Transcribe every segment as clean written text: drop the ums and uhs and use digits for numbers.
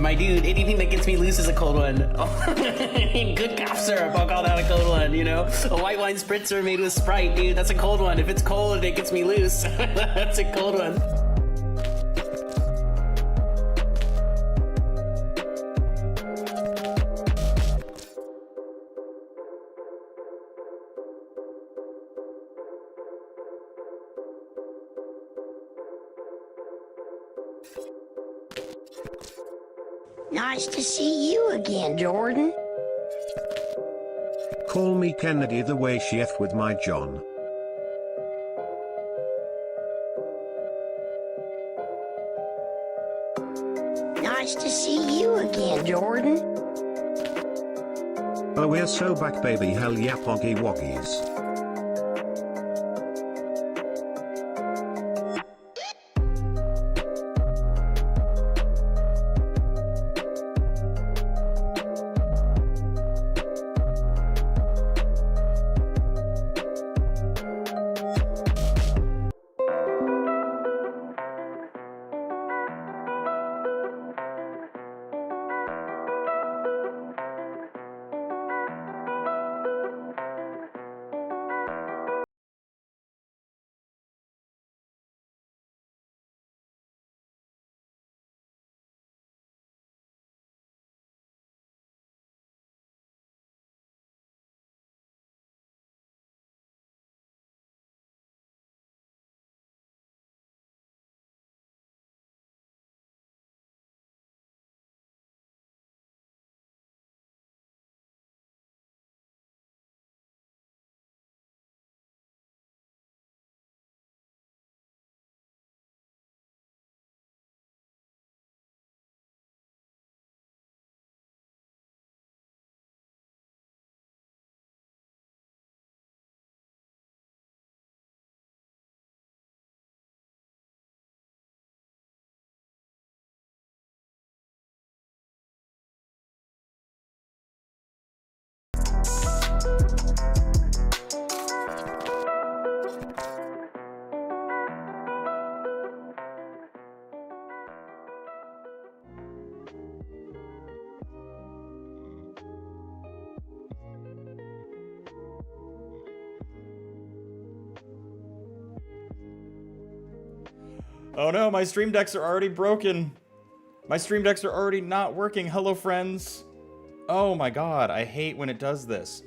My dude, anything that gets me loose is a cold one. Good cough syrup, I'll call that a cold one, you know? A white wine spritzer made with Sprite, dude, that's a cold one. If it's cold and it gets me loose, that's a cold one. Nice to see you again, Jordan. Call me Kennedy the way she F with my John. Nice to see you again, Jordan. Oh, we're so back, baby. Hell yeah, poggy woggies. Oh no, my stream decks are already broken. My stream decks are already not working. Hello, friends. Oh my god, I hate when it does this.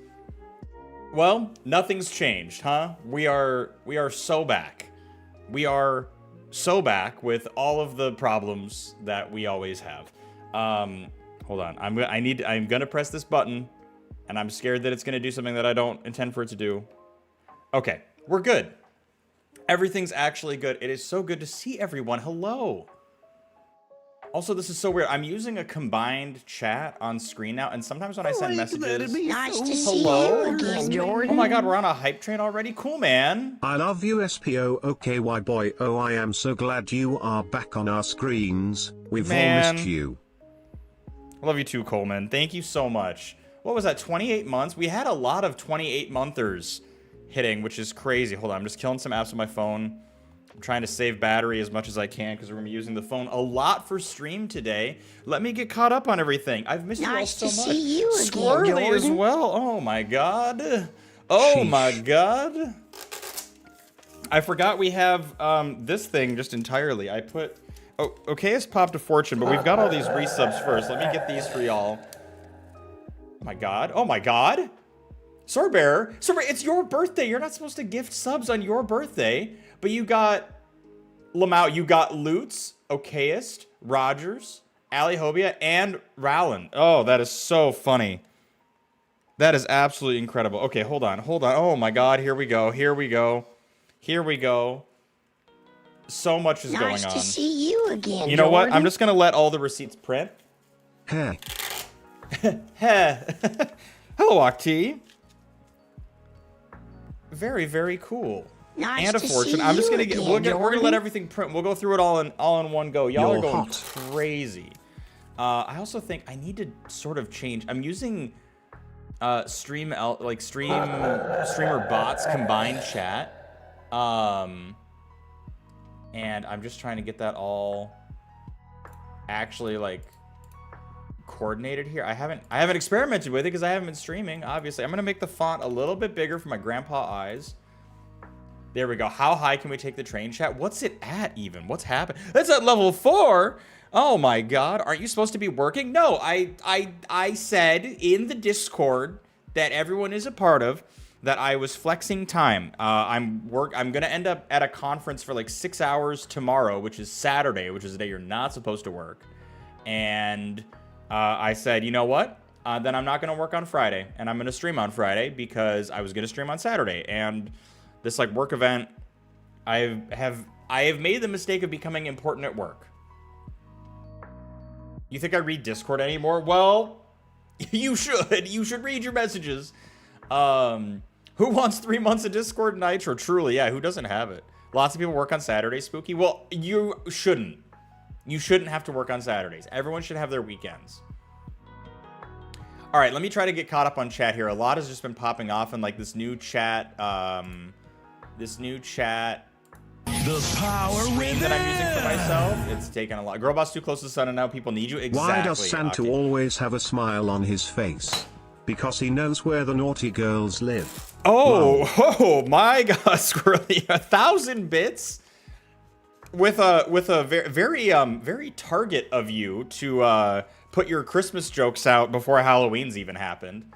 Well, nothing's changed, huh? We are so back. We are so back with all of the problems that we always have. Hold on. I'm gonna press this button, and I'm scared that it's gonna do something that I don't intend for it to do. Okay, we're good. Everything's actually good. It is so good to see everyone. Hello. Also, this is so weird. I'm using a combined chat on screen now, and sometimes when I send messages... Nice to see you again, Jordan. Oh my god, we're on a hype train already? Cool, man. I love you, SPOOKY boy. Oh, I am so glad you are back on our screens. We've all missed you. I love you too, Coleman. Thank you so much. What was that, 28 months? We had a lot of 28-monthers hitting, which is crazy. Hold on, I'm just killing some apps on my phone. I'm trying to save battery as much as I can because we're going to be using the phone a lot for stream today. Let me get caught up on everything. I've missed you all so much. Nice to see you again, Squirrely as Jordan. well. Oh my god. Oh my god. I forgot we have this thing just entirely. I put... Oh, okay, it's popped a fortune, but we've got all these resubs first. Let me get these for y'all. Oh my god. Oh my god. Swordbearer, it's your birthday. You're not supposed to gift subs on your birthday, but you got Lamau, you got Lutz, Okayist, Rogers, Ali Hobia, and Rowland. Oh, that is so funny. That is absolutely incredible. Okay, hold on. Oh my god, here we go. So much is going on. Nice to see you again, You know what? Jordan. I'm just gonna let all the receipts print. Hey. Hello, Octi. Very, very cool. Nice and a to fortune. see I'm just you gonna get. again, We're gonna Jordan. let everything print. We'll go through it all in one go. Y'all are going hot. crazy. I also think I need to sort of change. I'm using streamer bots combined chat. And I'm just trying to get that all actually like coordinated here. I haven't experimented with it because I haven't been streaming, obviously. I'm gonna make the font a little bit bigger for my grandpa eyes. There we go. How high can we take the train, chat? What's it at even? What's happening? That's at level 4. Oh my god. Aren't you supposed to be working? No, I said in the Discord that everyone is a part of that I was flexing time. I'm gonna end up at a conference for like 6 hours tomorrow, which is Saturday, which is the day you're not supposed to work. And I said, you know what? Then I'm not gonna work on Friday, and I'm gonna stream on Friday because I was gonna stream on Saturday. And this like work event, I have made the mistake of becoming important at work. You think I read Discord anymore? Well, you should. You should read your messages. Who wants 3 months of Discord Nitro? Truly, yeah, who doesn't have it? Lots of people work on Saturdays, Spooky. Well, you shouldn't. You shouldn't have to work on Saturdays. Everyone should have their weekends. All right, let me try to get caught up on chat here. A lot has just been popping off in like this new chat, The power screen that I'm using for myself. It's taken a lot. Girlboss too close to the sun and now people need you. Exactly. Why does Santa always have a smile on his face? Because he knows where the naughty girls live. Oh, Wow. oh my god, Squirrely. 1,000 bits with a very target of you to put your Christmas jokes out before Halloween's even happened.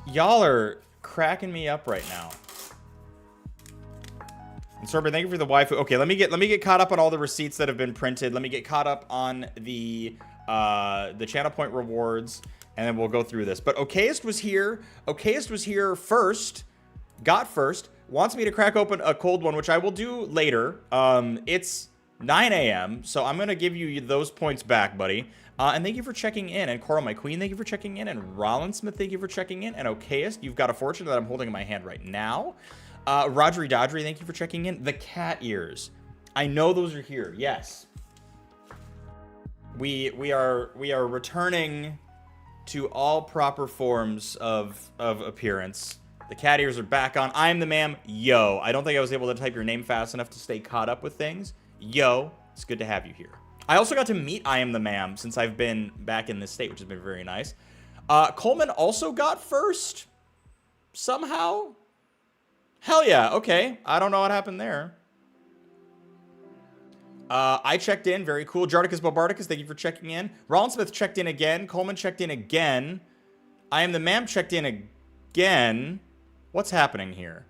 Y'all are cracking me up right now. And Sorber, thank you for the waifu. Okay, let me get caught up on all the receipts that have been printed. Let me get caught up on the channel point rewards, and then we'll go through this. But Okayest was here. Okayest was here first. Got first. Wants me to crack open a cold one, which I will do later. It's 9 a.m., so I'm gonna give you those points back, buddy. And thank you for checking in. And Coral, my queen, thank you for checking in. And Rollins Smith, thank you for checking in. And Okayest, you've got a fortune that I'm holding in my hand right now. Rodri Dodri, thank you for checking in. The cat ears. I know those are here. Yes. We are returning to all proper forms of appearance. The cat ears are back on. I'm the ma'am. Yo. I don't think I was able to type your name fast enough to stay caught up with things. Yo. It's good to have you here. I also got to meet I am the ma'am since I've been back in this state, which has been very nice. Coleman also got first. Somehow. Hell yeah, okay. I don't know what happened there. I checked in, very cool. Jardicus Bobardicus, thank you for checking in. Rollins Smith checked in again. Coleman checked in again. I am the ma'am checked in again. What's happening here?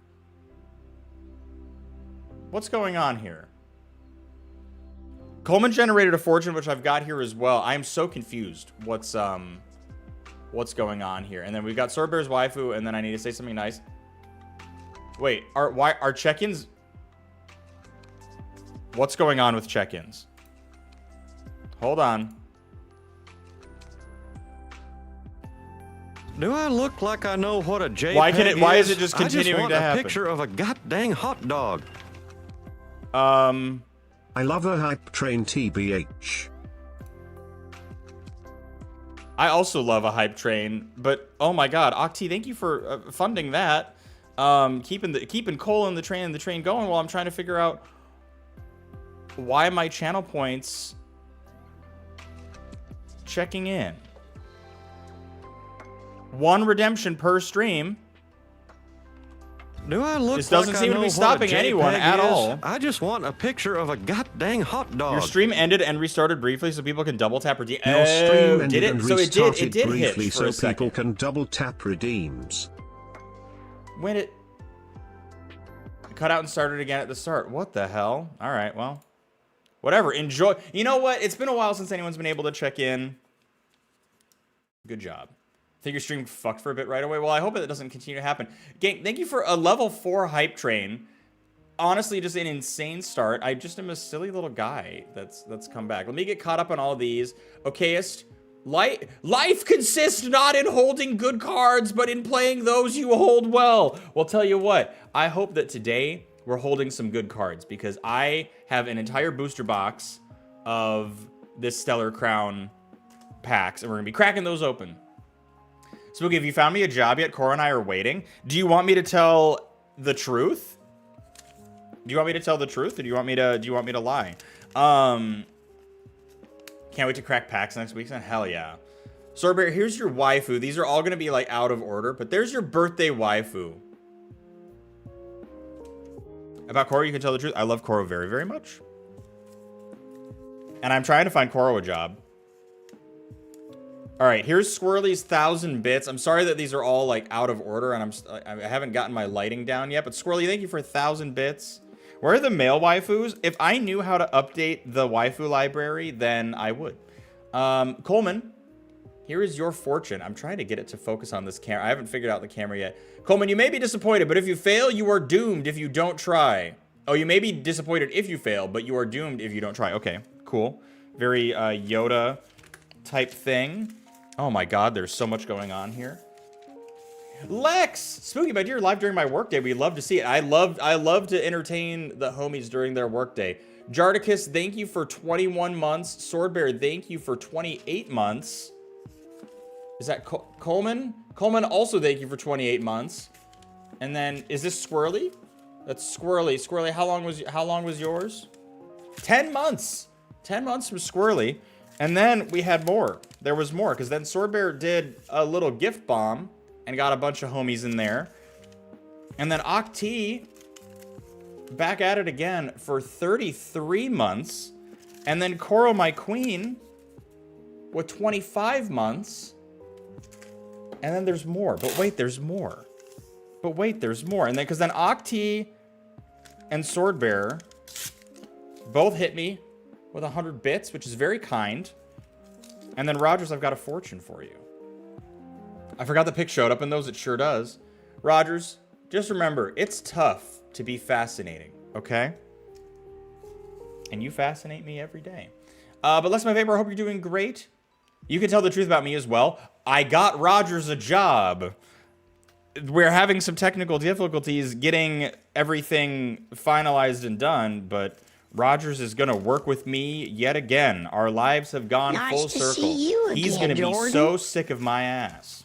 What's going on here? Coleman generated a fortune, which I've got here as well. I am so confused. What's going on here? And then we've got Sorbear's waifu, and then I need to say something nice. Wait, are check-ins? What's going on with check-ins? Hold on. Do I look like I know what a JPEG Why is it just continuing to happen? I just want a picture of a goddamn hot dog. I love a hype train TBH. I also love a hype train, but oh my god, Octi, thank you for funding that. Keeping coal in the train and the train going while I'm trying to figure out why my channel points checking in. 1 redemption per stream. Do I look This doesn't like seem I to know be what a stopping anyone JPEG at is? all. I just want a picture of a goddamn hot dog. Your stream ended and restarted briefly so people can double tap redeem. Your stream ended and So restarted it did briefly hitch for so a second. people can double tap redeems. When it cut out and started again at the start. What the hell? All right, well, whatever. Enjoy. You know what? It's been a while since anyone's been able to check in. Good job. Think your stream fucked for a bit right away? Well, I hope it doesn't continue to happen. Gang, thank you for a level 4 hype train. Honestly, just an insane start. I just am a silly little guy that's come back. Let me get caught up on all these. Okayest. Life consists not in holding good cards, but in playing those you hold well. Well, tell you what, I hope that today we're holding some good cards because I have an entire booster box of this Stellar Crown packs, and we're gonna be cracking those open. Spooky, have you found me a job yet? Cora and I are waiting. Do you want me to tell the truth? Do you want me to tell the truth, or do you want me to lie? Can't wait to crack packs next weekend. Hell yeah. Swordbear, here's your waifu. These are all going to be like out of order, but there's your birthday waifu. About Koro, you can tell the truth. I love Koro very, very much. And I'm trying to find Koro a job. All right, here's Squirrely's 1,000 bits. I'm sorry that these are all like out of order and I haven't gotten my lighting down yet, but Squirrely, thank you for 1,000 bits. Where are the male waifus? If I knew how to update the waifu library, then I would. Coleman, here is your fortune. I'm trying to get it to focus on this camera. I haven't figured out the camera yet. Coleman, you may be disappointed, but if you fail, you are doomed if you don't try. Oh, you may be disappointed if you fail, but you are doomed if you don't try. Okay, cool. Very Yoda type thing. Oh my god, there's so much going on here. Lex! Spooky, my dear, live during my workday. We'd love to see it. I love to entertain the homies during their workday. Jardicus, thank you for 21 months. Swordbear, thank you for 28 months. Is that Coleman? Coleman, also thank you for 28 months. And then, is this Squirrely? That's Squirrely. Squirrely, how long was yours? 10 months. 10 months from Squirrely. And then we had more. There was more, because then Swordbear did a little gift bomb and got a bunch of homies in there. And then Octi back at it again for 33 months. And then Koro, my queen, with 25 months. And then there's more. But wait, there's more. But wait, there's more. And then, because then Octi and Swordbear both hit me with 100 bits, which is very kind. And then Rogers, I've got a fortune for you. I forgot the pic showed up in those. It sure does. Rogers, just remember, it's tough to be fascinating, okay? And you fascinate me every day. But Lex, my vapor, I hope you're doing great. You can tell the truth about me as well. I got Rogers a job. We're having some technical difficulties getting everything finalized and done, but Rogers is going to work with me yet again. Our lives have gone full circle. See you again, He's going to be Jordan. so sick of my ass.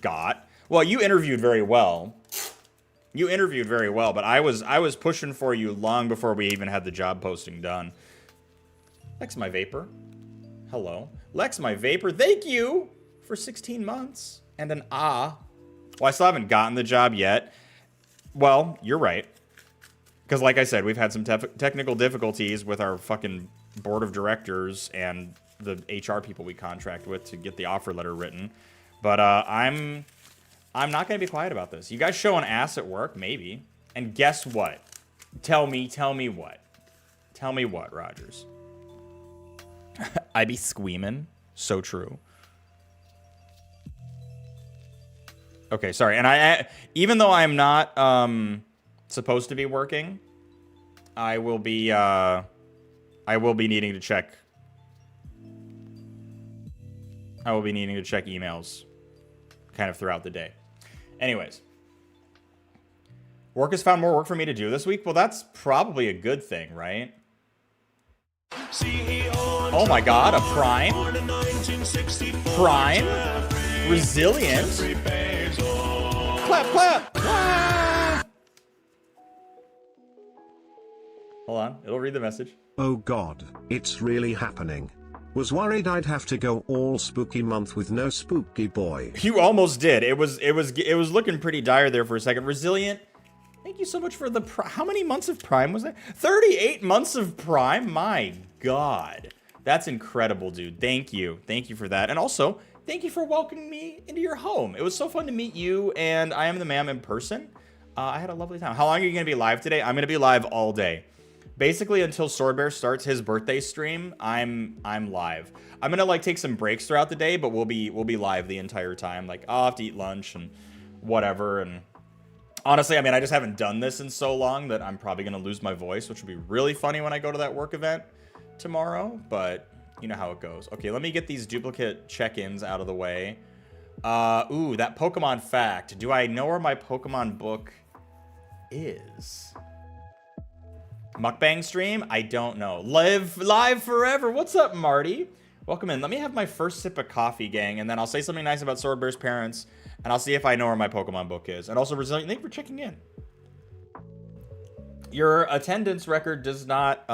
Got. Well, you interviewed very well. You interviewed very well, but I was pushing for you long before we even had the job posting done. Lex, my vapor. Hello. Lex, my vapor. Thank you for 16 months. And an Well, I still haven't gotten the job yet. Well, you're right. Because like I said, we've had some technical difficulties with our fucking board of directors and the HR people we contract with to get the offer letter written. But I'm not going to be quiet about this. You guys show an ass at work? Maybe. And guess what? Tell me what? Tell me what, Rogers? I be squeamin'. So true. Okay, sorry. And I even though I'm not supposed to be working, I will be needing to check. I will be needing to check emails kind of throughout the day. Anyways. Work has found more work for me to do this week. Well, that's probably a good thing, right? Oh my god, a Prime? Prime? Resilient? Clap, clap! Ah! Hold on, it'll read the message. Oh god, it's really happening. Was worried I'd have to go all spooky month with no spooky boy. You almost did. It was looking pretty dire there for a second. Resilient, thank you so much for the how many months of Prime was that? 38 months of Prime? My god. That's incredible, dude. Thank you. Thank you for that. And also, thank you for welcoming me into your home. It was so fun to meet you, and I am the ma'am in person. I had a lovely time. How long are you going to be live today? I'm going to be live all day. Basically, until Swordbear starts his birthday stream, I'm live. I'm going to, like, take some breaks throughout the day, but we'll be live the entire time. Like, I'll have to eat lunch and whatever, and honestly, I mean, I just haven't done this in so long that I'm probably going to lose my voice, which will be really funny when I go to that work event tomorrow, but you know how it goes. Okay, let me get these duplicate check-ins out of the way. Ooh, that Pokemon fact. Do I know where my Pokemon book is? Mukbang stream? I don't know. Live forever. What's up, Marty? Welcome in. Let me have my first sip of coffee, gang, and then I'll say something nice about Swordbear's parents, and I'll see if I know where my Pokemon book is. And also, Resilient, thank you for checking in. Your attendance record does not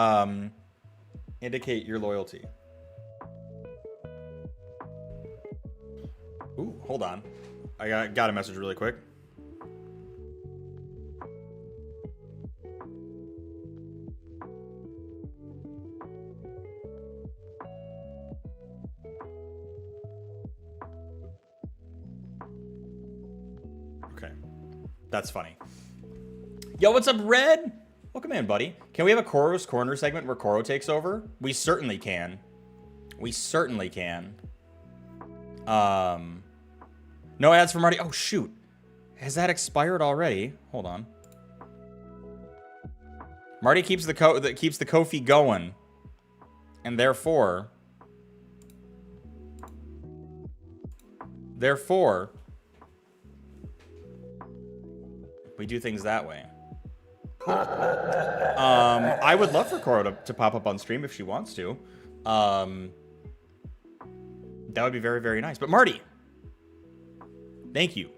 indicate your loyalty. Ooh, hold on. I got a message really quick. Okay. That's funny. Yo, what's up, Red? Welcome in, buddy. Can we have a Koro's Corner segment where Koro takes over? We certainly can. We certainly can. No ads for Marty. Oh, shoot. Has that expired already? Hold on. Marty keeps the Ko-fi going. And therefore, we do things that way. I would love for Koro to pop up on stream if she wants to. That would be very, very nice. But Marty, thank you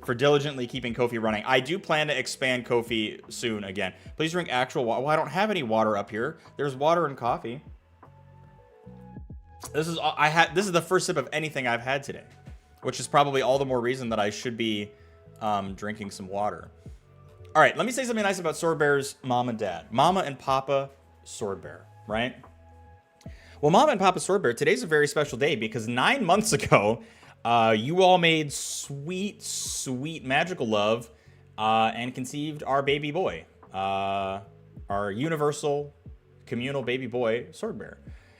for diligently keeping Ko-fi running. I do plan to expand Ko-fi soon again. Please drink actual water. Well, I don't have any water up here. There's water and coffee. This is the first sip of anything I've had today, which is probably all the more reason that I should be drinking some water. All right, let me say something nice about Sword Bear's mom and dad. Mama and Papa Sword Bear, right? Well, Mama and Papa Sword Bear, today's a very special day because 9 months ago, you all made sweet, sweet magical love and conceived our baby boy, our universal communal baby boy, Sword Bear.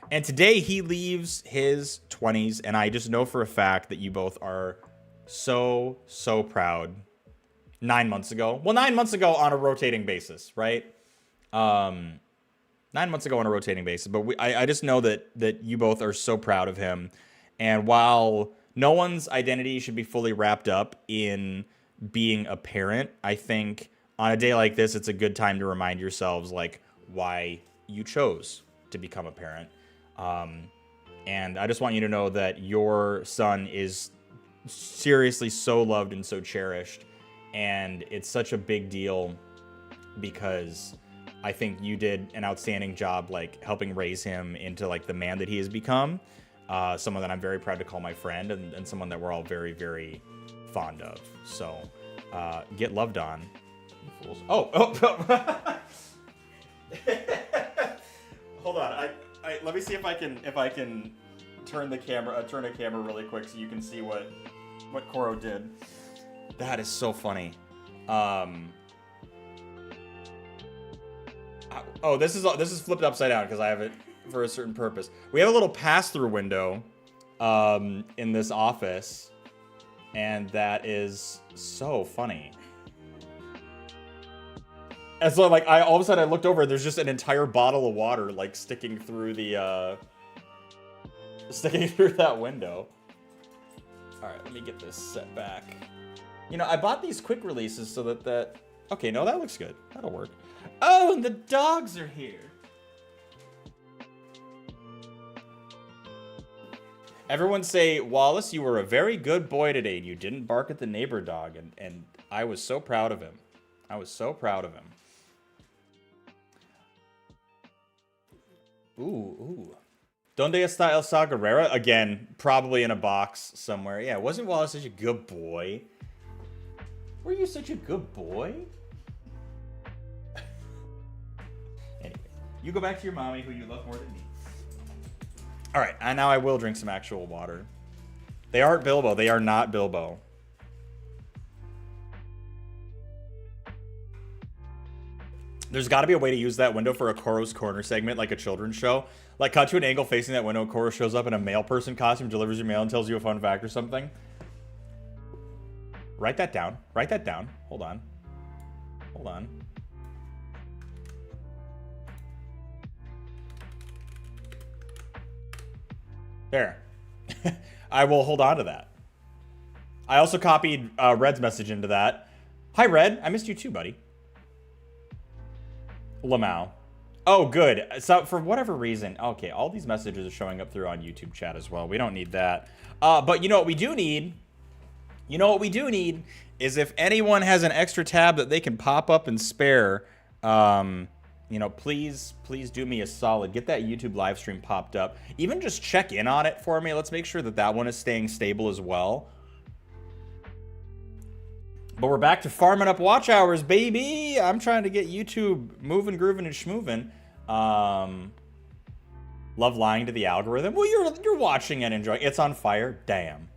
And today he leaves his 20s, and I just know for a fact that you both are so, so proud. 9 months ago. Well, 9 months ago on a rotating basis, right? 9 months ago on a rotating basis. But I just know that you both are so proud of him. And while no one's identity should be fully wrapped up in being a parent, I think on a day like this, it's a good time to remind yourselves, like, why you chose to become a parent. And I just want you to know that your son is seriously so loved and so cherished. And it's such a big deal because I think you did an outstanding job, like, helping raise him into, like, the man that he has become. Someone that I'm very proud to call my friend and someone that we're all very, very fond of. So, get loved on, you fools. Oh. Hold on. Let me see if I can turn a camera really quick so you can see what Koro did. That is so funny. Oh, this is flipped upside down because I have it for a certain purpose. We have a little pass-through window in this office, and that is so funny. And so, like, all of a sudden I looked over, there's just an entire bottle of water, like, sticking through that window. All right, let me get this set back. You know, I bought these quick releases so that... Okay, no, that looks good. That'll work. Oh, and the dogs are here. Everyone say, Wallace, you were a very good boy today. And you didn't bark at the neighbor dog. And I was so proud of him. I was so proud of him. Ooh. Donde está El Sa Guerrera? Again, probably in a box somewhere. Yeah, wasn't Wallace such a good boy? Were you such a good boy? Anyway, you go back to your mommy, who you love more than me. All right, and now I will drink some actual water. They aren't Bilbo. They are not Bilbo. There's got to be a way to use that window for a Koro's Corner segment, like a children's show. Like, cut to an angle facing that window, Koro shows up in a male person costume, delivers your mail, and tells you a fun fact or something. Write that down. Write that down. Hold on. Hold on. There. I will hold on to that. I also copied Red's message into that. Hi, Red. I missed you too, buddy. Lamau. Oh, good. So, for whatever reason... Okay, all these messages are showing up through on YouTube chat as well. We don't need that. But you know what we do need? You know what we do need is if anyone has an extra tab that they can pop up and spare You know, please do me a solid. Get that YouTube live stream popped up. Even just check in on it for me. Let's make sure that that one is staying stable as well. But we're back to farming up watch hours, baby. I'm trying to get YouTube moving, grooving, and schmooving. Love lying to the algorithm. Well, you're watching and enjoying. It's on fire. Damn.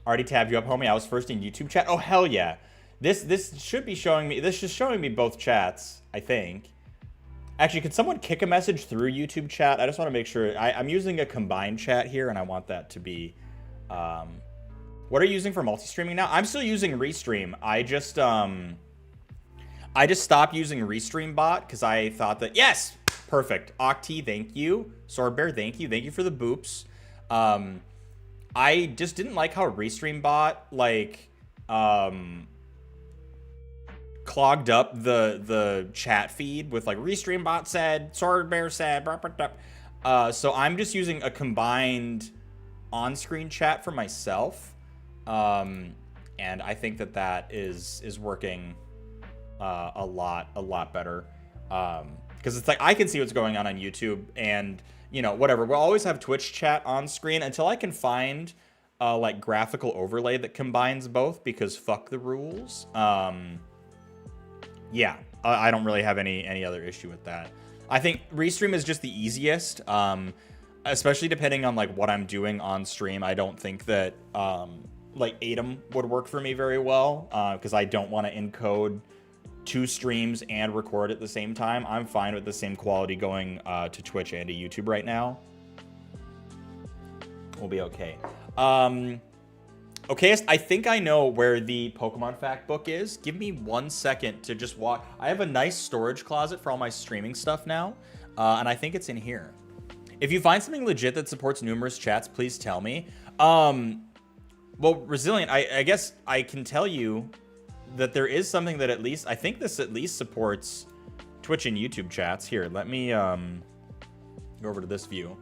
Already tabbed you up, homie. I was first in YouTube chat. Oh, hell yeah. This should be showing me. This is showing me both chats, I think. Actually, could someone kick a message through YouTube chat? I just want to make sure. I'm using a combined chat here, and I want that to be... what are you using for multi-streaming now? I'm still using Restream. I just stopped using Restream bot because I thought that... Yes! Perfect. Octi, thank you. Swordbear, thank you. Thank you for the boops. I just didn't like how Restream bot, like... clogged up the chat feed with like Restream bot said, Swordbear said, blah, blah, blah. So I'm just using a combined on-screen chat for myself. And I think that is working a lot better. Because it's like I can see what's going on YouTube and, you know, whatever. We'll always have Twitch chat on screen until I can find like graphical overlay that combines both, because fuck the rules. Yeah, I don't really have any other issue with that. I think Restream is just the easiest, especially depending on like what I'm doing on stream. I don't think that like Atom would work for me very well, because I don't want to encode 2 streams and record at the same time. I'm fine with the same quality going to Twitch and to YouTube right now. We'll be okay. Okay, I think I know where the Pokemon fact book is. Give me 1 second to just walk. I have a nice storage closet for all my streaming stuff now, and I think it's in here. If you find something legit that supports numerous chats, please tell me. Well, Resilient, I guess I can tell you that there is something that at least, I think this at least supports Twitch and YouTube chats. Here, let me go over to this view.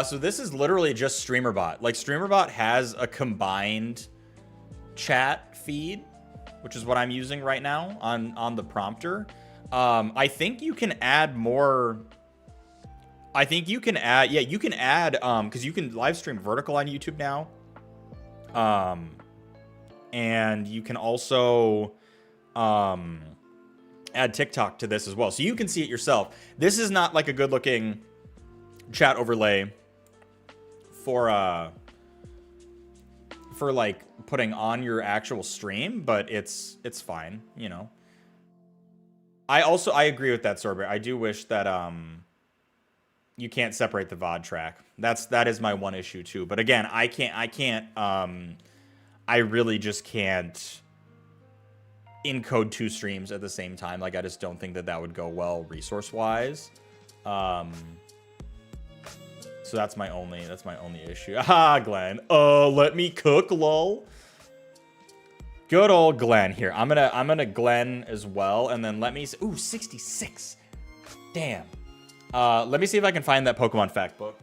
So this is literally just StreamerBot. Like, StreamerBot has a combined chat feed, which is what I'm using right now on the prompter. I think you can add more. I think you can add, yeah, you can add, because you can live stream vertical on YouTube now. And you can also add TikTok to this as well. So you can see it yourself. This is not like a good looking chat overlay for like putting on your actual stream, but it's fine, you know. I agree with that, Sorbet. I do wish that you can't separate the VOD track. That is my one issue too. But again, I really just can't encode 2 streams at the same time. Like, I just don't think that would go well resource wise. So that's my only issue. Ah, Glenn. Let me cook, lol. Good old Glenn here. I'm gonna Glenn as well, and then let me. Ooh, 66. Damn. Let me see if I can find that Pokemon fact book.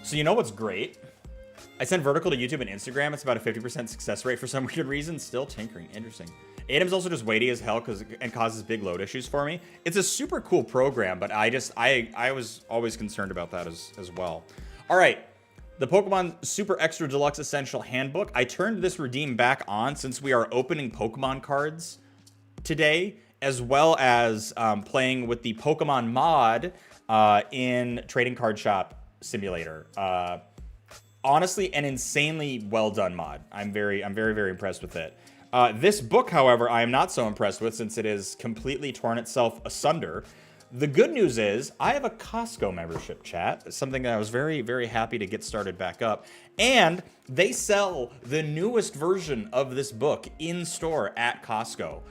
So you know what's great? I sent vertical to YouTube and Instagram. It's about a 50% success rate for some weird reason. Still tinkering. Interesting. Atom's also just weighty as hell and causes big load issues for me. It's a super cool program, but I was always concerned about that as well. All right. The Pokemon Super Extra Deluxe Essential Handbook. I turned this redeem back on since we are opening Pokemon cards today, as well as playing with the Pokemon mod in Trading Card Shop Simulator. Honestly, an insanely well done mod. I'm very impressed with it. This book, however, I am not so impressed with, since it has completely torn itself asunder. The good news is I have a Costco membership, chat. It's something that I was very happy to get started back up. And they sell the newest version of this book in store at Costco.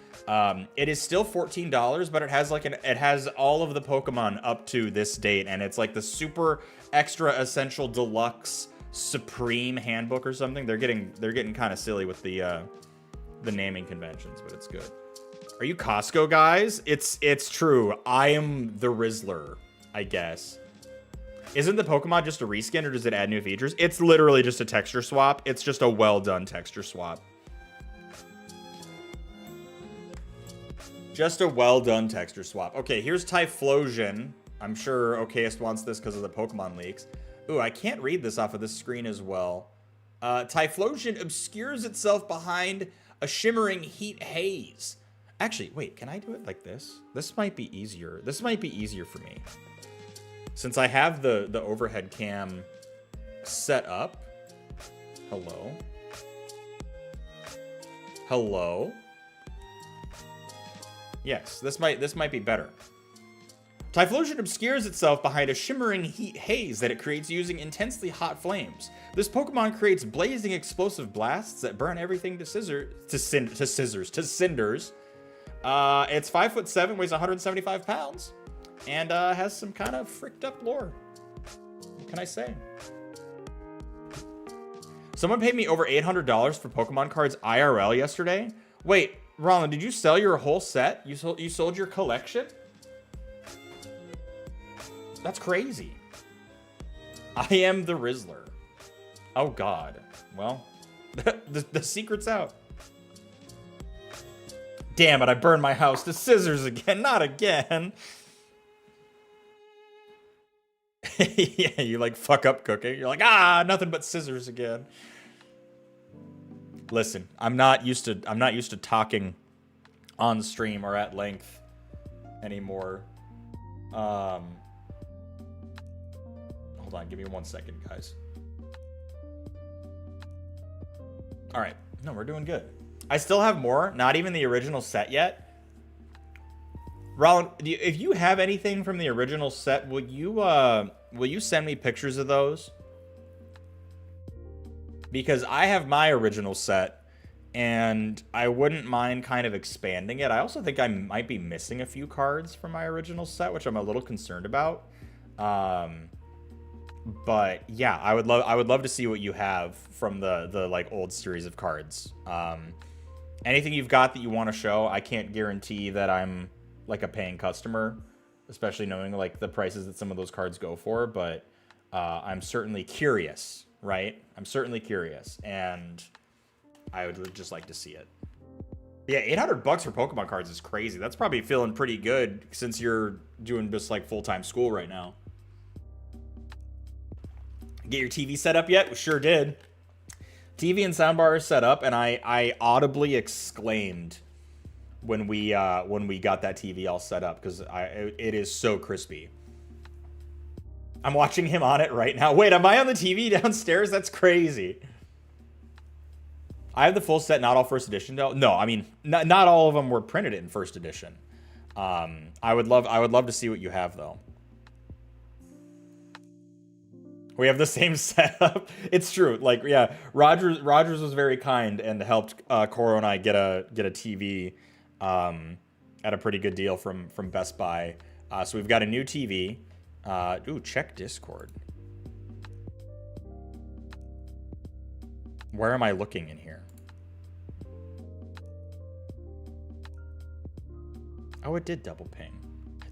It is still $14, but it has all of the Pokemon up to this date, and it's like the super extra essential deluxe Supreme Handbook or something. They're getting kind of silly with the naming conventions, but it's good. Are you Costco guys? It's true. I am the Rizzler, I guess. Isn't the PokeMod just a reskin, or does it add new features? It's literally just a texture swap. It's just a well-done texture swap. Just a well-done texture swap. Okay, here's Typhlosion. I'm sure Okayist wants this because of the Pokemon leaks. Ooh, I can't read this off of this screen as well. Typhlosion obscures itself behind a shimmering heat haze. Actually, wait, can I do it like this? This might be easier. This might be easier for me. Since I have the overhead cam set up. Hello? Hello? Yes, this might be better. Typhlosion obscures itself behind a shimmering heat haze that it creates using intensely hot flames. This Pokemon creates blazing explosive blasts that burn everything to cinders. It's 5'7", weighs 175 pounds, and has some kind of fricked up lore. What can I say? Someone paid me over $800 for Pokemon cards IRL yesterday. Wait, Roland, did you sell your whole set? You sold your collection? That's crazy. I am the Rizzler. Oh God. Well, the secret's out. Damn it, I burned my house to scissors again. Not again. Yeah, you like fuck up cooking. You're like, nothing but scissors again. Listen, I'm not used to talking on stream or at length anymore. Hold on, give me 1 second, guys. All right, no, we're doing good. I still have more, not even the original set yet. Roland, if you have anything from the original set, will you send me pictures of those? Because I have my original set, and I wouldn't mind kind of expanding it. I also think I might be missing a few cards from my original set, which I'm a little concerned about. But yeah, I would love to see what you have from the like old series of cards. Anything you've got that you want to show, I can't guarantee that I'm like a paying customer, especially knowing like the prices that some of those cards go for, but I'm certainly curious, right? I'm certainly curious, and I would just like to see it. Yeah, $800 for Pokemon cards is crazy. That's probably feeling pretty good since you're doing just like full-time school right now. Get your TV set up yet? We sure did. TV and soundbar are set up, and I audibly exclaimed when we got that TV all set up because it is so crispy. I'm watching him on it right now. Wait, am I on the TV downstairs? That's crazy. I have the full set, not all first edition though. No, I mean not all of them were printed in first edition. I would love to see what you have though. We have the same setup. It's true. Like, yeah, Rogers was very kind and helped Coro and I get a TV at a pretty good deal from Best Buy. So we've got a new TV. Ooh, check Discord. Where am I looking in here? Oh, it did double ping.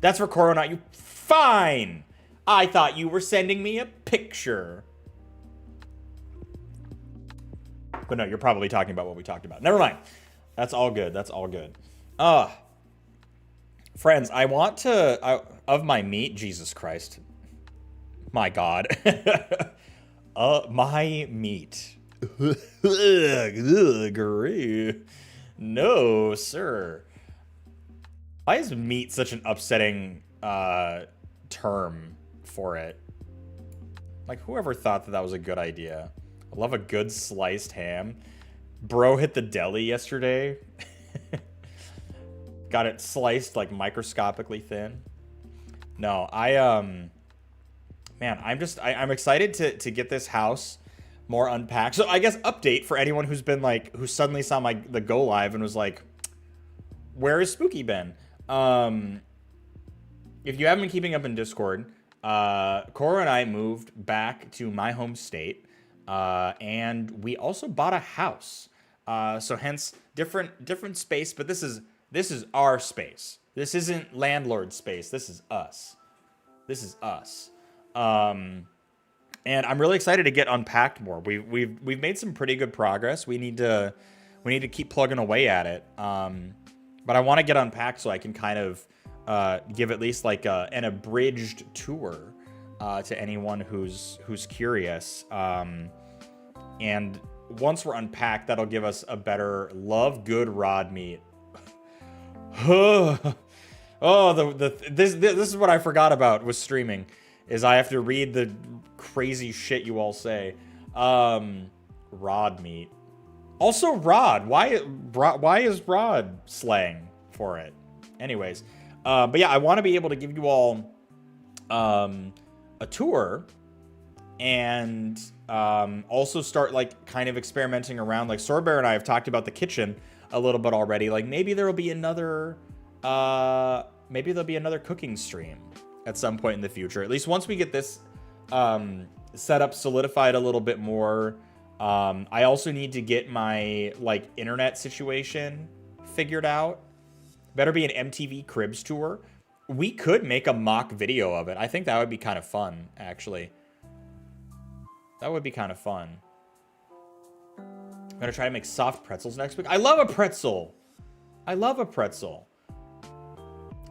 That's for Coro, not you. Fine. I thought you were sending me a picture. But no, you're probably talking about what we talked about. Never mind. That's all good. That's all good. Friends, I want to... of my meat... Jesus Christ. My God. My meat. No, sir. Why is meat such an upsetting term for it? Like, whoever thought that was a good idea? I love a good sliced ham. Bro hit the deli yesterday. Got it sliced like microscopically thin. No, man, I'm excited to get this house more unpacked. So I guess update for anyone who's been like, who suddenly saw the go live and was like, where is Spooky been? If you haven't been keeping up in Discord, Cora and I moved back to my home state And we also bought a house. So hence different space, but this is our space. This isn't landlord space. This is us. This is us. And I'm really excited to get unpacked more. We've made some pretty good progress. We need to keep plugging away at it. But I want to get unpacked so I can kind of give at least like an abridged tour to anyone who's curious. And once we're unpacked, that'll give us a better love good rod meat. This is what I forgot about with streaming, is I have to read the crazy shit you all say. Rod meat. Also rod. Why is rod slang for it? Anyways, but yeah, I want to be able to give you all a tour and also start like kind of experimenting around. Like Swordbear and I have talked about the kitchen a little bit already. Like maybe there will be another cooking stream at some point in the future. At least once we get this setup solidified a little bit more. I also need to get my like internet situation figured out. Better be an MTV Cribs tour. We could make a mock video of it. I think that would be kind of fun, actually. That would be kind of fun. I'm gonna try to make soft pretzels next week. I love a pretzel. I love a pretzel.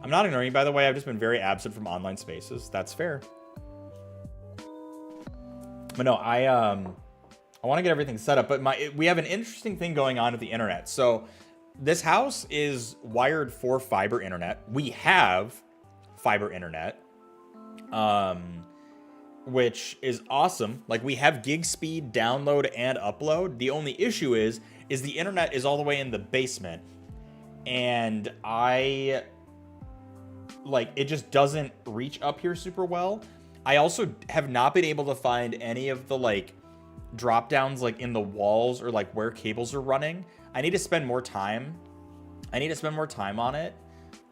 I'm not ignoring you, by the way. I've just been very absent from online spaces. That's fair. But no, I want to get everything set up. But we have an interesting thing going on with the internet. So this house is wired for fiber internet. We have fiber internet, which is awesome. Like we have gig speed download and upload. The only issue is the internet is all the way in the basement, and it just doesn't reach up here super well. I also have not been able to find any of the like drop downs like in the walls or like where cables are running. I need to spend more time. On it.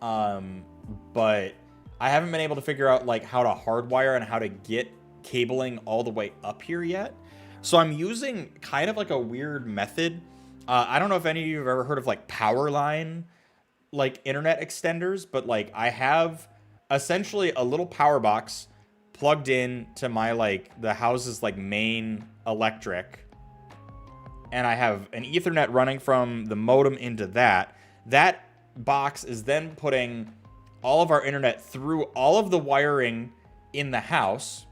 But I haven't been able to figure out like how to hardwire and how to get cabling all the way up here yet. So I'm using kind of like a weird method. I don't know if any of you have ever heard of like power line, like internet extenders, but like I have essentially a little power box plugged in to my like the house's like main electric, and I have an Ethernet running from the modem into that. That box is then putting all of our internet through all of the wiring in the house,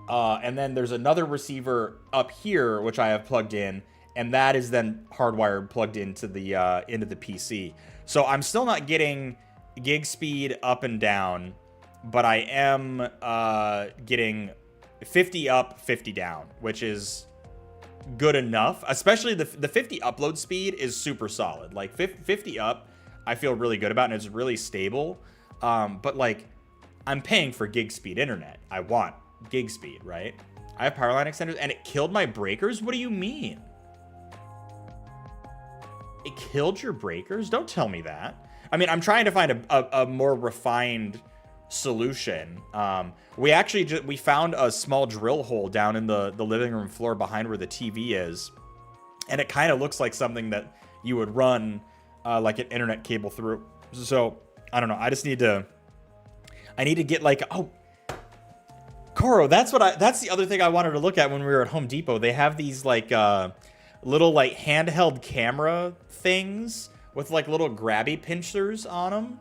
and then there's another receiver up here which I have plugged in, and that is then hardwired plugged into the PC. So I'm still not getting gig speed up and down, but I am getting 50 up, 50 down, which is good enough. Especially the 50 upload speed is super solid. Like 50 up, I feel really good about, and it's really stable. But like, I'm paying for gig speed internet. I want gig speed, right? I have power line extenders, and it killed my breakers? What do you mean? It killed your breakers? Don't tell me that. I mean, I'm trying to find a more refined solution. We found a small drill hole down in the living room floor behind where the TV is, and it kind of looks like something that you would run like an internet cable through. So I don't know. I need to get like, oh, Koro, that's the other thing I wanted to look at when we were at Home Depot. They have these like little like handheld camera things with like little grabby pinchers on them.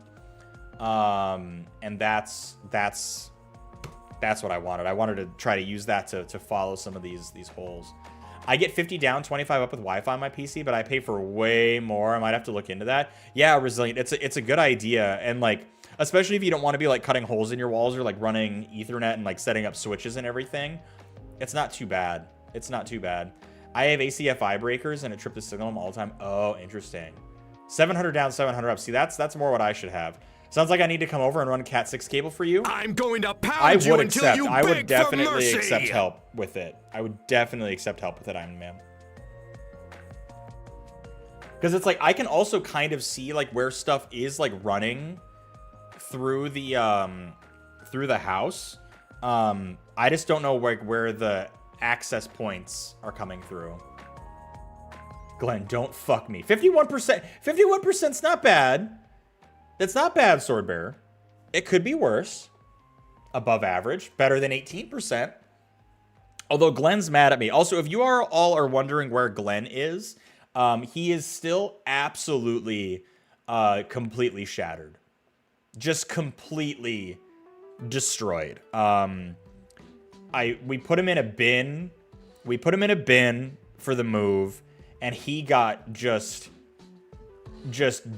And that's what I wanted. I wanted to try to use that to follow some of these holes. I get 50 down, 25 up with Wi-Fi on my PC, but I pay for way more. I might have to look into that. Yeah, Resilient, it's a good idea. And like, especially if you don't want to be like cutting holes in your walls or like running Ethernet and like setting up switches and everything, it's not too bad. It's not too bad. I have ACFI breakers and it tripped the signal all the time. Oh, interesting. 700 down, 700 up. See, that's more what I should have. Sounds like I need to come over and run Cat 6 cable for you. I'm going to pound you until you beg for mercy. I would definitely accept help with it. I would definitely accept help with it, Iron Man. Because it's like, I can also kind of see like where stuff is like running through the house. I just don't know where the access points are coming through. Glenn, don't fuck me. 51%. 51%'s not bad. That's not bad, Swordbearer. It could be worse. Above average. Better than 18%. Although Glenn's mad at me. Also, if you all are wondering where Glenn is, he is still absolutely completely shattered. Just completely destroyed. We put him in a bin. We put him in a bin for the move, and he got just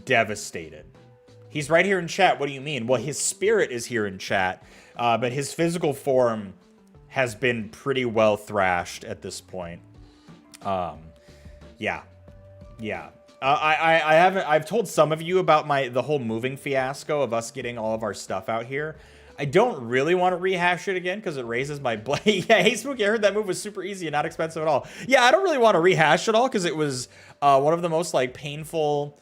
devastated. He's right here in chat. What do you mean? Well, his spirit is here in chat, but his physical form has been pretty well thrashed at this point. Yeah. I've told some of you about the whole moving fiasco of us getting all of our stuff out here. I don't really want to rehash it again because it raises my blood. Yeah, hey Spooky, I heard that move was super easy and not expensive at all. Yeah, I don't really want to rehash it all because it was one of the most like painful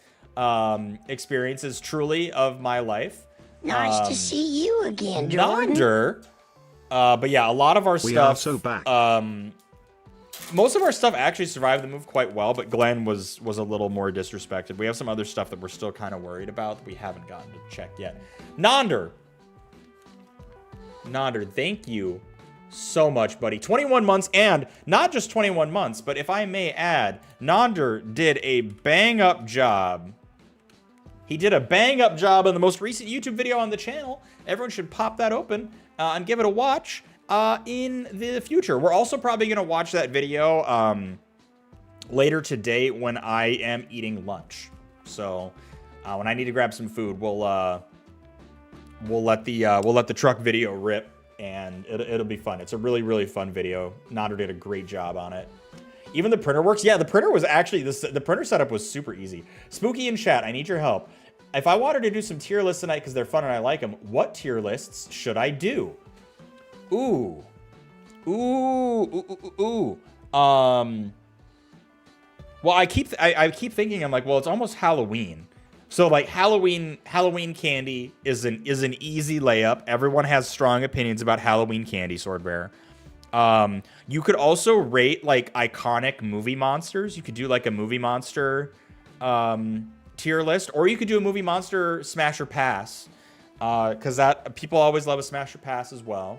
experiences truly of my life. Nice to see you again, Jordan. Nonder. But yeah, a lot of our stuff. We are so back. Most of our stuff actually survived the move quite well, but Glenn was a little more disrespected. We have some other stuff that we're still kind of worried about that we haven't gotten to check yet. Nonder, thank you so much, buddy. 21 months, and not just 21 months, but if I may add, Nonder did a bang-up job. He did a bang-up job in the most recent YouTube video on the channel. Everyone should pop that open and give it a watch in the future. We're also probably going to watch that video later today when I am eating lunch. So when I need to grab some food, we'll let the truck video rip, and it'll be fun. It's a really, really fun video. Nonder did a great job on it. Even the printer works. Yeah, the printer was actually, the printer setup was super easy. Spooky in chat, I need your help. If I wanted to do some tier lists tonight because they're fun and I like them, what tier lists should I do? Ooh. Well, I keep thinking, I'm like, well, it's almost Halloween. So like Halloween candy is an easy layup. Everyone has strong opinions about Halloween candy, Swordbearer. You could also rate like iconic movie monsters. You could do like a movie monster tier list, or you could do a movie monster smash or pass, because that people always love a smash or pass as well.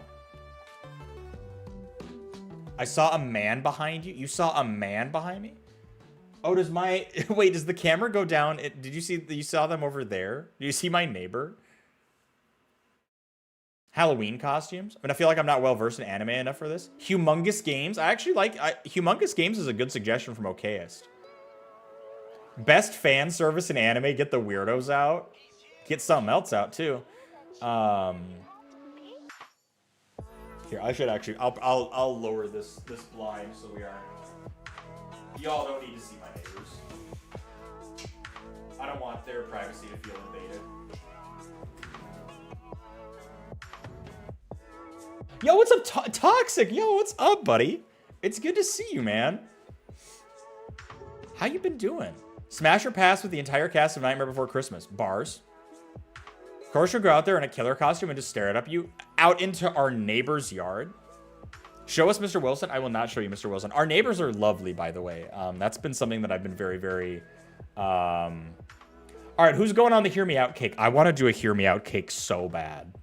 I saw a man behind you. You saw a man behind me? Oh, does my wait? Does the camera go down? Did you see? You saw them over there? Do you see my neighbor? Halloween costumes. I mean, I feel like I'm not well versed in anime enough for this. Humongous Games. I actually like Humongous Games is a good suggestion from Okayist. Best fan service in anime. Get the weirdos out. Get something else out too. Here, I should actually. I'll lower this blind so we aren't. Y'all don't need to see my neighbors. I don't want their privacy to feel invaded. Yo, what's up, Toxic? Yo, what's up, buddy? It's good to see you, man. How you been doing? Smash or pass with the entire cast of Nightmare Before Christmas. Bars. Of course, you'll go out there in a killer costume and just stare it up you out into our neighbor's yard. Show us Mr. Wilson. I will not show you Mr. Wilson. Our neighbors are lovely, by the way. That's been something that I've been very, very... All right, who's going on the Hear Me Out cake? I want to do a Hear Me Out cake so bad.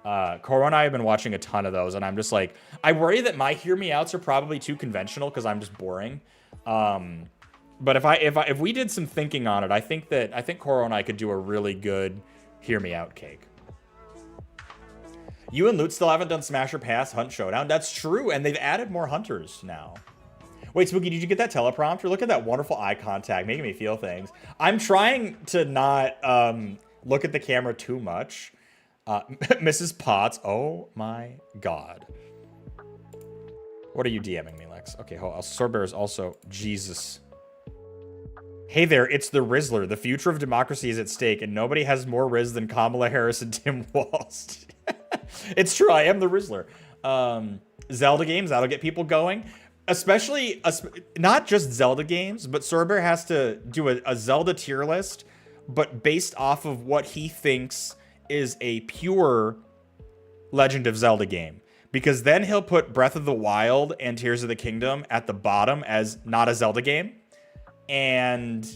Coro and I have been watching a ton of those, and I'm just like... I worry that my Hear Me Outs are probably too conventional because I'm just boring. But if we did some thinking on it, I think Coro and I could do a really good Hear Me Out cake. You and Loot still haven't done Smash or Pass Hunt Showdown. That's true, and they've added more hunters now. Wait, Spooky, did you get that teleprompter? Look at that wonderful eye contact, making me feel things. I'm trying to not look at the camera too much. Mrs. Potts, oh my god. What are you DMing me, Lex? Okay, hold on. Swordbearer is also... Jesus. Hey there, it's the Rizzler. The future of democracy is at stake, and nobody has more Riz than Kamala Harris and Tim Walsh. It's true, I am the Rizzler. Zelda games, that'll get people going. Especially, not just Zelda games, but Swordbearer has to do a Zelda tier list, but based off of what he thinks is a pure Legend of Zelda game. Because then he'll put Breath of the Wild and Tears of the Kingdom at the bottom as not a Zelda game. And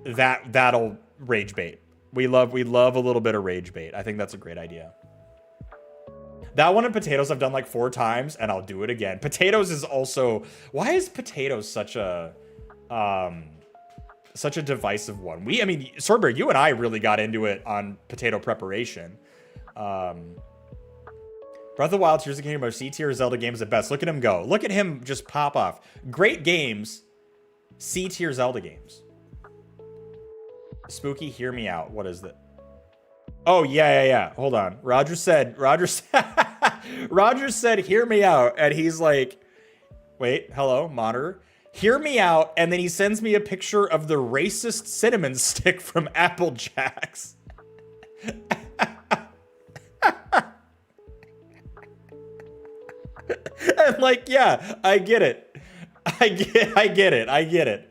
that'll rage bait. We love a little bit of rage bait. I think that's a great idea. That one in Potatoes I've done like 4 times, and I'll do it again. Potatoes is also... Why is Potatoes such a divisive one? I mean, Swordbear, you and I really got into it on potato preparation. Breath of the Wild, Tears of the Kingdom are C-tier Zelda games at best. Look at him go. Look at him just pop off. Great games, C-tier Zelda games. Spooky, hear me out. What is that? Oh, yeah. Hold on. Roger said, hear me out. And he's like, wait, hello, monitor. Hear me out. And then he sends me a picture of the racist cinnamon stick from Apple Jacks. And like, yeah, I get it. I get it.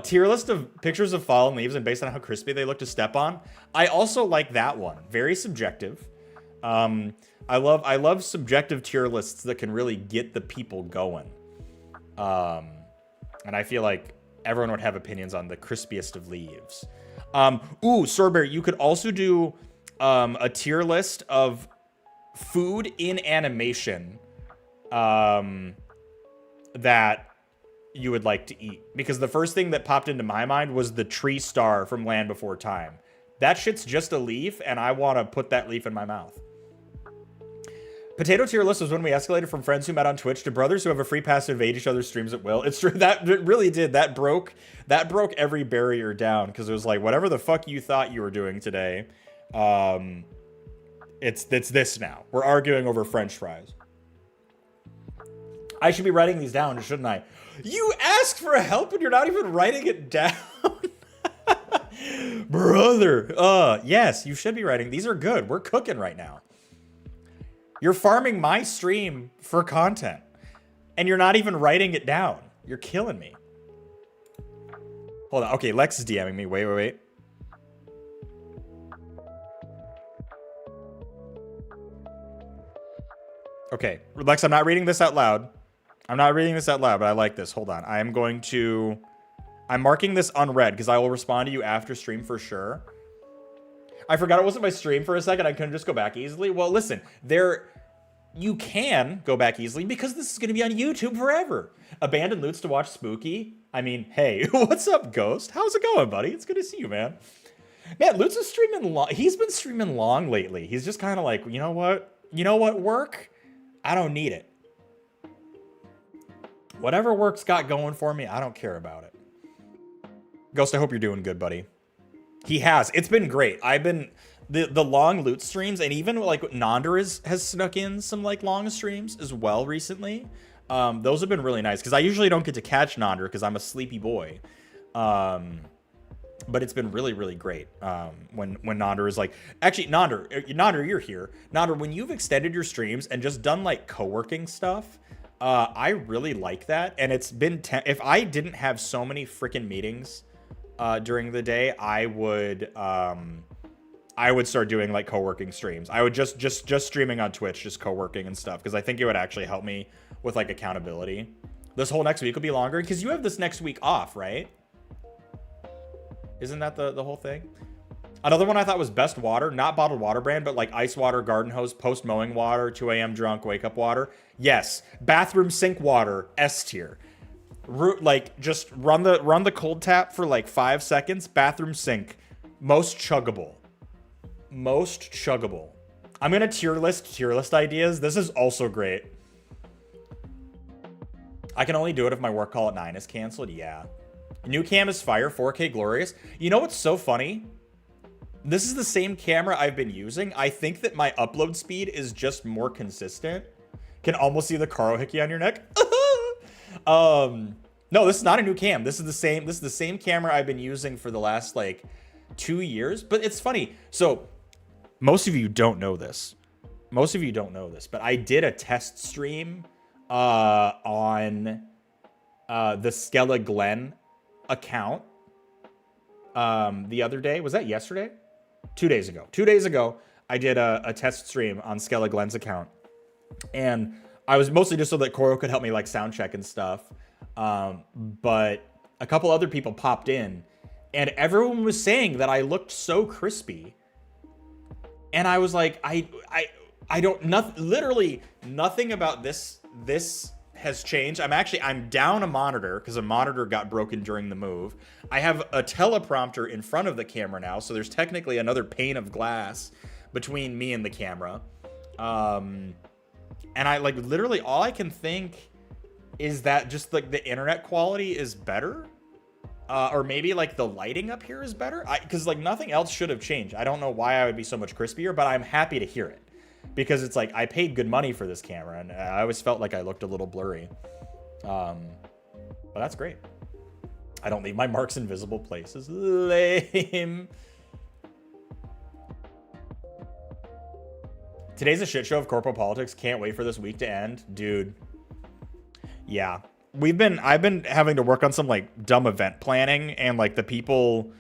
Tier list of pictures of fallen leaves and based on how crispy they look to step on. I also like that one. Very subjective. I love subjective tier lists that can really get the people going. And I feel like everyone would have opinions on the crispiest of leaves. Swordbear, you could also do a tier list of food in animation that you would like to eat, because the first thing that popped into my mind was the tree star from Land Before Time. That shit's just a leaf, and I want to put that leaf in my mouth. Potato tier list was when we escalated from friends who met on Twitch to brothers who have a free pass to invade each other's streams at will. It's true, that it really did. That broke every barrier down, because it was like, whatever the fuck you thought you were doing today, it's this now. We're arguing over French fries. I should be writing these down, shouldn't I? You asked for help and you're not even writing it down. Brother. Yes, you should be writing. These are good. We're cooking right now. You're farming my stream for content. And you're not even writing it down. You're killing me. Hold on. Okay, Lex is DMing me. Wait. Okay, Lex, I'm not reading this out loud. But I like this. Hold on. I'm marking this unread because I will respond to you after stream for sure. I forgot it wasn't my stream for a second. I couldn't just go back easily. Well, listen, you can go back easily because this is going to be on YouTube forever. Abandoned loots to watch Spooky. I mean, hey, what's up, Ghost? How's it going, buddy? It's good to see you, man. Man, Lutz is streaming long. He's been streaming long lately. He's just kind of like, you know what? Work? I don't need it. Whatever work's got going for me, I don't care about it. Ghost, I hope you're doing good, buddy. He has. It's been great. I've been... The long loot streams, and even like Nonder has snuck in some like long streams as well recently. Those have been really nice, because I usually don't get to catch Nonder because I'm a sleepy boy. But it's been really, really great when Nonder is like... Actually, Nonder, you're here. Nonder, when you've extended your streams and just done like co-working stuff... I really like that, and it's been if I didn't have so many freaking meetings during the day, I would start doing like co-working streams. I would just streaming on Twitch, just co-working and stuff, because I think it would actually help me with like accountability. This whole next week will be longer because you have this next week off, right? Isn't that the whole thing? Another one I thought was Best Water, not bottled water brand, but like ice water, garden hose, post mowing water, 2 a.m. drunk, wake up water. Yes, bathroom sink water, S tier. Like just run the cold tap for like 5 seconds. Bathroom sink, most chuggable. I'm gonna tier list ideas. This is also great. I can only do it if my work call at 9 is canceled. Yeah. New cam is fire, 4K glorious. You know what's so funny? This is the same camera I've been using. I think that my upload speed is just more consistent. Can almost see the Karo Hickey on your neck. No, this is not a new cam. This is the same camera I've been using for the last like 2 years. But it's funny. So most of you don't know this. But I did a test stream on the Skella Glenn account the other day. Was that yesterday? 2 days ago. I did a test stream on Skella Glenn's account, and I was mostly just so that Koro could help me like sound check and stuff. But a couple other people popped in, and everyone was saying that I looked so crispy. And I was like, I don't, literally nothing about this has changed. I'm down a monitor because a monitor got broken during the move. I have a teleprompter in front of the camera now, so there's technically another pane of glass between me and the camera. And I like literally all I can think is that just like the internet quality is better. Or maybe like the lighting up here is better. Because like nothing else should have changed. I don't know why I would be so much crispier, but I'm happy to hear it. Because it's like, I paid good money for this camera, and I always felt like I looked a little blurry. But that's great. I don't leave my marks in visible places. Lame. Today's a shit show of corporal politics. Can't wait for this week to end. Dude. Yeah. I've been having to work on some like dumb event planning, and like the people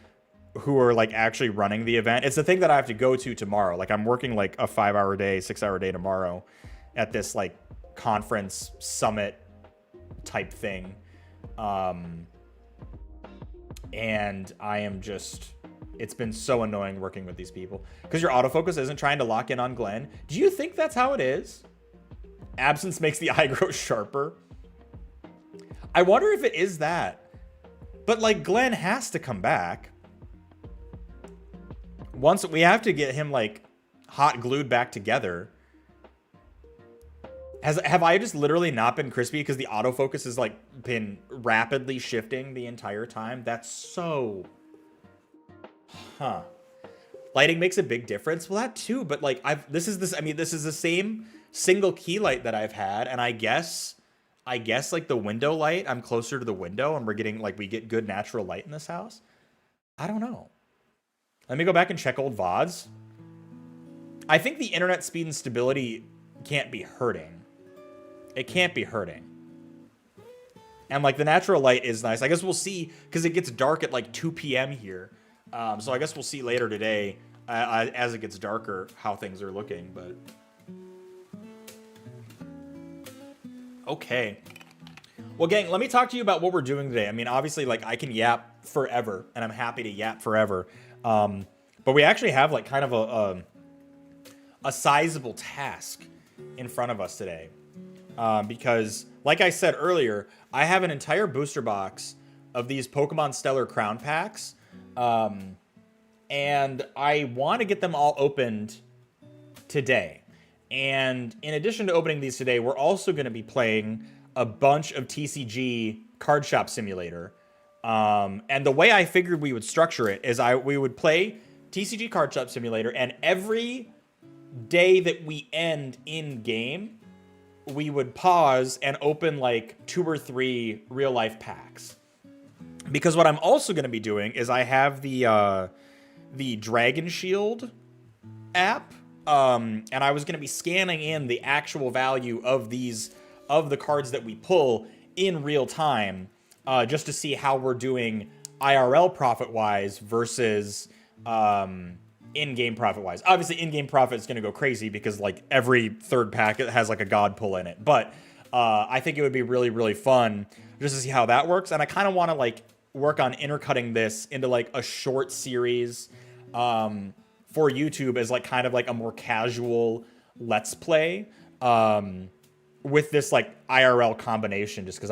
who are like actually running the event. It's the thing that I have to go to tomorrow. Like I'm working like a 5-hour day, 6-hour day tomorrow at this like conference summit type thing. And I am just, it's been so annoying working with these people because your autofocus isn't trying to lock in on Glenn. Do you think that's how it is? Absence makes the eye grow sharper. I wonder if it is that, but like Glenn has to come back. Once we have to get him like hot glued back together. Have I just literally not been crispy because the autofocus has like been rapidly shifting the entire time? That's so, lighting makes a big difference. Well, that too, but like this is the same single key light that I've had, and I guess like the window light, I'm closer to the window and we get good natural light in this house. I don't know. Let me go back and check old VODs. I think the internet speed and stability can't be hurting. It can't be hurting. And like the natural light is nice. I guess we'll see, because it gets dark at like 2 p.m. here. So I guess we'll see later today as it gets darker how things are looking. But okay. Well, gang, let me talk to you about what we're doing today. I mean, obviously, like I can yap forever, and I'm happy to yap forever. But we actually have like kind of a sizable task in front of us today. Because like I said earlier, I have an entire booster box of these Pokemon Stellar Crown packs. And I want to get them all opened today. And in addition to opening these today, we're also going to be playing a bunch of TCG Card Shop Simulator. And the way I figured we would structure it is we would play TCG Card Shop Simulator, and every day that we end in game, we would pause and open like 2 or 3 real life packs. Because what I'm also going to be doing is I have the Dragon Shield app, and I was going to be scanning in the actual value of the cards that we pull in real time. Just to see how we're doing IRL profit-wise versus in-game profit-wise. Obviously, in-game profit is going to go crazy because like every third pack has like a god pull in it. But I think it would be really, really fun just to see how that works. And I kind of want to like work on intercutting this into like a short series for YouTube as like kind of like a more casual Let's Play with this like IRL combination, just because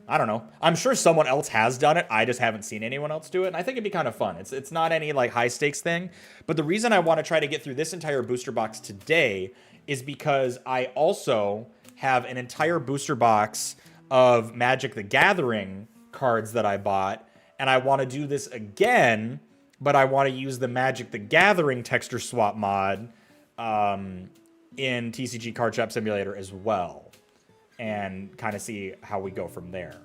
I don't know. I'm sure someone else has done it. I just haven't seen anyone else do it. And I think it'd be kind of fun. It's not any like high stakes thing. But the reason I want to try to get through this entire booster box today is because I also have an entire booster box of Magic the Gathering cards that I bought. And I want to do this again, but I want to use the Magic the Gathering texture swap mod in TCG Card Shop Simulator as well. And kind of see how we go from there.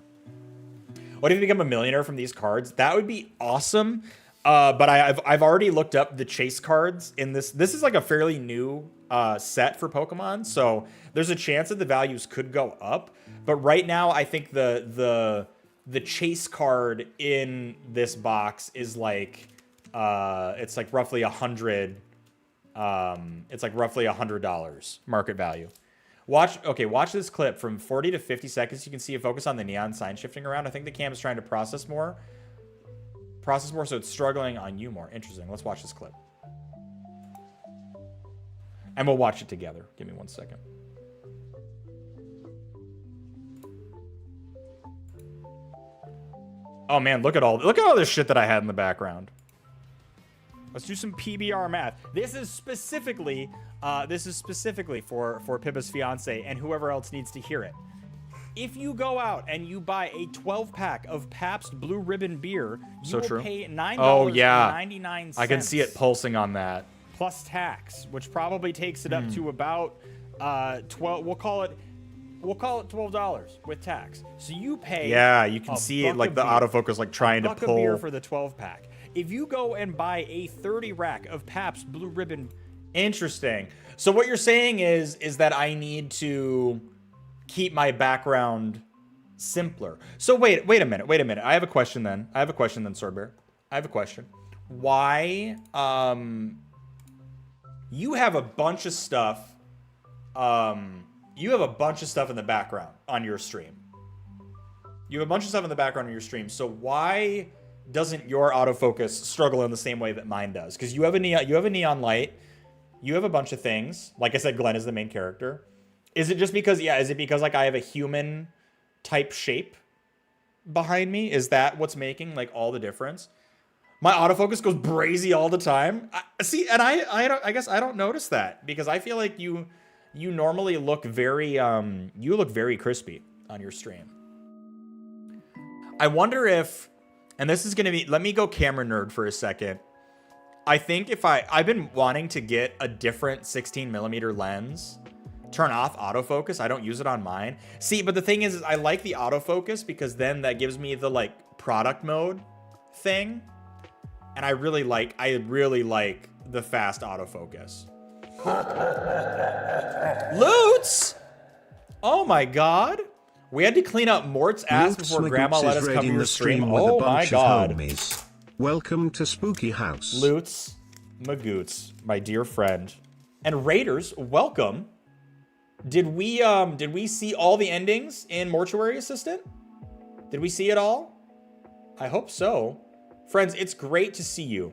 What if you become a millionaire from these cards? That would be awesome. But I've already looked up the chase cards in this. This is like a fairly new set for Pokemon, so there's a chance that the values could go up. But right now, I think the chase card in this box is like it's like roughly 100 It's like roughly $100 market value. Watch this clip from 40 to 50 seconds. You can see a focus on the neon sign shifting around. I think the cam is trying to process more, so it's struggling on you more. Interesting. Let's watch this clip. And we'll watch it together. Give me 1 second. Oh man, look at all this shit that I had in the background. Let's do some PBR math. This is specifically for Pippa's fiance and whoever else needs to hear it. If you go out and you buy a 12-pack of Pabst Blue Ribbon beer, you will pay $9.99. Oh yeah, I can see it pulsing on that. Plus tax, which probably takes it up to about 12. We'll call it $12 with tax. So you pay. Yeah, you can see it like the autofocus like trying to pull. A beer for the 12-pack. If you go and buy a 30 rack of Pabst Blue Ribbon. Interesting. So what you're saying is that I need to keep my background simpler. So wait a minute. I have a question then, Swordbear. I have a question. Why you have a bunch of stuff in the background on your stream. So why doesn't your autofocus struggle in the same way that mine does? Because you have a neon light, you have a bunch of things. Like I said, Glenn is the main character. Is it just because like I have a human type shape behind me? Is that what's making like all the difference? My autofocus goes brazy all the time. I guess I don't notice that because I feel like you normally look very crispy on your stream. I wonder if, and this is going to be, let me go camera nerd for a second. I think if I've been wanting to get a different 16mm lens, turn off autofocus. I don't use it on mine. See, but the thing is I like the autofocus because then that gives me the like product mode thing. And I really like the fast autofocus. Loots! Oh my god. We had to clean up Mort's ass before Grandma let us come to the stream. Oh my god. Welcome to Spooky House. Loots, Magoots, my dear friend. And Raiders, welcome. Did we see all the endings in Mortuary Assistant? Did we see it all? I hope so. Friends, it's great to see you.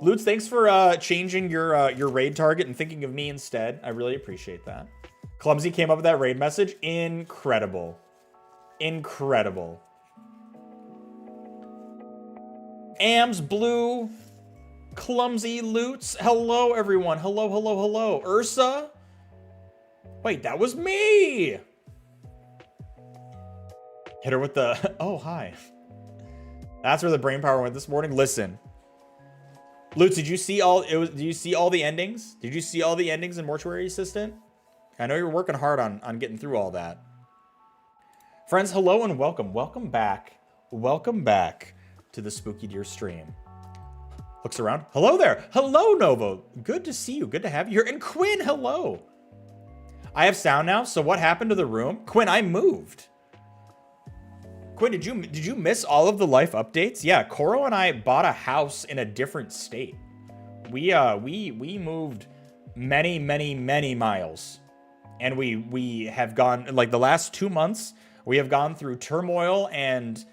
Loots, thanks for changing your raid target and thinking of me instead. I really appreciate that. Clumsy came up with that raid message. Incredible. Incredible. Ams Blue, Clumsy, Loots. Hello, everyone. Hello. Ursa? Wait, that was me. Hit her with the, oh, hi. That's where the brain power went this morning. Listen. Lutz, did you see all the endings? Did you see all the endings in Mortuary Assistant? I know you're working hard on getting through all that. Friends, hello and welcome. Welcome back. Welcome back to the Spooky Deer stream. Looks around. Hello there. Hello, Novo. Good to see you. Good to have you here. And Quinn, hello. I have sound now, so what happened to the room? Quinn, I moved. Quinn, did you miss all of the life updates? Yeah, Koro and I bought a house in a different state. We moved many miles. And we have gone, like the last 2 months, we have gone through turmoil and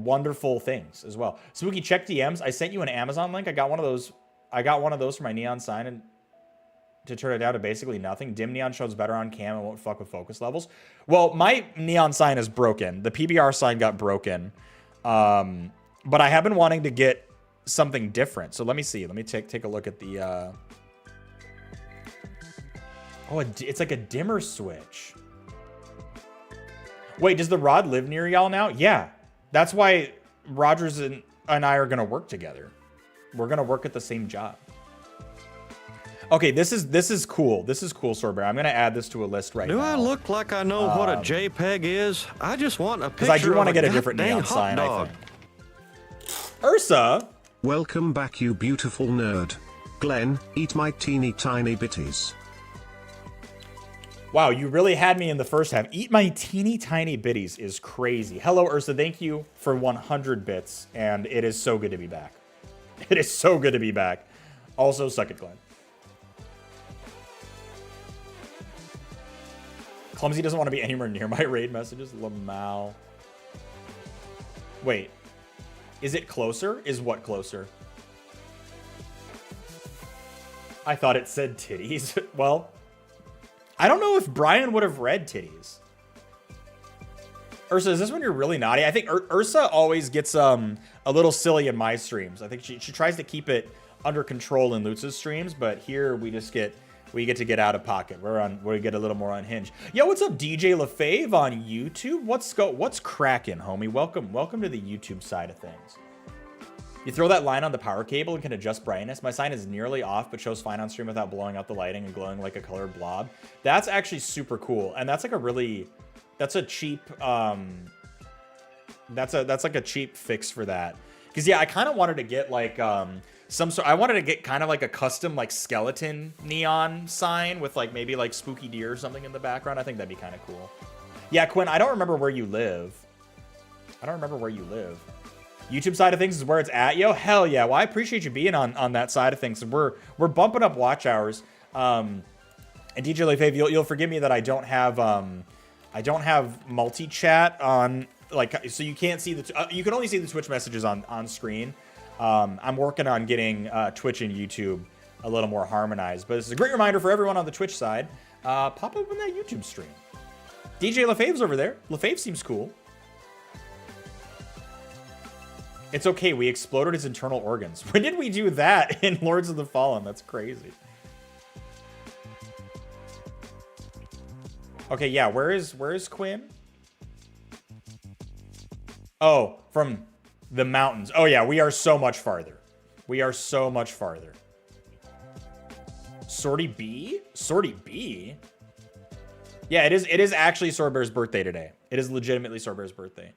wonderful things as well. Spooky, check DMs. I sent you an Amazon link. I got one of those for my neon sign and to turn it down to basically nothing. Dim neon shows better on cam and won't fuck with focus levels. Well, my neon sign is broken. The PBR sign got broken. But I have been wanting to get something different. So let me see. Let me take a look at the oh, it's like a dimmer switch. Wait, does the Rod live near y'all now? Yeah. That's why Rogers and I are going to work together. We're going to work at the same job. Okay, this is cool. This is cool, Sorbear. I'm going to add this to a list right now. Do I look like I know what a JPEG is? I just want a picture because I do want to of get a different neon sign, I think. Ursa! Welcome back, you beautiful nerd. Glenn, eat my teeny tiny bitties. Wow, you really had me in the first half. Eat my teeny tiny bitties is crazy. Hello, Ursa. Thank you for 100 bits, and it is so good to be back. It is so good to be back. Also, suck it, Glenn. Clumsy doesn't want to be anywhere near my raid messages. Lamal. Wait. Is it closer? Is what closer? I thought it said titties. Well, I don't know if Brian would have read titties. Ursa, is this when you're really naughty? I think Ursa always gets a little silly in my streams. I think she tries to keep it under control in Lutz's streams, but here we just get to get out of pocket. We get a little more unhinged. Yo, what's up, DJ LaFave on YouTube? What's cracking, homie? Welcome to the YouTube side of things. You throw that line on the power cable and can adjust brightness. My sign is nearly off, but shows fine on stream without blowing out the lighting and glowing like a colored blob. That's actually super cool, and that's like that's a cheap that's like a cheap fix for that. Because yeah, I kind of wanted to get like I wanted to get kind of like a custom like skeleton neon sign with like maybe like spooky deer or something in the background. I think that'd be kind of cool. Yeah, Quinn, I don't remember where you live. YouTube side of things is where it's at. Yo, hell yeah. Well, I appreciate you being on that side of things. We're bumping up watch hours. And DJ LaFave, you'll forgive me that I don't have multi-chat on, like, so you can't see you can only see the Twitch messages on screen. I'm working on getting Twitch and YouTube a little more harmonized, but it's a great reminder for everyone on the Twitch side. Pop open that YouTube stream. DJ LaFave's over there. LaFave seems cool. It's okay, we exploded his internal organs. When did we do that in Lords of the Fallen? That's crazy. Okay, yeah, where is Quinn? Oh, from the mountains. Oh yeah, we are so much farther. Sorty B? Sorty B? Yeah, it is actually Sorbear's birthday today. It is legitimately Sorbear's birthday.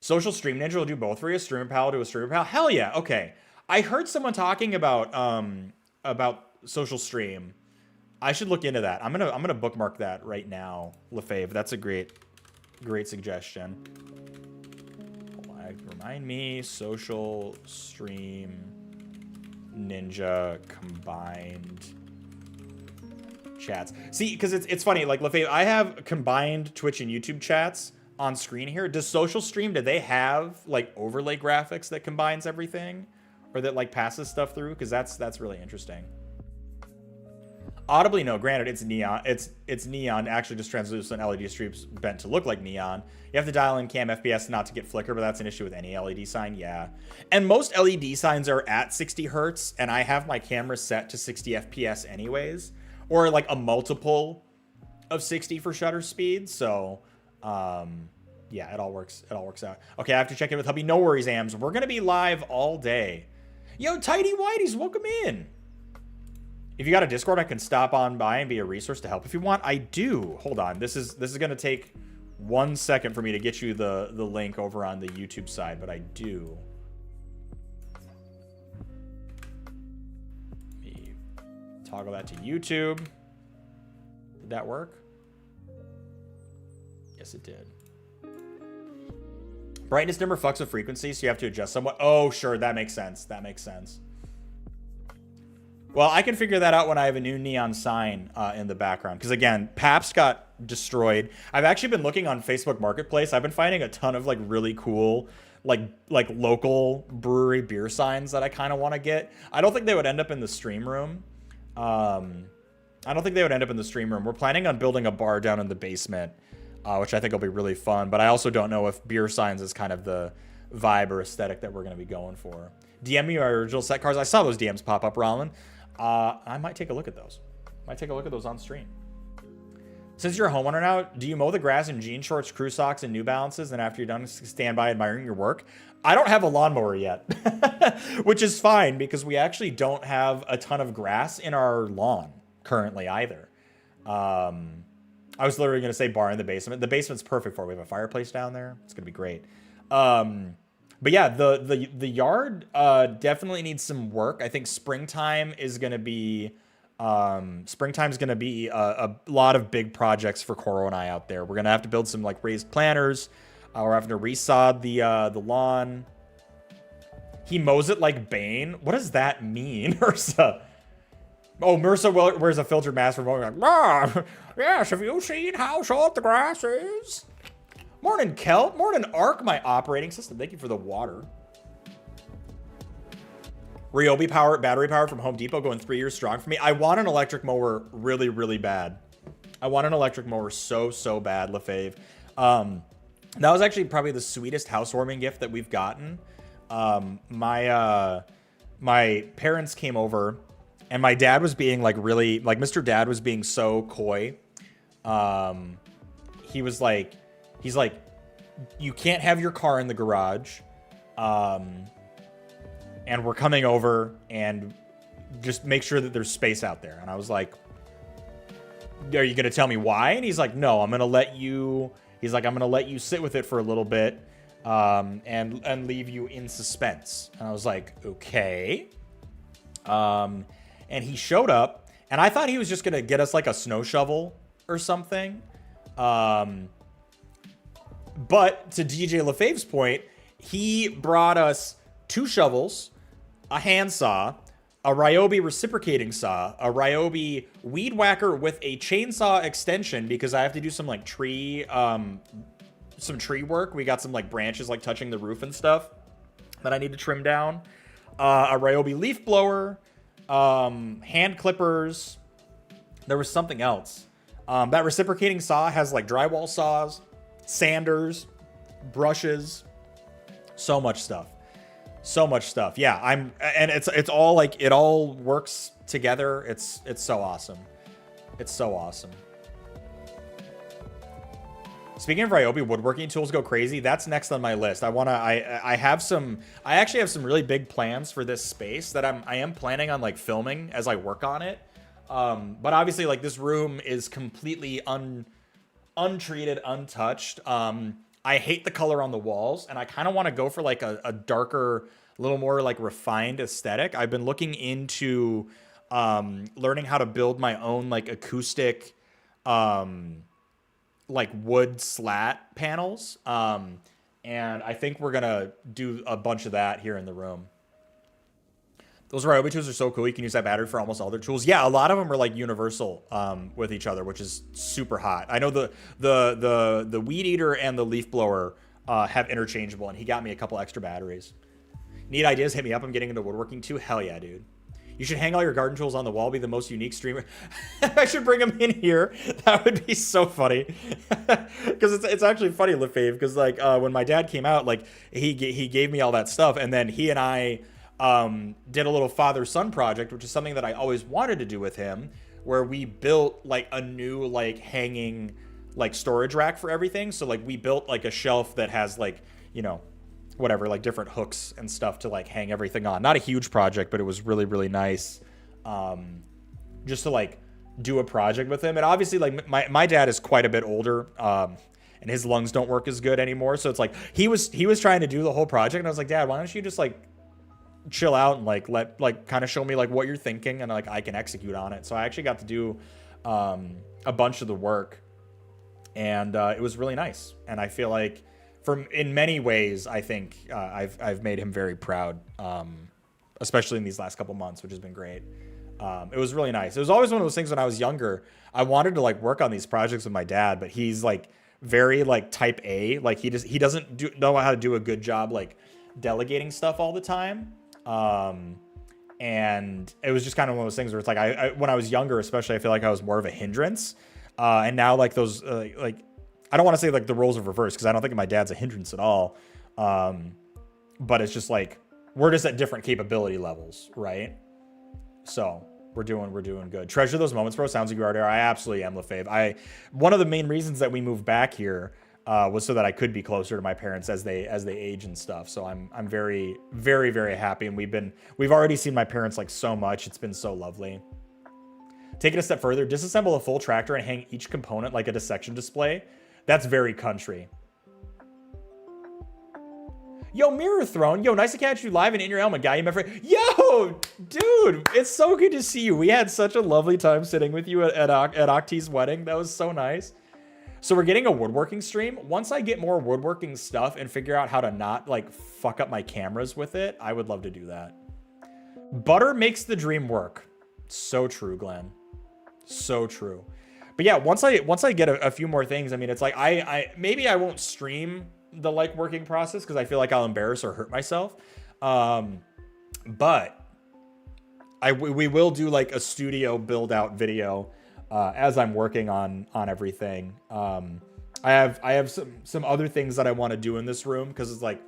Social Stream Ninja will do both for you. Streamer Pal to a Streamer Pal. Hell yeah. Okay. I heard someone talking about Social Stream. I should look into that. I'm gonna bookmark that right now, LaFave. That's a great suggestion. Remind me, Social Stream Ninja combined chats. See, because it's funny, like LaFave, I have combined Twitch and YouTube chats on screen here. Does Social Stream, do they have like overlay graphics that combines everything, or that like passes stuff through? Because that's really interesting. Audibly, no. Granted, it's neon. It's neon. Actually, just translucent LED strips bent to look like neon. You have to dial in cam FPS not to get flicker, but that's an issue with any LED sign. Yeah, and most LED signs are at 60 hertz, and I have my camera set to 60 FPS anyways, or like a multiple of 60 for shutter speed. So, yeah, it all works out. Okay, I have to check in with hubby. No worries, Ams. We're gonna be live all day. Yo, Tidy Whiteys, welcome in. If you got a Discord, I can stop on by and be a resource to help if you want. I do. Hold on. This is gonna take 1 second for me to get you the link over on the YouTube side, but I do. Let me toggle that to YouTube. Did that work? Yes, it did. Brightness dimmer fucks with frequency, so you have to adjust somewhat. Oh, sure. That makes sense. Well, I can figure that out when I have a new neon sign in the background. Because again, Paps got destroyed. I've actually been looking on Facebook Marketplace. I've been finding a ton of like really cool, like local brewery beer signs that I kind of want to get. I don't think they would end up in the stream room. We're planning on building a bar down in the basement, which I think will be really fun. But I also don't know if beer signs is kind of the vibe or aesthetic that we're going to be going for. DM me our original set cards. I saw those DMs pop up, Rollin. I might take a look at those. On stream. Since you're a homeowner now, do you mow the grass in jean shorts, crew socks, and New Balances, and after you're done, stand by admiring your work? I don't have a lawnmower yet, which is fine because we actually don't have a ton of grass in our lawn currently either. I was literally going to say bar in the basement. The basement's perfect for it. We have a fireplace down there. It's going to be great. But yeah, the yard definitely needs some work. I think springtime is going to be a lot of big projects for Coro and I out there. We're going to have to build some like raised planters. We're having to resod the lawn. He mows it like Bane. What does that mean, Ursa? Oh, Mursa wears a filtered mask for mowing. Like, ah, yes, have you seen how short the grass is? Morning, Kelp. Morning, Arc, my operating system. Thank you for the water. Ryobi power, battery power from Home Depot going 3 years strong for me. I want an electric mower really, really bad. I want an electric mower so, so bad, LaFave. That was actually probably the sweetest housewarming gift that we've gotten. My parents came over and my dad was being like really, like Mr. Dad was being so coy. He's like, you can't have your car in the garage. And we're coming over and just make sure that there's space out there. And I was like, are you going to tell me why? And he's like, no, I'm going to let you, he's like, I'm going to let you sit with it for a little bit, and leave you in suspense. And I was like, okay. And he showed up and I thought he was just going to get us like a snow shovel or something. But to DJ LaFave's point, he brought us 2 shovels, a handsaw, a Ryobi reciprocating saw, a Ryobi weed whacker with a chainsaw extension because I have to do some like tree work. We got some like branches like touching the roof and stuff that I need to trim down. A Ryobi leaf blower, hand clippers. There was something else. That reciprocating saw has like drywall saws, sanders, brushes, so much stuff. So much stuff. Yeah, and it's all like, it all works together. It's so awesome. It's so awesome. Speaking of Ryobi woodworking tools go crazy, that's next on my list. I actually have some really big plans for this space that I am planning on like filming as I work on it. But obviously like this room is completely untreated, untouched. I hate the color on the walls, and I kind of want to go for like a darker, a little more like refined aesthetic. I've been looking into learning how to build my own like acoustic like wood slat panels. And I think we're gonna do a bunch of that here in the room. Those Ryobi tools are so cool. You can use that battery for almost all their tools. Yeah, a lot of them are like universal with each other, which is super hot. I know the weed eater and the leaf blower have interchangeable, and he got me a couple extra batteries. Need ideas? Hit me up. I'm getting into woodworking too. Hell yeah, dude. You should hang all your garden tools on the wall. Be the most unique streamer. I should bring them in here. That would be so funny. Because it's actually funny, LaFave. Because like when my dad came out, like he gave me all that stuff, and then he and I did a little father-son project, which is something that I always wanted to do with him, where we built like a new like hanging like storage rack for everything. So like we built like a shelf that has like, you know, whatever, like different hooks and stuff to like hang everything on. Not a huge project, but it was really, really nice just to like do a project with him. And obviously like my dad is quite a bit older, and his lungs don't work as good anymore. So it's like he was trying to do the whole project, and I was like, Dad, why don't you just like chill out and like let like kind of show me like what you're thinking, and like I can execute on it. So I actually got to do a bunch of the work, and it was really nice. And I feel like in many ways, I think I've made him very proud, especially in these last couple months, which has been great. It was really nice. It was always one of those things when I was younger. I wanted to like work on these projects with my dad, but he's like very like type A. Like he doesn't know how to do a good job like delegating stuff all the time. And it was just kind of one of those things where it's like I when I was younger, especially, I feel like I was more of a hindrance. And now like those like I don't want to say like the roles are reversed, because I don't think my dad's a hindrance at all. But it's just like we're just at different capability levels, right? So we're doing good. Treasure those moments, bro. Sounds like you are there. I absolutely am, LaFave. One of the main reasons that we moved back here was so that I could be closer to my parents as they age and stuff. So I'm very, very, very happy. And we've already seen my parents like so much. It's been so lovely. Take it a step further. Disassemble a full tractor and hang each component like a dissection display. That's very country. Yo, Mirror Throne. Yo, nice to catch you live and in your element, guy. You my friend. Yo, dude, it's so good to see you. We had such a lovely time sitting with you at Octi's wedding. That was so nice. So we're getting a woodworking stream. Once I get more woodworking stuff and figure out how to not like fuck up my cameras with it, I would love to do that. Butter makes the dream work. So true, Glenn. So true. But yeah, once I get a few more things, I mean, it's like maybe I won't stream the like working process because I feel like I'll embarrass or hurt myself. But we will do like a studio build out video as I'm working on everything. I have some other things that I want to do in this room because it's like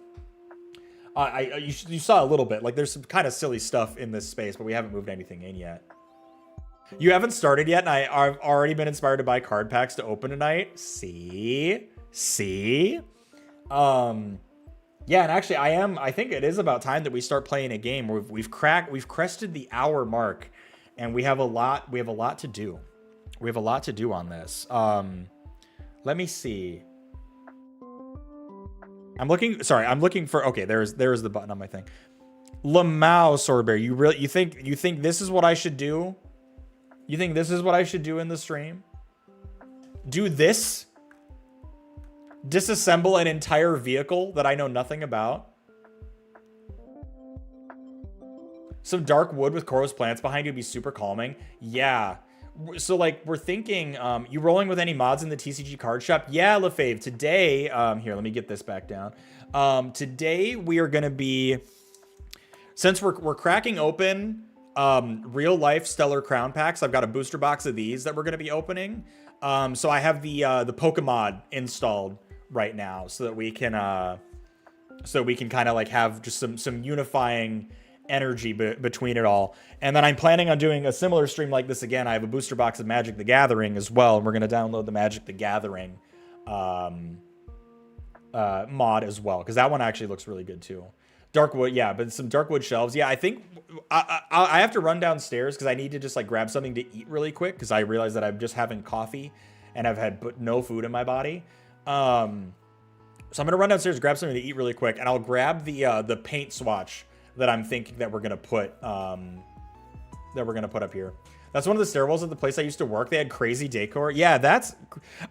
you saw a little bit, like there's some kind of silly stuff in this space, but we haven't moved anything in yet. You haven't started yet, and I've already been inspired to buy card packs to open tonight. See? Yeah, and actually I think it is about time that we start playing a game. We've crested the hour mark, and we have a lot to do. We have a lot to do on this. Let me see. I'm looking for, okay, there's the button on my thing. Lamau Swordbear, you think this is what I should do? You think this is what I should do in the stream? Do this? Disassemble an entire vehicle that I know nothing about? Some dark wood with Koros plants behind you would be super calming. Yeah. So like we're thinking, you rolling with any mods in the TCG Card Shop? Yeah, LaFave. Today, here, let me get this back down. Today we are gonna be, since we're cracking open real life Stellar Crown packs. I've got a booster box of these that we're going to be opening. So I have the PokeMod installed right now so that we can kind of like have just some unifying energy between it all. And then I'm planning on doing a similar stream like this again. I have a booster box of Magic the Gathering as well, and we're going to download the Magic the Gathering mod as well, because that one actually looks really good too. Darkwood, yeah, but some Darkwood shelves. Yeah, I think I have to run downstairs because I need to just like grab something to eat really quick because I realize that I'm just having coffee and I've had no food in my body. So I'm gonna run downstairs, grab something to eat really quick, and I'll grab the paint swatch that I'm thinking that we're gonna put up here. That's one of the stairwells at the place I used to work. They had crazy decor. Yeah,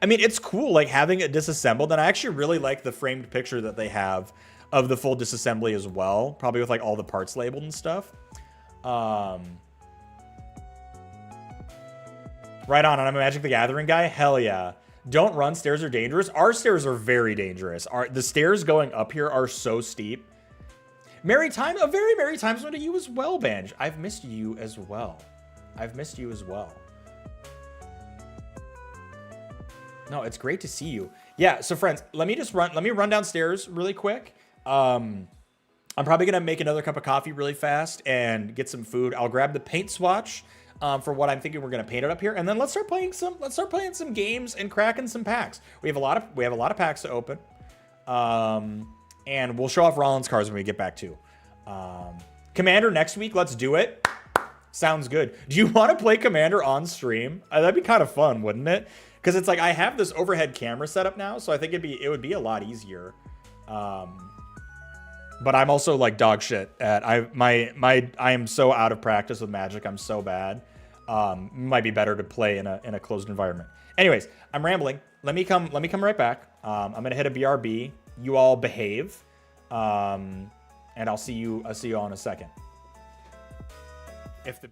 I mean, it's cool like having it disassembled, and I actually really like the framed picture that they have of the full disassembly as well, probably with like all the parts labeled and stuff. Right on, I'm a Magic the Gathering guy. Hell yeah. Don't run, stairs are dangerous. Our stairs are very dangerous. The stairs going up here are so steep. A very merry times to you as well, Banj. I've missed you as well. No, it's great to see you. Yeah, so friends, let me run downstairs really quick. I'm probably gonna make another cup of coffee really fast and get some food. I'll grab the paint swatch for what I'm thinking we're gonna paint it up here, and then let's start playing some games and cracking some packs. We have a lot of packs to open, and we'll show off Rollins cards when we get back to Commander next week. Let's do it. Sounds good. Do you want to play Commander on stream? That'd be kind of fun, wouldn't it? Because it's like I have this overhead camera set up now, so I think it would be a lot easier. But I'm also like dog shit at I am so out of practice with Magic. I'm so bad. Might be better to play in a closed environment. Anyways, I'm rambling. Let me come right back. I'm gonna hit a BRB. You all behave, and I'll see you all in a second. If the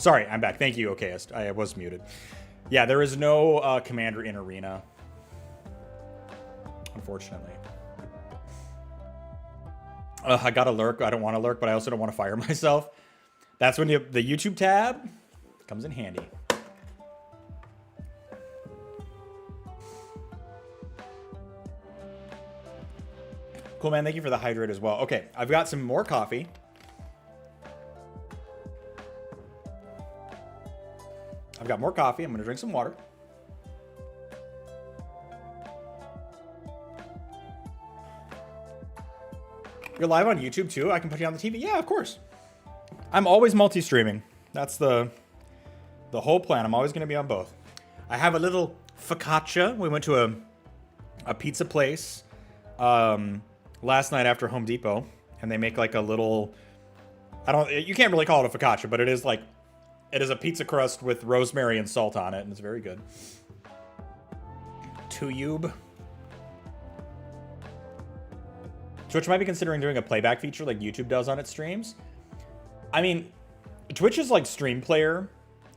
Sorry, I'm back. Thank you, Okayist. I was muted. Yeah, there is no commander in arena, unfortunately. I got to lurk. I don't want to lurk, but I also don't want to fire myself. That's when the YouTube tab comes in handy. Cool, man. Thank you for the hydrate as well. Okay, I've got some more coffee. I've got more coffee. I'm going to drink some water. You're live on YouTube too? I can put you on the TV? Yeah, of course. I'm always multi-streaming. That's the whole plan. I'm always going to be on both. I have a little focaccia. We went to a pizza place last night after Home Depot, and they make like a little, you can't really call it a focaccia, but it is a pizza crust with rosemary and salt on it, and it's very good. Tuyube. Twitch might be considering doing a playback feature like YouTube does on its streams. I mean, Twitch's like stream player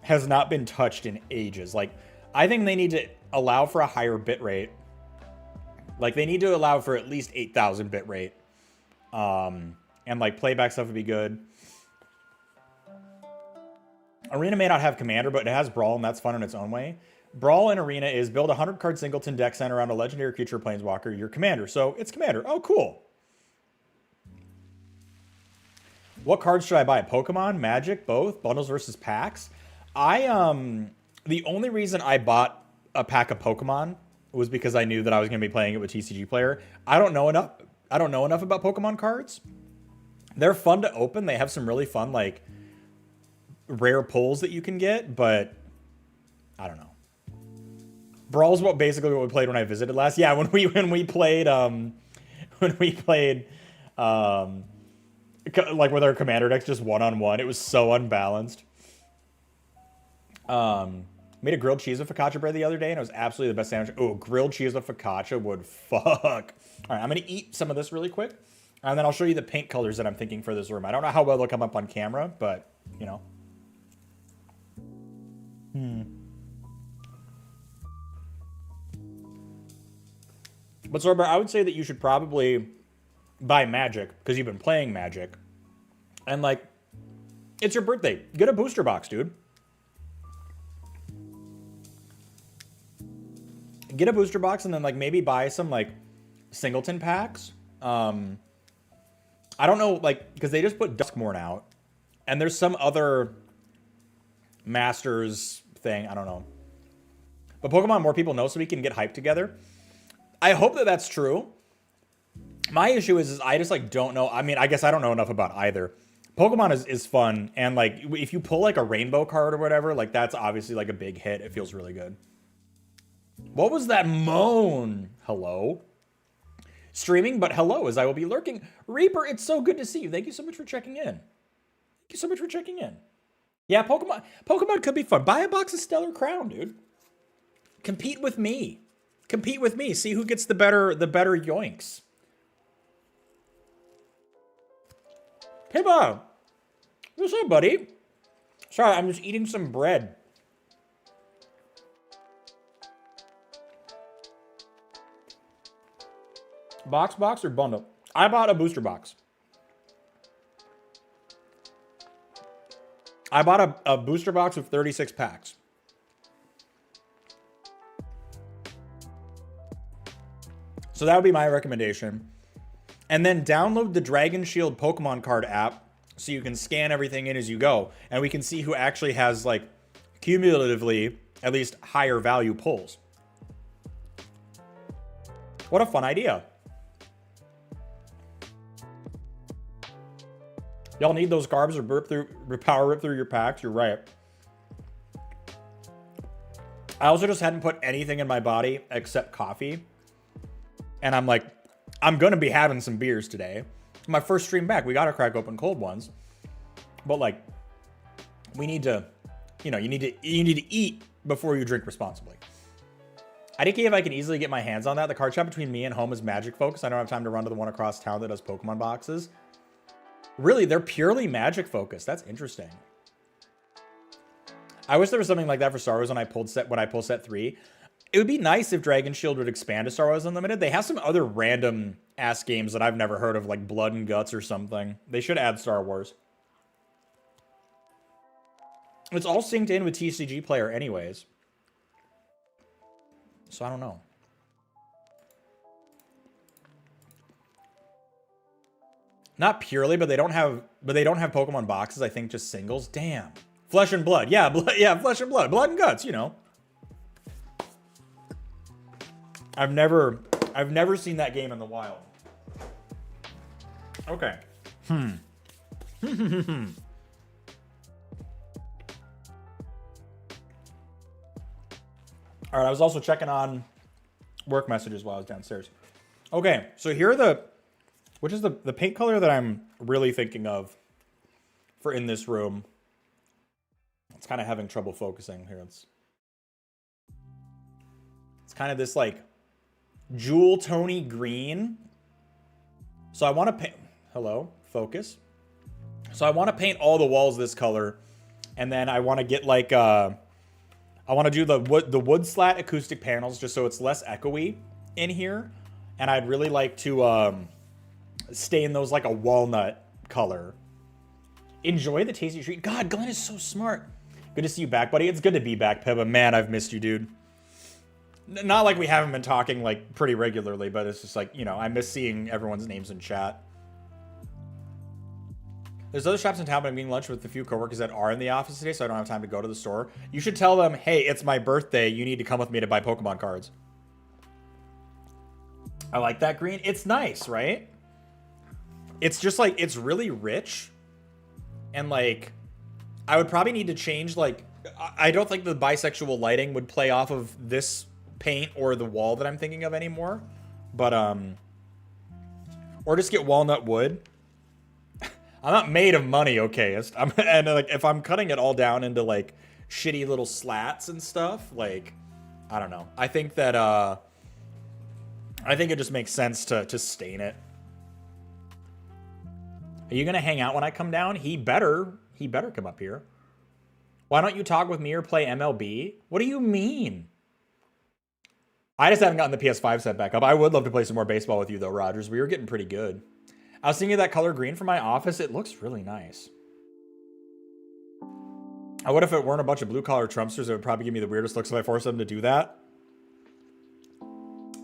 has not been touched in ages. Like, I think they need to allow for a higher bit rate. Like, they need to allow for at least 8,000 bit rate. And like playback stuff would be good. Arena may not have Commander, but it has Brawl, and that's fun in its own way. Brawl in Arena is build a 100-card singleton deck center around a legendary creature Planeswalker, your Commander. So it's Commander. Oh, cool. What cards should I buy? Pokemon, Magic, both? Bundles versus packs? The only reason I bought a pack of Pokemon was because I knew that I was going to be playing it with TCG Player. I don't know enough about Pokemon cards. They're fun to open. They have some really fun, like, rare pulls that you can get, but I don't know. Brawl's basically what we played when I visited last. Yeah, when we played like with our commander decks just one-on-one, it was so unbalanced. Made a grilled cheese with focaccia bread the other day, and it was absolutely the best sandwich. Oh, grilled cheese with focaccia would fuck. All right, I'm gonna eat some of this really quick, and then I'll show you the paint colors that I'm thinking for this room. I don't know how well they'll come up on camera, but you know. But Sorber, I would say that you should probably buy Magic, because you've been playing Magic. And like, it's your birthday. Get a booster box, dude. Get a booster box and then like maybe buy some like singleton packs. I don't know, like, because they just put Duskmorn out. And there's some other Masters thing. I don't know. But Pokemon more people know, so we can get hyped together. I hope that that's true. My issue is I just like don't know. I mean, I guess I don't know enough about either. Pokemon is fun, and like if you pull like a rainbow card or whatever, like that's obviously like a big hit. It feels really good. What was that moan? Hello? Streaming, but hello, as I will be lurking. Reaper, it's so good to see you. Thank you so much for checking in. Thank you so much for checking in. Yeah, Pokemon could be fun. Buy a box of Stellar Crown, dude. Compete with me. Compete with me. See who gets the better yoinks. Hey, Bob. What's up, buddy? Sorry, I'm just eating some bread. Box or bundle? I bought a booster box. I bought a booster box of 36 packs. So that would be my recommendation. And then download the Dragon Shield Pokemon card app so you can scan everything in as you go. And we can see who actually has, like, cumulatively, at least higher value pulls. What a fun idea. Y'all need those carbs or power rip through your packs. You're right. I also just hadn't put anything in my body except coffee. And I'm like, I'm going to be having some beers today. My first stream back, we got to crack open cold ones. But like, we need to, you know, you need to eat before you drink responsibly. IDK, if I can easily get my hands on that. The card shop between me and home is Magic focused. I don't have time to run to the one across town that does Pokemon boxes. Really, they're purely Magic focused. That's interesting. I wish there was something like that for Star Wars when I pulled set 3. It would be nice if Dragon Shield would expand to Star Wars Unlimited. They have some other random ass games that I've never heard of, like Blood and Guts or something. They should add Star Wars. It's all synced in with TCG Player anyways. So I don't know. Not purely, but they don't have Pokemon boxes, I think just singles. Damn. Flesh and Blood. Yeah, Flesh and Blood. Blood and Guts, you know. I've never seen that game in the wild. Okay. All right, I was also checking on work messages while I was downstairs. Okay, so here are which is the paint color that I'm really thinking of for in this room. It's kind of having trouble focusing here. It's kind of this like jewel tony green. So I want to paint, hello, focus. So I want to paint all the walls this color. And then I want to get like, I want to do the wood slat acoustic panels just so it's less echoey in here. And I'd really like to stain those like a walnut color. Enjoy the tasty treat. God, Glenn is so smart. Good to see you back, buddy. It's good to be back, Pibba. Man, I've missed you, dude. Not like we haven't been talking like pretty regularly, but it's just like, you know, I miss seeing everyone's names in chat. There's other shops in town, but I'm eating lunch with a few coworkers that are in the office today, so I don't have time to go to the store. You should tell them, hey, it's my birthday. You need to come with me to buy Pokemon cards. I like that green. It's nice, right? It's just like, it's really rich. And like, I would probably need to change, like, I don't think the bisexual lighting would play off of this paint or the wall that I'm thinking of anymore. But, or just get walnut wood. I'm not made of money, okay? And like, if I'm cutting it all down into like shitty little slats and stuff, like, I don't know. I think that, I think it just makes sense to stain it. Are you gonna hang out when I come down? He better come up here. Why don't you talk with me or play MLB? What do you mean? I just haven't gotten the PS5 set back up. I would love to play some more baseball with you though, Rogers. We were getting pretty good. I was thinking of that color green for my office. It looks really nice. What if it weren't a bunch of blue-collar Trumpsters? It would probably give me the weirdest looks if I forced them to do that.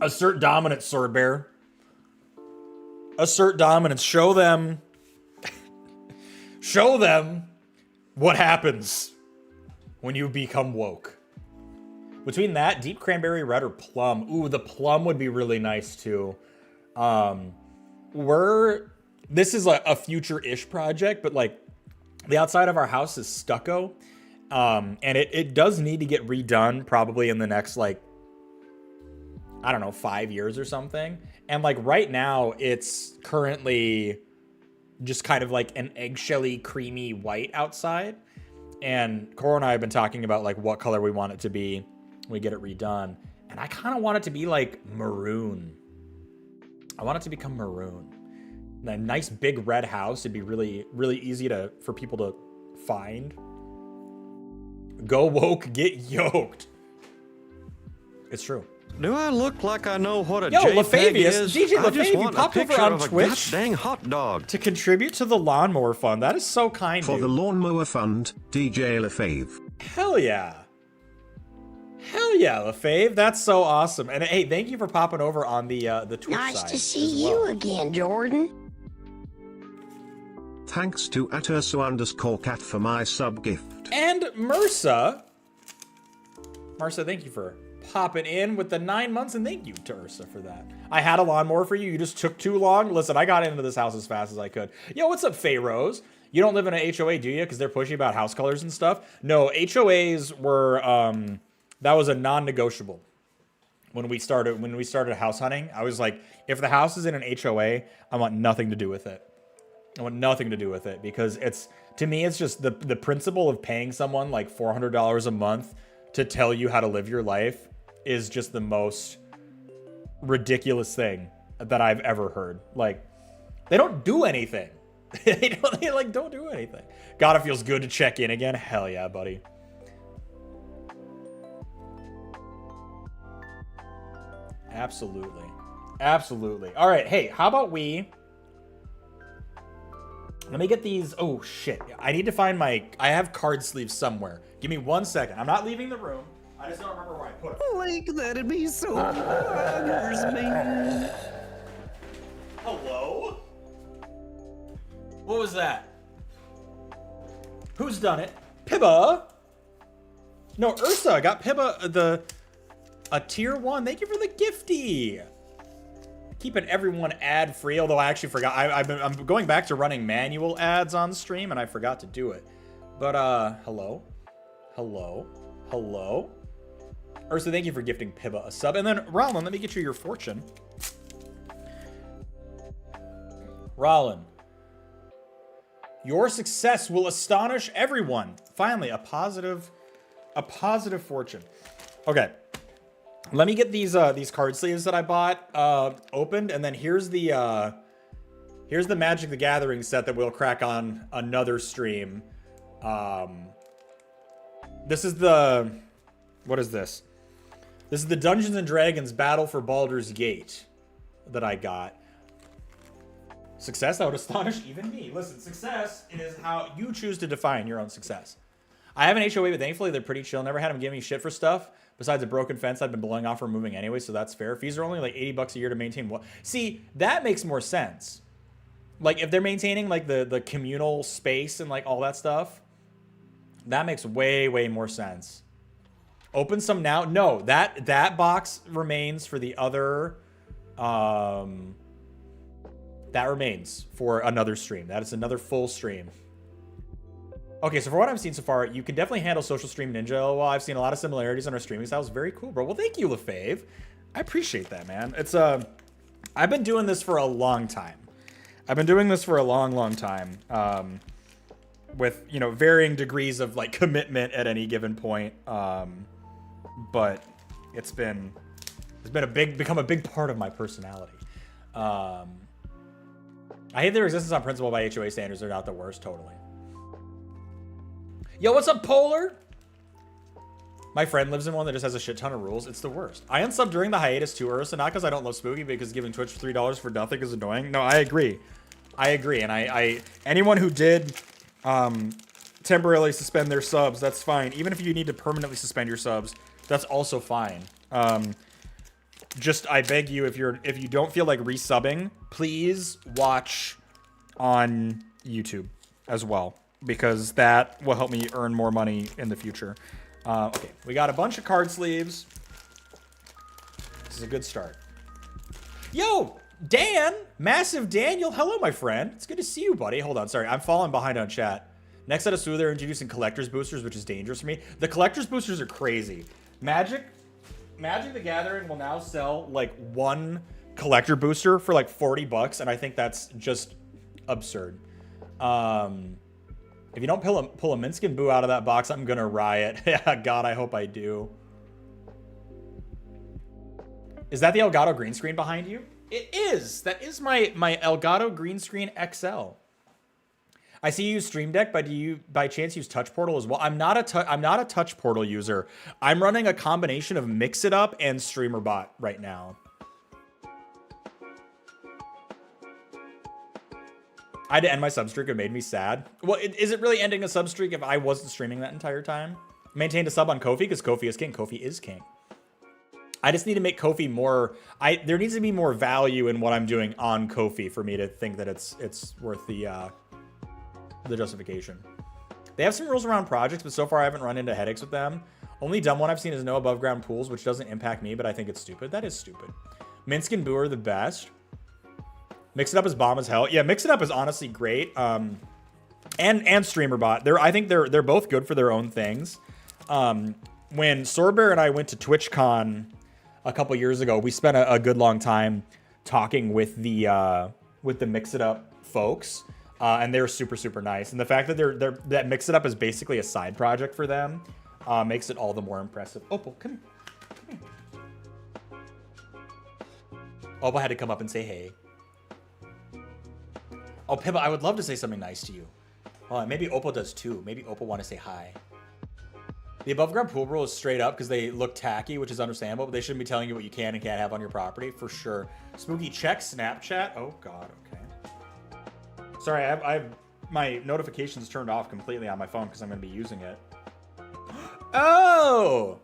Assert dominance, Sword Bear. Assert dominance. Show them. Show them what happens when you become woke. Between that, deep cranberry red or plum. Ooh, the plum would be really nice too. This is a future-ish project, but like the outside of our house is stucco. And it does need to get redone probably in the next like, I don't know, 5 years or something. And like right now it's currently just kind of like an eggshelly, creamy white outside. And Cora and I have been talking about like what color we want it to be when we get it redone. And I kind of want it to be like maroon. I want it to become maroon. A nice big red house. It'd be really, really easy for people to find. Go woke, get yoked. It's true. Do I look like I know what a Yo, JPEG LaFavius, is? DJ I just LaFavius, you want a popped over picture on of a Twitch dang hot dog to contribute to the lawnmower fund. That is so kind, For dude. the lawnmower fund, DJ LaFave. Hell yeah. Hell yeah, LaFave. That's so awesome. And hey, thank you for popping over on the Twitch Nice side to see as you well. again, Jordan. Thanks to @urso_cat for my sub gift. And Marissa, thank you for popping in with the 9 months, and thank you to Ursa for that. I had a lawnmower for you. You just took too long. Listen, I got into this house as fast as I could. Yo, what's up, Faye Rose? You don't live in an HOA, do you? Because they're pushy about house colors and stuff. No, HOAs were that was a non-negotiable. When we started house hunting, I was like, if the house is in an HOA, I want nothing to do with it. I want nothing to do with it because to me, it's just the principle of paying someone like $400 a month to tell you how to live your life is just the most ridiculous thing that I've ever heard. Like, they don't do anything. they don't do anything. God, it feels good to check in again. Hell yeah, buddy. Absolutely. Absolutely. All right. Hey, how about we... Let me get these... Oh, shit. I need to find my... I have card sleeves somewhere. Give me 1 second. I'm not leaving the room. I just don't remember where I put them. Like, that'd be so bothers me. Hello? What was that? Who's done it? Pibba? No, Ursa. I got Pibba a tier 1. Thank you for the gifty. Keeping everyone ad free, although I actually forgot. I'm going back to running manual ads on stream and I forgot to do it. But hello? Hello? Hello? Ursa, thank you for gifting Pibba a sub. And then Rollin, let me get you your fortune. Rollin. Your success will astonish everyone. Finally, a positive fortune. Okay. Let me get these card sleeves that I bought opened, and then here's the Magic the Gathering set that we'll crack on another stream. This is the... What is this? This is the Dungeons & Dragons Battle for Baldur's Gate that I got. Success, that would astonish even me. Listen, success is how you choose to define your own success. I have an HOA, but thankfully they're pretty chill. Never had them give me shit for stuff. Besides a broken fence I've been blowing off for moving anyway, so that's fair. Fees are only like $80 a year to maintain what? See, that makes more sense. Like if they're maintaining like the communal space and like all that stuff, that makes way, way more sense. Open some now. No, that box remains for the other... That remains for another stream. That is another full stream. Okay, so for what I've seen so far, you can definitely handle Social Stream Ninja. Well, I've seen a lot of similarities on our streaming styles. Very cool, bro. Well, thank you, LaFave. I appreciate that, man. It's I've been doing this for a long time. I've been doing this for a long, long time. With, you know, varying degrees of like commitment at any given point. But it's become a big part of my personality. I hate their existence on principle by HOA standards. They're not the worst, totally. Yo, what's up, Polar? My friend lives in one that just has a shit ton of rules. It's the worst. I unsubbed during the hiatus too, Ursa, not because I don't love Spooky, but because giving Twitch $3 for nothing is annoying. No, I agree. I agree. And I anyone who did temporarily suspend their subs, that's fine. Even if you need to permanently suspend your subs, that's also fine. Just I beg you, if you don't feel like resubbing, please watch on YouTube as well, because that will help me earn more money in the future. Okay, we got a bunch of card sleeves. This is a good start. Yo, Dan, Massive Daniel, hello, my friend. It's good to see you, buddy. Hold on, sorry, I'm falling behind on chat. Next set of Sue, they're introducing collector's boosters, which is dangerous for me. The collector's boosters are crazy. Magic the Gathering will now sell like one collector booster for like $40, and I think that's just absurd. If you don't pull a Minskin Boo out of that box, I'm gonna riot. Yeah, God, I hope I do. Is that the Elgato green screen behind you? It is. That is my Elgato green screen XL. I see you use Stream Deck, but do you by chance use Touch Portal as well? I'm not a Touch Portal user. I'm running a combination of Mix It Up and StreamerBot right now. I had to end my substreak. It made me sad. Well, is it really ending a substreak if I wasn't streaming that entire time? Maintained a sub on Ko-fi because Ko-fi is king. Ko-fi is king. I just need to make Ko-fi more... There needs to be more value in what I'm doing on Ko-fi for me to think that it's worth the justification. They have some rules around projects, but so far I haven't run into headaches with them. Only dumb one I've seen is no above ground pools, which doesn't impact me, but I think it's stupid. That is stupid. Minskin Boo are the best. Mix It Up is bomb as hell. Yeah, Mix It Up is honestly great. And StreamerBot. I think they're both good for their own things. When Sorbear and I went to TwitchCon a couple years ago, we spent a good long time talking with the Mix It Up folks. And they're super, super nice. And the fact that that Mix It Up is basically a side project for them makes it all the more impressive. Opal, come here. Opal had to come up and say hey. Oh, Pibba, I would love to say something nice to you. Maybe Opal does too. Maybe Opal want to say hi. The above ground pool rule is straight up because they look tacky, which is understandable, but they shouldn't be telling you what you can and can't have on your property, for sure. Spooky check Snapchat. Oh, God, okay. Sorry, I have my notifications turned off completely on my phone because I'm going to be using it. Oh!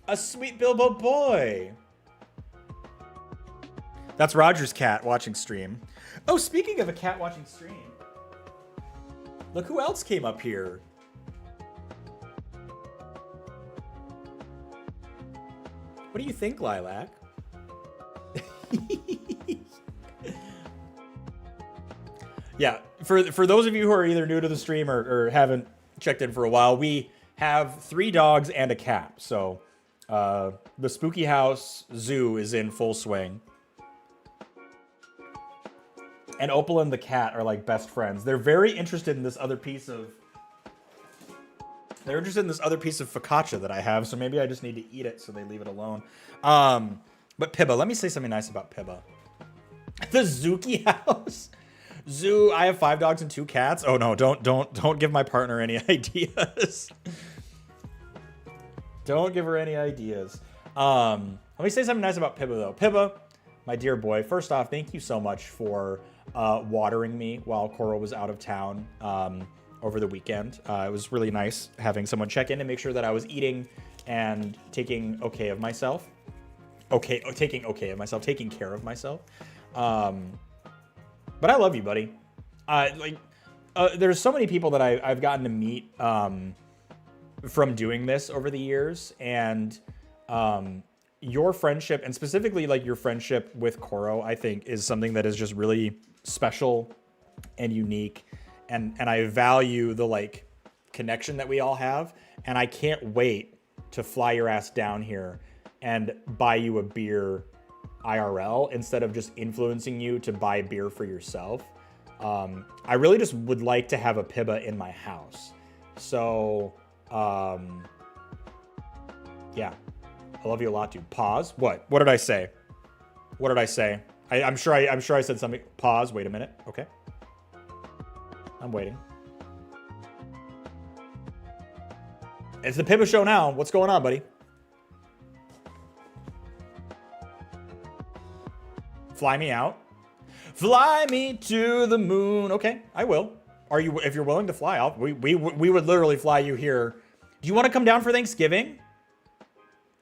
A sweet Bilbo boy. That's Roger's cat watching stream. Oh, speaking of a cat watching stream. Look who else came up here. What do you think, Lilac? Yeah, for those of you who are either new to the stream or haven't checked in for a while, we have 3 dogs and a cat. So the Spooky House Zoo is in full swing. And Opal and the cat are like best friends. They're very interested in this other piece of... They're interested in this other piece of focaccia that I have, so maybe I just need to eat it so they leave it alone. But Pibba, let me say something nice about Pibba. The Zuki House. Zoo, I have 5 dogs and 2 cats. Oh no, don't give my partner any ideas. Don't give her any ideas. Let me say something nice about Pibba though. Pibba, my dear boy, first off, thank you so much for watering me while Coral was out of town over the weekend. It was really nice having someone check in and make sure that I was eating and taking okay of myself. Taking care of myself. But I love you, buddy. There's so many people that I've gotten to meet from doing this over the years, and your friendship, and specifically like your friendship with Koro, I think is something that is just really special and unique, and I value the like connection that we all have, and I can't wait to fly your ass down here and buy you a beer IRL instead of just influencing you to buy beer for yourself. I really just would like to have a Pibba in my house. So, yeah, I love you a lot, dude. Pause. What? What did I say? What did I say? I'm sure I said something. Pause. Wait a minute. Okay. I'm waiting. It's the Pibba show now. What's going on, buddy? Fly me out. Fly me to the moon. Okay, I will. Are you? If you're willing to fly, we would literally fly you here. Do you want to come down for Thanksgiving?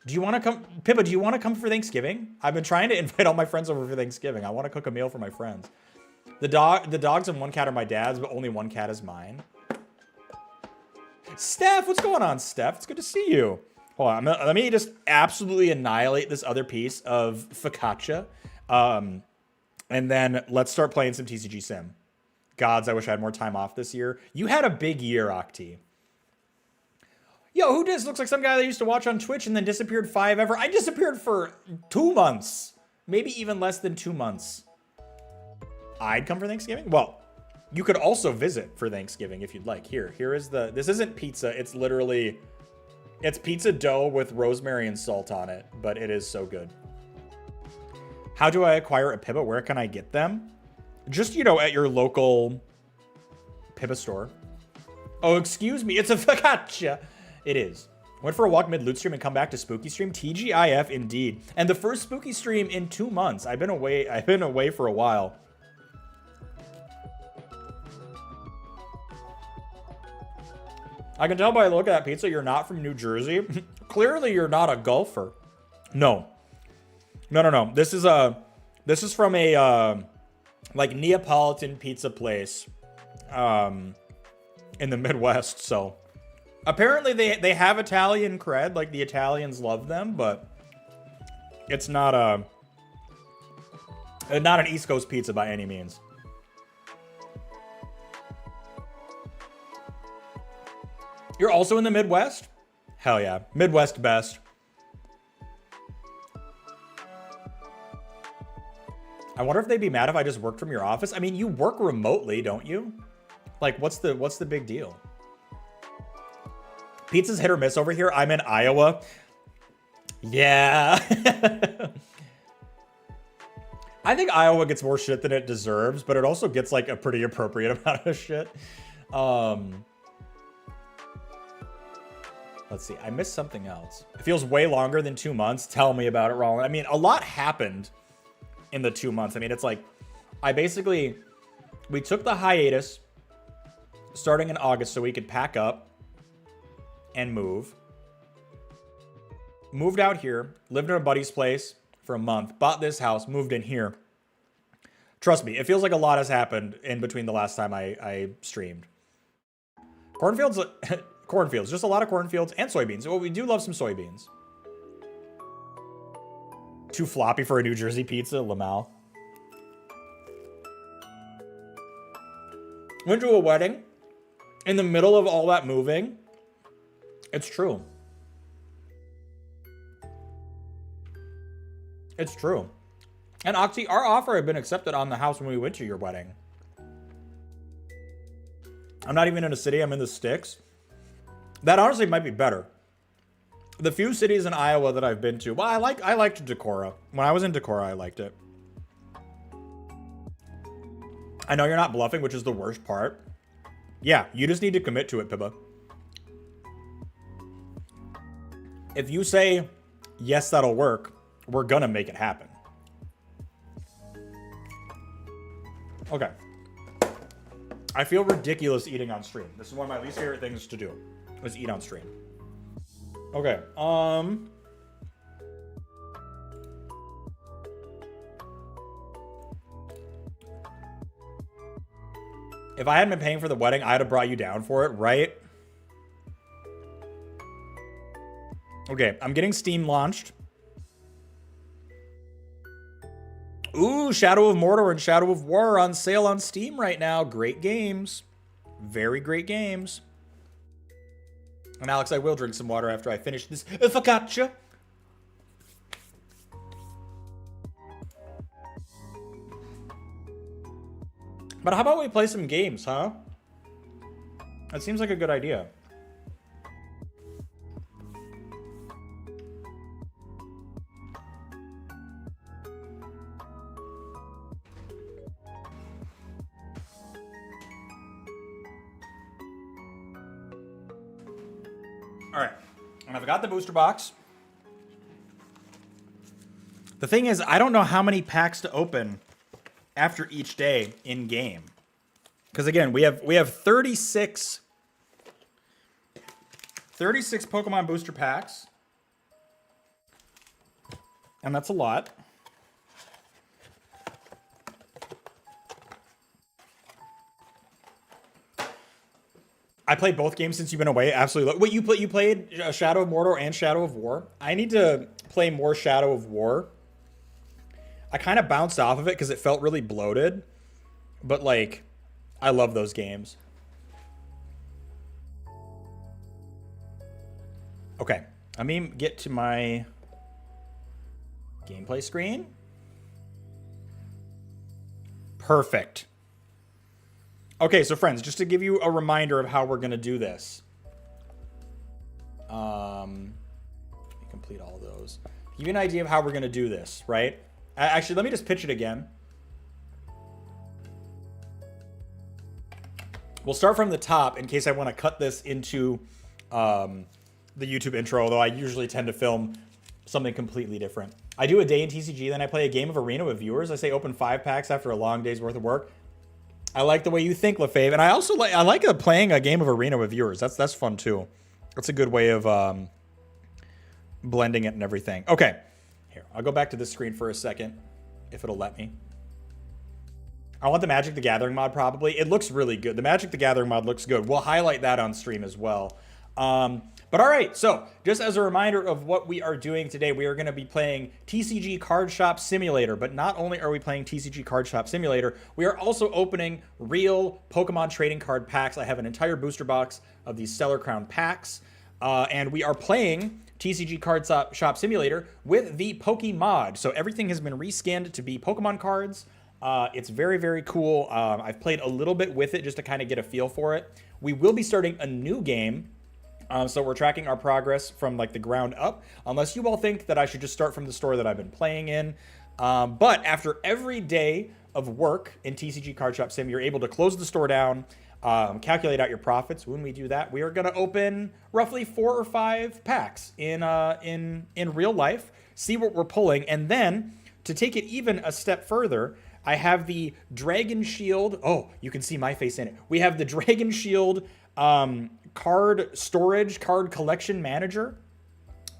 Do you want to come, Pippa? Do you want to come for Thanksgiving? I've been trying to invite all my friends over for Thanksgiving. I want to cook a meal for my friends. The dogs and 1 cat are my dad's, but only 1 cat is mine. Steph, what's going on, Steph? It's good to see you. Hold on, let me just absolutely annihilate this other piece of focaccia. And then let's start playing some TCG Sim. Gods, I wish I had more time off this year. You had a big year, Octi. Yo, who does? Looks like some guy that used to watch on Twitch and then disappeared 5 ever. I disappeared for 2 months. Maybe even less than 2 months. I'd come for Thanksgiving? Well, you could also visit for Thanksgiving if you'd like. Here is the... This isn't pizza. It's literally... It's pizza dough with rosemary and salt on it. But it is so good. How do I acquire a Pibba? Where can I get them? Just, you know, at your local Pibba store. Oh, excuse me. It's a focaccia. It is. Went for a walk mid-loot stream and come back to spooky stream. TGIF indeed. And the first spooky stream in 2 months. I've been away for a while. I can tell by the look of that pizza you're not from New Jersey. Clearly you're not a golfer. No. No. This is from a like Neapolitan pizza place in the Midwest. So apparently they have Italian cred, like the Italians love them, but it's not an East Coast pizza by any means. You're also in the Midwest? Hell yeah. Midwest best. I wonder if they'd be mad if I just worked from your office. I mean, you work remotely, don't you? Like, what's the big deal? Pizza's hit or miss over here. I'm in Iowa. Yeah. I think Iowa gets more shit than it deserves, but it also gets like a pretty appropriate amount of shit. Let's see. I missed something else. It feels way longer than 2 months. Tell me about it, Roland. I mean, a lot happened in the 2 months. I mean, it's like, we took the hiatus starting in August so we could pack up and move. Moved out here, lived in a buddy's place for a month, bought this house, moved in here. Trust me, it feels like a lot has happened in between the last time I streamed. Cornfields, cornfields, just a lot of cornfields and soybeans. Well, we do love some soybeans. Too floppy for a New Jersey pizza, Lamal. Went to a wedding in the middle of all that moving. It's true. It's true. And Oxy, our offer had been accepted on the house when we went to your wedding. I'm not even in a city, I'm in the sticks. That honestly might be better. The few cities in Iowa that I've been to, well, I liked Decorah. When I was in Decorah, I liked it. I know you're not bluffing, which is the worst part. Yeah, you just need to commit to it, Pibba. If you say, yes, that'll work, we're gonna make it happen. Okay. I feel ridiculous eating on stream. This is one of my least favorite things to do, is eat on stream. Okay, if I hadn't been paying for the wedding, I'd have brought you down for it, right? Okay, I'm getting Steam launched. Ooh, Shadow of Mordor and Shadow of War are on sale on Steam right now. Great games. Very great games. And Alex, I will drink some water after I finish this focaccia. But how about we play some games, huh? That seems like a good idea. All right, and I've got the booster box. The thing is, I don't know how many packs to open after each day in game, because again, we have 36 Pokemon booster packs, and that's a lot. I played both games since you've been away. Absolutely. Wait, you played Shadow of Mordor and Shadow of War? I need to play more Shadow of War. I kind of bounced off of it because it felt really bloated. But, like, I love those games. Okay. Let me get to my gameplay screen. Perfect. Okay, so friends, just to give you a reminder of how we're going to do this. Complete all of those. Give you an idea of how we're going to do this, right? Actually, let me just pitch it again. We'll start from the top in case I want to cut this into the YouTube intro, although I usually tend to film something completely different. I do a day in TCG, then I play a game of Arena with viewers. I say open 5 packs after a long day's worth of work. I like the way you think, LaFave, and I also like playing a game of Arena with viewers. That's fun too. That's a good way of blending it and everything. Okay, here, I'll go back to this screen for a second, if it'll let me. I want the Magic the Gathering mod probably. It looks really good. The Magic the Gathering mod looks good. We'll highlight that on stream as well. But all right, so just as a reminder of what we are doing today, we are going to be playing TCG Card Shop Simulator. But not only are we playing TCG Card Shop Simulator, we are also opening real Pokemon trading card packs. I have an entire booster box of these Stellar Crown packs. And we are playing TCG Card Shop Simulator with the PokeMod. So everything has been reskinned to be Pokemon cards. It's very, very cool. I've played a little bit with it just to kind of get a feel for it. We will be starting a new game. So we're tracking our progress from like the ground up, unless you all think that I should just start from the store that I've been playing in. But after every day of work in TCG Card Shop Sim, you're able to close the store down, calculate out your profits. When we do that, we are going to open roughly 4 or 5 packs in real life, see what we're pulling, and then to take it even a step further, I have the Dragon Shield. Oh, you can see my face in it. We have the Dragon Shield card storage, card collection manager,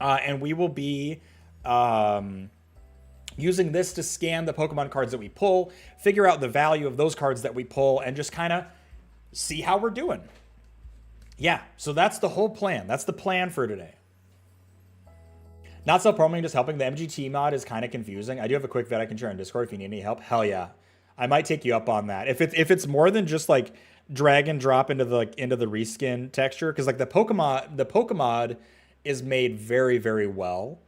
and we will be using this to scan the Pokemon cards that we pull, figure out the value of those cards that we pull, and just kind of see how we're doing. Yeah, so that's the whole plan. That's the plan for today. Not so promoting, just helping. The MGT mod is kind of confusing. I do have a quick vid I can share on Discord if you need any help. Hell yeah. I might take you up on that. If it's more than just like drag and drop into the reskin texture, because like the PokeMod is made very, very well.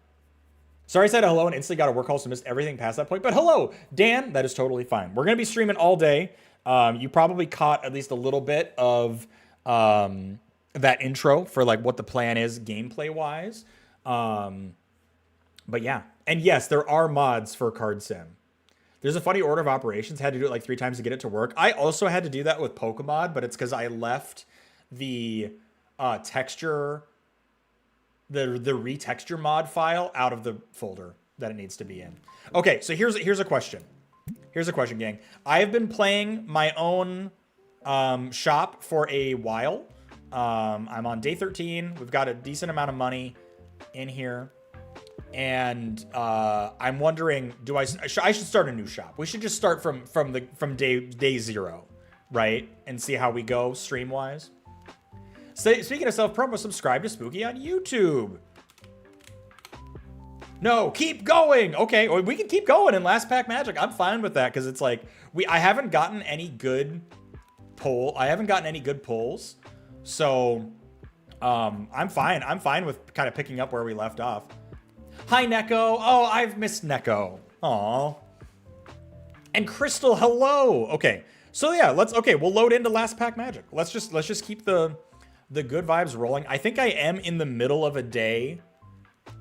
Sorry I said hello and instantly got a work call, so missed everything past that point. But hello, Dan. That is totally fine. We're going to be streaming all day. You probably caught at least a little bit of that intro for like what the plan is gameplay-wise. But yeah. And yes, there are mods for Card Sim. There's a funny order of operations. Had to do it like 3 times to get it to work. I also had to do that with PokeMod, but it's because I left the texture... the retexture mod file out of the folder that it needs to be in. Okay, so here's a question. Here's a question, gang. I have been playing my own shop for a while. I'm on day 13. We've got a decent amount of money in here. And I'm wondering, I should start a new shop. We should just start from day 0, right? And see how we go stream-wise. Speaking of self-promo, subscribe to Spooky on YouTube. No, keep going. Okay, we can keep going in Last Pack Magic. I'm fine with that because it's like I haven't gotten any good pulls. So I'm fine. I'm fine with kind of picking up where we left off. Hi, Neko. Oh, I've missed Neko. Aw. And Crystal, hello. Okay, so yeah, we'll load into Last Pack Magic. Let's just keep the good vibes rolling. I think I am in the middle of a day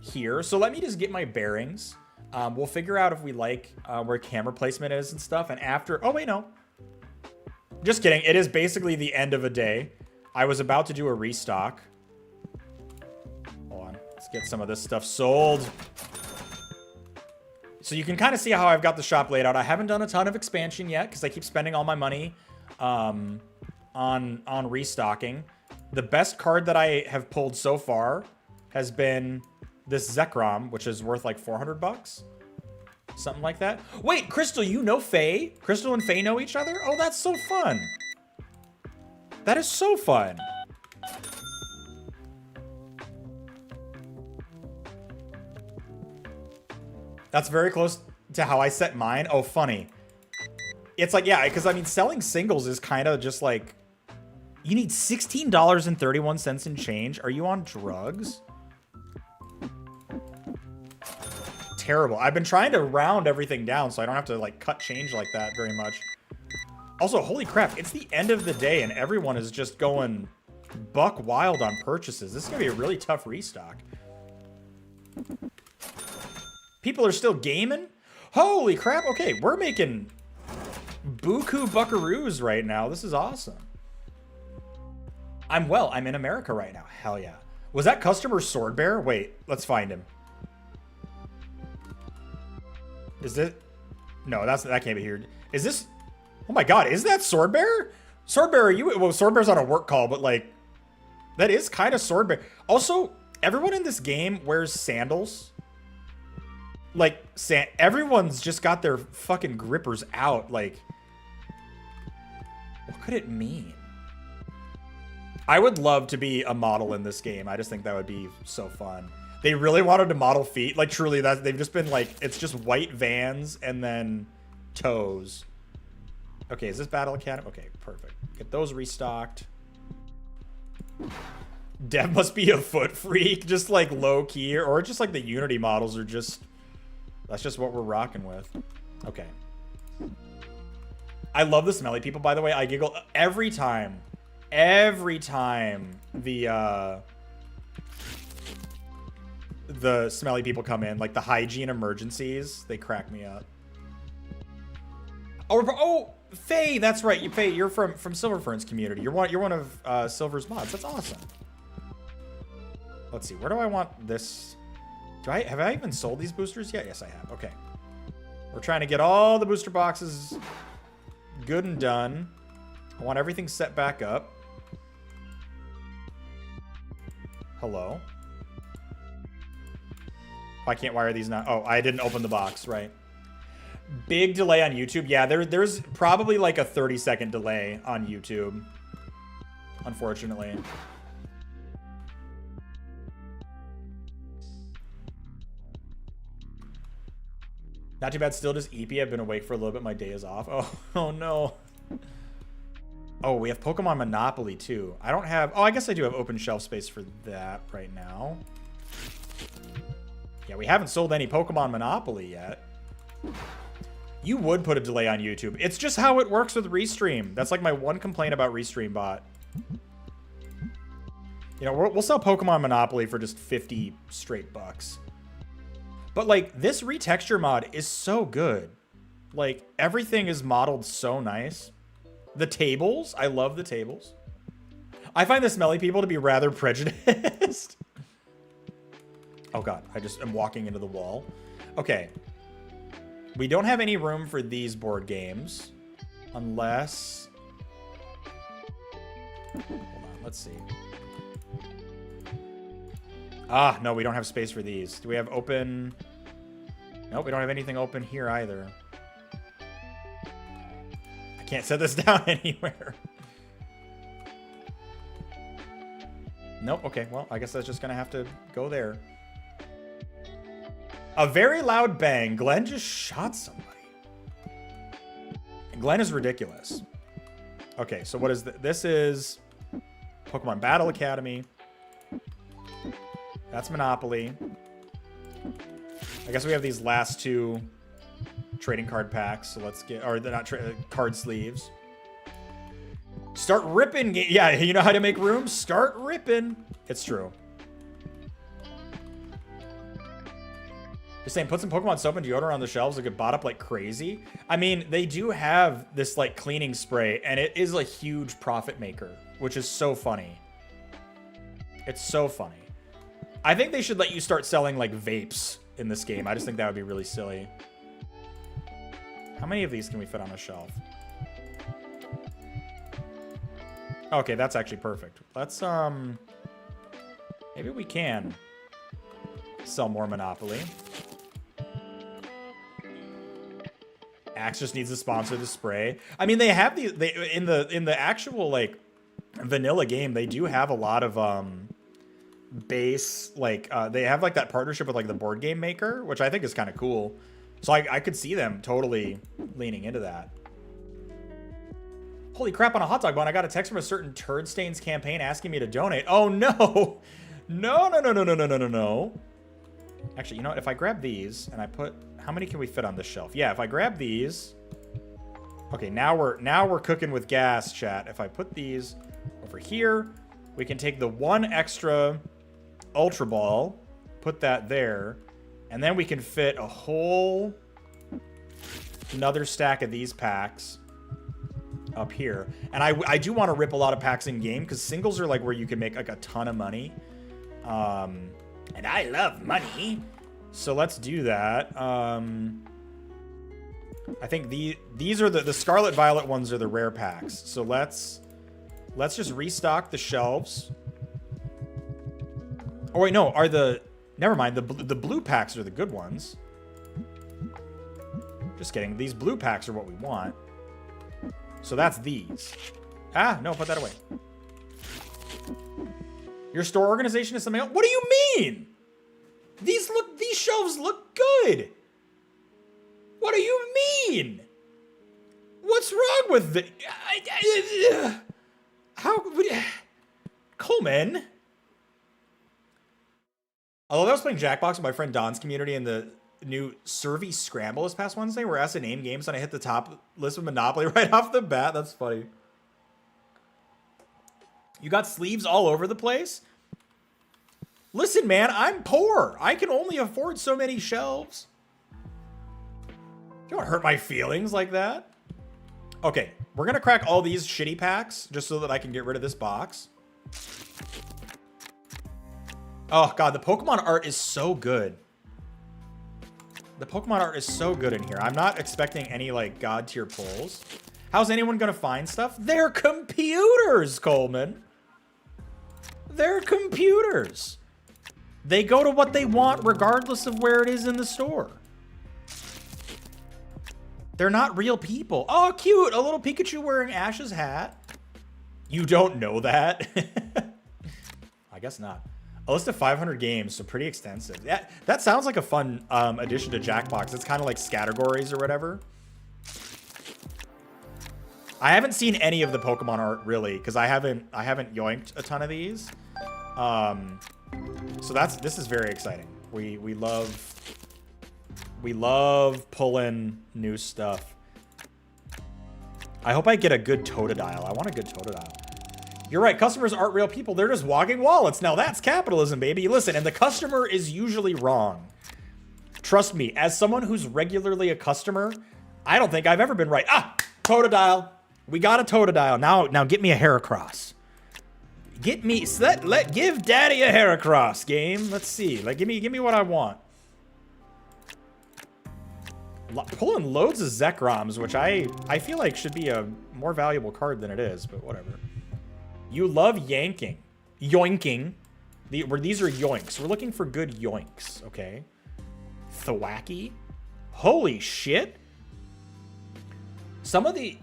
here, so let me just get my bearings. We'll figure out if we like where camera placement is and stuff. And after, oh wait, no, just kidding. It is basically the end of a day. I was about to do a restock. Hold on, let's get some of this stuff sold. So you can kind of see how I've got the shop laid out. I haven't done a ton of expansion yet because I keep spending all my money on restocking. The best card that I have pulled so far has been this Zekrom, which is worth like $400. Something like that. Wait, Crystal, you know Faye? Crystal and Faye know each other? Oh, that's so fun. That is so fun. That's very close to how I set mine. Oh, funny. It's like, yeah, because I mean, selling singles is kind of just like, you need $16.31 in change. Are you on drugs? Terrible. I've been trying to round everything down so I don't have to like cut change like that very much. Also, holy crap, it's the end of the day and everyone is just going buck wild on purchases. This is gonna be a really tough restock. People are still gaming? Holy crap, okay, we're making buku buckaroos right now. This is awesome. I'm in America right now. Hell yeah. Was that customer Sword Bear? Wait, let's find him. Is it? No, that can't be here. Is this? Oh my god, is that Sword Bear? Sword Bear, are you? Well, Sword Bear's on a work call, but like, that is kind of Sword Bear. Also, everyone in this game wears sandals. Like, everyone's just got their fucking grippers out. Like, what could it mean? I would love to be a model in this game. I just think that would be so fun. They really wanted to model feet. Like, truly, they've just been like, it's just white Vans and then toes. Okay, is this Battle Academy? Okay, perfect. Get those restocked. Dev must be a foot freak, just like low key, or just like the Unity models are just, that's just what we're rocking with. Okay. I love the smelly people, by the way. I giggle every time the smelly people come in, like the hygiene emergencies, they crack me up. Oh, Faye, that's right. Faye, you're from Silver Fern's community. You're one of Silver's mods. That's awesome. Let's see. Where do I want this? Have I even sold these boosters yet? Yes, I have. Okay. We're trying to get all the booster boxes good and done. I want everything set back up. Hello. Why can't? Why are these not? Oh, I didn't open the box. Right. Big delay on YouTube. Yeah, there's probably like a 30-second delay on YouTube. Unfortunately. Not too bad. Still just EP. I've been awake for a little bit. My day is off. Oh no. Oh, we have Pokemon Monopoly too. I don't have... Oh, I guess I do have open shelf space for that right now. Yeah, we haven't sold any Pokemon Monopoly yet. You would put a delay on YouTube. It's just how it works with Restream. That's like my one complaint about Restream Bot. You know, we'll sell Pokemon Monopoly for just 50 straight bucks. But like, this retexture mod is so good. Like, everything is modeled so nice. The tables, I love the tables. I find the smelly people to be rather prejudiced. Oh god, I just am walking into the wall. Okay. We don't have any room for these board games. Unless... Hold on, let's see. Ah, no, we don't have space for these. Do we have open... Nope, we don't have anything open here either. I can't set this down anywhere. Nope, okay, well, I guess that's just gonna have to go there. A very loud bang. Glenn just shot somebody. Glenn is ridiculous. Okay, so what is this? This is Pokemon Battle Academy. That's Monopoly. I guess we have these last two trading card packs. So let's get... Or they're not card sleeves. Start ripping. Yeah, you know how to make room? Start ripping. It's true. Just saying, put some Pokemon soap and deodorant on the shelves that get bought up like crazy. I mean, they do have this like cleaning spray, and it is a huge profit maker, which is so funny. It's so funny. I think they should let you start selling like vapes in this game. I just think that would be really silly. How many of these can we fit on a shelf? Okay, that's actually perfect. Let's, maybe we can sell more Monopoly. Axe just needs to sponsor the spray. I mean, they have these, in the actual, like, vanilla game, they do have a lot of, base, like, they have, like, that partnership with, like, the board game maker, which I think is kind of cool. So I could see them totally leaning into that. Holy crap, on a hot dog bun, I got a text from a certain Turd Stains campaign asking me to donate. Oh, no. No. Actually, you know what? If I grab these and I put... How many can we fit on this shelf? Yeah, if I grab these... Okay, now we're cooking with gas, chat. If I put these over here, we can take the one extra Ultra Ball, put that there, and then we can fit a whole another stack of these packs up here. And I do want to rip a lot of packs in game, because singles are like where you can make like a ton of money. And I love money. So let's do that. I think these are the Scarlet Violet ones are the rare packs. So let's just restock the shelves. Oh wait, no, never mind. The blue packs are the good ones. Just kidding. These blue packs are what we want. So that's these. Ah, no, put that away. Your store organization is something else? What do you mean? These shelves look good. What do you mean? What's wrong with the... How... Coleman? Although I was playing Jackbox with my friend Don's community in the new Survey Scramble this past Wednesday, where I asked to name games and I hit the top list with Monopoly right off the bat. That's funny. You got sleeves all over the place? Listen, man, I'm poor. I can only afford so many shelves. Don't hurt my feelings like that. Okay, we're gonna crack all these shitty packs just so that I can get rid of this box. Oh god, the Pokemon art is so good. The Pokemon art is so good in here. I'm not expecting any, like, god tier pulls. How's anyone gonna find stuff? They're computers, Coleman. They're computers. They go to what they want regardless of where it is in the store. They're not real people. Oh, cute. A little Pikachu wearing Ash's hat. You don't know that? I guess not. A list of 500 games, so pretty extensive. That sounds like a fun addition to Jackbox. It's kind of like categories or whatever. I haven't seen any of the Pokemon art really, because I haven't yoinked a ton of these. So this is very exciting. We love pulling new stuff. I hope I get a good Totodile. I want a good Totodile. You're right, customers aren't real people. They're just walking wallets. Now that's capitalism, baby. Listen, and the customer is usually wrong. Trust me, as someone who's regularly a customer, I don't think I've ever been right. Ah, Totodile. We got a Totodile. Now get me a Heracross. Give daddy a Heracross, game. Let's see. Like, give me what I want. Pulling loads of Zekroms, which I feel like should be a more valuable card than it is, but whatever. You love yanking. Yoinking. These are yoinks. We're looking for good yoinks, okay? Thwacky. Holy shit. Some of the...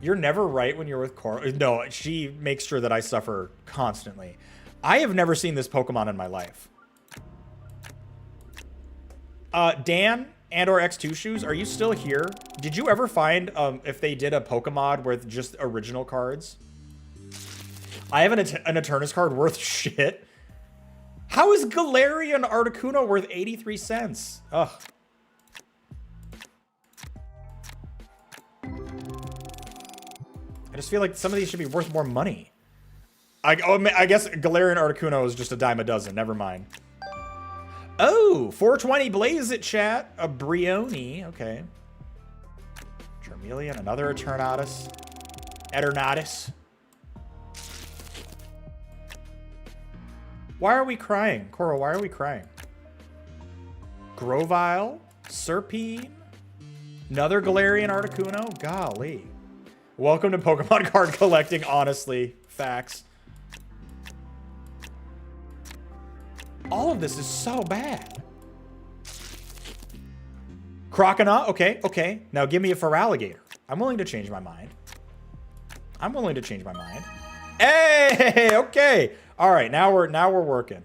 You're never right when you're with Cora. No, she makes sure that I suffer constantly. I have never seen this Pokemon in my life. Dan and or X2 Shoes, are you still here? Did you ever find if they did a PokeMod with just original cards? I have an Eternus card worth shit. How is Galarian Articuno worth 83 cents? Ugh. I just feel like some of these should be worth more money. I guess Galarian Articuno is just a dime a dozen. Never mind. Oh, 420 Blaze it, chat. A Brioni. Okay. Charmeleon, another Eternatus. Why are we crying? Cora, why are we crying? Grovyle, Serpine, another Galarian Articuno. Golly. Welcome to Pokemon card collecting, honestly. Facts. All of this is so bad. Croconaw, okay. Now give me a Feraligatr. I'm willing to change my mind. Hey, okay. All right, now we're working.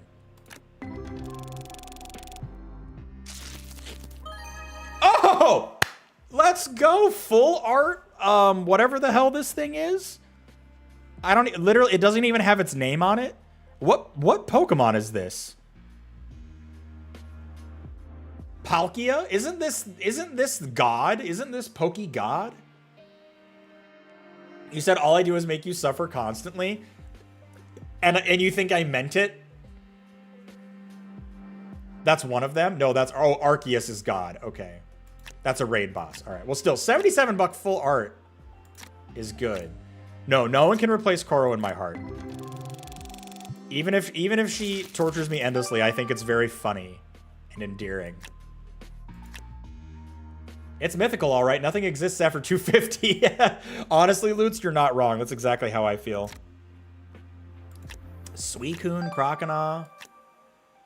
Oh, let's go full art. Whatever the hell this thing is. Literally, it doesn't even have its name on it. What Pokemon is this? Palkia? Isn't this God? Isn't this Poke God? You said all I do is make you suffer constantly. And you think I meant it? That's one of them? No, that's... Oh, Arceus is God. Okay. That's a raid boss. All right. Well, still, $77 full art is good. No one can replace Koro in my heart. Even if she tortures me endlessly, I think it's very funny and endearing. It's mythical, all right. Nothing exists after 250. Honestly, Lutz, you're not wrong. That's exactly how I feel. Suicune, Croconaw.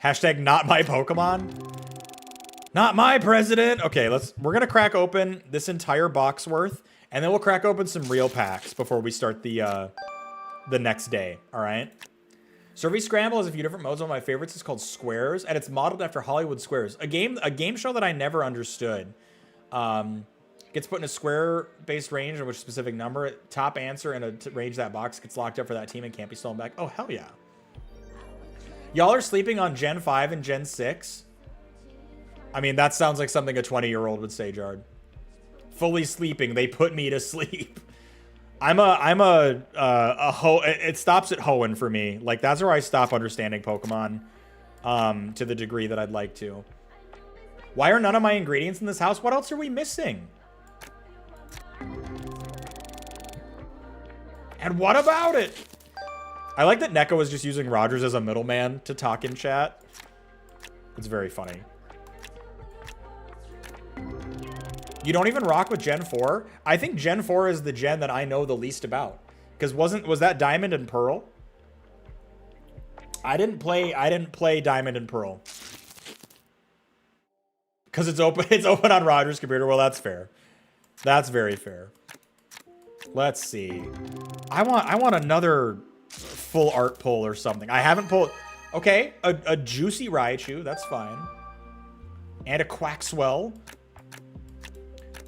Hashtag not my Pokemon. Not my president. Okay, we're gonna crack open this entire box worth, and then we'll crack open some real packs before we start the next day. All right. Survey Scramble has a few different modes. One of my favorites is called Squares, and it's modeled after Hollywood Squares, a game show that I never understood. Gets put in a square-based range in which specific number. Top answer in a range that box gets locked up for that team and can't be stolen back. Oh, hell yeah. Y'all are sleeping on Gen 5 and Gen 6? I mean, that sounds like something a 20-year-old would say, Jard. Fully sleeping. They put me to sleep. It stops at Hoenn for me. Like, that's where I stop understanding Pokemon to the degree that I'd like to. Why are none of my ingredients in this house? What else are we missing? And what about it? I like that Neko is just using Rogers as a middleman to talk in chat. It's very funny. You don't even rock with Gen 4? I think Gen 4 is the gen that I know the least about. Because was that Diamond and Pearl? I didn't play Diamond and Pearl. Because it's open on Roger's computer. Well, that's fair. That's very fair. Let's see. I want another full art pull or something. I haven't pulled. Okay, a juicy Raichu, that's fine. And a Quaxwell.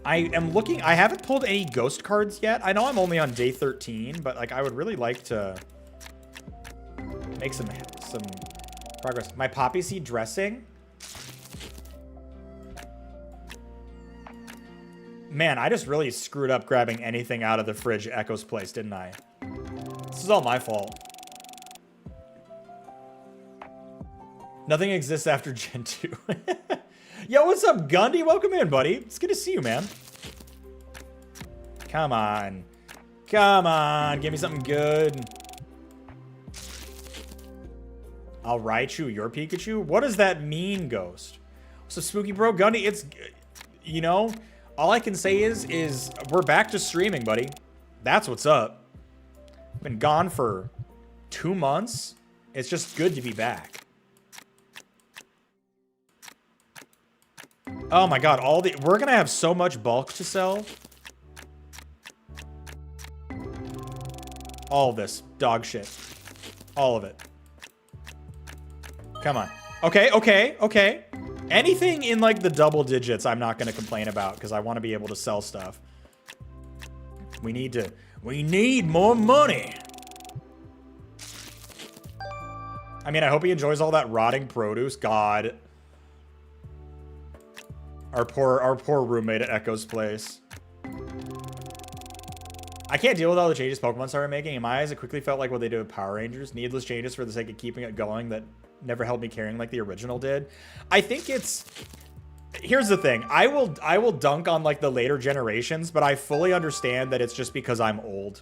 I am looking. I haven't pulled any ghost cards yet. I know I'm only on day 13, but like I would really like to make some progress. My poppy seed dressing. Man, I just really screwed up grabbing anything out of the fridge at Echo's place, didn't I? This is all my fault. Nothing exists after Gen 2. Yo, what's up, Gundy? Welcome in, buddy. It's good to see you, man. Come on. Come on. Give me something good. I'll Raichu your Pikachu? What does that mean, Ghost? So, Spooky Bro, Gundy, it's... You know, all I can say is we're back to streaming, buddy. That's what's up. Been gone for 2 months. It's just good to be back. Oh my god, we're gonna have so much bulk to sell. All of this. Dog shit. All of it. Come on. Okay. Anything in like the double digits I'm not gonna complain about because I want to be able to sell stuff. We need more money. I mean, I hope he enjoys all that rotting produce. God. Our poor roommate at Echo's place. I can't deal with all the changes Pokemon started making. In my eyes, it quickly felt like what they did with Power Rangers. Needless changes for the sake of keeping it going that never held me caring like the original did. I think it's... Here's the thing. I will dunk on like the later generations, but I fully understand that it's just because I'm old.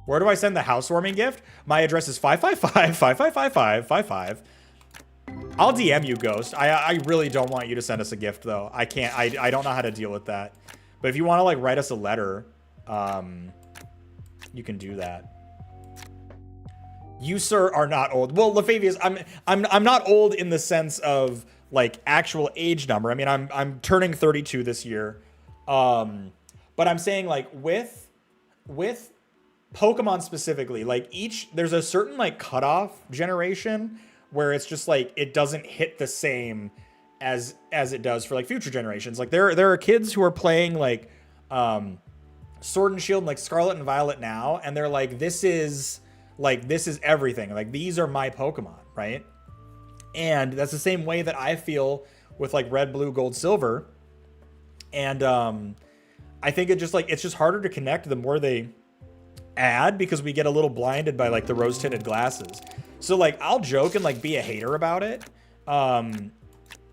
Where do I send the housewarming gift? My address is 555-5555-55. I'll DM you, Ghost. I really don't want you to send us a gift, though. I can't. I don't know how to deal with that. But if you want to, like, write us a letter, you can do that. You, sir, are not old. Well, Lefavius, I'm not old in the sense of, like, actual age number. I mean, I'm turning 32 this year. But I'm saying, like, with Pokemon specifically, like, there's a certain, like, cutoff generation where it's just like it doesn't hit the same as it does for like future generations. Like there are kids who are playing like Sword and Shield and like Scarlet and Violet now, and they're like, this is everything. Like these are my Pokemon, right? And that's the same way that I feel with like Red, Blue, Gold, Silver. And I think it's just harder to connect the more they add because we get a little blinded by like the rose tinted glasses. So, like, I'll joke and, like, be a hater about it. But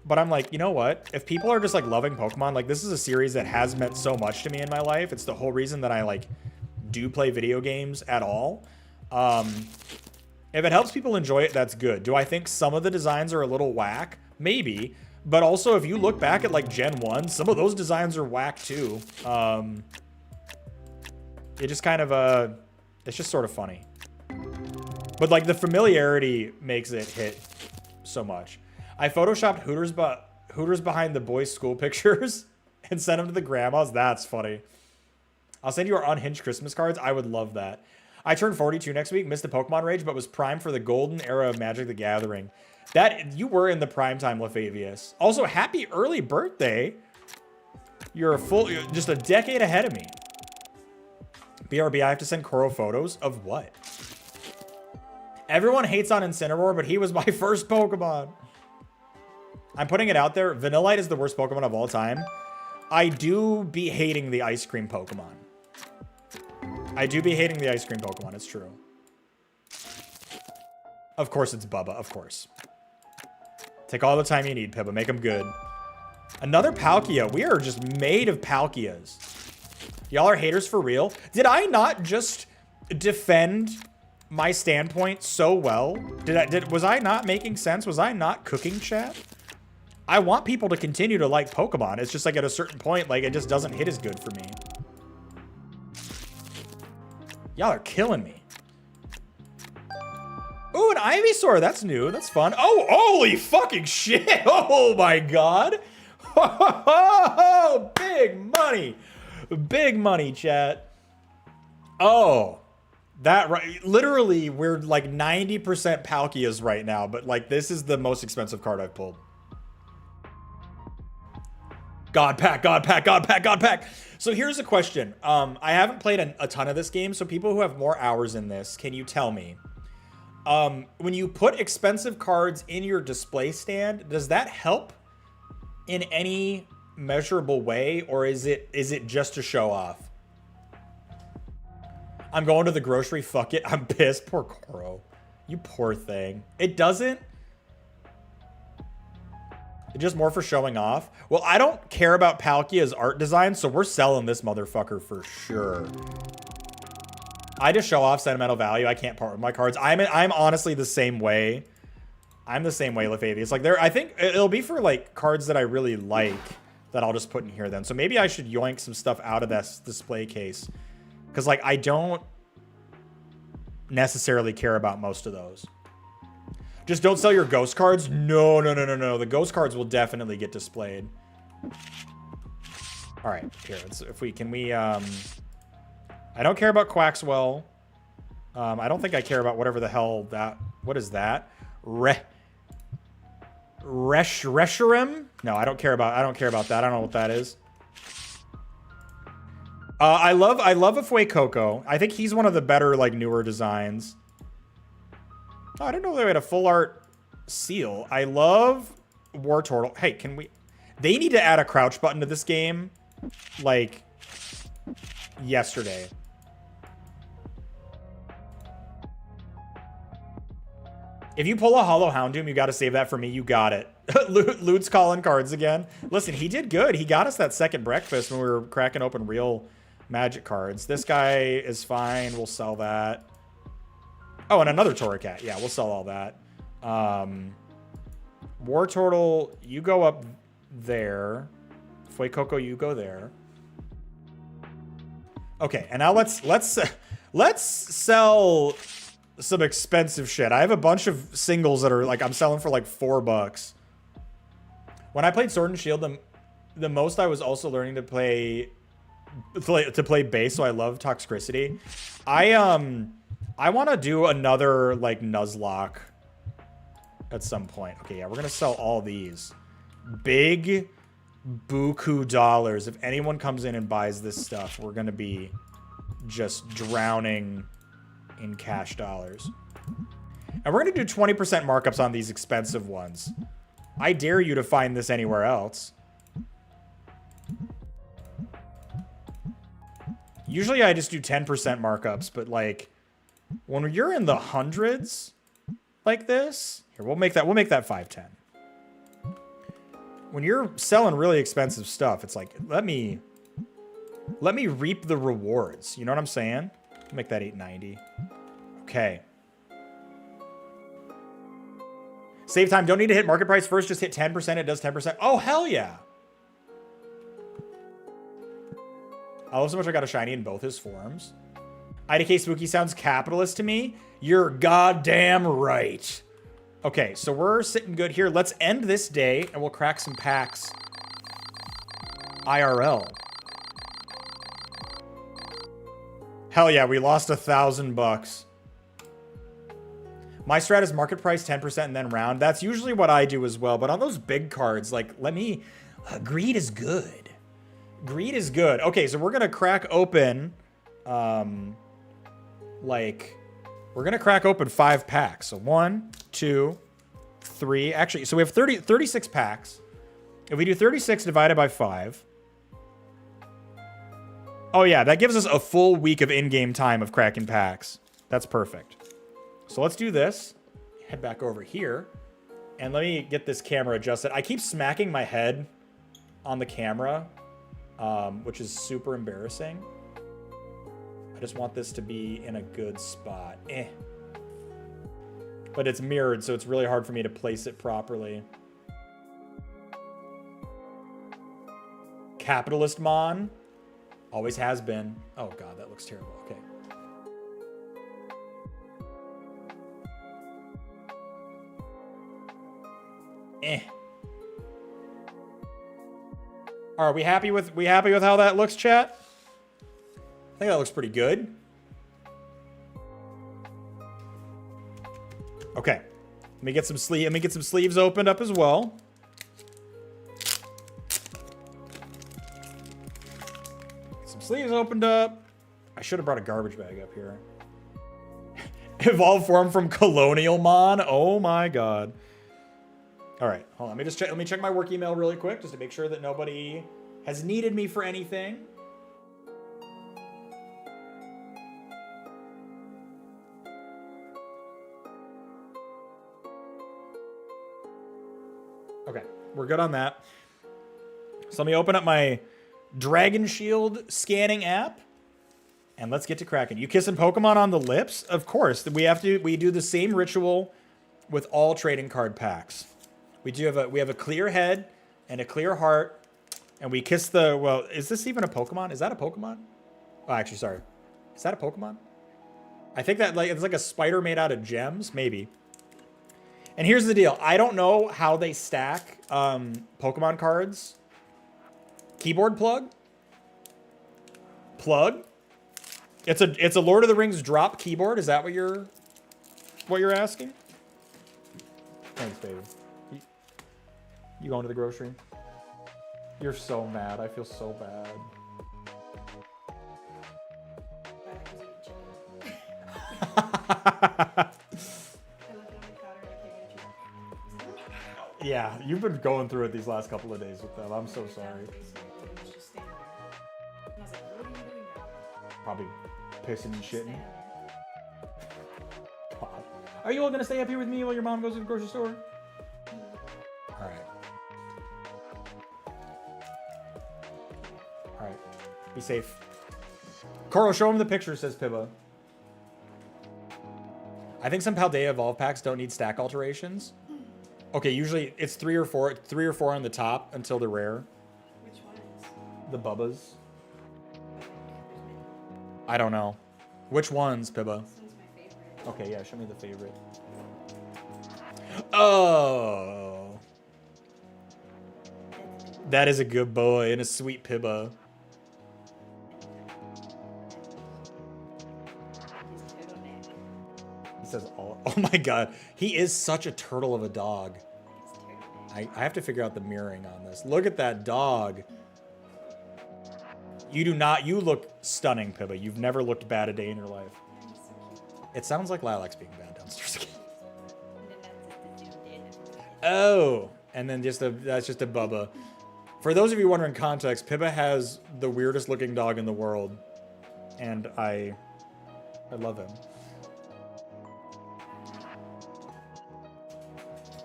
I'm like, you know what? If people are just, like, loving Pokemon, like, this is a series that has meant so much to me in my life. It's the whole reason that I, like, do play video games at all. If it helps people enjoy it, that's good. Do I think some of the designs are a little whack? Maybe. But also, if you look back at, like, Gen 1, some of those designs are whack, too. It just kind of, it's just sort of funny. But, like, the familiarity makes it hit so much. I photoshopped Hooters behind the boys' school pictures and sent them to the grandmas. That's funny. I'll send you our unhinged Christmas cards. I would love that. I turned 42 next week, missed the Pokemon rage, but was primed for the golden era of Magic the Gathering. You were in the prime time, Lefavius. Also, happy early birthday. You're just a decade ahead of me. BRB, I have to send Koro photos of what? Everyone hates on Incineroar, but he was my first Pokemon. I'm putting it out there. Vanillite is the worst Pokemon of all time. I do be hating the ice cream Pokemon. It's true. Of course it's Bubba. Of course. Take all the time you need, Pibba. Make them good. Another Palkia. We are just made of Palkias. Y'all are haters for real. Did I not just defend my standpoint so well? Was I not making sense? Was I not cooking, chat? I want people to continue to like Pokemon. It's just like at a certain point, like it just doesn't hit as good for me. Y'all are killing me. Ooh, an Ivysaur. That's new. That's fun. Oh, holy fucking shit. Oh my god. Oh, big money. Big money, chat. Oh, that right. Literally, we're like 90% Palkias right now, but like this is the most expensive card I've pulled. God pack, God pack, God pack, God pack. So here's a question. I haven't played a ton of this game, so people who have more hours in this, can you tell me? When you put expensive cards in your display stand, does that help in any measurable way, or is it just to show off? I'm going to the grocery, fuck it. I'm pissed. Poor Koro. You poor thing. It doesn't. It's just more for showing off. Well, I don't care about Palkia's art design, so we're selling this motherfucker for sure. I just show off sentimental value. I can't part with my cards. I'm honestly the same way. I'm the same way, Lefavius. Like I think it'll be for like cards that I really like that I'll just put in here then. So maybe I should yoink some stuff out of this display case. Because like I don't necessarily care about most of those. Just don't sell your ghost cards. No. The ghost cards will definitely get displayed. All right, here. I don't care about Quaxwell. I don't think I care about whatever the hell that. What is that? Reshiram? No, I don't care about that. I don't know what that is. I love a Fuecoco. I think he's one of the better like newer designs. Oh, I didn't know they had a full art seal. I love Wartortle. Hey, can we? They need to add a crouch button to this game, like yesterday. If you pull a Hollow Houndoom, you got to save that for me. You got it. Lute's calling cards again. Listen, he did good. He got us that second breakfast when we were cracking open real magic cards. This guy is fine. We'll sell that. Oh, and another Torracat. Yeah, we'll sell all that. Wartortle, you go up there. Fuecoco, you go there. Okay, and now let's sell some expensive shit. I have a bunch of singles that are like I'm selling for like $4. When I played Sword and Shield, the most I was also learning to play base, so I love Toxicity. I want to do another like Nuzlocke at some point. Okay, yeah, we're gonna sell all these. Big buku dollars. If anyone comes in and buys this stuff, we're gonna be just drowning in cash dollars. And we're gonna do 20% markups on these expensive ones. I dare you to find this anywhere else. Usually I just do 10% markups, but like when you're in the hundreds like this, here, we'll make that 510. When you're selling really expensive stuff, it's like, let me reap the rewards. You know what I'm saying? Make that 890. Okay. Save time. Don't need to hit market price first. Just hit 10%. It does 10%. Oh, hell yeah. I love so much I got a shiny in both his forms. IDK Spooky sounds capitalist to me. You're goddamn right. Okay, so we're sitting good here. Let's end this day and we'll crack some packs. IRL. Hell yeah, we lost $1,000. My strat is market price 10% and then round. That's usually what I do as well. But on those big cards, like, greed is good. Greed is good. Okay, so we're gonna crack open, we're gonna crack open 5 packs. So 1, 2, 3. Actually, so we have 36 packs. If we do 36 divided by 5. Oh yeah, that gives us a full week of in-game time of cracking packs. That's perfect. So let's do this. Head back over here. And let me get this camera adjusted. I keep smacking my head on the camera, which is super embarrassing. just want this to be in a good spot. But it's mirrored, so it's really hard for me to place it properly. Capitalist Mon. Always has been. Oh god, that looks terrible. Okay. Are we happy with how that looks, chat? I think that looks pretty good. Okay. Let me get some sleeves opened up as well. Some sleeves opened up. I should have brought a garbage bag up here. Evolved form from Colonial Mon. Oh my god. All right, hold on. Let me check my work email really quick just to make sure that nobody has needed me for anything. Okay, we're good on that. So let me open up my Dragon Shield scanning app and let's get to cracking. You kissing Pokemon on the lips? Of course. We do the same ritual with all trading card packs. We have a clear head and a clear heart, and we kiss the, well, is this even a Pokemon? Is that a Pokemon? Oh, actually, sorry. Is that a Pokemon? I think that it's like a spider made out of gems, maybe. And here's the deal. I don't know how they stack Pokemon cards. Keyboard plug? Plug? It's a Lord of the Rings drop keyboard. Is that what you're asking? Thanks, baby. You going to the grocery? You're so mad. I feel so bad. Yeah, you've been going through it these last couple of days with them. I'm so sorry. Probably pissing and shitting. God. Are you all gonna stay up here with me while your mom goes to the grocery store? All right. All right. Be safe. Coro, show him the picture, says Pibba. I think some Paldea Evolve packs don't need stack alterations. Okay, usually it's 3 or 4 on the top until they're rare. Which ones? The Bubbas. I don't know. Which ones, Pibba? This one's my favorite. Okay, yeah, show me the favorite. Oh. That is a good boy and a sweet Pibba. He says, oh my god. He is such a turtle of a dog. I have to figure out the mirroring on this. Look at that dog. You look stunning, Pibba. You've never looked bad a day in your life. It sounds like Lilac's being bad downstairs again. Oh, and then that's just a Bubba. For those of you wondering context, Pibba has the weirdest looking dog in the world. And I love him.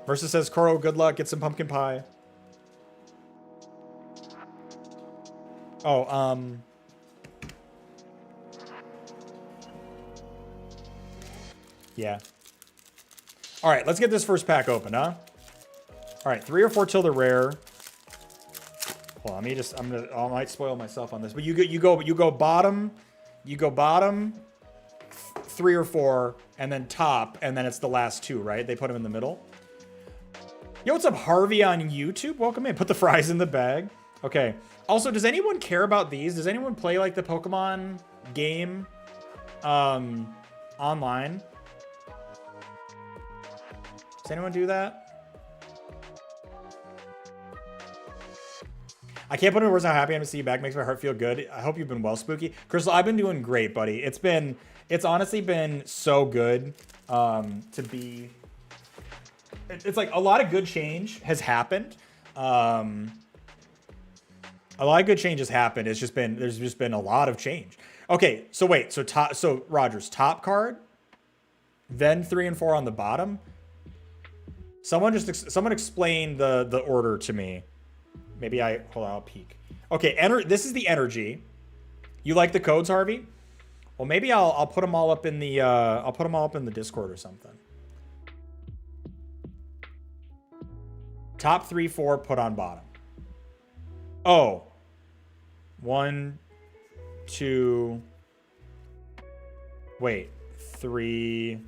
Versa says, Koro, good luck. Get some pumpkin pie. Oh, yeah. All right, let's get this first pack open, huh? All right, 3 or 4 till the rare. Hold on, I might spoil myself on this, but you go bottom, 3 or 4, and then top, and then it's the last 2, right? They put them in the middle. Yo, what's up, Harvey on YouTube? Welcome in. Put the fries in the bag. Okay. Also, does anyone care about these? Does anyone play like the Pokemon game online? Does anyone do that? I can't put into words how happy I am to see you back. Makes my heart feel good. I hope you've been well, Spooky. Crystal, I've been doing great, buddy. It's honestly been so good to be. It's like a lot of good change has happened. A lot of good change has happened. There's just been a lot of change. Okay, so wait, so Rogers, top card, then 3 and 4 on the bottom. Someone explain the order to me. Maybe hold on, I'll peek. Okay, this is the energy. You like the codes, Harvey? Well, maybe I'll put them all up in the I'll put them all up in the Discord or something. Top 3, 4, put on bottom. Oh. 1, 2. Wait. 3,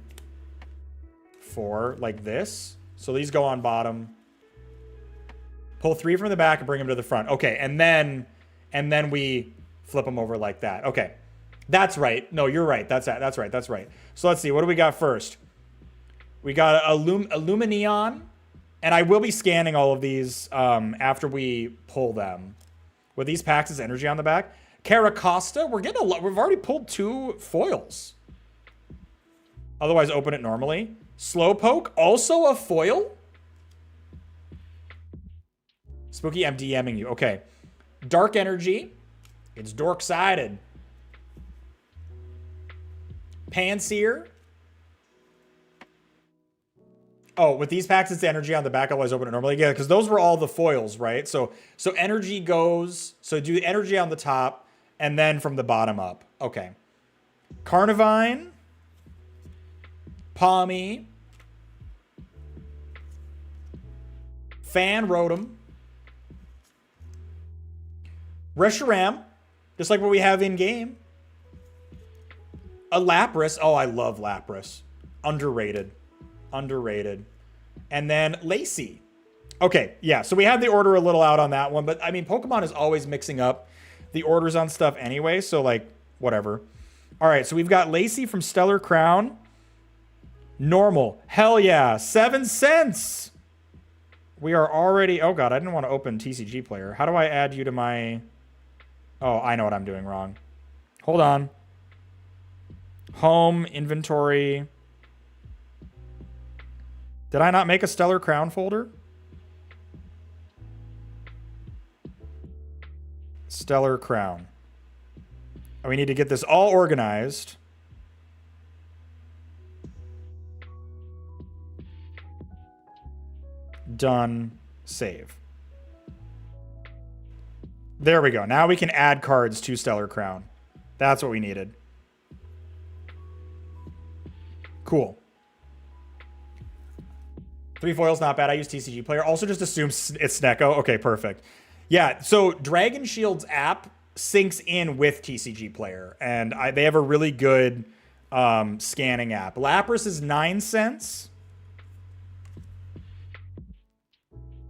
4, like this. So these go on bottom. Pull 3 from the back and bring them to the front. Okay, and then we flip them over like that. Okay, that's right. No, you're right. That's right. So let's see. What do we got first? We got a Lumineon, and I will be scanning all of these after we pull them. With these packs as energy on the back. Caracosta, we're getting a lot. We've already pulled 2 foils. Otherwise, open it normally. Slowpoke, also a foil? Spooky, I'm DMing you. Okay. Dark Energy. It's dork-sided. Panseer. Oh, with these packs, it's energy on the back. Otherwise, open it normally. Yeah, because those were all the foils, right? So energy goes... So do energy on the top, and then from the bottom up. Okay. Carnivine. Palmy. Fan Rotom. Reshiram, just like what we have in game. A Lapras. Oh, I love Lapras. Underrated. And then Lacey. Okay, yeah, so we had the order a little out on that one, but I mean, Pokemon is always mixing up the orders on stuff anyway, so like, whatever. All right, so we've got Lacey from Stellar Crown. Normal. Hell yeah. 7 cents. We are already... Oh, God, I didn't want to open TCG Player. How do I add you to my... Oh, I know what I'm doing wrong. Hold on. Home, inventory. Did I not make a Stellar Crown folder? Stellar Crown. And we need to get this all organized. Done. Save. There we go. Now we can add cards to Stellar Crown. That's what we needed. Cool. 3 foils, not bad. I use TCG Player. Also just assume it's Snecko. Okay, perfect. Yeah, so Dragon Shield's app syncs in with TCG Player. And they have a really good scanning app. Lapras is 9 cents.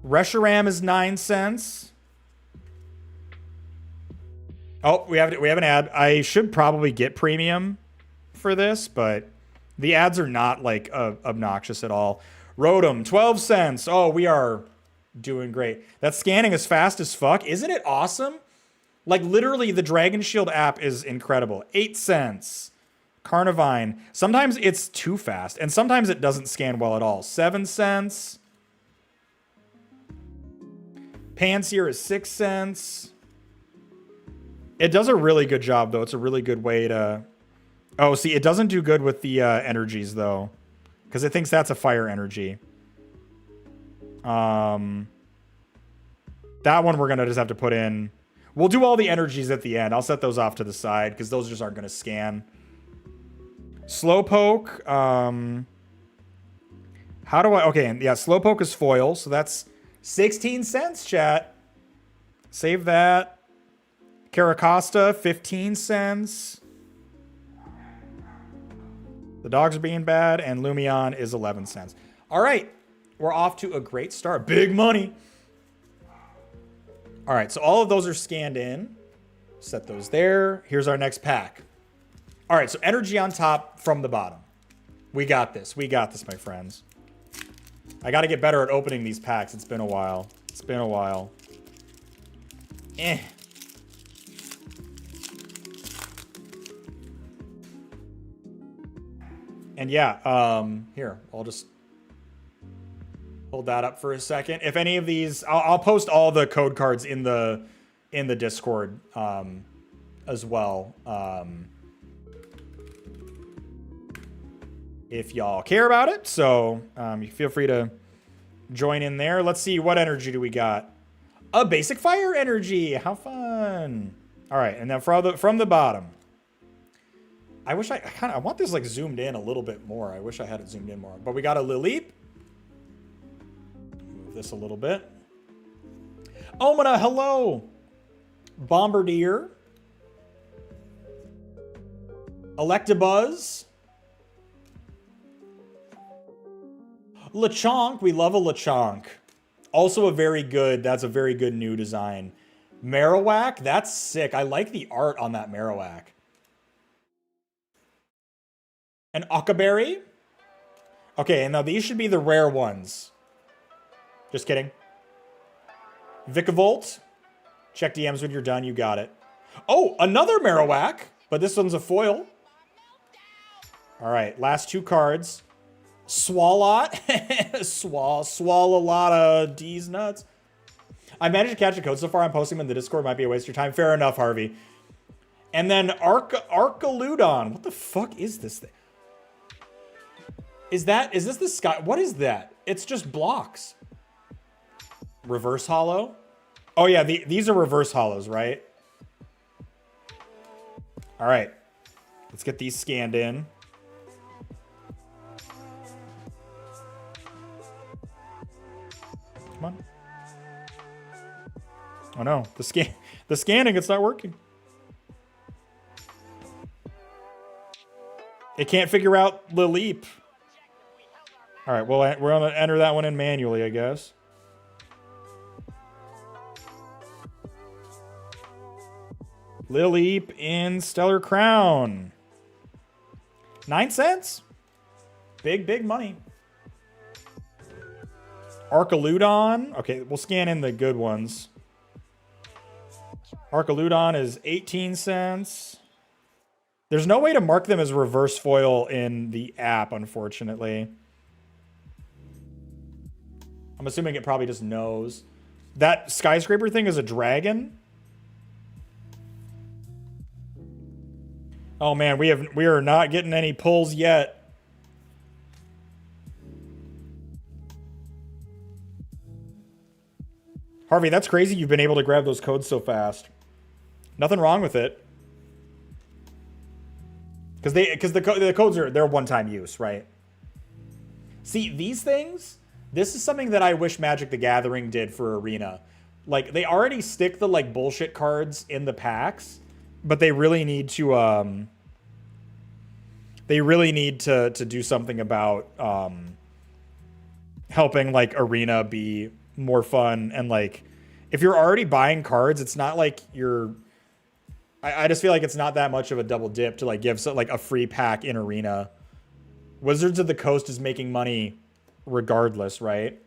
Reshiram is 9 cents. Oh, we have an ad. I should probably get premium for this, but the ads are not like obnoxious at all. Rotom, 12 cents. Oh, we are doing great. That scanning is fast as fuck. Isn't it awesome? Like literally the Dragon Shield app is incredible. 8 cents. Carnivine. Sometimes it's too fast and sometimes it doesn't scan well at all. 7 cents. Panseer is 6 cents. It does a really good job, though. It's a really good way to... Oh, see, it doesn't do good with the energies, though. Because it thinks that's a fire energy. That one we're going to just have to put in... We'll do all the energies at the end. I'll set those off to the side, because those just aren't going to scan. Slowpoke. How do I... Okay, yeah, Slowpoke is foil, so that's 16 cents, chat. Save that. Caracosta, 15 cents. The dogs are being bad, and Lumion is 11 cents. All right, we're off to a great start. Big money. All right, so all of those are scanned in. Set those there. Here's our next pack. All right, so energy on top from the bottom. We got this. We got this, my friends. I got to get better at opening these packs. It's been a while. It's been a while. And yeah, here, I'll just hold that up for a second. If any of these, I'll post all the code cards in the Discord as well. If y'all care about it. So you feel free to join in there. Let's see, what energy do we got? A basic fire energy. How fun. All right, and then from the bottom. I wish I want this like zoomed in a little bit more. I wish I had it zoomed in more. But we got a Lileep. Move this a little bit. Omana, hello. Bombardier. Electabuzz. Lechonk. We love a Lechonk. Also that's a very good new design. Marowak. That's sick. I like the art on that Marowak. An Okaberry. Okay, and now these should be the rare ones. Just kidding. Vikavolt. Check DMs when you're done. You got it. Oh, another Marowak. But this one's a foil. All right, last 2 cards. Swalot. Swall a lot of D's nuts. I managed to catch a code so far. I'm posting them in the Discord. Might be a waste of your time. Fair enough, Harvey. And then Arcaludon. What the fuck is this thing? Is this the sky? What is that? It's just blocks. Reverse hollow. Oh yeah, these are reverse hollows, right? All right. Let's get these scanned in. Come on. Oh no, the scanning, it's not working. It can't figure out Lileep. All right, well, we're gonna enter that one in manually, I guess. Lileep in Stellar Crown. 9 cents? Big money. Arcaludon. Okay, we'll scan in the good ones. Arcaludon is 18 cents. There's no way to mark them as reverse foil in the app, unfortunately. I'm assuming it probably just knows. That skyscraper thing is a dragon? Oh man, we are not getting any pulls yet. Harvey, that's crazy you've been able to grab those codes so fast. Nothing wrong with it. Because the codes they're one-time use, right? See, these things, this is something that I wish Magic the Gathering did for Arena. Like, they already stick the like bullshit cards in the packs, but they really need to do something about helping like Arena be more fun. And like, if you're already buying cards, it's not like you're I just feel like it's not that much of a double dip to like give like a free pack in Arena. Wizards of the Coast is making money regardless, right?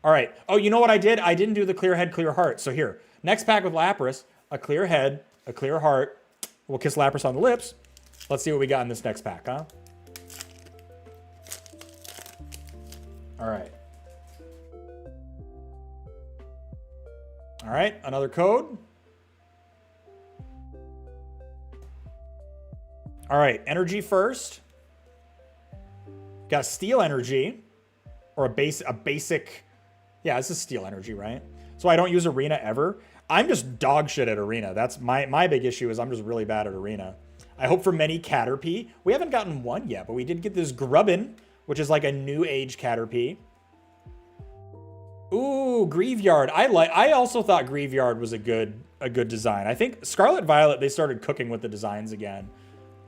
All right. Oh, you know what I did? I didn't do the clear head, clear heart. So here, next pack with Lapras, a clear head, a clear heart. We'll kiss Lapras on the lips. Let's see what we got in this next pack, huh? All right. All right, another code. All right, energy first. Got steel energy, or a basic. Yeah, this is steel energy, right? So I don't use Arena ever. I'm just dog shit at Arena. That's my big issue is I'm just really bad at Arena. I hope for many Caterpie. We haven't gotten one yet, but we did get this Grubbin, which is like a new age Caterpie. Ooh, Graveyard. I also thought Graveyard was a good design. I think Scarlet Violet, they started cooking with the designs again.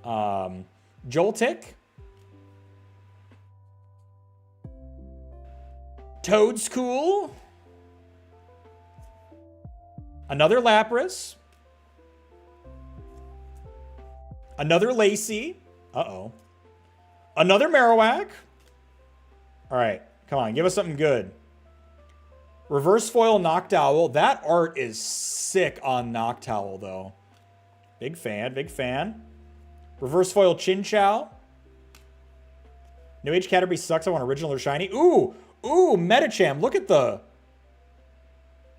Joltik. Toadscool. Another Lapras. Another Lacey. Uh-oh. Another Marowak. All right, come on, give us something good. Reverse foil Noctowl. That art is sick on Noctowl, though. Big fan, big fan. Reverse foil Chinchou. New Age Caterpie sucks. I want original or shiny. Ooh, Medicham. Look at the...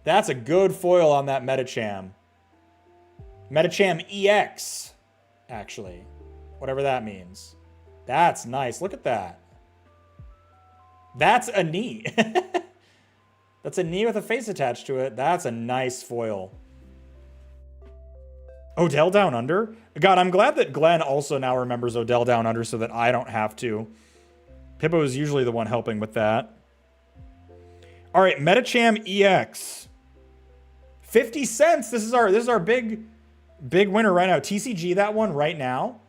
That's a good foil on that Medicham. Medicham EX, actually. Whatever that means. That's nice. Look at that. That's a knee. That's a knee with a face attached to it. That's a nice foil. Odell Down Under? God, I'm glad that Glenn also now remembers Odell Down Under so that I don't have to. Pippo is usually the one helping with that. All right, Metacham EX. 50 cents. This is our big winner right now. TCG that one right now.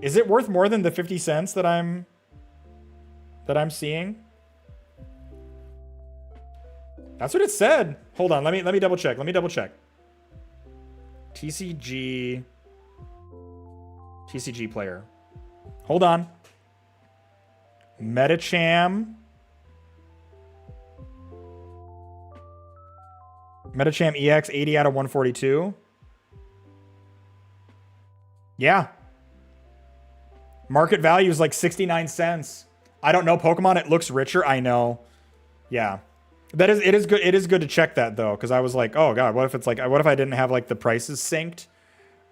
Is it worth more than the 50 cents that I'm seeing? That's what it said. Hold on, let me double check. Let me double check. TCG player. Hold on. Metacham EX 80 out of 142. Yeah. Market value is like 69 cents. I don't know Pokemon. It looks richer. I know. Yeah. It is good. It is good to check that though. Cause I was like, oh God, what if I didn't have like the prices synced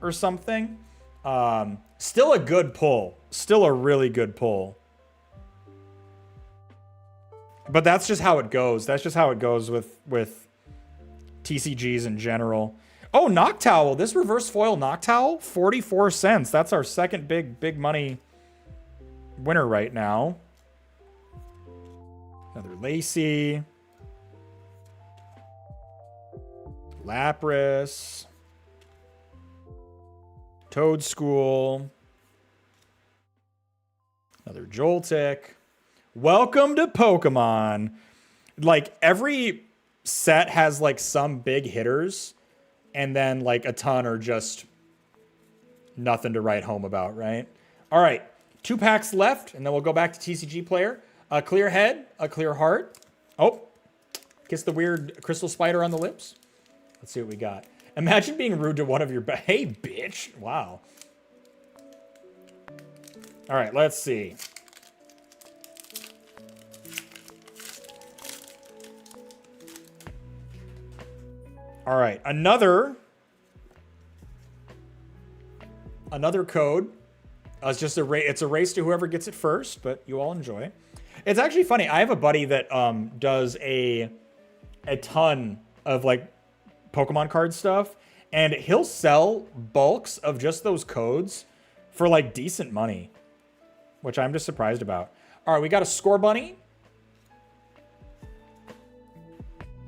or something? Still a good pull. Still a really good pull. But that's just how it goes. That's just how it goes with TCGs in general. Oh, Noctowl. This reverse foil Noctowl, 44 cents. That's our second big money winner right now. Another Lacey. Lapras. Toadschool. Another Joltik. Welcome to Pokemon. Like, every set has, like, some big hitters, and then, like, a ton are just nothing to write home about, right? All right, 2 packs left, and then we'll go back to TCG player. A clear head, a clear heart. Oh, kiss the weird crystal spider on the lips. Let's see what we got. Imagine being rude to one of your... Hey, bitch. Wow. All right, let's see. All right, another code. It's just it's a race to whoever gets it first, but you all enjoy. It's actually funny. I have a buddy that does a ton of like Pokemon card stuff, and he'll sell bulks of just those codes for like decent money, which I'm just surprised about. All right, we got a Score Bunny,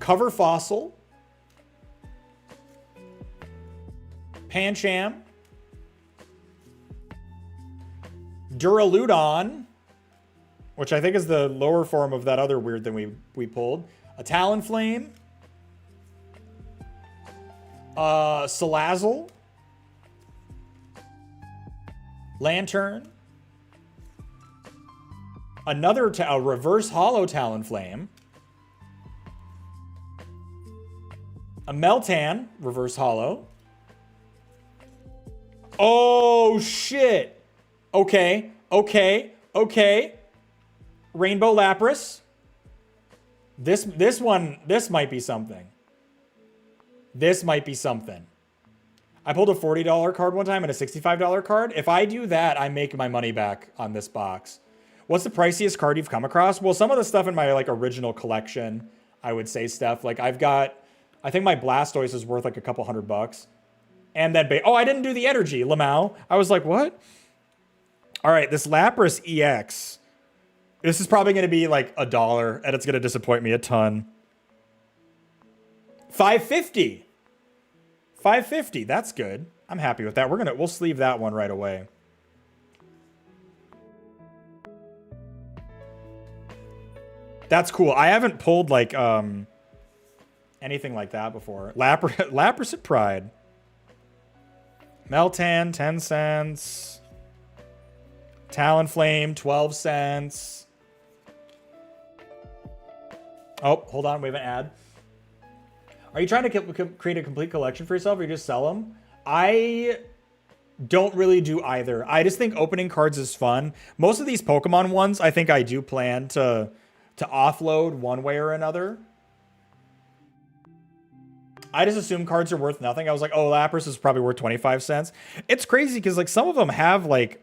Cover Fossil, Pancham, Duraludon, which I think is the lower form of that other weird thing we pulled, a Talonflame, Salazzle, Lantern, another a reverse hollow Talonflame, a Meltan reverse hollow. Oh shit. Okay. Rainbow Lapras. This might be something. This might be something. I pulled a $40 card one time and a $65 card. If I do that, I make my money back on this box. What's the priciest card you've come across? Well, some of the stuff in my like original collection, I would say stuff like I think my Blastoise is worth like a couple $100. And then, I didn't do the energy, Lamau. I was like, what? All right, this Lapras EX. This is probably going to be like $1, and it's going to disappoint me a ton. $5.50. $5.50. That's good. I'm happy with that. We'll sleeve that one right away. That's cool. I haven't pulled like anything like that before. Lapras at Pride. Meltan, 10 cents. Talonflame, 12 cents. Oh, hold on. We have an ad. Are you trying to create a complete collection for yourself, or you just sell them? I don't really do either. I just think opening cards is fun. Most of these Pokemon ones, I think I do plan to offload one way or another. I just assume cards are worth nothing. I was like, oh, Lapras is probably worth 25 cents. It's crazy because like some of them have like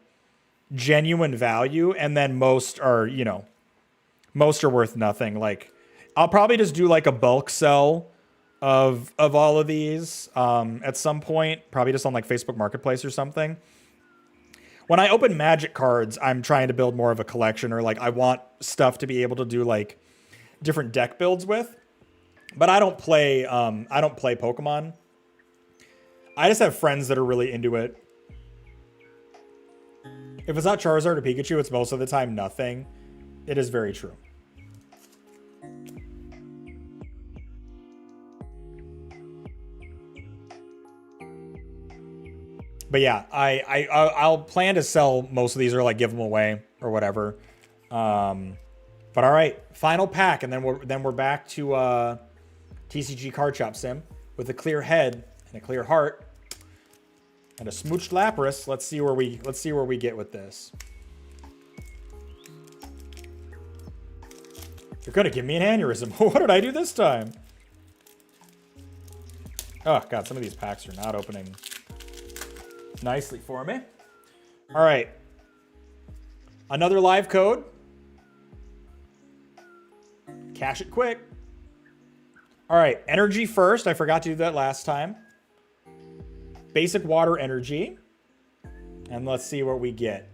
genuine value, and then most are worth nothing. Like I'll probably just do like a bulk sell of all of these at some point, probably just on like Facebook Marketplace or something. When I open Magic cards, I'm trying to build more of a collection, or like I want stuff to be able to do like different deck builds with. But I don't play Pokemon. I just have friends that are really into it. If it's not Charizard or Pikachu, it's most of the time nothing. It is very true. But yeah, I'll plan to sell most of these or like give them away or whatever. But all right, final pack, and then we're back to TCG Card Shop Sim with a clear head and a clear heart and a smooched Lapras. Let's see where we get with this. You're gonna give me an aneurysm. What did I do this time? Oh god, some of these packs are not opening nicely for me. All right. Another live code. Cash it quick. All right. Energy first. I forgot to do that last time. Basic water energy. And let's see what we get.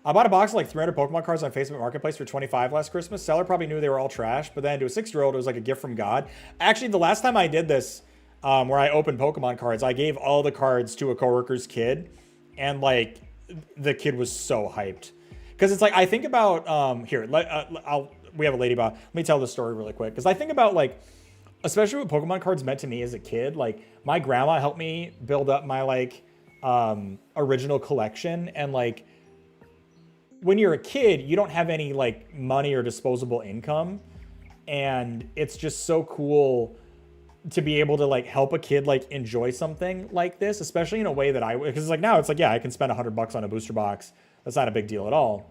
I bought a box of like 300 Pokemon cards on Facebook Marketplace for $25 last Christmas. Seller probably knew they were all trash, but then to a 6-year-old, it was like a gift from God. Actually, the last time I did this, where I opened Pokemon cards, I gave all the cards to a coworker's kid, and like the kid was so hyped because it's like I think about we have a lady about. Let me tell this story really quick because I think about like, especially what Pokemon cards meant to me as a kid. Like my grandma helped me build up my like original collection, and like when you're a kid, you don't have any like money or disposable income, and it's just so cool to be able to like help a kid like enjoy something like this, especially in a way that because like now it's like, yeah, I can spend $100 on a booster box. That's not a big deal at all.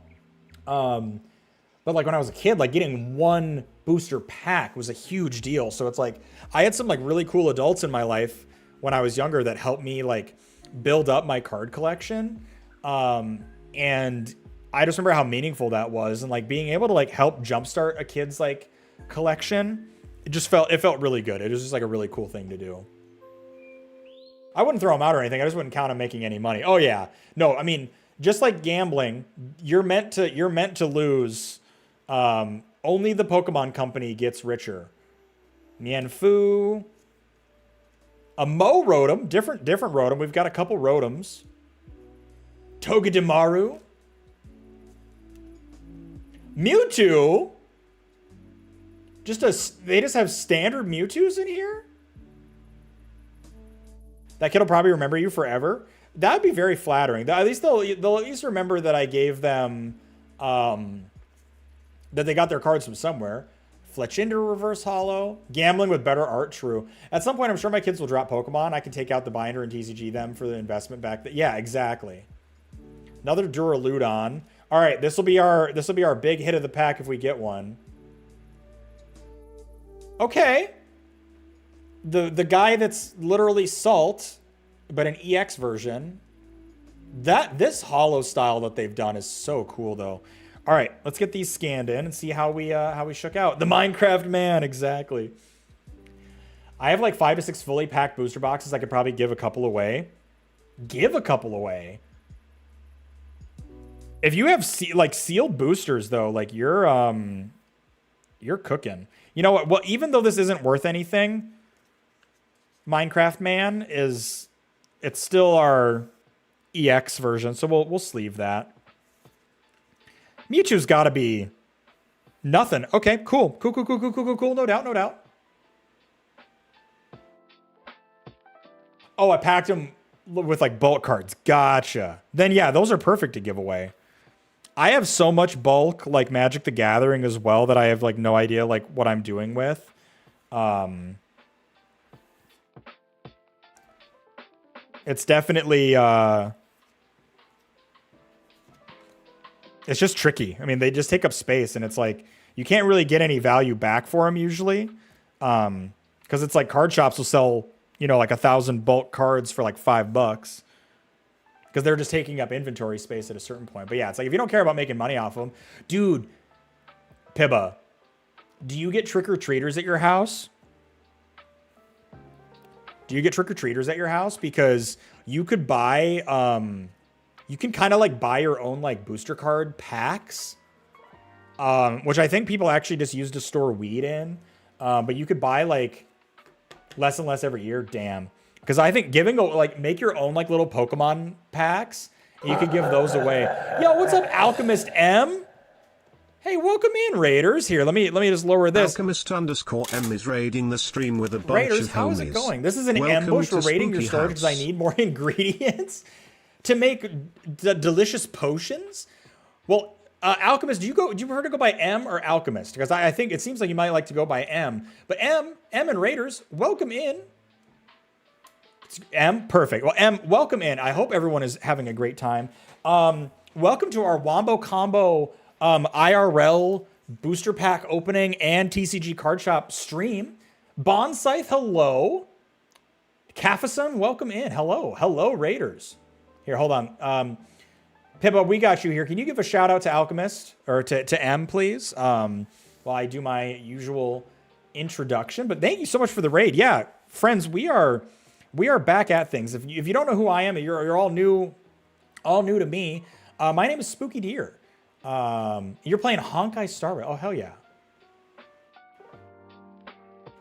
But like when I was a kid, like getting one booster pack was a huge deal. So it's like, I had some like really cool adults in my life when I was younger that helped me like build up my card collection. And I just remember how meaningful that was. And like being able to like help jumpstart a kid's like collection, it felt really good. It was just like a really cool thing to do. I wouldn't throw them out or anything. I just wouldn't count on making any money. Oh yeah. No, I mean, just like gambling, you're meant to lose. Only the Pokemon company gets richer. Mienfoo. A Mo Rotom. Different Rotom. We've got a couple Rotoms. Togedemaru. Mewtwo. They just have standard Mewtwo's in here? That kid will probably remember you forever. That would be very flattering. At least they'll at least remember that I gave them, that they got their cards from somewhere. Fletchinder reverse holo. Gambling with better art, true. At some point, I'm sure my kids will drop Pokemon. I can take out the binder and TCG them for the investment back. Yeah, exactly. Another Duraludon. All right, this will be our big hit of the pack if we get one. Okay. The guy that's literally Salt, but an EX version. This holo style that they've done is so cool though. All right, let's get these scanned in and see how we shook out. The Minecraft man, exactly. I have like 5 to 6 fully packed booster boxes. I could probably give a couple away. If you have sealed boosters though, like you're cooking. You know what? Well, even though this isn't worth anything, Minecraft Man it's still our EX version, so we'll sleeve that. Mewtwo's got to be nothing. Okay, cool. No doubt. Oh, I packed them with like bulk cards. Gotcha. Then yeah, those are perfect to give away. I have so much bulk, like Magic the Gathering as well, that I have like no idea like what I'm doing with. It's definitely it's just tricky. I mean, they just take up space, and it's like you can't really get any value back for them usually, because it's like card shops will sell, like 1,000 bulk cards for like $5. Because they're just taking up inventory space at a certain point. But yeah, it's like if you don't care about making money off them, dude, Pibba, do you get trick-or-treaters at your house? Do you get trick-or-treaters at your house? Because you could buy, you can kind of like buy your own like booster card packs, which I think people actually just use to store weed in. But you could buy like less and less every year. Damn. Because I think make your own like little Pokemon packs. And you could give those away. Yo, what's up, Alchemist M? Hey, welcome in, Raiders. Here, let me just lower this. Alchemist_M is raiding the stream with a bunch Raiders, of homies. how is it going? This is an Welcome ambush. to We're raiding your Spooky storage because I House. need more ingredients to make delicious potions. Well, Alchemist, do you prefer to go by M or Alchemist? Because I think it seems like you might like to go by M. But M and Raiders, welcome in. It's M, perfect. Well, M, welcome in. I hope everyone is having a great time. Welcome to our Wombo Combo IRL booster pack opening and TCG Card Shop stream. Bonscythe, hello. Caffason, welcome in. Hello, Raiders. Here, hold on. Pippa, we got you here. Can you give a shout out to Alchemist or to M, please? While I do my usual introduction. But thank you so much for the raid. Yeah, friends, we are back at things. If you don't know who I am, you're all new to me. My name is Spooky Deer. You're playing Honkai Star Rail. Oh, hell yeah.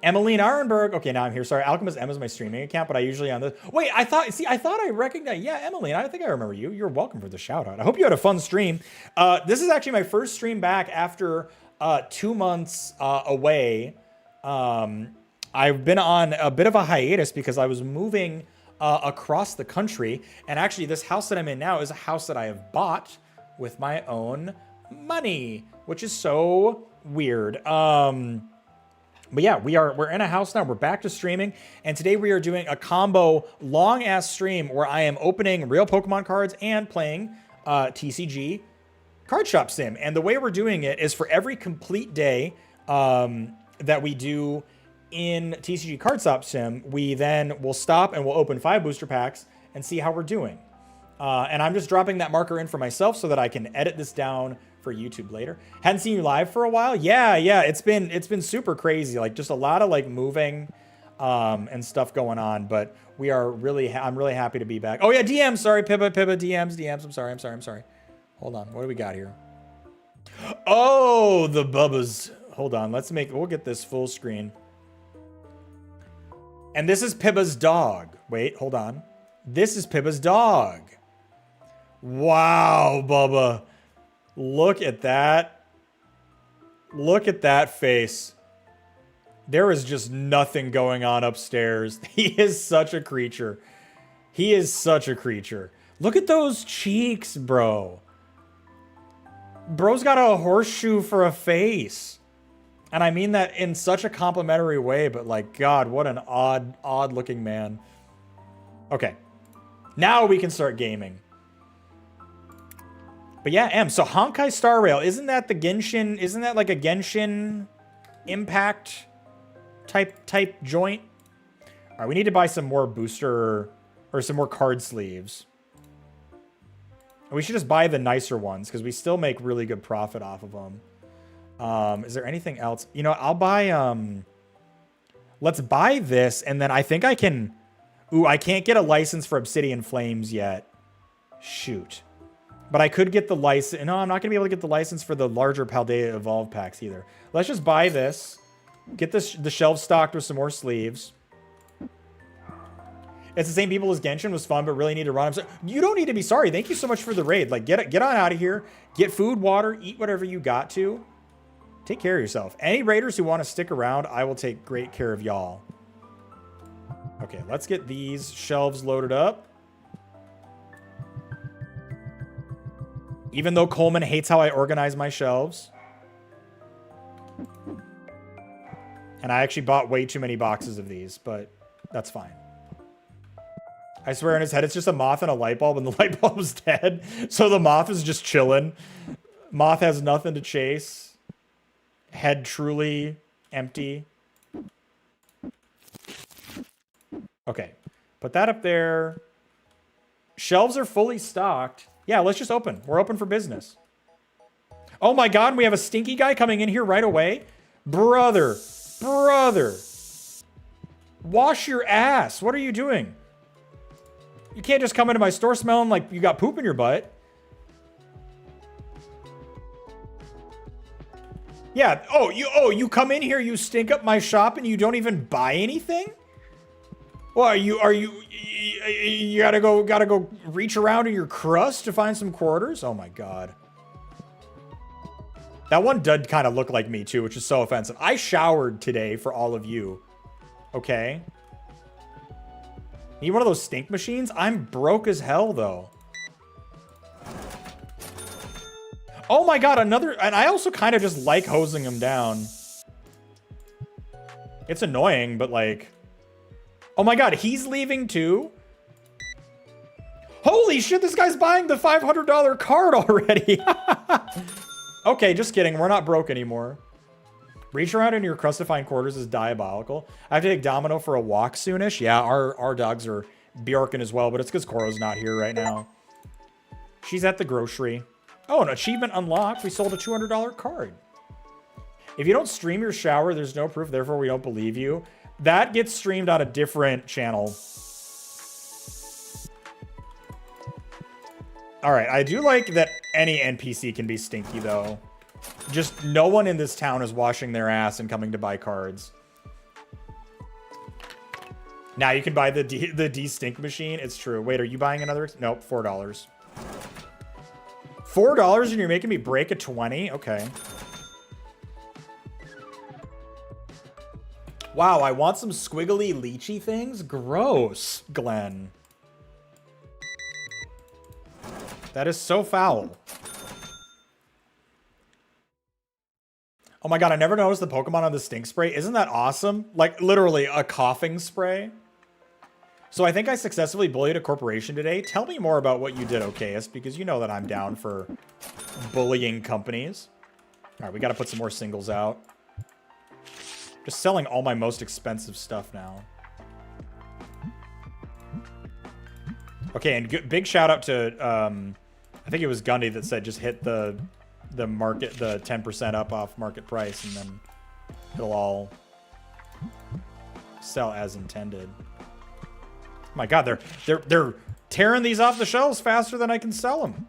Emmeline Arenberg. Okay, now I'm here. Sorry, Alchemist M is my streaming account, but I usually on the... Wait, I thought I recognized... Yeah, Emmeline, I think I remember you. You're welcome for the shout out. I hope you had a fun stream. This is actually my first stream back after 2 months away. I've been on a bit of a hiatus because I was moving across the country. And actually, this house that I'm in now is a house that I have bought with my own money, which is so weird. But yeah, we're in a house now. We're back to streaming. And today we are doing a combo long ass stream where I am opening real Pokemon cards and playing TCG Card Shop Sim. And the way we're doing it is for every complete day that we do in TCG Card Shop Sim, we then will stop and we'll open 5 booster packs and see how we're doing. And I'm just dropping that marker in for myself so that I can edit this down for YouTube later. Hadn't seen you live for a while. Yeah. It's been super crazy. Like just a lot of like moving and stuff going on. But we are I'm really happy to be back. Oh yeah, DMs. Sorry, Pippa, DMs. I'm sorry. Hold on. What do we got here? Oh, the Bubbas. Hold on. We'll get this full screen. And this is Pippa's dog. Wait, hold on. This is Pippa's dog. Wow, Bubba. Look at that. Look at that face. There is just nothing going on upstairs. He is such a creature. Look at those cheeks, bro. Bro's got a horseshoe for a face. And I mean that in such a complimentary way, but like, God, what an odd looking man. Okay. Now we can start gaming. But yeah, M. So Honkai Star Rail, isn't that the Genshin? Isn't that like a Genshin Impact type joint? All right, we need to buy some more booster or some more card sleeves. We should just buy the nicer ones because we still make really good profit off of them. Is there anything else? You know, I'll buy. Let's buy this, and then I think I can. Ooh, I can't get a license for Obsidian Flames yet. Shoot. But I could get the license. No, I'm not going to be able to get the license for the larger Paldea Evolved packs either. Let's just buy this. Get the shelves stocked with some more sleeves. It's the same people as Genshin. Was fun, but really need to run. You don't need to be sorry. Thank you so much for the raid. Like, get on out of here. Get food, water, eat whatever you got to. Take care of yourself. Any raiders who want to stick around, I will take great care of y'all. Okay, let's get these shelves loaded up. Even though Coleman hates how I organize my shelves. And I actually bought way too many boxes of these, but that's fine. I swear in his head, it's just a moth and a light bulb, and the light bulb's dead. So the moth is just chilling. Moth has nothing to chase. Head truly empty. Okay, put that up there. Shelves are fully stocked. Yeah, let's just open. We're open for business. Oh my God, we have a stinky guy coming in here right away. Brother. Wash your ass. What are you doing? You can't just come into my store smelling like you got poop in your butt. Yeah. Oh, you come in here, you stink up my shop, and you don't even buy anything? Well, you gotta go reach around in your crust to find some quarters? Oh my god. That one did kind of look like me too, which is so offensive. I showered today for all of you. Okay. Need one of those stink machines? I'm broke as hell though. Oh my god, another, and I also kind of just like hosing him down. It's annoying, but like, oh my god, he's leaving too? Holy shit, this guy's buying the $500 card already. Okay, just kidding, we're not broke anymore. Reach around in your crust to find quarters is diabolical. I have to take Domino for a walk soonish. Yeah, our dogs are Bjorken as well, but it's because Koro's not here right now. She's at the grocery. Oh, an achievement unlocked. We sold a $200 card. If you don't stream your shower, there's no proof, therefore we don't believe you. That gets streamed on a different channel. All right, I do like that any NPC can be stinky, though. Just no one in this town is washing their ass and coming to buy cards. Now you can buy the de-stink machine. It's true. Wait, are you buying another? Nope, $4. $4 and you're making me break a 20? Okay. Wow, I want some squiggly lychee things? Gross, Glenn. That is so foul. Oh my god, I never noticed the Pokemon on the stink spray. Isn't that awesome? Like, literally, a coughing spray. So I think I successfully bullied a corporation today. Tell me more about what you did, Okayest, because you know that I'm down for bullying companies. All right, we got to put some more singles out. Just selling all my most expensive stuff now. Okay, and big shout out to, I think it was Gundy that said just hit the market, the 10% up off market price, and then it'll all sell as intended. My god, they're tearing these off the shelves faster than I can sell them.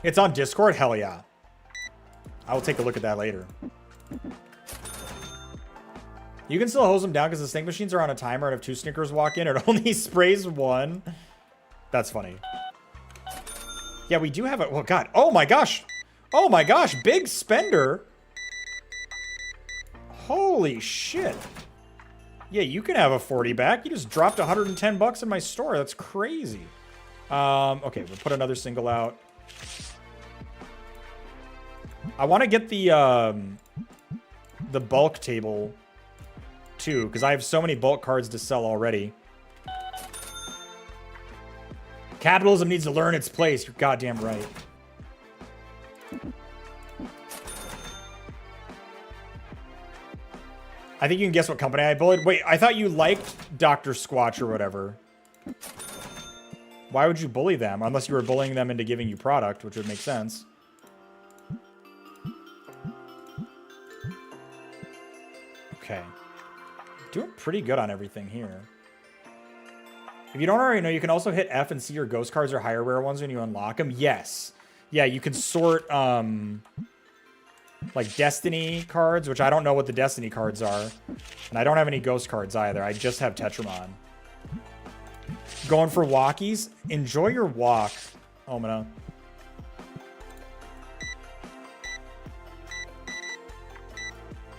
It's on Discord? Hell yeah. I will take a look at that later. You can still hose them down because the stink machines are on a timer, and if 2 Snickers walk in, it only sprays 1. That's funny. Yeah, we do have a... Well, god. Oh my gosh. Oh my gosh. Big spender. Holy shit. Yeah, you can have a 40 back. You just dropped 110 bucks in my store. That's crazy. Okay, we'll put another single out. I want to get the bulk table too, because I have so many bulk cards to sell already. Capitalism needs to learn its place. You're goddamn right. I think you can guess what company I bullied. Wait, I thought you liked Dr. Squatch or whatever. Why would you bully them? Unless you were bullying them into giving you product, which would make sense. Okay. Doing pretty good on everything here. If you don't already know, you can also hit F and see your ghost cards or higher rare ones when you unlock them. Yes. Yeah, you can sort, like Destiny cards, which I don't know what the Destiny cards are. And I don't have any ghost cards either. I just have Tetramon. Going for walkies? Enjoy your walk, Omina.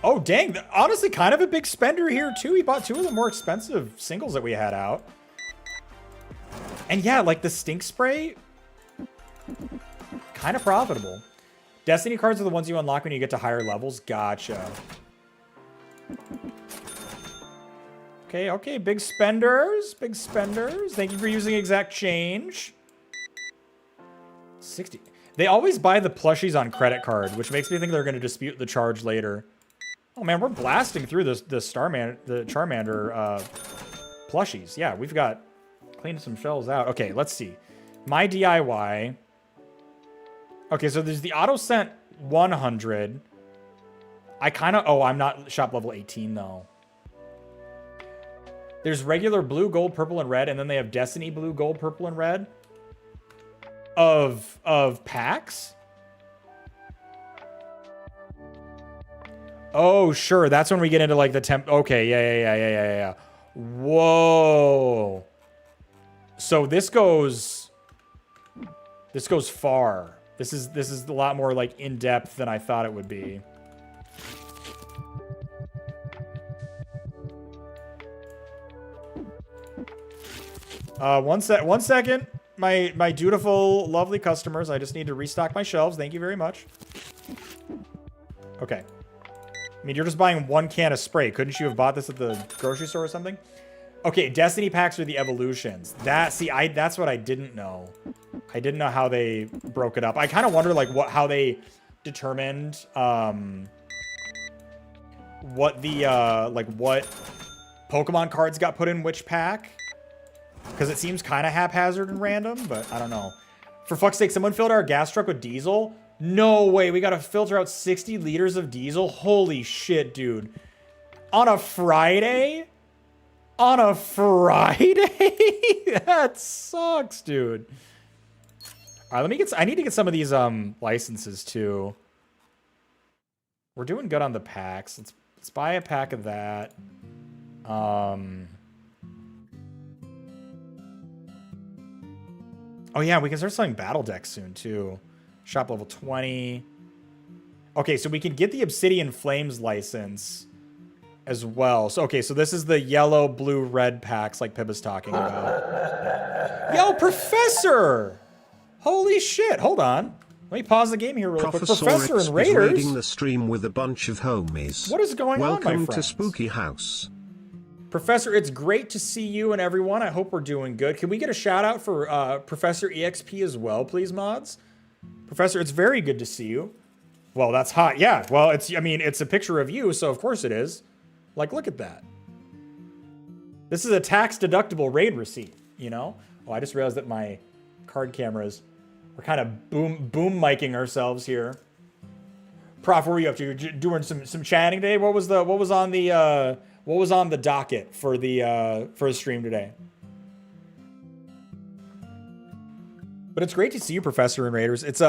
Oh, dang. Honestly, kind of a big spender here, too. He bought 2 of the more expensive singles that we had out. And yeah, like the stink spray, kind of profitable. Destiny cards are the ones you unlock when you get to higher levels. Gotcha. Okay, okay. Big spenders. Big spenders. Thank you for using exact change. 60. They always buy the plushies on credit card, which makes me think they're going to dispute the charge later. Oh, man, we're blasting through the Charmander plushies. Yeah, we've got cleaned some shells out. Okay, let's see. My DIY. Okay, so there's the auto sent 100. I kind of... Oh, I'm not shop level 18, though. There's regular blue, gold, purple, and red, and then they have Destiny blue, gold, purple, and red of packs. Oh, sure. That's when we get into like the temp. Okay, yeah. Whoa. So this goes far. This is a lot more like in depth than I thought it would be. One second. My dutiful, lovely customers. I just need to restock my shelves. Thank you very much. Okay. I mean, you're just buying one can of spray. Couldn't you have bought this at the grocery store or something? Okay, Destiny packs are the evolutions. That's what I didn't know. I didn't know how they broke it up. I kind of wonder like how they determined what Pokemon cards got put in which pack. Because it seems kind of haphazard and random, but I don't know. For fuck's sake, someone filled our gas truck with diesel? No way, we gotta filter out 60 liters of diesel? Holy shit, dude. On a Friday? On a Friday? That sucks, dude. All right, I need to get some of these licenses too. We're doing good on the packs. Let's buy a pack of that. Oh yeah, we can start selling battle decks soon too. Shop level 20. Okay, so we can get the Obsidian Flames license as well. So okay, so this is the yellow, blue, red packs like Pib is talking about. Yo, Professor! Holy shit, hold on. Let me pause the game here real quick. Professor and Raiders. Raiding the stream with a bunch of homies. What is going on, my friends? Welcome to Spooky House. Professor, it's great to see you and everyone. I hope we're doing good. Can we get a shout out for Professor EXP as well, please, mods? Professor, it's very good to see you. Well, that's hot. Yeah, well, it's a picture of you, so of course it is. Like, look at that. This is a tax-deductible raid receipt, you know? Oh, I just realized that my card cameras, we're kind of boom micing ourselves here. Prof, what were you up to? You're doing some chatting today? What was on the docket for the stream today? But it's great to see you, Professor and Raiders. It's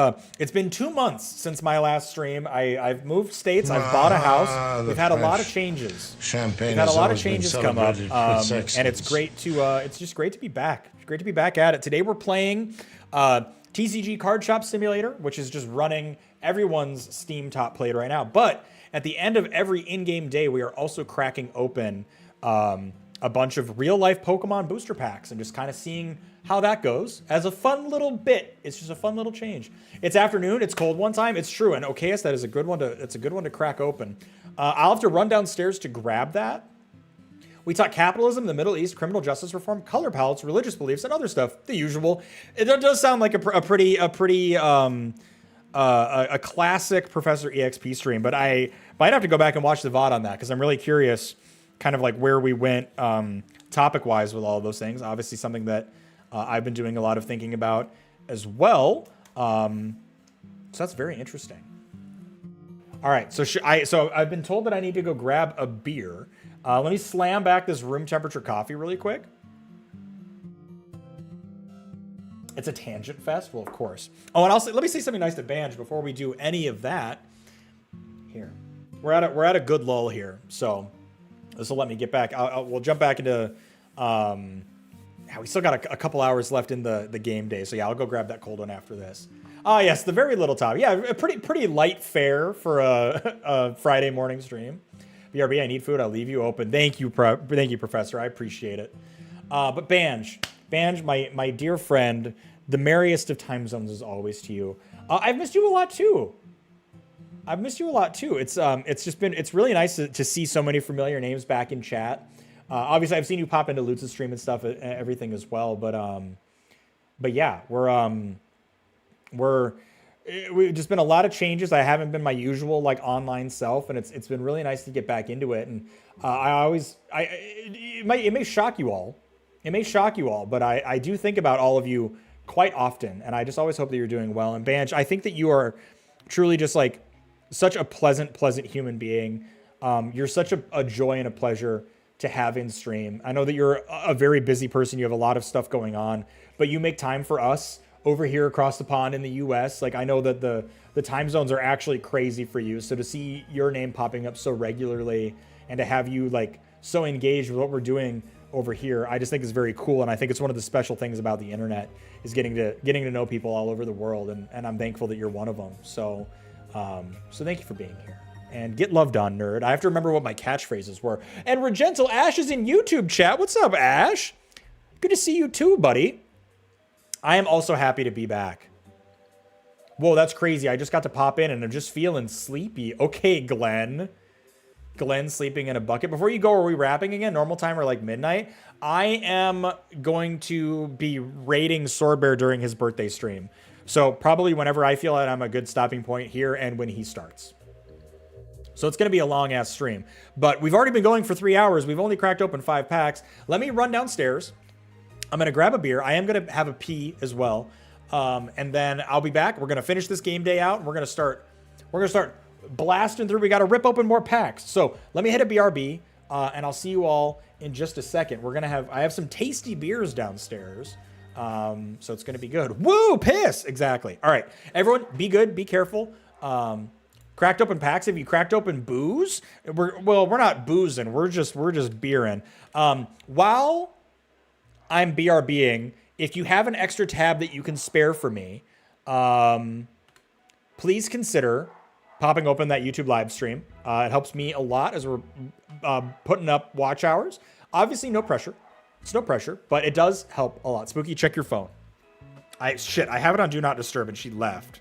been 2 months since my last stream. I've moved states. I've bought a house. We've had a lot of changes. Champagne. We've had a lot of changes come up, and it's great to it's just great to be back. It's great to be back at it. Today we're playing TCG Card Shop Simulator, which is just running everyone's Steam top played right now. But at the end of every in-game day, we are also cracking open a bunch of real-life Pokemon booster packs and just kind of seeing how that goes as a fun little bit. It's just a fun little change. It's afternoon. It's cold one time. It's true. And Okayus, that is a good one to. It's a good one to crack open. I'll have to run downstairs to grab that. We talk capitalism, the Middle East, criminal justice reform, color palettes, religious beliefs, and other stuff. The usual. It does sound like a classic Professor EXP stream, but I might have to go back and watch the VOD on that because I'm really curious, kind of like where we went topic-wise with all of those things. Obviously, something that I've been doing a lot of thinking about as well. So that's very interesting. All right, so I've been told that I need to go grab a beer. Let me slam back this room temperature coffee really quick. It's a tangent fest, well, of course. Oh, and let me say something nice to Banj before we do any of that. Here, we're at a good lull here, so this will let me get back. We'll jump back into. We still got a couple hours left in the game day, so yeah, I'll go grab that cold one after this. Ah, yes, the very little top. Yeah, a pretty light fare for a Friday morning stream. BRB, I need food. I'll leave you open. Thank you, Professor. I appreciate it. But Banj, my dear friend, the merriest of time zones as always to you. I've missed you a lot too. It's really nice to see so many familiar names back in chat. Obviously, I've seen you pop into Lutz's stream and stuff, everything as well. But yeah, we've just been a lot of changes. I haven't been my usual like online self, and it's been really nice to get back into it. And it may shock you all. It may shock you all, but I do think about all of you quite often, and I just always hope that you're doing well. And Banj, I think that you are truly just like such a pleasant human being. You're such a joy and a pleasure to have in stream. I know that you're a very busy person. You have a lot of stuff going on, but you make time for us over here across the pond in the US. Like, I know that the time zones are actually crazy for you. So to see your name popping up so regularly and to have you like so engaged with what we're doing over here, I just think is very cool. And I think it's one of the special things about the internet is getting to know people all over the world. And I'm thankful that you're one of them. So thank you for being here. And get loved on, nerd. I have to remember what my catchphrases were. And Regental Ash is in YouTube chat. What's up, Ash? Good to see you too, buddy. I am also happy to be back. Whoa, that's crazy. I just got to pop in and I'm just feeling sleepy. Okay, Glenn. Glenn sleeping in a bucket. Before you go, are we wrapping again? Normal time or like midnight? I am going to be raiding Swordbear during his birthday stream. So probably whenever I feel that I'm a good stopping point here and when he starts. So it's going to be a long ass stream, but we've already been going for 3 hours. We've only cracked open 5 packs. Let me run downstairs. I'm going to grab a beer. I am going to have a pee as well. And then I'll be back. We're going to finish this game day out. And we're going to start blasting through. We got to rip open more packs. So let me hit a BRB and I'll see you all in just a second. I have some tasty beers downstairs. So it's going to be good. Woo, piss. Exactly. All right, everyone be good. Be careful. Cracked open packs. Have you cracked open booze? We're not boozing. We're just beering. While I'm BRBing, if you have an extra tab that you can spare for me, please consider popping open that YouTube live stream. It helps me a lot as we're putting up watch hours. Obviously, no pressure. It's no pressure, but it does help a lot. Spooky, check your phone. I have it on Do Not Disturb, and she left.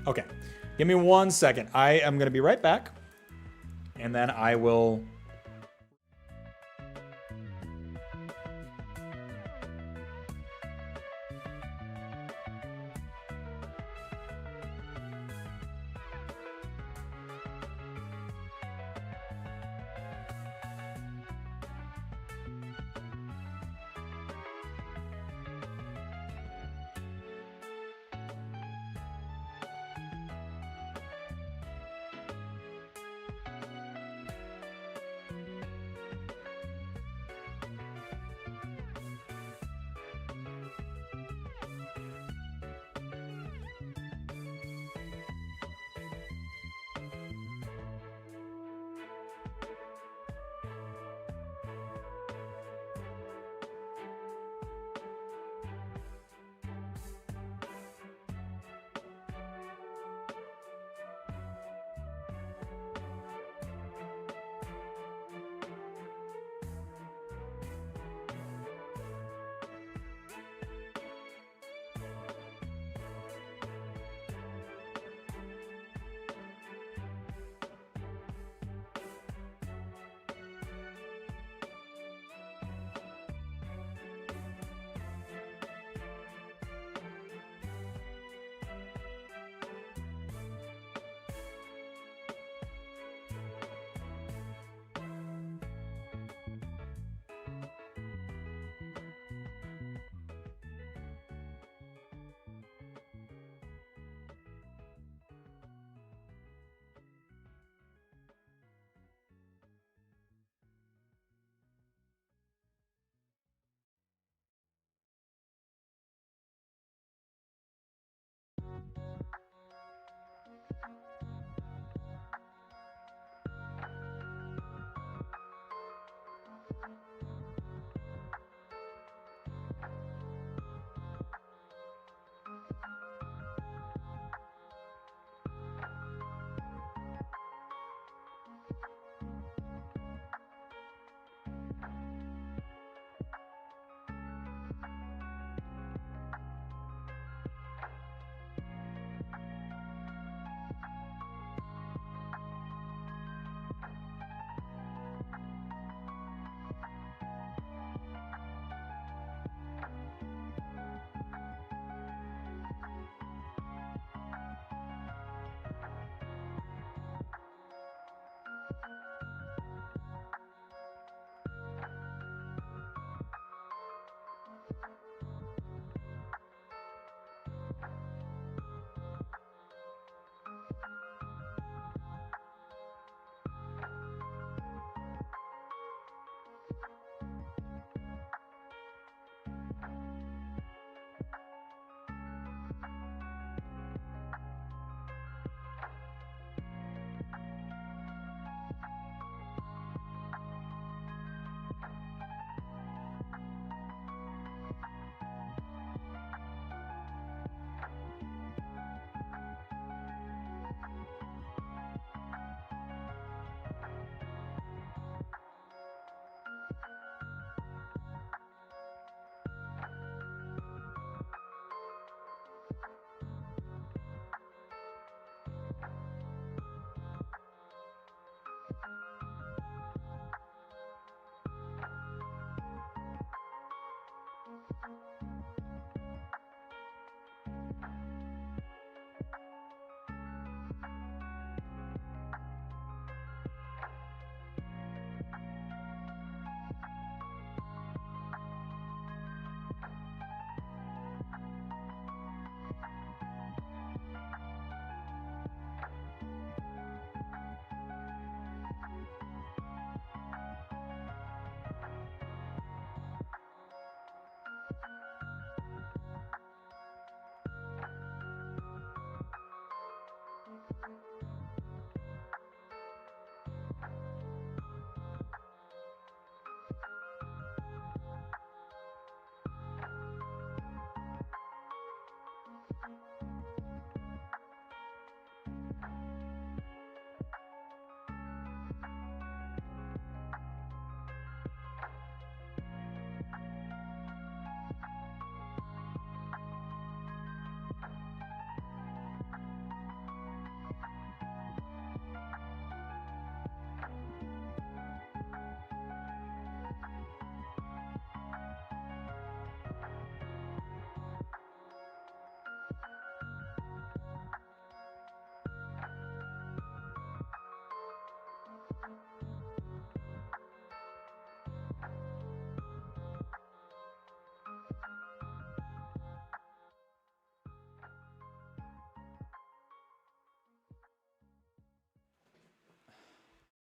Okay, give me 1 second. I am going to be right back, and then I will...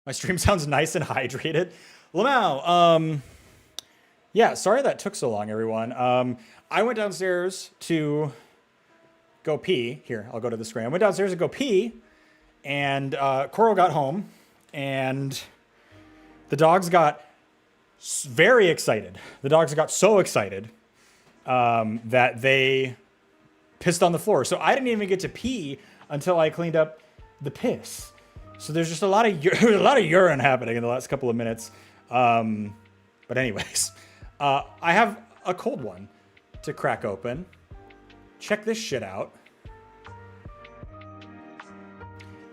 My stream sounds nice and hydrated. Lamau, yeah, sorry that took so long, everyone. I went downstairs to go pee. Here, I'll go to the screen. I went downstairs to go pee, and Coral got home, and the dogs got very excited. The dogs got so excited that they pissed on the floor. So I didn't even get to pee until I cleaned up the piss. So there's just a lot of urine happening in the last couple of minutes. But anyways, I have a cold one to crack open. Check this shit out.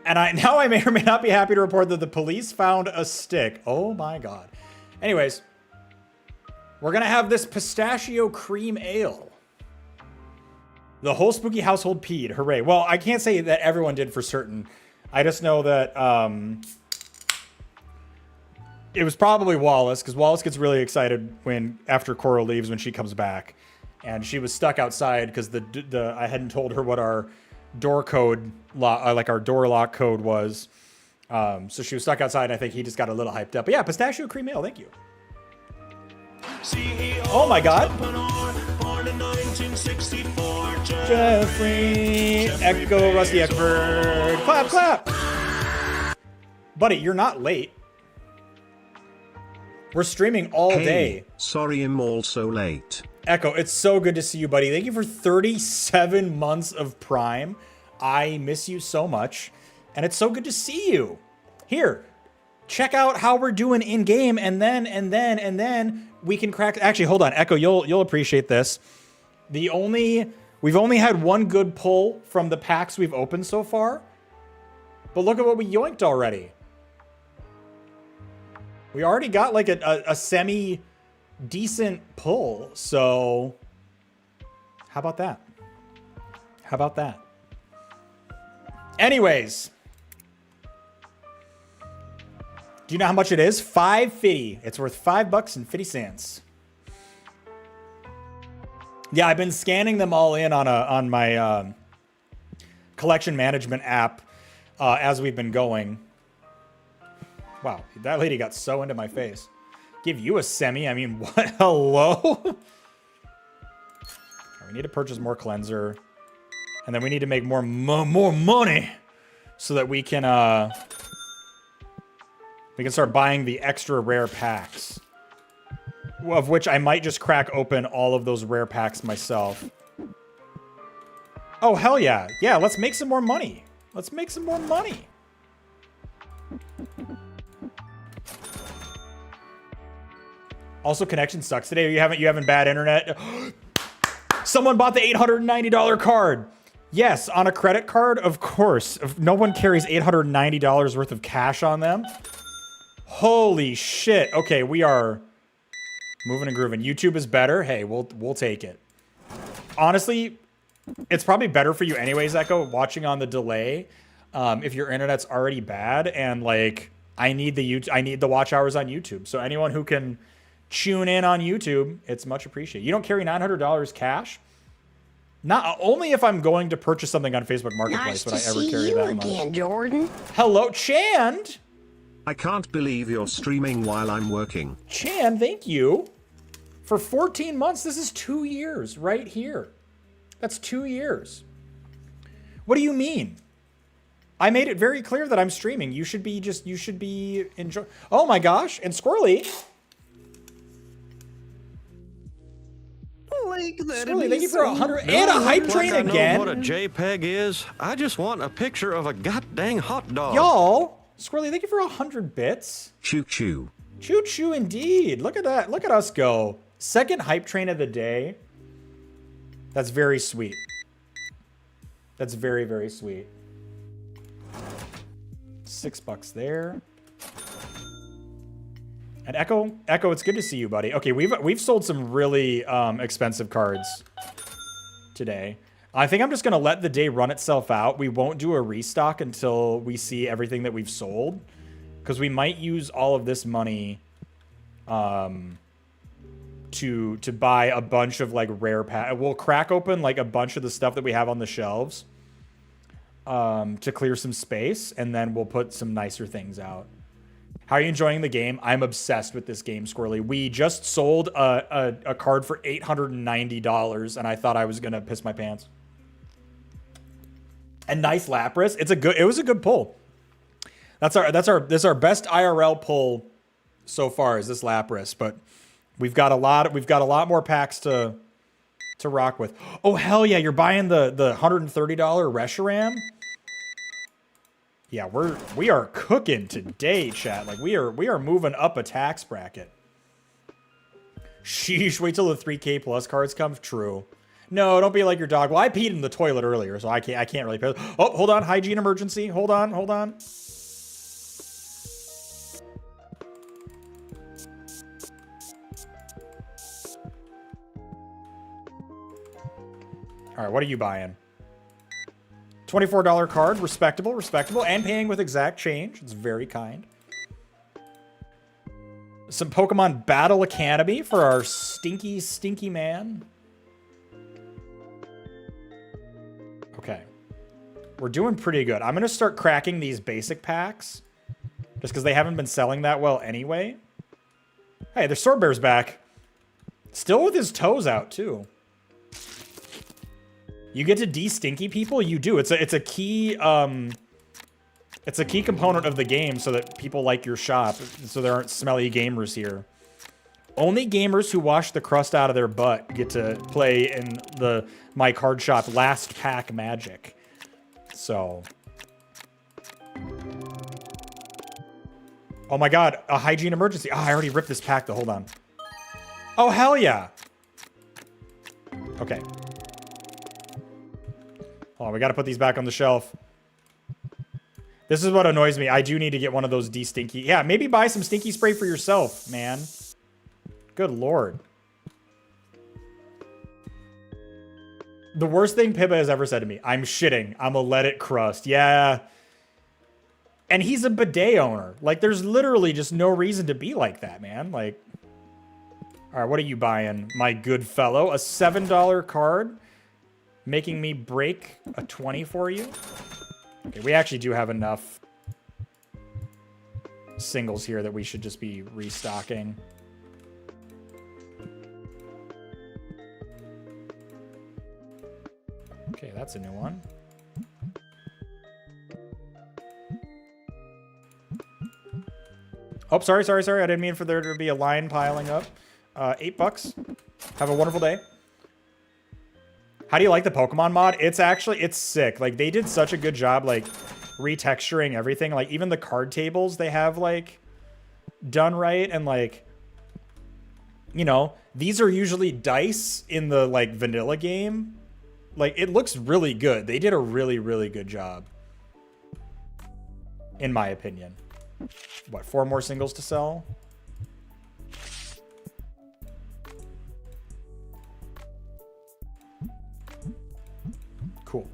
And now I may or may not be happy to report that the police found a stick. Oh my God. Anyways, we're gonna have this pistachio cream ale. The whole spooky household peed. Hooray. Well, I can't say that everyone did for certain. I just know that it was probably Wallace, because Wallace gets really excited after Coral leaves when she comes back. And she was stuck outside because I hadn't told her what our door code, like our door lock code was. So she was stuck outside, and I think he just got a little hyped up. But yeah, pistachio cream ale, thank you. Oh my God. Jeffrey, Echo, Rusty Eckford, clap, clap. Buddy, you're not late. We're streaming all day. Sorry I'm also late. Echo, it's so good to see you, buddy. Thank you for 37 months of Prime. I miss you so much, and it's so good to see you. Here, check out how we're doing in game, and then we can crack. Actually, hold on, Echo. You'll appreciate this. We've only had one good pull from the packs we've opened so far, but look at what we yoinked already. We already got like a semi decent pull. So how about that? How about that? Anyways, do you know how much it is? $5.50. It's worth $5.50. Yeah, I've been scanning them all in on my collection management app as we've been going. Wow, that lady got so into my face. Give you a semi? I mean, what? Hello? We need to purchase more cleanser. And then we need to make more money so that we can start buying the extra rare packs. Of which I might just crack open all of those rare packs myself. Oh, hell yeah. Yeah, let's make some more money. Let's make some more money. Also, connection sucks today. You having bad internet? Someone bought the $890 card. Yes, on a credit card, of course. If no one carries $890 worth of cash on them. Holy shit. Okay, we are moving and grooving. YouTube is better. Hey, we'll take it. Honestly, it's probably better for you anyways, Echo, watching on the delay. If your internet's already bad, and like I need the watch hours on YouTube. So anyone who can tune in on YouTube, it's much appreciated. You don't carry $900 cash? Not only if I'm going to purchase something on Facebook Marketplace would I ever carry that much. Again, Jordan. Hello, Chand. I can't believe you're streaming while I'm working. Chand, thank you. For 14 months, this is 2 years right here. That's 2 years. What do you mean? I made it very clear that I'm streaming. You should be enjoy. Oh my gosh, and Squirrely. Squirrely, thank you for 100 and a hype train again. What a JPEG is? I just want a picture of a goddamn hot dog. Y'all, Squirrely, thank you for 100 bits. Choo choo. Choo choo indeed. Look at that. Look at us go. Second hype train of the day. That's very sweet. That's very, very sweet. $6 there. And Echo, it's good to see you, buddy. Okay, we've sold some really expensive cards today. I think I'm just gonna let the day run itself out. We won't do a restock until we see everything that we've sold, because we might use all of this money to buy a bunch of like rare pack. We'll crack open like a bunch of the stuff that we have on the shelves to clear some space, and then we'll put some nicer things out. How are you enjoying the game? I'm obsessed with this game, Squirrely. We just sold a card for $890, and I thought I was gonna piss my pants. And nice Lapras. It was a good pull. This is our best IRL pull so far is this Lapras, but we've got a lot more packs to rock with. Oh hell yeah, you're buying the $130 Reshiram? Yeah, we are cooking today, chat. Like we are moving up a tax bracket. Sheesh, wait till the 3K plus cards come. True. No, don't be like your dog. Well, I peed in the toilet earlier, so I can't really pay. Oh, hold on, hygiene emergency. Hold on. All right, what are you buying? $24 card, respectable, and paying with exact change. It's very kind. Some Pokemon Battle Academy for our stinky man. Okay. We're doing pretty good. I'm going to start cracking these basic packs just because they haven't been selling that well anyway. Hey, the Sword Bear's back. Still with his toes out, too. You get to de-stinky people? You do. It's a key component of the game so that people like your shop, so there aren't smelly gamers here. Only gamers who wash the crust out of their butt get to play in my card shop last pack magic. So. Oh my god, a hygiene emergency. Oh, I already ripped this pack though, hold on. Oh, hell yeah. Okay. Oh, we gotta put these back on the shelf. This is what annoys me. I do need to get one of those de-stinky. Yeah, maybe buy some stinky spray for yourself, man. Good lord. The worst thing Pippa has ever said to me. I'm shitting. I'ma let it crust. Yeah. And he's a bidet owner. Like, there's literally just no reason to be like that, man. Like, all right, what are you buying, my good fellow? A $7 card? Making me break a 20 for you? Okay, we actually do have enough singles here that we should just be restocking. Okay, that's a new one. Oh, sorry. I didn't mean for there to be a line piling up. $8. Have a wonderful day. How do you like the Pokemon mod? It's sick. Like, they did such a good job, like, retexturing everything. Like, even the card tables they have, like, done right. And, like, you know, these are usually dice in the, like, vanilla game. Like, it looks really good. They did a really, really good job. In my opinion. What, 4 more singles to sell? Cool.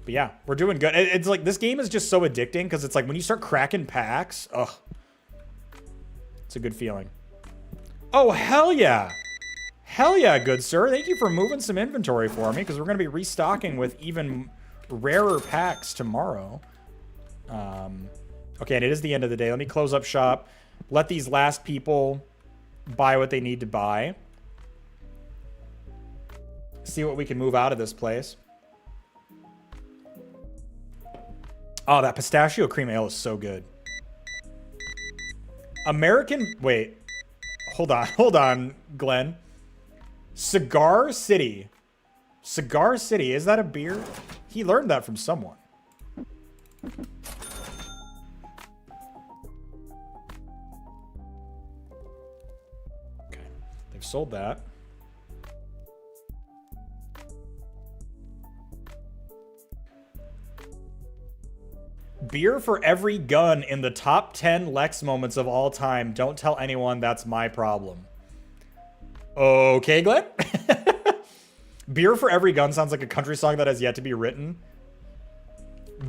But yeah, we're doing good. It's like, this game is just so addicting because it's like when you start cracking packs, ugh. It's a good feeling. Oh, hell yeah. Hell yeah, good sir. Thank you for moving some inventory for me because we're going to be restocking with even rarer packs tomorrow. Okay, and it is the end of the day. Let me close up shop. Let these last people buy what they need to buy. See what we can move out of this place. Oh, that pistachio cream ale is so good. Wait. Hold on, Glenn. Cigar City. Cigar City, is that a beer? He learned that from someone. Okay, they've sold that. Beer for every gun in the top 10 Lex moments of all time. Don't tell anyone that's my problem. Okay, Glenn? Beer for every gun sounds like a country song that has yet to be written.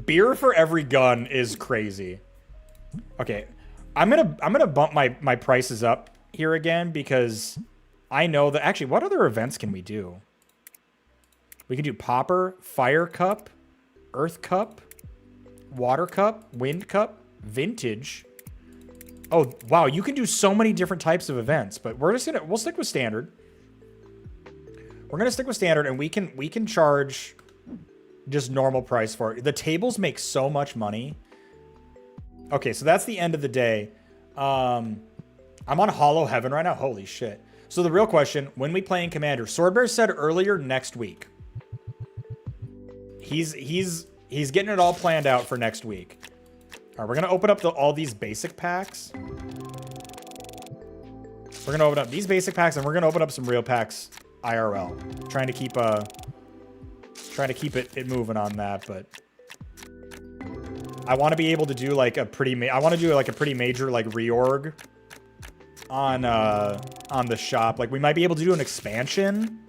Beer for every gun is crazy. Okay, I'm gonna bump my prices up here again because I know that actually, what other events can we do? We can do Popper, Fire Cup, Earth Cup, Water Cup, Wind Cup, Vintage. Oh, wow, you can do so many different types of events, but we'll stick with standard. We're gonna stick with standard, and we can charge just normal price for it. The tables make so much money. Okay, so that's the end of the day. I'm on Hollow Heaven right now. Holy shit. So the real question, when we play in Commander, Swordbear said earlier next week. He's getting it all planned out for next week. All right, we're gonna open up all these basic packs. We're gonna open up these basic packs, and we're gonna open up some real packs IRL. Trying to keep it moving on that, but I want to be able to do like a pretty major like reorg on the shop. Like we might be able to do an expansion.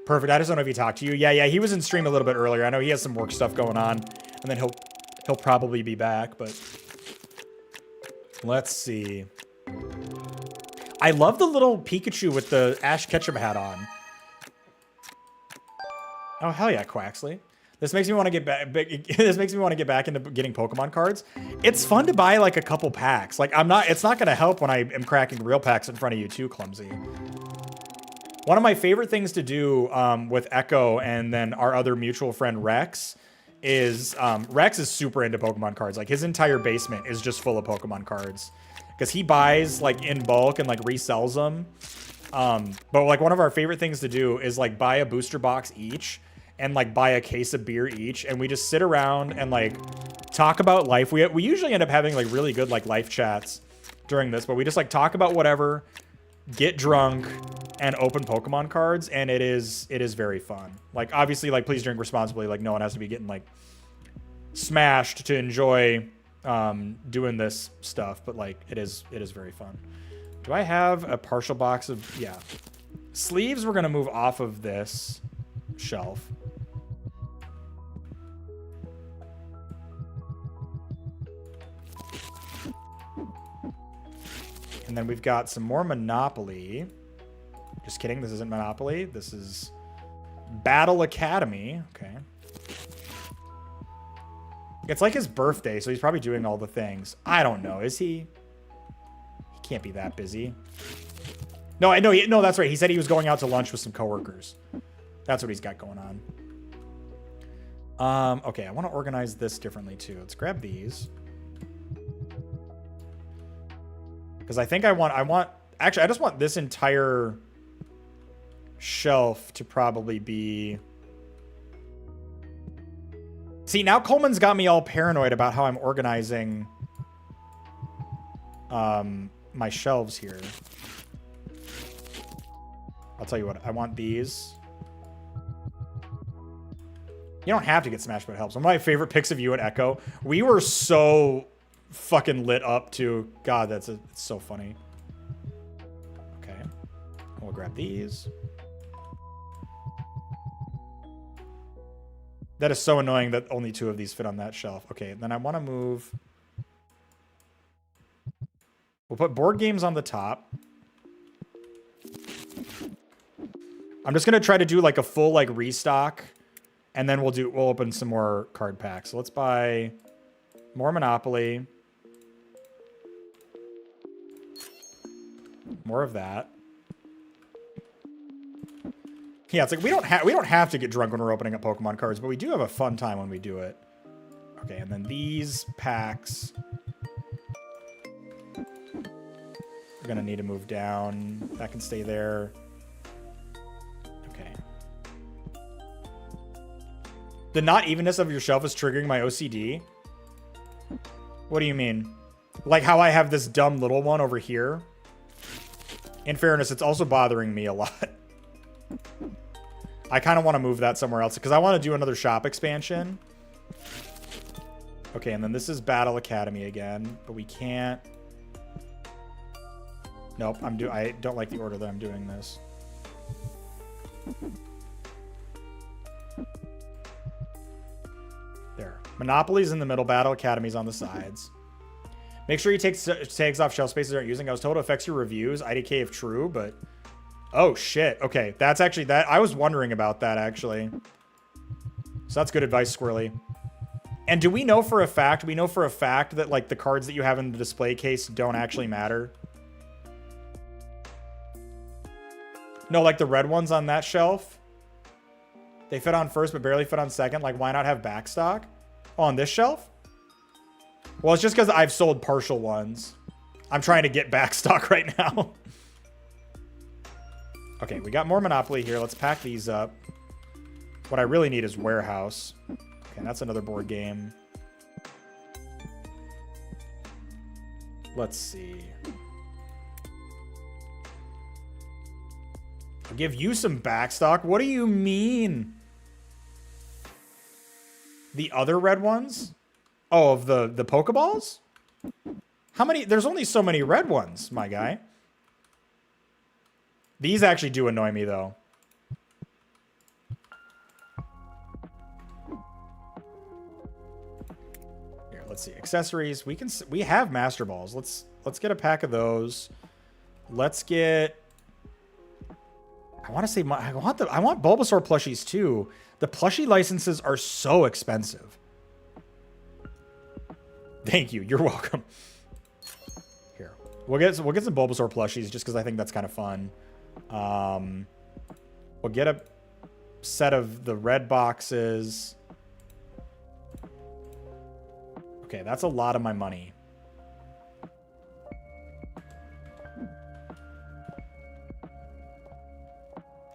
Perfect. I just don't know if he talked to you. Yeah, he was in stream a little bit earlier. I know he has some work stuff going on, and then he'll probably be back, but let's see. I love the little Pikachu with the Ash Ketchum hat on. Oh, hell yeah, Quaxley. This makes me want to get back. This makes me want to get back into getting Pokemon cards. It's fun to buy like a couple packs. Like it's not going to help when I am cracking real packs in front of you too, Clumsy. One of my favorite things to do with Echo and then our other mutual friend Rex is Rex is super into Pokemon cards. Like his entire basement is just full of Pokemon cards because he buys like in bulk and like resells them. But like one of our favorite things to do is like buy a booster box each and like buy a case of beer each, and we just sit around and like talk about life. We usually end up having like really good like life chats during this, but we just like talk about whatever, get drunk, and open Pokemon cards, and it is very fun. Like obviously like please drink responsibly. Like no one has to be getting like smashed to enjoy doing this stuff, but like it is very fun. Do I have a partial box of sleeves? We're gonna move off of this shelf. And then we've got some more Monopoly. Just kidding, this isn't Monopoly. This is Battle Academy. Okay. It's like his birthday, so he's probably doing all the things. I don't know. Is he? He can't be that busy. No, I know. No, that's right. He said he was going out to lunch with some coworkers. That's what he's got going on. Okay, I want to organize this differently too. Let's grab these. Because I think actually, I just want this entire shelf to probably be... See, now Coleman's got me all paranoid about how I'm organizing my shelves here. I'll tell you what, I want these. You don't have to get smashed, but it helps. One of my favorite pics of you at Echo. We were so fucking lit up too. God, it's so funny. Okay. We'll grab these. That is so annoying that only 2 of these fit on that shelf. Okay, then I want to move. We'll put board games on the top. I'm just going to try to do like a full like restock, and then we'll open some more card packs. So let's buy more Monopoly. More of that. Yeah, it's like we don't have to get drunk when we're opening up Pokemon cards, but we do have a fun time when we do it. Okay, and then these packs we're gonna need to move down. That can stay there. Okay. The not evenness of your shelf is triggering my OCD. What do you mean? Like how I have this dumb little one over here? In fairness, it's also bothering me a lot. I kind of want to move that somewhere else because I want to do another shop expansion. Okay, and then this is Battle Academy again, but we can't. Nope, I don't like the order that I'm doing this. There. Monopoly's in the middle, Battle Academy's on the sides. Make sure you take tags off shelf spaces aren't using. I was told it affects your reviews. IDK if true, but... Oh, shit. Okay, that's actually that. I was wondering about that, actually. So that's good advice, Squirrely. And do we know for a fact, that like the cards that you have in the display case don't actually matter? No, like the red ones on that shelf. They fit on first, but barely fit on second. Like, why not have backstock? Oh, on this shelf? Well, it's just because I've sold partial ones. I'm trying to get backstock right now. Okay, we got more Monopoly here. Let's pack these up. What I really need is Warehouse. Okay, that's another board game. Let's see. I'll give you some backstock. What do you mean? The other red ones? Oh, of the Pokeballs? How many? There's only so many red ones, my guy. These actually do annoy me, though. Here, let's see. Accessories. We have Master Balls. Let's get a pack of those. Let's get... I want to say I want Bulbasaur plushies too. The plushie licenses are so expensive. Thank you. You're welcome. Here, we'll get some Bulbasaur plushies just because I think that's kind of fun. We'll get a set of the red boxes. Okay, that's a lot of my money.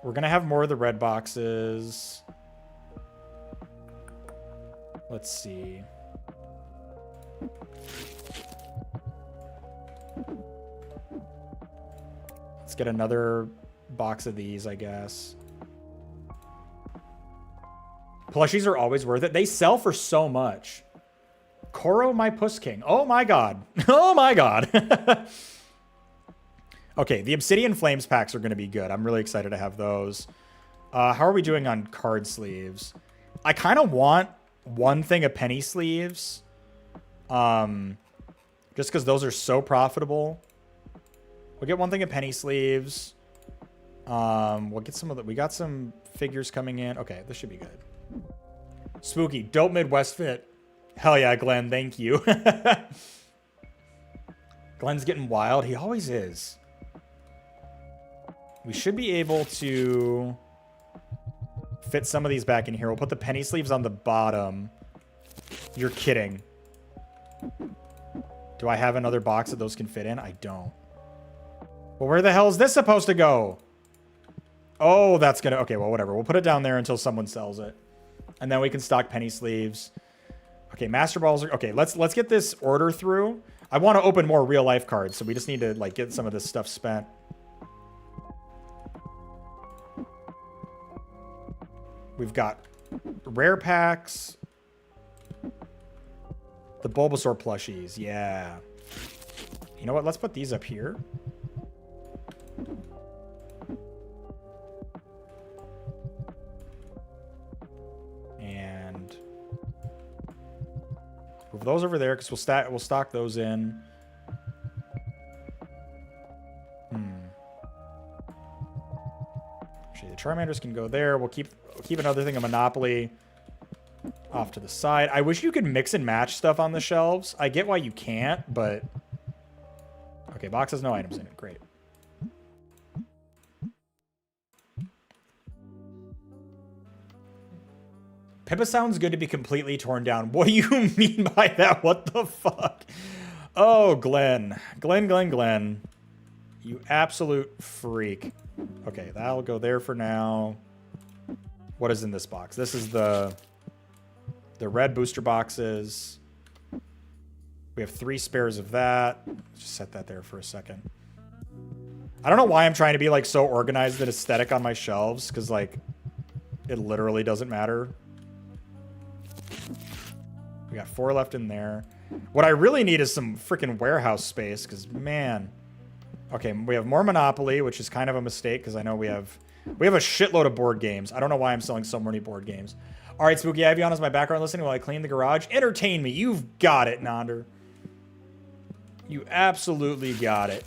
We're going to have more of the red boxes. Let's see. Let's get another box of these, I guess. Plushies are always worth it. They sell for so much. Koro, my Puss King. Oh my god. Oh my god. Okay, the Obsidian Flames packs are going to be good. I'm really excited to have those. How are we doing on card sleeves? I kind of want one thing of penny sleeves. Just because those are so profitable. We'll get one thing of penny sleeves. We'll get some of the... We got some figures coming in. Okay, this should be good. Spooky. Dope Midwest fit. Hell yeah, Glenn. Thank you. Glenn's getting wild. He always is. We should be able to fit some of these back in here. We'll put the penny sleeves on the bottom. You're kidding. Do I have another box that those can fit in? I don't. Well, where the hell is this supposed to go? Oh, that's gonna... Okay, well, whatever. We'll put it down there until someone sells it. And then we can stock penny sleeves. Okay, Master Balls are... Okay, let's get this order through. I want to open more real-life cards, so we just need to, like, get some of this stuff spent. We've got rare packs. The Bulbasaur plushies. Yeah. You know what? Let's put these up here. And move those over there because we'll stock those in. Actually, the Charmanders can go there. We'll keep another thing of Monopoly off to the side. I wish you could mix and match stuff on the shelves. I get why you can't, but... Okay, box has no items in it. Great. Pippa sounds good to be completely torn down. What do you mean by that? What the fuck? Oh, Glenn. Glenn. You absolute freak. Okay, that'll go there for now. What is in this box? This is the red booster boxes. We have 3 spares of that. Just set that there for a second. I don't know why I'm trying to be like so organized and aesthetic on my shelves, because like it literally doesn't matter. We got 4 left in there. What I really need is some freaking warehouse space, because man. Okay, we have more Monopoly, which is kind of a mistake because I know we have a shitload of board games. I don't know why I'm selling so many board games. All right, Spooky, I have you on as my background listening while I clean the garage. Entertain me. You've got it, Nonder. You absolutely got it.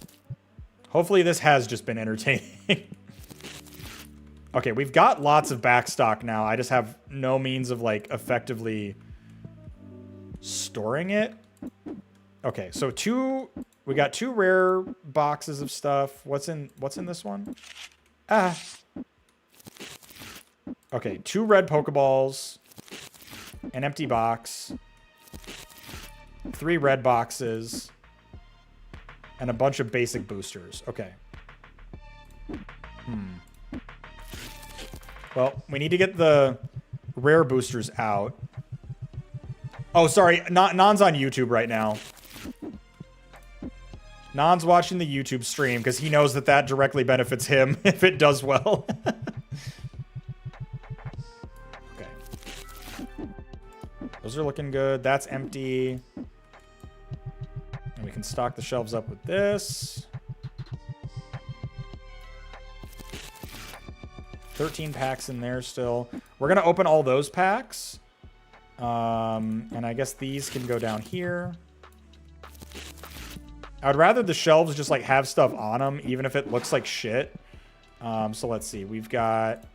Hopefully this has just been entertaining. Okay, we've got lots of backstock now. I just have no means of like effectively storing it. Okay, so we got 2 rare boxes of stuff. What's in this one? Ah. Okay, 2 red Pokeballs, an empty box, 3 red boxes, and a bunch of basic boosters. Okay. Well, we need to get the rare boosters out. Oh, sorry. Non's on YouTube right now. Non's watching the YouTube stream because he knows that directly benefits him if it does well. Okay. Those are looking good. That's empty. And we can stock the shelves up with this. 13 packs in there still. We're going to open all those packs. And I guess these can go down here. I would rather the shelves just like have stuff on them, even if it looks like shit. So let's see. We've got...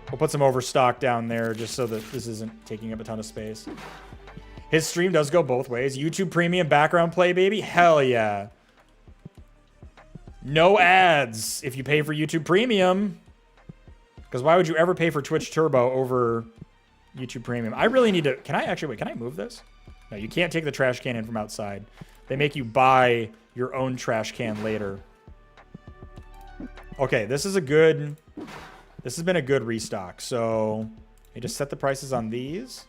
We'll put some overstock down there just so that this isn't taking up a ton of space. His stream does go both ways. YouTube Premium background play, baby. Hell yeah. No ads if you pay for YouTube Premium. Because why would you ever pay for Twitch Turbo over YouTube Premium? I really need to... Can I actually... Wait, can I move this? No, you can't take the trash can in from outside. They make you buy your own trash can later. Okay, this is a good... This has been a good restock. So, you just set the prices on these.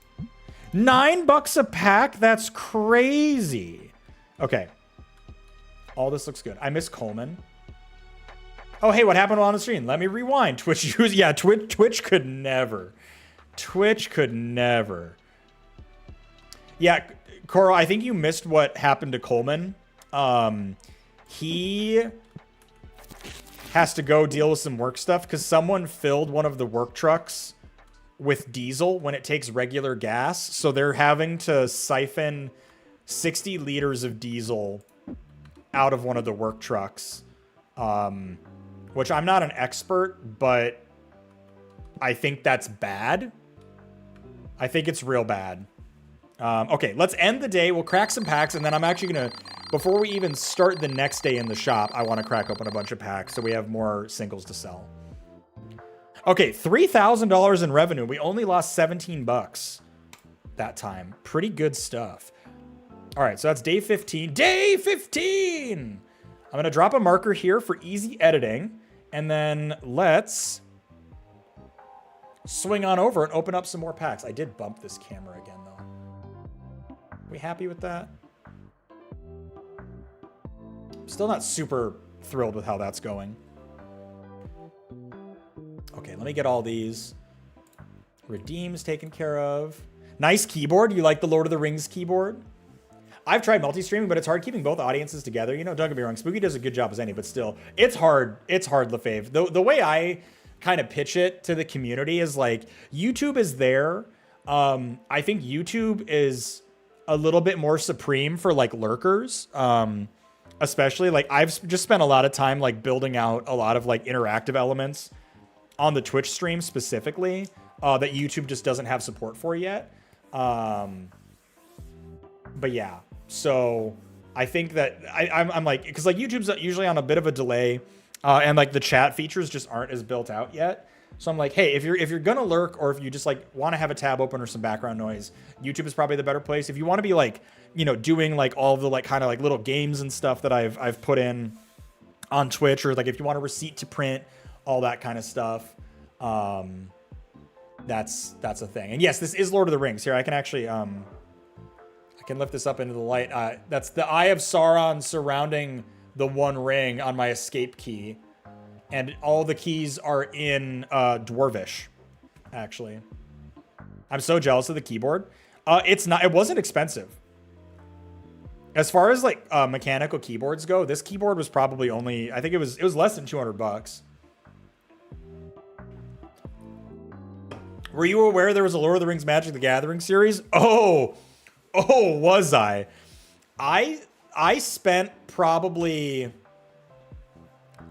$9 a pack? That's crazy. Okay. All this looks good. I miss Coleman. Oh, hey, what happened on the screen? Let me rewind. Twitch use... Yeah, Twitch could never. Twitch could never. Yeah, Coral, I think you missed what happened to Coleman. He has to go deal with some work stuff because someone filled one of the work trucks with diesel when it takes regular gas. So they're having to siphon 60 liters of diesel out of one of the work trucks. Which I'm not an expert, but I think that's bad. I think it's real bad. Okay, let's end the day. We'll crack some packs, and then I'm actually going to, before we even start the next day in the shop, I want to crack open a bunch of packs so we have more singles to sell. Okay, $3,000 in revenue. We only lost 17 bucks that time. Pretty good stuff. All right, so that's day 15. Day 15! I'm going to drop a marker here for easy editing, and then let's swing on over and open up some more packs. I did bump this camera again, though. We happy with that? Still not super thrilled with how that's going. Okay, let me get all these. Redeems taken care of. Nice keyboard. You like the Lord of the Rings keyboard? I've tried multi-streaming, but it's hard keeping both audiences together. You know, don't get me wrong. Spooky does a good job as any, but still, it's hard. It's hard, LaFave. The way I kind of pitch it to the community is like, YouTube is there. I think YouTube is a little bit more supreme for like lurkers. Especially like I've just spent a lot of time like building out a lot of like interactive elements on the Twitch stream specifically that YouTube just doesn't have support for yet. But yeah, so I think that I'm like, because like YouTube's usually on a bit of a delay and like the chat features just aren't as built out yet. So I'm like, hey, if you're gonna lurk or if you just like want to have a tab open or some background noise, YouTube is probably the better place. If you want to be like, you know, doing like all of the like kind of like little games and stuff that I've put in on Twitch, or like if you want a receipt to print, all that kind of stuff, that's a thing. And yes, this is Lord of the Rings. Here, I can actually I can lift this up into the light. That's the Eye of Sauron surrounding the One Ring on my escape key. And all the keys are in Dwarvish, actually. I'm so jealous of the keyboard. It wasn't expensive. As far as like mechanical keyboards go, this keyboard was probably only, I think it was less than 200 bucks. Were you aware there was a Lord of the Rings Magic the Gathering series? Oh, was I? I spent probably...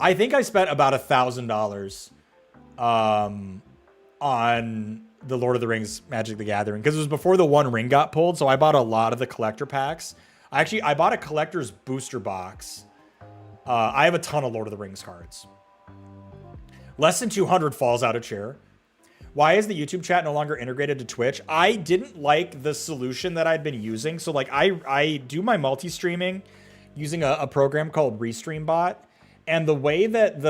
I think I spent about $1,000 on the Lord of the Rings Magic the Gathering, because it was before the One Ring got pulled, so I bought a lot of the collector packs. I bought a collector's booster box. I have a ton of Lord of the Rings cards. Less than 200 falls out of chair. Why is the YouTube chat no longer integrated to Twitch? I didn't like the solution that I'd been using. So like I do my multi-streaming using a program called RestreamBot. And the way that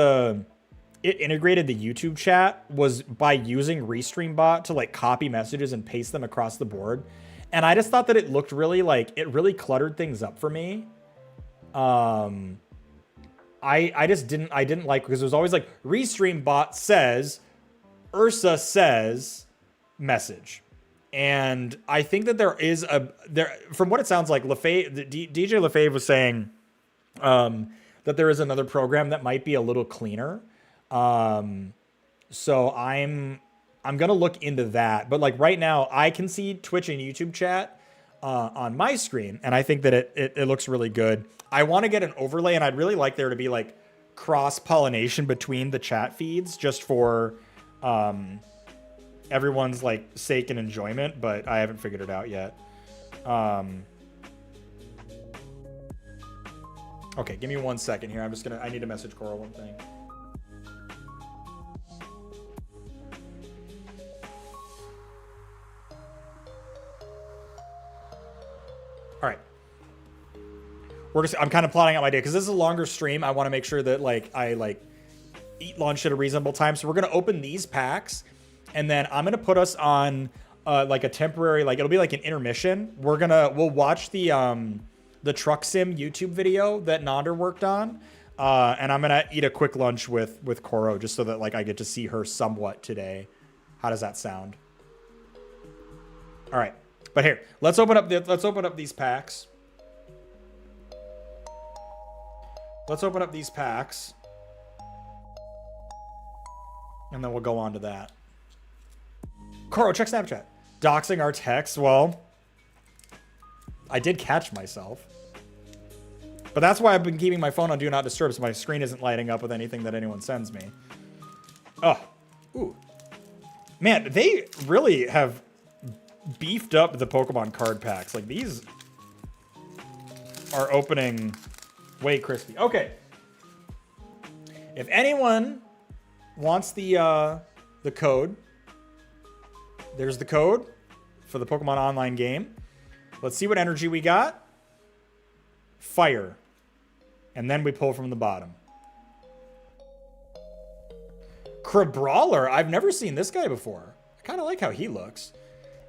it integrated the YouTube chat was by using RestreamBot to like copy messages and paste them across the board. And I just thought that it looked really like, it really cluttered things up for me. I didn't like, because it was always like RestreamBot says, Ursa says message. And I think that from what it sounds like, DJ LaFave was saying that there is another program that might be a little cleaner. So I'm going to look into that. But like right now I can see Twitch and YouTube chat on my screen. And I think that it looks really good. I want to get an overlay, and I'd really like there to be like cross-pollination between the chat feeds just for everyone's like sake and enjoyment, but I haven't figured it out yet. Okay, give me 1 second here. I need to message Coral one thing. All right. I'm kind of plotting out my day because this is a longer stream. I want to make sure that I eat lunch at a reasonable time. So we're going to open these packs, and then I'm going to put us on like a temporary, like it'll be like an intermission. We'll watch the truck sim YouTube video that Nander worked on. And I'm going to eat a quick lunch with Koro just so that like I get to see her somewhat today. How does that sound? All right. But here, let's open up these packs. Let's open up these packs. And then we'll go on to that. Koro, check Snapchat. Doxing our text. Well, I did catch myself. But that's why I've been keeping my phone on Do Not Disturb, so my screen isn't lighting up with anything that anyone sends me. Oh. Ooh. Man, they really have beefed up the Pokemon card packs. Like, these are opening way crispy. Okay. If anyone wants the code, there's the code for the Pokemon online game. Let's see what energy we got. Fire. And then we pull from the bottom. Crabrawler. I've never seen this guy before. I kind of like how he looks.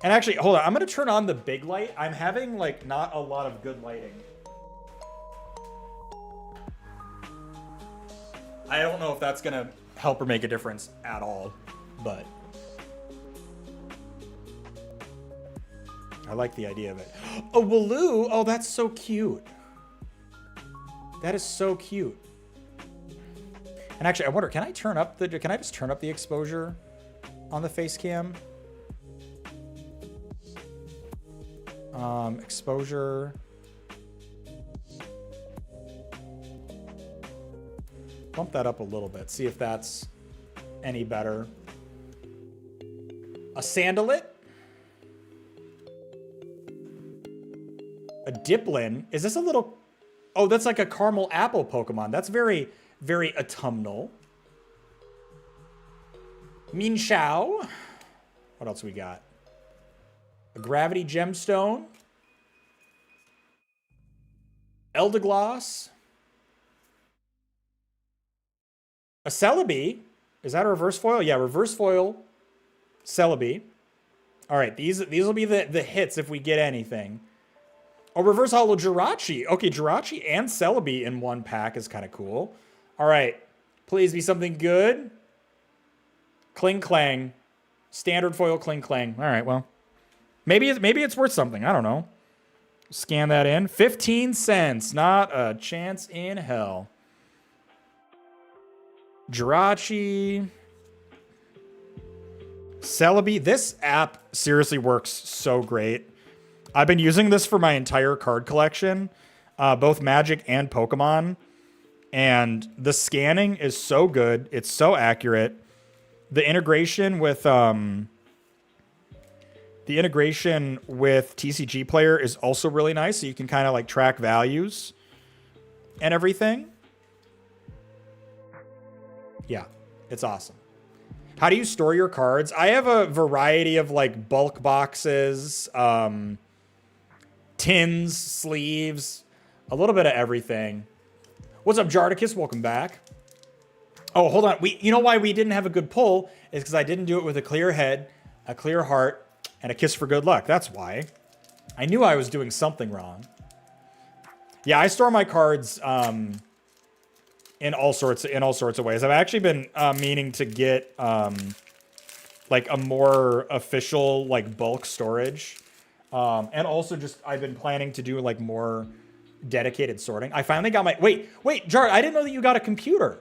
And actually, hold on. I'm going to turn on the big light. I'm having, like, not a lot of good lighting. I don't know if that's going to help or make a difference at all, but I like the idea of it. A Wooloo. Oh, that's so cute. That is so cute. And actually, I wonder, can I just turn up the exposure on the face cam? Exposure. Bump that up a little bit. See if that's any better. A Sandalit. A Diplin. Is this a little... Oh, that's like a caramel apple Pokemon. That's very, very autumnal. Minshao. What else we got? A Gravity Gemstone. Eldergloss. A Celebi. Is that a reverse foil? Yeah, reverse foil Celebi. All right, these will be the hits if we get anything. Oh, reverse holo Jirachi. Okay, Jirachi and Celebi in one pack is kind of cool. All right, please be something good. Kling Clang. Standard foil Kling Clang. All right, well. Maybe it's worth something. I don't know. Scan that in. 15 cents. Not a chance in hell. Jirachi. Celebi. This app seriously works so great. I've been using this for my entire card collection, both Magic and Pokemon. And the scanning is so good. It's so accurate. The integration with The integration with TCG Player is also really nice, so you can kind of like track values and everything. Yeah, it's awesome. How do you store your cards? I have a variety of like bulk boxes, tins, sleeves, a little bit of everything. What's up, Jardicus? Welcome back. Oh, hold on. You know why we didn't have a good pull is because I didn't do it with a clear head, a clear heart, and a kiss for good luck. That's why. I knew I was doing something wrong. Yeah, I store my cards in all sorts of ways. I've actually been meaning to get like a more official like bulk storage, and also just I've been planning to do like more dedicated sorting. I finally got my wait, Jar. I didn't know that you got a computer.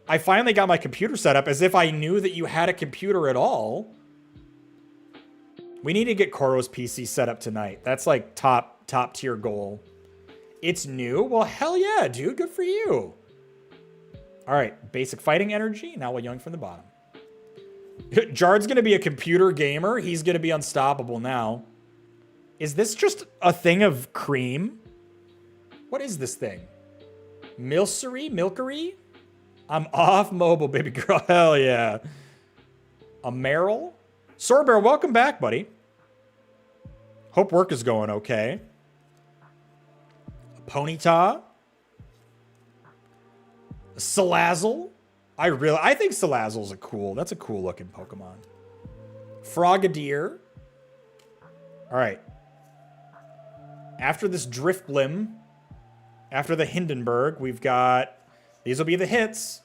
I finally got my computer set up as if I knew that you had a computer at all. We need to get Koro's PC set up tonight. That's like top tier goal. It's new? Well, hell yeah, dude. Good for you. All right. Basic fighting energy. Now we're young from the bottom. Jard's going to be a computer gamer. He's going to be unstoppable now. Is this just a thing of cream? What is this thing? Milkery? I'm off mobile, baby girl. Hell yeah. A Meryl? Sorbear, welcome back, buddy. Hope work is going okay. Ponyta. Salazzle. I think Salazzle's that's a cool looking Pokemon. Frogadier. All right. After this Driftblim, after the Hindenburg, we've got, these will be the hits.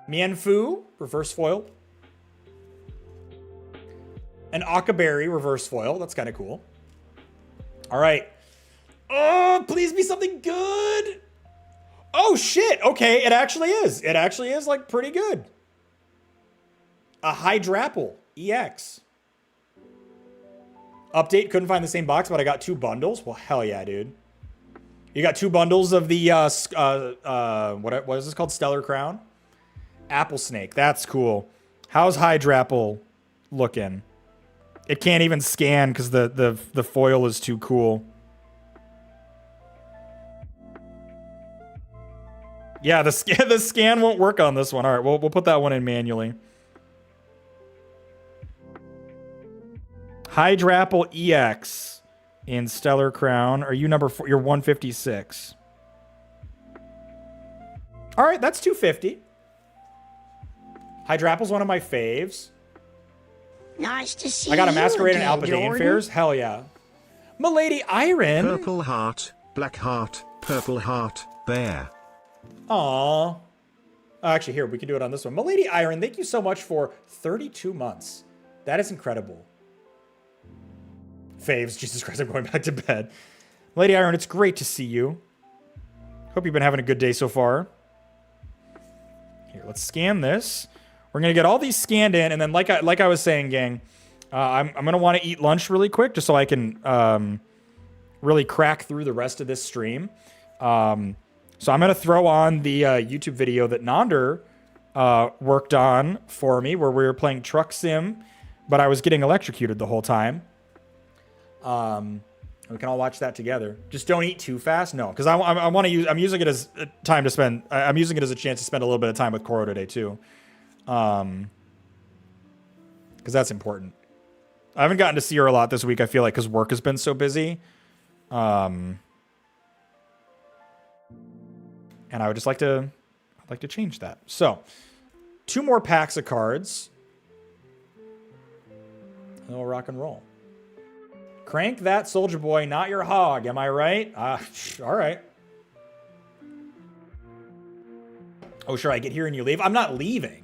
Mienfoo, reverse foil. An Akaberry, reverse foil. That's kind of cool. All right. Oh, please be something good. Oh, shit. Okay, it actually is. It actually is, like, pretty good. A Hydrapple EX. Update, couldn't find the same box, but I got 2 bundles. Well, hell yeah, dude. You got 2 bundles of the, what is this called? Stellar Crown? Apple Snake. That's cool. How's Hydrapple looking? It can't even scan because the foil is too cool. Yeah, the scan won't work on this one. All right, we'll put that one in manually. Hydrapple EX in Stellar Crown. Are you number 4? You're 156. All right, that's 250. Hydrapple's one of my faves. Nice to see you. I got a Masquerade and again, Alpidane Jordan. Fairs. Hell yeah. Milady Iron. Purple heart, black heart, purple heart, bear. Aw. Oh, actually, here, we can do it on this one. Milady Iron, thank you so much for 32 months. That is incredible. Faves, Jesus Christ, I'm going back to bed. Milady Iron, it's great to see you. Hope you've been having a good day so far. Here, let's scan this. We're going to get all these scanned in, and then like I was saying, gang, I'm going to want to eat lunch really quick just so I can really crack through the rest of this stream. So I'm going to throw on the YouTube video that Nonder worked on for me where we were playing Truck Sim, but I was getting electrocuted the whole time. We can all watch that together. Just don't eat too fast. No, because I want to use, I'm using it as time to spend. I'm using it as a chance to spend a little bit of time with Koro today too. Because that's important. I haven't gotten to see her a lot this week, I feel like, because work has been so busy. And I would just like to change that. So, 2 more packs of cards. And we'll rock and roll. Crank that, Soldier Boy, not your hog. Am I right? All right. Oh, sure, I get here and you leave. I'm not leaving.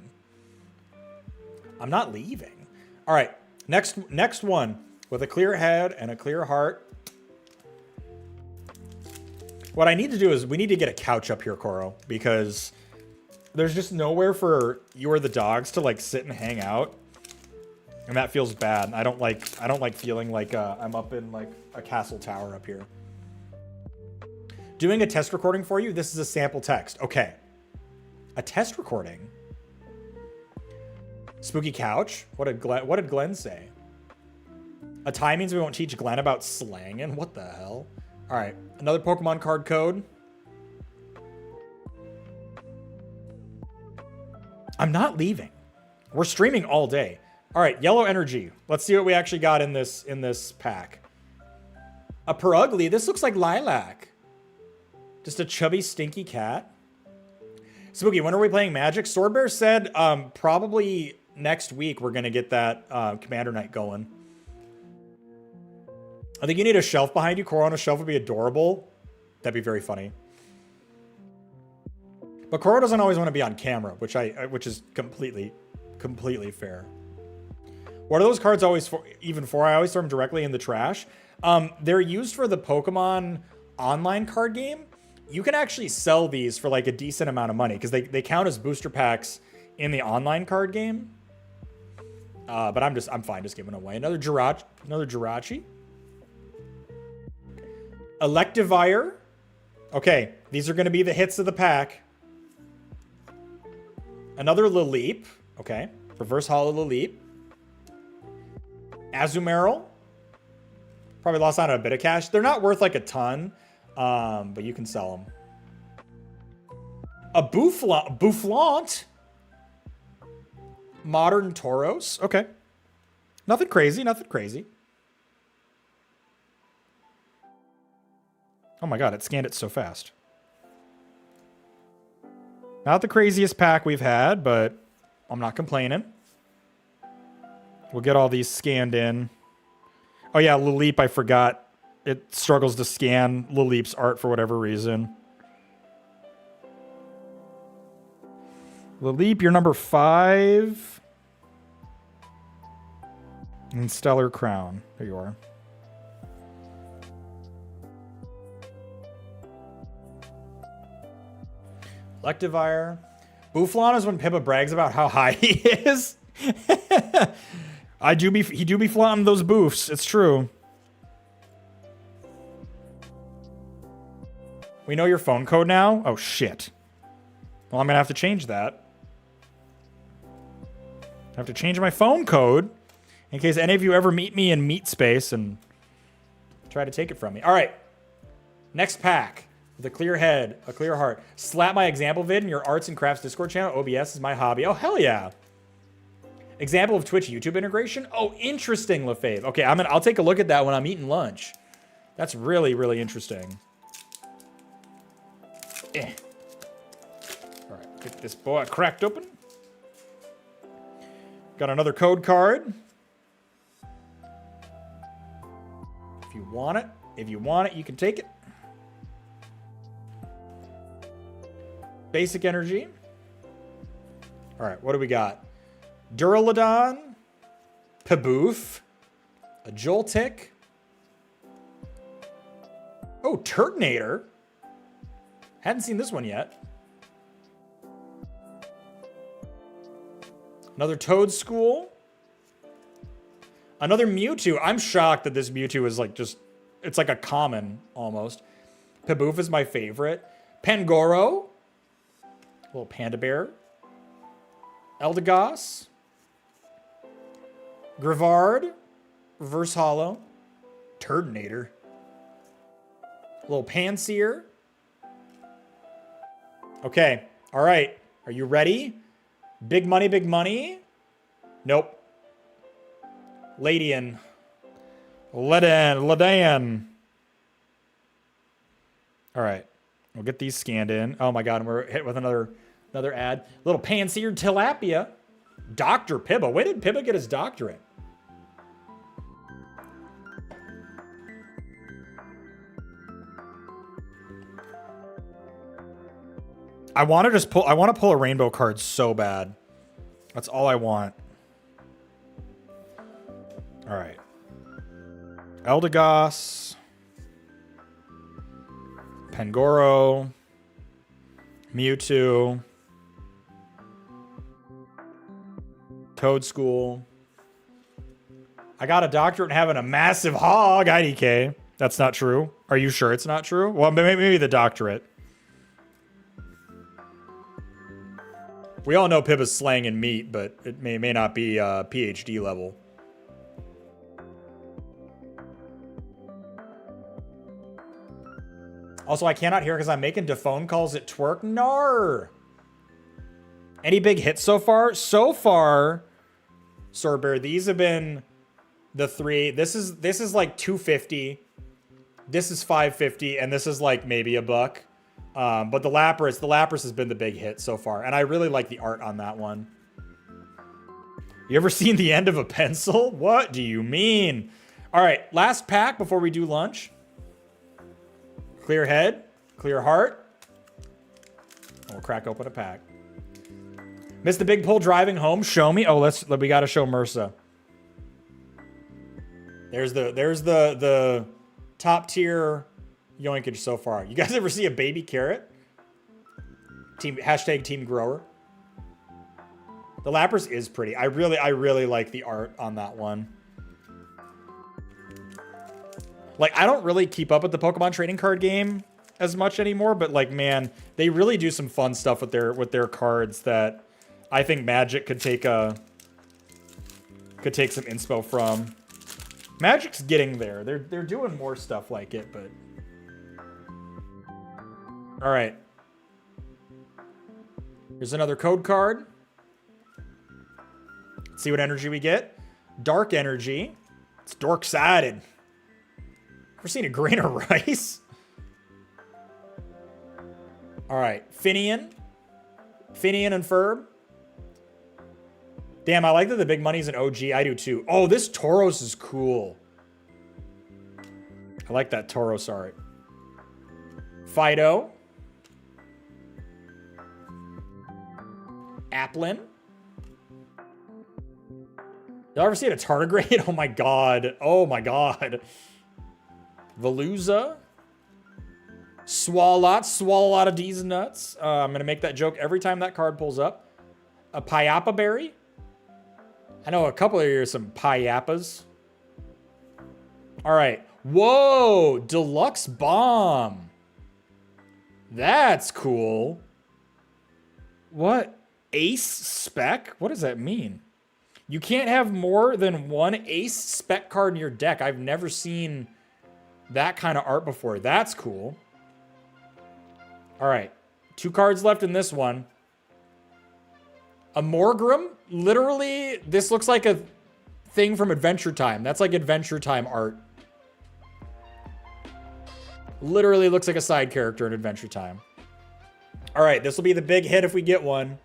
I'm not leaving. All right, next one with a clear head and a clear heart. What I need to do is we need to get a couch up here, Koro, because there's just nowhere for you or the dogs to like sit and hang out. And that feels bad. I don't like feeling like I'm up in like a castle tower up here. Doing a test recording for you. This is a sample text. Okay. A test recording. Spooky couch? What did Glenn say? A tie means we won't teach Glenn about slanging? What the hell? All right, another Pokemon card code. I'm not leaving. We're streaming all day. All right, yellow energy. Let's see what we actually got in this pack. A Perugly. This looks like lilac. Just a chubby, stinky cat. Spooky, when are we playing Magic? Swordbear said probably next week we're going to get that Commander Night going. I think you need a shelf behind you. Coro on a shelf would be adorable. That'd be very funny. But Coro doesn't always want to be on camera, which is completely fair. What are those cards always for? Even for? I always throw them directly in the trash. They're used for the Pokemon online card game. You can actually sell these for like a decent amount of money because they count as booster packs in the online card game. But I'm fine just giving away another Jirachi. Electivire. Okay, these are going to be the hits of the pack. Another Lileep. Okay, reverse holo Lileep. Azumarill. Probably lost out on a bit of cash. They're not worth like a ton, but you can sell them. A Boufflant. Modern Tauros. Okay. Nothing crazy, nothing crazy. Oh my god, it scanned it so fast. Not the craziest pack we've had, but I'm not complaining. We'll get all these scanned in. Oh yeah, Lileep, I forgot. It struggles to scan Lileep's art for whatever reason. Lileep, you're number 5. And Stellar Crown. There you are. Electivire. Boufflant is when Pippa brags about how high he is. He do be flaunting those boofs. It's true. We know your phone code now? Oh, shit. Well, I'm going to have to change that. I have to change my phone code in case any of you ever meet me in meat space and try to take it from me. All right. Next pack. With a clear head, a clear heart. Slap my example vid in your arts and crafts Discord channel. OBS is my hobby. Oh, hell yeah. Example of Twitch YouTube integration. Oh, interesting, LaFave. Okay, I'll take a look at that when I'm eating lunch. That's really, really interesting. All right, get this boy cracked open. Got another code card. If you want it, you can take it. Basic energy. All right, what do we got? Duraludon, Paboof, a Joltik. Oh, Turtonator. Hadn't seen this one yet. Another Toadschool. Another Mewtwo. I'm shocked that this Mewtwo is like it's like a common almost. Paboof is my favorite. Pangoro. Little panda bear. Eldegoss. Grivard. Reverse holo. Turtonator. Little Panseer. Okay. All right. Are you ready? Big money, big money. Nope. Ladian. Ladan. All right. We'll get these scanned in. Oh my god, and we're hit with another ad. Little Panseer Tilapia. Dr. Pibba. When did Pibba get his doctorate? I want to pull a rainbow card so bad. That's all I want. All right. Eldegoss. Pangoro. Mewtwo. Toadschool. I got a doctorate in having a massive hog, IDK. That's not true. Are you sure it's not true? Well, maybe the doctorate. We all know Pip is slang and meat, but it may not be PhD level. Also, I cannot hear because I'm making phone calls at twerk. Nar. Any big hits so far? So far, Sorbear, these have been the 3. This is like 250. This is 550, and this is like maybe $1. But the Lapras has been the big hit so far, and I really like the art on that one. You ever seen the end of a pencil? What do you mean? All right, last pack before we do lunch. Clear head, clear heart. We'll crack open a pack. Missed the big pull driving home. Show me. Oh, we gotta show Mursa. There's the top tier yoinkage so far. You guys ever see a baby carrot? Hashtag team grower. The Lapras is pretty. I really like the art on that one. Like, I don't really keep up with the Pokemon trading card game as much anymore, but like, man, they really do some fun stuff with their cards that I think Magic could take some inspo from. Magic's getting there. They're doing more stuff like it, but all right. Here's another code card. Let's see what energy we get. Dark energy. It's dork-sided. Ever seen a grain of rice? All right, Finian and Ferb. Damn, I like that the big money's an OG. I do too. Oh, this Tauros is cool. I like that Tauros art. Fido. Applin. Y'all ever seen a tardigrade? Oh my god. Oh my god. Veluza. Swallow a lot of these nuts. I'm going to make that joke every time that card pulls up. A Payappa Berry. I know a couple of you are some Payappas. All right. Whoa. Deluxe Bomb. That's cool. What? Ace Spec? What does that mean? You can't have more than one Ace Spec card in your deck. I've never seen that kind of art before. That's cool. All right. 2 cards left in this one. A Morgrem. Literally, this looks like a thing from Adventure Time. That's like Adventure Time art. Literally looks like a side character in Adventure Time. All right, this will be the big hit if we get one.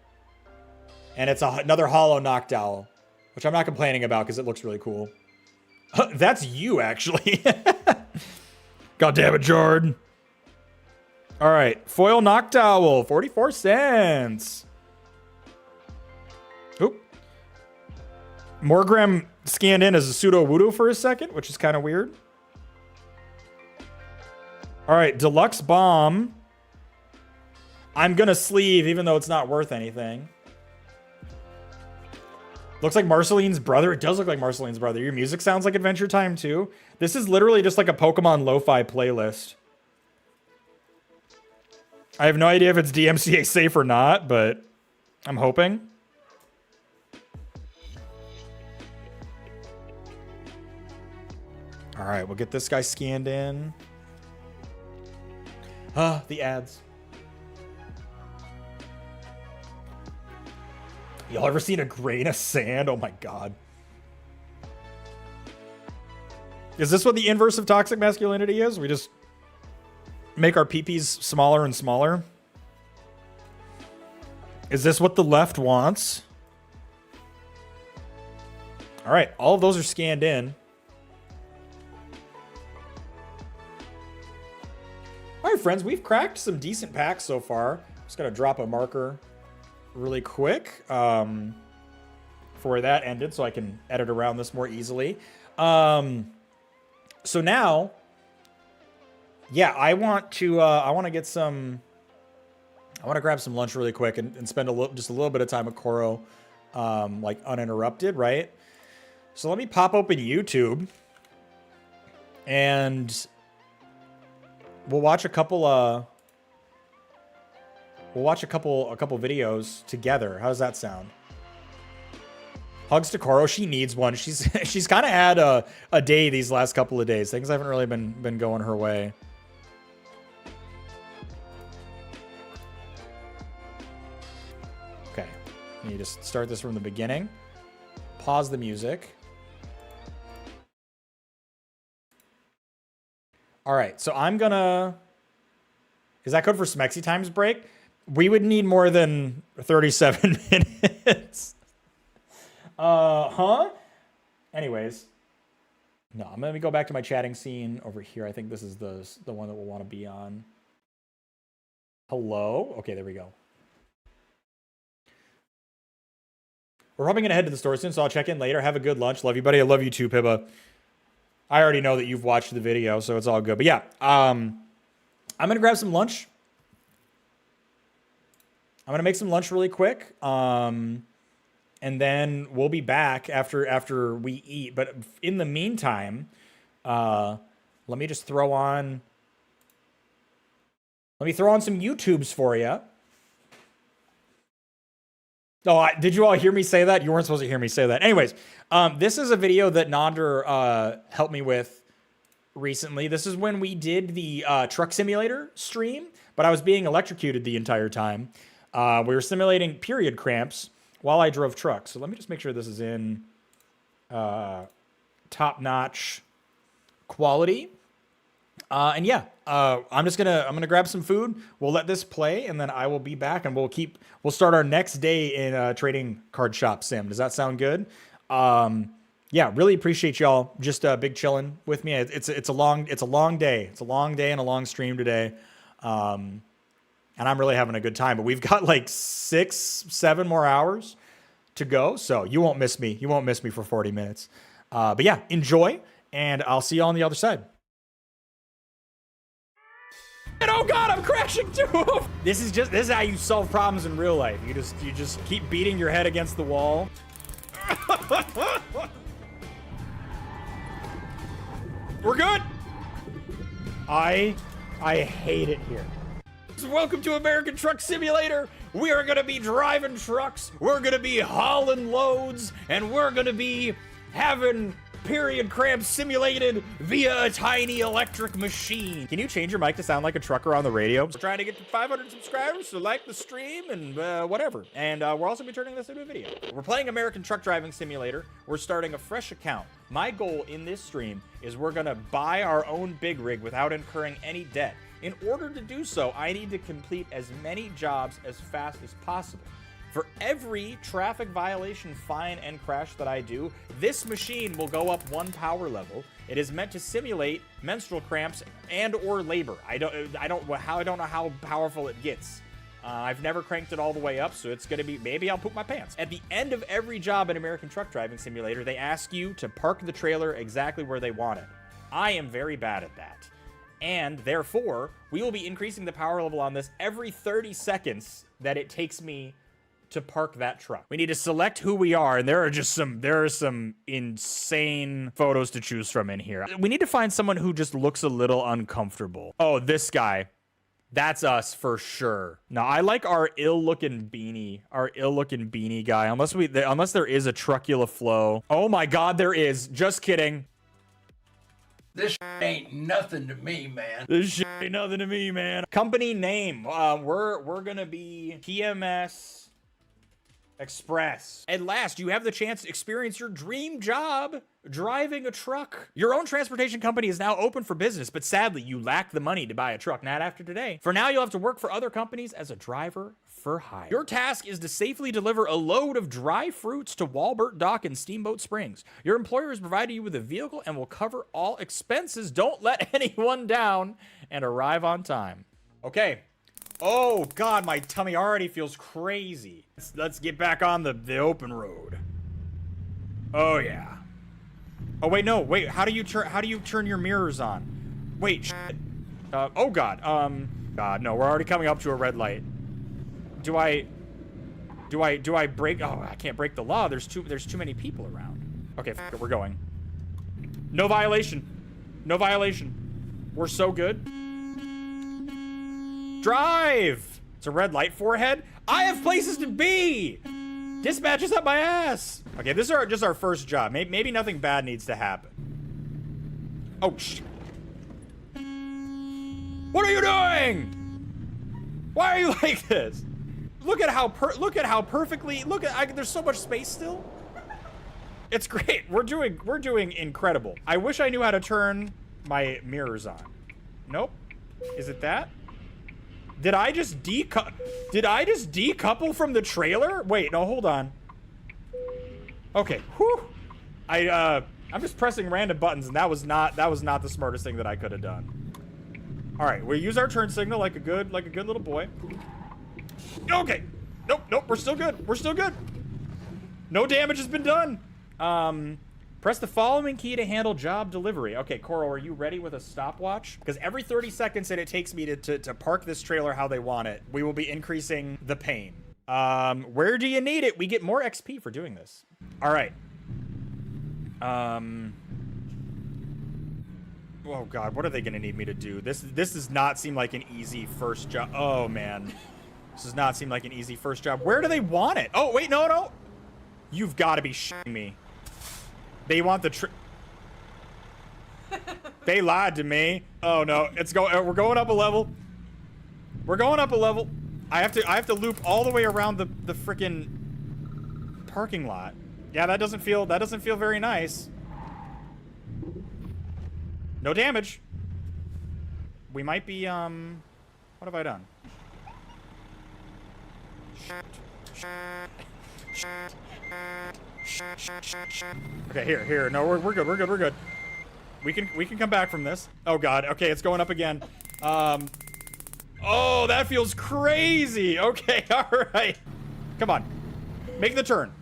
And it's another Hollow Noctowl, which I'm not complaining about because it looks really cool. That's you, actually. God damn it, Jordan. All right, Foil Noctowl, 44 cents. Oop. Morgrem scanned in as a pseudo-Woodoo for a second, which is kind of weird. All right, Deluxe Bomb. I'm going to sleeve, even though it's not worth anything. Looks like Marceline's brother. It does look like Marceline's brother. Your music sounds like Adventure Time, too. This is literally just like a Pokemon lo-fi playlist. I have no idea if it's DMCA safe or not, but I'm hoping. All right, we'll get this guy scanned in. The ads. Y'all ever seen a grain of sand? Oh my god. Is this what the inverse of toxic masculinity is? We just make our peepees smaller and smaller? Is this what the left wants? All right, all of those are scanned in. All right, friends, we've cracked some decent packs so far. Just gotta drop a marker really quick for where that ended so I can edit around this more easily. So now, yeah, I want to get some. I want to grab some lunch really quick and spend just a little bit of time with Koro, like uninterrupted, right? So let me pop open YouTube, and we'll watch a couple We'll watch a couple videos together. How does that sound? Hugs to Coro. She needs one. She's kind of had a day these last couple of days. Things haven't really been going her way. Okay. You need to start this from the beginning. Pause the music. All right. So I'm gonna... Is that code for Smexy Times break? We would need more than 37 minutes. Huh? Anyways. No, I'm going to go back to my chatting scene over here. I think this is the one that we'll want to be on. Hello? Okay, there we go. We're probably going to head to the store soon, so I'll check in later. Have a good lunch. Love you, buddy. I love you too, Pibba. I already know that you've watched the video, so it's all good. But yeah, I'm going to grab some lunch. I'm going to make some lunch really quick. And then we'll be back after we eat. But in the meantime, let me just throw on... Let me throw on some YouTubes for you. Oh, did you all hear me say that? You weren't supposed to hear me say that. Anyways, this is a video that Nonder helped me with recently. This is when we did the truck simulator stream, but I was being electrocuted the entire time. We were simulating period cramps while I drove trucks. So let me just make sure this is in top-notch quality. And yeah, I'm gonna grab some food. We'll let this play, and then I will be back, and we'll start our next day in trading card shop sim. Does that sound good? Yeah, really appreciate y'all just big chilling with me. It's a long day. It's a long day and a long stream today. And I'm really having a good time, but we've got like 6-7 more hours to go. So you won't miss me. You won't miss me for 40 minutes. But yeah, enjoy, and I'll see you on the other side. And oh God, I'm crashing too. This is how you solve problems in real life. You just keep beating your head against the wall. We're good. I hate it here. Welcome to American Truck Simulator. We are gonna be driving trucks, we're gonna be hauling loads, and we're gonna be having period cramps simulated via a tiny electric machine. Can you change your mic to sound like a trucker on the radio? We're trying to get to 500 subscribers, so like the stream and whatever. And we're also be turning this into a video. We're playing American Truck Driving Simulator. We're starting a fresh account. My goal in this stream is we're gonna buy our own big rig without incurring any debt. In order to do so, I need to complete as many jobs as fast as possible. For every traffic violation, fine, and crash that I do, this machine will go up 1 power level. It is meant to simulate menstrual cramps and or labor. I don't know how powerful it gets. I've never cranked it all the way up, so it's gonna be, maybe I'll poop my pants. At the end of every job in American Truck Driving Simulator, they ask you to park the trailer exactly where they want it. I am very bad at that. And therefore, we will be increasing the power level on this every 30 seconds that it takes me to park that truck. We need to select who we are, and there are some insane photos to choose from in here. We need to find someone who just looks a little uncomfortable. Oh, this guy. That's us for sure. Now, I like our ill-looking beanie guy, unless there is a Truckula Flow. Oh my God, there is. Just kidding. This ain't nothing to me, man. This shit ain't nothing to me, man. Company name. We're gonna be PMS Express. At last, you have the chance to experience your dream job, driving a truck. Your own transportation company is now open for business, but sadly, you lack the money to buy a truck. Not after today. For now, you'll have to work for other companies as a driver for hire. Your task is to safely deliver a load of dry fruits to Walbert Dock in Steamboat Springs. Your employer has provided you with a vehicle and will cover all expenses. Don't let anyone down and arrive on time. Okay. Oh God, my tummy already feels crazy. Let's get back on the open road. Oh yeah. Oh wait, no, wait. How do you turn your mirrors on? Wait. Shit. Oh God. God, no. We're already coming up to a red light. Do I break? Oh, I can't break the law. There's too many people around. Okay, f it, we're going. No violation. No violation. We're so good. Drive! It's a red light forehead. I have places to be. Dispatch is up my ass. Okay, this is just our first job. Maybe nothing bad needs to happen. Oh, shit. What are you doing? Why are you like this? Look at how perfectly. There's so much space still. It's great. We're doing incredible. I wish I knew how to turn my mirrors on. Nope. Is it that? Did I just decouple from the trailer? Wait, no, hold on. Okay. Whew. I'm just pressing random buttons, and that was not the smartest thing that I could have done. All right, we use our turn signal like a good little boy. Okay. Nope. We're still good. We're still good. No damage has been done. Press the following key to handle job delivery. Okay, Coral, are you ready with a stopwatch? Because every 30 seconds that it takes me to park this trailer how they want it, we will be increasing the pain. Where do you need it? We get more XP for doing this. All right. Oh God, what are they gonna need me to do? This does not seem like an easy first job. Oh man, this does not seem like an easy first job. Where do they want it? Oh wait, no. You've got to be shitting me. They want the They lied to me. Oh no, we're going up a level. We're going up a level. I have to loop all the way around the freaking parking lot. Yeah, that doesn't feel very nice. No damage. We might be what have I done? Okay, here. No, we're good. We can come back from this. Oh God. Okay, it's going up again. Oh, that feels crazy. Okay, all right. Come on. Make the turn.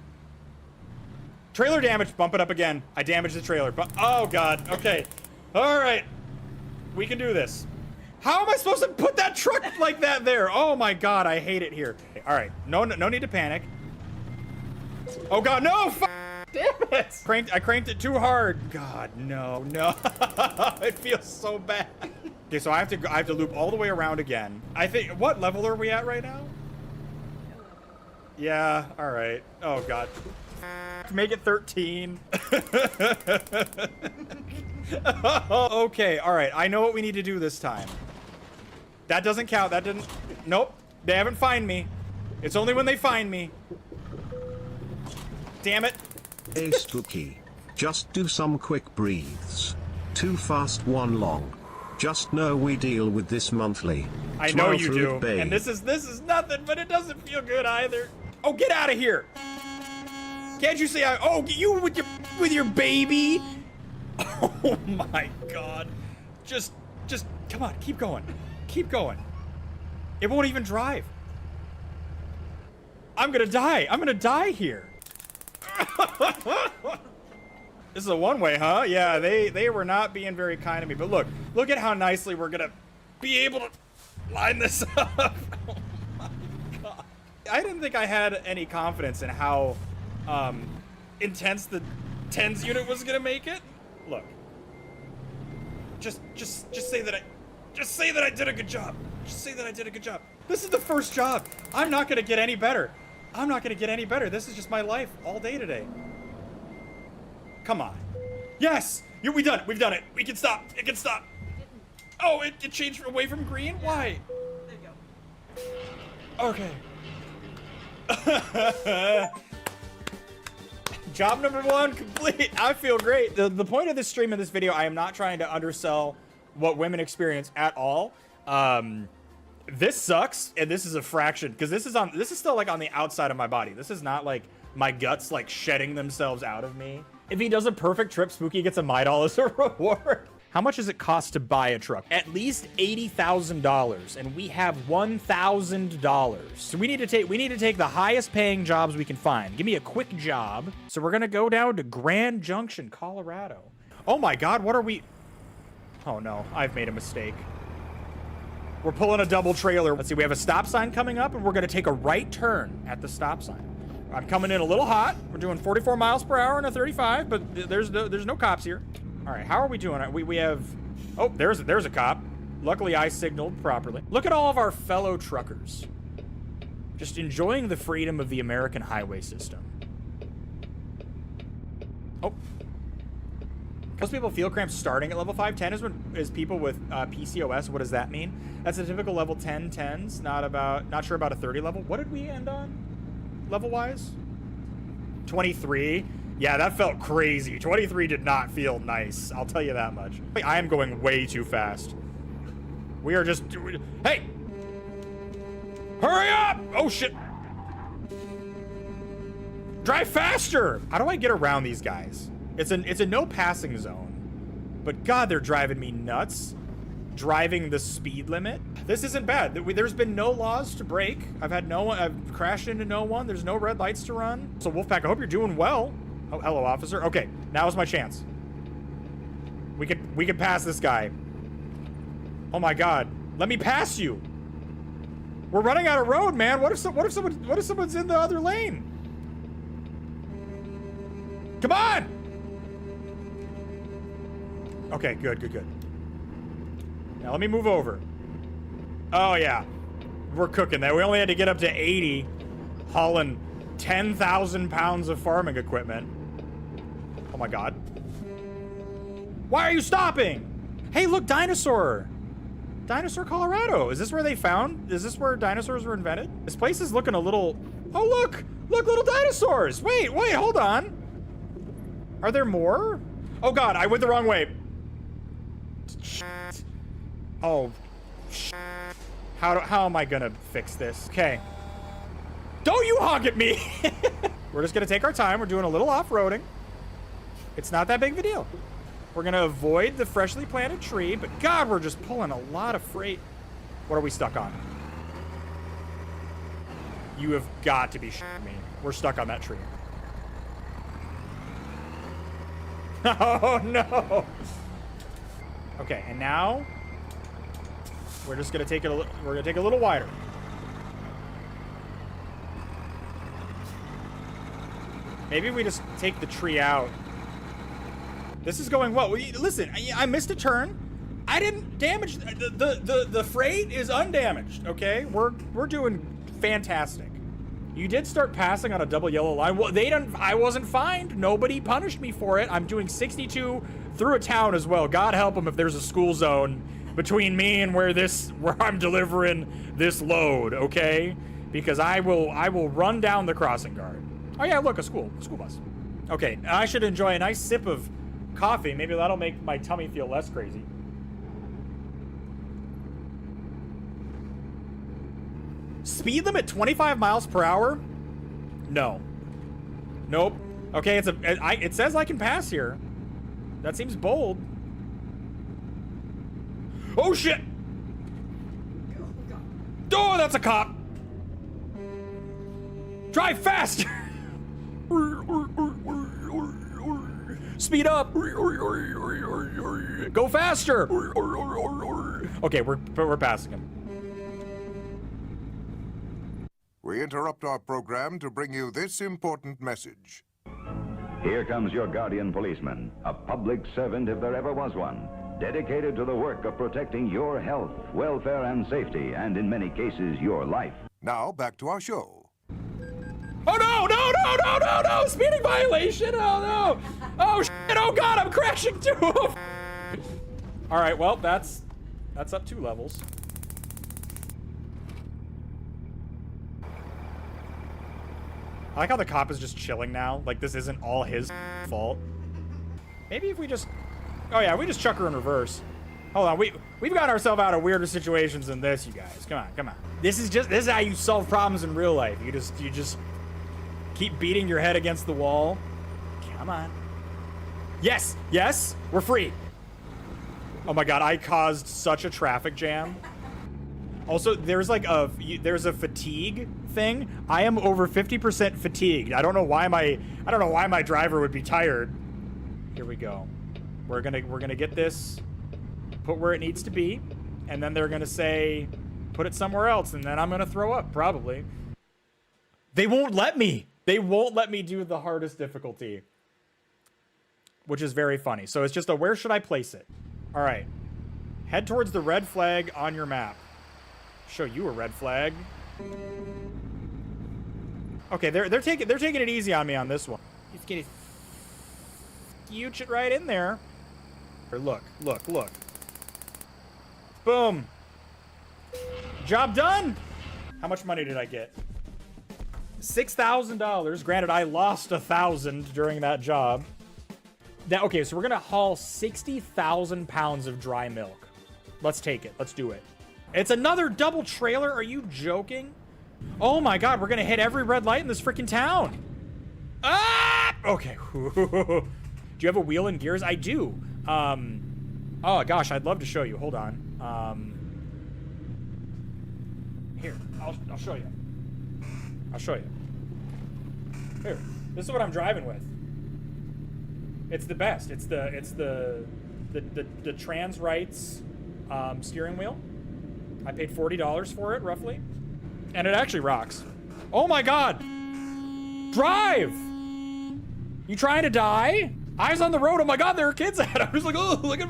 Trailer damage. Bump it up again. I damaged the trailer. But oh God. Okay. All right. We can do this. How am I supposed to put that truck like that there? Oh my God, I hate it here. All right. No need to panic. Oh God, no! Damn it! I cranked it too hard. God, no. It feels so bad. Okay, so I have to loop all the way around again. I think, what level are we at right now? Yeah, all right. Oh God. Make it 13. Okay, all right. I know what we need to do this time. That doesn't count. That didn't. Nope. They haven't found me. It's only when they find me. Damn it. Hey Spooky. Just do some quick breathes. 2 fast, 1 long. Just know we deal with this monthly. I know you do. And this is nothing, but it doesn't feel good either. Oh, get out of here. Can't you see you with your baby? Oh my God. Just come on, keep going. Keep going. It won't even drive. I'm gonna die here. This is a one-way, huh? Yeah, they were not being very kind to me. But look at how nicely we're gonna be able to line this up. Oh my God. I didn't think I had any confidence in how intense the tens unit was gonna make it. Look. Just say that I did a good job. Just say that I did a good job. This is the first job. I'm not gonna get any better. This is just my life all day today. Come on. Yes! We've done it. We've done it. We can stop. It can stop. Oh, it changed away from green? Why? There you go. Okay. Job number 1 complete. I feel great. The point of this stream and this video, I am not trying to undersell what women experience at all. This sucks, and this is a fraction because this is still like on the outside of my body. This is not like my guts like shedding themselves out of me. If he does a perfect trip, Spooky gets a $My as a reward. How much does it cost to buy a truck? At least $80,000, and we have $1,000. So we need to take the highest paying jobs we can find. Give me a quick job. So we're gonna go down to Grand Junction, Colorado. Oh my God, what are we? Oh no, I've made a mistake. We're pulling a double trailer. Let's see, we have a stop sign coming up, and we're gonna take a right turn at the stop sign. I'm coming in a little hot. We're doing 44 miles per hour and a 35, but there's no cops here. All right, how are we doing? We have, oh, there's a cop. Luckily, I signaled properly. Look at all of our fellow truckers. Just enjoying the freedom of the American highway system. Oh. Most people feel cramps starting at level 5. 10 is people with PCOS. What does that mean? That's a typical level 10 10s. Not sure about a 30 level. What did we end on level-wise? 23. Yeah, that felt crazy. 23 did not feel nice. I'll tell you that much. I am going way too fast. We are just... Hey! Hurry up! Oh, shit. Drive faster! How do I get around these guys? It's a no passing zone. But God, they're driving me nuts. Driving the speed limit. This isn't bad. There's been no laws to break. I've crashed into no one. There's no red lights to run. So Wolfpack, I hope you're doing well. Oh, hello, officer. Okay, now's my chance. We could pass this guy. Oh my God. Let me pass you. We're running out of road, man. What if someone's in the other lane? Come on! Okay, good. Now let me move over. Oh yeah, we're cooking that. We only had to get up to 80, hauling 10,000 pounds of farming equipment. Oh my God. Why are you stopping? Hey, look, dinosaur. Dinosaur Colorado. Is this where dinosaurs were invented? This place is looking a little... Oh, look, little dinosaurs. Wait, hold on. Are there more? Oh God, I went the wrong way. Oh, how am I gonna fix this? Okay. Don't you honk at me! We're just gonna take our time. We're doing a little off-roading. It's not that big of a deal. We're gonna avoid the freshly planted tree, but God, we're just pulling a lot of freight. What are we stuck on? You have got to be shitting me. We're stuck on that tree. Oh no! Okay, and now we're just gonna take it. We're gonna take it a little wider. Maybe we just take the tree out. This is going well. Listen, I missed a turn. I didn't damage the freight is undamaged. Okay, we're doing fantastic. You did start passing on a double yellow line. Well, I wasn't fined. Nobody punished me for it. I'm doing 62 through a town as well. God help them if there's a school zone between me and where I'm delivering this load, okay? Because I will run down the crossing guard. Oh yeah, look, a school bus. Okay, I should enjoy a nice sip of coffee. Maybe that'll make my tummy feel less crazy. Speed limit 25 miles per hour? No. Nope. Okay, it says I can pass here. That seems bold. Oh shit! Oh, that's a cop! Drive faster! Speed up! Go faster! Okay, we're passing him. We interrupt our program to bring you this important message. Here comes your guardian policeman, a public servant if there ever was one, dedicated to the work of protecting your health, welfare, and safety, and in many cases, your life. Now, back to our show. Oh no, no, no, no, no, no! Speeding violation! Oh no! Oh shit! Oh God, I'm crashing too! Alright, well, that's up 2 levels. I like how the cop is just chilling now. Like, this isn't all his fault. Maybe if we just... Oh, yeah, we just chuck her in reverse. Hold on, we've got ourselves out of weirder situations than this, you guys. Come on, come on. This is how you solve problems in real life. You just keep beating your head against the wall. Come on. Yes, yes, we're free. Oh my God, I caused such a traffic jam. Also, there's a fatigue thing. I am over 50% fatigued. I don't know why my driver would be tired. Here we go. We're gonna get this put where it needs to be, and then they're gonna say put it somewhere else, and then I'm gonna throw up probably. They won't let me. They won't let me do the hardest difficulty, which is very funny. So it's just a where should I place it? All right. Head towards the red flag on your map. Show you a red flag. Okay, they're taking it easy on me on this one. He's getting huge it right in there. Or look. Boom. Job done. How much money did I get? $6,000. Granted, I lost 1,000 during that job. Okay, so we're gonna haul 60,000 pounds of dry milk. Let's take it. Let's do it. It's another double trailer. Are you joking? Oh my God, we're gonna hit every red light in this freaking town. Ah! Okay. Do you have a wheel and gears? I do. Oh gosh, I'd love to show you. Hold on. Here, I'll show you. I'll show you. Here, this is what I'm driving with. It's the best. It's the trans rights steering wheel. I paid $40 for it, roughly. And it actually rocks. Oh my God! Drive! You trying to die? Eyes on the road. Oh my God, there are kids ahead. I was like, oh, look at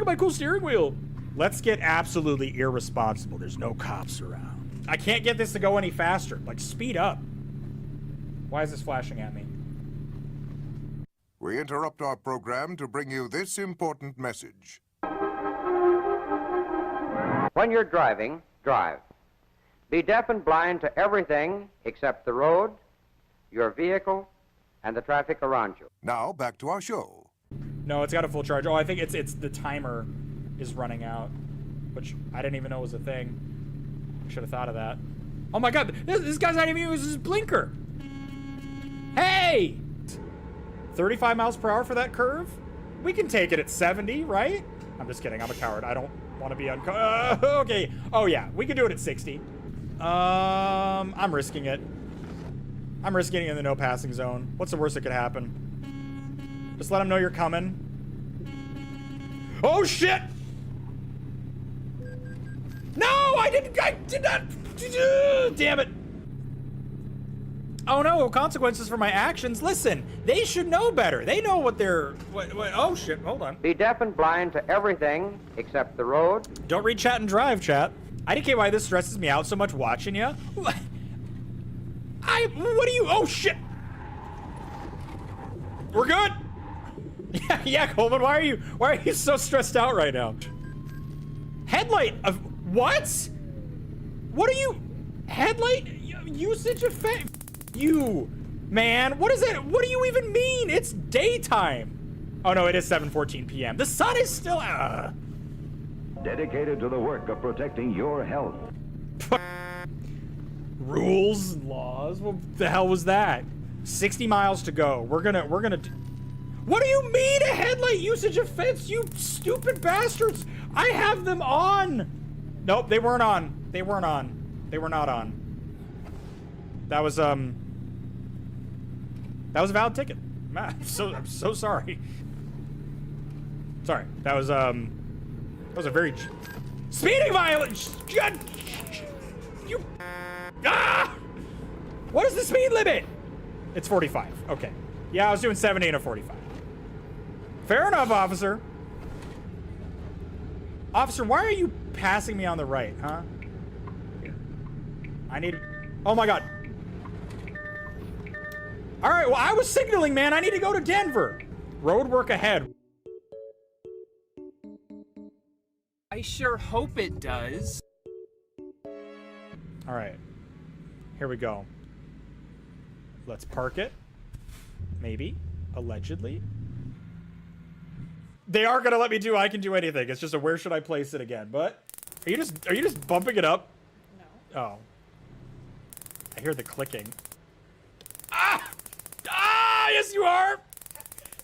my cool steering wheel. Let's get absolutely irresponsible. There's no cops around. I can't get this to go any faster. Like, speed up. Why is this flashing at me? We interrupt our program to bring you this important message. When you're driving, drive. Be deaf and blind to everything except the road, your vehicle, and the traffic around you. Now, back to our show. No, it's got a full charge. Oh, I think it's the timer is running out, which I didn't even know was a thing. Should have thought of that. Oh my God, this guy's not even using his blinker. Hey! 35 miles per hour for that curve? We can take it at 70, right? I'm just kidding. I'm a coward. I don't want to be okay. Oh yeah, we can do it at 60. I'm risking it. I'm risking it in the no passing zone. What's the worst that could happen? Just let them know you're coming. Oh shit! No, I did not. Damn it. Oh no, consequences for my actions. Listen, they should know better. They know what they're... oh shit, hold on. Be deaf and blind to everything except the road. Don't read chat and drive, chat. I didn't get why this stresses me out so much watching you. What do you... oh shit. We're good. Yeah, Coleman, why are you so stressed out right now? Headlight of... what? What are you... headlight usage effect? You, man, what is it? What do you even mean? It's daytime. Oh no, it is 7:14 p.m. The sun is still Dedicated to the work of protecting your health. Rules and laws. What the hell was that? 60 miles to go. We're gonna. What do you mean a headlight usage offense? You stupid bastards! I have them on. Nope, they weren't on. They weren't on. They were not on. That was a valid ticket. Man, I'm so sorry. Sorry. That was a very speeding violation. You What is the speed limit? It's 45. Okay. Yeah, I was doing 70 and a 45. Fair enough, officer. Officer, why are you passing me on the right, huh? I need... oh my God. All right, well, I was signaling, man. I need to go to Denver. Road work ahead. I sure hope it does. All right. Here we go. Let's park it. Maybe. Allegedly. They are gonna let me do I can do anything. It's just a where should I place it again. But are you just bumping it up? No. Oh. I hear the clicking. Ah! Ah! Yes, you are!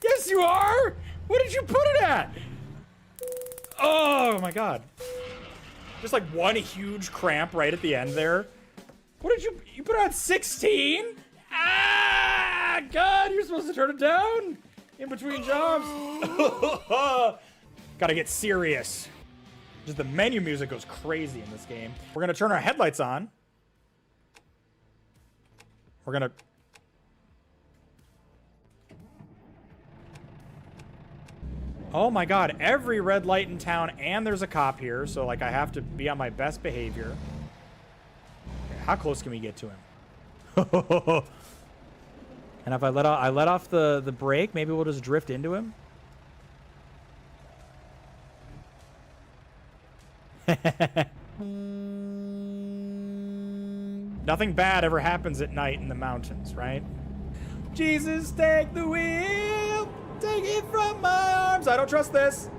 Yes, you are! What did you put it at? Oh, my God. Just like one huge cramp right at the end there. What did you put it at 16? Ah! God, you're supposed to turn it down in between jobs. Gotta get serious. Just the menu music goes crazy in this game. We're gonna turn our headlights on. We're gonna... oh my God, every red light in town, and there's a cop here, so like I have to be on my best behavior. Okay, how close can we get to him? And if I let off the brake, maybe we'll just drift into him. Nothing bad ever happens at night in the mountains, right? Jesus, take the wheel, take it from my arms. I don't trust this.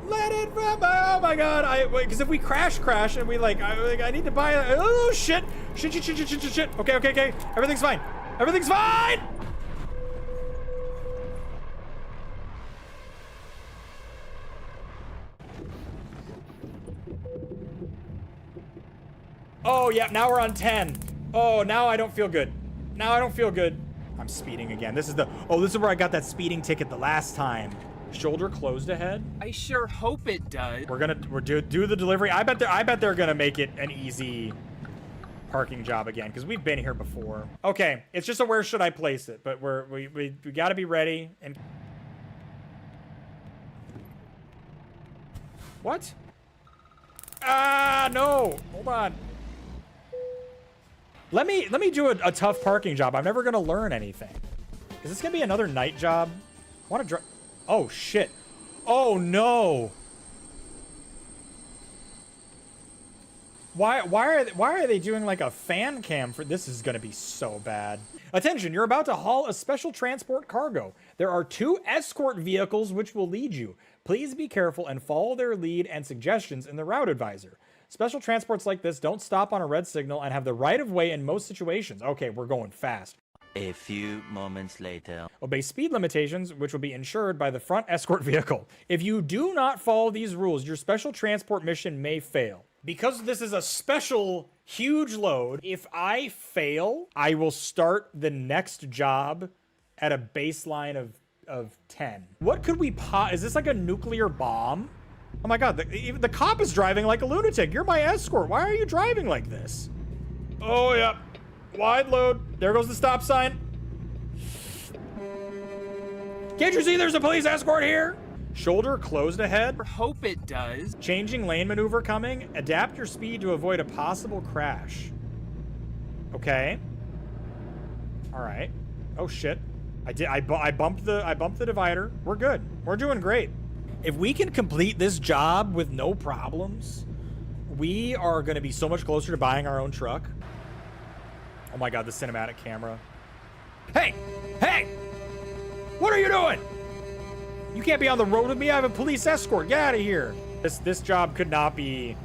Let it from my, oh my God. Because if we crash and we I need to buy oh shit. Shit. Okay. Everything's fine. Everything's fine. Oh, yeah, now we're on 10. Oh, now I don't feel good. Now I don't feel good. I'm speeding again. This is where I got that speeding ticket the last time. Shoulder closed ahead. I sure hope it does. We're do the delivery. I bet they're gonna make it an easy parking job again, because we've been here before. Okay, it's just a where should I place it, but we gotta be ready. And what? Ah, no, hold on. Let me do a tough parking job. I'm never gonna learn anything. Is this gonna be another night job? I wanna drive. Oh shit. Oh no. Why are they doing like a fan cam for this? Is gonna be so bad. Attention, you're about to haul a special transport cargo. There are 2 escort vehicles which will lead you. Please be careful and follow their lead and suggestions in the route advisor. Special transports like this don't stop on a red signal and have the right of way in most situations. Okay, we're going fast. A few moments later. Obey speed limitations, which will be ensured by the front escort vehicle. If you do not follow these rules, your special transport mission may fail. Because this is a special, huge load, if I fail, I will start the next job at a baseline of 10. What could we is this like a nuclear bomb? Oh my God, even the cop is driving like a lunatic. You're my escort. Why are you driving like this? Oh, yeah. Wide load. There goes the stop sign. Can't you see there's a police escort here? Shoulder closed ahead. Hope it does. Changing lane maneuver coming. Adapt your speed to avoid a possible crash. Okay. All right. Oh shit. I bumped the divider. We're good. We're doing great. If we can complete this job with no problems, we are going to be so much closer to buying our own truck. Oh my God, the cinematic camera. Hey! What are you doing? You can't be on the road with me. I have a police escort. Get out of here. This job could not be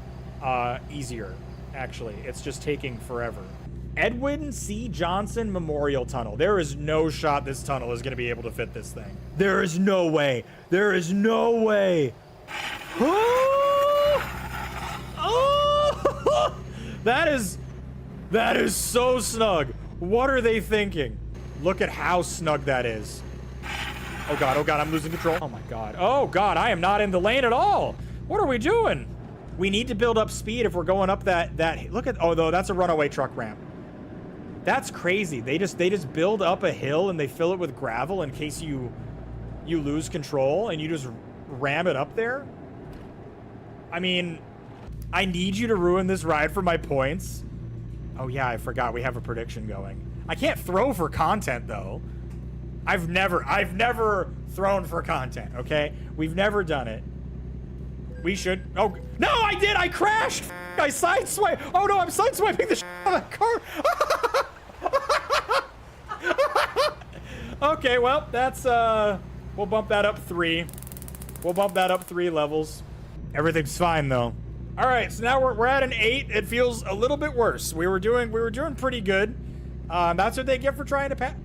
easier, actually. It's just taking forever. Edwin C. Johnson Memorial Tunnel. There is no shot this tunnel is going to be able to fit this thing. There is no way. There is no way. Oh! That is so snug. What are they thinking? Look at how snug that is. Oh God, I'm losing control. Oh my God. Oh God, I am not in the lane at all. What are we doing? We need to build up speed if we're going up that look at, oh, though, that's a runaway truck ramp. That's crazy. They just build up a hill and they fill it with gravel in case you lose control and you just ram it up there. I mean, I need you to ruin this ride for my points. Oh yeah, I forgot we have a prediction going. I can't throw for content though. I've never thrown for content, okay? We've never done it. We should, oh, no, I did, I crashed. I sideswiped. Oh no, I'm sideswiping the shit out of the car. Okay, well, that's, we'll bump that up 3. We'll bump that up 3 levels. Everything's fine though. All right, so now we're at an 8. It feels a little bit worse. We were doing pretty good. That's what they get for trying to pass.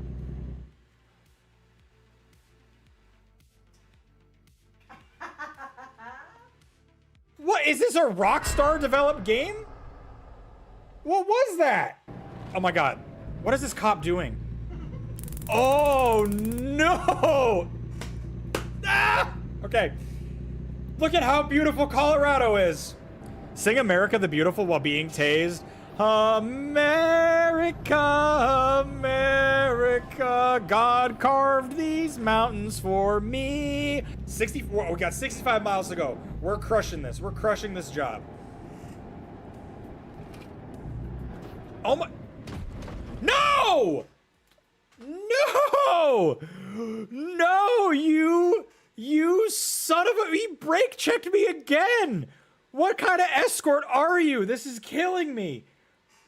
What is this, a Rockstar developed game? What was that? Oh my God. What is this cop doing? Oh no! Ah! Okay. Look at how beautiful Colorado is. Sing America the Beautiful while being tased. America, America, God carved these mountains for me. 64, we got 65 miles to go. We're crushing this. We're crushing this job. Oh my. No! No! No! No, you son of a... He brake checked me again! What kind of escort are you? This is killing me.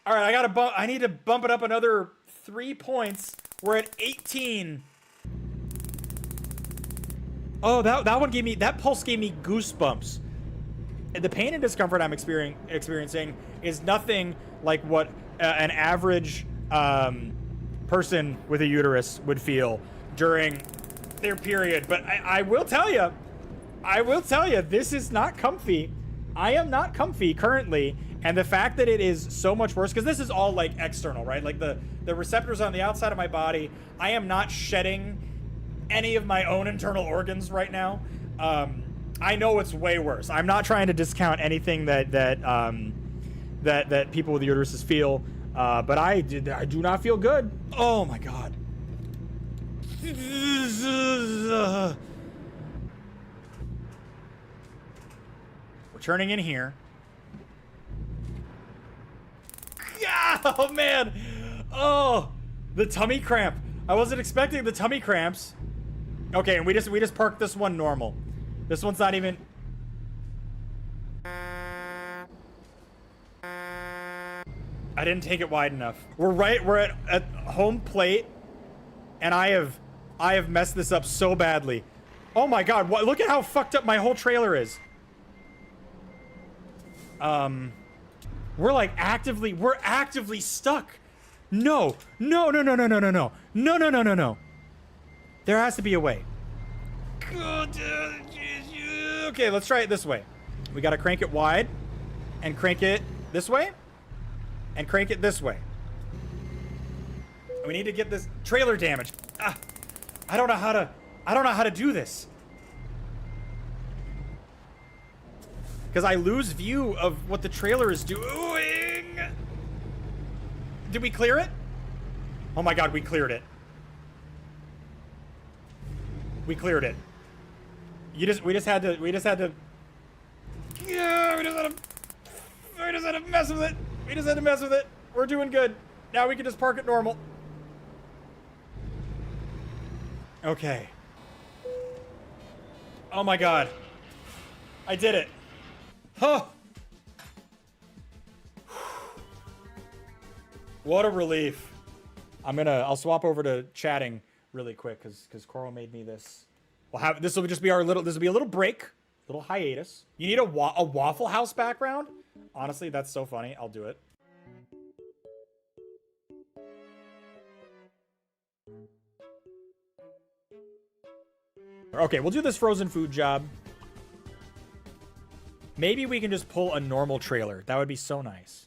All right, I need to bump it up another 3 points. We're at 18. Oh, that one gave me... That pulse gave me goosebumps. The pain and discomfort I'm experiencing is nothing like what an average person with a uterus would feel during their period. But I will tell you, this is not comfy. I am not comfy currently. And the fact that it is so much worse, because this is all like external, right? Like the receptors on the outside of my body, I am not shedding any of my own internal organs right now. I know it's way worse. I'm not trying to discount anything that people with uteruses feel, but I do not feel good. Oh my god. We're turning in here. Oh man. Oh, the tummy cramp. I wasn't expecting the tummy cramps. Okay, and we just parked this one normal. This one's not even... I didn't take it wide enough. We're at home plate, and I have messed this up so badly. Oh my god, look at how fucked up my whole trailer is. We're actively stuck. No. There has to be a way. Okay, let's try it this way. We gotta crank it wide, and crank it this way, and crank it this way. We need to get this trailer damage. I don't know how to do this. Because I lose view of what the trailer is doing. Did we clear it? Oh my god, we cleared it. We cleared it. We just had to mess with it. We just had to mess with it. We're doing good. Now we can just park it normal. Okay. Oh my god. I did it. Huh. What a relief. I'll swap over to chatting really quick because Coral made me this. This will just be a little break, little hiatus. You need a Waffle House background? Honestly, that's so funny. I'll do it. Okay, we'll do this frozen food job. Maybe we can just pull a normal trailer. That would be so nice.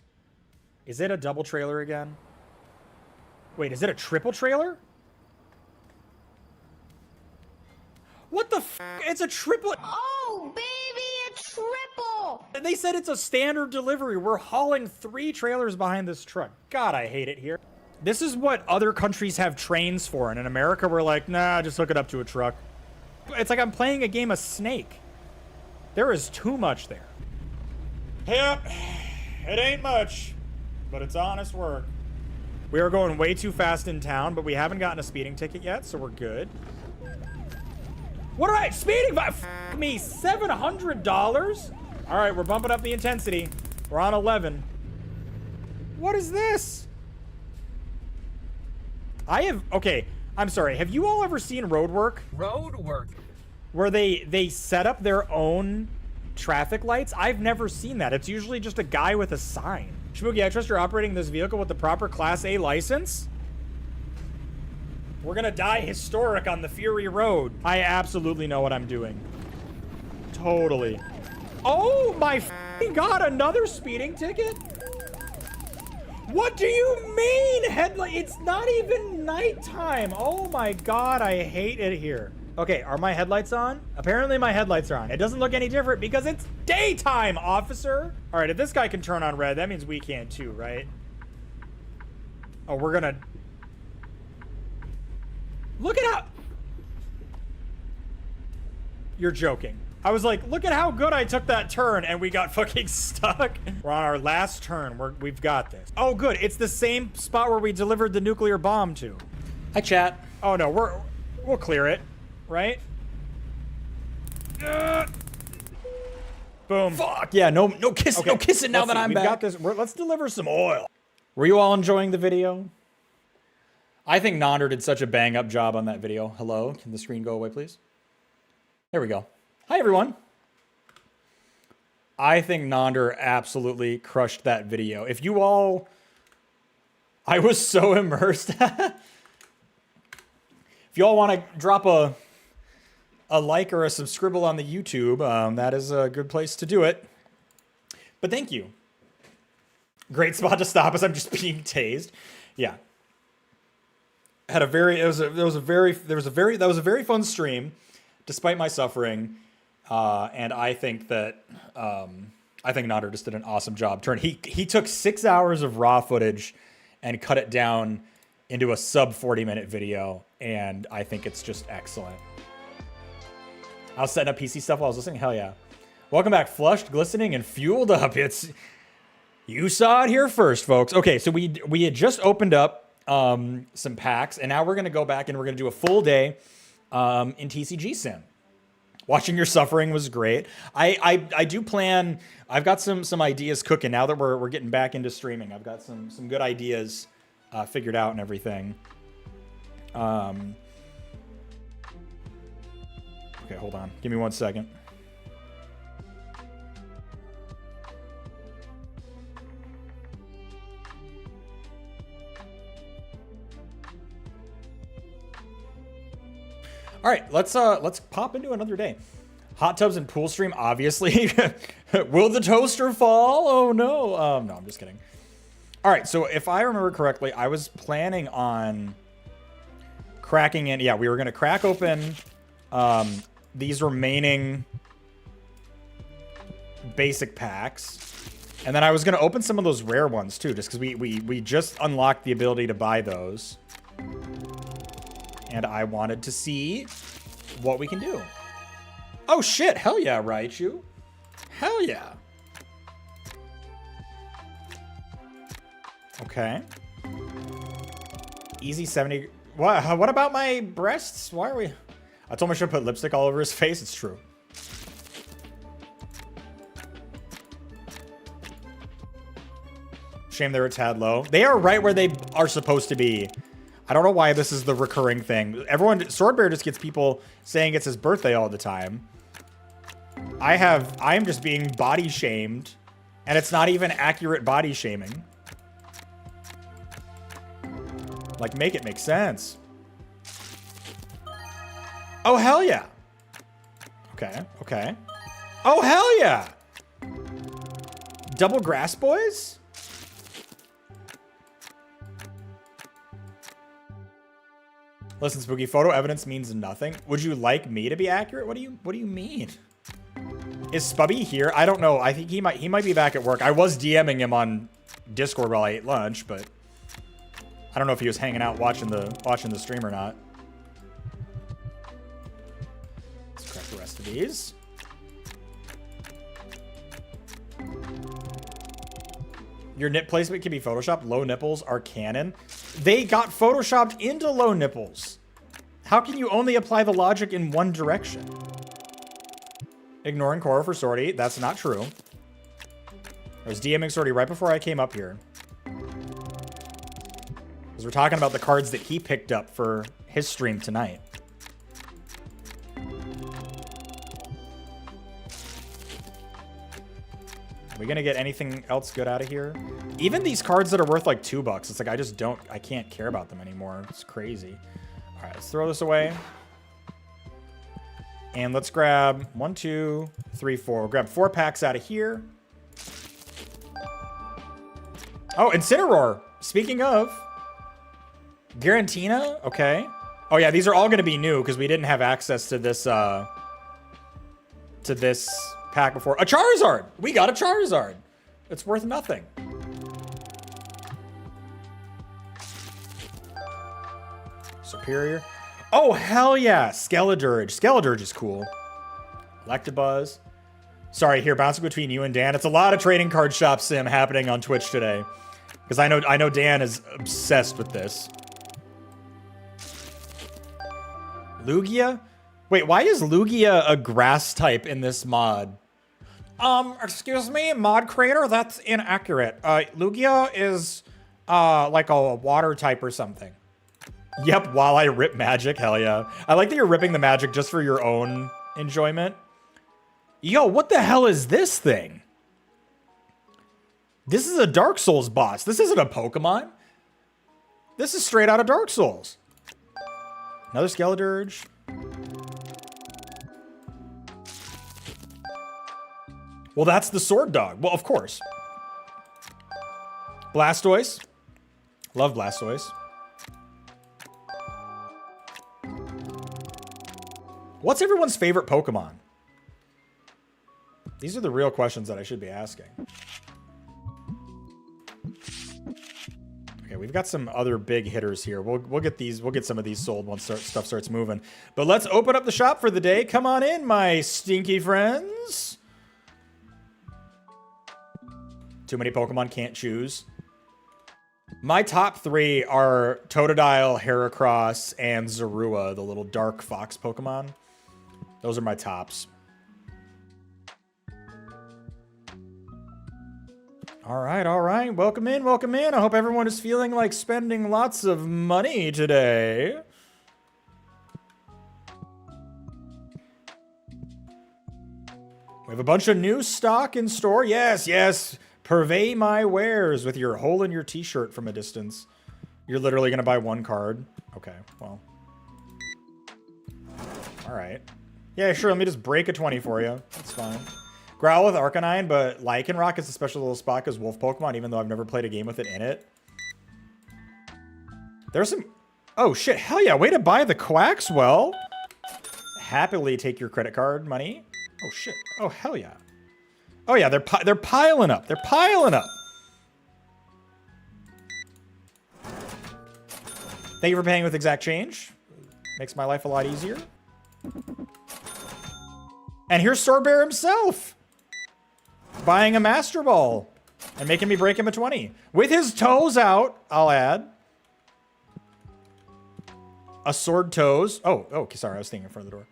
Is it a double trailer again? Wait, is it a triple trailer? What the f? It's a triple. Oh, baby, a triple. They said it's a standard delivery. We're hauling 3 trailers behind this truck. God, I hate it here. This is what other countries have trains for. And in America, we're like, nah, just hook it up to a truck. It's like I'm playing a game of Snake. There is too much there. Yep, it ain't much, but it's honest work. We are going way too fast in town, but we haven't gotten a speeding ticket yet, so we're good. What are I speeding by? F me, $700? All right, we're bumping up the intensity. We're on 11. What is this? Okay, I'm sorry. Have you all ever seen road work? Road work? Where they set up their own traffic lights? I've never seen that. It's usually just a guy with a sign. Shmoogie, I trust you're operating this vehicle with the proper Class A license. We're gonna die historic on the Fury Road. I absolutely know what I'm doing. Totally. Oh my f***ing god, another speeding ticket? What do you mean? Headlight? It's not even nighttime. Oh my god, I hate it here. Okay, are my headlights on? Apparently my headlights are on. It doesn't look any different because it's daytime, officer. All right, if this guy can turn on red, that means we can too, right? Oh, we're gonna... Look at how... You're joking. I was like, look at how good I took that turn, and we got fucking stuck. We're on our last turn. We've got this. Oh, good. It's the same spot where we delivered the nuclear bomb to. Hi, chat. Oh, no. We'll clear it, right? Boom. Fuck. Yeah, no kissing. Okay, No kissing now that I'm back. Got this. Let's deliver some oil. Were you all enjoying the video? I think Nonder did such a bang-up job on that video. Hello? Can the screen go away, please? There we go. Hi, everyone. I think Nonder absolutely crushed that video. If you all... I was so immersed. If you all want to drop a like or a subscribble on the YouTube, that is a good place to do it. But thank you. Great spot to stop as I'm just being tased. Yeah. Had a very that was a very fun stream, despite my suffering. And I think that I think Nonder just did an awesome job. He took 6 hours of raw footage and cut it down into a sub 40-minute video, and I think it's just excellent. I was setting up PC stuff while I was listening. Hell yeah! Welcome back, flushed, glistening, and fueled up. You saw it here first, folks. Okay, so we had just opened up some packs, and now we're gonna go back and we're gonna do a full day in TCG Sim. Watching your suffering was great. I do plan. I've got some ideas cooking now that we're getting back into streaming. I've got some good ideas figured out and everything. Okay, hold on. Give me 1 second. All right, let's pop into another day. Hot tubs and pool stream, obviously. Will the toaster fall? Oh no. No, I'm just kidding. All right, so if I remember correctly, I was planning on cracking in. Yeah, we were gonna crack open these remaining basic packs, and then I was gonna open some of those rare ones too, just because we just unlocked the ability to buy those. And I wanted to see what we can do. Oh shit, hell yeah, Raichu. Hell yeah. Okay. Easy 70. What about my breasts? Why are we... I told him I should put lipstick all over his face. It's true. Shame they're a tad low. They are right where they are supposed to be. I don't know why this is the recurring thing. Swordbear just gets people saying it's his birthday all the time. I am just being body shamed, and it's not even accurate body shaming. Like, make it make sense. Oh, hell yeah. Okay, okay. Oh, hell yeah. Double grass boys? Listen, Spooky, photo evidence means nothing. Would you like me to be accurate? What do you mean? Is Spubby here? I don't know. I think he might be back at work. I was DMing him on Discord while I ate lunch, but I don't know if he was hanging out watching the stream or not. Let's crack the rest of these. Your nip placement can be photoshopped. Low nipples are canon. They got photoshopped into low nipples. How can you only apply the logic in one direction? Ignoring Cora for Sortie. That's not true. I was DMing Sortie right before I came up here. Because we're talking about the cards that he picked up for his stream tonight. Are we gonna get anything else good out of here? Even these cards that are worth like $2, it's like I can't care about them anymore. It's crazy. All right, let's throw this away. And let's grab 1, 2, 3, 4. We'll grab 4 packs out of here. Oh, Incineroar. Speaking of, Garantina. Okay. Oh yeah, these are all gonna be new because we didn't have access to this pack before. A Charizard! We got a Charizard! It's worth nothing. Superior. Oh, hell yeah! Skeledirge. Skeledirge is cool. Electabuzz. Sorry, here, bouncing between you and Dan. It's a lot of trading card shop sim happening on Twitch today. Because I know Dan is obsessed with this. Lugia? Wait, why is Lugia a grass type in this mod? Excuse me, mod creator, that's inaccurate. Lugia is, like a water type or something. Yep, while I rip magic, hell yeah. I like that you're ripping the magic just for your own enjoyment. Yo, what the hell is this thing? This is a Dark Souls boss. This isn't a Pokemon. This is straight out of Dark Souls. Another Skeledirge. Well, that's the Sword Dog. Well, of course. Blastoise. Love Blastoise. What's everyone's favorite Pokemon? These are the real questions that I should be asking. Okay, we've got some other big hitters here. We'll get some of these sold once stuff starts moving. But let's open up the shop for the day. Come on in, my stinky friends. Too many Pokemon, can't choose. My top 3 are Totodile, Heracross, and Zorua, the little dark fox Pokemon. Those are my tops. All right. Welcome in, welcome in. I hope everyone is feeling like spending lots of money today. We have a bunch of new stock in store. Yes. Purvey my wares with your hole in your t-shirt from a distance. You're literally going to buy one card. Okay, well. All right. Yeah, sure. Let me just break a 20 for you. That's fine. Growl with Arcanine, but Lycanroc is a special little spot because Wolf Pokemon, even though I've never played a game with it in it. There's some... Oh, shit. Hell yeah. Way to buy the Quaxwell. Happily take your credit card money. Oh, shit. Oh, hell yeah. Oh, yeah. They're piling up. They're piling up. Thank you for paying with exact change. Makes my life a lot easier. And here's Sword Bear himself. Buying a Master Ball. And making me break him a 20. With his toes out, I'll add. A Sword Toes. Oh, okay, sorry. I was thinking in front of the door.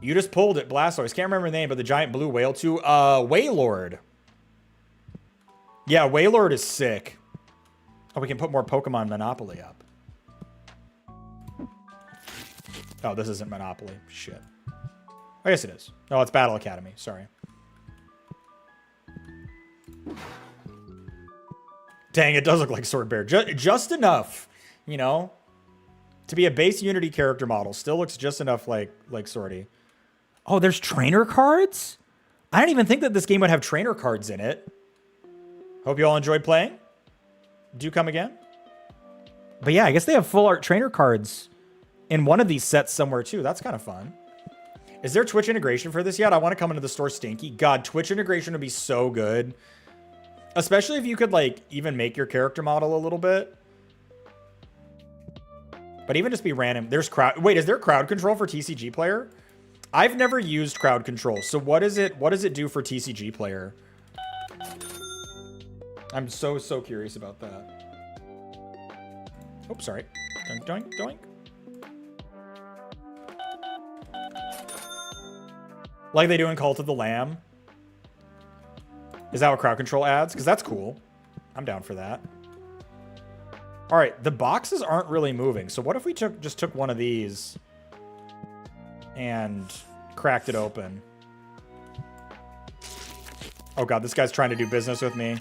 You just pulled it, Blastoise. Can't remember the name, but the giant blue whale too. Wailord. Yeah, Wailord is sick. Oh, we can put more Pokemon Monopoly up. Oh, this isn't Monopoly. Shit. I guess it is. No, it's Battle Academy. Sorry. Dang, it does look like Sword Bear. Just enough, you know, to be a base Unity character model. Still looks just enough like Swordy. Oh, there's trainer cards? I didn't even think that this game would have trainer cards in it. Hope you all enjoyed playing. Do come again. But yeah, I guess they have full art trainer cards in one of these sets somewhere too. That's kind of fun. Is there Twitch integration for this yet? I want to come into the store stinky. God, Twitch integration would be so good. Especially if you could like even make your character model a little bit. But even just be random. There's crowd. Wait, is there crowd control for TCG player? I've never used crowd control. So what does it do for TCG player? I'm so curious about that. Oh, sorry. Doink, doink, doink. Like they do in Cult of the Lamb. Is that what crowd control adds? Because that's cool. I'm down for that. All right, the boxes aren't really moving. So what if we just took one of these and cracked it open? Oh God, this guy's trying to do business with me.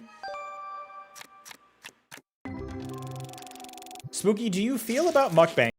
Spooky, do you feel about mukbang?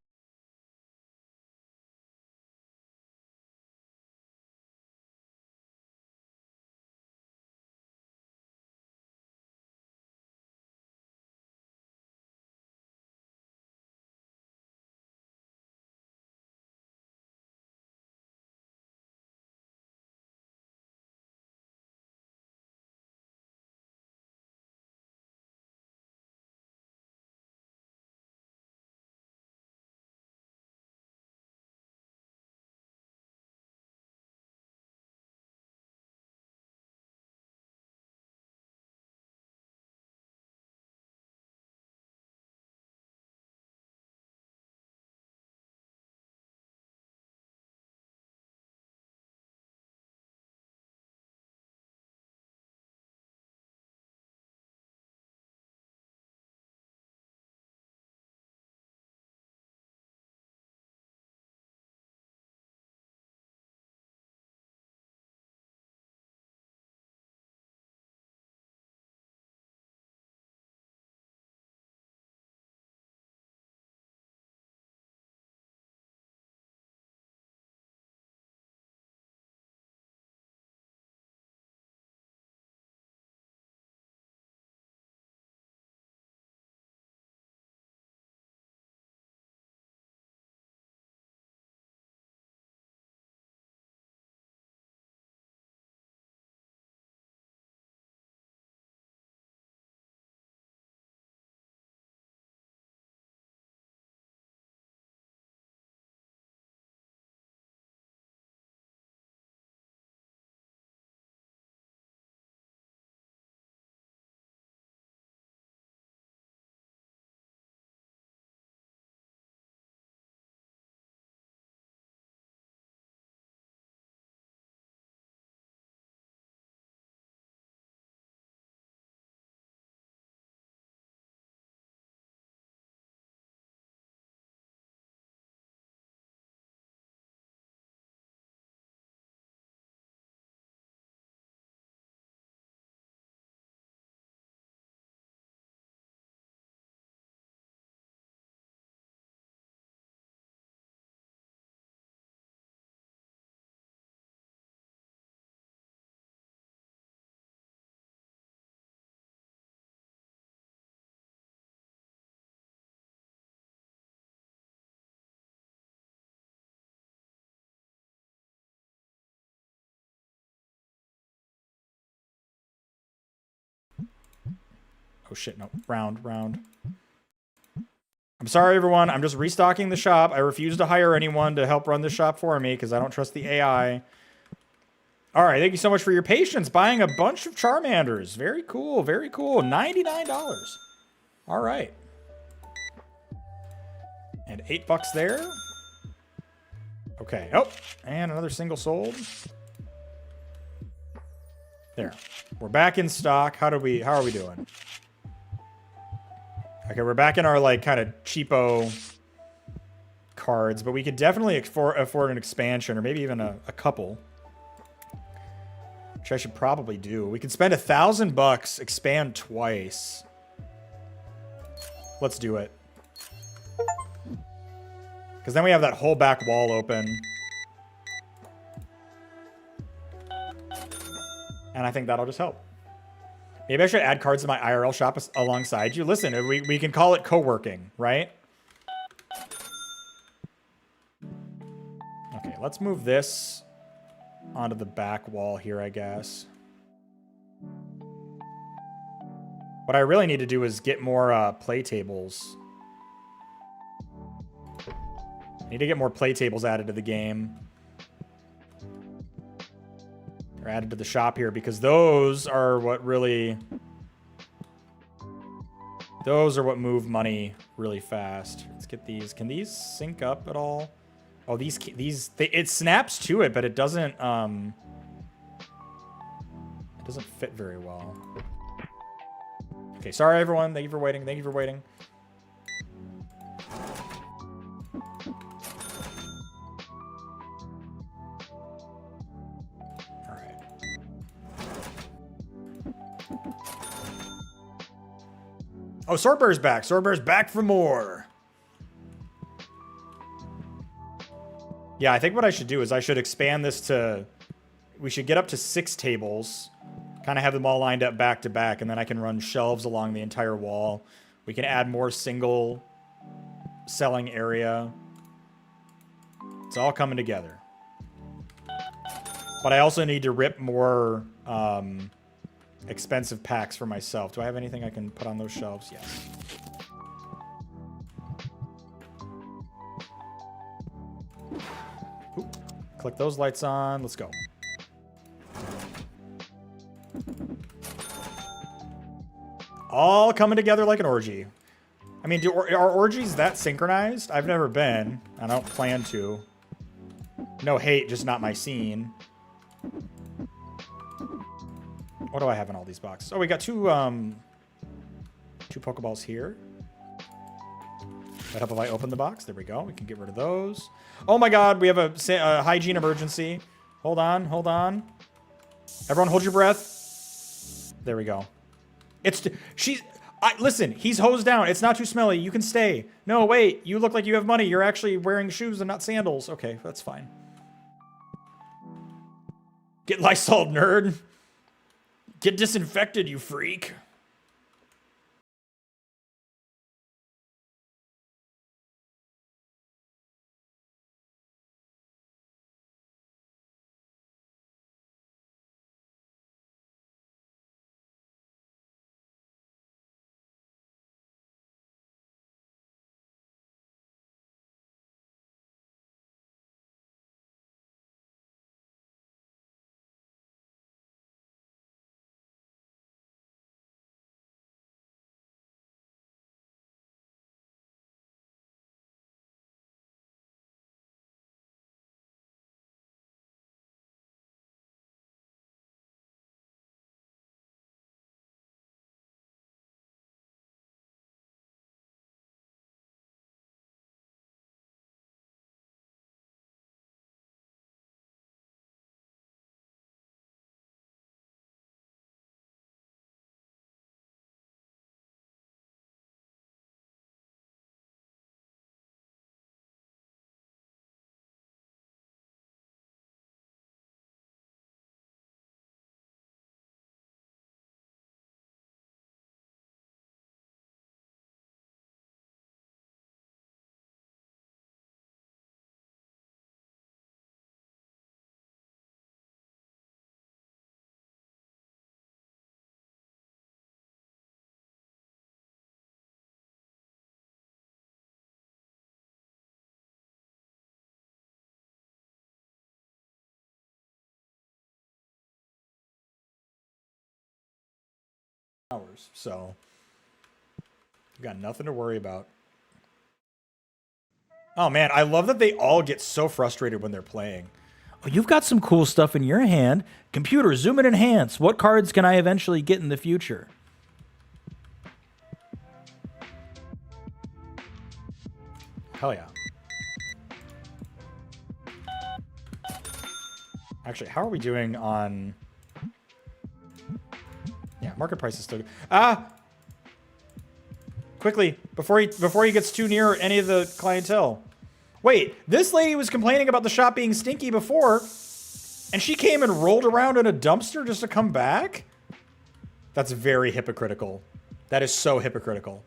Oh shit, no. Round. I'm sorry, everyone. I'm just restocking the shop. I refuse to hire anyone to help run the shop for me because I don't trust the AI. All right, thank you so much for your patience buying a bunch of Charmanders. Very cool, very cool. $99. All right. And $8 there. Okay. Oh, and another single sold. There. We're back in stock. How are we doing? Okay, we're back in our, like, kind of cheapo cards, but we could definitely afford an expansion, or maybe even a couple. Which I should probably do. We could spend $1,000, expand twice. Let's do it. Because then we have that whole back wall open. And I think that'll just help. Maybe I should add cards to my IRL shop alongside you. Listen, we can call it co-working, right? Okay, let's move this onto the back wall here, I guess. What I really need to do is get more play tables. I need to get more play tables added to the game. Or added to the shop here, because those are what really... Those are what move money really fast. Let's get these. Can these sync up at all? Oh, it snaps to it, but it doesn't fit very well. Okay, sorry everyone. Thank you for waiting. Thank you for waiting. All right. Oh, Swordbear's back. Swordbear's back for more. Yeah, I think what I should do is I should expand this to... We should get up to 6 tables. Kind of have them all lined up back to back, and then I can run shelves along the entire wall. We can add more single selling area. It's all coming together. But I also need to rip more expensive packs for myself. Do I have anything I can put on those shelves? Yes. Oop. Click those lights on. Let's go. All coming together like an orgy. I mean, are orgies that synchronized? I've never been. I don't plan to. No hate, just not my scene. What do I have in all these boxes? Oh, we got two Pokeballs here. That help if I open the box? There we go. We can get rid of those. Oh my god, we have a hygiene emergency. Hold on, hold on. Everyone hold your breath. There we go. Listen, he's hosed down. It's not too smelly. You can stay. No, wait. You look like you have money. You're actually wearing shoes and not sandals. Okay, that's fine. Get Lysol, nerd. Get disinfected, you freak. hours. So you got nothing to worry about. Oh man, I love that they all get so frustrated when they're playing. Oh, you've got some cool stuff in your hand. Computer, zoom and enhance. What cards can I eventually get in the future? Hell yeah. Actually, how are we doing on... Yeah, market price is still good. Ah! Quickly, before he gets too near any of the clientele. Wait, this lady was complaining about the shop being stinky before, and she came and rolled around in a dumpster just to come back? That's very hypocritical. That is so hypocritical.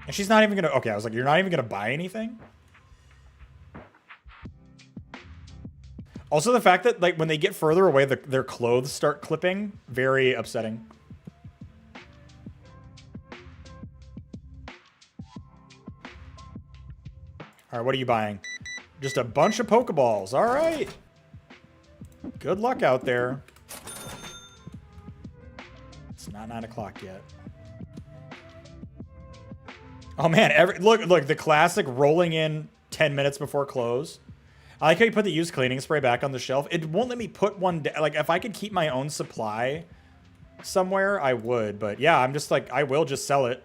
And she's not even gonna... Okay, I was like, you're not even gonna buy anything? Also, the fact that, like, when they get further away, their clothes start clipping. Very upsetting. All right, what are you buying? Just a bunch of Pokeballs. All right. Good luck out there. It's not 9 o'clock yet. Oh, man. Look, the classic rolling in 10 minutes before close. I like how you put the used cleaning spray back on the shelf. It won't let me put one down. Like, if I could keep my own supply somewhere, I would. But yeah, I'm just like, I will just sell it.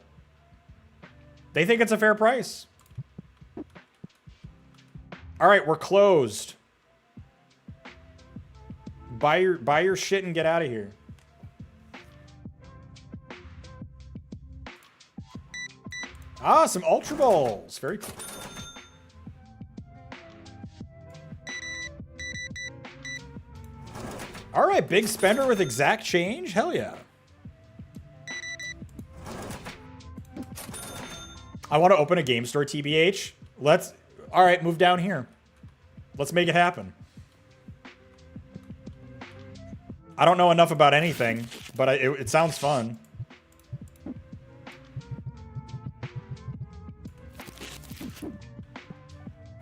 They think it's a fair price. All right, we're closed. Buy your shit and get out of here. Ah, some Ultra Balls. Very cool. All right, big spender with exact change. Hell yeah. I want to open a game store, TBH. All right, move down here. Let's make it happen. I don't know enough about anything, but it sounds fun.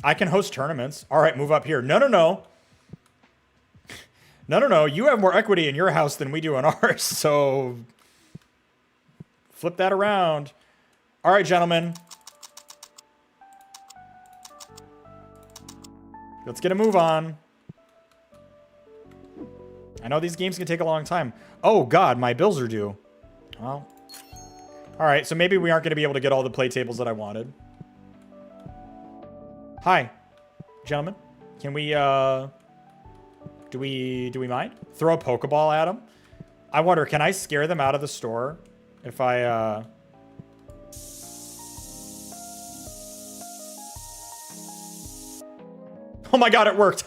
I can host tournaments. All right, move up here. No. No. You have more equity in your house than we do in ours, so flip that around. All right, gentlemen. Let's get a move on. I know these games can take a long time. Oh, God, my bills are due. Well, all right, so maybe we aren't going to be able to get all the play tables that I wanted. Hi, gentlemen. Can we, do we mind? Throw a Pokeball at them? I wonder, can I scare them out of the store if I, Oh my God, it worked.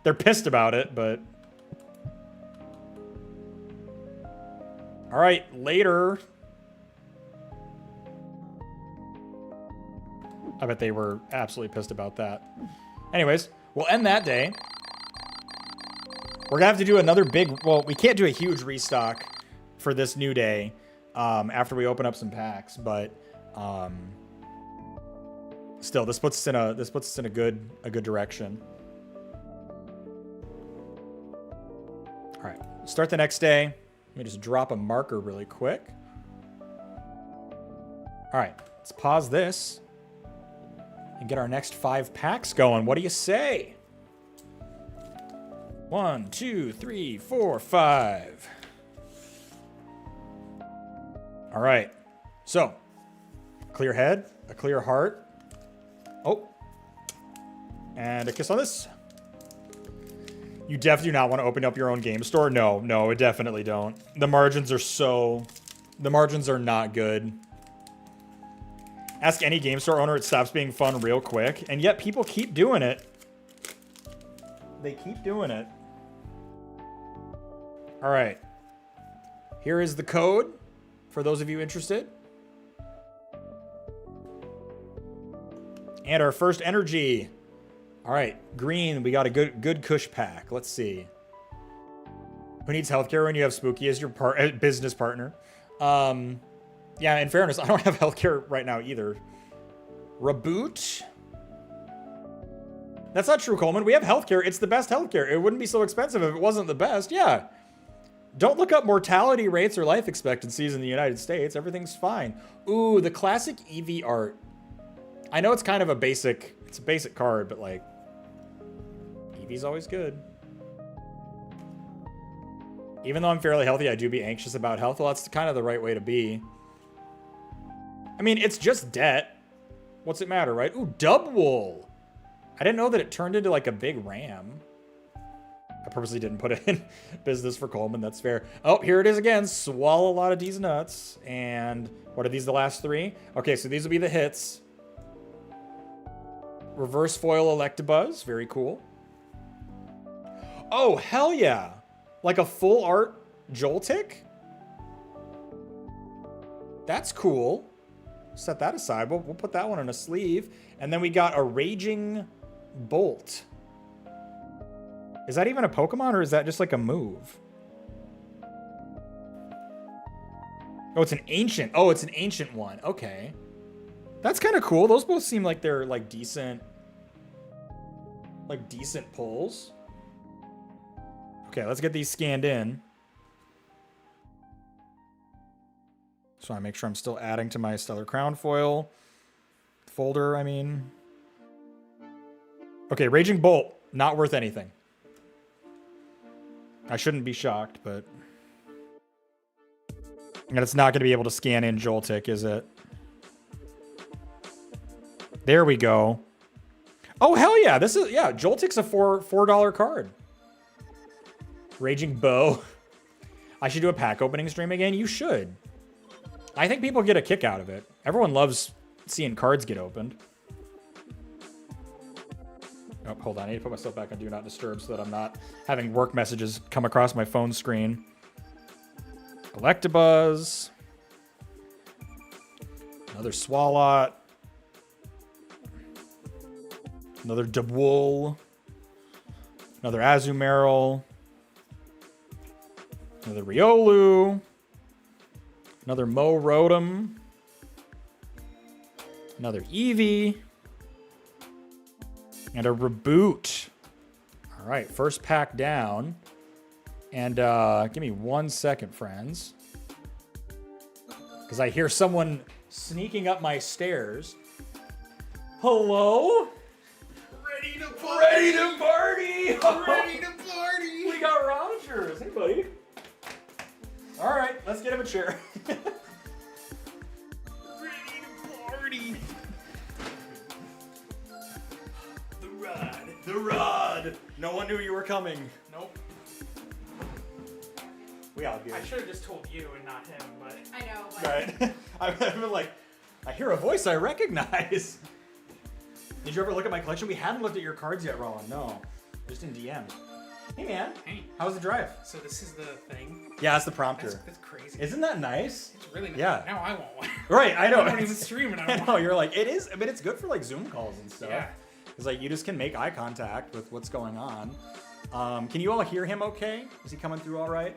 They're pissed about it, but... All right, later. I bet they were absolutely pissed about that. Anyways, we'll end that day. We're gonna have to do another big... Well, we can't do a huge restock for this new day after we open up some packs, but... Still, this puts us in a good direction. All right, start the next day. Let me just drop a marker really quick. All right, let's pause this and get our next 5 packs going. What do you say? 1, 2, 3, 4, 5. All right, so clear head, a clear heart. Oh, and a kiss on this. You definitely do not want to open up your own game store. No, I definitely don't. The margins are not good. Ask any game store owner, it stops being fun real quick. And yet people keep doing it. They keep doing it. All right. Here is the code for those of you interested. And our first energy. All right, green, we got a good Kush pack. Let's see. Who needs healthcare when you have Spooky as your business partner? Yeah, in fairness, I don't have healthcare right now either. Reboot. That's not true, Coleman. We have healthcare. It's the best healthcare. It wouldn't be so expensive if it wasn't the best. Yeah. Don't look up mortality rates or life expectancies in the United States. Everything's fine. Ooh, the classic Eevee art. I know it's kind of a basic card, but like, Eevee's always good. Even though I'm fairly healthy, I do be anxious about health. Well, that's kind of the right way to be. I mean, it's just debt. What's it matter, right? Ooh, Dubwool. I didn't know that it turned into like a big ram. I purposely didn't put it in business for Coleman. That's fair. Oh, here it is again. Swallow a lot of these nuts. And what are these, the last three? Okay, so these will be the hits. Reverse foil Electabuzz. Very cool. Oh, hell yeah. Like a full art Joltik? That's cool. Set that aside. We'll put that one in a sleeve. And then we got a Raging Bolt. Is that even a Pokemon, or is that just like a move? Oh, it's an ancient. Oh, it's an ancient one. Okay. That's kind of cool. Those both seem like they're like decent pulls. Okay, let's get these scanned in. So I make sure I'm still adding to my Stellar Crown foil folder, I mean. Okay, Raging Bolt, not worth anything. I shouldn't be shocked, but... And it's not going to be able to scan in Joltik, is it? There we go. Oh, hell yeah. This is, yeah, Joltik's a $4 card. Raging Bow. I should do a pack opening stream again. You should. I think people get a kick out of it. Everyone loves seeing cards get opened. Oh, hold on. I need to put myself back on Do Not Disturb so that I'm not having work messages come across my phone screen. Electabuzz. Another Swalot. Another Dubwool. Another Azumarill. Another Riolu. Another Mo Rotom. Another Eevee. And a Reboot. All right, first pack down. And give me 1 second, friends. Because I hear someone sneaking up my stairs. Hello? Ready to party! Ready to party! Ready to party! We got Rogers. Hey, buddy. All right, let's get him a chair. Ready to party! The rod. The rod. No one knew you were coming. Nope. We all good. I should have just told you and not him, but... I know, but... Right. I've been like, I hear a voice I recognize. Did you ever look at my collection? We haven't looked at your cards yet, Roland. No. Just in DM. Hey, man. Hey. How was the drive? So this is the thing? Yeah, that's the prompter. That's crazy. Isn't that nice? It's really nice. Yeah. Now I want one. Right, I know. I don't even stream it. I know, you're like, it is, but it's good for like Zoom calls and stuff. Yeah. Because like you just can make eye contact with what's going on. Can you all hear him okay? Is he coming through all right?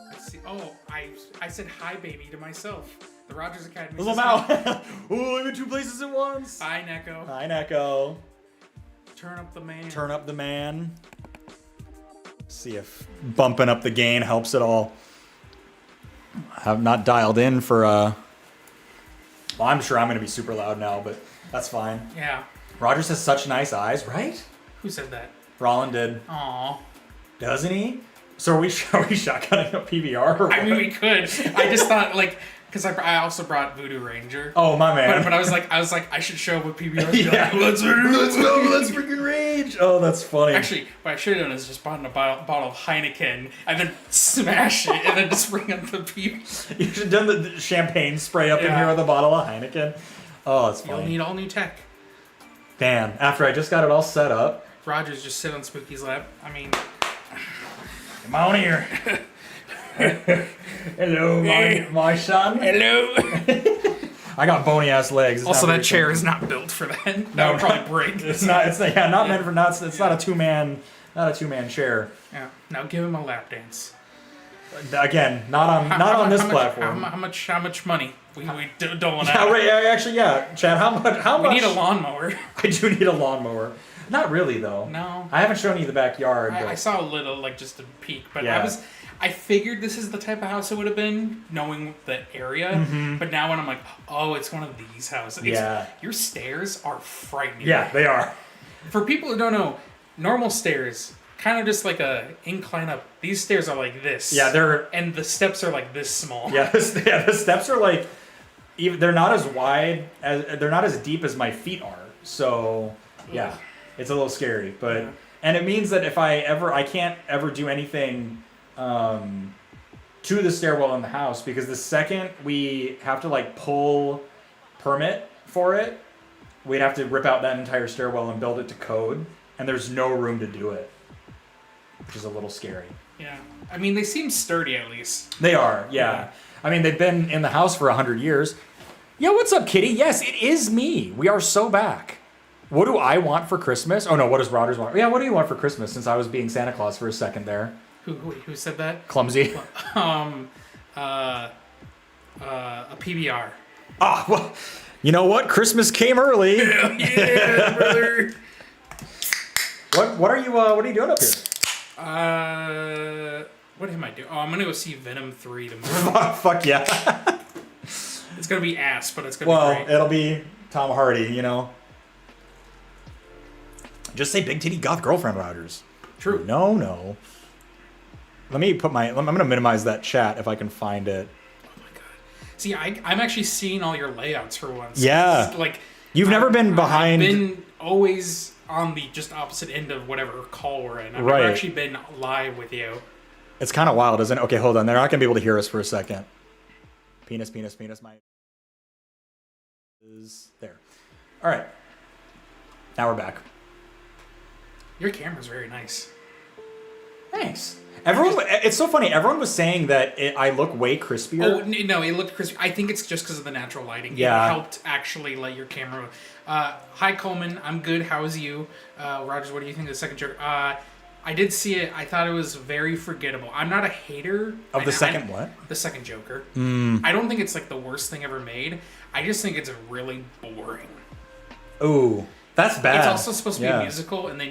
Let's see. Oh, I said hi, baby, to myself. The Rogers Academy. Little mouth. Ooh, I'm in two places at once. Hi, Neko. Hi, Neko. Turn up the man. Turn up the man. See if bumping up the gain helps at all. I've not dialed in for well, I'm sure I'm gonna be super loud now, but that's fine. Yeah. Rogers has such nice eyes, right? Who said that? Roland did. Aw. Doesn't he? So are we shotgunning a PBR? Or I mean, we could. I just thought, like, because I also brought Voodoo Ranger. Oh, my man. But I was like, I should show up with PBR. Yeah, like, let's go, let's freaking rage. Oh, that's funny. Actually, what I should have done is just bought a bottle of Heineken and then smash it and then just bring up the PBR. You should have done the champagne spray up in here with a bottle of Heineken. Oh, that's funny. You'll need all new tech. Dan, after I just got it all set up. Rogers just sit on Spooky's lap. I mean... Come on here. Hello, my son. Hello. I got bony ass legs. It's also, that chair is not built for that. That would probably break. It's not. It's not meant for nuts. It's not a two-man chair. Yeah. Now give him a lap dance. Again, not on this platform. How much money? We don't want to. Yeah, right. Actually, yeah, Chad. How much? We need a lawnmower. I do need a lawnmower. Not really though. No. I haven't shown you the backyard. I saw a little, like just a peek, but Yeah. I figured this is the type of house it would have been, knowing the area. Mhm. But now when I'm like, oh, it's one of these houses. Yeah. Your stairs are frightening. Yeah, they are. For people who don't know, normal stairs, kind of just like a incline up. These stairs are like this. Yeah, and the steps are like this small. Yeah, the steps are like, they're not as wide they're not as deep as my feet are. So yeah, it's a little scary. But and it means that if I can't ever do anything to the stairwell in the house, because the second we have to like pull permit for it, we'd have to rip out that entire stairwell and build it to code, and there's no room to do it, which is a little scary. Yeah. I mean, they seem sturdy at least. They are, yeah. I mean, they've been in the house for 100 years. Yo, what's up, kitty? Yes, it is me. We are so back. What do I want for Christmas? Oh no, what does Rogers want? Yeah, what do you want for Christmas? Since I was being Santa Claus for a second there. Who said that? Clumsy. A PBR. Ah, well, you know what? Christmas came early. Yeah, brother. What are you doing up here? What am I doing? Oh, I'm gonna go see Venom 3 tomorrow. Fuck yeah. It's gonna be ass, but it's gonna be great. Well, it'll be Tom Hardy, you know. Just say big titty goth girlfriend Rogers. True. No. Let me put I'm gonna minimize that chat if I can find it. See, I'm actually seeing all your layouts for once. Yeah. Like, you've never been behind. I've been always on the just opposite end of whatever call we're in. I've Right. never actually been live with you. It's kind of wild, isn't it? Okay, hold on. They're not gonna be able to hear us for a second. Penis. My is there. All right. Now we're back. Your camera's very nice. Thanks. It's so funny. Everyone was saying that I look way crispier. Oh no, it looked crispy. I think it's just because of the natural lighting. Yeah. It helped actually light your camera. Hi Coleman, I'm good. How's you? Rogers, what do you think of the second Joker? I did see it. I thought it was very forgettable. I'm not a hater Of the second what? The second Joker. Mm. I don't think it's like the worst thing ever made. I just think it's really boring. Ooh, that's bad. It's also supposed to be a musical, and they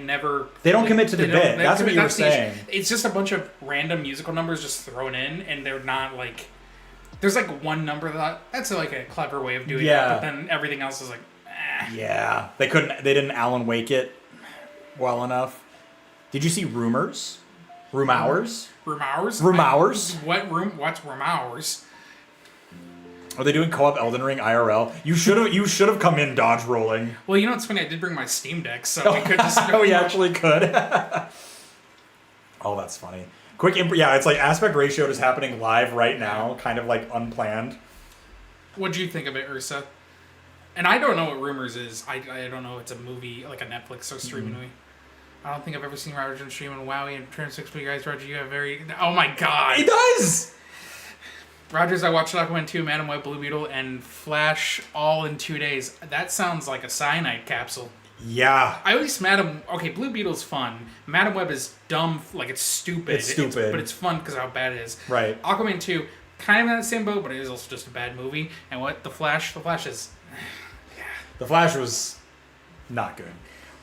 don't commit to the bit. That's what you were saying. It's just a bunch of random musical numbers just thrown in, and they're not like. There's like one number that's like a clever way of doing it, but then everything else is like. Yeah, they didn't Alan Wake it well enough. Did you see Rumors? Rumors? What's Rumors? Are they doing co-op Elden Ring IRL? You should have come in dodge rolling. Well, you know what's funny? I did bring my Steam Deck, so we could just. We actually could. Oh, that's funny. Yeah, it's like aspect ratio is happening live right now, kind of like unplanned. What'd you think of it, Ursa? And I don't know what Rumors is. I don't know. It's a movie, like a Netflix or streaming movie. I don't think I've ever seen Roger stream on WoWie and turn 6 for you guys. Roger, you have very. Oh my god! He does. Rogers, I watched Aquaman 2, Madam Web, Blue Beetle, and Flash all in 2 days. That sounds like a cyanide capsule. Yeah. At least Blue Beetle's fun. Madam Web is dumb, like it's stupid. It's stupid. But it's fun because of how bad it is. Right. Aquaman 2, kind of in that same boat, but it is also just a bad movie. And what? The Flash is... The Flash was not good.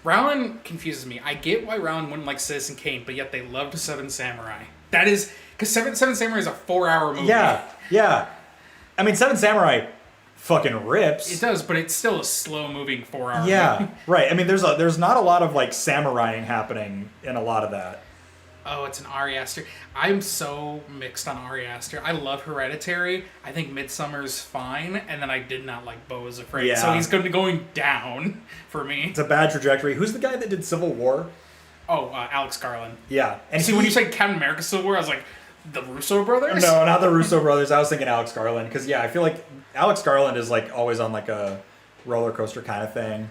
Rowland confuses me. I get why Rowland wouldn't like Citizen Kane, but yet they loved Seven Samurai. That is... Because Seven Samurai is a 4-hour movie. Yeah. I mean, Seven Samurai fucking rips. It does, but it's still a slow-moving 4-hour movie. Yeah, right. I mean, there's not a lot of, like, samuraiing happening in a lot of that. Oh, it's an Ari Aster. I'm so mixed on Ari Aster. I love Hereditary. I think Midsummer's fine, and then I did not like Beau is Afraid. Yeah. So he's going down for me. It's a bad trajectory. Who's the guy that did Civil War? Oh, Alex Garland. Yeah. And see, when you said Captain America Civil War, I was like, the Russo brothers? No, not the Russo brothers. I was thinking Alex Garland. Because, yeah, I feel like Alex Garland is, like, always on, like, a roller coaster kind of thing.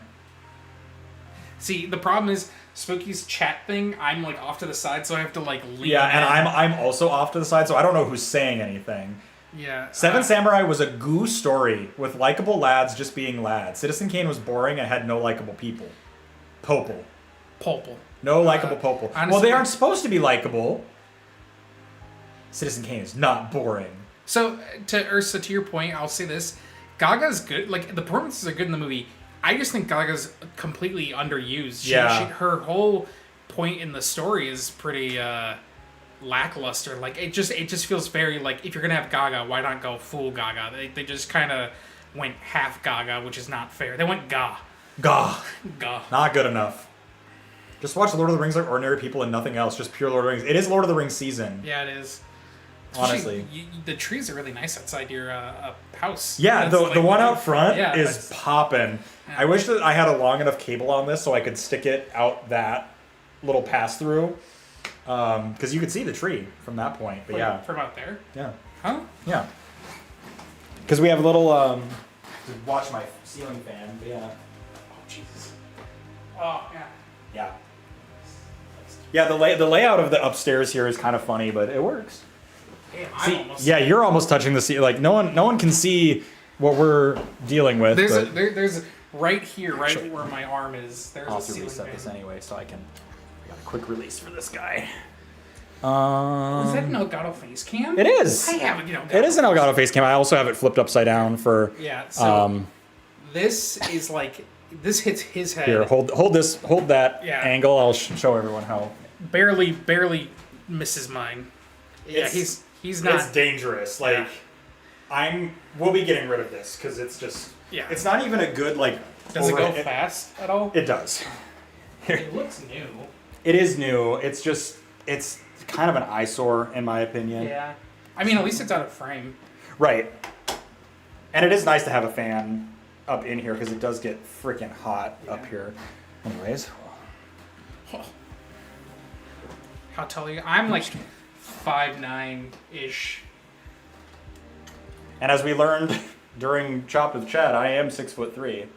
See, the problem is, Spooky's chat thing, I'm, like, off to the side, so I have to, like, lean Yeah, in. and I'm also off to the side, so I don't know who's saying anything. Yeah. Seven Samurai was a goo story with likable lads just being lads. Citizen Kane was boring and had no likable people. Popel. Popel. No likable Popel. Honestly, well, they aren't supposed to be likable. Citizen Kane is not boring. So, to Ursa, to your point, I'll say this. Gaga's good. Like, the performances are good in the movie. I just think Gaga's completely underused. Her whole point in the story is pretty lackluster. Like, it just feels very, like, if you're going to have Gaga, why not go full Gaga? They just kind of went half Gaga, which is not fair. They went Ga. Ga. Ga. Not good enough. Just watch Lord of the Rings like ordinary people and nothing else. Just pure Lord of the Rings. It is Lord of the Rings season. Yeah, it is. Honestly. The trees are really nice outside your house. Yeah, the one out front yeah, is popping. Yeah. I wish that I had a long enough cable on this so I could stick it out that little pass-through. Because you could see the tree from that point. But yeah. From out there? Yeah. Huh? Yeah. Because we have a little... to watch my ceiling fan, but yeah. Oh, Jesus. Oh, yeah. Yeah. Yeah, the layout of the upstairs here is kind of funny, but it works. Damn, See, yeah, you're almost touching the ceiling. Like no one can see what we're dealing with. There's right here, right where my arm is. There's I'll a ceiling reset fan. this anyway, so I got a quick release for this guy. Is that an Elgato face cam? It is. I have an Elgato. It is an Elgato face cam. I also have it flipped upside down for. Yeah. So this is like this hits his head. Here, hold that Yeah. angle. I'll show everyone how. Barely misses mine. Yeah, he's not. It's dangerous. Like, we'll be getting rid of this because it's just. Yeah. It's not even a good like. Does it go fast at all? It does. It looks new. It is new. It's kind of an eyesore in my opinion. Yeah. I mean, at least it's out of frame. Right. And it is nice to have a fan up in here because it does get freaking hot up here. Anyways. How tall are you? I'm like 5'9"-ish. And as we learned during Chop with Chad, I am 6'3". Yeah.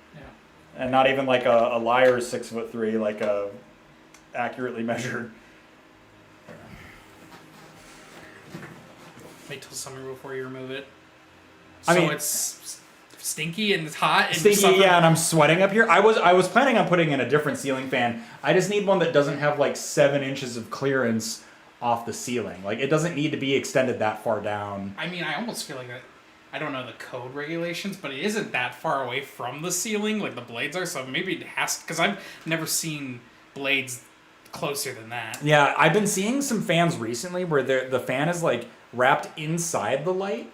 And not even like a liar's 6'3", like a accurately measured. Wait till summer before you remove it. I So mean, it's stinky and it's hot and stinky, yeah, and I'm sweating up here. I was planning on putting in a different ceiling fan. I just need one that doesn't have like 7 inches of clearance off the ceiling. Like it doesn't need to be extended that far down. I mean, I almost feel like that. I don't know the code regulations, but it isn't that far away from the ceiling like the blades are. So maybe it has, because I've never seen blades closer than that. Yeah, I've been seeing some fans recently where the fan is like wrapped inside the light,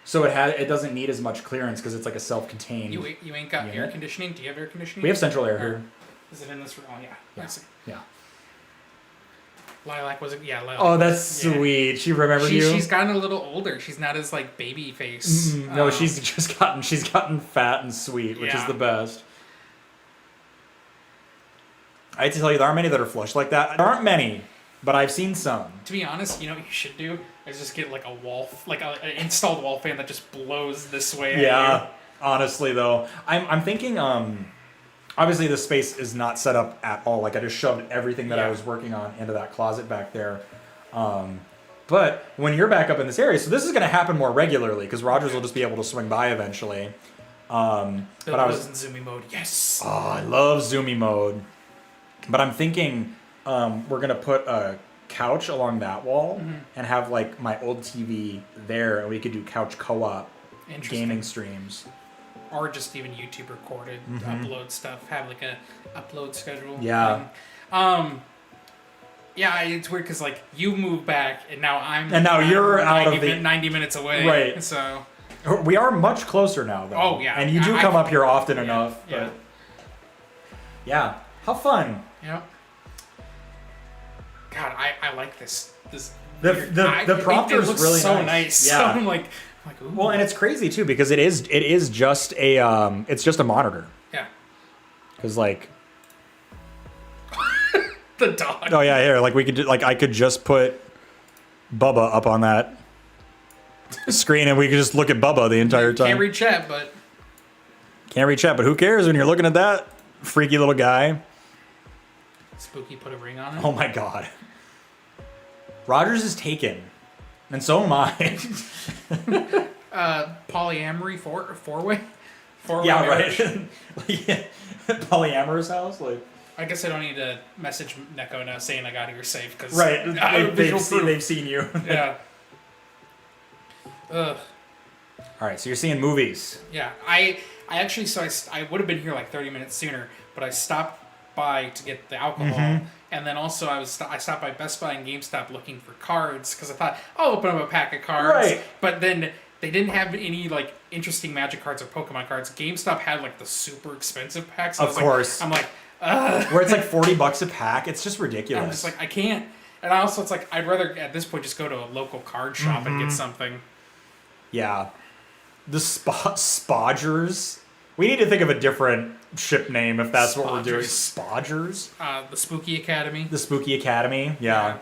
so it doesn't need as much clearance because it's like a self-contained. You ain't got air conditioning? Do you have air conditioning? We have central air here. Is it in this room? Oh yeah. Yeah. I see. Yeah. Lilac was it? Yeah, Lilac. Oh, that's sweet. She remembered you. She's gotten a little older. She's not as like baby face. No, she's gotten fat and sweet, which is the best. I hate to tell you, there aren't many that are flush like that. There aren't many, but I've seen some. To be honest, you know what you should do is just get like a wall, like an installed wall fan that just blows this way. Yeah, honestly though, I'm thinking. Obviously, the space is not set up at all. Like I just shoved everything that I was working on into that closet back there. But when you're back up in this area, so this is going to happen more regularly because Rogers will just be able to swing by eventually. But I was in zoomy mode. Yes. Oh, I love zoomy mode. But I'm thinking we're gonna put a couch along that wall and have like my old TV there, and we could do couch co-op gaming streams. Or just even YouTube recorded upload stuff. Have like a upload schedule. Yeah. Yeah, it's weird because like you moved back and now you're out of the 90 minutes away. Right. So we are much closer now, though. Oh yeah. And you do come up here often enough. Yeah. But yeah. How fun. Yeah. God, I like this. The prompter is really so nice. Yeah. I'm like, ooh. Well, and it's crazy too because it is just a monitor. Yeah. Because like. The dog. Oh yeah, here like we could I could just put Bubba up on that screen and we could just look at Bubba the entire time. Can't read chat, but who cares when you're looking at that freaky little guy? Spooky put a ring on it. Oh my god. Rogers is taken, and so am I. Polyamory four-way. Yeah, right. Yeah. Polyamorous house, like. I guess I don't need to message Neko now saying I got here safe because right. They've seen you. Yeah. Ugh. All right, so you're seeing movies. Yeah, I actually, so I would have been here like 30 minutes sooner, but I stopped by to get the alcohol, and then also I stopped by Best Buy and GameStop looking for cards because I thought I'll open up a pack of cards. Right. But then they didn't have any like interesting Magic cards or Pokemon cards. GameStop had like the super expensive packs. So Of course. I'm like, ugh. Where it's like $40 a pack. It's just ridiculous. I'm just like, I can't. And also, it's like I'd rather at this point just go to a local card shop and get something. Yeah. The Spodgers. We need to think of a different ship name if that's what we're doing. Spodgers? The Spooky Academy. The Spooky Academy, yeah.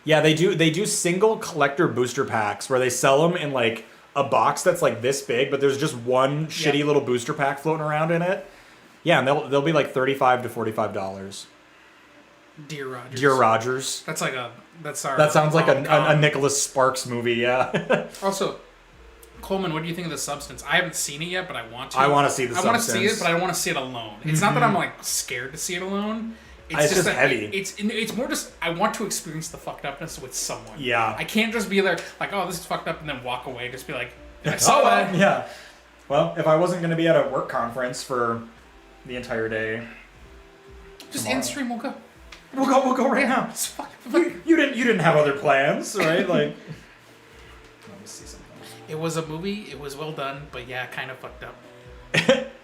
Yeah, they do single collector booster packs where they sell them in like a box that's like this big, but there's just one shitty little booster pack floating around in it. Yeah, and they'll be like $35 to $45. Dear Rogers. Dear Rogers. That's like that's our. That sounds like a Nicholas Sparks movie, yeah. Also, Coleman, what do you think of the Substance? I haven't seen it yet, but I want to. I want to see the Substance. I want to see it, but I don't want to see it alone. It's not that I'm like scared to see it alone. It's just heavy. It's more just I want to experience the fucked upness with someone. Yeah. I can't just be there like, oh, this is fucked up, and then walk away. Just be like, I saw that. Yeah. Well, if I wasn't going to be at a work conference for the entire day, just end stream. We'll go. We'll go right now. You didn't have other plans, right? Like, let me see something. It was a movie. It was well done, but yeah, kind of fucked up.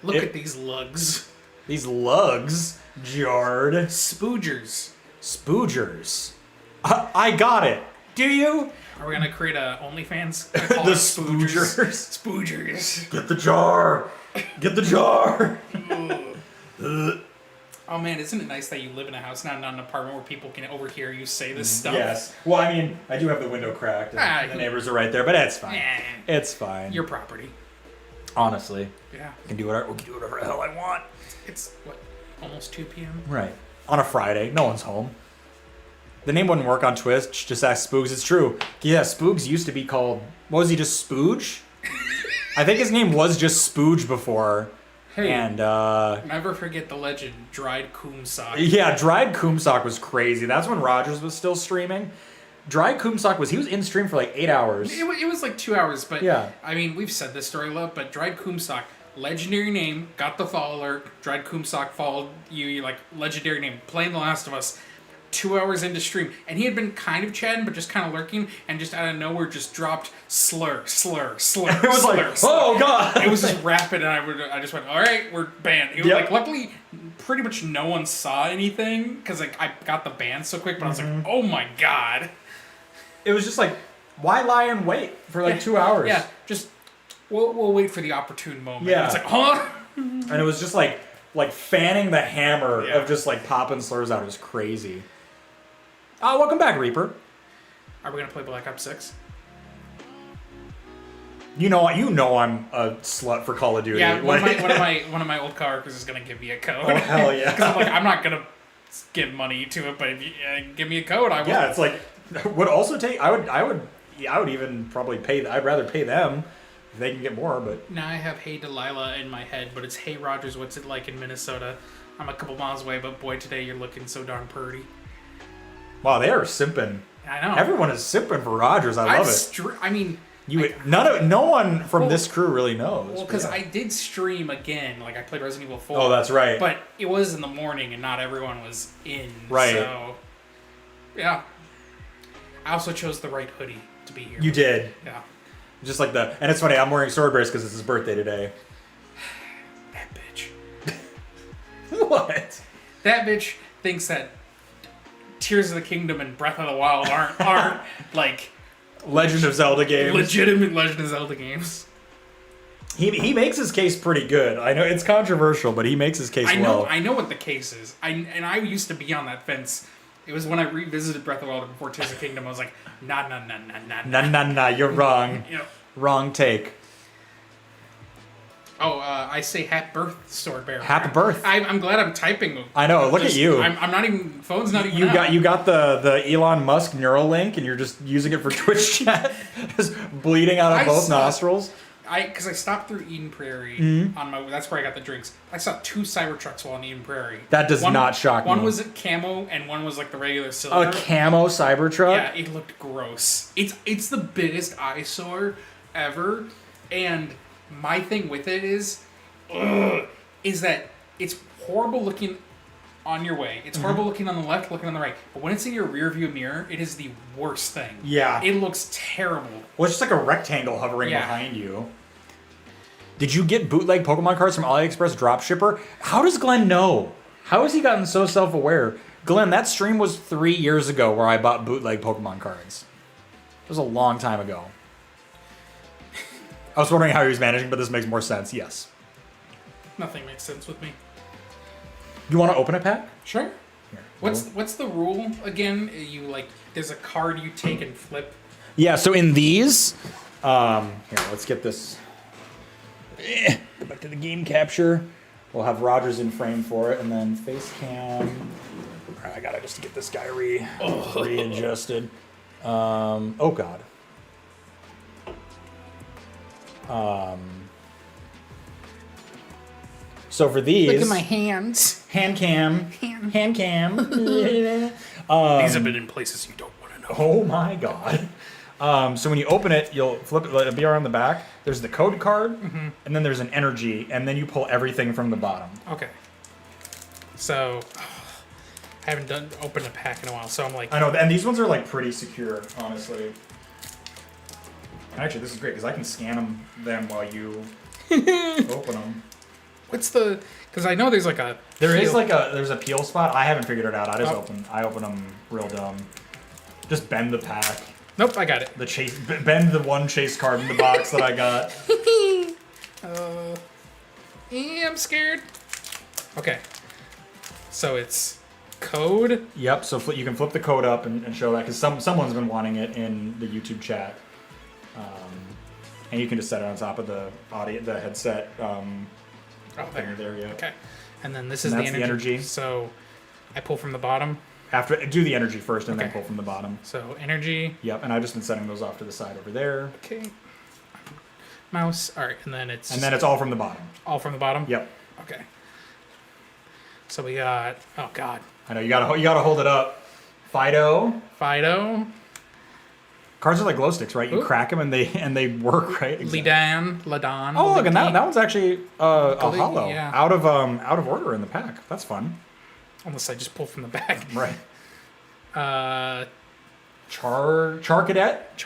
Look at these lugs. These lugs, Jard. Spoogers. Spoogers. I got it. Do you? Are we gonna create a OnlyFans? The Spoogers. Spoogers. Get the jar. Get the jar. Oh man, isn't it nice that you live in a house, not in an apartment where people can overhear you say this stuff? Yes. Well, I mean, I do have the window cracked, and the neighbors are right there, but it's fine. It's fine. Your property. Honestly. Yeah. I can do whatever the hell I want. It's what, almost 2 p.m. Right. On a Friday, no one's home. The name wouldn't work on Twitch. Just ask Spoogs. It's true. Yeah, Spoogs used to be called. What was he? Just Spooge? I think his name was just Spooge before. Hey, and never forget the legend, Dried Coomsock. Yeah, Dried Coomsock was crazy. That's when Rogers was still streaming. Dried Coomsock he was in stream for like 8 hours. It was like 2 hours, but yeah. I mean, we've said this story a lot, but Dried Coomsock, legendary name, got the follow alert. Dried Coomsock followed you like legendary name, playing The Last of Us. 2 hours into stream, and he had been kind of chatting, but just kind of lurking, and just out of nowhere, just dropped slur. It was slur, like, slur. Oh god! It was just rapid, and I just went, all right, we're banned. It was like, luckily, pretty much no one saw anything because like I got the ban so quick, but I was like, oh my god! It was just like, why lie and wait for like 2 hours? Yeah, just we'll wait for the opportune moment. Yeah, it's like, huh? And it was just like fanning the hammer of just like popping slurs out. It was crazy. Welcome back, Reaper. Are we gonna play Black Ops 6? You know I'm a slut for Call of Duty. Yeah, one of my old coworkers is gonna give me a code. Oh hell yeah! Because I'm not gonna give money to it, but if you give me a code, I will. Yeah, it's like would also take. I would even probably pay. I'd rather pay them if they can get more. But now I have Hey Delilah in my head, but it's Hey Rogers. What's it like in Minnesota? I'm a couple miles away, but boy, today you're looking so darn purty. Wow, they are simping. I know. Everyone is simping for Rogers. I love it. I mean, no one from this crew really knows. Well, because I did stream again. Like I played Resident Evil 4. Oh, that's right. But it was in the morning, and not everyone was in. Right. So, yeah. I also chose the right hoodie to be here. You did. Yeah. Just like and it's funny. I'm wearing Swordburst because it's his birthday today. That bitch. What? That bitch thinks that Tears of the Kingdom and Breath of the Wild aren't like Legend of Zelda games. Legitimate Legend of Zelda games. He makes his case pretty good. I know it's controversial, but he makes his case well. I know what the case is. I used to be on that fence. It was when I revisited Breath of the Wild before Tears of the Kingdom. I was like, nah. You're wrong. You know. Wrong take. Oh, I say happy birth, Sword Bear. Happy birth. I'm glad I'm typing. I know. Look at you. I'm not even. Phone's not even. You got the Elon Musk Neuralink, and you're just using it for Twitch chat, just bleeding out of both nostrils. because I stopped through Eden Prairie on my. That's where I got the drinks. I saw 2 Cybertrucks while in Eden Prairie. That does not shock me. One was camo and one was like the regular silver. A camo Cybertruck? Yeah, it looked gross. It's the biggest eyesore ever, and my thing with it is that it's horrible looking on your way. It's horrible looking on the left, looking on the right. But when it's in your rear view mirror, it is the worst thing. Yeah. It looks terrible. Well, it's just like a rectangle hovering behind you. Did you get bootleg Pokemon cards from AliExpress dropshipper? How does Glenn know? How has he gotten so self-aware? Glenn, that stream was 3 years ago where I bought bootleg Pokemon cards. It was a long time ago. I was wondering how he was managing, but this makes more sense. Yes. Nothing makes sense with me. You want to open a pack? Sure. Here, What's the rule again? You like there's a card you take and flip. Yeah, so in these, here, let's get this. Go back to the game capture. We'll have Rogers in frame for it, and then face cam. All right, I gotta just get this guy readjusted. Oh God. So for these, Look at my hands. Hand cam. These have been in places you don't want to know. Oh my God. So when you open it, you'll flip it, let it be around the back. There's the code card, and then there's an energy, and then you pull everything from the bottom. Okay. So, I haven't opened a pack in a while, so I'm like... I know, and these ones are like pretty secure, honestly. Actually, this is great, because I can scan them while you open them. What's the... Because I know there's like a... There's a peel spot. I haven't figured it out. I open them real dumb. Just bend the pack. Nope, I got it. Bend the one chase card in the box that I got. Yeah, I'm scared. Okay. So it's code. Yep. So you can flip the code up and show that because someone's been wanting it in the YouTube chat, and you can just set it on top of the headset. There, yeah. Okay. And then this is the energy. So I pull from the bottom. After do the energy first and then pull from the bottom. So energy. Yep, and I've just been setting those off to the side over there. Okay. Mouse. All right, and then it's all from the bottom. All from the bottom. Yep. Okay. So we got. Oh God. I know you gotta hold it up. Fido. Cards are like glow sticks, right? You crack them and they work, right? Exactly. Ladon. Oh, look, and that one's actually a hollow. Yeah. Out of order in the pack. That's fun. Unless I just pull from the back. Right. Char Cadet.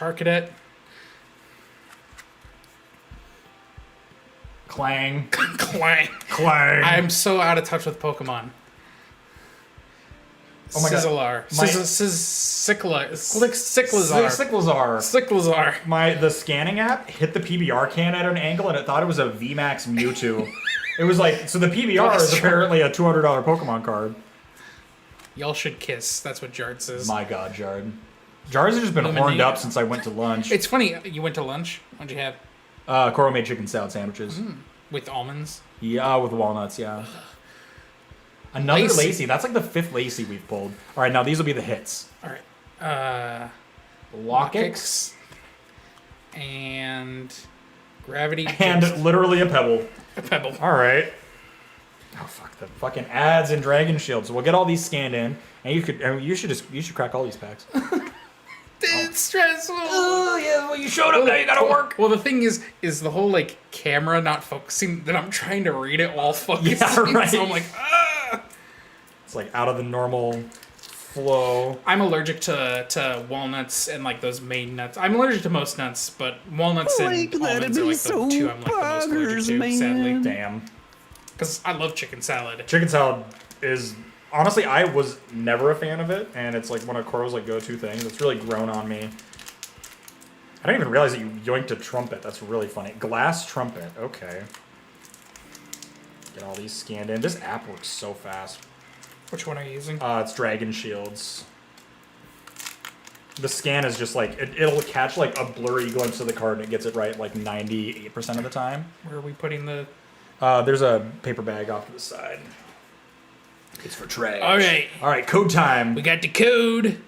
Clang. Clang. I'm so out of touch with Pokemon. Oh my Sizzler. Cyclizar. The scanning app hit the PBR can at an angle and it thought it was a VMAX Mewtwo. It was like, so the PBR is apparently a $200 Pokemon card. Y'all should kiss. That's what Jard says. My God, Jard. Jard's just been horned up since I went to lunch. It's funny. You went to lunch? What'd you have? Coro made chicken salad sandwiches. With almonds? Yeah, with walnuts, yeah. Another Lacey. That's like the 5th Lacey we've pulled. All right, now these will be the hits. All right. Lockix. And Gravity. And literally a pebble. A pebble. All right. Oh fuck the fucking ads and Dragon Shield. So we'll get all these scanned in, and you should crack all these packs. It's stressful. Oh yeah, well you showed up now. You gotta work. Well, the thing is the whole like camera not focusing. That I'm trying to read it while focusing. Yeah, right. So I'm like, ah. It's like out of the normal flow. I'm allergic to walnuts and like those main nuts. I'm allergic to most nuts, but walnuts and almonds are like the two I'm like the most allergic to. Sadly, damn. Because I love chicken salad. Chicken salad is honestly, I was never a fan of it, and it's like one of Coro's like go-to things. It's really grown on me. I didn't even realize that you yoinked a trumpet. That's really funny. Glass trumpet. Okay. Get all these scanned in. This app works so fast. Which one are you using? It's Dragon Shields. The scan is just like, it'll catch like a blurry glimpse of the card and it gets it right like 98% of the time. Where are we putting the... There's a paper bag off to the side. It's for trash. All right, code time. We got the code.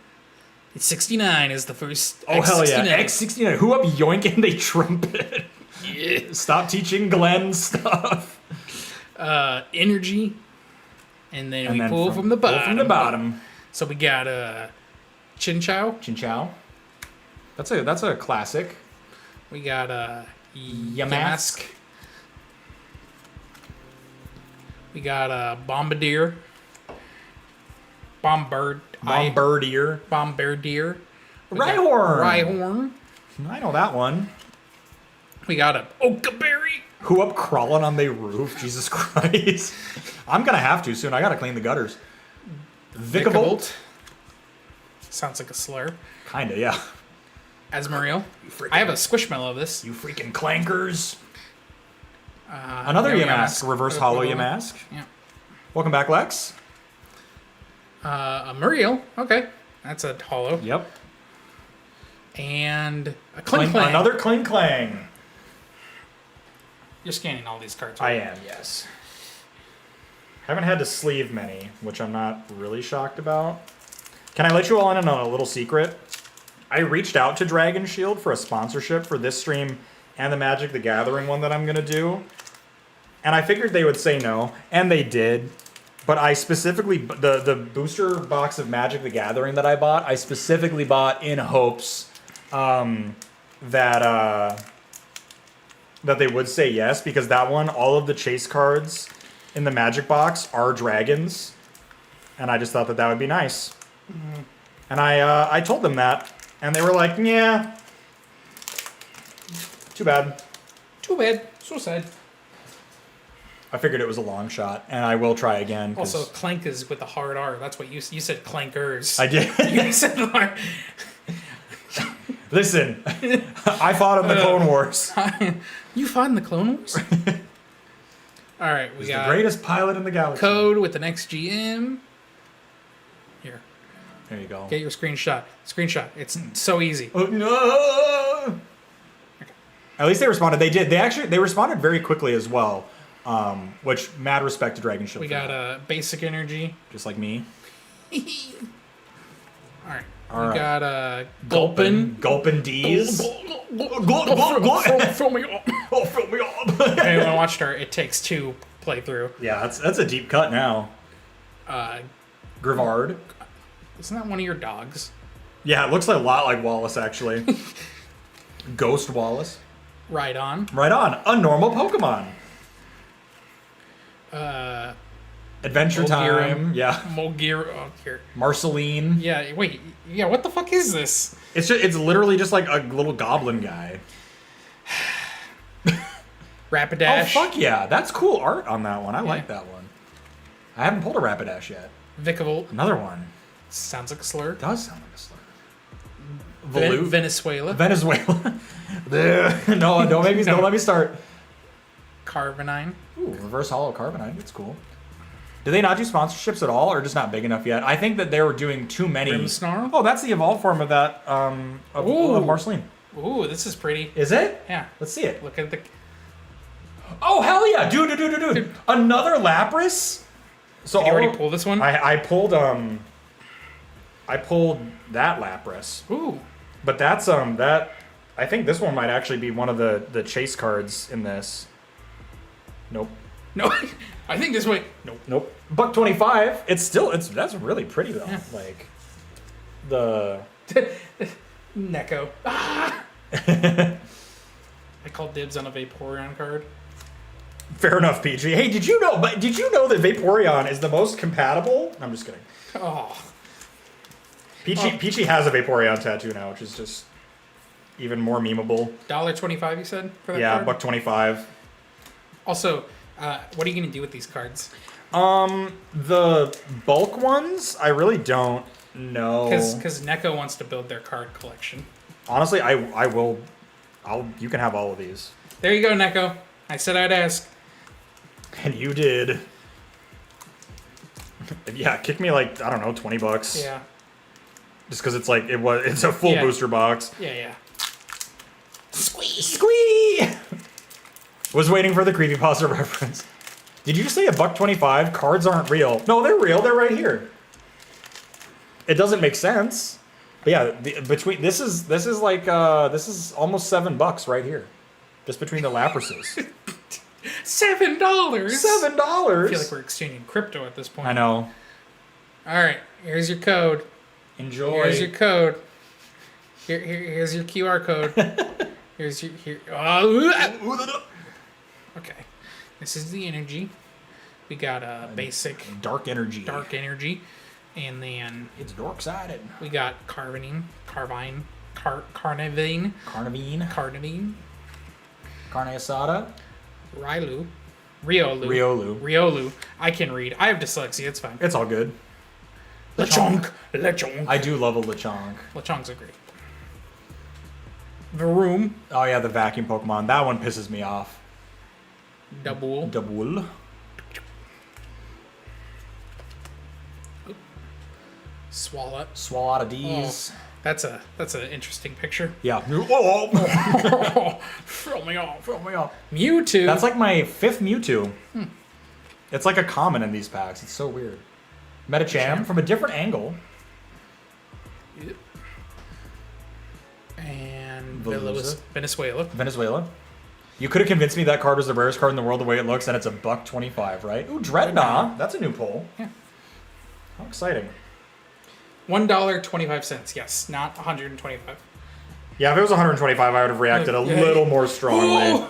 It's 69 is the first. Oh, hell yeah. X69. Who up yoinking a trumpet? Yeah. Stop teaching Glenn stuff. Energy. And then we pull from the bottom. Pull from the bottom. So we got Chinchou. Chinchou. That's a classic. We got Yamask. We got Bombardier. Bombardier. Rhyhorn. I know that one. We got a Okaberry. Who up crawling on the roof? Jesus Christ. I'm gonna have to soon. I gotta clean the gutters. Vikavolt. Sounds like a slur. Kinda, yeah. Asmariel. I have a Squishmallow of this. You freaking clankers. Another Yamask. Reverse Hollow Yamask. Yeah. Welcome back, Lex. A Muriel. Okay. That's a hollow. Yep. And a Kling. Another Kling. You're scanning all these cards, right? I am, yes. Haven't had to sleeve many, which I'm not really shocked about. Can I let you all in on a little secret? I reached out to Dragon Shield for a sponsorship for this stream and the Magic the Gathering one that I'm going to do. And I figured they would say no, and they did. But I specifically, the booster box of Magic the Gathering that I bought, I specifically bought in hopes that they would say yes, because that one, all of the chase cards in the Magic box are dragons. And I just thought that would be nice. Mm-hmm. And I told them that, and they were like, yeah. Too bad. Too bad. So sad. I figured it was a long shot, and I will try again. Also, clank is with a hard R. That's what you said. Clankers. I did. You said R. Listen, I fought in the Clone Wars. You fought in the Clone Wars? All right, we got the greatest pilot in the galaxy. Code with an XGM. Here. There you go. Get your screenshot. It's so easy. Oh no! Okay. At least they responded. They did. They responded very quickly as well. Which mad respect to Dragon Shield. We got a basic energy, just like me. All right. All we right. got a Gulpin D's. Fill me up. Oh, fill me up. Anyone watched our It Takes Two playthrough? Yeah, that's a deep cut now. Grivard. Isn't that one of your dogs? Yeah, it looks a lot like Wallace, actually. Ghost Wallace. Right on. A normal Pokemon. Adventure Time. Yeah. Marceline. Yeah, wait. Yeah, what the fuck is this? It's literally just like a little goblin guy. Rapidash. Oh, fuck yeah. That's cool art on that one. I like that one. I haven't pulled a Rapidash yet. Vikavolt. Another one. Sounds like a slur. It does sound like a slur. Venezuela. No, don't let me start. Carbonine. Ooh, reverse hollow Carbonine. That's cool. Do they not do sponsorships at all, or just not big enough yet? I think that they were doing too many. Grimmsnarl? Oh, that's the evolved form of that, of Marceline. Ooh, this is pretty. Is it? Yeah. Let's see it. Look at the... Oh, hell yeah! Dude. Another Lapras? So Did you already pull this one? I pulled that Lapras. Ooh. But that's, I think this one might actually be one of the chase cards in this. Nope. No, I think this way. Nope. $1.25. That's really pretty though. Yeah. Like the Neko. Ah! I called dibs on a Vaporeon card. Fair enough, PG. Hey, did you know that Vaporeon is the most compatible? I'm just kidding. Oh. Peachy has a Vaporeon tattoo now, which is just even more memeable. $1.25 you said for that card? card? $1.25. Also, what are you going to do with these cards? The bulk ones, I really don't know. Because Neko wants to build their card collection. Honestly, I will. You can have all of these. There you go, Neko. I said I'd ask. And you did. Yeah, kick me like, I don't know, $20. Yeah. Just because it's a full booster box. Yeah. Squee! Was waiting for the creepypasta reference. Did you say $1.25? Cards aren't real. No, they're real. They're right here. It doesn't make sense. But yeah, this is almost $7 right here. Just between the Laprases. $7. $7. I feel like we're exchanging crypto at this point. I know. All right, here's your code. Enjoy. Here's your code. Here's your QR code. Here's your okay. This is the energy. We got a basic dark energy. And then it's dork-sided. We got Carnivine, Carne Asada. Riolu. I can read. I have dyslexia. It's fine. It's all good. Lechonk. I do love a Lechonk. Lechonks are great. Varoom. Oh yeah, the vacuum Pokemon. That one pisses me off. Double. Swallow D's. Oh, that's an interesting picture. Yeah. Fill me up. Mewtwo. That's like my 5th Mewtwo. It's like a common in these packs. It's so weird. Metacham from a different angle. Yep. And Venezuela. You could have convinced me that card was the rarest card in the world the way it looks, and it's $1.25, right? Ooh, Dreadnought. That's a new pull. Yeah. How exciting. $1.25. Yes, not 125. Yeah, if it was 125, I would have reacted a little more strongly.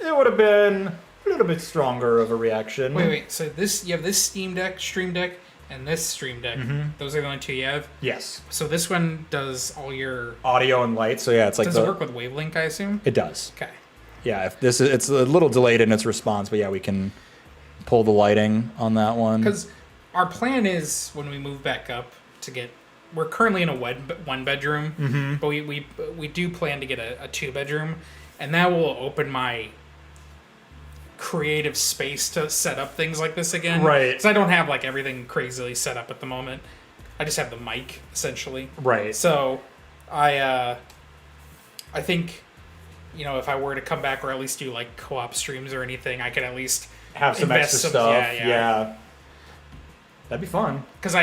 It would have been a little bit stronger of a reaction. Wait. So you have this Stream Deck, and this Stream Deck. Those are the only two you have? Yes. So this one does all your audio and light. So yeah, it's like does it work with Wavelink, I assume? It does. Okay. Yeah, it's a little delayed in its response, but yeah, we can pull the lighting on that one. Because our plan is when we move back up to get. We're currently in a one bedroom, but we do plan to get a 2-bedroom, and that will open my creative space to set up things like this again. Right. Because I don't have like everything crazily set up at the moment. I just have the mic essentially. Right. So I think, you know, if I were to come back or at least do like co-op streams or anything, I could at least have some extra stuff. Yeah. That'd be fun. Because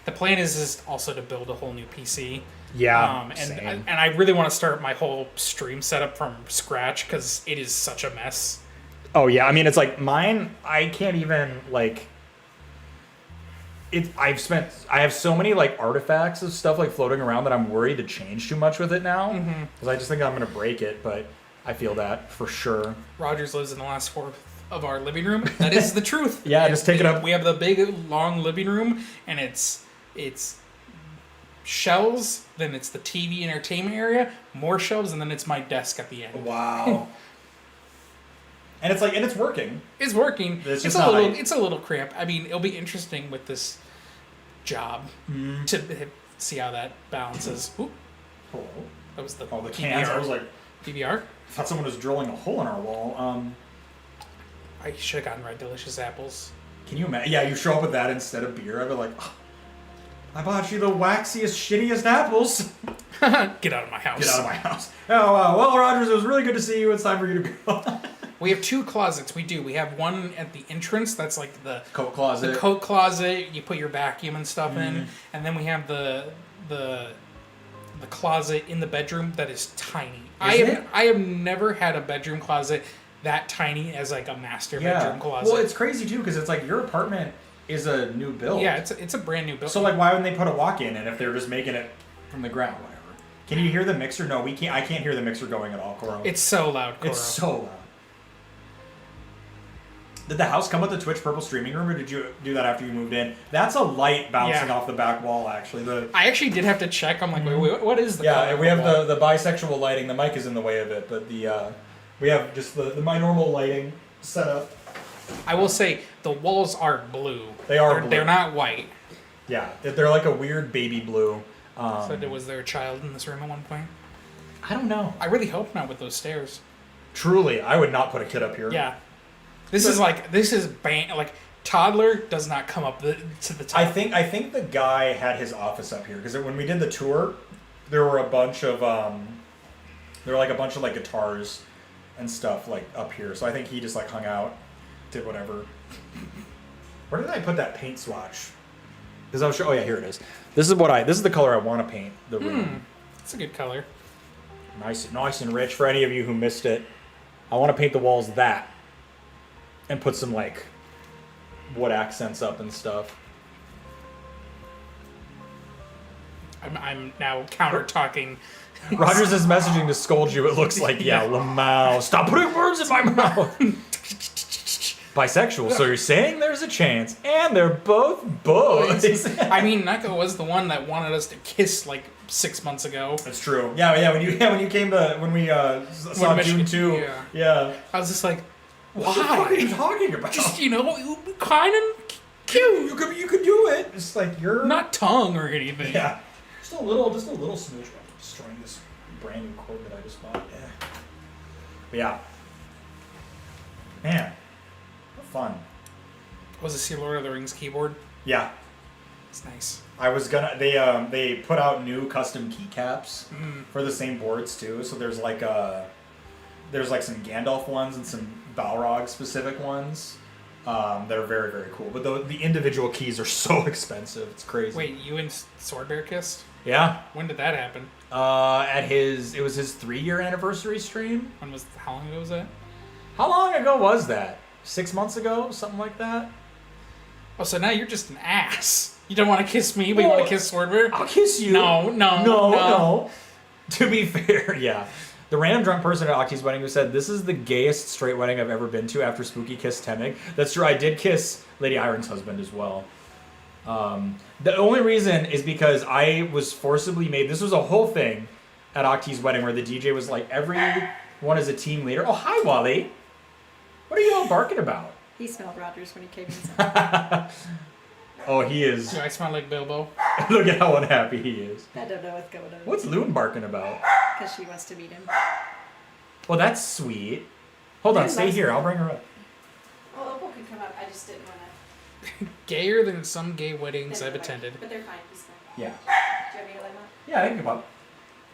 the plan is just also to build a whole new PC. Yeah. And I really want to start my whole stream setup from scratch because it is such a mess. Oh yeah, I mean it's like mine. I can't even like. I have so many like artifacts of stuff like floating around that I'm worried to change too much with it now because I just think I'm gonna break it. But I feel that for sure. Rogers lives in the last fourth of our living room. That is the truth. Yeah, just take it up. We have the big long living room, and it's shelves. Then it's the TV entertainment area, more shelves, and then it's my desk at the end. Wow. And it's working. It's working. It's a little cramped. I mean, it'll be interesting with this job to see how that balances. Ooh. Oh. That was the cans. I was like, PBR. I thought someone was drilling a hole in our wall. I should have gotten Red Delicious apples. Can you imagine? Yeah, you show up with that instead of beer. I'd be like, oh, I bought you the waxiest, shittiest apples. Get out of my house. Get out of my house. Oh, well, Rogers, it was really good to see you. It's time for you to go. We have 2 closets. We do. We have one at the entrance. That's like the coat closet. The coat closet. You put your vacuum and stuff in, and then we have the closet in the bedroom that is tiny. I have never had a bedroom closet that tiny as like a master bedroom closet. Well, it's crazy too because it's like your apartment is a new build. Yeah, it's a brand new build. So like, why wouldn't they put a walk-in in if they're just making it from the ground? Whatever. Can you hear the mixer? No, we can't. I can't hear the mixer going at all, Coro. It's so loud, Coro. It's so loud. Did the house come with the Twitch purple streaming room, or did you do that after you moved in? That's a light bouncing off the back wall, actually. I actually did have to check. I'm like, wait, what is the? Yeah, we have the bisexual lighting. The mic is in the way of it, but we have just my normal lighting set up. I will say the walls are blue. They are blue. They're not white. Yeah, they're like a weird baby blue. So was there a child in this room at one point? I don't know. I really hope not with those stairs. Truly, I would not put a kid up here. Yeah. This is toddler does not come up to the top. I think the guy had his office up here because when we did the tour, there were a bunch of like guitars and stuff like up here. So I think he just like hung out, did whatever. Where did I put that paint swatch? Because I was sure. Oh yeah, here it is. This is the color I want to paint the room. It's a good color. Nice and rich for any of you who missed it. I want to paint the walls that. And put some, like, wood accents up and stuff. I'm now counter-talking. Rogers is messaging to scold you, it looks like. Yeah, Lamau. Stop putting words in my mouth! Bisexual, so you're saying there's a chance, and they're both boys. I mean, Neko was the one that wanted us to kiss like 6 months ago. That's true. Yeah. When you came to when we saw June 2. Yeah. I was just like, why? What the fuck are you talking about? Just kind of cute. You could do it. It's like you're not tongue or anything. Yeah. Just a little smooch. I'm destroying this brand new cord that I just bought. Yeah. But yeah. Man. Fun. Was this your Lord of the Rings keyboard? Yeah. It's nice. I was gonna. They put out new custom keycaps for the same boards too. So there's like some Gandalf ones and some Balrog specific ones that are very, very cool. But the individual keys are so expensive. It's crazy. Wait, you and Swordbear kissed? Yeah. When did that happen? It was his 3-year anniversary stream. How long ago was that? How long ago was that? 6 months ago, something like that. Oh, so now you're just an ass. You don't want to kiss me, but you want to kiss Swordbear? I'll kiss you. No. To be fair, yeah. The random drunk person at Octi's wedding who said, "This is the gayest straight wedding I've ever been to after Spooky kissed Temig." That's true. I did kiss Lady Iron's husband as well. The only reason is because I was forcibly made. This was a whole thing at Octi's wedding where the DJ was like, everyone is a team leader. Oh, hi, Wally. What are you all barking about? He smelled Rogers when he came inside. Oh, he is. Do I smell like Bilbo? Look at how unhappy he is. I don't know what's going on. What's Loon barking about? Because she wants to meet him. Well, that's sweet. Hold on, stay here. I'll bring her up. Oh, Opal could come up. I just didn't want to. Gayer than some gay weddings I've attended. But they're fine. He's fine. Yeah. Do you want me to let him up? Yeah, I think about.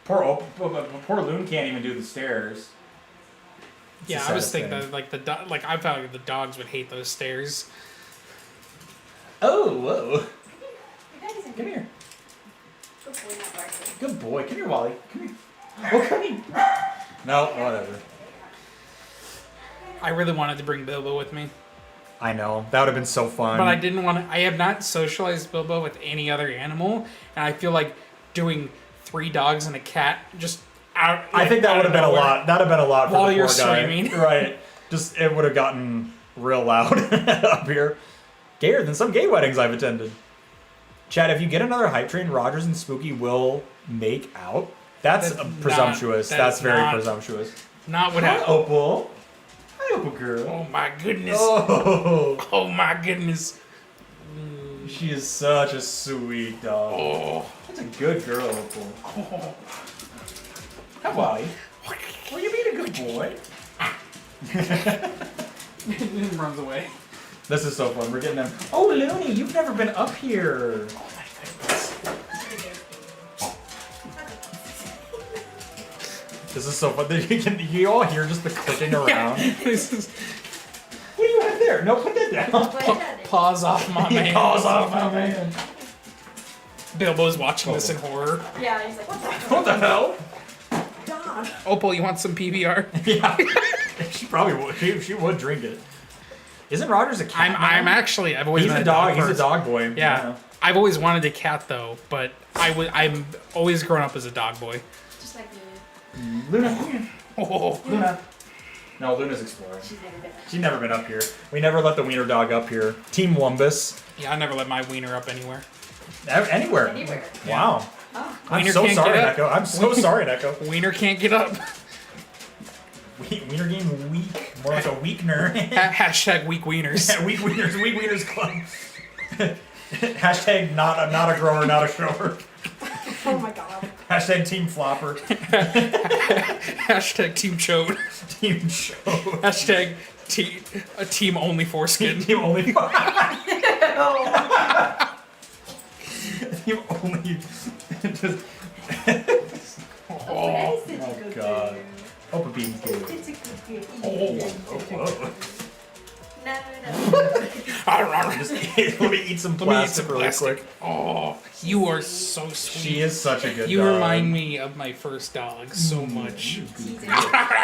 Poor Loon can't even do the stairs. Yeah, I was thinking that I felt like the dogs would hate those stairs. Oh, whoa! Come here. Good boy. Come here, Wally. Come here. Oh, come here. No, whatever. I really wanted to bring Bilbo with me. I know that would have been so fun. But I didn't want to. I have not socialized Bilbo with any other animal, and I feel like doing 3 dogs and a cat just. I think that would have been a lot. That'd have been a lot for while the you're poor guy. streaming, right? Just it would have gotten real loud up here. Gayer than some gay weddings I've attended. Chad, if you get another hype train, Rogers and Spooky will make out. That's presumptuous. That's very presumptuous. Not what happened. Opal. Hi, Opal girl. Oh my goodness. Oh my goodness. She is such a sweet dog. Oh. That's a good girl, Opal. Oh. Hi, Wally. Well, you being a good boy. Runs away. This is so fun. We're getting them. Oh, Looney, you've never been up here. Oh my goodness. This is so fun. You all hear just the clicking around. This is. What do you have there? No, put that down. Paws off my man. Paws off my man. Bilbo's watching this in horror. Yeah, he's like, what the hell? Dog. Opal, you want some PBR? Yeah. She probably would. She would drink it. Isn't Rogers a cat? I'm actually. I've always. He's been a dog. He's a person. dog boy. Yeah. I've always wanted a cat though, but I'm always grown up as a dog boy. Just like me. Luna. Oh, Luna. No, Luna's exploring. She's never been up here. We never let the wiener dog up here. Team Wumbus. Yeah, I never let my wiener up anywhere. Anywhere. Wow. Oh. I'm Wiener so can't sorry, get up. Neko. I'm so sorry, Neko. Wiener can't get up. Wiener game weak. More like a weakner. Hashtag weak wieners. Weak wieners. Weak wieners club. Hashtag not a grower, not a shower. Oh my god. Hashtag team flopper. Hashtag team chode. Team chode. Hashtag team only foreskin. Team only. Team only. Just. Oh God. Open beans good. It's a good Oh. No. Let me eat some plastic really quick. Oh, you are so sweet. She is such a good You dog. remind me of my first dog so much.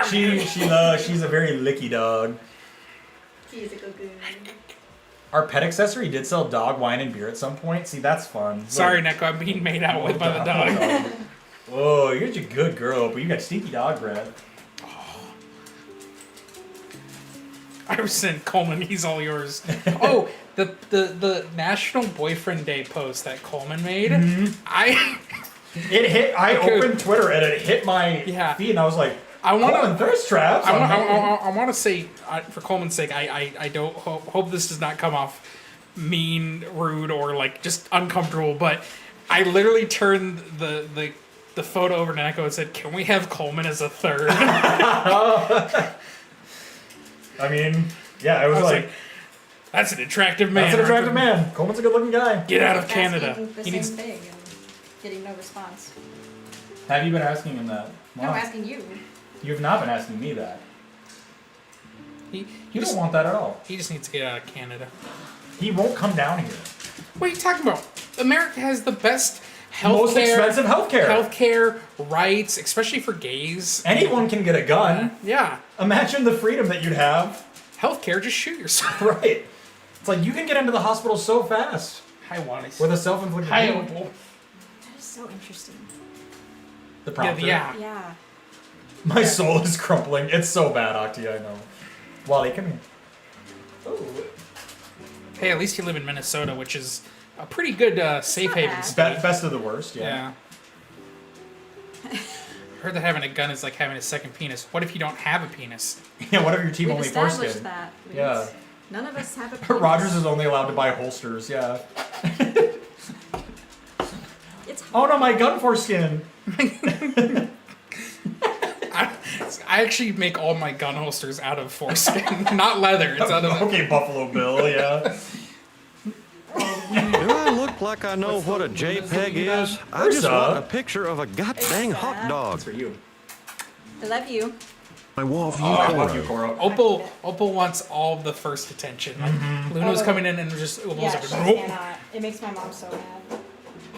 She's a very licky dog. He's a good. Our pet accessory did sell dog wine and beer at some point. See, that's fun. Sorry, Neko, I'm being made out with by the dog. Oh, you're such a good girl, but you got stinky dog breath. I was sent Coleman, he's all yours. Oh, the National Boyfriend Day post that Coleman made. I opened Twitter and it hit my feed, and I was like, Coleman thirst traps. I want to say, for Coleman's sake, I don't hope this does not come off mean, rude, or like just uncomfortable. But I literally turned the photo over to Neko and said, "Can we have Coleman as a third?" I mean, yeah, I was like, that's an attractive man. That's an attractive man. Coleman's a good-looking guy. Get out of Canada. Asking the same thing and getting no response. Have you been asking him that? No, I'm asking you. You've not been asking me that. You don't want that at all. He just needs to get out of Canada. He won't come down here. What are you talking about? America has the best most expensive healthcare. Healthcare rights, especially for gays. Anyone can get a gun. Yeah. Imagine the freedom that you'd have. Healthcare, just shoot yourself. Right. It's like you can get into the hospital so fast. Hi, Wallace. With a self-inflicted wound. That is so interesting. The prompter. Yeah. My soul is crumpling. It's so bad, Octi, I know. Wally, come here. Ooh. Hey, at least you live in Minnesota, which is a pretty good safe haven state. Best of the worst, yeah. I heard that having a gun is like having a second penis. What if you don't have a penis? Yeah, what if your team We've only established foreskin? that. Yeah. None of us have a penis. Rogers is only allowed to buy holsters, yeah. It's oh no, my gun foreskin! I actually make all my gun holsters out of foreskin, not leather. It's out of okay, Buffalo Bill, yeah. Do I look like I know what a JPEG is? I just want a picture of a goddamn hot dog. That's for you. I love you. I love you, I love you, Coro. Opal wants all the first attention. Like, Luna's coming in and just Opal's Yeah, like, she nope. cannot. It makes my mom so mad.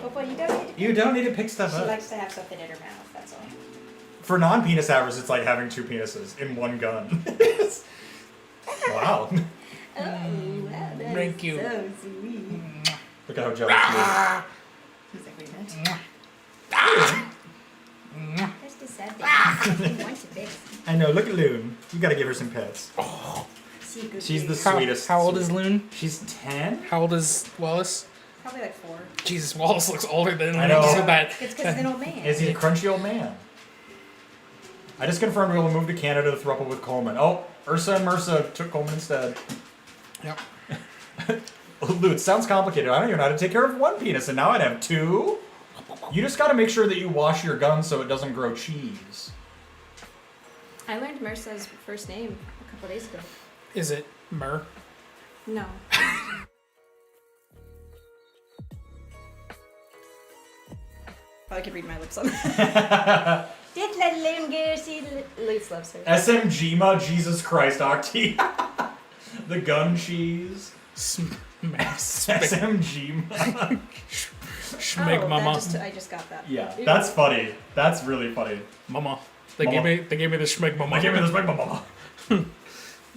Opal, you don't need to. You don't need to pick stuff She up. likes to have something in her mouth. That's all. For non-penis havers, it's like having two penises in one gun. Wow. Oh, wow, that Thank is you. so sweet. Look at how jealous she He's like, wait a minute. That's just sad thing. He wants a bit. is. I know, look at Loon. You gotta give her some pets. She's the sweetest. How old is Loon? She's 10? How old is Wallace? Probably like 4. Jesus, Wallace looks older than Loon. I know. Just with that. It's because he's an old man. Is he a crunchy old man? I just confirmed we'll move to Canada to throuple with Coleman. Oh, Ursa and Mursa took Coleman instead. Yep. Lou, it sounds complicated. I don't even know how to take care of one penis, and now I'd have two? You just gotta make sure that you wash your gun so it doesn't grow cheese. I learned Mersa's first name a couple days ago. Is it Mur? No. I could read my lips on that. Did let Loon go see Luce loves her. SMGma, Jesus Christ, Octi. The gun cheese. SMGma. Schmeg mama. I just got that. Yeah, that's funny. That's really funny. Mama. They gave me the schmeg mama. They gave me the schmeg mama. Well,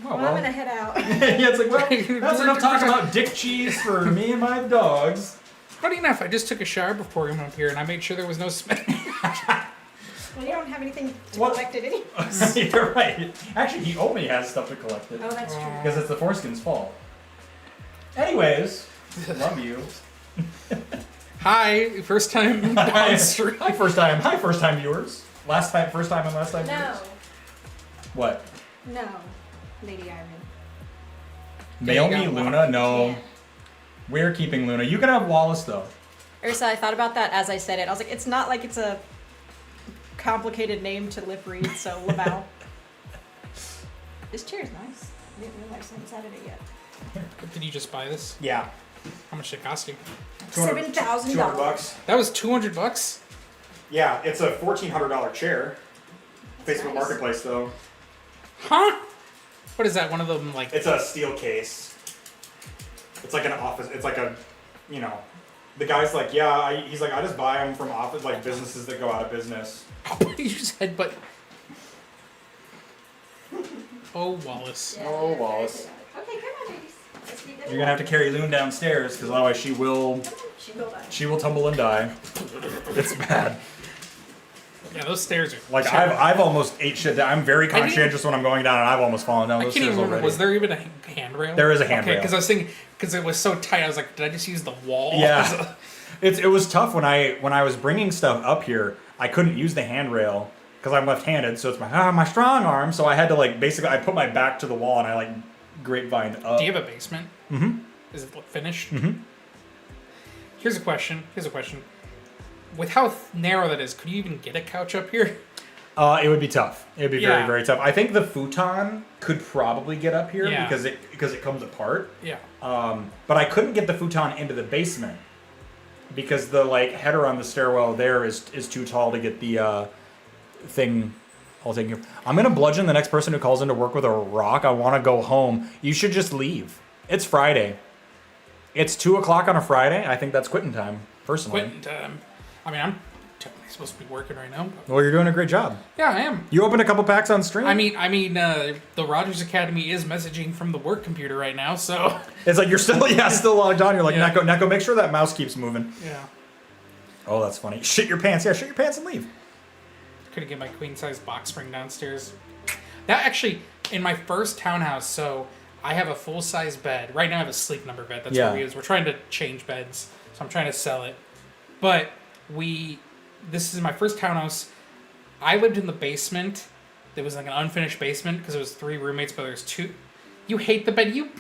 I'm gonna head out. Yeah, it's like, well, that's enough talk about dick cheese for me and my dogs. Funny enough, I just took a shower before we went up here, and I made sure there was no smell. Well, you don't have anything to collect it anyway. You're right. Actually, he only has stuff to collect it. Oh, that's true. Because it's the foreskin's fault. Anyways, love you. Hi, first time on stream. Hi, first time viewers. First time viewers. No. What? No. Lady Iron. Mail me Luna? No. Yeah. We're keeping Luna. You can have Wallace, though. Ursa, I thought about that as I said it. I was like, it's not like it's a complicated name to lip read, so Lamau. This chair's nice. I didn't realize I had it yet. Did you just buy this? Yeah. How much did it cost you? $7,000. That was $200? Yeah, it's a $1,400 chair. That's Facebook nice. Marketplace, though. Huh? What is that? One of them, like... It's a steel case. It's like an office. It's like a, you know, the guy's like, yeah. He's like, I just buy them from office like businesses that go out of business. You just headbutt. Oh, Wallace. Oh, Wallace. Okay, come on, ladies. Let's be You're gonna have to carry Loon downstairs because otherwise she will tumble and die. It's bad. Yeah, those stairs are Like terrible. I've almost ate shit down. I'm very conscientious when I'm going down, and I've almost fallen down I those can't stairs even remember. already. Was there even a handrail? There is a Okay, handrail. because I was thinking, because it was so tight, I was like, did I just use the wall? Yeah, it was tough when I was bringing stuff up here. I couldn't use the handrail because I'm left-handed, so it's my strong arm. So I had to like basically I put my back to the wall and I like grapevined up. Do you have a basement? Mm-hmm. Is it finished? Mm-hmm. Here's a question. With how narrow that is, could you even get a couch up here? It would be tough. It would be very, Yeah. very tough. I think the futon could probably get up here Yeah. because it comes apart. Yeah. But I couldn't get the futon into the basement because the like header on the stairwell there is too tall to get the thing all taken care of. I'm gonna bludgeon the next person who calls in to work with a rock. I want to go home. You should just leave. It's Friday. It's 2:00 on a Friday. I think that's quitting time. Personally. Quitting time. I mean, I'm technically supposed to be working right now. But Well, you're doing a great job. yeah, I am. You opened a couple packs on stream. I mean, the Rogers Academy is messaging from the work computer right now, so It's like you're still still logged on. You're like, Yeah. Neko, make sure that mouse keeps moving. yeah. Oh, that's funny. Shit your pants. Yeah, shit your pants and leave. Couldn't get my queen size box spring downstairs. That actually, in my first townhouse, so I have a full size bed. Right now I have a sleep number bed. That's Yeah. what we use. We're trying to change beds, so I'm trying to sell it. But this is my first townhouse. I lived in the basement. There was like an unfinished basement because it was 3 roommates, but there's 2. You hate the bed. You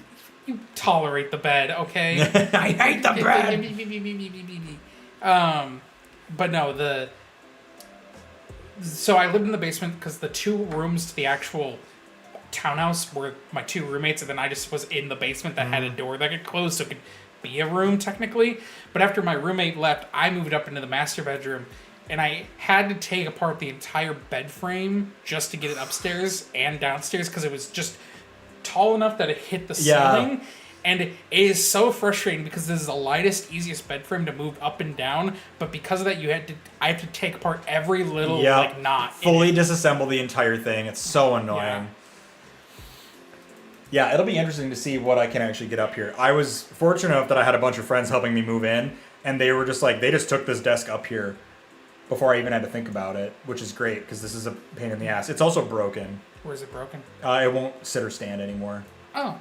tolerate the bed, okay? I hate the bed. But no, so I lived in the basement because the 2 rooms to the actual townhouse were my 2 roommates, and then I just was in the basement that had a door that could close, so it could be a room technically. But after my roommate left, I moved up into the master bedroom, and I had to take apart the entire bed frame just to get it upstairs and downstairs because it was just tall enough that it hit the ceiling. And it is so frustrating because this is the lightest, easiest bed frame to move up and down, but because of that, I have to take apart every little like knot. Fully disassemble the entire thing. It's so annoying. Yeah, it'll be interesting to see what I can actually get up here. I was fortunate enough that I had a bunch of friends helping me move in, and they were just like, they just took this desk up here before I even had to think about it, which is great because this is a pain in the ass. It's also broken. Where is it broken? It won't sit or stand anymore. Oh.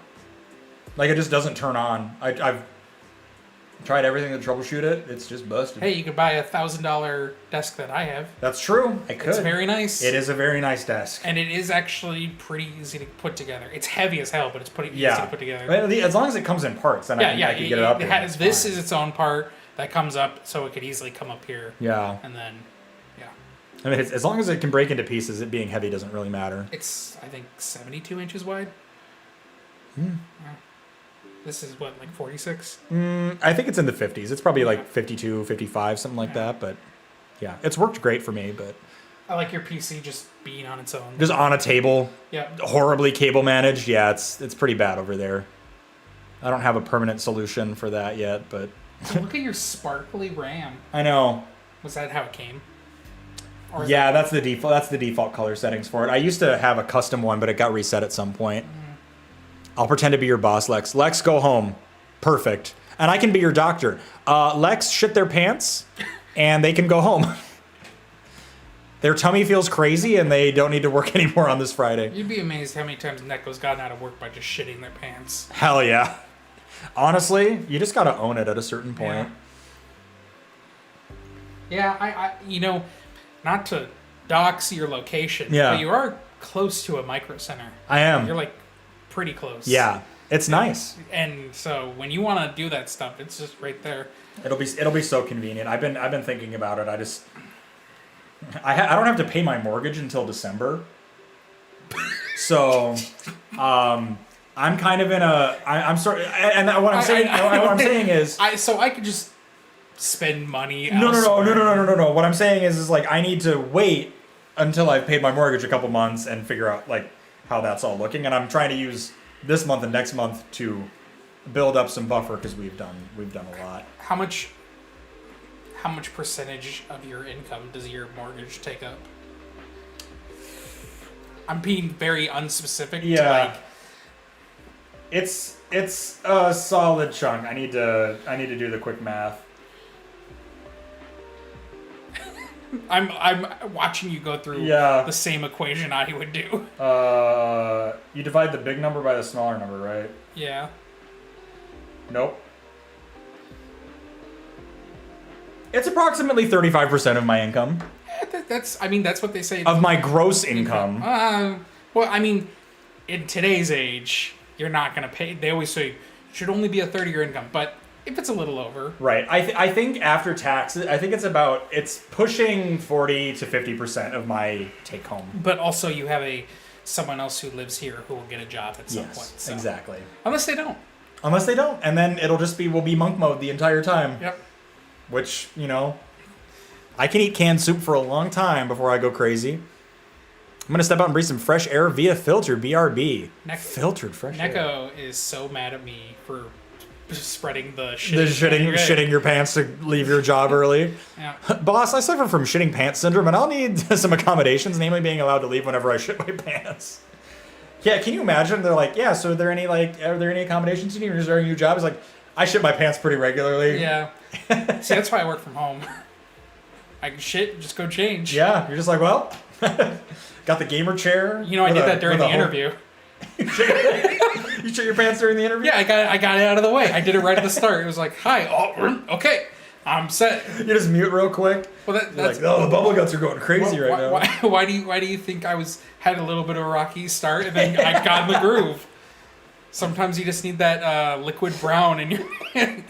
Like, it just doesn't turn on. I've tried everything to troubleshoot it. It's just busted. Hey, you could buy a $1,000 desk that I have. That's true. I could. It's very nice. It is a very nice desk. And it is actually pretty easy to put together. It's heavy as hell, but it's pretty easy to put together. As long as it comes in parts, then I can get it up here. This is its own part that comes up, so it could easily come up here. Yeah. And then, I mean, as long as it can break into pieces, it being heavy doesn't really matter. It's, I think, 72 inches wide. Yeah. This is what, like 46? I think it's in the 50s. It's probably like 52, 55, something like that. But yeah, it's worked great for me. But I like your PC just being on its own. just on a table, Yeah. horribly cable managed. Yeah, it's pretty bad over there. I don't have a permanent solution for that yet, but So look at your sparkly RAM. I know. Was that how it came? Or is Yeah, that's the default. That's the default color settings for it. I used to have a custom one, but it got reset at some point. I'll pretend to be your boss, Lex. Lex, go home. Perfect. And I can be your doctor. Lex, shit their pants, and they can go home. Their tummy feels crazy, and they don't need to work anymore on this Friday. You'd be amazed how many times Neko's gotten out of work by just shitting their pants. Hell yeah. Honestly, you just gotta own it at a certain point. Yeah, I not to dox your location, Yeah. but you are close to a micro center. I am. You're like pretty close. Yeah, it's nice. And so when you want to do that stuff, it's just right there. It'll be so convenient. I've been thinking about it. I don't have to pay my mortgage until December. So, I'm kind of in a. I'm sorry, and what I'm saying. What I'm saying is. So I could just spend money. No. What I'm saying is like I need to wait until I've paid my mortgage a couple months and figure out like how that's all looking, and I'm trying to use this month and next month to build up some buffer because we've done a lot. How much percentage of your income does your mortgage take up? I'm being very unspecific. Yeah. To like, It's a solid chunk. I need to do the quick math. I'm watching you go through the same equation I would do. You divide the big number by the smaller number, right? Yeah. Nope. It's approximately 35% of my income. That's what they say. Of my gross income. Well, I mean, in today's age, you're not going to pay. They always say it should only be a third of your income, but if it's a little over. Right. I think after taxes, I think it's pushing 40 to 50% of my take home. But also you have someone else who lives here who will get a job at some point. So. Exactly. Unless they don't. And then we'll be monk mode the entire time. Yep. Which, I can eat canned soup for a long time before I go crazy. I'm going to step out and breathe some fresh air via filter, BRB. Filtered fresh air. Neko is so mad at me for spreading the shitting. Shitting your pants to leave your job early. Yeah. Boss, I suffer from shitting pants syndrome, and I'll need some accommodations, namely being allowed to leave whenever I shit my pants. Yeah, can you imagine? They're like, yeah, so are there any accommodations you need when you're starting a new job? It's like, I shit my pants pretty regularly. Yeah. See, that's why I work from home. I can shit, just go change. Yeah, you're just like, well, got the gamer chair. I did that during the interview. You shit your pants during the interview? Yeah, I got it out of the way. I did it right at the start. It was like, hi, okay, I'm set. You just mute real quick. Well, that's like, oh, the bubble guts are going crazy right now. Why do you think I had a little bit of a rocky start and then I got in the groove? Sometimes you just need that liquid brown in your hands.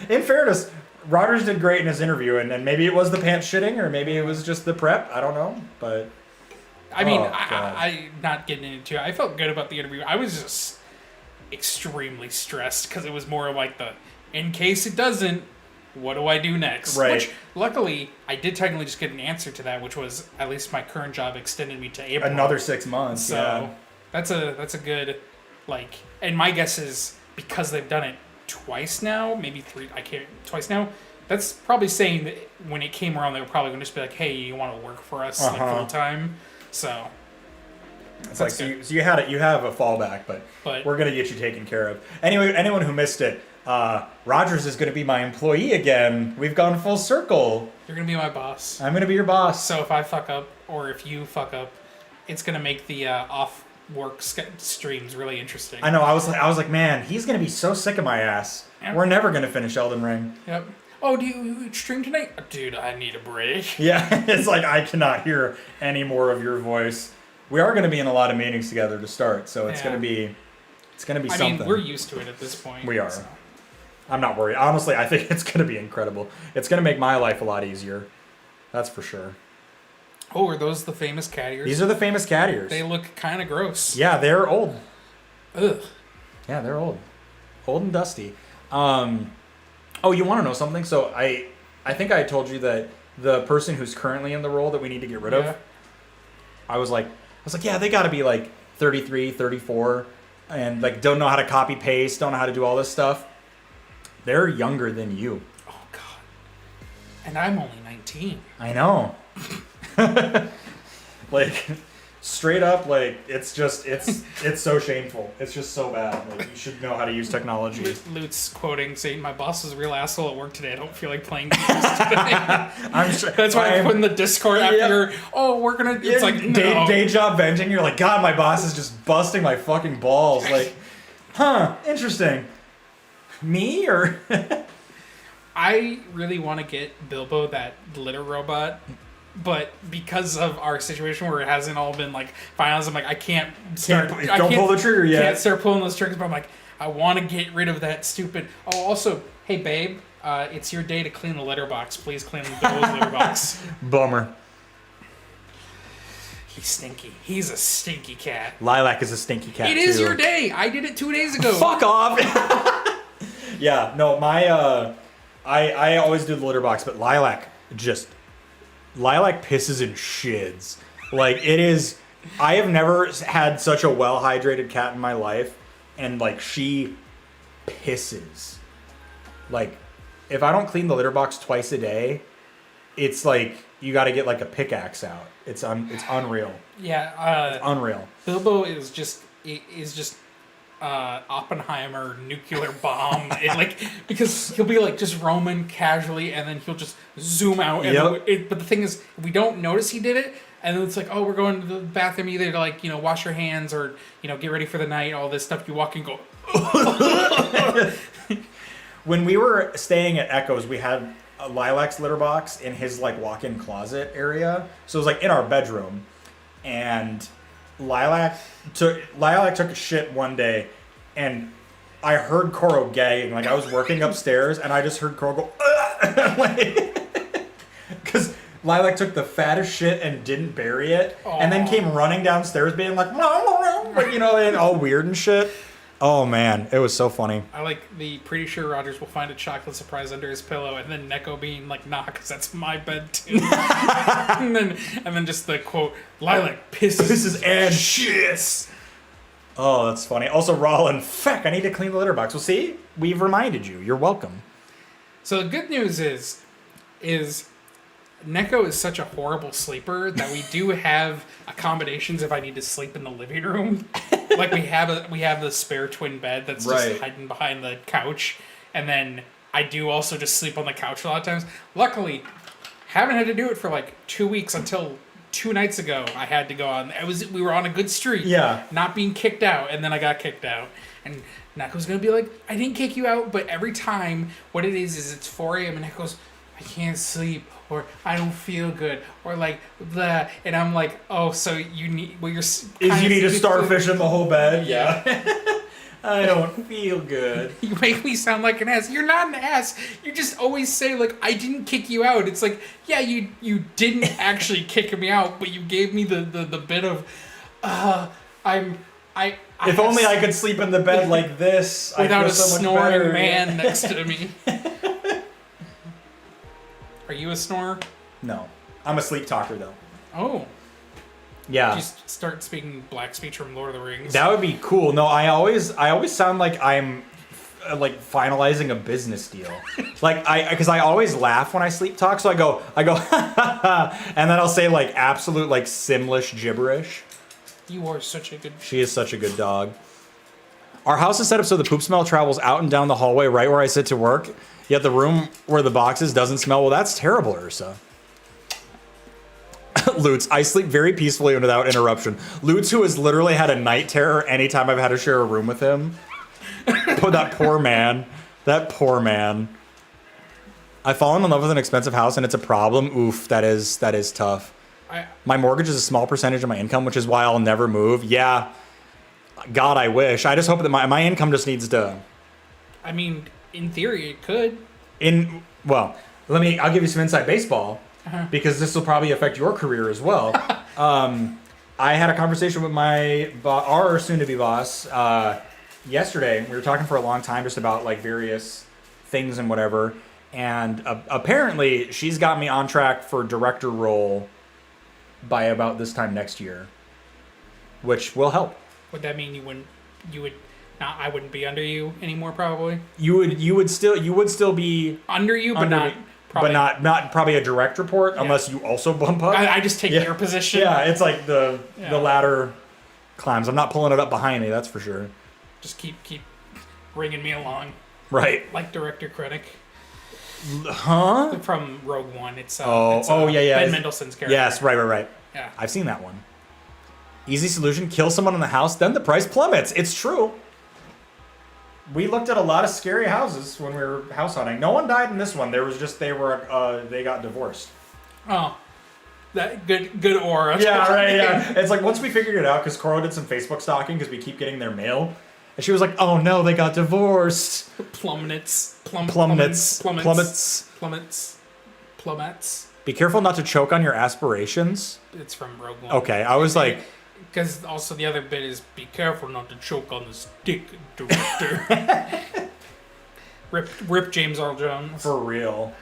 In fairness, Rogers did great in his interview, and maybe it was the pants shitting, or maybe it was just the prep. I don't know, but I mean, I not getting into it. I felt good about the interview. I was just extremely stressed because it was more like in case it doesn't, what do I do next? Right. Which, luckily, I did technically just get an answer to that, which was at least my current job extended me to April. Another 6 months. So yeah. that's a good, and my guess is because they've done it twice now, maybe twice now. That's probably saying that when it came around, they were probably going to just be like, "Hey, you want to work for us full time?" So it's like so you have a fallback, but we're gonna get you taken care of. Anyway, anyone who missed it, Rogers is gonna be my employee again. We've gone full circle. You're gonna be my boss. I'm gonna be your boss. So if I fuck up or if you fuck up, it's gonna make the off work streams really interesting. I know. I was like, man, he's gonna be so sick of my ass. Yep. We're never gonna finish Elden Ring. Yep. Oh, do you stream tonight? Dude, I need a break. Yeah, it's like I cannot hear any more of your voice. We are going to be in a lot of meetings together to start, so it's going to be something. I mean, we're used to it at this point. We are. So. I'm not worried. Honestly, I think it's going to be incredible. It's going to make my life a lot easier. That's for sure. Oh, are those the famous cat ears? These are the famous cat ears. They look kind of gross. Yeah, they're old. Ugh. Yeah, they're old. Old and dusty. Oh, you want to know something? So I think I told you that the person who's currently in the role that we need to get rid of, I was like, yeah, they got to be like 33, 34, and like don't know how to copy paste, don't know how to do all this stuff. They're younger than you. Oh God. And I'm only 19. I know. Like straight up, like it's so shameful. It's just so bad. Like you should know how to use technology. Lute's quoting saying, "My boss is a real asshole at work today. I don't feel like playing games today." I'm sure. That's why I put in the Discord after we're gonna. It's like no. day job venting. You're like, God, my boss is just busting my fucking balls. Like, interesting. Me or? I really want to get Bilbo that glitter robot. But because of our situation where it hasn't all been like finalized, I'm like, I can't start. Don't pull the trigger yet. Can't start pulling those triggers. But I'm like, I want to get rid of that stupid. Oh, also, hey babe, it's your day to clean the litter box. Please clean Bilbo's litter box. Bummer. He's stinky. He's a stinky cat. Lilac is a stinky cat. It is your day. I did it 2 days ago. Fuck off. Yeah, no, my I always do the litter box, but Lilac pisses and shids. Like it is I have never had such a well-hydrated cat in my life, and like she pisses. Like, if I don't clean the litter box twice a day, it's like you got to get like a pickaxe out. It's unreal. Yeah, it's unreal. Bilbo is just Oppenheimer nuclear bomb. Because he'll be like just roaming casually, and then he'll just zoom out. And but the thing is, we don't notice he did it. And then it's like, oh, we're going to the bathroom either to like, wash your hands or, get ready for the night, all this stuff. You walk and go. When we were staying at Echoes, we had a Lilac's litter box in his like walk-in closet area. So it was like in our bedroom. And Lilac took a shit one day, and I heard Koro gagging. Like I was working upstairs, and I just heard Koro go, because Lilac took the fattest shit and didn't bury it, and then came running downstairs being like, and all weird and shit. Oh man, it was so funny. I like the pretty sure Rogers will find a chocolate surprise under his pillow, and then Neko being like, nah, because that's my bed too. and then just the quote, Lilac pisses and shits. Oh, that's funny. Also, Rollin, feck, I need to clean the litter box. Well, see, we've reminded you. You're welcome. So the good news is Neko is such a horrible sleeper that we do have accommodations if I need to sleep in the living room. Like we have the spare twin bed that's just hiding behind the couch, and then I do also just sleep on the couch a lot of times. Luckily, haven't had to do it for like 2 weeks until 2 nights ago. I had to go on. We were on a good streak. Yeah. Not being kicked out, and then I got kicked out. And Neko's gonna be like, I didn't kick you out, but every time what it is it's 4 a.m. and Neko's, I can't sleep, or I don't feel good, or like that, and I'm like, oh, so you need you need to starfish in the whole bed? Yeah. I don't feel good. You make me sound like an ass. You're not an ass. You just always say like, I didn't kick you out. It's like, yeah, you didn't actually kick me out, but you gave me the bit of, if only I could sleep in the bed like this without a so snoring man next to me. Are you a snorer? No. I'm a sleep talker, though. Oh. Yeah. Just start speaking black speech from Lord of the Rings. That would be cool. No, I always sound like I'm like finalizing a business deal. Because I always laugh when I sleep talk, so I go, and then I'll say like absolute like Simlish gibberish. You are such a good... She is such a good dog. Our house is set up so the poop smell travels out and down the hallway right where I sit to work. Yet the room where the box is doesn't smell. Well, that's terrible, Ursa. Lutz, I sleep very peacefully and without interruption. Lutz, who has literally had a night terror anytime I've had to share a room with him. That poor man. That poor man. I've fallen in love with an expensive house and it's a problem. Oof, that is tough. My mortgage is a small percentage of my income, which is why I'll never move. Yeah. God, I wish. I just hope that my income just needs to... I mean... In theory, it could. I'll give you some inside baseball because this will probably affect your career as well. I had a conversation with our soon-to-be boss yesterday. We were talking for a long time just about like various things and whatever. And apparently, she's got me on track for director role by about this time next year, which will help. Would that mean I wouldn't be under you anymore, probably. You would still be under you, but not probably a direct report unless you also bump up. I just take your position. Yeah, it's like the ladder climbs. I'm not pulling it up behind me, that's for sure. Just keep bringing me along. Right. Like Director Krennic. Huh? From Rogue One. It's yeah. Ben Mendelsohn's character. Yes, right. Yeah. I've seen that one. Easy solution: kill someone in the house, then the price plummets. It's true. We looked at a lot of scary houses when we were house hunting. No one died in this one. There was just they got divorced. Oh, that good aura. Yeah, right. Yeah, it's like once we figured it out because Coro did some Facebook stalking because we keep getting their mail, and she was like, "Oh no, they got divorced." Plummets. Be careful not to choke on your aspirations. It's from Rogue One. Okay, I was like. Because also the other bit is be careful not to choke on the stick, director. Rip James Earl Jones. For real.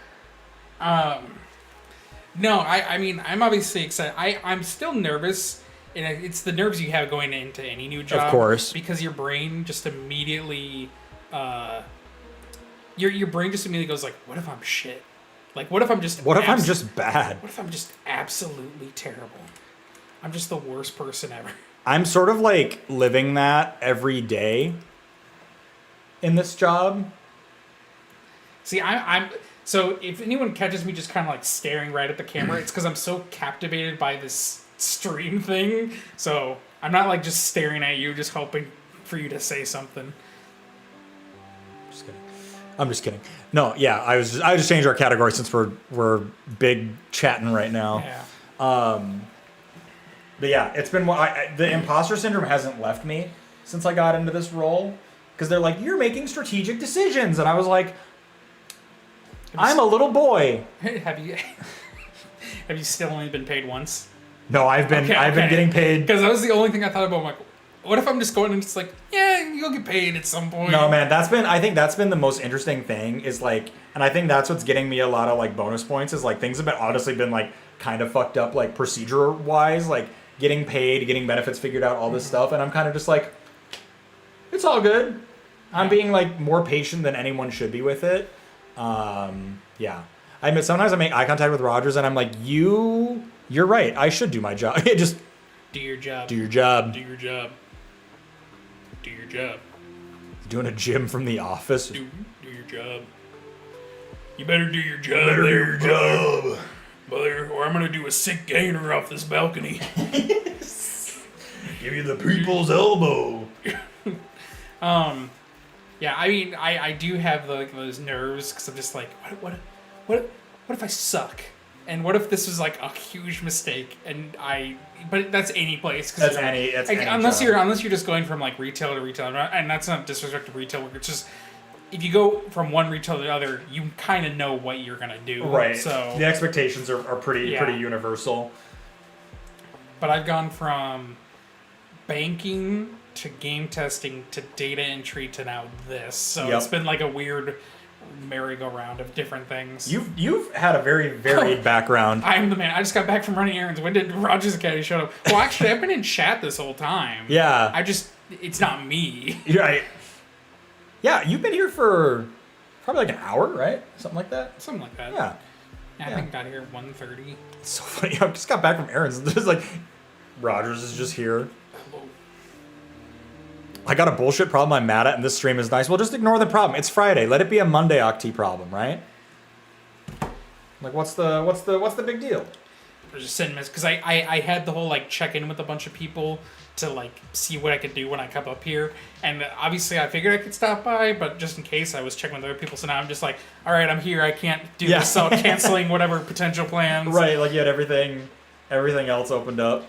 No, I mean, I'm obviously excited. I'm still nervous and it's the nerves you have going into any new job. Of course. Because your brain just immediately, your brain just immediately goes like, what if I'm shit? Like, what if I'm just... What if I'm just bad? What if I'm just absolutely terrible? I'm just the worst person ever. I'm sort of like living that every day in this job. See, I'm so if anyone catches me just kind of like staring right at the camera, it's because I'm so captivated by this stream thing. So I'm not like just staring at you, just hoping for you to say something. Just kidding. I'm just kidding. No, yeah, I just changed our category since we're big chatting right now. Yeah. But yeah, it's been the imposter syndrome hasn't left me since I got into this role, because they're like, you're making strategic decisions, and I was like, I'm a little boy. Have you still only been paid once? No, I've been getting paid. Because that was the only thing I thought about. I'm like, what if I'm just going and it's like, yeah, you'll get paid at some point. No, man, I think that's been the most interesting thing is like, and I think that's what's getting me a lot of like bonus points is like things have been honestly been like kind of fucked up like procedure wise, like getting paid, getting benefits figured out, all this stuff, and I'm kind of just like, it's all good. I'm being like more patient than anyone should be with it. Yeah. I admit sometimes I make eye contact with Rogers and I'm like, you're right. I should do my job. Just do your job. Do your job. Do your job. Do your job. Doing a Jim from The Office. Do your job. You better do your job. Better do your job. Mother, or I'm gonna do a sick gainer off this balcony. Give you the people's elbow. Yeah, I mean, I do have like those nerves because I'm just like, what if I suck? And what if this was like a huge mistake? But that's any place. That's any unless you're just going from like retail to retail, and that's not disrespect to retail work. It's just if you go from one retail to the other, you kind of know what you're gonna do. Right. So the expectations are pretty universal. But I've gone from banking to game testing to data entry to now this. So It's been like a weird merry-go-round of different things. You've had a very varied background. I'm the man. I just got back from running errands. When did Rogers Academy show up? Well, actually, I've been in chat this whole time. Yeah. It's not me. Right. Yeah, you've been here for probably like an hour, right? Something like that? Something like that. Yeah. I think I got here at 1:30. It's so funny. I just got back from errands. There's like, Rogers is just here. I got a bullshit problem I'm mad at, and this stream is nice. Well, just ignore the problem. It's Friday. Let it be a Monday Octi problem, right? Like, what's the big deal? I was just sitting because I had the whole like check in with a bunch of people to like see what I could do when I come up here, and obviously I figured I could stop by, but just in case I was checking with other people. So now I'm just like, all right, I'm here. I can't do this, so canceling whatever potential plans. Right, like you had everything else opened up.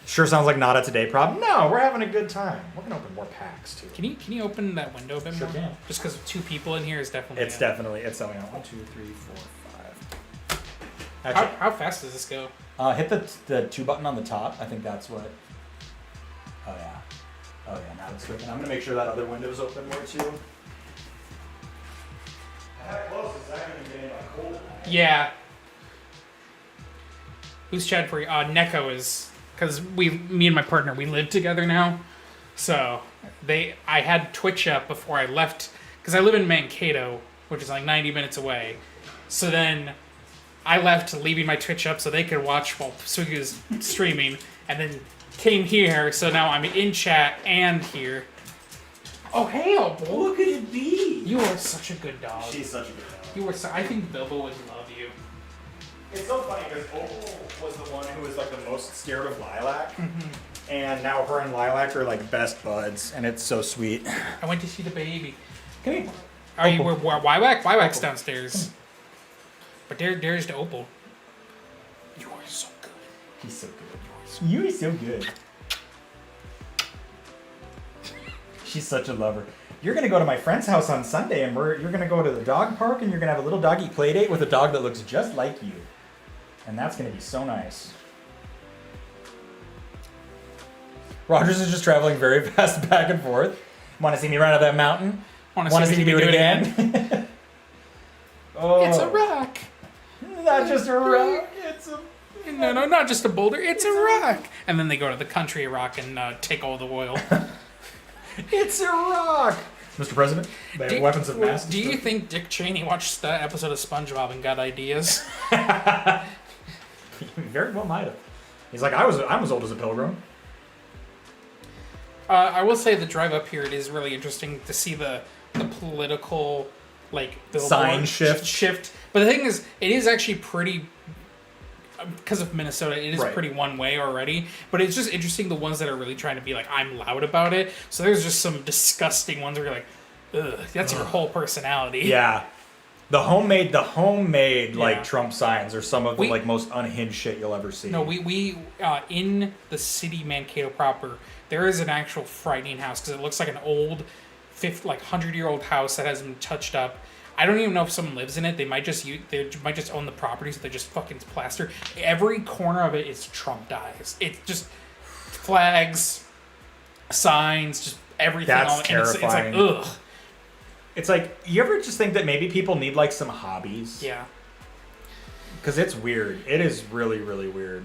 Sure sounds like not a today problem. No, we're having a good time. We're gonna open more packs too. Can you open that window a bit more? Can. Just because two people in here is definitely. It's going on. 1, 2, 3, 4, 5. Actually, how fast does this go? Hit the 2 button on the top. I think that's what. Oh yeah, now it's clicking. I'm gonna make sure that other window's open more too. How close is that gonna get like cold? Yeah. Who's chatting for you? Neko is. Because me and my partner, we live together now. So I had Twitch up before I left. Because I live in Mankato, which is like 90 minutes away. So then I left, leaving my Twitch up so they could watch while Sugi was streaming. And then came here, so now I'm in chat and here. Oh, hey, Opal. Look at it be. You are such a good dog. She's such a good dog. I think Bilbo would love you. It's so funny because Opal was the one who was like the most scared of Lilac, and now her and Lilac are like best buds, and it's so sweet. I went to see the baby. Come here. Are you Wywack? Wywack's downstairs. But there's the Opal. You are so good. He's so good. You are so good. She's such a lover. You're gonna go to my friend's house on Sunday, and you're gonna go to the dog park, and you're gonna have a little doggy play date with a dog that looks just like you. And that's going to be so nice. Rogers is just traveling very fast back and forth. Want to see me run up that mountain? Want to see me do it again? Oh. It's a rock. Not just a rock. It's No, not just a boulder. It's a rock. And then they go to the country of rock and take all the oil. It's a rock. Mr. President, they have weapons of mass. Do you think Dick Cheney watched that episode of SpongeBob and got ideas? Very well might have. He's like, I'm as old as a pilgrim. I will say the drive up here, it is really interesting to see the political sign shift. But the thing is, it is actually pretty, because of Minnesota, it is pretty one way already. But it's just interesting the ones that are really trying to be like, I'm loud about it. So there's just some disgusting ones where you're like, ugh, that's your whole personality. Yeah. The homemade Trump signs are some of the most unhinged shit you'll ever see. No, we in the city Mankato proper, there is an actual frightening house because it looks like an old 100-year-old house that hasn't been touched up. I don't even know if someone lives in it. They might just own the property, so they just fucking plaster. Every corner of it is Trump dies. It's just flags, signs, just everything. That's terrifying. It's like, ugh. It's like, you ever just think that maybe people need some hobbies? Yeah. Because it's weird. It is really, really weird.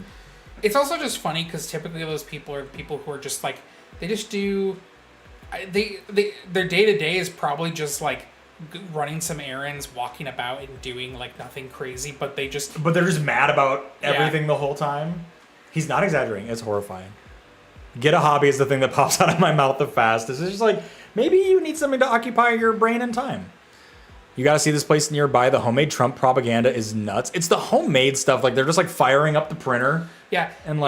It's also just funny because typically those people are people who are just they just do, their day-to-day is probably just running some errands, walking about and doing nothing crazy, but they're just mad about everything the whole time. He's not exaggerating. It's horrifying. Get a hobby is the thing that pops out of my mouth the fastest. It's just maybe you need something to occupy your brain and time. You got to see this place nearby. The homemade Trump propaganda is nuts. It's the homemade stuff. They're just firing up the printer. Yeah. And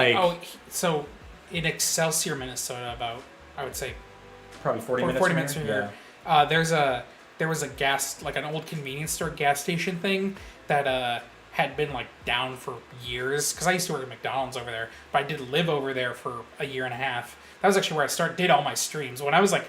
so in Excelsior, Minnesota, about, I would say, probably 40 minutes from here. There was a gas, an old convenience store gas station thing that had been down for years. Because I used to work at McDonald's over there, but I did live over there for a year and a half. That was actually where I did all my streams. When I was really?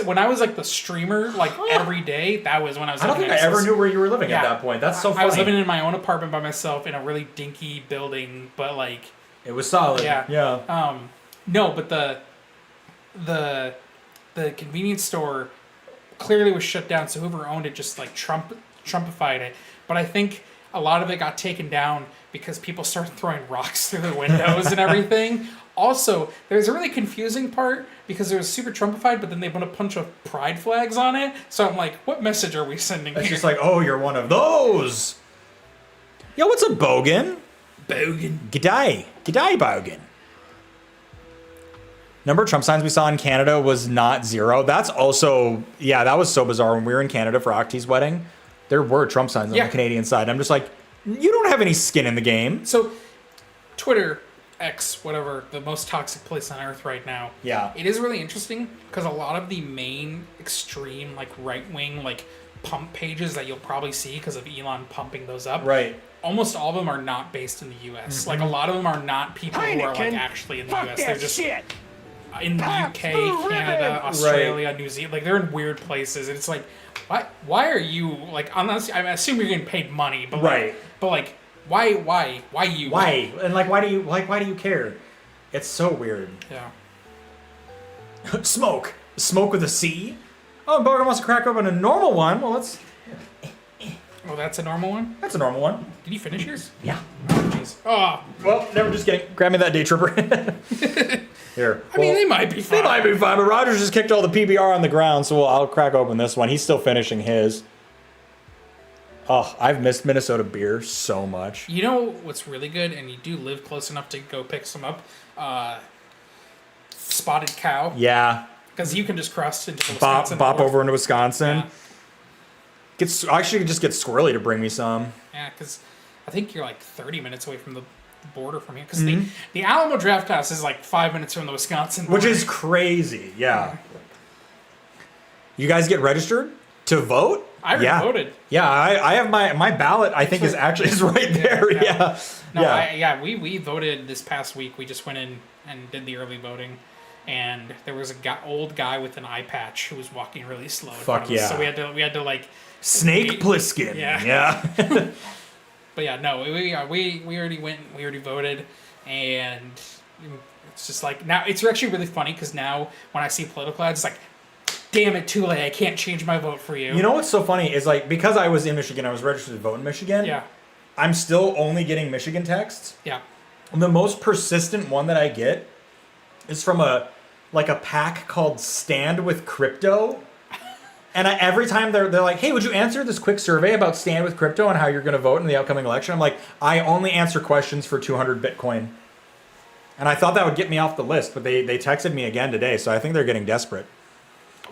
When I was the streamer every day, that was when I was. I don't think I ever knew where you were living at that point. That's so funny. I was living in my own apartment by myself in a really dinky building, but it was solid. Yeah. No, but the convenience store clearly was shut down, so whoever owned it just Trumpified it. But I think a lot of it got taken down because people started throwing rocks through the windows and everything. Also, there's a really confusing part because it was super Trumpified, but then they put a bunch of pride flags on it. So I'm like, what message are we sending here? It's just oh, you're one of those. Yo, what's up, Bogan? Bogan. G'day, Bogan. Number of Trump signs we saw in Canada was not zero. That's also, that was so bizarre. When we were in Canada for Octi's wedding, there were Trump signs on the Canadian side. I'm just you don't have any skin in the game. So, Twitter, X, whatever, the most toxic place on earth right now. Yeah. It is really interesting because a lot of the main extreme, right-wing, pump pages that you'll probably see because of Elon pumping those up. Right. Almost all of them are not based in the U.S. Mm-hmm. A lot of them are not people who are, actually in the U.S. They're just in the UK, Canada, Australia, New Zealand. They're in weird places. And it's why are you, unless, I assume you're getting paid money, but why you? Why? And why do you care? It's so weird. Yeah. Smoke with a C. Oh, Bogan wants to crack open a normal one. Well, let's. Oh, that's a normal one? That's a normal one. Did you finish yours? Yeah. Oh, jeez. Oh. Well, never just kidding. Grab me that day tripper. Here. I mean, they might be fine. They might be fine, but Rogers just kicked all the PBR on the ground, so I'll crack open this one. He's still finishing his. Oh, I've missed Minnesota beer so much. You know what's really good, and you do live close enough to go pick some up? Spotted Cow. Yeah. Because you can just cross into Wisconsin. Bop over into Wisconsin. Yeah. I should just get Squirrely to bring me some. Yeah, because I think you're 30 minutes away from the border from here. Because the Alamo Draft House is 5 minutes from the Wisconsin border. Which is crazy, yeah. You guys get registered to vote? I already voted. Yeah, I have my ballot. I think is right there. Yeah. No, we voted this past week. We just went in and did the early voting, and there was a old guy with an eye patch who was walking really slow. Fuck yeah! So we had to Snake Plissken. Yeah. But yeah, no, we already went. We already voted, and it's just now it's actually really funny because now when I see political ads, it's damn it, too late. I can't change my vote for you. You know what's so funny is because I was in Michigan, I was registered to vote in Michigan. Yeah. I'm still only getting Michigan texts. Yeah. And the most persistent one that I get is from a pack called Stand with Crypto. And every time they're like, hey, would you answer this quick survey about Stand with Crypto and how you're going to vote in the upcoming election? I'm like, I only answer questions for 200 Bitcoin. And I thought that would get me off the list, but they texted me again today, so I think they're getting desperate.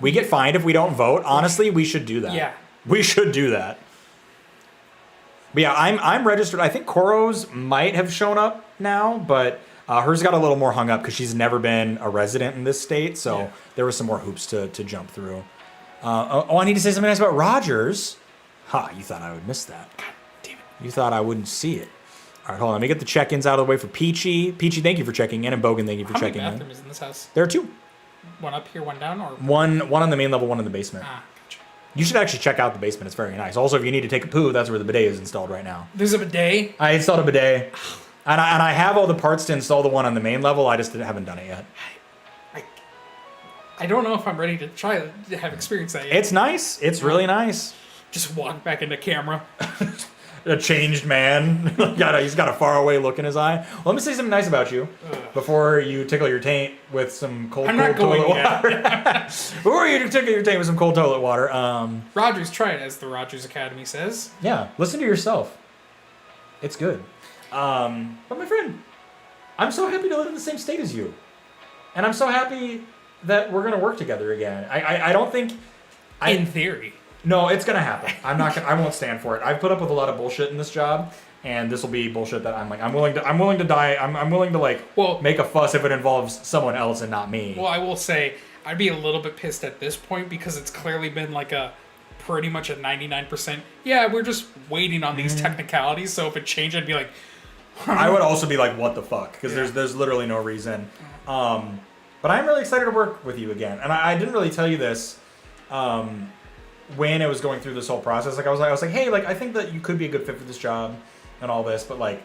We get fined if we don't vote. Honestly, we should do that. Yeah. We should do that. But yeah, I'm registered. I think Koro's might have shown up now, but hers got a little more hung up because she's never been a resident in this state, so there were some more hoops to jump through. I need to say something nice about Rogers. Ha, you thought I would miss that. God damn it. You thought I wouldn't see it. All right, hold on. Let me get the check-ins out of the way for Peachy. Peachy, thank you for checking in, and Bogan, thank you for checking in. How many bathrooms in this house? There are 2. One up here, one down, or one on the main level, one in the basement. Ah, gotcha. You should actually check out the basement. It's very nice. Also, if you need to take a poo, that's where the bidet is installed right now. There's a bidet? I installed a bidet. And I have all the parts to install the one on the main level. I just haven't done it yet. I don't know if I'm ready to try to have experience that yet. It's nice. It's really nice. Just walk back into camera. A changed man. He's got a faraway look in his eye. Well, let me say something nice about you before you tickle your taint with some cold toilet water. Before you tickle your taint with some cold toilet water. Rogers, try it, as the Rogers Academy says. Yeah, listen to yourself. It's good. But my friend, I'm so happy to live in the same state as you. And I'm so happy that we're going to work together again. I don't think... In theory. No, it's gonna happen. I won't stand for it. I've put up with a lot of bullshit in this job, and this will be bullshit that I'm willing to die. I'm willing to make a fuss if it involves someone else and not me. Well, I will say I'd be a little bit pissed at this point because it's clearly been like a pretty much a 99%. Yeah, we're just waiting on these technicalities. So if it changed, I'd be like, I would also be like, what the fuck? Because there's literally no reason. But I'm really excited to work with you again, and I didn't really tell you this. When I was going through this whole process, I was like, hey, I think that you could be a good fit for this job and all this, but I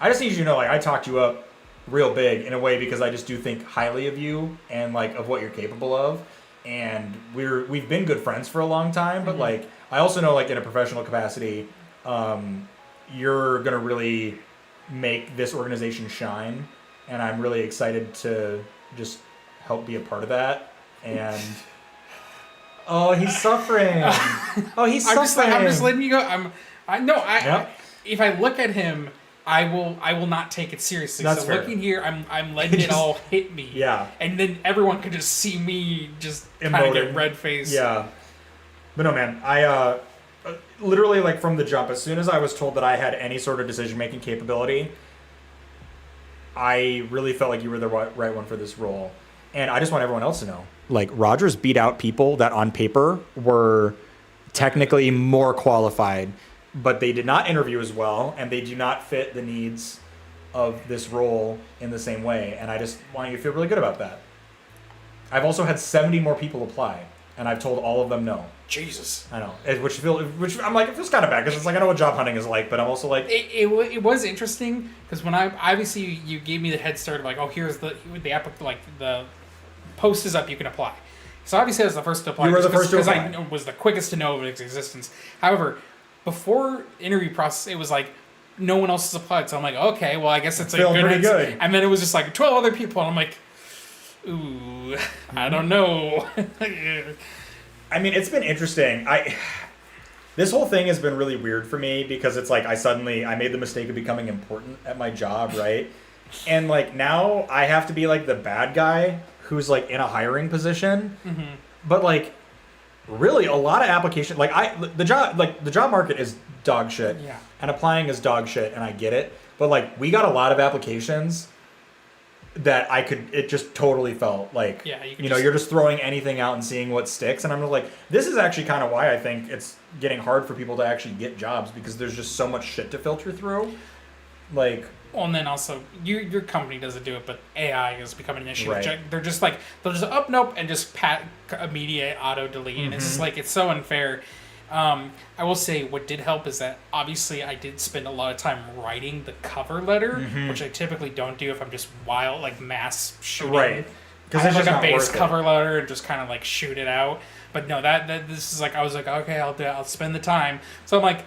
just need you to know, I talked you up real big in a way because I just do think highly of you and of what you're capable of, and we've been good friends for a long time, but I also know in a professional capacity, you're gonna really make this organization shine, and I'm really excited to just help be a part of that. And oh, he's suffering. He's suffering. I'm just letting you go. If I look at him, I will not take it seriously. That's so fair. looking here, I'm letting it all hit me. Yeah. And then everyone could just see me just kind of get red faced. Yeah. But no, man, I literally from the jump, as soon as I was told that I had any sort of decision making capability, I really felt like you were the right one for this role. And I just want everyone else to know. Rogers beat out people that on paper were technically more qualified, but they did not interview as well, and they do not fit the needs of this role in the same way. And I just want you to feel really good about that. I've also had 70 more people apply, and I've told all of them no. Jesus. I know. Which I'm like, it feels kind of bad, because it's I know what job hunting is like, but I'm also like... It was interesting, because when obviously you gave me the head start of here's the post is up, you can apply. So obviously I was the first to apply. You were the first to apply. Because I was the quickest to know of its existence. However, before interview process, it was no one else has applied. So I'm like, okay, well I guess it's pretty good. And then it was just 12 other people, and I'm like, ooh, I don't know. I mean, it's been interesting. This whole thing has been really weird for me because it's I made the mistake of becoming important at my job, right? And now I have to be the bad guy who's in a hiring position. Mm-hmm. But really a lot of application the job market is dog shit. Yeah. And applying is dog shit, and I get it. But we got a lot of applications that it just totally felt you're just throwing anything out and seeing what sticks. And I'm just this is actually kind of why I think it's getting hard for people to actually get jobs, because there's just so much shit to filter through. Well, and then also, your company doesn't do it, but AI is becoming an issue. Right. They're just they'll just up, nope, and just immediate auto delete. And it's just it's so unfair. I will say what did help is that obviously I did spend a lot of time writing the cover letter, which I typically don't do if I'm just mass shooting. Right. Because it's a base cover letter and just kind of shoot it out. But no, this is I was okay, I'll do it. I'll spend the time. So I'm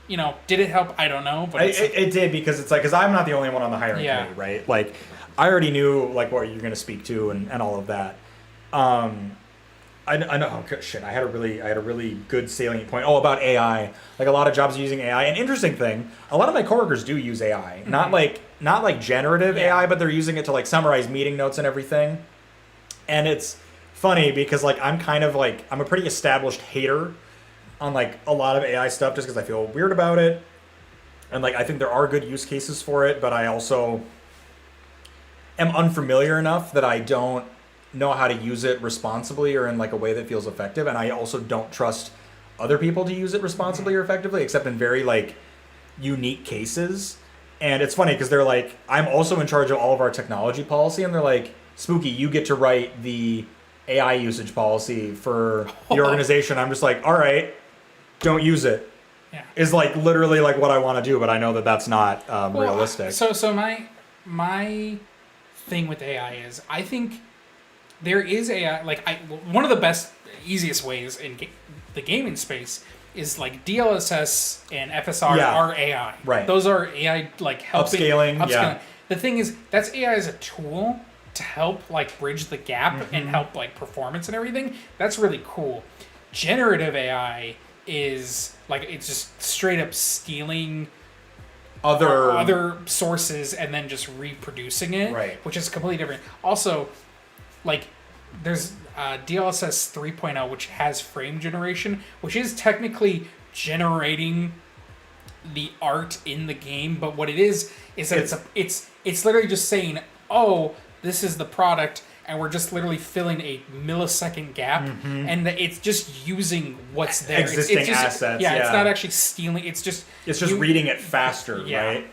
did it help? I don't know, but it did, because it's like, because I'm not the only one on the hiring committee, right? Like, I already knew like what you're going to speak to and all of that. I know. Oh, shit! I had a really good salient point. Oh, about AI. Like, a lot of jobs are using AI. An interesting thing: a lot of my coworkers do use AI. Not like generative AI, but they're using it to like summarize meeting notes and everything. And it's funny because like I'm a pretty established hater on like a lot of AI stuff just because I feel weird about it, and like I think there are good use cases for it, but I also am unfamiliar enough that I don't know how to use it responsibly or in like a way that feels effective, and I also don't trust other people to use it responsibly or effectively, except in very like unique cases. And it's funny because they're like, I'm also in charge of all of our technology policy, and they're like, Spooky, you get to write the AI usage policy for the organization. I'm just like, all right, don't use it. Yeah. Is like literally like what I want to do, but I know that that's not realistic. So my thing with AI is, I think there is AI, like one of the best, easiest ways in the gaming space is like DLSS and FSR are AI. Right. Those are AI like helping upscaling. Yeah. The thing is, that's AI as a tool to help like bridge the gap and help like performance and everything. That's really cool. Generative AI is like, it's just straight up stealing other sources and then just reproducing it, right? Which is completely different. Also, like, there's DLSS 3.0, which has frame generation, which is technically generating the art in the game, but what it is that it's literally just saying, oh, this is the product, and we're just literally filling a millisecond gap, and it's just using what's there. Existing it's just, assets. Yeah, it's not actually stealing. It's just reading it faster, right?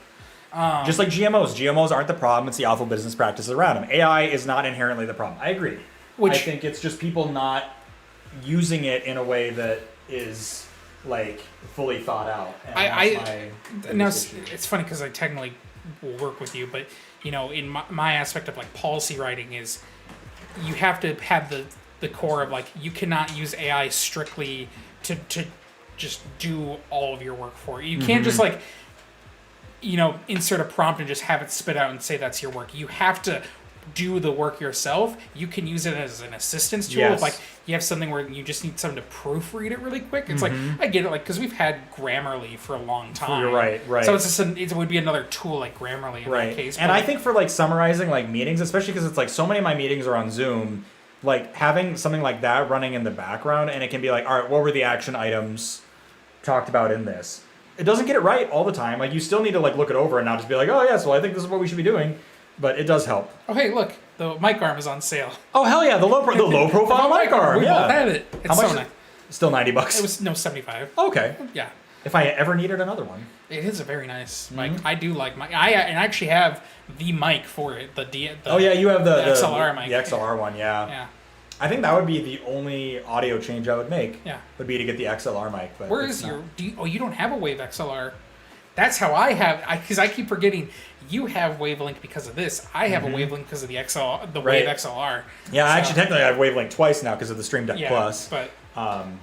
Just like GMOs. GMOs aren't the problem. It's the awful business practices around them. AI is not inherently the problem. I agree. I think it's just people not using it in a way that is like fully thought out. And it's funny because I technically will work with you, but in my aspect of like policy writing is, you have to have the core of like, you cannot use AI strictly to just do all of your work for you. You can't just like insert a prompt and just have it spit out and say that's your work. You have to do the work yourself. You can use it as an assistance tool. If like you have something where you just need someone to proofread it really quick. It's like, I get it, like, because we've had Grammarly for a long time. You're right. So it's just it would be another tool like Grammarly in that case. And I think for like summarizing like meetings, especially because it's like so many of my meetings are on Zoom, like having something like that running in the background, and it can be like, all right, what were the action items talked about in this? It doesn't get it right all the time. Like, you still need to like look it over and not just be like, oh yes, well I think this is what we should be doing. But it does help. Oh hey, look, the mic arm is on sale. Oh hell yeah, the low profile mic arm. We both have it. It's How much? so nice. Still $90. It was $75. Okay. Yeah. If I ever needed another one. It is a very nice mic. I do like mic. I actually have the mic for it. Oh yeah, you have the XLR mic. The XLR one, yeah. Yeah. I think that would be the only audio change I would make. Yeah. Would be to get the XLR mic. But where is your? You don't have a Wave XLR. That's how I have. Because I keep forgetting. You have Wavelength because of this. I have a Wavelength because of the Wave XLR. Yeah, I actually technically have Wavelength twice now because of the Stream Deck Plus. But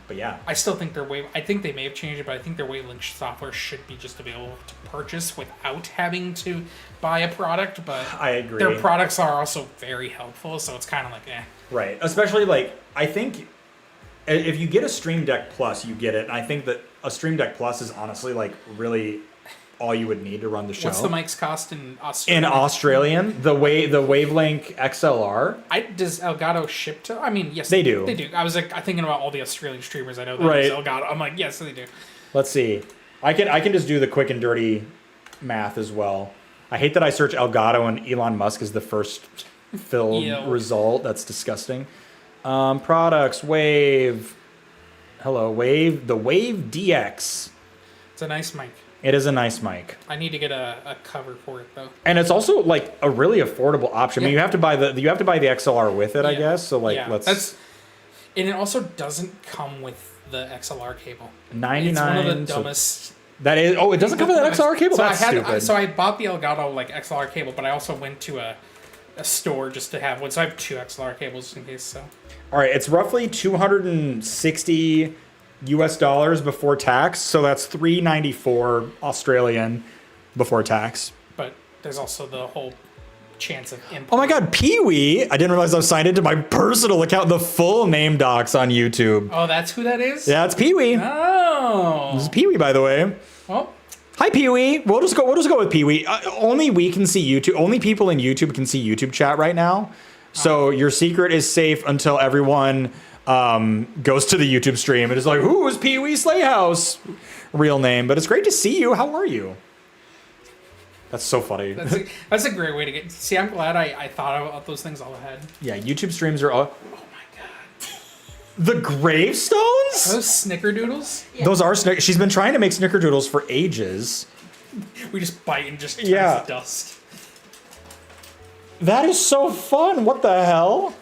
yeah. I still think I think they may have changed it, but I think their Wavelength software should be just available to purchase without having to buy a product. But I agree. Their products are also very helpful, so it's kind of like, eh. Right. Especially like, I think if you get a Stream Deck Plus, you get it. And I think that a Stream Deck Plus is honestly like really all you would need to run the show. What's the mics cost in Australia? In Australian, the Wavelength XLR. Does Elgato ship to? I mean, yes, they do. They do. I was like, thinking about all the Australian streamers I know that use Elgato. I'm like, yes, they do. Let's see. I can just do the quick and dirty math as well. I hate that I search Elgato and Elon Musk is the first filled result. That's disgusting. Products, Wave. Hello, Wave. The Wave DX. It's a nice mic. It is a nice mic. I need to get a cover for it though. And it's also like a really affordable option. I mean, you have to buy the XLR with it, I guess. So like, and it also doesn't come with the XLR cable. 99. It's one of the dumbest. That is. Oh, it doesn't come with that XLR cable. That's stupid. So I bought the Elgato like XLR cable, but I also went to a store just to have one. So I have two XLR cables in case. So. All right, it's roughly $260 US dollars before tax, so that's $3.94 Australian before tax. But there's also the whole chance of import. Oh my god, Pee-wee! I didn't realize I was signed into my personal account, the full name docs on YouTube. Oh, that's who that is? Yeah, it's Pee-wee. Oh. This is Pee-wee, by the way. Well. Hi, Pee-wee. We'll just go with Pee-wee. Only we can see YouTube. Only people in YouTube can see YouTube chat right now. So your secret is safe until everyone goes to the YouTube stream and is like, who is Pee-wee Slayhouse? Real name. But it's great to see you. How are you? That's so funny. That's a great way to get. See, I'm glad I thought about those things all ahead. Yeah, YouTube streams are all. Oh my god. The gravestones? Are those snickerdoodles? Yeah. Those are She's been trying to make snickerdoodles for ages. We just bite and just turns to dust. That is so fun. What the hell?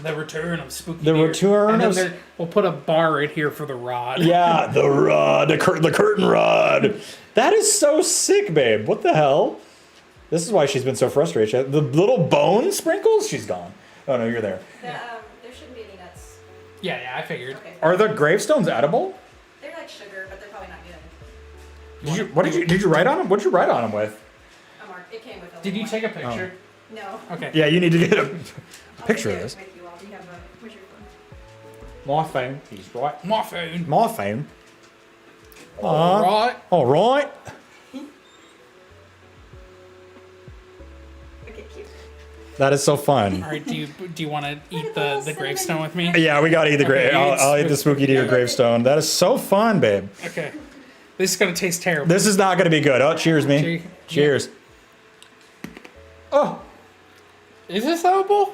The return of Spooky The Deer. return and then of... We'll put a bar right here for the rod. Yeah, the rod. The curtain rod. That is so sick, babe. What the hell? This is why she's been so frustrated. The little bone sprinkles? She's gone. Oh, no, you're there. There shouldn't be any nuts. Yeah, I figured. Okay. Are the gravestones edible? They're like sugar, but they're probably not good. Did you write on them? What did you write on them with? It came with a Did you take a picture? No. Okay. Yeah, you need to get a picture of this. Where's your phone? My phone. He's right. My phone. My phone. All right. All right. Okay, cute. That is so fun. All right. Do you want to eat the gravestone with me? Yeah, we gotta eat the Okay, I'll eat the Spooky Deer gravestone. That is so fun, babe. Okay. This is gonna taste terrible. This is not gonna be good. Oh, cheers, me. Cheers. Oh. Is this edible?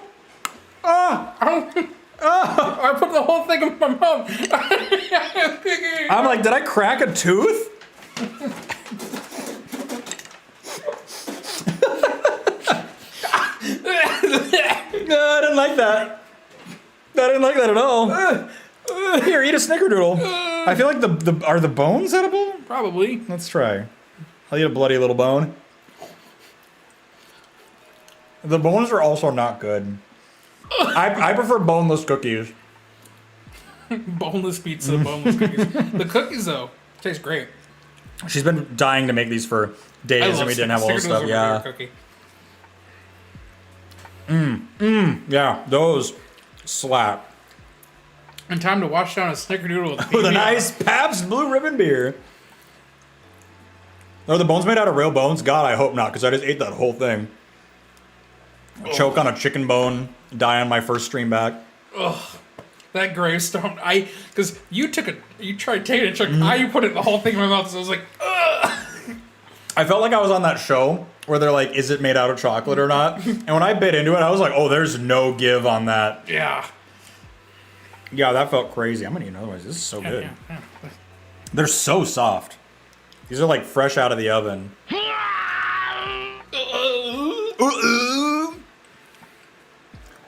Oh. I put the whole thing in my mouth. I'm like, did I crack a tooth? No, I didn't like that. I didn't like that at all. Here, eat a snickerdoodle. I feel like are the bones edible? Probably. Let's try. I'll eat a bloody little bone. The bones are also not good. I prefer boneless cookies. Boneless pizza, boneless cookies. The cookies, though, taste great. She's been dying to make these for days, and we didn't have all this stuff. Yeah. Yeah, those slap. And time to wash down a snickerdoodle with a nice Pabst Blue Ribbon beer. Are the bones made out of real bones? God, I hope not, because I just ate that whole thing. Choke on a chicken bone, die on my first stream back. Ugh, that gravestone. Because you tried taking it, I put it the whole thing in my mouth, so I was like, ugh. I felt like I was on that show where they're like, is it made out of chocolate or not? And when I bit into it, I was like, oh, there's no give on that. Yeah. Yeah, that felt crazy. I'm gonna eat another one. This is so good. Yeah. They're so soft. These are like fresh out of the oven.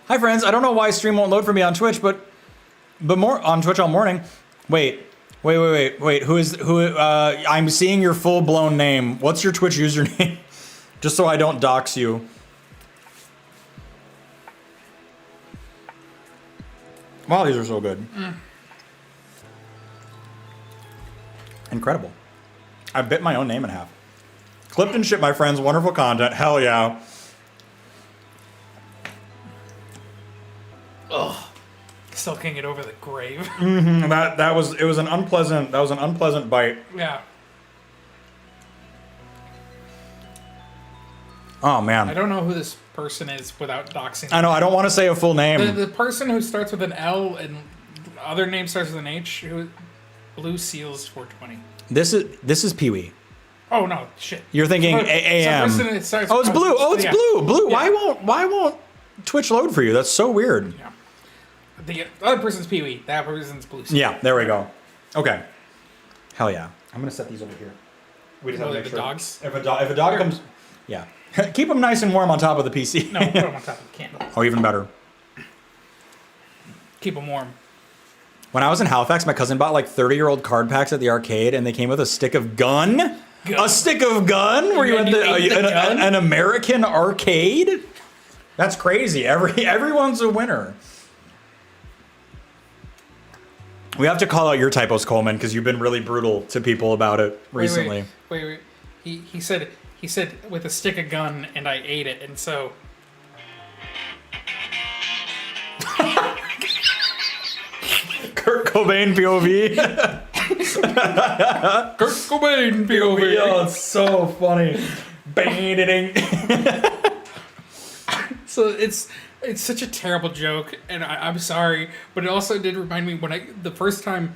Hi friends, I don't know why stream won't load for me on Twitch, but more on Twitch all morning. Wait. Who? I'm seeing your full-blown name. What's your Twitch username? Just so I don't dox you. Wow, these are so good. Incredible. I bit my own name in half. Clipped and shipped, my friends. Wonderful content. Hell yeah. Ugh. Still can't get over the grave. It was an unpleasant bite. Yeah. Oh man. I don't know who this person is without doxing. I know, I don't want to say a full name. The person who starts with an L and other name starts with an H, Blue Seals 420. This is Pee-wee. Oh no, shit. You're thinking AM. Oh, it's blue. Oh, it's blue. Blue. Yeah. Why won't Twitch load for you? That's so weird. Yeah. The other person's Pee-wee. That person's Blue Seals. Yeah, there we go. Okay. Hell yeah. I'm gonna set these over here. We just have to make the sure. Dogs? If a dog comes, yeah. Keep them nice and warm on top of the PC. No, put them on top of the candle. Oh, even better. Keep them warm. When I was in Halifax, my cousin bought like 30-year-old card packs at the arcade, and they came with a stick of gun. A stick of gun? Where you went to an American arcade? That's crazy. Everyone's a winner. We have to call out your typos, Coleman, because you've been really brutal to people about it recently. Wait. He said with a stick of gun, and I ate it, and so. Kurt Cobain POV. Kurt Cobain POV. Oh, it's so funny. Bang. So it's such a terrible joke, and I'm sorry, but it also did remind me when the first time,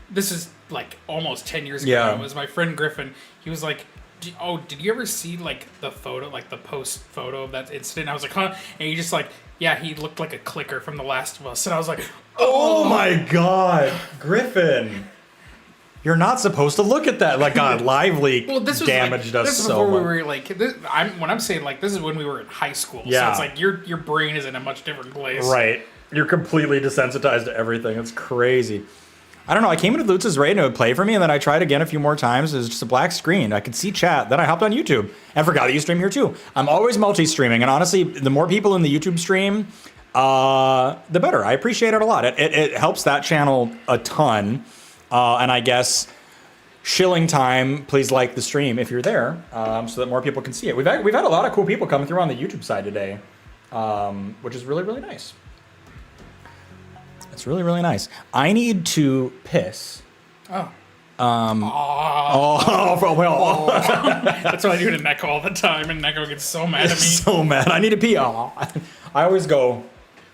this is like almost 10 years ago, Yeah. it was my friend Griffin. He was like, did you ever see like the photo, like the post photo of that incident? I was like, huh? And he just like, yeah, he looked like a clicker from The Last of Us. And I was like, oh my God, Griffin. You're not supposed to look at that. Like, God, live leak damaged us so before much. we were like, when I'm saying like, this is when we were in high school. Yeah. So it's like your brain is in a much different place. Right. You're completely desensitized to everything. It's crazy. I don't know. I came into Lutz's raid and it would play for me, and then I tried again a few more times. It was just a black screen. I could see chat. Then I hopped on YouTube and forgot that you stream here too. I'm always multi-streaming, and honestly, the more people in the YouTube stream, the better. I appreciate it a lot. It helps that channel a ton. And I guess shilling time, please like the stream if you're there, so that more people can see it. We've had a lot of cool people coming through on the YouTube side today, which is really, really nice. It's really, really nice. I need to piss. Oh. Well. That's what I do to Neko all the time, and Neko gets so mad at me. So mad. I need to pee. I always go.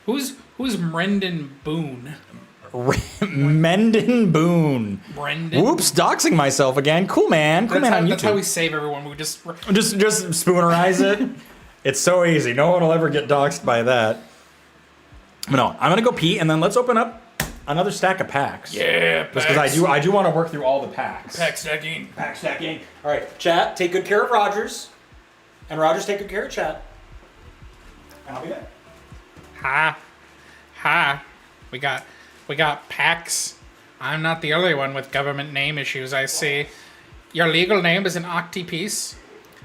Who's Brendan Boone? Mendon Boone. Brendan. Whoops, doxing myself again. Cool man. Cool man on YouTube. That's how we save everyone. We just spoonerize it. It's so easy. No one will ever get doxed by that. No, I'm gonna go pee, and then let's open up another stack of packs. Yeah, packs. Just because I do want to work through all the packs. Pack stacking. Pack stacking. All right, chat, take good care of Rogers, and Rogers, take good care of chat. And I'll be back. Ha. We got packs. I'm not the only one with government name issues, I see. Your legal name is an octopiece.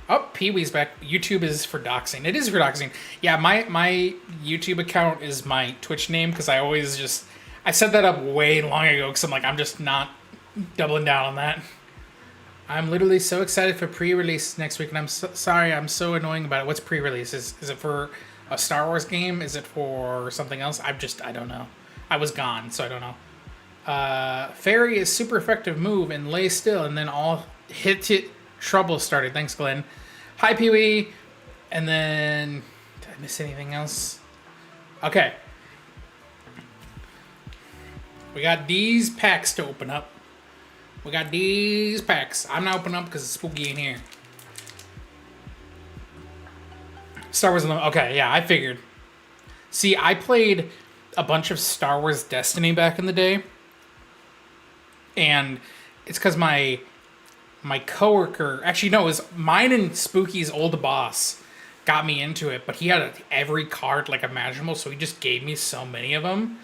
Oh, Pee-wee's back. YouTube is for doxing. It is for doxing. Yeah, my YouTube account is my Twitch name because I set that up way long ago because I'm just not doubling down on that. I'm literally so excited for pre-release next week, and I'm sorry I'm so annoying about it. What's pre-release? Is it for a Star Wars game? Is it for something else? I don't know. I was gone, so I don't know. Fairy is super effective move and lay still, and then all hit trouble started. Thanks, Glenn. Hi, Pee-wee. And then, did I miss anything else? Okay. We got these packs to open up. I'm not opening up because it's spooky in here. Star Wars Unlimited. Okay, yeah, I figured. See, I played a bunch of Star Wars Destiny back in the day. And it's because my coworker, actually no, it was mine and Spooky's old boss got me into it, but he had every card like imaginable, so he just gave me so many of them.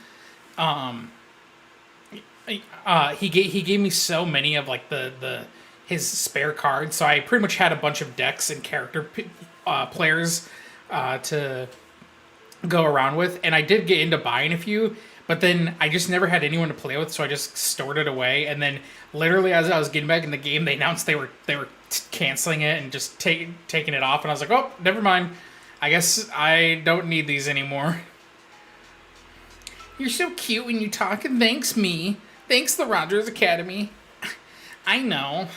He gave me so many of like his spare cards, so I pretty much had a bunch of decks and character players to go around with, and I did get into buying a few. But then I just never had anyone to play with, so I just stored it away. And then literally as I was getting back in the game, they announced they were canceling it and just taking it off. And I was like, oh, never mind. I guess I don't need these anymore. You're so cute when you talk, and thanks me. Thanks the Rogers Academy. I know.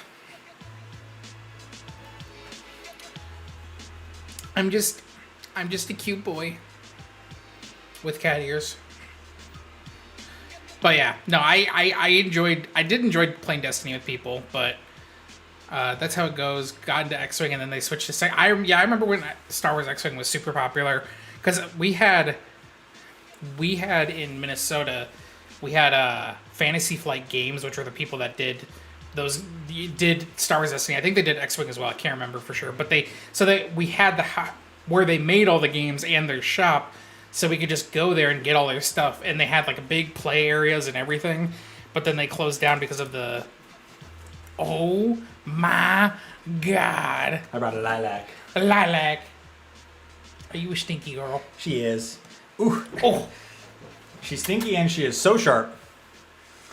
I'm just a cute boy with cat ears. But yeah, no, I did enjoy playing Destiny with people, but that's how it goes. Got into X-Wing, and then they switched to I remember when Star Wars X-Wing was super popular, because we had in Minnesota, we had Fantasy Flight Games, which were the people that did Star Wars Destiny. I think they did X-Wing as well. I can't remember for sure, but we had where they made all the games and their shop. So we could just go there and get all their stuff. And they had like a big play areas and everything. But then they closed down because of the... Oh my God. I brought a lilac. A lilac. Are you a stinky girl? She is. Ooh. Oh. She's stinky and she is so sharp.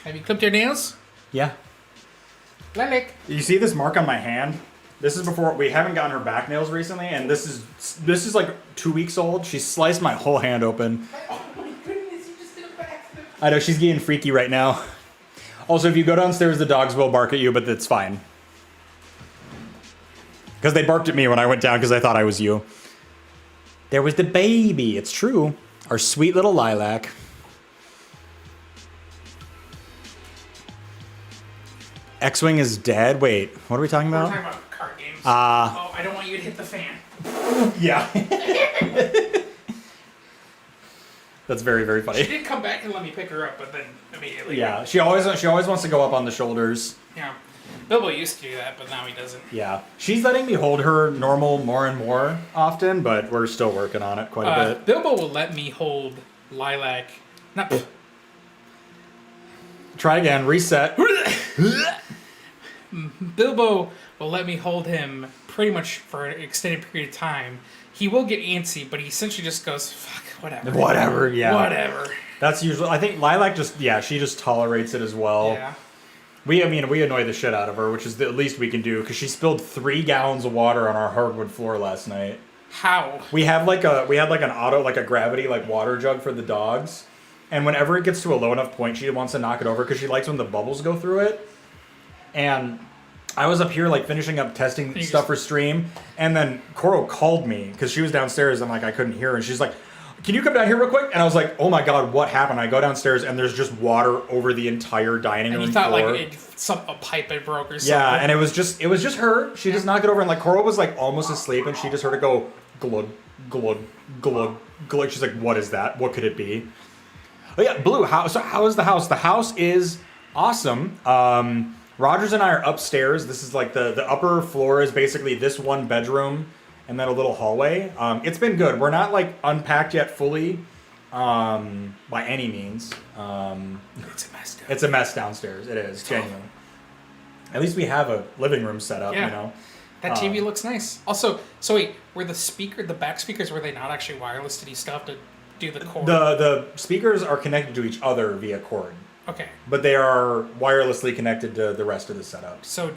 Have you clipped your nails? Yeah. Lilac. You see this mark on my hand? This is before we haven't gotten her back nails recently, and this is like 2 weeks old. She sliced my whole hand open. Oh my goodness, you just did a backflip. I know she's getting freaky right now. Also, if you go downstairs, the dogs will bark at you, but it's fine. Because they barked at me when I went down because I thought I was you. There was the baby. It's true. Our sweet little lilac. X-Wing is dead. Wait, what are we talking about? We're talking about card games. Oh, I don't want you to hit the fan. Yeah. That's very, very funny. She did come back and let me pick her up, but then immediately. Yeah, she always wants to go up on the shoulders. Yeah. Bilbo used to do that, but now he doesn't. Yeah. She's letting me hold her normal more and more often, but we're still working on it quite a bit. Bilbo will let me hold Lilac. Not. Try again. Reset. Bilbo will let me hold him pretty much for an extended period of time. He will get antsy, but he essentially just goes, fuck, whatever. Whatever, yeah. Whatever. That's usually, I think Lilac she just tolerates it as well. Yeah. We annoy the shit out of her, which is the least we can do, because she spilled 3 gallons of water on our hardwood floor last night. How? We had like an auto, like a gravity, like water jug for the dogs. And whenever it gets to a low enough point, she wants to knock it over because she likes when the bubbles go through it. And I was up here like finishing up testing stuff for stream, and then Coro called me because she was downstairs and like I couldn't hear her, and she's like, "Can you come down here real quick?" And I was like, "Oh my god, what happened?" I go downstairs and there's just water over the entire dining room And you thought floor. like a pipe had broke or something. Yeah, and it was just her. She just knocked it over, and like Coro was like almost asleep, and she just heard it go glug glug glug glug. She's like, "What is that? What could it be?" Oh yeah, Blue. How is the house? The house is awesome. Rogers and I are upstairs. This is like the upper floor is basically this one bedroom and then a little hallway. It's been good. We're not like unpacked yet fully, by any means. It's a mess downstairs. It's a mess downstairs. It is, genuinely. At least we have a living room set up, you know. That TV looks nice. Also, so wait, were the back speakers, were they not actually wireless? Did you still have to do the cord? The speakers are connected to each other via cord. Okay. But they are wirelessly connected to the rest of the setup. So how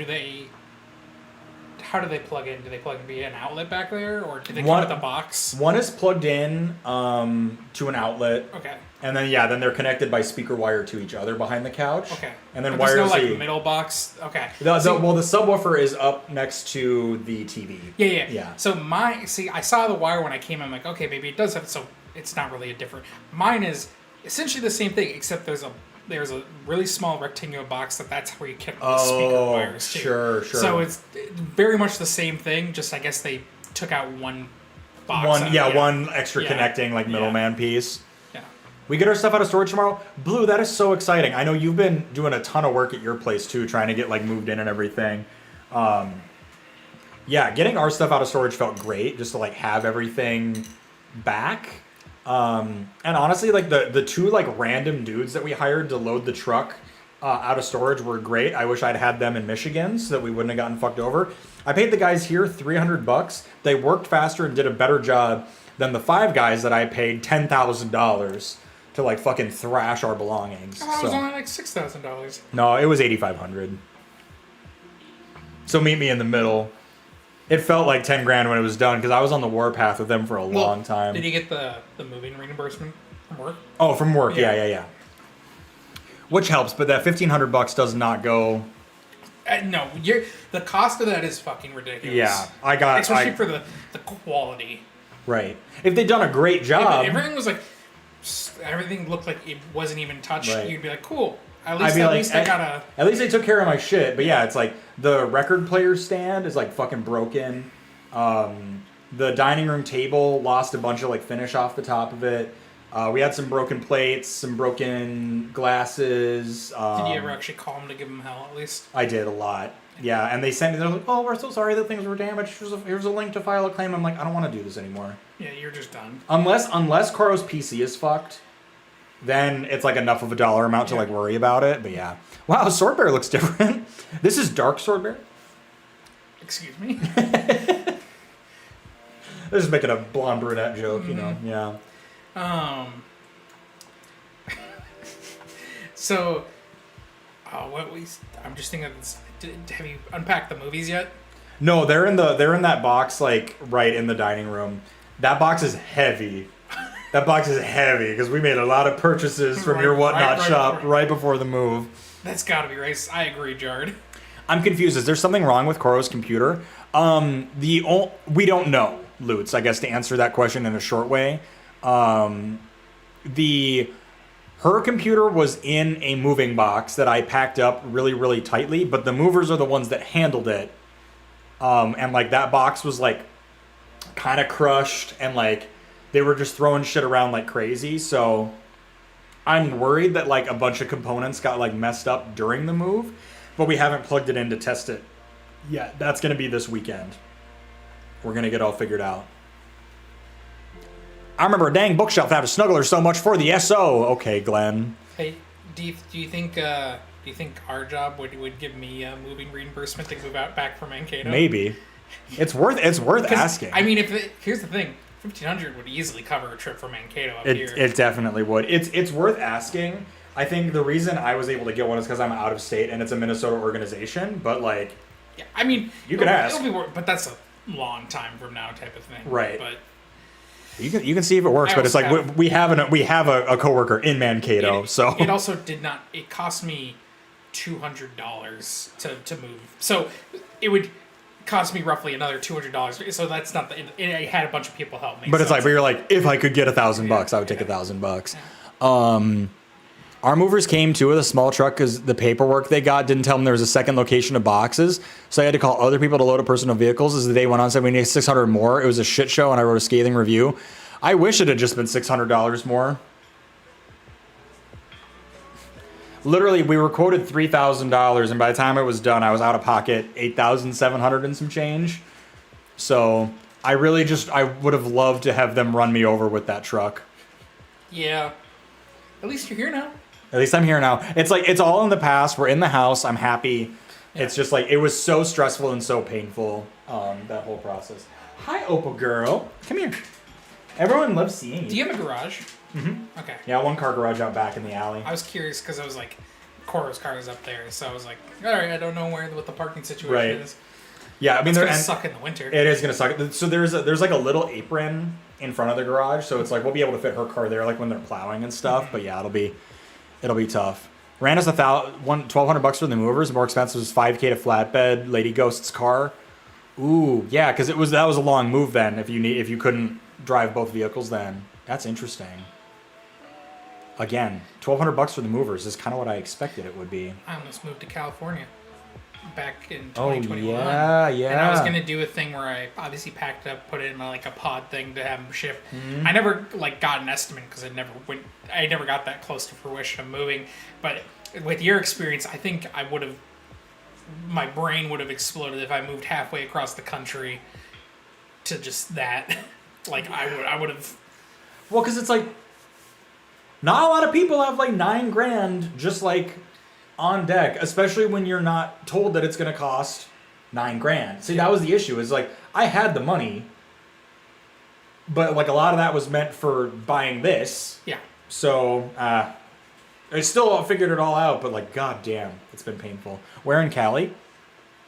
do they plug in? Do they plug in via an outlet back there, or do they come with a box? One is plugged in to an outlet. Okay. And then they're connected by speaker wire to each other behind the couch. Okay. And then but wirelessly. there's no like middle box. Okay. The subwoofer is up next to the TV. Yeah. So I saw the wire when I came in. I'm like, okay, maybe it does have. So it's not really a different. Mine is essentially the same thing, except there's a really small rectangular box that's where you kept the speaker wires too. Sure. So it's very much the same thing. Just I guess they took out one box. One extra connecting middleman piece. Yeah. We get our stuff out of storage tomorrow. Blue, that is so exciting. I know you've been doing a ton of work at your place too, trying to get moved in and everything. Getting our stuff out of storage felt great, just to have everything back. And honestly, the 2 random dudes that we hired to load the truck out of storage were great. I wish I'd had them in Michigan so that we wouldn't have gotten fucked over. I paid the guys here $300. They worked faster and did a better job than the 5 guys that I paid $10,000 to fucking thrash our belongings. Oh, it was only $6,000. No, it was $8,500. So meet me in the middle. It felt like 10 grand when it was done because I was on the warpath with them for a long time. Did you get the moving reimbursement from work? Oh, from work, yeah. Which helps, but that $1,500 does not go. No, the cost of that is fucking ridiculous. Yeah, especially for the quality. Right. If they'd done a great job, everything looked like it wasn't even touched. Right. You'd be like, cool. At least they got a. At least they took care of my shit. But yeah, it's the record player stand is fucking broken. The dining room table lost a bunch of finish off the top of it. We had some broken plates, some broken glasses. Did you ever actually call them to give them hell at least? I did a lot. Yeah, and they sent me. They're like, "Oh, we're so sorry that things were damaged. Here's a link to file a claim." I'm like, I don't want to do this anymore. Yeah, you're just done. Unless Coro's PC is fucked. Then it's enough of a dollar amount to worry about it. But yeah. Wow, Sword Bear looks different. This is Dark Sword Bear? Excuse me? They're just making a blonde brunette joke, you know? Yeah. So I'm just thinking. Have you unpacked the movies yet? No, they're in that box, like right in the dining room. That box is heavy. That box is heavy because we made a lot of purchases from your Whatnot shop right before the move. That's got to be right. I agree, Jared. I'm confused. Is there something wrong with Koro's computer? We don't know, Lutz, I guess, to answer that question in a short way. Her computer was in a moving box that I packed up really, really tightly, but the movers are the ones that handled it. And like that box was like kind of crushed and like they were just throwing shit around like crazy. So I'm worried that like a bunch of components got like messed up during the move, but we haven't plugged it in to test it yet. That's going to be this weekend. We're going to get all figured out. I remember a dang bookshelf that had a snuggler so much for the SO. Okay, Glenn. Hey, do you think our job would give me moving reimbursement to move out back from Mankato? Maybe. It's worth asking. I mean, here's the thing. $1,500 would easily cover a trip from Mankato up here. It definitely would. It's worth asking. I think the reason I was able to get one is because I'm out of state and it's a Minnesota organization. But like, yeah, I mean, you could ask. But that's a long time from now type of thing, right? But you can see if it works. But it's like we have a coworker in Mankato, so it also did not. It cost me $200 to move, so it would cost me roughly another $200. So that's not I had a bunch of people help me. But it's like, but you're like, if I could get $1,000, I would take $1,000. Yeah. Our movers came too with a small truck because the paperwork they got didn't tell them there was a second location of boxes. So I had to call other people to load up personal vehicles. As the day went on, said we need 600 more. It was a shit show, and I wrote a scathing review. I wish it had just been $600 more. Literally, we were quoted $3,000, and by the time it was done, I was out of pocket $8,700 and some change. So I would have loved to have them run me over with that truck. Yeah. At least you're here now. At least I'm here now. It's like, it's all in the past. We're in the house. I'm happy. Yeah. It's just like, it was so stressful and so painful, that whole process. Hi, Opal girl. Come here. Everyone loves seeing you. Do you have a garage? Mm-hmm. Okay. Yeah, one car garage out back in the alley. I was curious because I was like, Koro's car is up there. So I was like, all right, I don't know what the parking situation is. Yeah, I mean, it's going to suck in the winter. It is going to suck. So there's like a little apron in front of the garage, so it's like we'll be able to fit her car there, like when they're plowing and stuff. But yeah, it'll be tough. Ran us $1,200 for the movers. More expensive was $5K to flatbed Lady Ghost's car. Ooh, yeah, because that was a long move then. If you couldn't drive both vehicles, then that's interesting. Again, $1,200 for the movers is kind of what I expected it would be. I almost moved to California back in 2021. Yeah. And I was going to do a thing where I obviously packed up, put it in like a pod thing to have them ship. Mm-hmm. I never got an estimate because I never got that close to fruition of moving. But with your experience, I think my brain would have exploded if I moved halfway across the country to just that. Like I would have. Well, because it's like, not a lot of people have like $9,000 just like on deck, especially when you're not told that it's going to cost $9,000. See, that was the issue. Is like I had the money, but like a lot of that was meant for buying this. Yeah. So I still figured it all out, but like, goddamn, it's been painful. Where in Cali?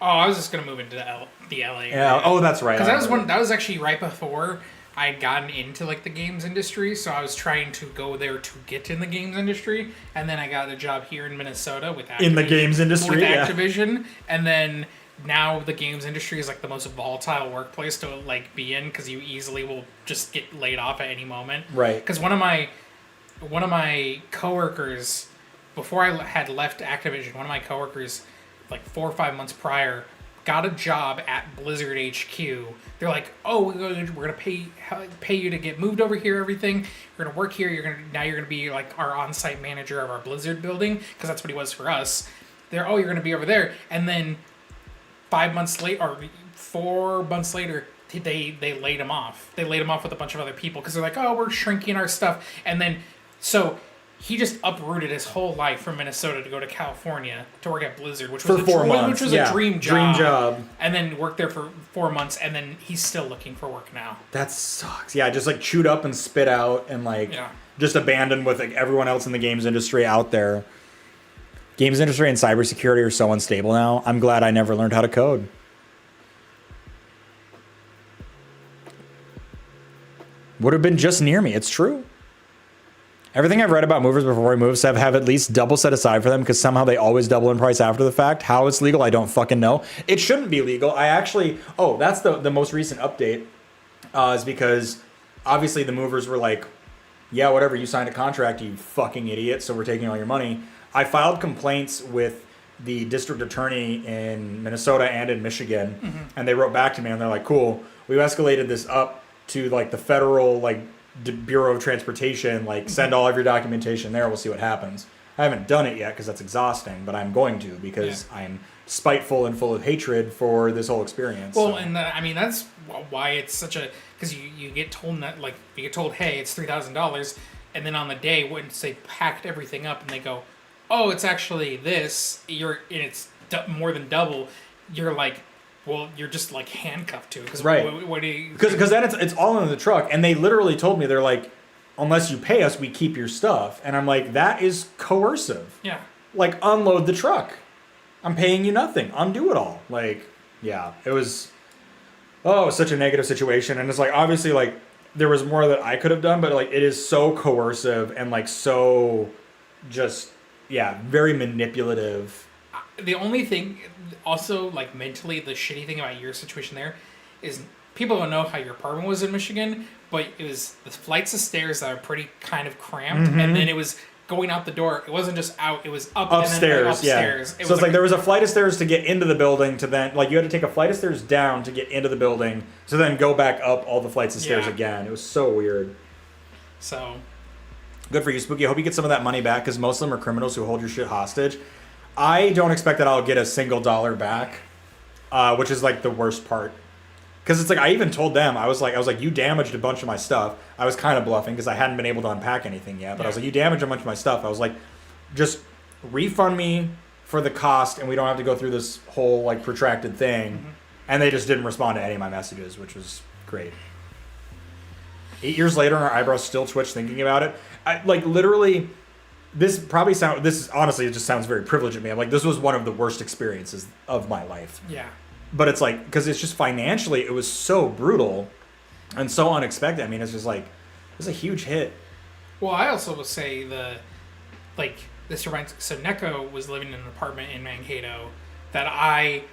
Oh, I was just gonna move into the LA. Yeah. Oh, that's right. Because that was actually right before I had gotten into like the games industry, so I was trying to go there to get in the games industry, and then I got a job here in Minnesota with Activision, in the games industry with Activision, and then now the games industry is like the most volatile workplace to like be in because you easily will just get laid off at any moment. Right. Because one of my coworkers, before I had left Activision, one of my coworkers, like 4 or 5 months prior, got a job at Blizzard HQ. They're like, oh, we're gonna pay you to get moved over here. Everything, you're gonna work here. You're gonna be like our on-site manager of our Blizzard building because that's what he was for us. You're gonna be over there. And then 5 months later, or 4 months later, they laid him off. They laid him off with a bunch of other people because they're like, oh, we're shrinking our stuff. And then so he just uprooted his whole life from Minnesota to go to California to work at Blizzard, which was a dream job. And then worked there for 4 months, and then he's still looking for work now. That sucks. Yeah, just like chewed up and spit out and like just abandoned with like everyone else in the games industry out there. Games industry and cybersecurity are so unstable now. I'm glad I never learned how to code. Would have been just near me. It's true. Everything I've read about movers before we move have at least double set aside for them because somehow they always double in price after the fact. How it's legal, I don't fucking know. It shouldn't be legal. I actually... Oh, that's the most recent update. Is because obviously the movers were like, yeah, whatever, you signed a contract, you fucking idiot, so we're taking all your money. I filed complaints with the district attorney in Minnesota and in Michigan, and they wrote back to me and they're like, cool, we've escalated this up to like the federal like Bureau of Transportation, like send all of your documentation there, we'll see what happens. I haven't done it yet because that's exhausting, but I'm going to because I'm spiteful and full of hatred for this whole experience. Well, and I mean, that's why it's such a... Because you get told that, like, you get told, hey, it's $3,000, and then on the day, once they packed everything up and they go, oh, it's actually this, and it's more than double, you're like, well, you're just, like, handcuffed to it. Cause right. What do you... Because then it's all in the truck, and they literally told me, they're like, unless you pay us, we keep your stuff. And I'm like, that is coercive. Yeah. Like, unload the truck. I'm paying you nothing. Undo it all. Like, yeah, it was such a negative situation. And it's like, obviously, like, there was more that I could have done, but like, it is so coercive and like so just, yeah, very manipulative. The only thing, also, like, mentally, the shitty thing about your situation there is people don't know how your apartment was in Michigan, but it was the flights of stairs that are pretty kind of cramped, and then it was going out the door. It wasn't just out, it was up Upstairs, and then upstairs. Yeah. So it's like there was a flight of stairs to get into the building to then, like, you had to take a flight of stairs down to get into the building to then go back up all the flights of stairs again. It was so weird. So. Good for you, Spooky. I hope you get some of that money back because most of them are criminals who hold your shit hostage. I don't expect that I'll get a single dollar back, which is like the worst part. Because it's like, I even told them, I was like, you damaged a bunch of my stuff. I was kind of bluffing because I hadn't been able to unpack anything yet. But I was like, you damaged a bunch of my stuff. I was like, just refund me for the cost and we don't have to go through this whole like protracted thing. And they just didn't respond to any of my messages, which was great. 8 years later, and our eyebrows still twitch thinking about it. Like, literally, this honestly, it just sounds very privileged to me. I'm like, this was one of the worst experiences of my life. Yeah. But it's like, because it's just financially, it was so brutal and so unexpected. I mean, it's just like, it was a huge hit. Well, I also will say this reminds, so Neko was living in an apartment in Mankato that I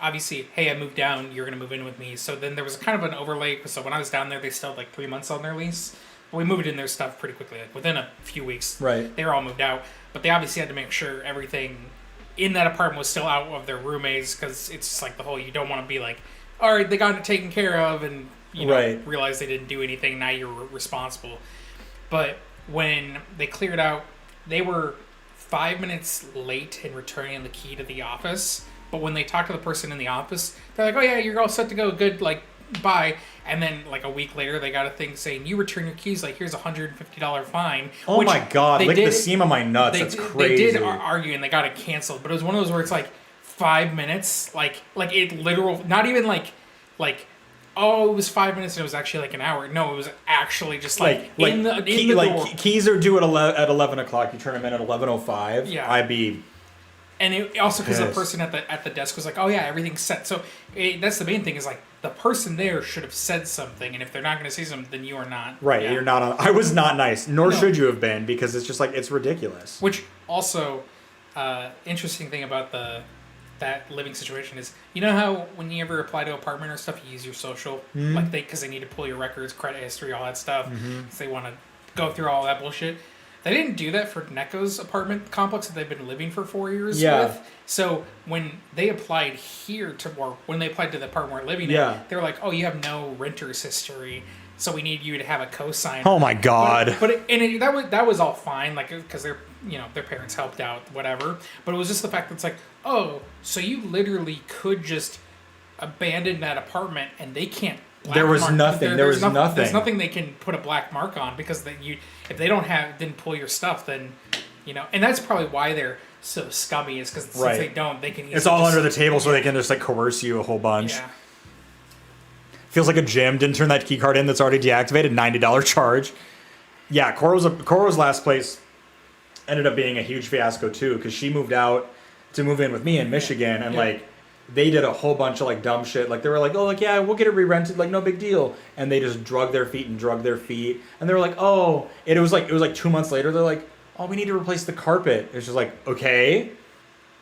moved down, you're going to move in with me. So then there was kind of an overlay. So when I was down there, they still had like 3 months on their lease. But we moved in their stuff pretty quickly. Like within a few weeks, right? They were all moved out. But they obviously had to make sure everything in that apartment was still out of their roommates because it's just like the whole, you don't want to be like, all right, they got it taken care of and you know, realize they didn't do anything, now you're responsible. But when they cleared out, they were 5 minutes late in returning the key to the office. But when they talked to the person in the office, they're like, oh yeah, you're all set to go, good, like, bye. And then like a week later, they got a thing saying, you return your keys, like, here's a $150 fine. Oh my God, lick the seam of my nuts, that's crazy. They did argue and they got it canceled, but it was one of those where it's like 5 minutes, like it literal, not even like, oh, it was 5 minutes and it was actually like an hour. No, it was actually just like in the door. Keys are due at 11 o'clock, you turn them in at 11:05. Yeah. I'd be... And it also because the person at the desk was like, "Oh yeah, everything's set." So that's the main thing is like the person there should have said something, and if they're not going to say something, then you are not right. Yeah. You're not on. I was not nice, nor should you have been, because it's just like it's ridiculous. Which also, interesting thing about that living situation is, you know how when you ever apply to an apartment or stuff, you use your social, like because they need to pull your records, credit history, all that stuff, because they want to go through all that bullshit. They didn't do that for Neko's apartment complex that they've been living for 4 years with. So when they applied here when they applied to the apartment we're living in, they were like, oh, you have no renter's history, so we need you to have a cosigner. Oh my God. That was all fine, like, because their parents helped out, whatever. But it was just the fact that it's like, oh, so you literally could just abandon that apartment and they can't. There was nothing. There's nothing they can put a black mark on because if they didn't pull your stuff, then and that's probably why they're so scummy is because since they don't, they can. It's all under the table, so they can just like coerce you a whole bunch. Yeah. Feels like a gym. Didn't turn that key card in that's already deactivated. $90 charge. Yeah, Coro's last place. ended up being a huge fiasco too, because she moved out to move in with me in Michigan, and like they did a whole bunch of like dumb shit. Like they were like, oh, like yeah, we'll get it re-rented, like no big deal. And they just drug their feet, and they were like, oh, and it was like 2 months later, they're like, oh, we need to replace the carpet. It's just like, okay,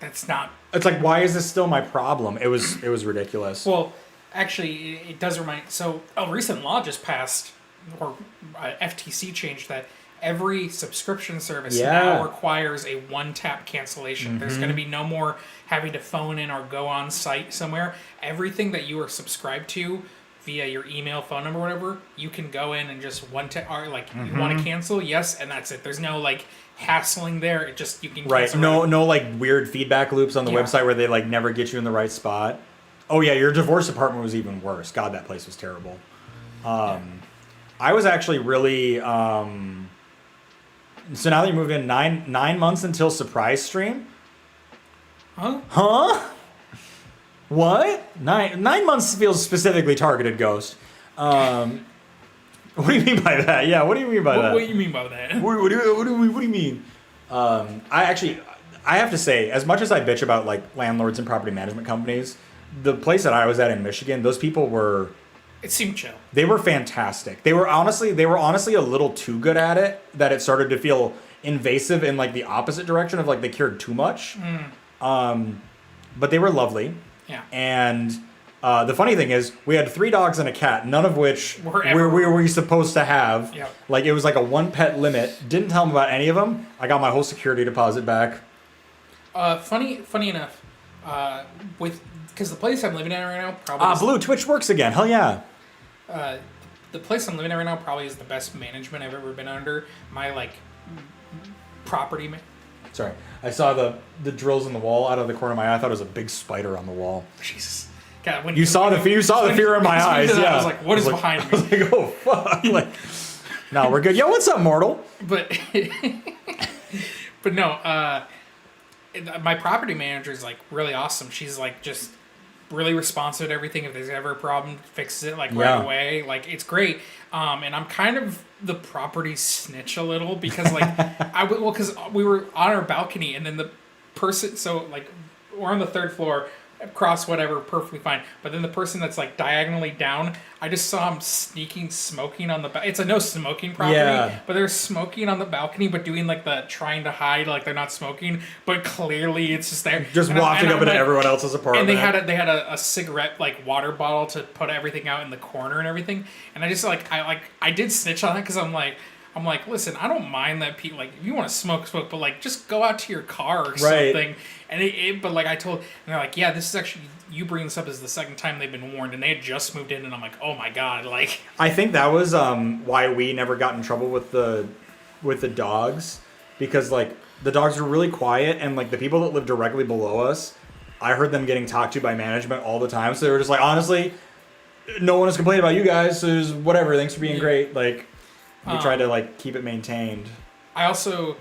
that's not. It's like, why is this still my problem? It was ridiculous. Well, actually, it does remind. So a recent law just passed, or FTC changed that. Every subscription service now requires a one-tap cancellation. Mm-hmm. There's going to be no more having to phone in or go on site somewhere. Everything that you are subscribed to via your email, phone number, whatever, you can go in and just you want to cancel, yes, and that's it. There's no like hassling there. It just you can cancel. No like weird feedback loops on the website where they like never get you in the right spot. Oh yeah, your divorce department was even worse. God, that place was terrible. I was actually really. So now that you moved in 9 months until surprise stream? Huh? What? Nine months feels specifically targeted, Ghost. What do you mean by that? Yeah, what do you mean by that? What do you mean by that? What do you mean? I have to say, as much as I bitch about like landlords and property management companies, the place that I was at in Michigan, those people were. It seemed chill. They were fantastic. They were honestly a little too good at it that it started to feel invasive in like the opposite direction of like they cared too much. But they were lovely. Yeah. And the funny thing is, we had 3 dogs and a cat, none of which were supposed to have. Yep. Like it was like a 1 pet limit. Didn't tell them about any of them. I got my whole security deposit back. Funny enough, because the place I'm living in right now probably Blue Twitch works again. Hell yeah. The place I'm living in right now probably is the best management I've ever been under. My like property. Sorry, I saw the drills in the wall out of the corner of my eye. I thought it was a big spider on the wall. Jesus. God, when you saw the fear in my eyes. Yeah. I was like, what is behind me? I was like, oh fuck. Like, no, we're good. Yo, what's up, mortal? But no. My property manager is like really awesome. She's like just really responsive to everything. If there's ever a problem, fixes it like right away. Like it's great. And I'm kind of the property snitch a little because like because we were on our balcony and then the person, so like we're on the 3rd floor, across whatever, perfectly fine. But then the person that's like diagonally down, I just saw him smoking on the it's a no smoking property, but they're smoking on the balcony, but doing like the trying to hide like they're not smoking, but clearly it's just there. Just wafting up into everyone else's apartment. And they had a cigarette like water bottle to put everything out in the corner and everything. And I just I did snitch on that because I'm like, listen, I don't mind that people like if you want to smoke, but like just go out to your car or something. And but like I told, and they're like, yeah, this is actually you bringing this up is the second time they've been warned, and they had just moved in, and I'm like, oh my god, like. I think that was why we never got in trouble with the dogs, because like the dogs were really quiet, and like the people that lived directly below us, I heard them getting talked to by management all the time, so they were just like, honestly, no one has complained about you guys, so it was whatever. Thanks for being great. Like. We try to like keep it maintained. I also,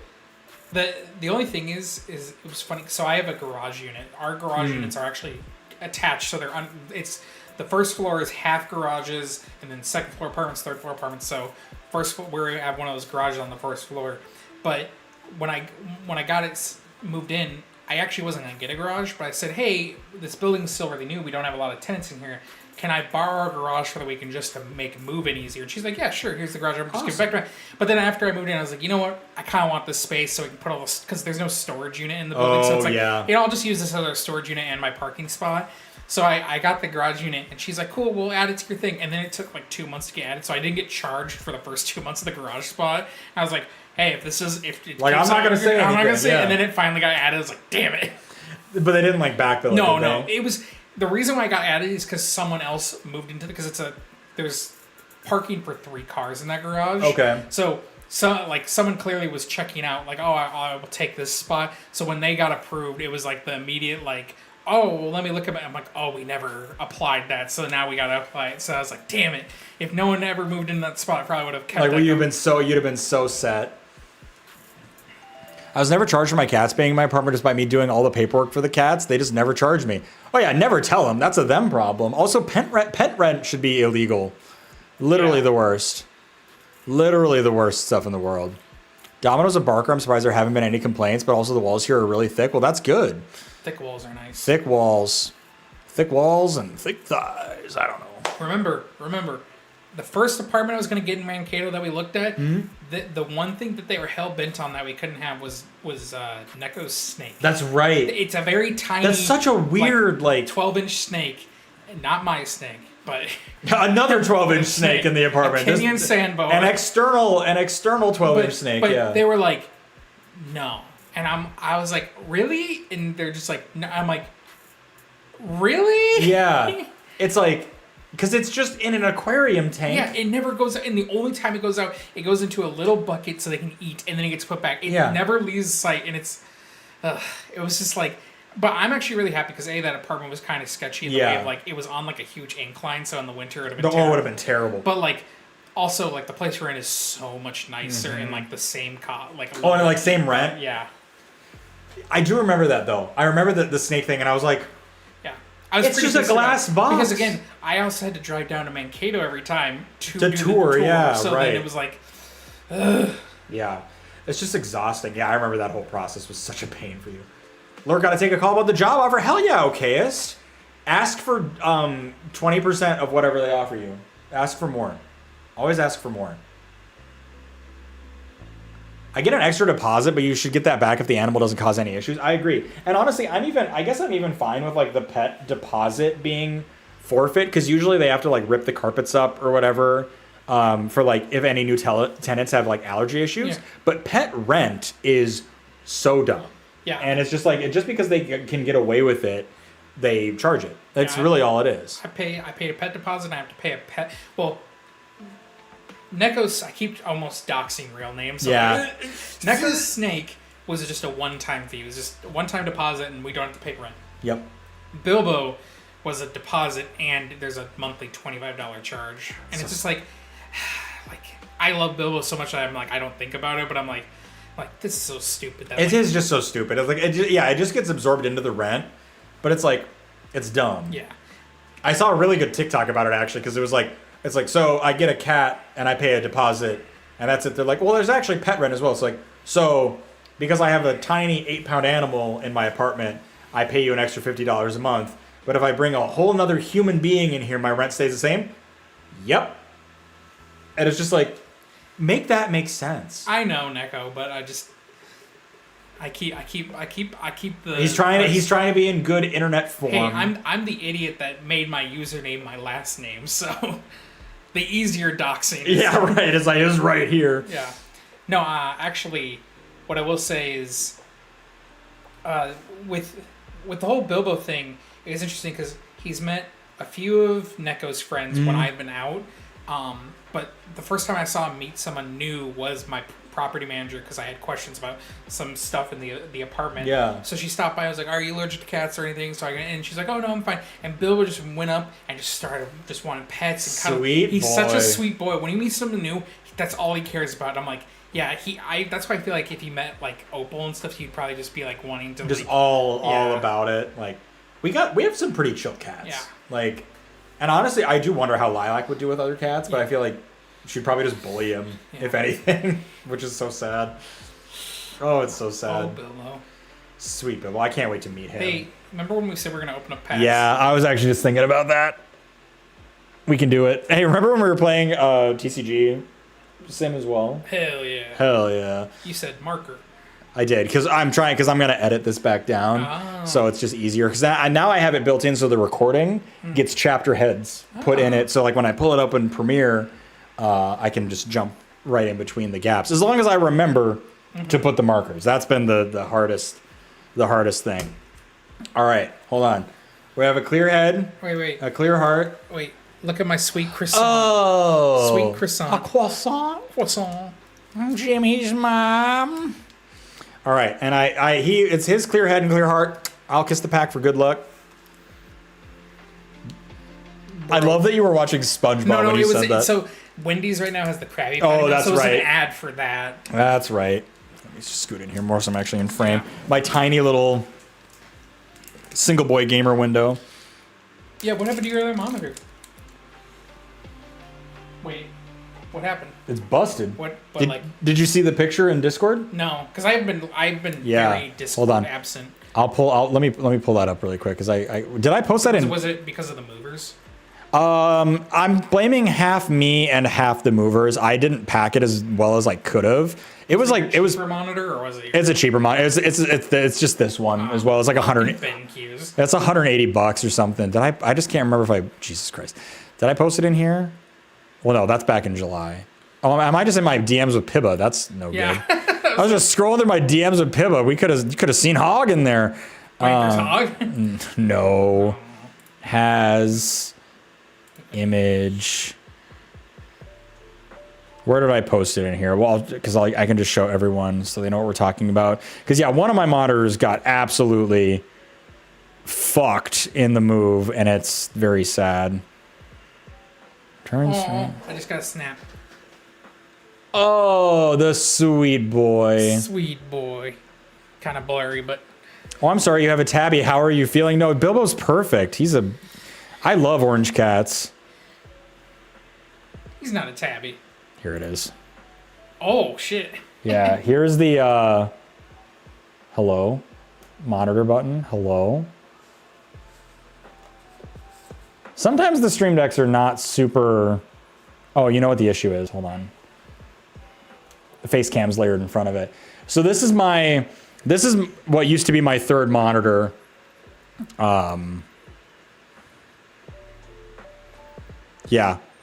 the only thing is it was funny. So I have a garage unit. Our garage units are actually attached, so it's the first floor is half garages, and then 2nd floor apartments, 3rd floor apartments. So first floor, we have one of those garages on the 1st floor. But when I got it moved in, I actually wasn't gonna get a garage, but I said, hey, this building's still really new. We don't have a lot of tenants in here. Can I borrow our garage for the weekend just to make moving easier? And she's like, yeah, sure. Here's the garage. I'm just giving back to her. But then after I moved in, I was like, you know what? I kind of want this space so we can put all this, because there's no storage unit in the building. So it's like, I'll just use this other storage unit and my parking spot. So I got the garage unit, and she's like, cool, we'll add it to your thing. And then it took like 2 months to get added, so I didn't get charged for the first 2 months of the garage spot. And I was like, hey, if it like, I'm not going to say anything. I'm not going to say it. And then it finally got added. I was like, damn it. But they didn't like backfill it. No. It was... The reason why I got added is because someone else moved into because there's parking for 3 cars in that garage. Okay. So like someone clearly was checking out, like, oh, I will take this spot. So when they got approved, it was like the immediate like, oh, well, let me look at it. I'm like, oh, we never applied that, so now we gotta apply it. So I was like, damn it! If no one ever moved in that spot, I probably would have kept. Like, you'd have been so set. I was never charged for my cats being in my apartment just by me doing all the paperwork for the cats. They just never charged me. Oh yeah, never tell them. That's a them problem. Also, pet rent should be illegal. Literally the worst. Literally the worst stuff in the world. Domino's and Barker, I'm surprised there haven't been any complaints, but also the walls here are really thick. Well, that's good. Thick walls are nice. Thick walls. Thick walls and thick thighs. I don't know. Remember, the first apartment I was going to get in Mankato that we looked at, the one thing that they were hell-bent on that we couldn't have was Neko's snake. That's right. It's a very tiny... That's such a weird, like 12-inch snake. Not my snake, but... Another 12-inch snake in the apartment. A Kenyan sandboa. An external 12-inch snake, but yeah. They were like, no. And I was like, really? And they're just like, no. I'm like, really? Yeah. It's like, because it's just in an aquarium tank. Yeah, it never goes out. And the only time it goes out, it goes into a little bucket so they can eat, and then it gets put back. It never leaves sight, and it's, it was just like, but I'm actually really happy because that apartment was kind of sketchy in the way of like, it was on like a huge incline, so in the winter it would have been terrible. Would have been terrible. But like, also like the place we're in is so much nicer and like the same and like same rent? Yeah. I do remember that though. I remember the snake thing, and I was like, it's just a glass box. Because again, I also had to drive down to Mankato every time to do tour. The tour. Yeah, so right. then it was like, ugh. Yeah, it's just exhausting. Yeah, I remember that whole process was such a pain for you. Lurk, gotta take a call about the job offer. Hell yeah, okayist. Ask for 20% of whatever they offer you. Ask for more. Always ask for more. I get an extra deposit, but you should get that back if the animal doesn't cause any issues. I agree. And honestly, I guess I'm even fine with like the pet deposit being forfeit, because usually they have to like rip the carpets up or whatever for like if any new tenants have like allergy issues. Yeah. But pet rent is so dumb. Yeah. And it's just like, just because they can get away with it, they charge it. That's really all it is. I paid a pet deposit, and I have to pay a pet. Well, Neko's, I keep almost doxing real names. So yeah. Neko's snake was just a one-time fee. It was just a one-time deposit, and we don't have to pay rent. Yep. Bilbo was a deposit, and there's a monthly $25 charge. And it's just like I love Bilbo so much that I'm like, I don't think about it, but I'm like, this is so stupid. That it is just so stupid. It's like, it just gets absorbed into the rent, but it's like, it's dumb. Yeah. I saw a really good TikTok about it actually, because it was like, it's like, so I get a cat and I pay a deposit and that's it. They're like, well, there's actually pet rent as well. It's like, so because I have a tiny 8-pound animal in my apartment, I pay you an extra $50 a month. But if I bring a whole nother human being in here, my rent stays the same. Yep. And it's just like, make that make sense. I know, Neko, but I keep the. He's trying to be in good internet form. Hey, I'm the idiot that made my username my last name, so the easier doxing. Yeah, right. It's like, it's right here. Yeah. No, actually, what I will say is, with the whole Bilbo thing, it was interesting because he's met a few of Neko's friends when I've been out. But the first time I saw him meet someone new was my property manager, because I had questions about some stuff in the apartment. Yeah. So she stopped by. I was like, "Are you allergic to cats or anything?" And she's like, "Oh no, I'm fine." And Bilbo just went up and just started wanting pets and he's such a sweet boy. When he meets someone new, that's all he cares about. And I'm like, yeah, that's why I feel like if he met like Opal and stuff, he'd probably just be like wanting to just all about it. Like we have some pretty chill cats. Yeah. Like, and honestly, I do wonder how Lilac would do with other cats, but I feel like she'd probably just bully him, if anything, which is so sad. Oh, it's so sad. Oh, Bilbo. Sweet Bilbo. I can't wait to meet him. Hey, remember when we said we're going to open up packs? Yeah, I was actually just thinking about that. We can do it. Hey, remember when we were playing TCG Sim as well? Hell yeah. Hell yeah. You said marker. I did, because I'm going to edit this back down, so it's just easier. Because now I have it built in so the recording gets chapter heads put in it. So like when I pull it up in Premiere, I can just jump right in between the gaps, as long as I remember to put the markers. That's been the hardest thing. All right, hold on. We have a clear head. Wait. A clear heart. Wait, look at my sweet croissant. Oh, sweet croissant. A croissant. Croissant. Jimmy's mom. All right, and it's his clear head and clear heart. I'll kiss the pack for good luck. I love that you were watching SpongeBob when you said that. So Wendy's right now has the Krabby Patty. Oh, that's so it was right. an ad for that. That's right. Let me just scoot in here more so I'm actually in frame. Yeah. My tiny little single boy gamer window. Yeah, what happened to your other monitor? Wait. What happened? It's busted. What? But did you see the picture in Discord? No, because I've been very Discord absent. Let me pull that up really quick because did I post that in? Was it because of the movers? I'm blaming half me and half the movers. I didn't pack it as well as I could have. It was like it was. Cheaper monitor or was it? It's a cheaper monitor. It's just this one as well. It's like 100. That's $180 or something. Did I just can't remember if I. Jesus Christ. Did I post it in here? Well, no, that's back in July. Oh, am I just in my DMs with Pibba? That's no good. I was just scrolling through my DMs with Pibba. We could have seen Hog in there. Wait, there's Hog? No. Has image. Where did I post it in here? Well, because I can just show everyone so they know what we're talking about. Because yeah, one of my monitors got absolutely fucked in the move, and it's very sad. I just got a snap. Oh, the sweet boy. Sweet boy. Kind of blurry, but... Oh, I'm sorry, you have a tabby. How are you feeling? No, Bilbo's perfect. I love orange cats. He's not a tabby. Here it is. Oh, shit. Yeah, here's the, hello. Monitor button. Hello. Sometimes the Stream Decks are not super... Oh, you know what the issue is? Hold on. The face cam's layered in front of it. So this is what used to be my third monitor. Yeah,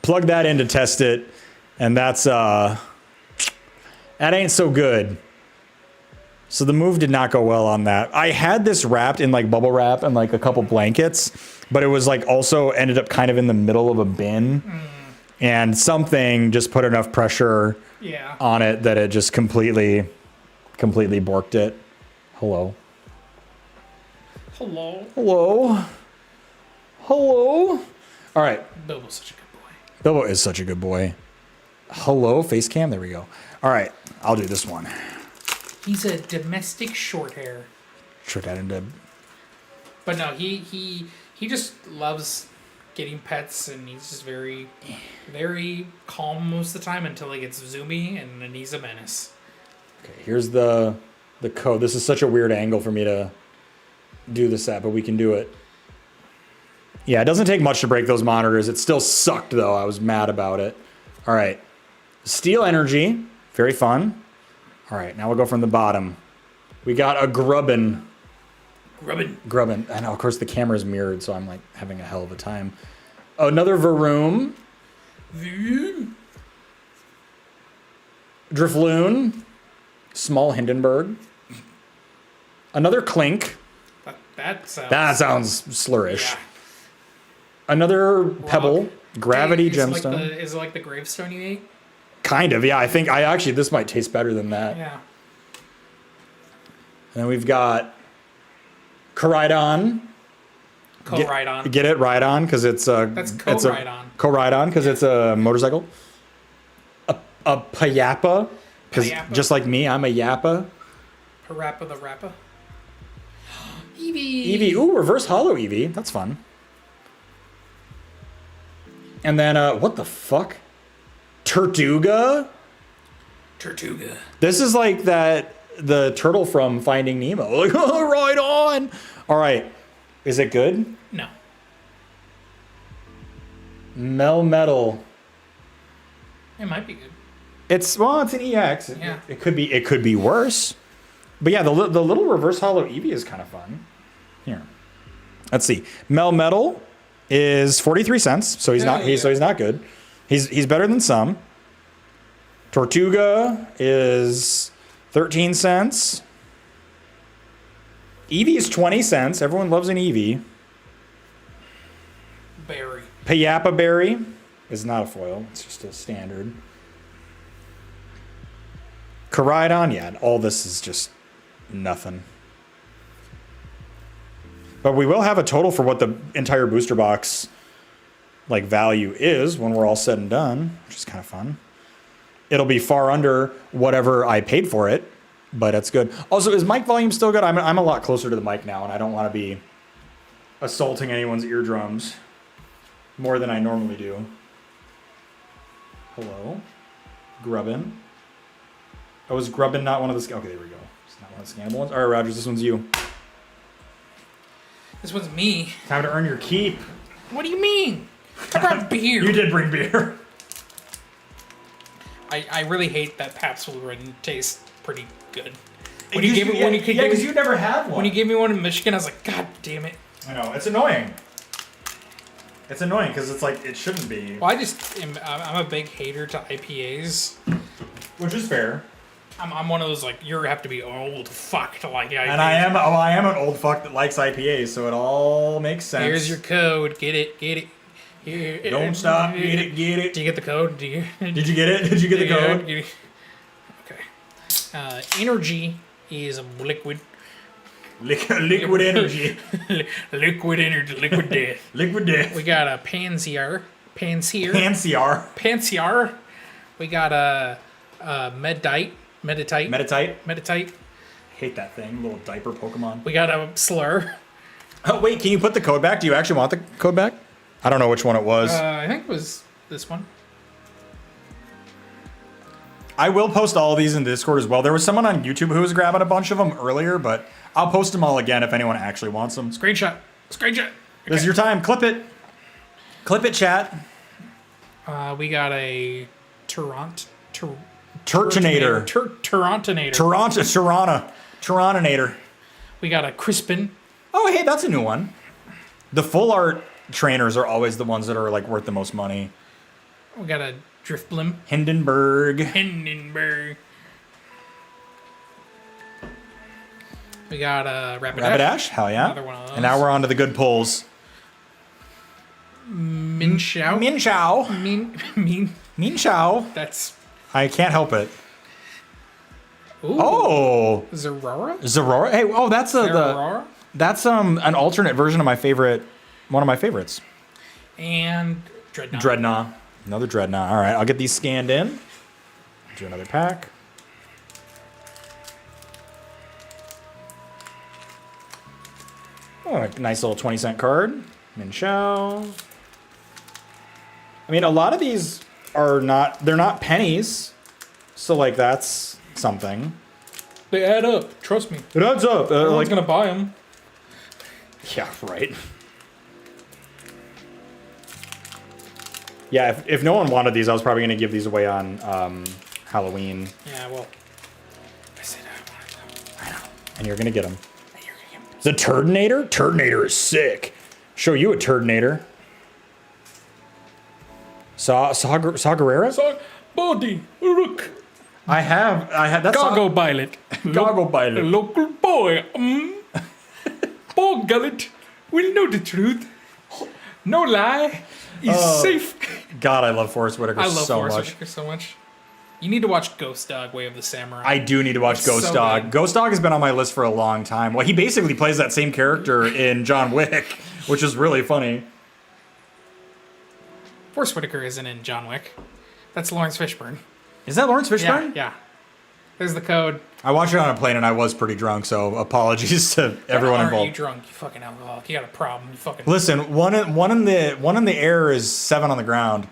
plug that in to test it. And that ain't so good. So the move did not go well on that. I had this wrapped in like bubble wrap and like a couple blankets, but it was like also ended up kind of in the middle of a bin. And something just put enough pressure on it that it just completely borked it. Hello. Hello. Hello. Hello. All right. Bilbo's such a good boy. Bilbo is such a good boy. Hello, face cam. There we go. All right. I'll do this one. He's a domestic short hair. Short that into. But no, he just loves getting pets, and he's just very, very calm most of the time until he gets zoomy, and then he's a menace. Okay, here's the code. This is such a weird angle for me to do this at, but we can do it. Yeah, it doesn't take much to break those monitors. It still sucked, though. I was mad about it. All right. Steel Energy. Very fun. All right, now we'll go from the bottom. We got a Grubbin. Grubbin. I know, of course, the camera's mirrored, so I'm like having a hell of a time. Another Varoom. Drifloon. Small Hindenburg. Another Clink. That sounds slurish. Yeah. Another Pebble. Gravity Gemstone. Is it like the gravestone you ate? Kind of, yeah. I think this might taste better than that. Yeah. And then we've got Koraidon. Koraidon. Get it? Ride-on, because it's a... That's Koraidon. Koraidon, because it's a motorcycle. A Payappa, because just like me, I'm a Yappa. Parappa the Rappa. Eevee. Ooh, reverse holo Eevee. That's fun. And then, what the fuck? Tortuga? This is like the turtle from Finding Nemo. Like, oh, right on. All right. Is it good? No. Melmetal. It might be good. It's an EX. Yeah. It could be worse. But yeah, the little reverse holo Eevee is kind of fun. Here. Let's see. Melmetal is 43 cents, so he's not good. He's better than some. Tortuga is 13 cents. Eevee is 20 cents. Everyone loves an Eevee. Berry. Payappa Berry is not a foil. It's just a standard. Koraidon, yeah, all this is just nothing. But we will have a total for what the entire booster box like value is when we're all said and done, which is kind of fun. It'll be far under whatever I paid for it, but it's good. Also, is mic volume still good? I'm a lot closer to the mic now, and I don't want to be assaulting anyone's eardrums more than I normally do. Hello. Grubbin. Oh, is Grubbin not one of the... Okay, there we go. It's not one of the scannable ones. All right, Rogers, this one's you. This one's me. Time to earn your keep. What do you mean? I brought beer. You did bring beer. I really hate that Pabst Blue Ribbon tastes pretty good. When you gave me one, because you never had one. When you gave me one in Michigan, I was like, God damn it. I know, it's annoying. It's annoying because it's like, it shouldn't be. Well, I'm a big hater to IPAs. Which is fair. I'm one of those, like, you have to be old fuck to like IPAs. And I am an old fuck that likes IPAs, so it all makes sense. Here's your code. Get it. Here. Don't stop. Get it. Do you get the code? Did you get it? Did you get the code? Okay. Energy is a liquid. Liquid energy. Liquid energy. Liquid death. Liquid death. We got a Pansier. Pansier. We got a Meditite. Hate that thing. Little diaper Pokemon. We got a Slur. Oh, wait. Can you put the code back? Do you actually want the code back? I don't know which one it was. I think it was this one. I will post all of these in Discord as well. There was someone on YouTube who was grabbing a bunch of them earlier, but I'll post them all again if anyone actually wants them. Screenshot. Okay. This is your time. Clip it. Clip it, chat. We got a Torontonator. Torontonator. We got a Crispin. Oh, hey, that's a new one. The full art trainers are always the ones that are like worth the most money. We got a Driftblim. Hindenburg. We got a Rapidash. Hell yeah. Another one of those. And now we're on to the good pulls. Minshao. Minshao. That's... I can't help it. Ooh. Oh. Zerora. Hey, oh, that's that's an alternate version of my favorite, one of my favorites. And Dreadnought. Another Dreadnought. All right, I'll get these scanned in. Do another pack. Oh, a nice little 20-cent card. Minshao. I mean, a lot of these are they're not pennies. So, like, that's something. They add up. Trust me. It adds up. Everyone's going to buy them. Yeah, right. Yeah, if no one wanted these, I was probably going to give these away on Halloween. Yeah, well. I said I wanted them. I know. And you're going to get them. The Turdinator? Turdinator is sick. Show you a Turdinator. Saw Guerrera? Body, look. I have that's Goggle Pilot. Goggle Pilot. Local boy. Paul Gullet will know the truth. No lie. He's safe. God, I love Forrest Whitaker so much. I love Forrest Whitaker so much. You need to watch Ghost Dog, Way of the Samurai. I do need to watch Ghost Dog. Good. Ghost Dog has been on my list for a long time. Well, he basically plays that same character in John Wick, which is really funny. Forrest Whitaker isn't in John Wick. That's Lawrence Fishburne. Is that Lawrence Fishburne? Yeah. There's the code. I watched it on a plane and I was pretty drunk, so apologies to everyone involved. Aren't you drunk? You fucking alcoholic. You got a problem. You fucking. Listen, one in the air is 7 on the ground.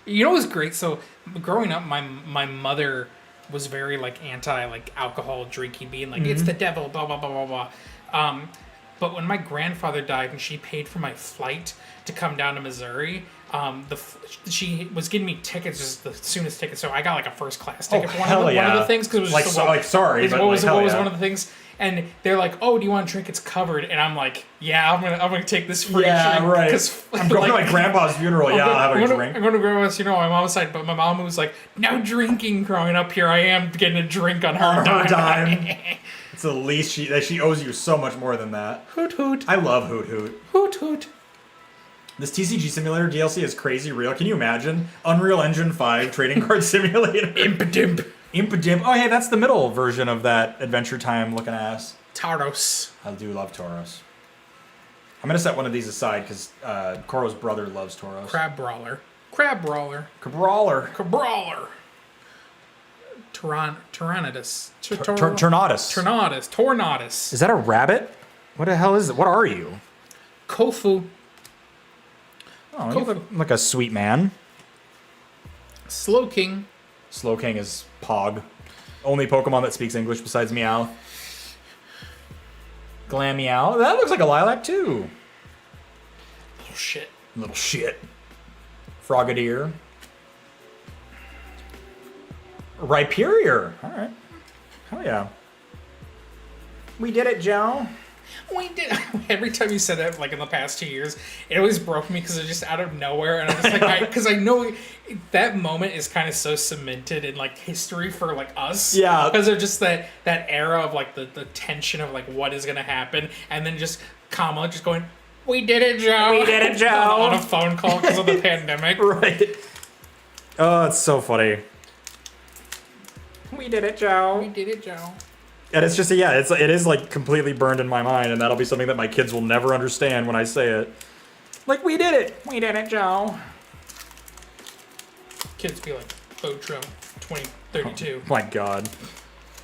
You know what's great? So growing up, my mother was very like anti like alcohol drinking, being like it's the devil, blah blah blah blah blah. But when my grandfather died and she paid for my flight to come down to Missouri, she was getting me tickets, just the soonest tickets. So I got like a first class ticket for one of the things because it was like just what was one of the things. And they're like, "Oh, do you want to drink? It's covered." And I'm like, "Yeah, I'm gonna take this free drink." Right. I'm going to my grandpa's funeral. I'll have a drink. I'm going to grandma's funeral on my mom's side, but my mom was like, "No drinking." Growing up here, I am getting a drink on her dime. It's the least she owes you so much more than that. Hoot hoot. I love Hoot Hoot. Hoot hoot. This TCG Simulator DLC is crazy real. Can you imagine? Unreal Engine 5 Trading Card Simulator. Impadimp. Oh, hey, that's the middle version of that Adventure Time looking ass. Tauros. I do love Tauros. I'm going to set one of these aside because Koro's brother loves Tauros. Crab Brawler. Tyrannodus. Tornadus. Is that a rabbit? What the hell is it? What are you? Kofu. Oh, you look like a sweet man. Slowking. Slowking is Pog. Only Pokemon that speaks English besides Meow. Glameow. That looks like a Lilac too. Little shit. Little shit. Frogadier. Rhyperior. Alright. Hell yeah. We did it, Joe. We did. Every time you said that, like in the past 2 years, it always broke me because it's just out of nowhere, and I'm just like, because I know that moment is kind of so cemented in like history for like us. Yeah. Because of just that era of like the tension of like what is gonna happen, and then just Kamala just going, "We did it, Joe. We did it, Joe." on a phone call because of the pandemic. Right. Oh, it's so funny. We did it, Joe. We did it, Joe. And it's just, yeah, it is like completely burned in my mind, and that'll be something that my kids will never understand when I say it. Like, we did it. We did it, Joe. Kids be like, Botrum 2032. Oh my god.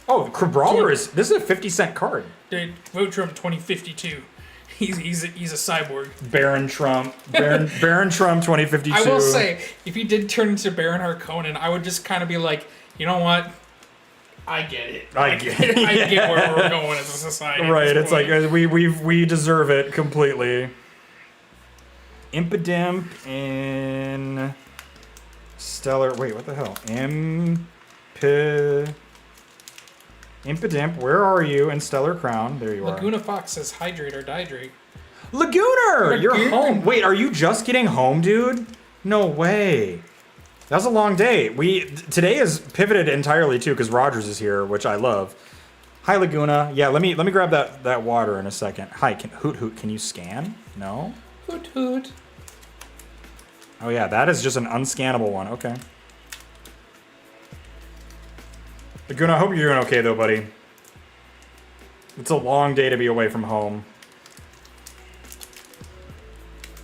Oh, Crabrawler is, this is a 50-cent card. Dude, Botrum 2052. He's a cyborg. Baron Trump 2052. I will say, if he did turn into Baron Harkonnen, I would just kind of be like, you know what? I get it. I get where we're going as a society. Right, it's like we deserve it completely. Impidimp in Stellar. Wait, what the hell? Impidimp, where are you in Stellar Crown? There you are. Laguna Fox says hydrate or dihydrate. Lagunar! You're home. Wait, are you just getting home, dude? No way. That was a long day. Today is pivoted entirely too because Rogers is here, which I love. Hi, Laguna. Yeah, let me grab that water in a second. Hi, Hoot Hoot, can you scan? No? Hoot Hoot. Oh yeah, that is just an unscannable one. Okay. Laguna, I hope you're doing okay though, buddy. It's a long day to be away from home.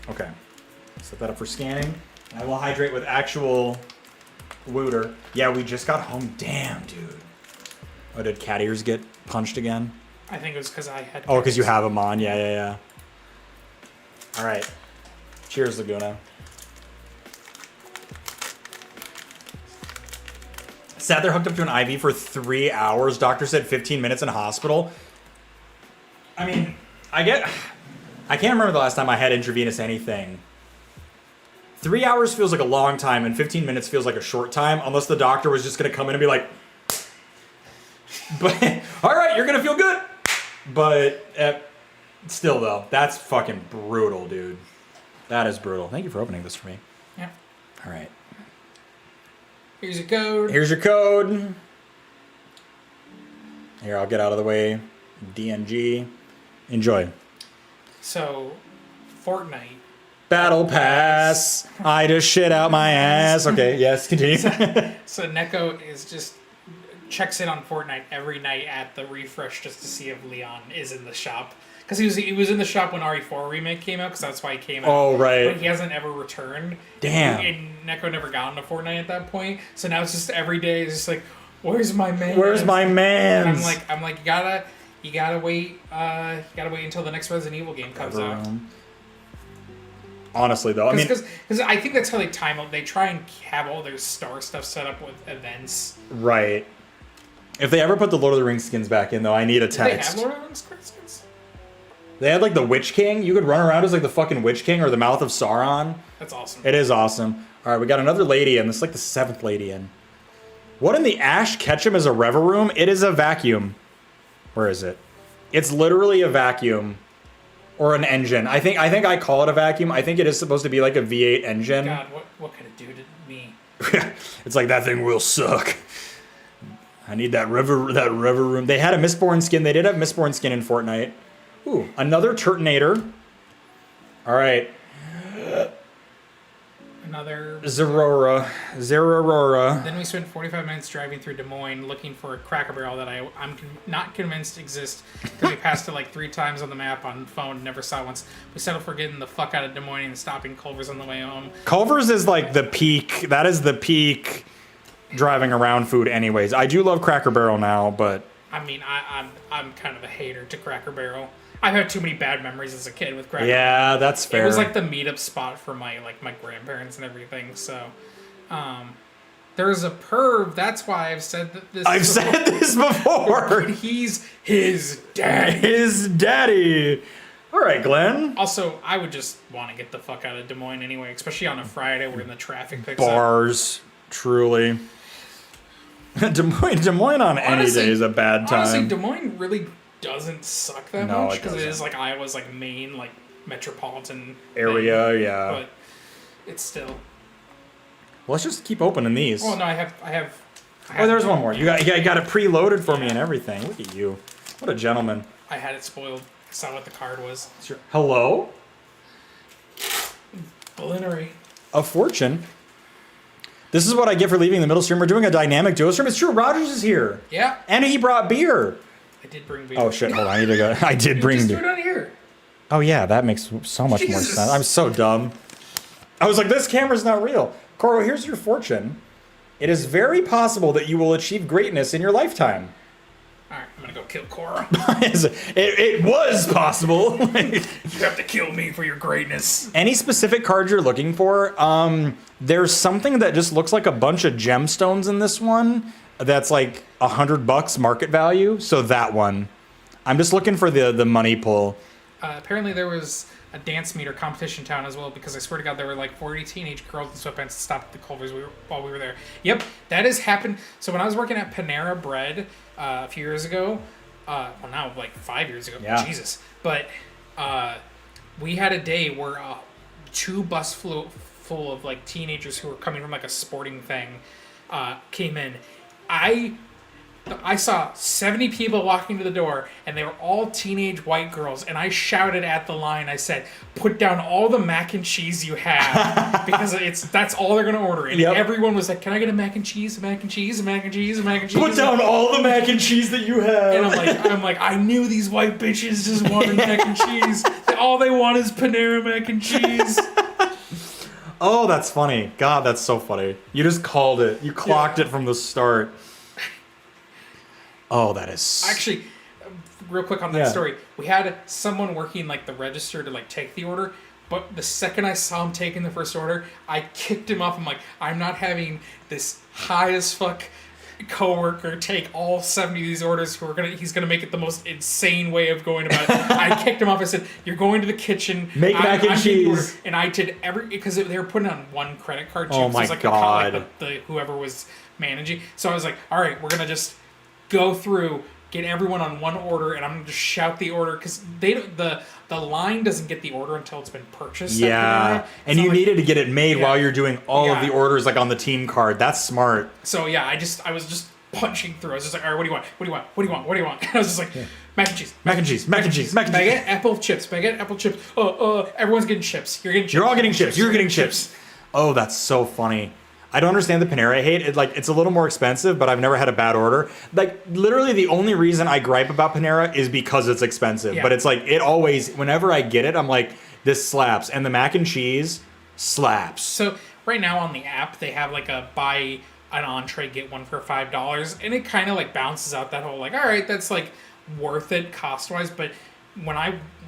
Okay. Set that up for scanning. I will hydrate with actual Wooter. Yeah, we just got home. Damn, dude. Oh, did cat ears get punched again? I think it was because I had... Oh, because you have them on. Yeah. All right. Cheers, Laguna. Sat there hooked up to an IV for 3 hours. Doctor said 15 minutes in hospital. I mean, I can't remember the last time I had intravenous anything. 3 hours feels like a long time, and 15 minutes feels like a short time, unless the doctor was just going to come in and be like, but, all right, you're going to feel good. But still, though, that's fucking brutal, dude. That is brutal. Thank you for opening this for me. Yeah. All right. Here's your code. Here's your code. Here, I'll get out of the way. DNG. Enjoy. So, Fortnite. Battle Pass. I just shit out my ass. Okay, yes, continue. So Neko is just checks in on Fortnite every night at the refresh just to see if Leon is in the shop. Because he was in the shop when RE4 Remake came out, because that's why he came out. Oh, right. But he hasn't ever returned. Damn. And Neko never got into Fortnite at that point. So now it's just every day, it's just like, where's my man? Where's my man? I'm like, you gotta wait until the next Resident Evil game comes out. Honestly, though, because I think that's how they time out. They try and have all their star stuff set up with events. Right. If they ever put the Lord of the Rings skins back in, though, I need a text. They have Lord of the Rings skins? They had, like, the Witch King. You could run around as, like, the fucking Witch King or the Mouth of Sauron. That's awesome. It is awesome. All right, we got another lady in. This is, like, the 7th lady in. What in the Ash Ketchum is a rever room? It is a vacuum. Where is it? It's literally a vacuum. Or an engine. I think I call it a vacuum. I think it is supposed to be like a V8 engine. God, what could it do to me? It's like, that thing will suck. I need that river room. They had a Mistborn skin. They did have Mistborn skin in Fortnite. Ooh, another Turtonator. All right. Another... Zerora. Then we spent 45 minutes driving through Des Moines looking for a Cracker Barrel that I'm not convinced exists because we passed it like 3 times on the map on phone, never saw it once. We settled for getting the fuck out of Des Moines and stopping Culver's on the way home. Culver's is like the peak. That is the peak driving around food anyways. I do love Cracker Barrel now, but... I mean, I'm kind of a hater to Cracker Barrel. I've had too many bad memories as a kid with Cracker Barrel. Yeah, that's fair. It was like the meetup spot for my grandparents and everything. So, There's a perv. That's why I've said this. I've said this before. He's his daddy. His daddy. All right, Glenn. Also, I would just want to get the fuck out of Des Moines anyway, especially on a Friday when the traffic picks up. Bars, truly. Des Moines on any day is a bad time. Honestly, Des Moines really doesn't suck that No, much it because it is doesn't. like Iowa's like main like metropolitan Area, thing, yeah. But it's still. Well, let's just keep opening these. Oh no, I have. Oh, there's one more. You got it preloaded for me and everything. Look at you. What a gentleman. I had it spoiled. Saw what the card was. Sure. Hello? Blinnery. A fortune. This is what I get for leaving the middle stream. We're doing a dynamic duo stream. It's true. Rogers is here. Yeah. And he brought beer. I did bring beer. Oh shit! Hold on. I need to go. I did bring Just beer. do it on here. Oh yeah, that makes so much more sense. I'm so dumb. I was like, this camera's not real. Coro, here's your fortune. It is very possible that you will achieve greatness in your lifetime. All right, I'm gonna go kill Cora. it was possible. You have to kill me for your greatness. Any specific card you're looking for? There's something that just looks like a bunch of gemstones in this one. That's like $100 market value. So that one. I'm just looking for the money pull. Apparently there was a dance meter competition town as well, because I swear to God there were like 40 teenage girls in sweatpants that stopped at the Culvers while we were there. Yep, that has happened. So when I was working at Panera Bread a few years ago, well now like 5 years ago, Yeah. Jesus. But we had a day where 2 bus full of like teenagers who were coming from like a sporting thing came in. I saw 70 people walking to the door, and they were all teenage white girls, and I shouted at the line, I said, put down all the mac and cheese you have, because that's all they're going to order. And everyone was like, can I get a mac and cheese, a mac and cheese, a mac and cheese, a mac and cheese? Put down all the mac and cheese that you have. And I'm like, I knew these white bitches just wanted mac and cheese. All they want is Panera mac and cheese. Oh, that's funny. God, that's so funny. You just called it. You clocked it from the start. Oh, that is... Actually, real quick on that story, we had someone working like the register to like take the order, but the second I saw him taking the first order, I kicked him off. I'm like, I'm not having this high as fuck coworker take all 70 of these orders he's gonna make it the most insane way of going about it. I kicked him off. I said, you're going to the kitchen, make mac and cheese. And I did because they were putting on one credit card too. Oh my God. The whoever was managing. So I was like, all right, we're gonna just go through, get everyone on one order, and I'm gonna just shout the order, because the line doesn't get the order until it's been purchased. Yeah, and you needed to get it made while you're doing all of the orders, like on the team card. That's smart. So yeah, I was just punching through. I was just like, all right, what do you want? What do you want? What do you want? What do you want? And I was just like, mac and cheese, mac and cheese, mac and cheese, mac and cheese. Baguette, apple chips, baguette, apple chips. Everyone's getting chips. You're getting chips. You're all getting chips. You're getting chips. Oh, that's so funny. I don't understand the Panera hate. It's a little more expensive, but I've never had a bad order. Like, literally the only reason I gripe about Panera is because it's expensive. Yeah. But it's like, it always, whenever I get it, I'm like, this slaps. And the mac and cheese slaps. So right now on the app, they have like a buy an entree, get one for $5. And it kind of like balances out that whole like, all right, that's like worth it cost-wise. But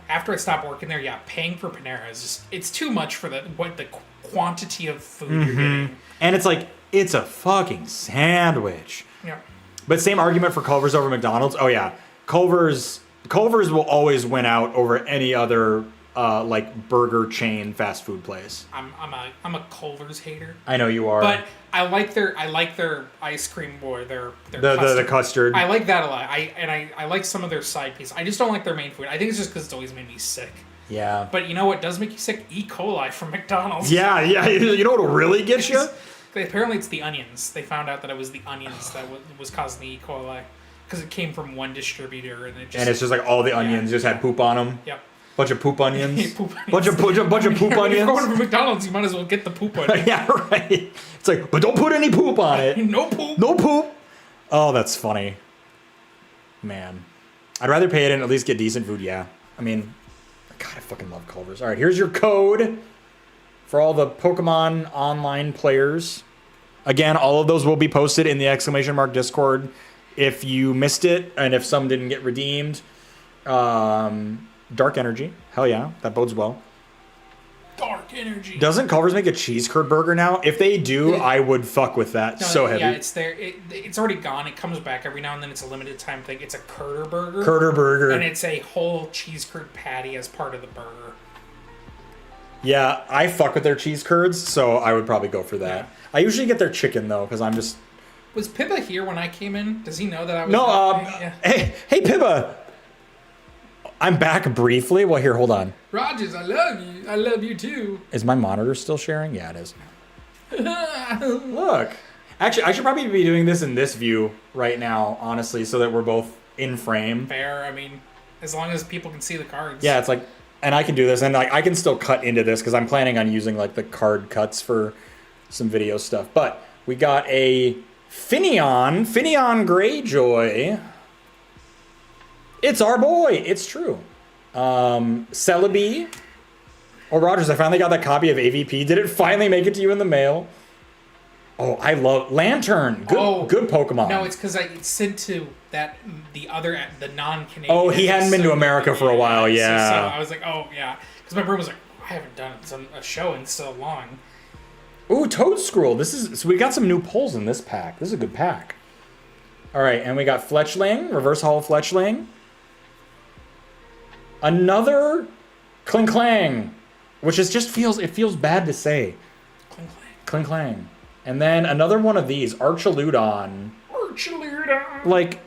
after I stopped working there, paying for Panera is just, it's too much for the quantity of food you're getting. And it's like, it's a fucking sandwich. Yeah. But same argument for Culver's over McDonald's. Oh yeah, Culver's will always win out over any other like burger chain fast food place. I'm a Culver's hater. I know you are. But I like their ice cream or their the custard. I like that a lot. I like some of their side pieces. I just don't like their main food. I think it's just because it's always made me sick. Yeah. But you know what does make you sick? E. coli from McDonald's. Yeah. You know what'll really get you? Apparently it's the onions. They found out that it was the onions that was causing the E. coli. Because it came from one distributor. And it's just like all the onions just had poop on them. Yep. Bunch of poop onions. Bunch of poop When onions. you're going to McDonald's, you might as well get the poop onion. Yeah, right. It's like, but don't put any poop on it. No poop. No poop. Oh, that's funny. Man. I'd rather pay it and at least get decent food, yeah. I mean, God, I fucking love Culver's. All right, here's your code for all the Pokemon online players. Again, all of those will be posted in the ! Discord if you missed it and if some didn't get redeemed. Dark Energy. Hell yeah, that bodes well. Dark Dark energy. Doesn't Culver's make a cheese curd burger now? If they do, I would fuck with that. No, so heavy. Yeah, it's there. It's already gone. It comes back every now and then. It's a limited time thing. It's a curder burger. Curder burger. And it's a whole cheese curd patty as part of the burger. Yeah, I fuck with their cheese curds, so I would probably go for that. Yeah. I usually get their chicken though, because I'm just. Was Pippa here when I came in? Does he know that I was? No. Yeah. Hey, Pippa. I'm back briefly. Well, here, hold on. Rogers, I love you. I love you too. Is my monitor still sharing? Yeah, it is. Look. Actually, I should probably be doing this in this view right now, honestly, so that we're both in frame. Fair. I mean, as long as people can see the cards. Yeah, it's like, and I can do this, and like I can still cut into this because I'm planning on using like the card cuts for some video stuff. But we got a Finneon Greyjoy. It's our boy. It's true. Celebi. Oh, Rogers, I finally got that copy of AVP. Did it finally make it to you in the mail? Oh, I love Lantern. Good Pokemon. No, it's because I sent to the non-Canadian. Oh, he hadn't been to America for a while. Yeah. So I was like, oh yeah, because my brother was like, I haven't done a show in so long. Ooh, Toadscroll. So we got some new pulls in this pack. This is a good pack. All right, and we got Fletchling, Reverse Holo Fletchling. Another Kling Clang, which is just feels bad to say. Kling Clang. And then another one of these, Archaludon. Like,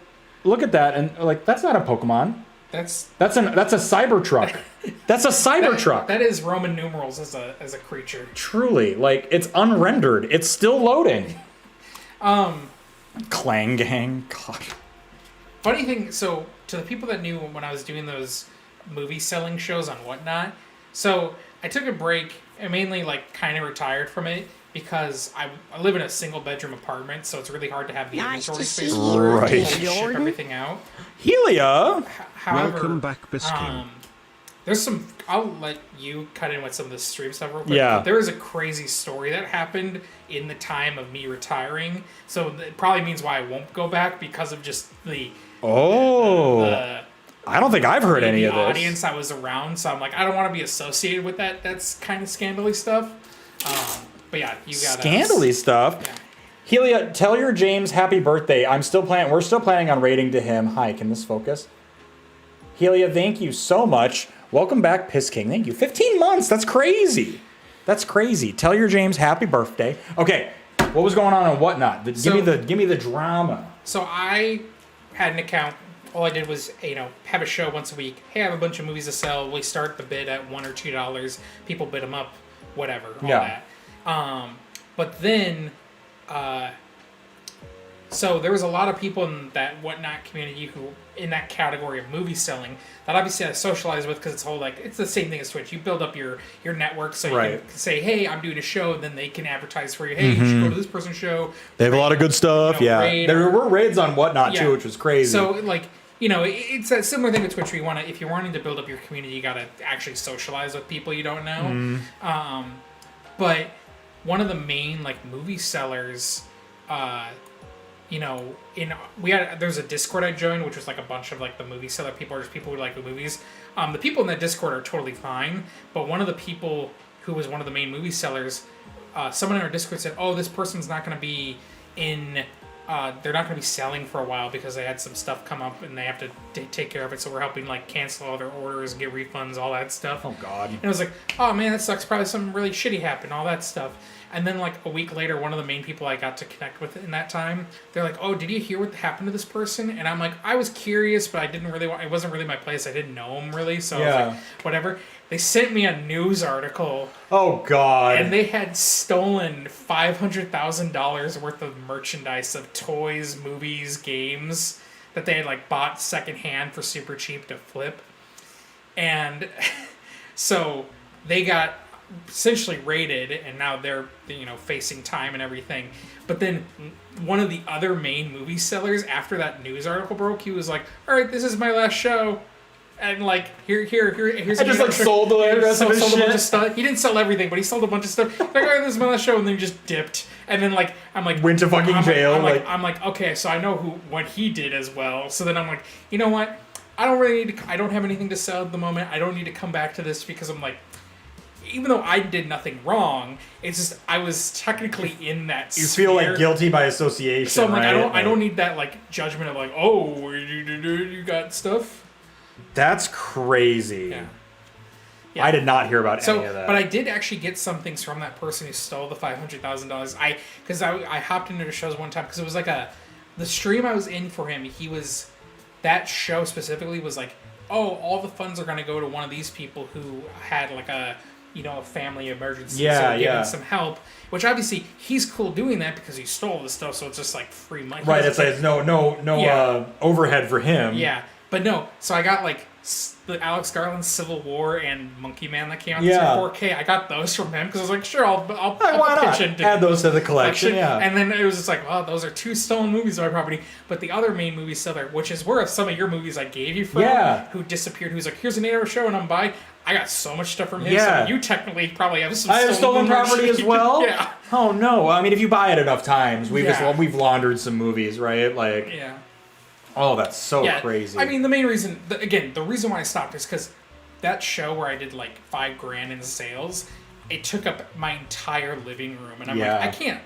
look at that, and like that's not a Pokemon. That's a Cybertruck. That's a Cybertruck. That is Roman numerals as a creature. Truly, like it's unrendered. It's still loading. Clang Gang. God. Funny thing, so to the people that knew when I was doing those movie selling shows on Whatnot, so I took a break and mainly like kind of retired from it because I live in a single bedroom apartment, so it's really hard to have the inventory space to ship everything out. Helia. However, welcome back, Biskin. There's some. I'll let you cut in with some of the stream stuff real quick. Yeah. But there is a crazy story that happened in the time of me retiring, so it probably means why I won't go back because of just the. I don't think I've heard any of this. The audience I was around, so I'm like, I don't want to be associated with that. That's kind of scandally stuff. But yeah, you got scandally stuff. Yeah. Helia, tell your James happy birthday. We're still planning on rating to him. Hi, can this focus? Helia, thank you so much. Welcome back, Piss King. Thank you. 15 months. That's crazy. That's crazy. Tell your James happy birthday. Okay, what was going on Whatnot? Give me the drama. So I had an account. All I did was, have a show once a week. Hey, I have a bunch of movies to sell. We start the bid at $1 or $2. People bid them up, whatever, all that. But then, so there was a lot of people in that Whatnot community who, in that category of movie selling, that obviously I socialize with because it's the same thing as Twitch. You build up your network so you can say, hey, I'm doing a show, and then they can advertise for you. Hey, you should go to this person's show. They have a lot of good stuff. There were raids on Whatnot too, which was crazy. So it's a similar thing with Twitch where if you're wanting to build up your community, you gotta actually socialize with people you don't know. But one of the main movie sellers, there's a Discord I joined, which was a bunch of the movie seller people, or just people who like the movies. The people in that Discord are totally fine, but one of the people who was one of the main movie sellers, someone in our Discord said, "Oh, this person's not going to be in." They're not going to be selling for a while because they had some stuff come up and they have to take care of it. So we're helping cancel all their orders, get refunds, all that stuff. Oh God! And I was like, oh man, that sucks. Probably something really shitty happened, all that stuff. And then a week later, one of the main people I got to connect with in that time, they're like, oh, did you hear what happened to this person? And I'm like, I was curious, but I didn't really it wasn't really my place. I didn't know him really, so I was like, whatever. They sent me a news article. Oh God! And they had stolen $500,000 worth of merchandise of toys, movies, games that they had bought secondhand for super cheap to flip. And so they got essentially raided, and now they're facing time and everything. But then one of the other main movie sellers, after that news article broke, he was like, all right, this is my last show. And here's I just sold the rest of his shit. A bunch of stuff. He didn't sell everything, but he sold a bunch of stuff. All right, this is my last show, and then he just dipped. And then I'm like, went to fucking jail. I'm like, okay, so I know what he did as well. So then I'm like, you know what? I don't really need to. I don't have anything to sell at the moment. I don't need to come back to this because I'm like, even though I did nothing wrong, it's just I was technically in that. You feel like guilty by association. So I'm like, right? I don't need that like judgment of like, oh, you got stuff. That's crazy. Yeah. I did not hear about any of that. But I did actually get some things from that person who stole the $500,000. Because I hopped into the shows one time because it was like the stream I was in for him. That show specifically was like, oh, all the funds are going to go to one of these people who had like a family emergency. Yeah, so giving some help. Which obviously he's cool doing that because he stole the stuff, so it's just like free money. Right, it's like no overhead for him. Yeah, but no. So I got like the Alex Garland Civil War and Monkey Man that came out in 4K. I got those from him because I was like, sure, I'll why not? pitch into Add those to the collection. Yeah. And then it was just like, well, those are 2 stolen movies on my property. But the other main movie still there, which is where some of your movies I gave you from, who disappeared, who's like, here's an 8-hour show and I'm by. I got so much stuff from him. Yeah. So you technically probably have some. I have stolen property as well. Yeah. Oh no! I mean, if you buy it enough times, we've laundered some movies, right? Like. Yeah. Oh, that's so crazy. I mean, the main reason, the reason why I stopped is because that show where I did like $5,000 in sales, it took up my entire living room, and I'm like, I can't.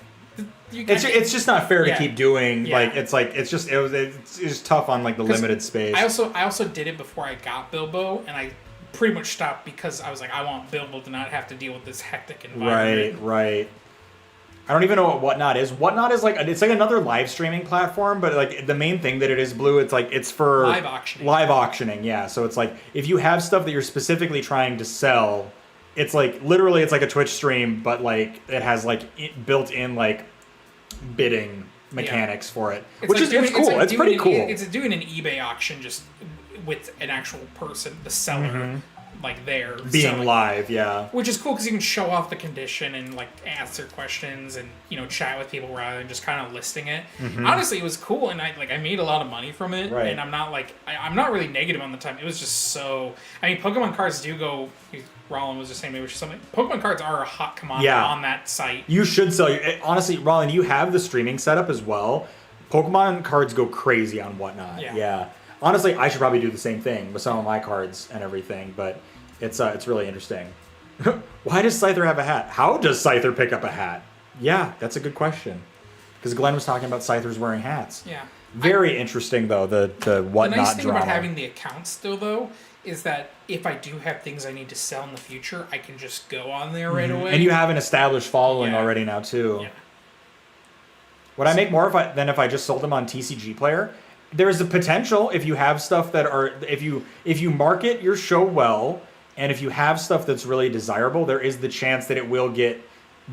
It's just not fair to keep doing. Yeah. It's just tough on like the limited space. I also did it before I got Bilbo, and I pretty much stopped because I was like, I want Bilbo to not have to deal with this hectic environment. Right. I don't even know what Whatnot is. Whatnot is like another live streaming platform, but like the main thing that it is, Blue, it's for live auctioning. Live auctioning, yeah. So it's like if you have stuff that you're specifically trying to sell, it's like literally it's like a Twitch stream, but like it has like built in like bidding mechanics for it, which is cool. It's pretty cool. It's doing an eBay auction just with an actual person, the seller. Like there being live, yeah, which is cool because you can show off the condition and like answer questions and chat with people rather than just kind of listing it. Honestly, it was cool and I made a lot of money from it. Right. And I'm not like I'm not really negative on the time. It was just so. I mean, Pokemon cards do go. Roland was just saying maybe something. Pokemon cards are a hot commodity on that site. You should sell honestly, Roland. You have the streaming setup as well. Pokemon cards go crazy on Whatnot. Yeah. Honestly, I should probably do the same thing with some of my cards and everything, but it's really interesting. Why does Scyther have a hat? How does Scyther pick up a hat? Yeah, that's a good question. Because Glenn was talking about Scythers wearing hats. Yeah. Very interesting, though, the Whatnot The nice thing drama. about having the account still, though, is that if I do have things I need to sell in the future, I can just go on there right away. And you have an established following already now, too. Yeah. Would I make more than if I just sold them on TCG Player? There's a potential if you have stuff that are if you market your show well and if you have stuff that's really desirable, there is the chance that it will get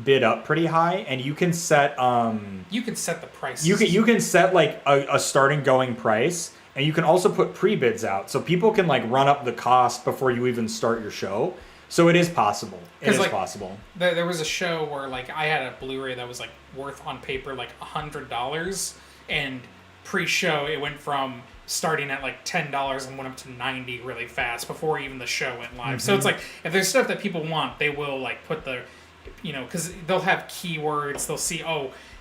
bid up pretty high, and you can set the price. You can set like a starting going price, and you can also put pre-bids out so people can like run up the cost before you even start your show. So it is possible. It is possible. There was a show where like I had a Blu-ray that was like worth on paper like $100, and pre-show it went from starting at like $10 and went up to $90 really fast before even the show went live. So it's like if there's stuff that people want, they will like put the, because they'll have keywords. They'll see,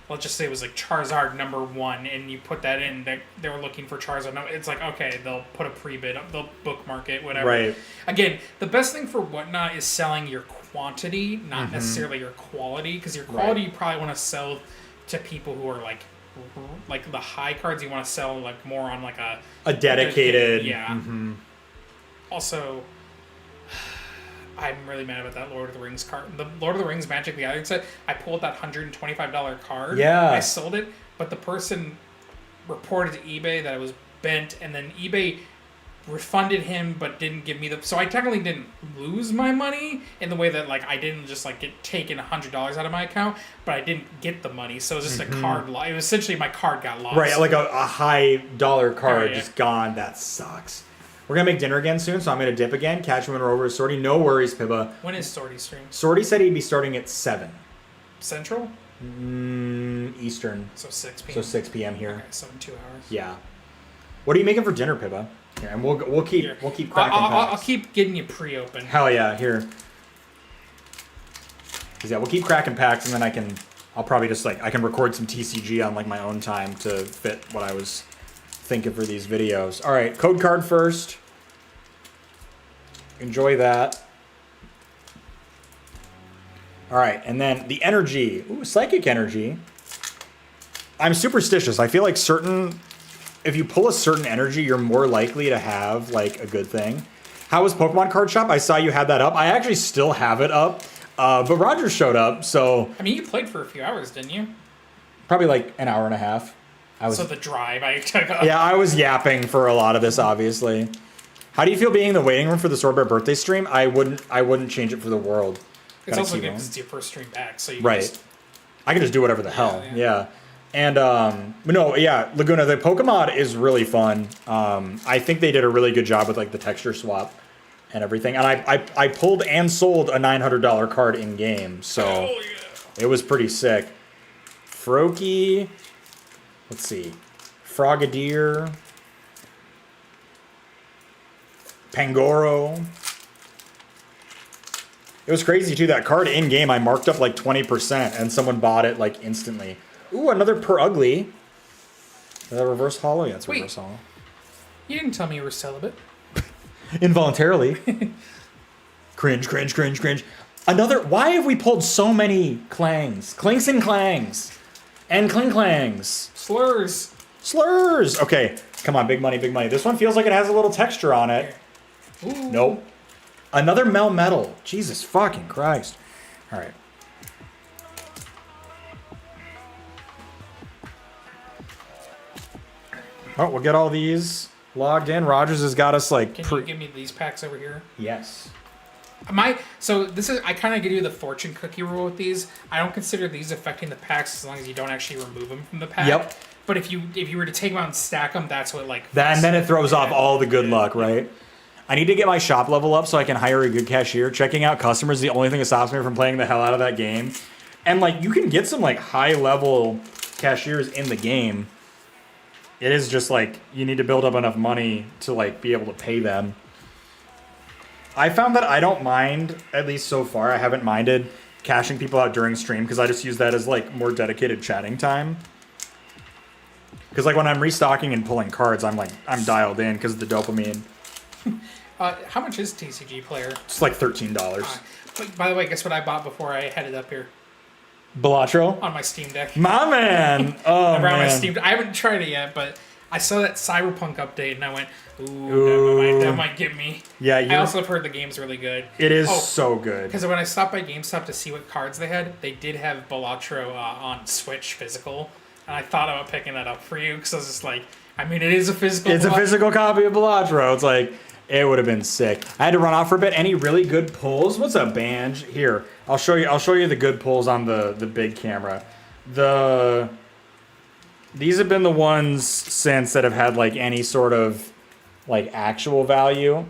let's just say it was like Charizard #1, and you put that in. They were looking for Charizard. It's like, okay, they'll put a pre-bid up, they'll bookmark it, whatever. Right. Again, the best thing for Whatnot is selling your quantity, not necessarily your quality, because your quality you probably want to sell to people who are like the high cards you want to sell like more on like a dedicated. Also, I'm really mad about that Lord of the Rings card. The Lord of the Rings Magic the Gathering set, I pulled that $125 card. Yeah. I sold it, but the person reported to eBay that it was bent, and then eBay refunded him but didn't give me so I technically didn't lose my money in the way that like I didn't just like get taken $100 out of my account, but I didn't get the money, so it was just a card loss. It was essentially my card got lost. Right, like a high dollar card just gone. That sucks. We're gonna make dinner again soon, so I'm gonna dip again. Catch him when we're over to Sorty. No worries, Pibba. When is Sorty stream? Sorty said he'd be starting at 7 Central. Eastern. So 6 p.m. So 6 p.m. here. Okay, so in 2 hours. Yeah. What are you making for dinner, Pibba? Here, and we'll keep cracking packs. I'll keep getting you pre-open. Hell yeah, here. Yeah, we'll keep cracking packs, and then I'll probably just I can record some TCG on like my own time to fit what I was thinking for these videos. All right, code card first. Enjoy that. All right, and then the energy. Ooh, psychic energy. I'm superstitious. I feel like if you pull a certain energy, you're more likely to have like a good thing. How was Pokemon Card Shop? I saw you had that up. I actually still have it up, but Roger showed up, so. I mean, you played for a few hours, didn't you? Probably like an hour and a half. So the drive I took up. Yeah, I was yapping for a lot of this, obviously. How do you feel being in the waiting room for the Sword Bear birthday stream? I wouldn't change it for the world. It's also good because it's your first stream back, so you right. I can just do whatever the hell. Yeah. And no, yeah, Laguna, the PokeMod is really fun. I think they did a really good job with like the texture swap and everything. And I pulled and sold a $900 card in game, so it was pretty sick. Froakie, let's see, Frogadier, Pangoro. It was crazy too. That card in game, I marked up like 20%, and someone bought it like instantly. Ooh, another Per Ugly. Is that reverse holo? Yeah, it's reverse holo. You didn't tell me you were celibate. Involuntarily. Cringe, cringe, cringe, cringe. Another. Why have we pulled so many clangs? Clinks and clangs. And cling clangs. Slurs. Slurs. Okay, come on, big money, big money. This one feels like it has a little texture on it. Ooh. Nope. Another Melmetal. Jesus fucking Christ. All right. Oh, we'll get all these logged in. Rogers has got us like. Can you give me these packs over here? Yes. So this is, I kind of give you the fortune cookie rule with these. I don't consider these affecting the packs as long as you don't actually remove them from the pack. Yep. But if you were to take them out and stack them, that's what like. That, and then it throws off all the good luck, right? I need to get my shop level up so I can hire a good cashier. Checking out customers is the only thing that stops me from playing the hell out of that game. And like, you can get some like high level cashiers in the game. It is just like, you need to build up enough money to like be able to pay them. I found that I don't mind, at least so far, I haven't minded cashing people out during stream because I just use that as like more dedicated chatting time. Because like when I'm restocking and pulling cards, I'm dialed in because of the dopamine. How much is TCG Player? It's like $13. By the way, guess what I bought before I headed up here? Balatro? On my Steam Deck. My man! Oh, man. My Steam I haven't tried it yet, but I saw that Cyberpunk update and I went, ooh. That might get me. Yeah, I also have heard the game's really good. It is so good. Because when I stopped by GameStop to see what cards they had, they did have Balatro on Switch physical. And I thought about picking that up for you because I was just like, I mean, it is a physical. It's a physical copy of Balatro. It's like, it would have been sick. I had to run off for a bit. Any really good pulls? What's a Banj? Here, I'll show you the good pulls on the big camera. These have been the ones since that have had like any sort of like actual value.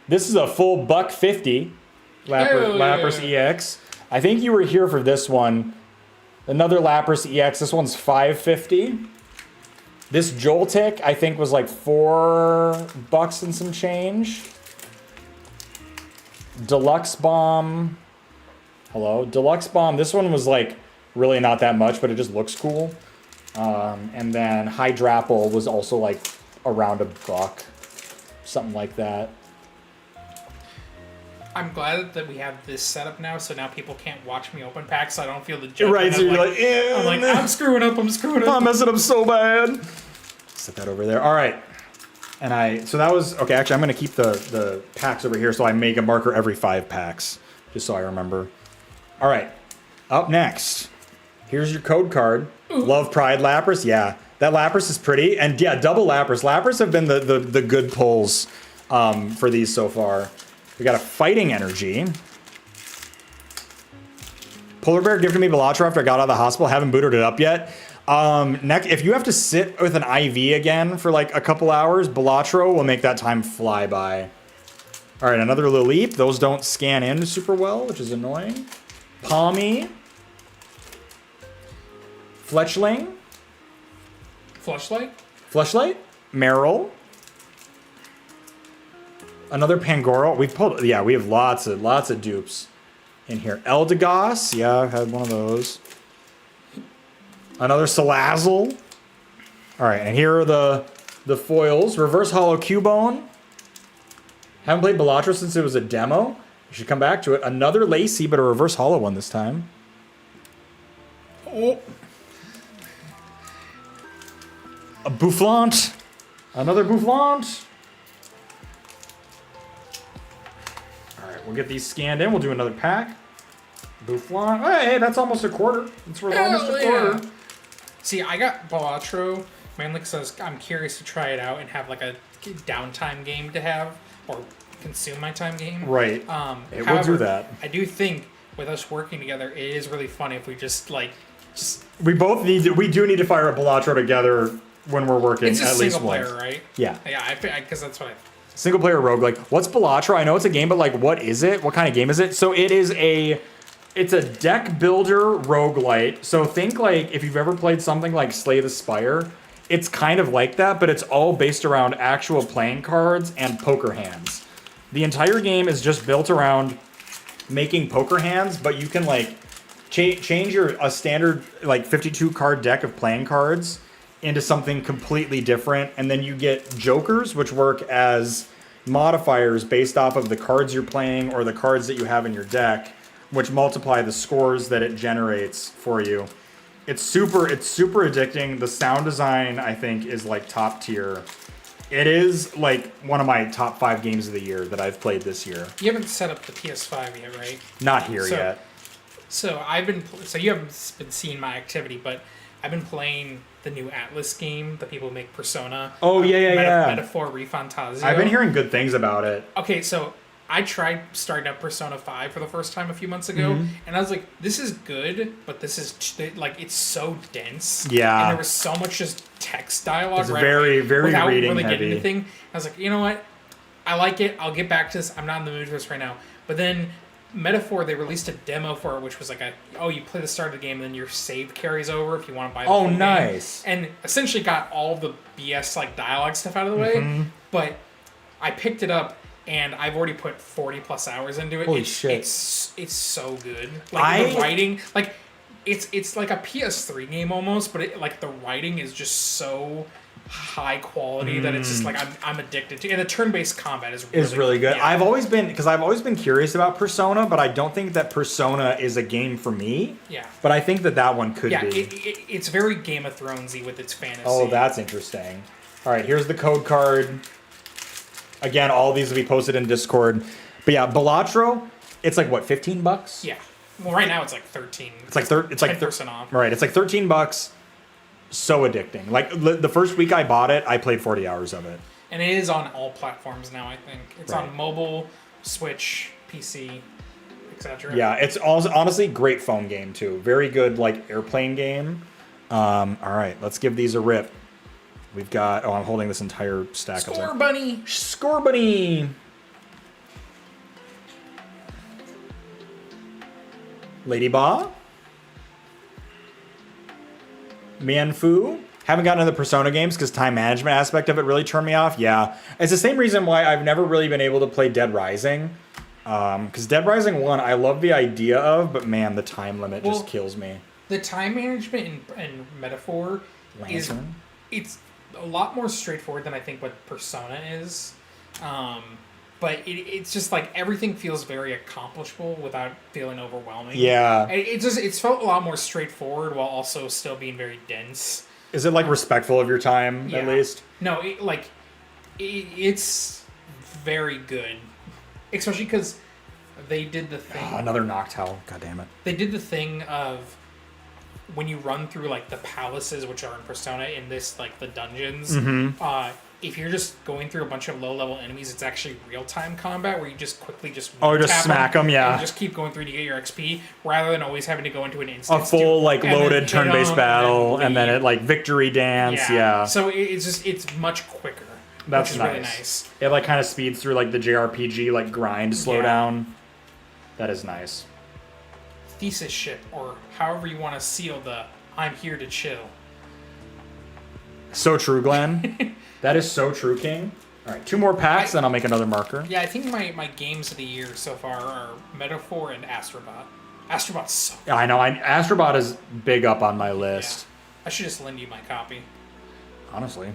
This is a full $150 Lapras EX. I think you were here for this one. Another Lapras EX. This one's $550. This Joltik, I think, was like $4 and some change. Deluxe Bomb. Hello? Deluxe Bomb. This one was like really not that much, but it just looks cool. And then Hydrapple was also like around $1. Something like that. I'm glad that we have this setup now, so now people can't watch me open packs, so I don't feel the judgment. Right, so you're like, I'm screwing up, I'm messing up so bad. Set that over there. All right. And so that was, okay, actually, I'm going to keep the packs over here so I make a marker every 5 packs, just so I remember. All right. Up next, here's your code card. Ooh. Love Pride Lapras. Yeah, that Lapras is pretty. And yeah, double Lapras. Lapras have been the good pulls for these so far. We got a Fighting Energy. Polar Bear gifted me Balatro after I got out of the hospital. Haven't booted it up yet. Next, if you have to sit with an IV again for like a couple hours, Balatro will make that time fly by. All right, another Lileep. Those don't scan in super well, which is annoying. Palmy. Fletchling. Fleshlight. Meryl. Another Pangoro. We have lots of dupes in here. Eldegoss. Yeah, I've had one of those. Another Salazzle. All right, and here are the foils. Reverse Holo Cubone. Haven't played Balatro since it was a demo. We should come back to it. Another Lacey, but a reverse hollow one this time. Oh. A Boufflant. Another Boufflant. All right, we'll get these scanned in. We'll do another pack. Boufflant. Hey, that's almost a quarter. It's worth almost a quarter. Yeah. See, I got Balatro mainly because I'm curious to try it out and have like a downtime game to have or consume my time game. Right. However, we'll do that. I do think with us working together, it is really fun if we just We both need to. We do need to fire a Balatro together when we're working it's at a least single once. player, right? Yeah. Yeah, because that's what I. Single player roguelike. What's Balatro? I know it's a game, but like, what is it? What kind of game is it? So it is it's a deck builder roguelite. So think like if you've ever played something like Slay the Spire, it's kind of like that, but it's all based around actual playing cards and poker hands. The entire game is just built around making poker hands, but you can like change a standard like 52 card deck of playing cards into something completely different, and then you get jokers, which work as modifiers based off of the cards you're playing or the cards that you have in your deck, which multiply the scores that it generates for you. It's super addicting. The sound design, I think, is like top tier. It is like one of my top 5 games of the year that I've played this year. You haven't set up the PS5 yet, right? Not here yet. So you haven't been seeing my activity, but I've been playing the new Atlas game that people make Persona. Oh, yeah. Metaphor Refantasio. I've been hearing good things about it. Okay, so I tried starting up Persona 5 for the first time a few months ago, and I was like, this is good, but this is, like, it's so dense. Yeah. And there was so much just text dialogue It's very without reading really heavy. getting anything. I was like, you know what? I like it. I'll get back to this. I'm not in the mood for this right now. But then Metaphor, they released a demo for it, which was like you play the start of the game, and then your save carries over if you want to buy the full nice. game. And essentially got all the BS like dialogue stuff out of the way. But I picked it up, and I've already put 40 plus hours into it. Holy shit. It's so good. Like the writing, like it's like a PS3 game almost, but like the writing is just so high quality that it's just like I'm addicted to. And the turn-based combat is really good. Yeah. I've always been curious about Persona, but I don't think that Persona is a game for me. Yeah. But I think that one could be. Yeah, it's very Game of Thronesy with its fantasy. Oh, that's interesting. All right, here's the code card. Again, all of these will be posted in Discord. But yeah, Balatro, it's like what, $15? Yeah. Well, right now it's like 13. It's like 10% off. Right, it's like $13. So addicting. Like the first week I bought it, I played 40 hours of it. And it is on all platforms now, I think. It's Right. on mobile, Switch, PC, etc. Yeah, it's honestly great phone game too. Very good like airplane game. All right, let's give these a rip. We've got I'm holding this entire stack of them. Score bunny. Lady Ba. Mianfu. Haven't gotten into the Persona games because time management aspect of it really turned me off. Yeah, it's the same reason why I've never really been able to play Dead Rising. Because Dead Rising 1, I love the idea of, but man, the time limit just kills me. The time management in Metaphor it's a lot more straightforward than I think what Persona is. But it's just like everything feels very accomplishable without feeling overwhelming. Yeah. It's felt a lot more straightforward while also still being very dense. Is it like respectful of your time at least? No, it's very good. Especially because they did the thing. Oh, another Noctowl. God damn it. They did the thing of when you run through like the palaces, which are in Persona, in this like the dungeons. If you're just going through a bunch of low-level enemies, it's actually real-time combat where you just quickly just smack them, yeah. And just keep going through to get your XP rather than always having to go into an instance. A full like loaded turn-based battle, and then it like victory dance. Yeah. So it's much quicker. That's which is nice. really nice. It like kind of speeds through like the JRPG like grind slowdown. That is nice. Thesis ship, or however you want to seal the "I'm here to chill." So true, Glenn. That is so true, King. All right, 2 more packs, then I'll make another marker. Yeah, I think my games of the year so far are Metaphor and Astrobot. Astrobot's so Yeah, I know. Astrobot is big up on my list. I should just lend you my copy. Honestly.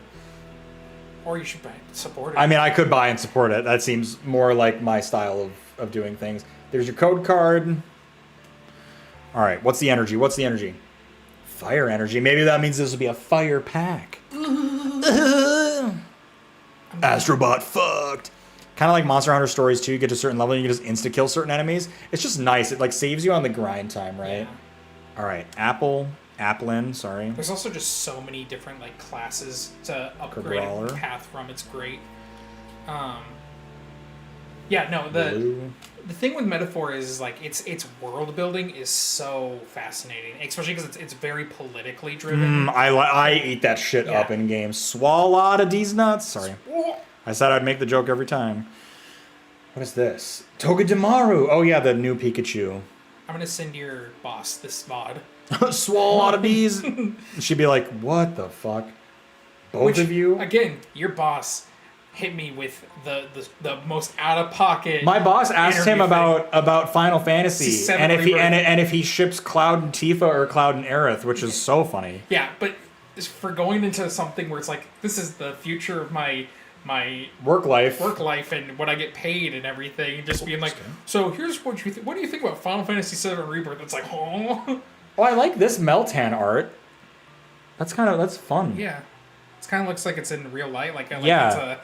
Or you should support it. I mean, I could buy and support it. That seems more like my style of doing things. There's your code card. All right, what's the energy? What's the energy? Fire energy. Maybe that means this will be a fire pack. Astrobot fucked. Kind of like Monster Hunter Stories 2. You get to a certain level and you can just insta-kill certain enemies. It's just nice. It like saves you on the grind time, right? Yeah. All right, Applin, sorry. There's also just so many different like classes to upgrade a path from. It's great. Yeah, no, the thing with Metaphor is like its world building is so fascinating, especially because it's very politically driven. I eat that shit up in games. Swallow these nuts. Sorry, I said I'd make the joke every time. What is this? Togedemaru. Oh yeah, the new Pikachu. I'm gonna send your boss this mod. Swallow these. She'd be like, "What the fuck?" Both of you. Again, your boss hit me with the most out of pocket. My boss asked him about Final Fantasy and if he ships Cloud and Tifa or Cloud and Aerith, which is so funny. Yeah, but for going into something where it's like this is the future of my work life and what I get paid and everything, just being like, so here's what you what do you think about Final Fantasy VII Rebirth? It's like, oh, I like this Meltan art. That's fun. Yeah, it kind of looks like it's in real life, like yeah.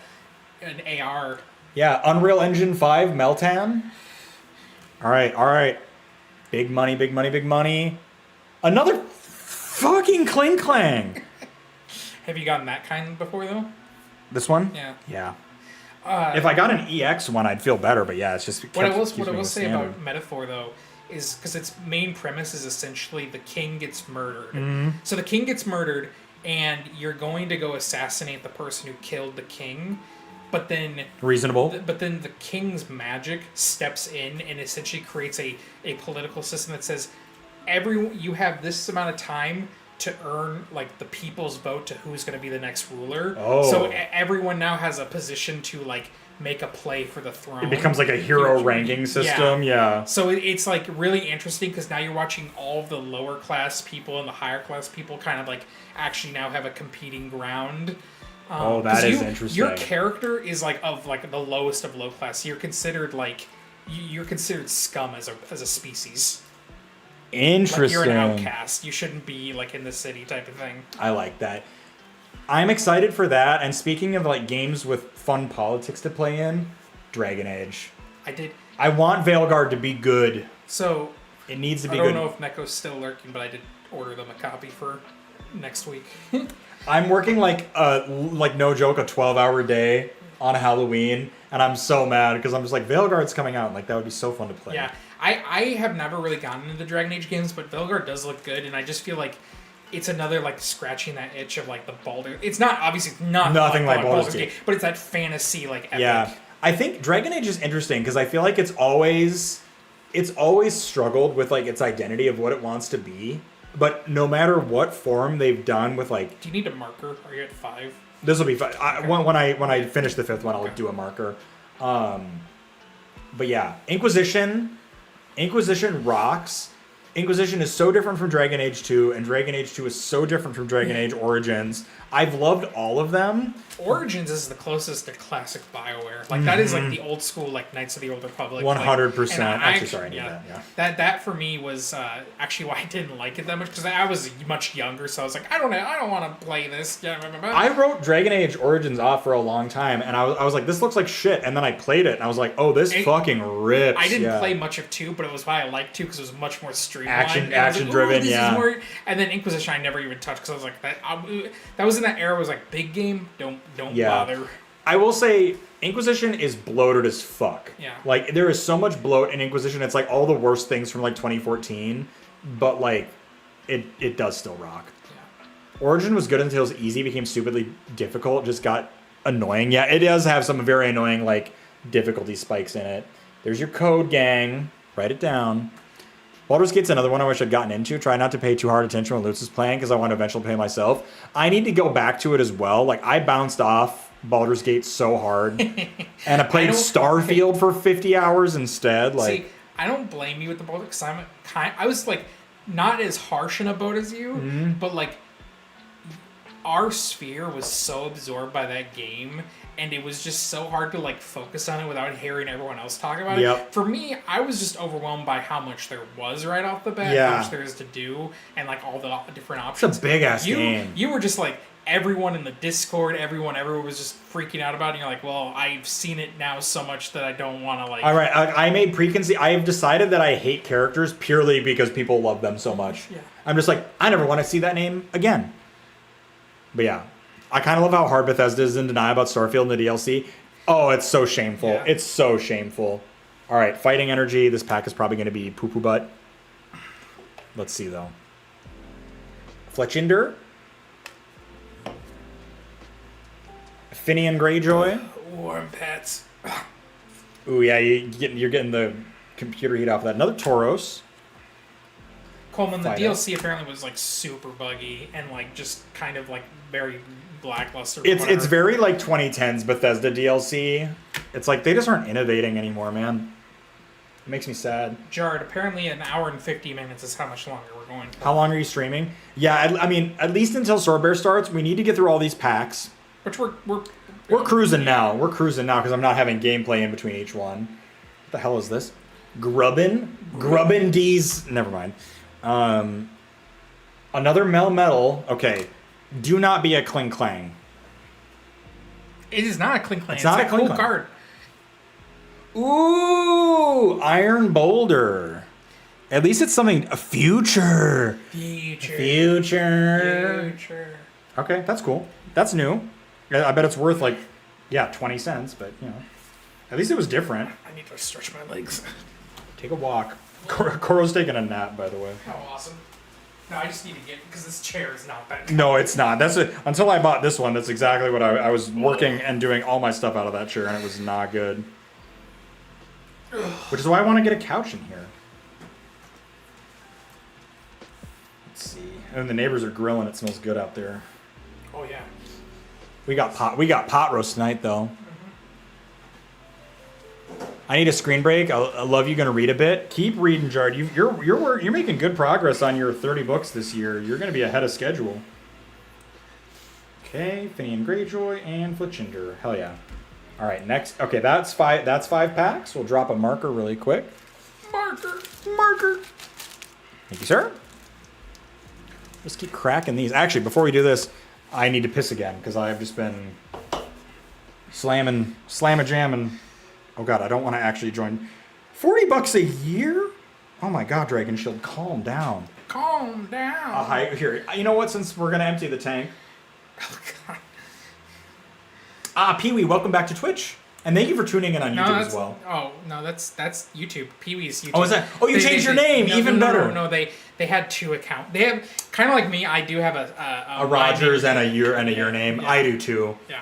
It's an AR. Yeah, Unreal Engine 5 Meltan. All right. Big money. Another fucking Kling Clang. Have you gotten that kind before though? This one? Yeah. If I got an EX one, I'd feel better. But yeah, it's just what I will say about Metaphor though is because its main premise is essentially the king gets murdered. Mm-hmm. So the king gets murdered, and you're going to go assassinate the person who killed the king. But then reasonable. But then the king's magic steps in and essentially creates a political system that says you have this amount of time to earn like the people's vote to who's going to be the next ruler. Oh. So everyone now has a position to like make a play for the throne. It becomes like a hero ranking system. Yeah. So it's like really interesting because now you're watching all of the lower class people and the higher class people kind of like actually now have a competing ground. That is interesting. Your character is like of like the lowest of low class. You're considered like you're considered scum as a species. Interesting. Like you're an outcast. You shouldn't be like in the city type of thing. I like that. I'm excited for that. And speaking of like games with fun politics to play in, Dragon Age. I want Veilguard to be good. So it needs to be good. good. I don't know if Neko's still lurking, but I did order them a copy for next week. I'm working like no joke, a 12-hour day on Halloween, and I'm so mad because I'm just like, Veilguard's coming out. Like that would be so fun to play. Yeah, I have never really gotten into Dragon Age games, but Veilguard does look good, and I just feel like it's another like scratching that itch of like the Baldur. It's not obviously nothing like Baldur's Gate, but it's that fantasy like epic. Yeah, I think Dragon Age is interesting because I feel like it's always struggled with like its identity of what it wants to be. But no matter what form they've done with like... Do you need a marker? Are you at 5? This will be 5. When I finish the 5th one, I'll do a marker. But yeah, Inquisition rocks. Inquisition is so different from Dragon Age 2, and Dragon Age 2 is so different from Dragon Age Origins. I've loved all of them. Origins is the closest to classic BioWare. Like that is like the old school like Knights of the Old Republic. 100%. Actually, sorry, I knew that. Yeah. That for me was actually why I didn't like it that much because I was much younger, so I was like, I don't want to play this. I wrote Dragon Age Origins off for a long time, and I was like, this looks like shit. And then I played it, and I was like, oh, this fucking rips. I didn't play much of 2, but it was why I liked 2 because it was much more streamlined. Action driven, yeah. And then Inquisition I never even touched because I was like, that was in that era. Was like big game. Don't bother. I will say Inquisition is bloated as fuck. Yeah. Like there is so much bloat in Inquisition. It's like all the worst things from like 2014, but like it does still rock. Yeah. Origin was good until it was easy, became stupidly difficult, just got annoying. Yeah, it does have some very annoying like difficulty spikes in it. There's your code, gang. Write it down. Baldur's Gate's another one I wish I'd gotten into. Try not to pay too hard attention when Lutz is playing because I want to eventually play myself. I need to go back to it as well. Like, I bounced off Baldur's Gate so hard. And I played Starfield for 50 hours instead. Like, see, I don't blame you with the Baldur because I was, like, not as harsh in a boat as you, but, like, our sphere was so absorbed by that game, and it was just so hard to like focus on it without hearing everyone else talk about it. For me, I was just overwhelmed by how much there was right off the bat, how much there is to do, and like all the different options. It's a big ass game. You were just like, everyone in the Discord, everyone was just freaking out about it. And you're like, well, I've seen it now so much that I don't want to like. All right, I made preconceived. I have decided that I hate characters purely because people love them so much. Yeah. I'm just like, I never want to see that name again. But yeah, I kind of love how hard Bethesda is in denial about Starfield in the DLC. Oh, it's so shameful. Yeah. It's so shameful. All right, fighting energy. This pack is probably going to be poo-poo butt. Let's see though. Fletchinder. Finian Greyjoy. Warm pets. Ooh, yeah, you're getting the computer heat off of that. Another Tauros. Coleman, the DLC apparently was like super buggy and like just kind of like very lackluster. It's very like 2010s Bethesda DLC. It's like they just aren't innovating anymore, man. It makes me sad. Jared, apparently an hour and 50 minutes is how much longer we're going for. How long are you streaming? Yeah, I mean, at least until Sword Bear starts, we need to get through all these packs. Which we're cruising now. We're cruising now because I'm not having gameplay in between each one. What the hell is this? Grubbin D's. Never mind. Another Melmetal. Okay. Do not be a Kling Clang. It is not a Kling Clang. It's not a Kling Clang. Card. Ooh, Iron Boulder. At least it's something. A future. Future. Okay, that's cool. That's new. I bet it's worth like, 20 cents, but you know, at least it was different. I need to stretch my legs. Take a walk. Koro's taking a nap, by the way. How awesome. No, I just need to get, because this chair is not that. No, it's not. Until I bought this one, that's exactly what I was working and doing all my stuff out of that chair, and it was not good. Which is why I want to get a couch in here. Let's see. And the neighbors are grilling. It smells good out there. Oh yeah. We got pot roast tonight though. I need a screen break. I love you. Gonna read a bit. Keep reading, Jared. You're making good progress on your 30 books this year. You're gonna be ahead of schedule. Okay, Finian Greyjoy and Fletchinder. Hell yeah. All right, next. Okay, that's 5 packs. We'll drop a marker really quick. Marker. Thank you, sir. Just keep cracking these. Actually, before we do this, I need to piss again because I've just been slam-a-jamming. Oh god, I don't want to actually join. $40 a year? Oh my god, Dragon Shield, calm down. Calm down. Here, you know what? Since we're gonna empty the tank. Oh god. Pee-wee, welcome back to Twitch, and thank you for tuning in on YouTube as well. Oh no, that's YouTube. Pee-wee's YouTube. Oh, is that? Oh, you changed your name. Even better. No, they had 2 accounts. They have kind of like me. I do have a Rogers and a your name. Yeah. I do too. Yeah.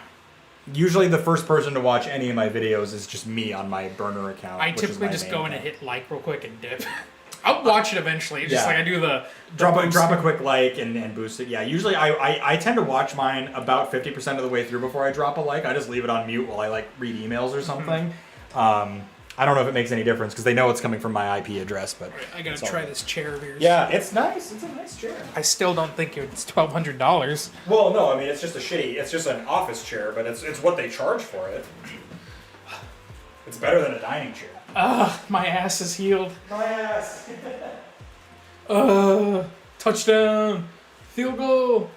Usually the first person to watch any of my videos is just me on my burner account. I typically just go in and hit like real quick and dip. I'll watch it eventually. It's just like I do the drop a quick like and boost it. Yeah, usually I tend to watch mine about 50% of the way through before I drop a like. I just leave it on mute while I like read emails or something. I don't know if it makes any difference because they know it's coming from my IP address, but I gotta try this chair of yours. Yeah, it's nice. It's a nice chair. I still don't think it's $1,200. Well, no, I mean it's just it's just an office chair, but it's what they charge for it. It's better than a dining chair. My ass is healed. My ass. Touchdown. Field goal.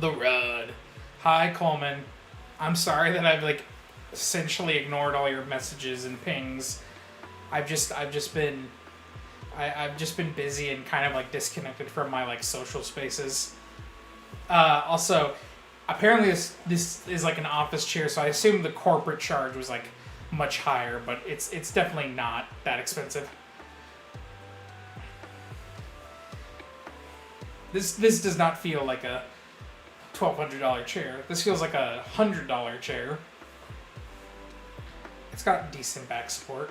The Rud. Hi, Coleman. I'm sorry that I've like essentially ignored all your messages and pings. I've just been busy and kind of like disconnected from my like social spaces. Also, apparently this is like an office chair, so I assume the corporate charge was like much higher, but it's definitely not that expensive. This does not feel like a $1,200 chair. This feels like a $100 chair. It's got decent back support.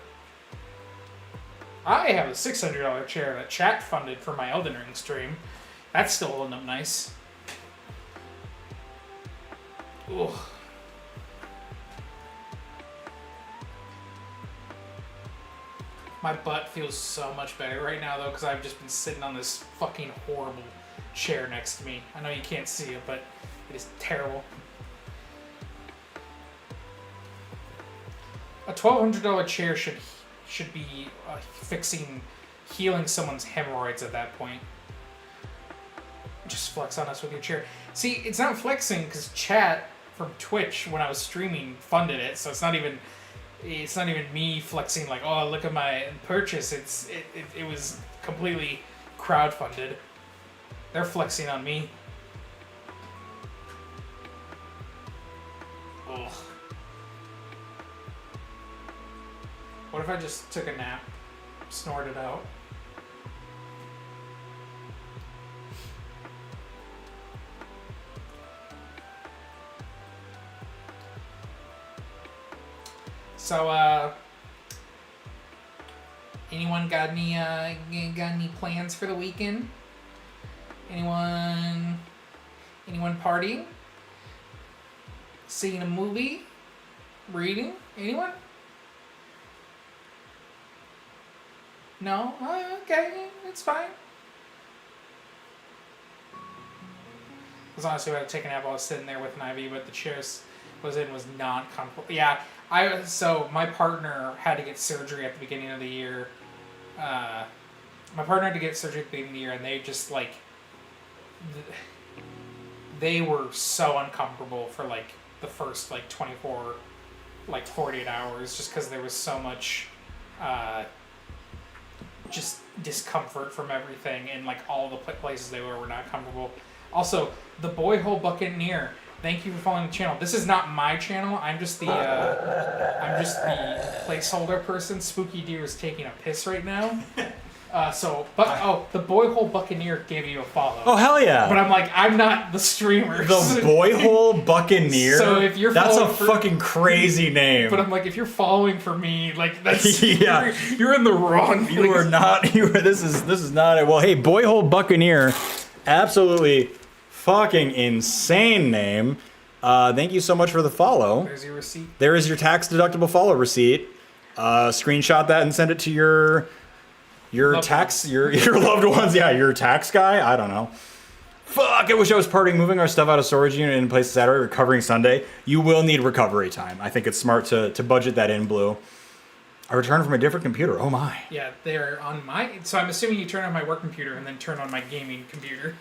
I have a $600 chair that chat funded for my Elden Ring stream. That's still holding up nice. Ugh. My butt feels so much better right now, though, because I've just been sitting on this fucking horrible chair next to me. I know you can't see it, but it is terrible. A $1,200 chair should be healing someone's hemorrhoids at that point. Just flex on us with your chair. See, it's not flexing because chat from Twitch when I was streaming funded it, so it's not even me flexing like, oh, look at my purchase. It was completely crowdfunded. They're flexing on me. Ugh. What if I just took a nap, snorted out? So, anyone got any plans for the weekend? Anyone partying? Seeing a movie? Reading? Anyone? No? Okay, it's fine. Because honestly, I had to take a nap while I was sitting there with an IV, but the chair was not comfortable. Yeah, so my partner had to get surgery at the beginning of the year. My partner had to get surgery at the beginning of the year, and they just, like, they were so uncomfortable for, like, the first, like, 24, like, 48 hours, just because there was so much, just discomfort from everything, and, like, all the places they were not comfortable. Also, the Boyhole Buccaneer, thank you for following the channel. This is not my channel. I'm just the placeholder person. Spooky Deer is taking a piss right now. The Boyhole Buccaneer gave you a follow. Oh, hell yeah. But I'm like, I'm not the streamer. The Boyhole Buccaneer? So if you're that's a for, fucking crazy name. But I'm like, if you're following for me, like, that's yeah. you're in the wrong place. You are not. This is not it. Well, hey, Boyhole Buccaneer, absolutely fucking insane name. Thank you so much for the follow. There's your receipt. There is your tax deductible follow receipt. Screenshot that and send it to your loved ones. Yeah, your tax guy. I don't know. Fuck, I wish I was partying, moving our stuff out of storage unit in place Saturday, recovering Sunday. You will need recovery time. I think it's smart to budget that in, Blue. I returned from a different computer. Oh my. Yeah, they're on my. So I'm assuming you turn on my work computer and then turn on my gaming computer.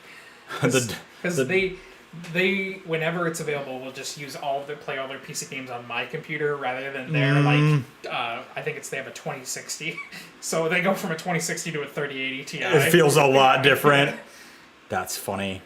Because they whenever it's available will just play all their PC games on my computer rather than their I think they have a 2060, so they go from a 2060 to a 3080 Ti. It feels a lot different. That's funny.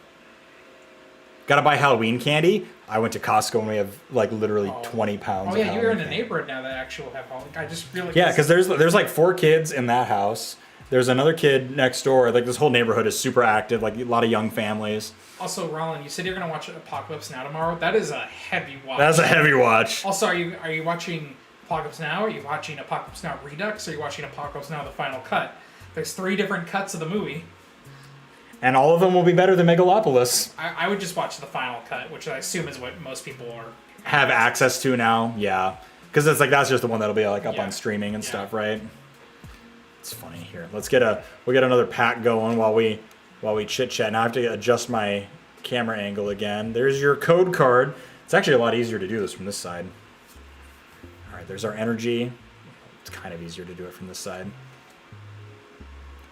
Gotta buy Halloween candy. I went to Costco and we have like literally 20 pounds. Oh yeah, you're in a neighborhood now that actually have Halloween. I just feel like because there's like 4 kids in that house. There's another kid next door. Like, this whole neighborhood is super active, like a lot of young families. Also, Roland, you said you're going to watch Apocalypse Now tomorrow. That is a heavy watch. That's a heavy watch. Also, are you watching Apocalypse Now? Are you watching Apocalypse Now Redux? Or are you watching Apocalypse Now the Final Cut? There's 3 different cuts of the movie. And all of them will be better than Megalopolis. I would just watch the Final Cut, which I assume is what most people have access to now. Yeah. Because it's like, that's just the one that'll be like up on streaming and stuff, right? It's funny. Here, we'll get another pack going while we chit chat. Now I have to adjust my camera angle again. There's your code card. It's actually a lot easier to do this from this side. All right, there's our energy. It's kind of easier to do it from this side.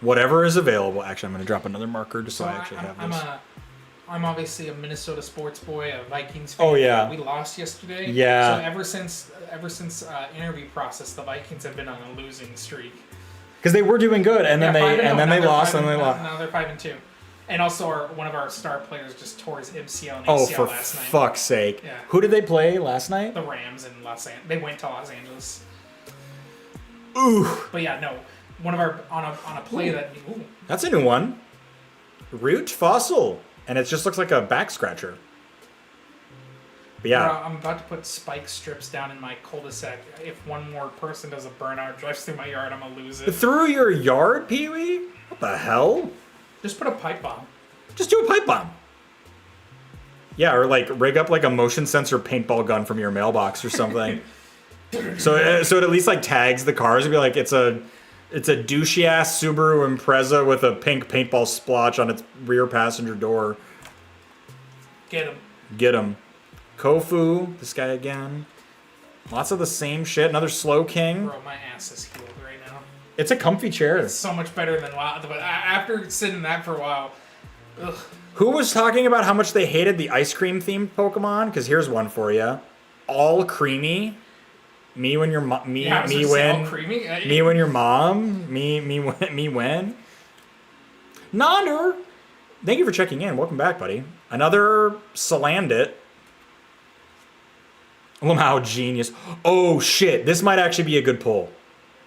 Whatever is available. Actually, I'm going to drop another marker just so I actually have this. I'm obviously a Minnesota sports boy, a Vikings fan. Oh yeah. We lost yesterday. Yeah. So ever since interview process, the Vikings have been on a losing streak. Because they were doing good, and then they lost, and they lost. Now they're 5-2, and also one of our star players just tore his MCL and ACL last night. Oh, for fuck's sake! Yeah. Who did they play last night? The Rams in Los Angeles. They went to Los Angeles. Ooh. But yeah, no. One of our on a play that. Ooh. That's a new one. Root Fossil, and it just looks like a back scratcher. But yeah. I'm about to put spike strips down in my cul-de-sac. If one more person does a burnout, drives through my yard, I'm gonna lose it. Through your yard, Pee-wee? What the hell? Just put a pipe bomb. Just do a pipe bomb. Yeah, or like rig up like a motion sensor paintball gun from your mailbox or something. so it at least like tags the cars and be like, it's a It's a douchey ass Subaru Impreza with a pink paintball splotch on its rear passenger door. Get him. Get him. Kofu, this guy again. Lots of the same shit. Another Slow King. Bro, my ass is healed right now. It's a comfy chair. It's so much better than WoW. But after sitting in that for a while, ugh. Who was talking about how much they hated the ice cream themed Pokemon? Because here's one for you. All creamy. Me when your mom. Me when. All creamy? Me when your mom. Me when. Nonder. Thank you for checking in. Welcome back, buddy. Another Salandit. Lamau Genius. Oh shit, this might actually be a good pull.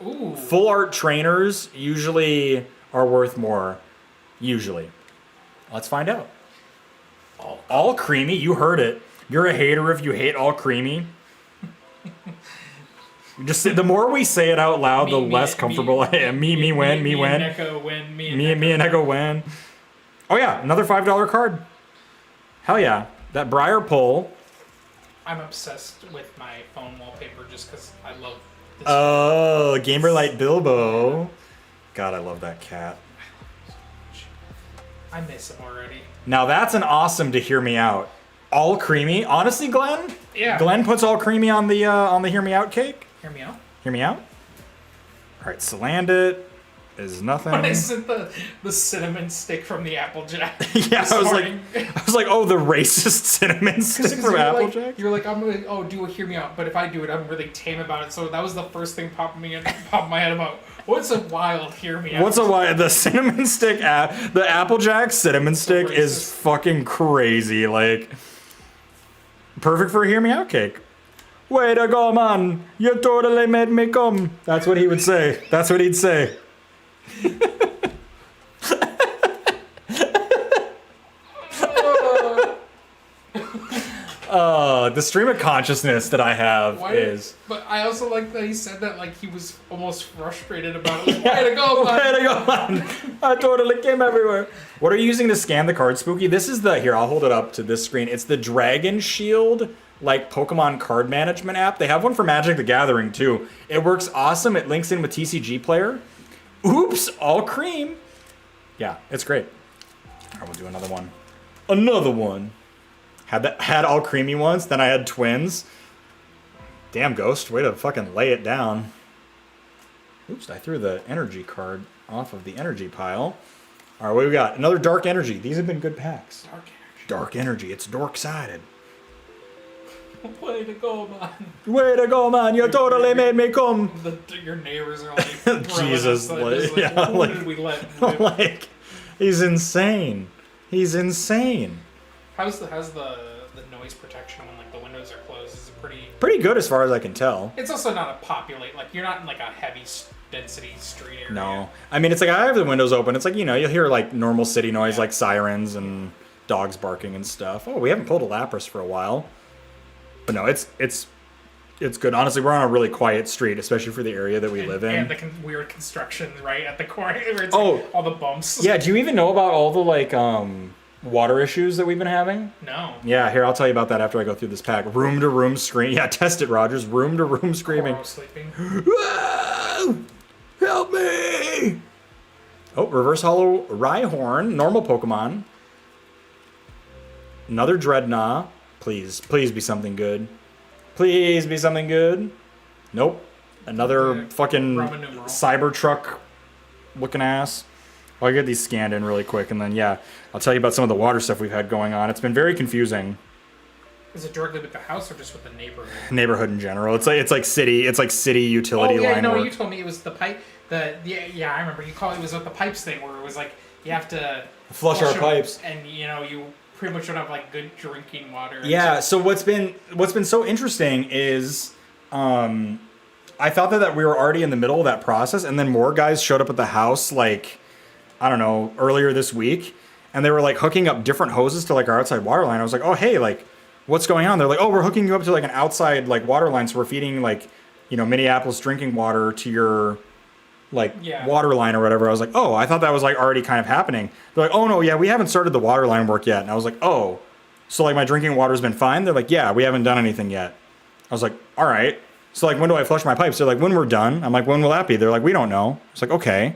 Ooh. Full art trainers usually are worth more. Usually. Let's find out. All creamy, you heard it. You're a hater if you hate all creamy. Just the more we say it out loud, the less comfortable I am. Me when. Me and Echo win. Oh yeah, another $5 card. Hell yeah. That Briar pull. I'm obsessed with my phone wallpaper just because I love this. Oh, Gamer Light Bilbo. God, I love that cat. I miss him already. Now that's an awesome to hear me out. All creamy. Honestly, Glenn? Yeah. Glenn puts all creamy on the hear me out cake. Hear me out? Hear me out? Alright, Salandit is nothing. When I sent the cinnamon stick from the Applejack. Yeah, I was like, oh, the racist cinnamon stick from Applejack? You're like, I'm gonna do a hear me out, but if I do it, I'm really tame about it. So that was the first thing popped in my head about what's a wild hear me out. What's a wild? The cinnamon stick, the Applejack cinnamon stick is fucking crazy. Like, perfect for a hear me out cake. Way to go, man! You totally made me come. That's what he would say. That's what he'd say. The stream of consciousness that I have is. But I also like that he said that like he was almost frustrated about it. Like, way to go, man! Way to go, man! I totally came everywhere. What are you using to scan the card, Spooky? This is the here. I'll hold it up to this screen. It's the Dragon Shield, like Pokemon card management app. They have one for Magic the Gathering too. It works awesome. It links in with TCG Player. Oops, all cream. Yeah, it's great. All right, we'll do another one. Another one. Had all creamy ones, then I had twins. Damn, Ghost, way to fucking lay it down. Oops, I threw the energy card off of the energy pile. All right, what do we got? Another Dark Energy. These have been good packs. Dark Energy. It's dork-sided. Way to go, man. Way to go, man. You totally made me come. Your neighbors are like, Jesus. Who did we let live? Like, he's insane. He's insane. How's the noise protection when like the windows are closed? Is it pretty good as far as I can tell. It's also not a populate, like you're not in like a heavy density street area. No. I mean, it's like I have the windows open. It's like, you know, you'll hear like normal city noise, like sirens and dogs barking and stuff. Oh, we haven't pulled a Lapras for a while. But no, it's good. Honestly, we're on a really quiet street, especially for the area that we live in. And the weird construction right at the corner where it's like all the bumps. Yeah, do you even know about all the like water issues that we've been having? No. Yeah, here, I'll tell you about that after I go through this pack. Room to room scream. Yeah, test it, Rogers. Room to room screaming. Sleeping. Help me! Oh, reverse hollow Rhyhorn. Normal Pokemon. Another Dreadnought. Please be something good. Please be something good. Nope. Another fucking Cybertruck looking ass. I'll get these scanned in really quick, and then, yeah, I'll tell you about some of the water stuff we've had going on. It's been very confusing. Is it directly with the house or just with the neighborhood? Neighborhood in general. It's like city utility line no, work. you told me it was the pipe. Yeah, I remember. You called it was with the pipes thing where it was like you have to flush our pipes, and you know you pretty much don't have like good drinking water. Yeah. So what's been so interesting is, I thought that we were already in the middle of that process, and then more guys showed up at the house like, I don't know, earlier this week, and they were like hooking up different hoses to like our outside water line. I was like, oh hey, like, what's going on? They're like, oh, we're hooking you up to like an outside like water line, so we're feeding like, you know, Minneapolis drinking water to your like water line or whatever. I was like, oh, I thought that was like already kind of happening. They're like, oh no, yeah, we haven't started the water line work yet. And I was like, oh, so like my drinking water's been fine? They're like, yeah, we haven't done anything yet. I was like, all right. So like, when do I flush my pipes? They're like, when we're done. I'm like, when will that be? They're like, we don't know. It's like, okay.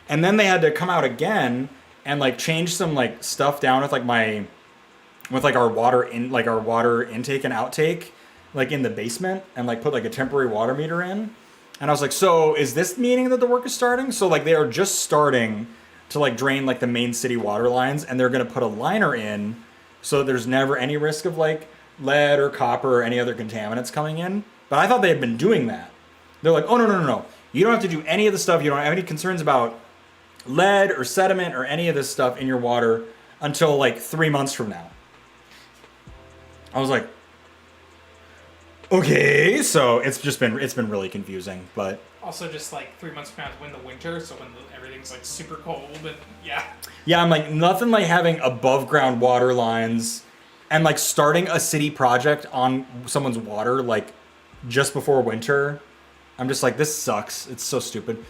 And then they had to come out again and like change some like stuff down with like our water intake and outtake, like in the basement, and like put like a temporary water meter in. And I was like, so is this meaning that the work is starting? So like they are just starting to like drain like the main city water lines, and they're going to put a liner in so there's never any risk of like lead or copper or any other contaminants coming in. But I thought they had been doing that. They're like, oh, no. You don't have to do any of the stuff. You don't have any concerns about lead or sediment or any of this stuff in your water until like 3 months from now. I was like, okay. So it's been really confusing, but also just like 3 months from now is when the winter, so when everything's like super cold, and yeah. Yeah, I'm like, nothing like having above ground water lines and like starting a city project on someone's water like just before winter. I'm just like, this sucks. It's so stupid.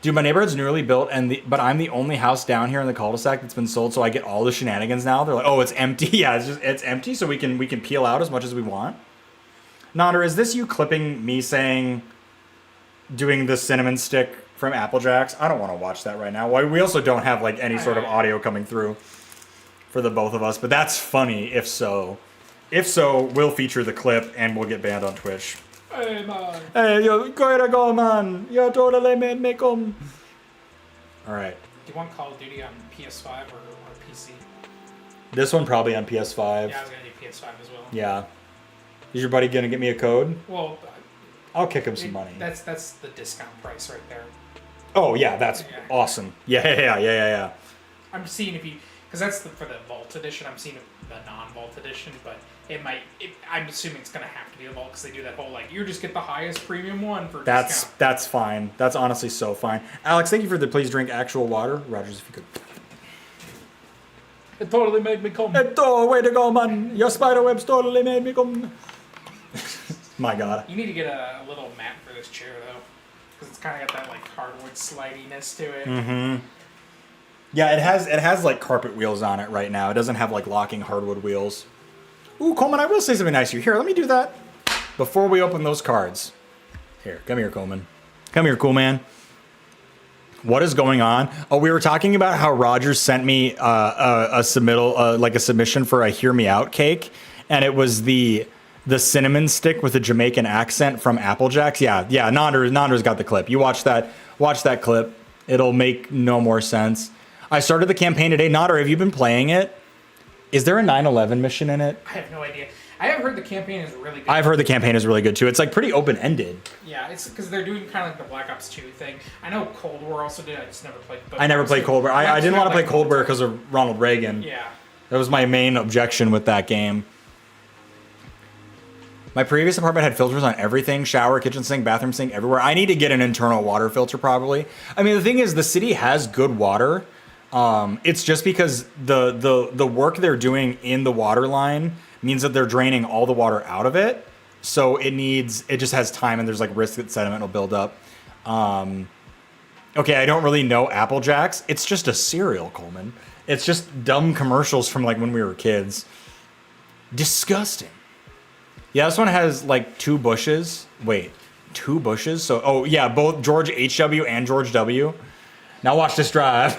Dude, my neighborhood's newly built, but I'm the only house down here in the cul-de-sac that's been sold, so I get all the shenanigans now. They're like, oh, it's empty. Yeah, it's empty, so we can peel out as much as we want. Nader, is this you clipping me saying, doing the cinnamon stick from Applejack's? I don't want to watch that right now. We also don't have like any sort of audio coming through for the both of us, but that's funny if so. If so, we'll feature the clip and we'll get banned on Twitch. Hey, man. Hey, yo, go, man. Yo, totally made me come. All right. Do you want Call of Duty on PS5 or PC? This one probably on PS5. Yeah, I was going to do PS5 as well. Yeah. Is your buddy going to get me a code? Well, I'll kick him some money. That's the discount price right there. Oh, yeah, that's awesome. Yeah. I'm seeing if you... Because that's for the Vault Edition. I'm seeing the non-Vault Edition, but I'm assuming it's going to have to be the Vault because they do that whole, like, you just get the highest premium one for discount. That's fine. That's honestly so fine. Alex, thank you for the please drink actual water. Rogers, if you could. It totally made me come. Way to go, man. Your spider webs totally made me come. My God. You need to get a little mat for this chair, though. Because it's kind of got that, like, hardwood slidiness to it. Mm-hmm. Yeah, it has like carpet wheels on it right now. It doesn't have like locking hardwood wheels. Ooh, Coleman, I will say something nice to you. Here, let me do that before we open those cards. Here, come here, Coleman. Come here, cool man. What is going on? Oh, we were talking about how Rogers sent me a submission for a Hear Me Out cake, and it was the cinnamon stick with a Jamaican accent from Applejack's. Yeah. Nander's got the clip. You watch that clip. It'll make no more sense. I started the campaign today. Nader, have you been playing it? Is there a 9/11 mission in it? I have no idea. I have heard the campaign is really good. I've heard the campaign is really good too. It's like pretty open-ended. Yeah, it's because they're doing kind of like the Black Ops 2 thing. I know Cold War also did. I just never played. I never played Cold War. I didn't want to play Cold War because of Ronald Reagan. Yeah. That was my main objection with that game. My previous apartment had filters on everything: shower, kitchen sink, bathroom sink, everywhere. I need to get an internal water filter probably. I mean, the thing is, the city has good water. It's just because the work they're doing in the water line means that they're draining all the water out of it. So it just has time, and there's like risk that sediment will build up. Okay, I don't really know Applejack's. It's just a cereal, Coleman. It's just dumb commercials from like when we were kids. Disgusting. Yeah, this one has like 2 bushes. Wait, 2 bushes? So, oh yeah, both George H.W. and George W. Now watch this drive.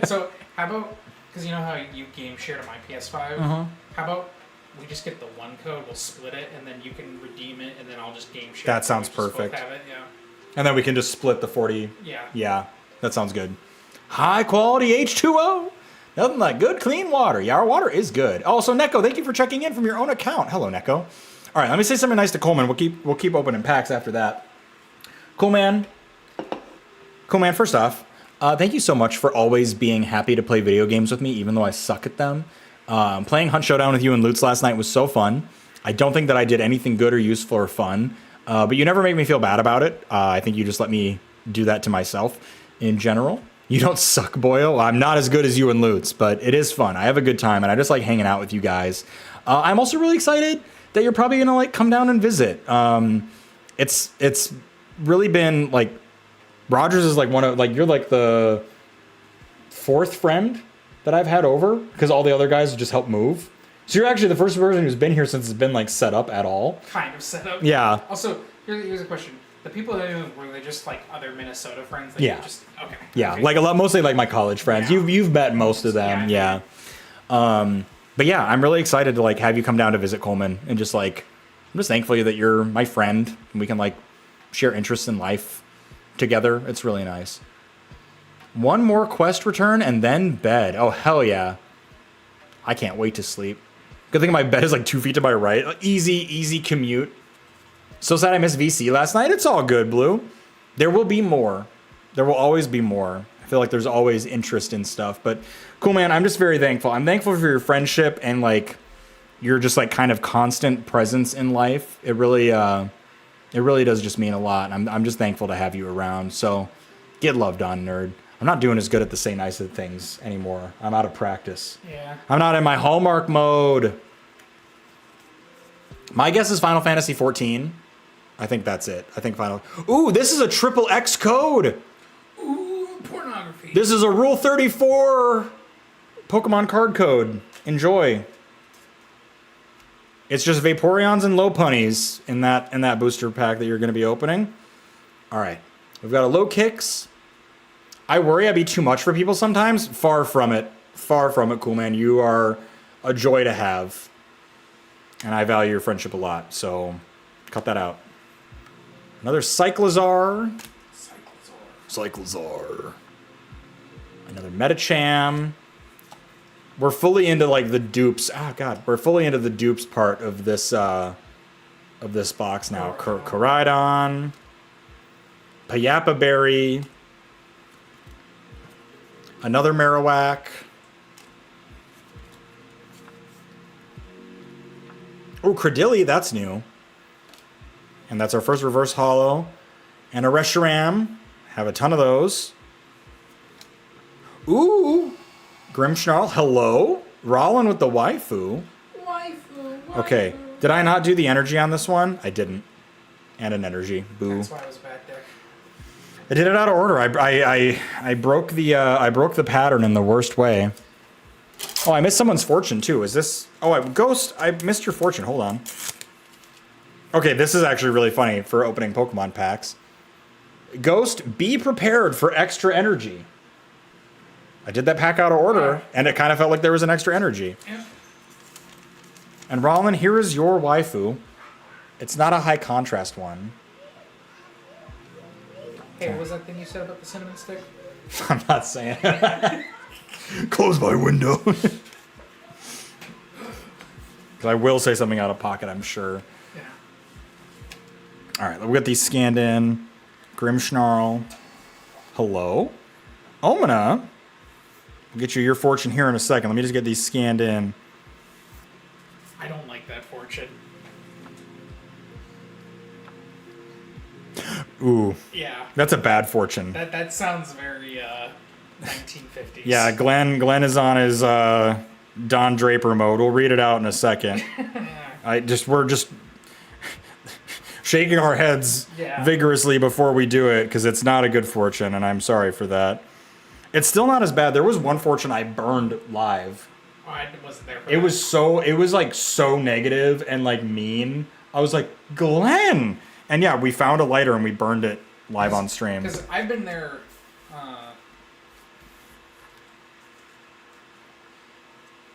So how about, because you know how you game share to my PS5? Uh-huh. How about we just get the one code, we'll split it, and then you can redeem it, and then I'll just game share. That sounds perfect. And then we can just split the 40. Yeah. Yeah, that sounds good. High quality H2O. Nothing like good, clean water. Yeah, our water is good. Also, Neko, thank you for checking in from your own account. Hello, Neko. All right, let me say something nice to Coleman. We'll keep opening packs after that. Coleman, first off, thank you so much for always being happy to play video games with me, even though I suck at them. Playing Hunt Showdown with you and Lutz last night was so fun. I don't think that I did anything good or useful or fun, but you never make me feel bad about it. I think you just let me do that to myself in general. You don't suck, Boyle. I'm not as good as you and Lutz, but it is fun. I have a good time, and I just like hanging out with you guys. I'm also really excited that you're probably gonna like come down and visit. It's really been like Rogers is like one of like you're like the 4th friend that I've had over because all the other guys just help move. So you're actually the first person who's been here since it's been like set up at all. Kind of set up. Yeah. Also, Here's a question. The people who were they just like other Minnesota friends? That Yeah. Just, okay. Yeah, Okay. like a lot, mostly like my college friends. You've met most of them, yeah. But yeah, I'm really excited to like have you come down to visit Coleman and just like I'm just thankful that you're my friend and we can like share interests in life together. It's really nice. One more quest return and then bed. Oh hell yeah! I can't wait to sleep. Good thing my bed is like 2 feet to my right. Easy commute. So sad I missed VC last night. It's all good, Blue. There will be more. There will always be more. I feel like there's always interest in stuff. But cool, man. I'm just very thankful. I'm thankful for your friendship and like your just like kind of constant presence in life. It really does just mean a lot. I'm just thankful to have you around. So get loved on, nerd. I'm not doing as good at the say nice things anymore. I'm out of practice. Yeah. I'm not in my Hallmark mode. My guess is Final Fantasy 14. I think that's it. I think Final... Ooh, this is a triple X code. Ooh, pornography. This is a Rule 34 Pokemon card code. Enjoy. It's just Vaporeons and Lopunnies in that booster pack that you're going to be opening. All right. We've got a Low Kicks. I worry I'd be too much for people sometimes. Far from it. Far from it, cool man. You are a joy to have. And I value your friendship a lot. So cut that out. Another Cyclizar. Cyclizar. Another Metacham. We're fully into like the dupes. Oh god, we're fully into the dupes part of this box now. Koraidon. Payapa Berry. Another Marowak. Oh, Credilli, that's new. And that's our first reverse holo. And a Reshiram. Have a ton of those. Ooh. Grimmsnarl, hello. Rollin with the waifu. Waifu. Okay. Did I not do the energy on this one? I didn't. And an energy. Boo. That's why it was a bad deck. I did it out of order. I broke the pattern in the worst way. Oh, I missed someone's fortune too. Is this? Oh, Ghost. I missed your fortune. Hold on. Okay, this is actually really funny for opening Pokemon packs. Ghost, be prepared for extra energy. I did that pack out of order, and it kind of felt like there was an extra energy. Yeah. And Rollin, here is your waifu. It's not a high contrast one. Hey, what was that thing you said about the cinnamon stick? I'm not saying it. Close my window. Because I will say something out of pocket, I'm sure. Yeah. All right, we'll get these scanned in. Grimmsnarl. Hello. Omina. We'll get you your fortune here in a second. Let me just get these scanned in. I don't like that fortune. Ooh. Yeah. That's a bad fortune. That sounds very 1950s. Yeah, Glenn is on his Don Draper mode. We'll read it out in a second. We're just shaking our heads vigorously before we do it because it's not a good fortune, and I'm sorry for that. It's still not as bad. There was one fortune I burned live. Oh, I wasn't there for It was like so negative and like mean. I was like, Glenn! And yeah, we found a lighter and we burned it live on stream. Because I've been there.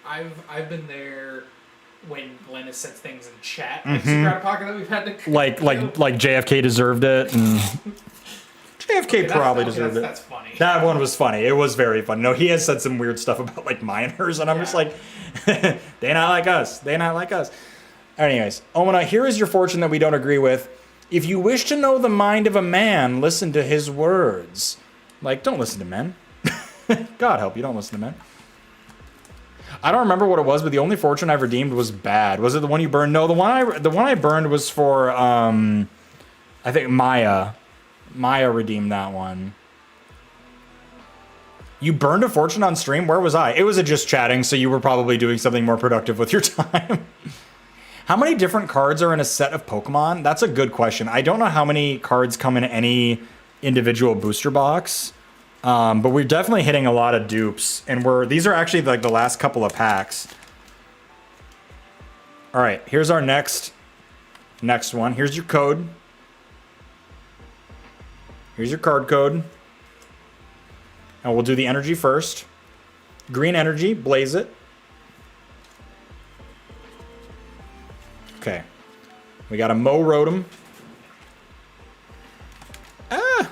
I've been there when Glenn has said things in chat. Like Secret Out of Pocket that we've had to like JFK deserved it. And JFK probably deserved it. That's funny. That one was funny. It was very funny. No, he has said some weird stuff about like minors, and I'm just like, they not like us. They not like us. Anyways, Omina, here is your fortune that we don't agree with. If you wish to know the mind of a man, listen to his words. Like, don't listen to men. God help you, don't listen to men. I don't remember what it was, but the only fortune I redeemed was bad. Was it the one you burned? No, the one I burned was for I think Maya. Maya redeemed that one. You burned a fortune on stream? Where was I? It was a just chatting, so you were probably doing something more productive with your time. How many different cards are in a set of Pokemon? That's a good question. I don't know how many cards come in any individual booster box. But we're definitely hitting a lot of dupes, and these are actually like the last couple of packs. All right, here's our next one. Here's your code. Here's your card code. And we'll do the energy first. Green energy, blaze it. Okay. We got a Mo Rotom. Ah!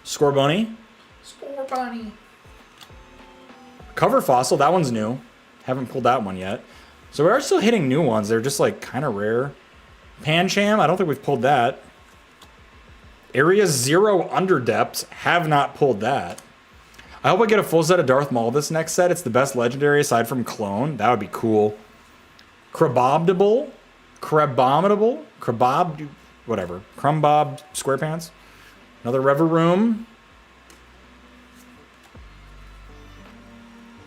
Score Bunny. Score Bunny. Cover Fossil, that one's new. Haven't pulled that one yet. So we are still hitting new ones. They're just like kind of rare. Pancham, I don't think we've pulled that. Area 0 Underdepths, have not pulled that. I hope I get a full set of Darth Maul this next set. It's the best legendary aside from Clone. That would be cool. Crabobdable, whatever. Crumbob SquarePants. Another Reveroom.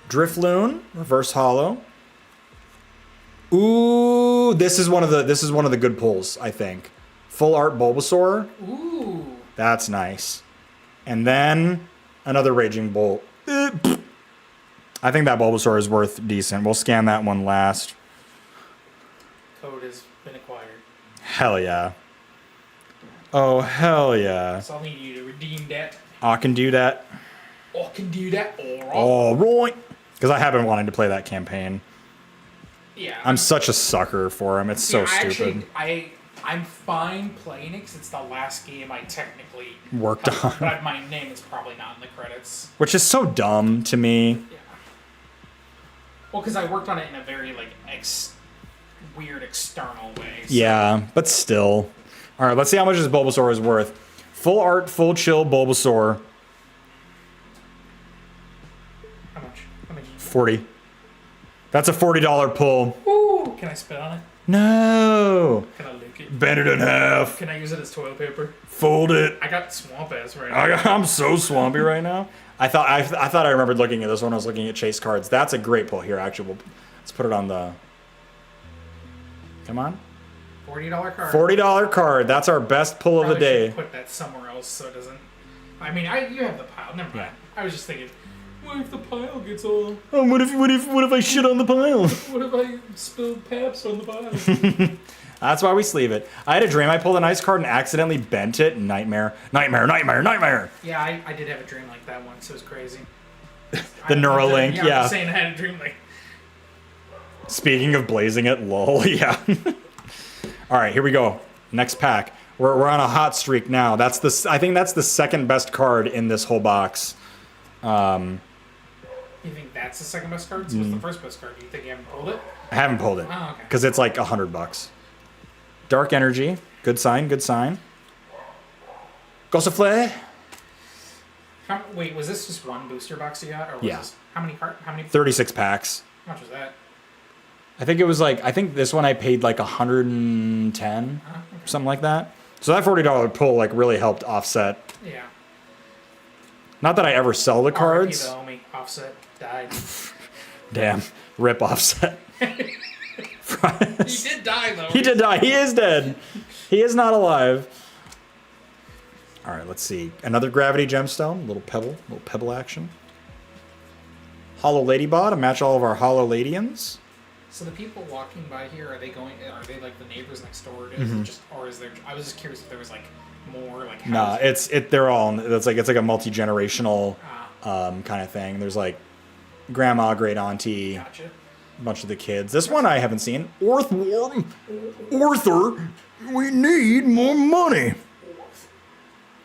Drifloon, Reverse Hollow. Ooh, this is one of the good pulls, I think. Full Art Bulbasaur. Ooh. That's nice. And then another Raging Bolt. I think that Bulbasaur is worth decent. We'll scan that one last. Code has been acquired. Hell yeah. Oh, hell yeah. So I'll need you to redeem that. I can do that. I can do that. All right. Because I have been wanting to play that campaign. Yeah. I'm such a sucker for him. It's so stupid. I'm fine playing it because it's the last game I technically worked on. But my name is probably not in the credits. Which is so dumb to me. Yeah. Well, because I worked on it in a very like weird external way. So. Yeah, but still. All right, let's see how much this Bulbasaur is worth. Full art, full chill Bulbasaur. How much? 40. That's a $40 pull. Ooh, can I spit on it? No. Can I lick it? Bend it in half. Can I use it as toilet paper? Fold it. I got swamp ass right now. I'm so swampy right now. I thought I remembered looking at this when I was looking at chase cards. That's a great pull here. Actually, let's put it on the. Come on. $40 card. $40 card. That's our best pull of the day. Should put that somewhere else so it doesn't. I mean, you have the pile. Never mind. Yeah. I was just thinking, what if the pile gets all? Oh, what if I shit on the pile? What if I spilled Paps on the pile? That's why we sleeve it. I had a dream I pulled an ice card and accidentally bent it. Nightmare. Yeah, I did have a dream like that once. It was crazy. The Neuralink, yeah. I'm just saying I had a dream like. Speaking of blazing it, lol, yeah. All right, here we go. Next pack. We're on a hot streak now. I think that's the second best card in this whole box. You think that's the second best card? So what's the first best card? Do you think you haven't pulled it? I haven't pulled it. Oh, okay. Because it's like $100. Dark Energy. Good sign, good sign. Gossifleur. Wait, was this just one booster box you got? Or was this, how many? 36 packs. How much was that? I think it was like, I think this one I paid like 110, something like that. So that $40 pull like really helped offset. Yeah. Not that I ever sell the cards. The homie Offset died. Damn, rip Offset. He did die though. He did die. He is dead. He is not alive. All right, let's see. Another Gravity Gemstone, little pebble action. Hollow Ladybot to match all of our Hollow Ladians. So the people walking by here, are they like the neighbors next door? Or is there? I was just curious if there was like more like. Nah, they're all. It's like a multi-generational kind of thing. There's like grandma, great auntie, gotcha. A bunch of the kids. This one I haven't seen. Arthur, we need more money.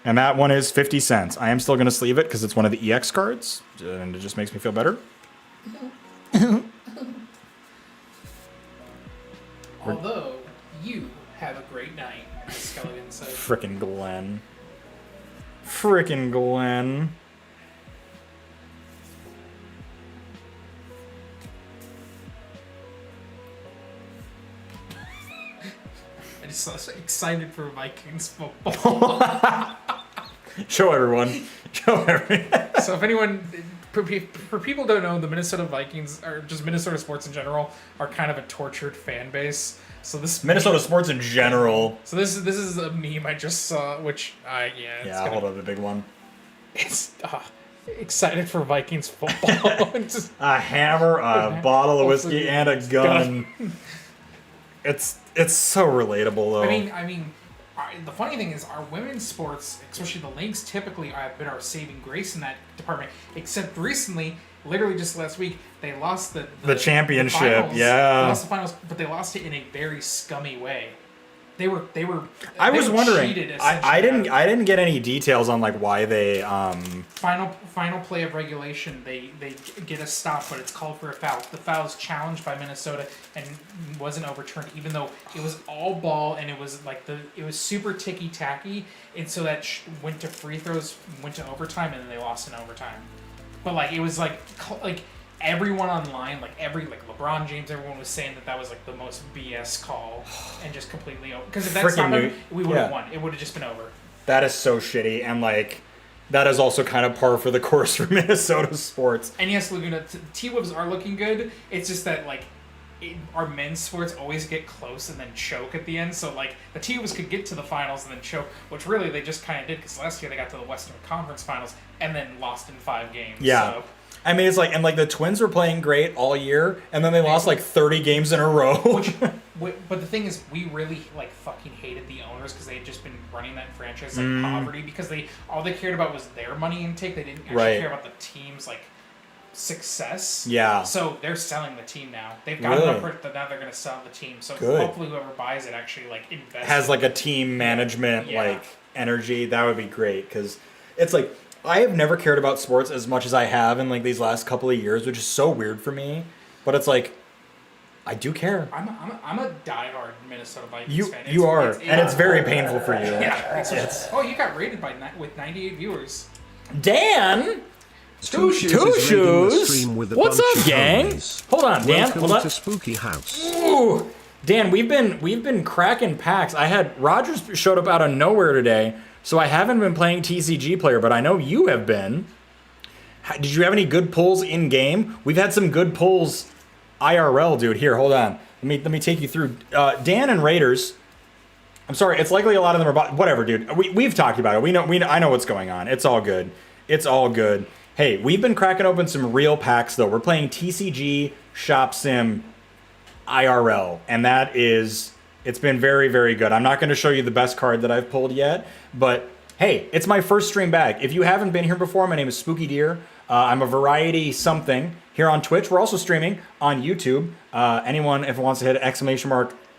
And that one is 50 cents. I am still going to sleeve it because it's one of the EX cards, and it just makes me feel better. Although you have a great night, as Skeleton said. Frickin' Glenn. Frickin' Glenn. I'm just so excited for Vikings football. Show everyone. Show everyone. So if anyone, for people who don't know, the Minnesota Vikings, or just Minnesota sports in general, are kind of a tortured fan base. So this Minnesota sports in general. So this is a meme I just saw, which hold on, the big one. It's excited for Vikings football. Just, a hammer, a bottle of whiskey, and a gun. It's so relatable though. I mean, the funny thing is, our women's sports, especially the leagues, typically have been our saving grace in that department. Except recently, literally just last week, they lost the championship. The finals. Yeah, they lost the finals, but they lost it in a very scummy way. They were. I was wondering. Cheated, I didn't get any details on like why they. Final play of regulation, they get a stop, but it's called for a foul. The foul is challenged by Minnesota and wasn't overturned, even though it was all ball and it was like it was super ticky tacky, and so that went to free throws, went to overtime, and then they lost in overtime. But like it was like everyone online, like LeBron James, everyone was saying that was like the most BS call and just completely over. Because if that's not we would have won. It would have just been over. That is so shitty, and like that is also kind of par for the course for Minnesota sports. And yes, Laguna, T-Wolves are looking good. It's just that like our men's sports always get close and then choke at the end. So like the T-Wolves could get to the finals and then choke, which really they just kind of did because last year they got to the Western Conference Finals and then lost in 5 games. Yeah. So. I mean, it's like, and like the Twins were playing great all year, and then they lost like 30 games in a row. But the thing is, we really like fucking hated the owners because they had just been running that franchise like poverty because all they cared about was their money intake. They didn't actually care about the team's like success. Yeah. So they're selling the team now. They've got enough for it that now they're going to sell the team. So hopefully whoever buys it actually like invests. Has like a team management like energy. That would be great because it's like. I have never cared about sports as much as I have in like these last couple of years, which is so weird for me. But it's like, I do care. I'm a diehard Minnesota Vikings fan. You are, and it's very painful for you. Yeah. You got rated with 98 viewers. Dan. Two Shoes. What's up, gang? Hold on, Dan. Hold on. To Spooky House. Ooh, Dan, we've been cracking packs. Rogers showed up out of nowhere today. So I haven't been playing TCG Player, but I know you have been. Did you have any good pulls in game? We've had some good pulls IRL, dude. Here, hold on. Let me take you through. Dan and Raiders. I'm sorry. It's likely a lot of them are whatever, dude. We've talked about it. I know what's going on. It's all good. It's all good. Hey, we've been cracking open some real packs though. We're playing TCG Shop Sim IRL, and it's been very, very good. I'm not going to show you the best card that I've pulled yet, but hey, it's my first stream back. If you haven't been here before, my name is Spooky Deer. I'm a variety something here on Twitch. We're also streaming on YouTube. Anyone, if it wants to hit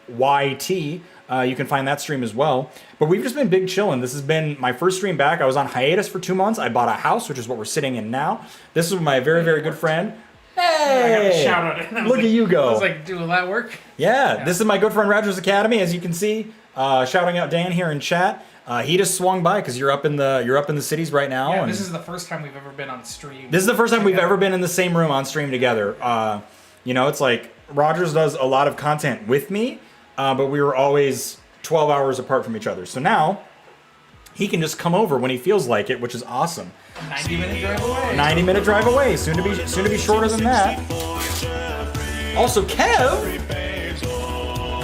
!YT, you can find that stream as well. But we've just been big chilling. This has been my first stream back. I was on hiatus for 2 months. I bought a house, which is what we're sitting in now. This is my very, very good friend. Hey! Shout out. Look at you go. I was like, do that work? Yeah, this is my good friend Rogers Academy, as you can see. Shouting out Dan here in chat. He just swung by because you're up in the cities right now. Yeah, this is the first time we've ever been on stream. This is the first time we've ever been in the same room on stream together. It's like Rogers does a lot of content with me, but we were always 12 hours apart from each other. So now he can just come over when he feels like it, which is awesome. 90-minute drive away. 90-minute drive away. Soon to be shorter than that. Also, Kev,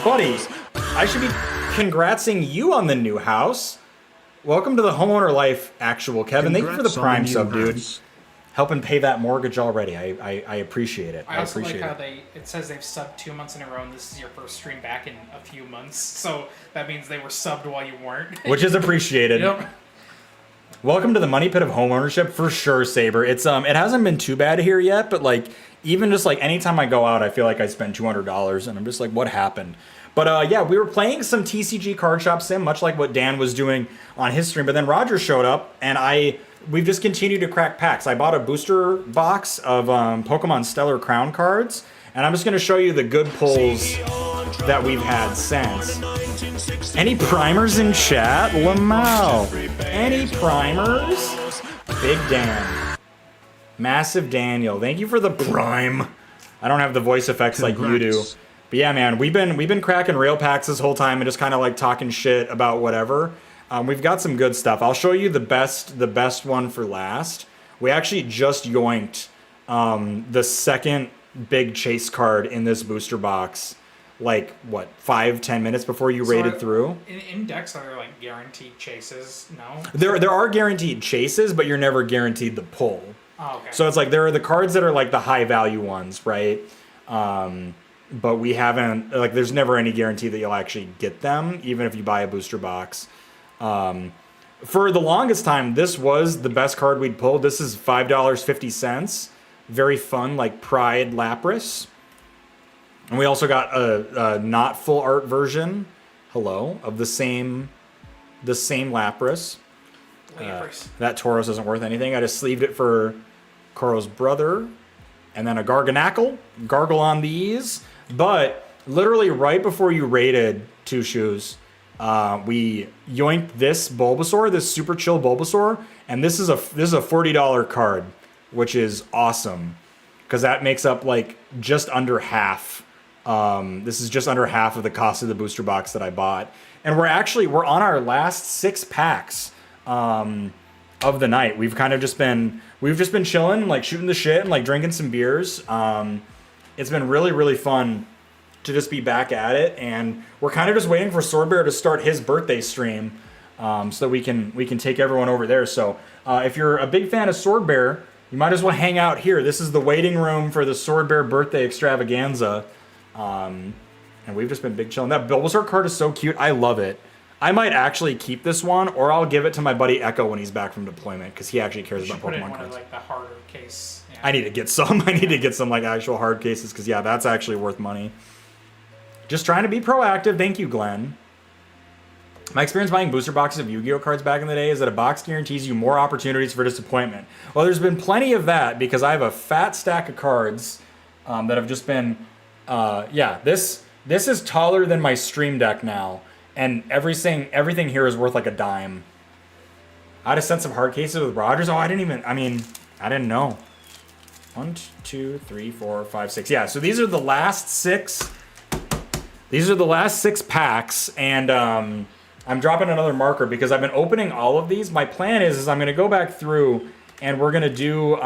buddy, I should be congratsing you on the new house. Welcome to the homeowner life, actual Kevin. Thank you for the Prime sub, dude. Helping pay that mortgage already. I appreciate it. I also like how it says they've subbed 2 months in a row, and this is your first stream back in a few months. So that means they were subbed while you weren't. Which is appreciated. Yep. Welcome to the money pit of homeownership for sure, Saber. It hasn't been too bad here yet, but like even just like anytime I go out, I feel like I spend $200, and I'm just like, what happened? But yeah, we were playing some TCG Card Shop Sim, much like what Dan was doing on his stream. But then Roger showed up, and we've just continued to crack packs. I bought a booster box of Pokémon Stellar Crown cards, and I'm just going to show you the good pulls that we've had since. Any primers in chat? Lamau. Any primers? Big Dan. Massive Daniel. Thank you for the prime. I don't have the voice effects like you do. But yeah, man, we've been cracking rail packs this whole time and just kind of like talking shit about whatever. We've got some good stuff. I'll show you the best one for last. We actually just yoinked the second big chase card in this booster box. Like, what, 5-10 minutes before you rated through? In decks, are there, like, guaranteed chases? No? There are guaranteed chases, but you're never guaranteed the pull. Oh, okay. So it's like, there are the cards that are, like, the high-value ones, right? but we haven't, like, there's never any guarantee that you'll actually get them, even if you buy a booster box. For the longest time, this was the best card we'd pulled. This is $5.50. Very fun, like Pride Lapras. And we also got a not full art version, of the same Lapras. That Tauros isn't worth anything. I just sleeved it for Koro's brother. And then a Gargle on these. But literally right before you raided Two Shoes, we yoinked this Bulbasaur, this super chill Bulbasaur, and this is a $40 card, which is awesome because that makes up like just under half. This is just under half of the cost of the booster box that I bought, and we're on our last 6 packs of the night. We've just been chilling, like shooting the shit and like drinking some beers. It's been really, really fun to just be back at it, and we're kind of just waiting for Swordbear to start his birthday stream, so that we can take everyone over there. So if you're a big fan of Swordbear, you might as well hang out here. This is the waiting room for the Swordbear birthday extravaganza, and we've just been big chilling. That Bulbasaur card is so cute. I love it. I might actually keep this one, or I'll give it to my buddy Echo when he's back from deployment, because he actually cares about put it Pokemon in one cards. of, like, the harder case. Yeah. I need to get some. I need to get some like actual hard cases, because yeah, that's actually worth money. Just trying to be proactive. Thank you, Glenn. My experience buying booster boxes of Yu-Gi-Oh cards back in the day is that a box guarantees you more opportunities for disappointment. Well, there's been plenty of that, because I have a fat stack of cards that have just been, this is taller than my Stream Deck now, and everything here is worth like a dime. I had to send some hard cases with Rogers. Oh, I didn't know. 1, 2, 3, 4, 5, 6. Yeah, so these are the last 6. These are the last 6 packs, and I'm dropping another marker because I've been opening all of these. My plan is I'm going to go back through, and we're going to do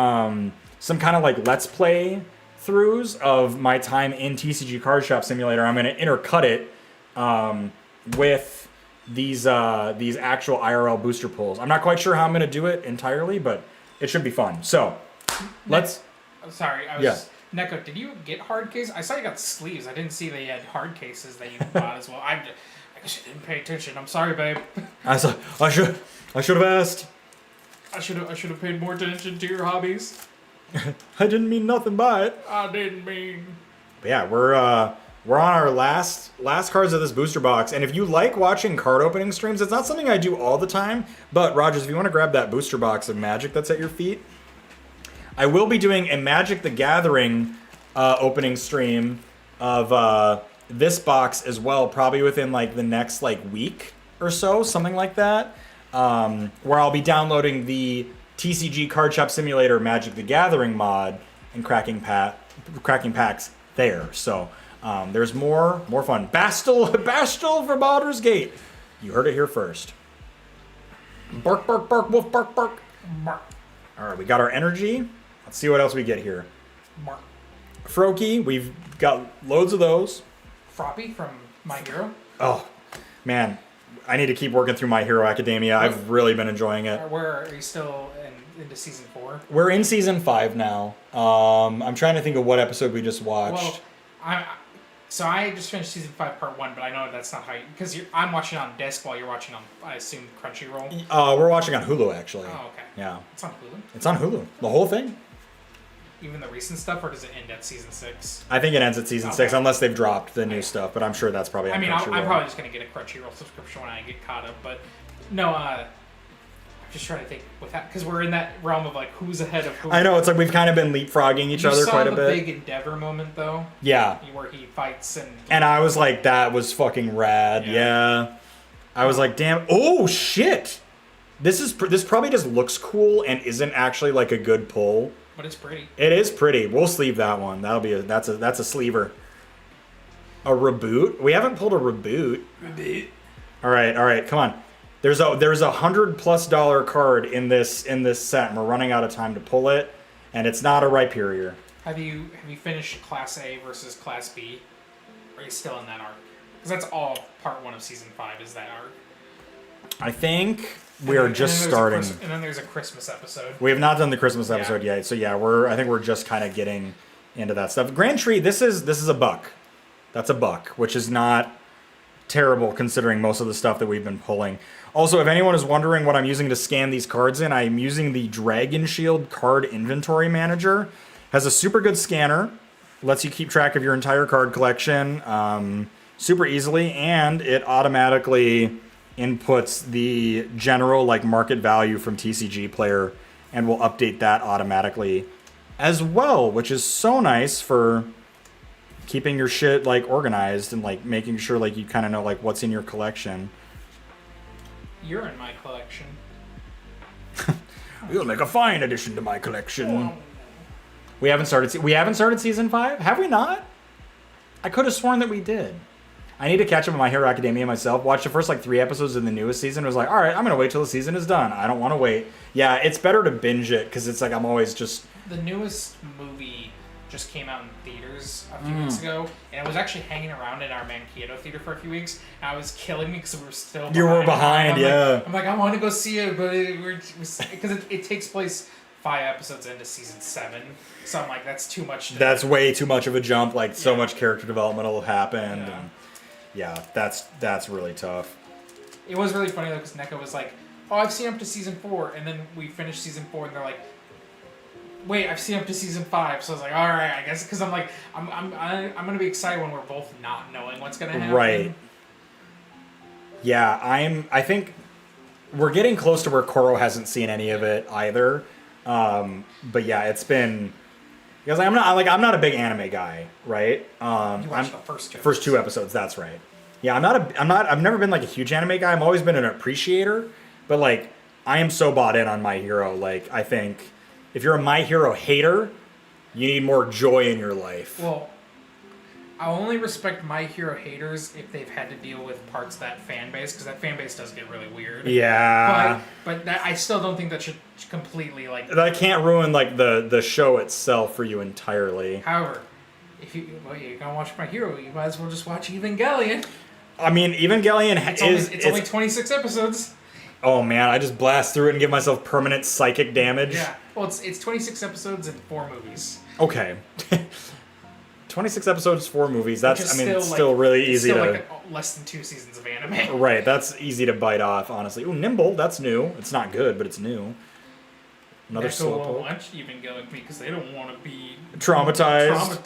some kind of like Let's Play throughs of my time in TCG Card Shop Simulator. I'm going to intercut it with these actual IRL booster pulls. I'm not quite sure how I'm going to do it entirely, but it should be fun. So, let's... Sorry, I was... Yeah. Neko, did you get hard cases? I saw you got sleeves. I didn't see they had hard cases that you bought as well. I guess you didn't pay attention. I'm sorry, babe. I should have asked. I should have paid more attention to your hobbies. I didn't mean nothing by it. I didn't mean. But yeah, we're on our last cards of this booster box, and if you like watching card opening streams, it's not something I do all the time. But Rogers, if you want to grab that booster box of Magic that's at your feet. I will be doing a Magic the Gathering opening stream of this box as well, probably within like the next week or so, something like that, where I'll be downloading the TCG Card Shop Simulator Magic the Gathering mod and cracking packs there. So there's more fun. Bastel for Baldur's Gate. You heard it here first. Bark, bark, bark, wolf, bark, bark. Bark. All right, we got our energy. Let's see what else we get here. Mark. Froakie, we've got loads of those. Froppy from My Hero. Oh, man. I need to keep working through My Hero Academia. I've really been enjoying it. Where are you still into season 4? We're in season 5 now. I'm trying to think of what episode we just watched. Well, so I just finished season 5 part 1, but I know that's not how you... Because I'm watching on disc while you're watching on, I assume, Crunchyroll. We're watching on Hulu, actually. Oh, okay. Yeah. It's on Hulu? It's on Hulu. The whole thing. Even the recent stuff, or does it end at season 6? I think it ends at season 6, unless they've dropped the new stuff, but I'm sure that's probably on Crunchyroll. I'm probably just going to get a Crunchyroll subscription when I get caught up, but no, I'm just trying to think with that, because we're in that realm of who's ahead of who. I know, it's like we've kind of been leapfrogging each other quite a bit. You saw the big Endeavor moment, though? Yeah. Where he fights and... And I was like, that was fucking rad, yeah. I was like, damn, oh shit! This probably just looks cool and isn't actually like a good pull. But it's pretty. It is pretty. We'll sleeve that one. That's a sleever. A reboot? We haven't pulled a reboot. All right, come on. There's a $100+ card in this set, and we're running out of time to pull it, and it's not a Rhyperior. Have you finished Class A versus Class B? Or are you still in that arc? Because that's all part 1 of season 5 is that arc. I think we are just starting. And then there's a Christmas episode. We have not done the Christmas episode yet, so yeah, I think we're just kind of getting into that stuff. Grand Tree, this is a buck. That's $1, which is not terrible considering most of the stuff that we've been pulling. Also, if anyone is wondering what I'm using to scan these cards in, I'm using the Dragon Shield Card Inventory Manager. Has a super good scanner, lets you keep track of your entire card collection super easily, and it automatically inputs the general like market value from TCG Player and will update that automatically as well, which is so nice for keeping your shit like organized and like making sure like you kind of know like what's in your collection. You're in my collection. You'll make a fine addition to my collection. We haven't started season 5, have we not? I could have sworn that we did. I need to catch up on My Hero Academia myself. Watch the first like 3 episodes of the newest season. I was like, all right, I'm gonna wait till the season is done. I don't want to wait. Yeah, it's better to binge it because it's like I'm always just. The newest movie just came out in theaters a few weeks ago, and it was actually hanging around in our Mankato theater for a few weeks. And it was killing me because we were still behind. You were behind, yeah. I'm like, I want to go see it, but because it takes place 5 episodes into season 7, so I'm like, that's too much. That's way too much of a jump. Like so much character development will happen. Yeah. And yeah, that's really tough. It was really funny though because NECA was like, "Oh, I've seen up to season 4," and then we finished season 4, and they're like, "Wait, I've seen up to season 5." So I was like, "All right, I guess," because I'm like, I'm gonna be excited when we're both not knowing what's gonna happen. Right. Yeah, I think we're getting close to where Koro hasn't seen any of it either. But yeah, it's been because I'm not a big anime guy, right? You watched the first 2 episodes. That's right. Yeah, I've never been like a huge anime guy. I've always been an appreciator, but like I am so bought in on My Hero. Like I think if you're a My Hero hater, you need more joy in your life. Well, I only respect My Hero haters if they've had to deal with parts of that fan base, because that fan base does get really weird. Yeah. But I still don't think that should completely like. That can't ruin like the show itself for you entirely. However, if you're gonna watch My Hero, you might as well just watch Evangelion. I mean, Evangelion it's only 26 episodes. Oh man, I just blast through it and give myself permanent psychic damage. Yeah. Well, it's 26 episodes and 4 movies. Okay. 26 episodes, 4 movies. It's still like, really easy to. Like less than 2 seasons of anime. Right, that's easy to bite off, honestly. Ooh, Nimble, that's new. It's not good, but it's new. Another Neko won't slowpoke. watch Evangelion with me because they don't want to be Traumatized.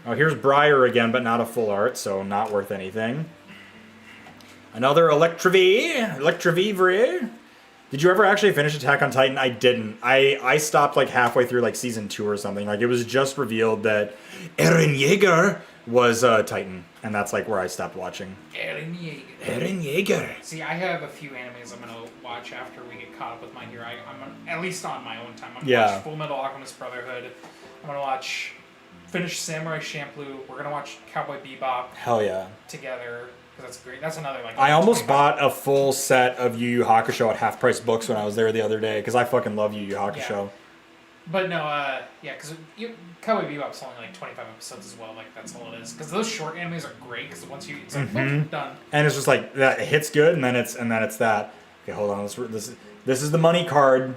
Oh, here's Briar again, but not a full art, so not worth anything. Another Electrovivre. Did you ever actually finish Attack on Titan? I didn't. I stopped like halfway through like season 2 or something. Like it was just revealed that Eren Yeager was Titan, and that's like where I stopped watching. Eren Yeager. Eren Yeager. See, I have a few animes I'm gonna watch after we get caught up with My Hero. At least on my own time. I'm gonna watch Full Metal Alchemist Brotherhood. I'm gonna finish Samurai Champloo. We're gonna watch Cowboy Bebop. Hell yeah. Together. Because that's great. That's another like. I almost bought a full set of Yu Yu Hakusho at Half Price Books when I was there the other day because I fucking love Yu Yu Hakusho. Yeah. But no, because Cowboy Bebop's only like 25 episodes as well. Like that's all it is. Because those short animes are great. Because once it's like done. And it's just like that it hits good, and then it's that. Okay, hold on. This is the money card.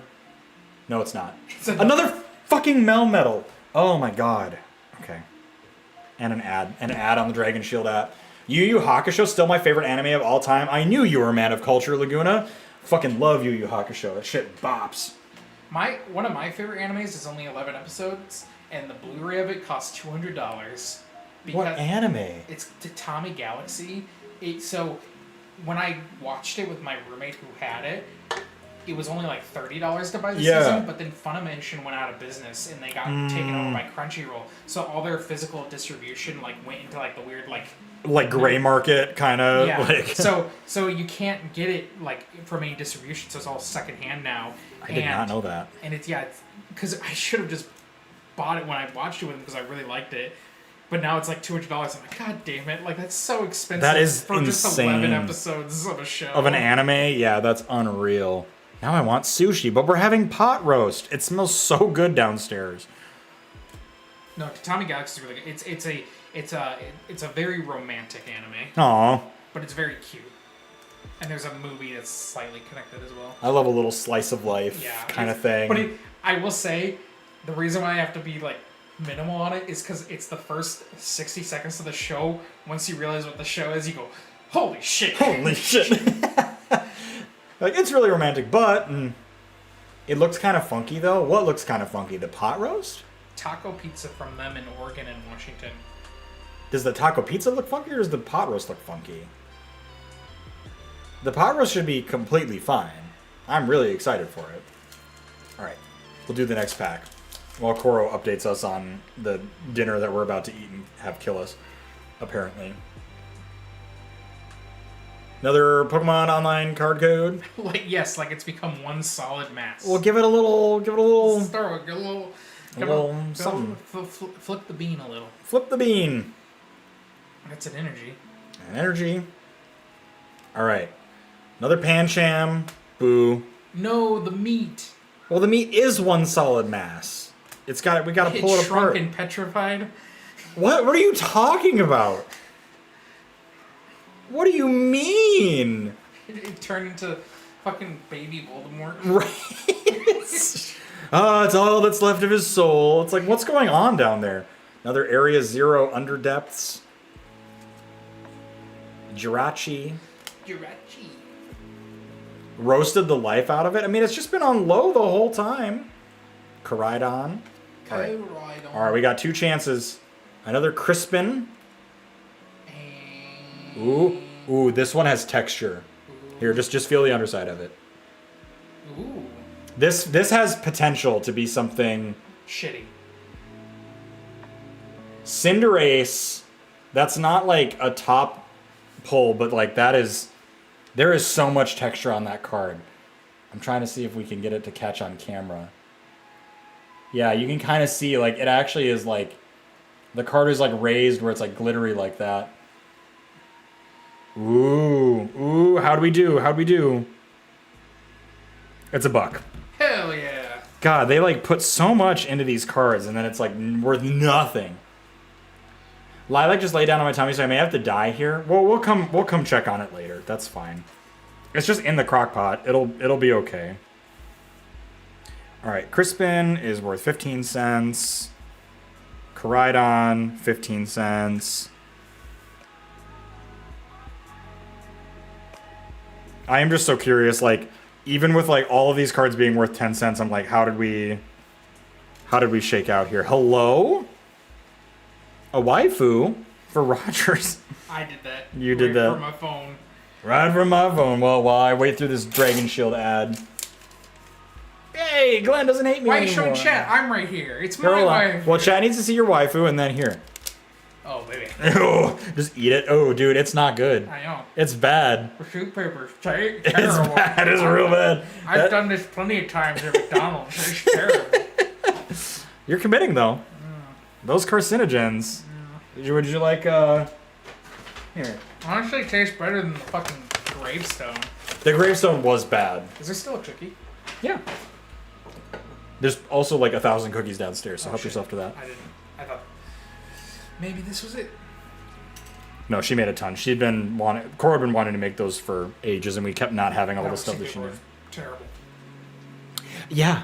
No, it's not. Another fucking Melmetal. Oh my god. Okay. And an ad on the Dragon Shield app. Yu Yu Hakusho, still my favorite anime of all time. I knew you were a man of culture, Laguna. Fucking love Yu Yu Hakusho. That shit bops. One of my favorite animes is only 11 episodes, and the Blu-ray of it costs $200. What anime? It's Tatami Galaxy. So when I watched it with my roommate who had it, it was only like $30 to buy the season, but then Funimation went out of business and they got taken over by Crunchyroll. So all their physical distribution like went into like the weird like gray market kind of. Yeah. Like. So you can't get it like from any distribution. So it's all secondhand now. I did not know that. And it's because I should have just bought it when I watched it with him because I really liked it. But now it's like $200. I'm like, God damn it! Like that's so expensive. That is for insane. Just 11 episodes of a show. Of an anime, yeah, that's unreal. Now I want sushi, but we're having pot roast. It smells so good downstairs. No, Tatami Galaxy is really good. It's a very romantic anime. Aww. But it's very cute. And there's a movie that's slightly connected as well. I love a little slice of life kind of thing. But I will say, the reason why I have to be like minimal on it is because it's the first 60 seconds of the show. Once you realize what the show is, you go, holy shit. Holy shit. Like, it's really romantic, but it looks kind of funky, though. What looks kind of funky? The pot roast? Taco pizza from them in Oregon and Washington. Does the taco pizza look funky, or does the pot roast look funky? The pot roast should be completely fine. I'm really excited for it. Alright, we'll do the next pack. While Koro updates us on the dinner that we're about to eat and have kill us, apparently. Another Pokemon Online card code. Like, yes, like it's become one solid mass. We'll give it a little. Start with a little something. Flip the bean a little. Flip the bean. That's an energy. An energy. All right. Another Pancham. Boo. No, the meat. Well, the meat is one solid mass. It's got. We got to pull it shrunk apart. and petrified. What? What are you talking about? What do you mean? It turned into fucking baby Voldemort. Right. Oh, it's all that's left of his soul. It's like, what's going on down there? Another Area 0 Underdepths. Jirachi. Roasted the life out of it. I mean, it's just been on low the whole time. Koraidon. All right. All right, we got 2 chances. Another Crispin. Ooh, ooh, this one has texture. Here, just feel the underside of it. Ooh. This has potential to be something shitty. Cinderace, that's not like a top pull, but like there is so much texture on that card. I'm trying to see if we can get it to catch on camera. Yeah, you can kind of see like it actually is like the card is like raised where it's like glittery like that. Ooh, ooh, how'd we do? How'd we do? It's a buck. Hell yeah. God, they like put so much into these cards and then it's like worth nothing. Lilac just lay down on my tummy, so I may have to die here. Well, we'll come check on it later. That's fine. It's just in the crock pot. It'll be okay. All right, Crispin is worth 15 cents. Koraidon, 15 cents. I am just so curious, like, even with like all of these cards being worth 10 cents, I'm like, how did we shake out here? Hello? A waifu for Rogers. I did that. You did that. From my phone. Right from my phone. Well, while I wait through this Dragon Shield ad. Hey, Glenn doesn't hate me Why anymore. are you showing chat? I'm right here. It's Here, my hold on. wife. Well, chat needs to see your waifu, and then here. Oh, baby. Oh, just eat it. Oh, dude, it's not good. I know. It's bad. Shoot papers. It's It's bad. It's real bad. I've done this plenty of times at McDonald's. It's terrible. You're committing, though. Those carcinogens. Would you like, here. Honestly, it tastes better than the fucking gravestone. The gravestone was bad. Is there still a cookie? Yeah. There's also like 1,000 cookies downstairs, so help shit. yourself to that. I didn't. I thought maybe this was it. No, she made a ton. Cora had been wanting to make those for ages, and we kept not having all the stuff that she knew. Terrible. Yeah.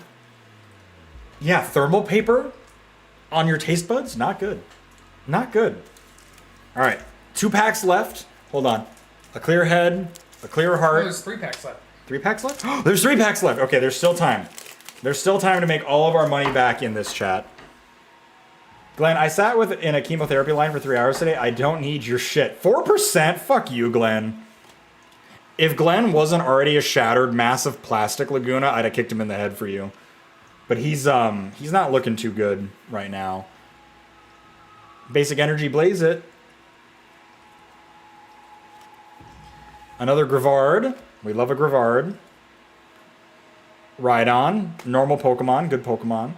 Yeah, thermal paper on your taste buds? Not good. Not good. All right, 2 packs left. Hold on. A clear head, a clear heart. Oh, there's 3 packs left. 3 packs left? There's 3 packs left. Okay, there's still time. There's still time to make all of our money back in this chat. Glenn, I sat in a chemotherapy line for 3 hours today. I don't need your shit. 4%? Fuck you, Glenn. If Glenn wasn't already a shattered, massive plastic Laguna, I'd have kicked him in the head for you. But he's not looking too good right now. Basic Energy, blaze it. Another Grivard. We love a Grivard. Rhydon. Normal Pokemon. Good Pokemon.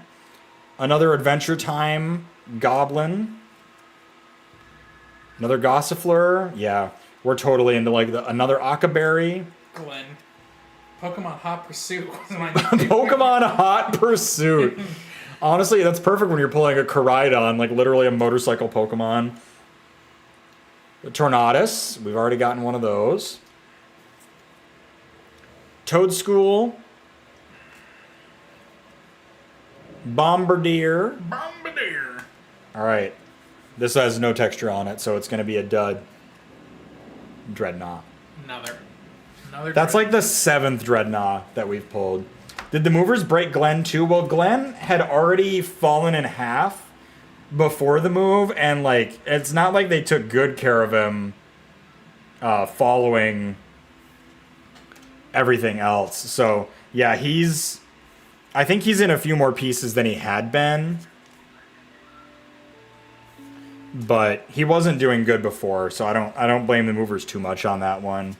Another Adventure Time Goblin. Another Gossifleur. Yeah, we're totally into like another Akaberry. Glenn. Pokemon Hot Pursuit. Pokemon Hot Pursuit. Honestly, that's perfect when you're pulling a Koraidon, like literally a motorcycle Pokemon. The Tornadus. We've already gotten one of those. Toadschool. Bombardier. Bombardier. Alright. This has no texture on it, so it's going to be a dud. Dreadnought. Another That's like the 7th Dreadnought that we've pulled. Did the movers break Glenn too? Well, Glenn had already fallen in half before the move, and like it's not like they took good care of him following everything else. So yeah, I think he's in a few more pieces than he had been. But he wasn't doing good before, so I don't blame the movers too much on that one.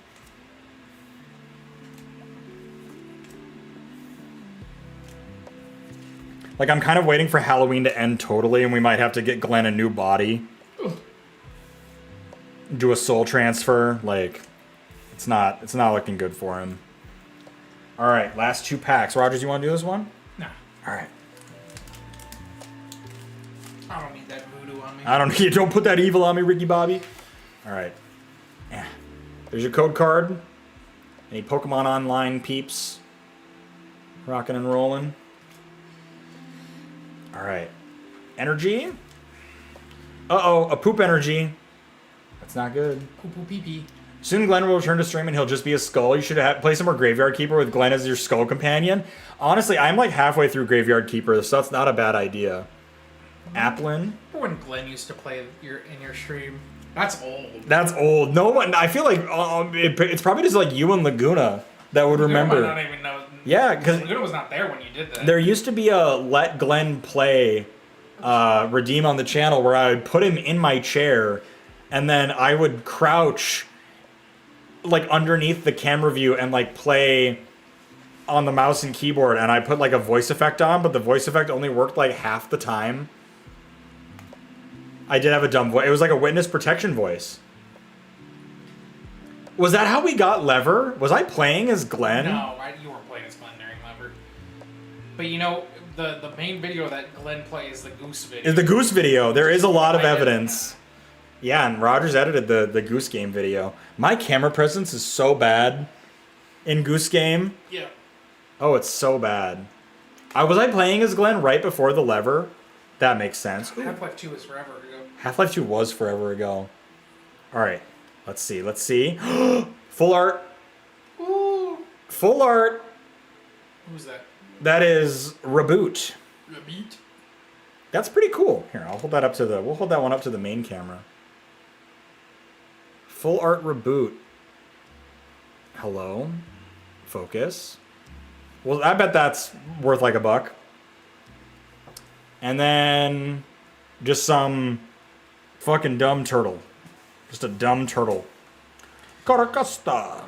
Like, I'm kind of waiting for Halloween to end totally, and we might have to get Glenn a new body. Do a soul transfer. Like, it's not looking good for him. Alright, last 2 packs. Rogers, you want to do this one? Nah. Alright. I don't need that voodoo on me. You don't put that evil on me, Ricky Bobby. Alright. Yeah. There's your code card. Any Pokemon Online peeps? Rocking and rolling. Alright. Energy. Uh-oh, a poop energy. That's not good. Poo pee pee. Soon Glenn will return to stream and he'll just be a skull. You should play some more Graveyard Keeper with Glenn as your skull companion. Honestly, I'm like halfway through Graveyard Keeper, so that's not a bad idea. Applin. Remember when Glenn used to play in your stream? That's old. That's old. No one. I feel like it's probably just like you and Laguna that would remember. Might not even know. Yeah, because Laguna was not there when you did that. There used to be a Let Glenn Play redeem on the channel where I would put him in my chair and then I would crouch like underneath the camera view and like play on the mouse and keyboard, and I put like a voice effect on, but the voice effect only worked like half the time. I did have a dumb voice. It was like a witness protection voice. Was that how we got Lever? Was I playing as Glenn? No, you weren't playing as Glenn during Lever. But you know, the main video that Glenn plays, the Goose video. Is the Goose video. There is a lot of evidence. Yeah, and Rogers edited the Goose Game video. My camera presence is so bad in Goose Game. Yeah. Oh, it's so bad. Was I playing as Glenn right before the Lever? That makes sense. Half-Life 2 was forever ago. Half-Life 2 was forever ago. Alright, let's see. Full art. Ooh. Full art. Who's that? That is Reboot. Reboot? That's pretty cool. Here, I'll hold that up we'll hold that one up to the main camera. Full art Reboot. Hello? Focus. Well, I bet that's worth like $1. And then just some fucking dumb turtle. Just a dumb turtle. Caracasta.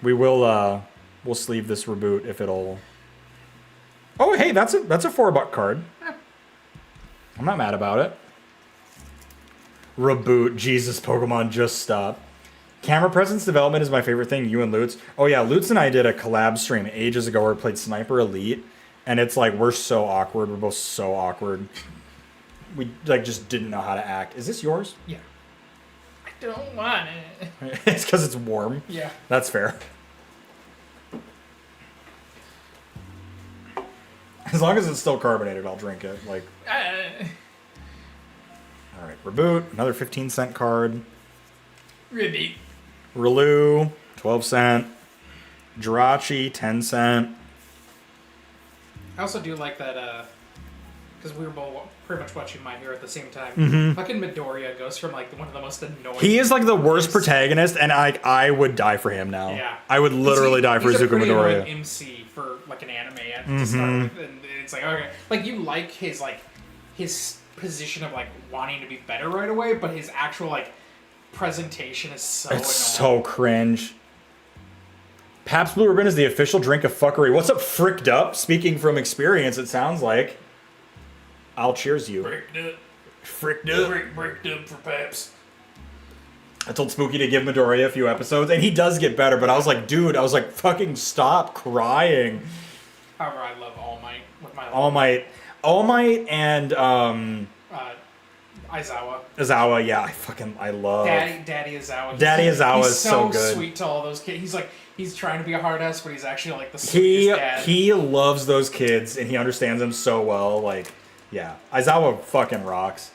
We'll sleeve this Reboot if it'll. Oh, hey, that's a $4 card. I'm not mad about it. Reboot. Jesus, Pokemon, just stop. Camera presence development is my favorite thing. You and Lutz. Oh yeah, Lutz and I did a collab stream ages ago where we played Sniper Elite, and it's like we're so awkward. We're both so awkward. We like just didn't know how to act. Is this yours? Yeah. I don't want it. It's because it's warm. Yeah. That's fair. As long as it's still carbonated, I'll drink it. Like. All right, Reboot. Another 15-cent card. Reboot. Relu, 12-cent. Jirachi, 10-cent. I also do like that, because we were both pretty much watching My Hero at the same time. Mm-hmm. Fucking Midoriya goes from like one of the most annoying. He is like the worst protagonist, and I would die for him now. Yeah. I would literally die for Izuku Midoriya. He's a MC for like an anime to start with, and it's like okay, like you like his position of like wanting to be better right away, but his actual like presentation is so annoying. So cringe. Pabst Blue Ribbon is the official drink of fuckery. What's up, Fricked Up? Speaking from experience, it sounds like. I'll cheers you. Fricked Up. Fricked Up. Fricked Up for Pabst. I told Spooky to give Midoriya a few episodes, and he does get better, but I was like, dude, fucking stop crying. However, I love All Might with my life. All Might and, Aizawa, yeah, I love. Daddy Aizawa. Daddy Aizawa is so good. He's so sweet to all those kids. He's trying to be a hard ass, but he's actually like the sweetest dad. He loves those kids, and he understands them so well, like, Yeah, Aizawa fucking rocks.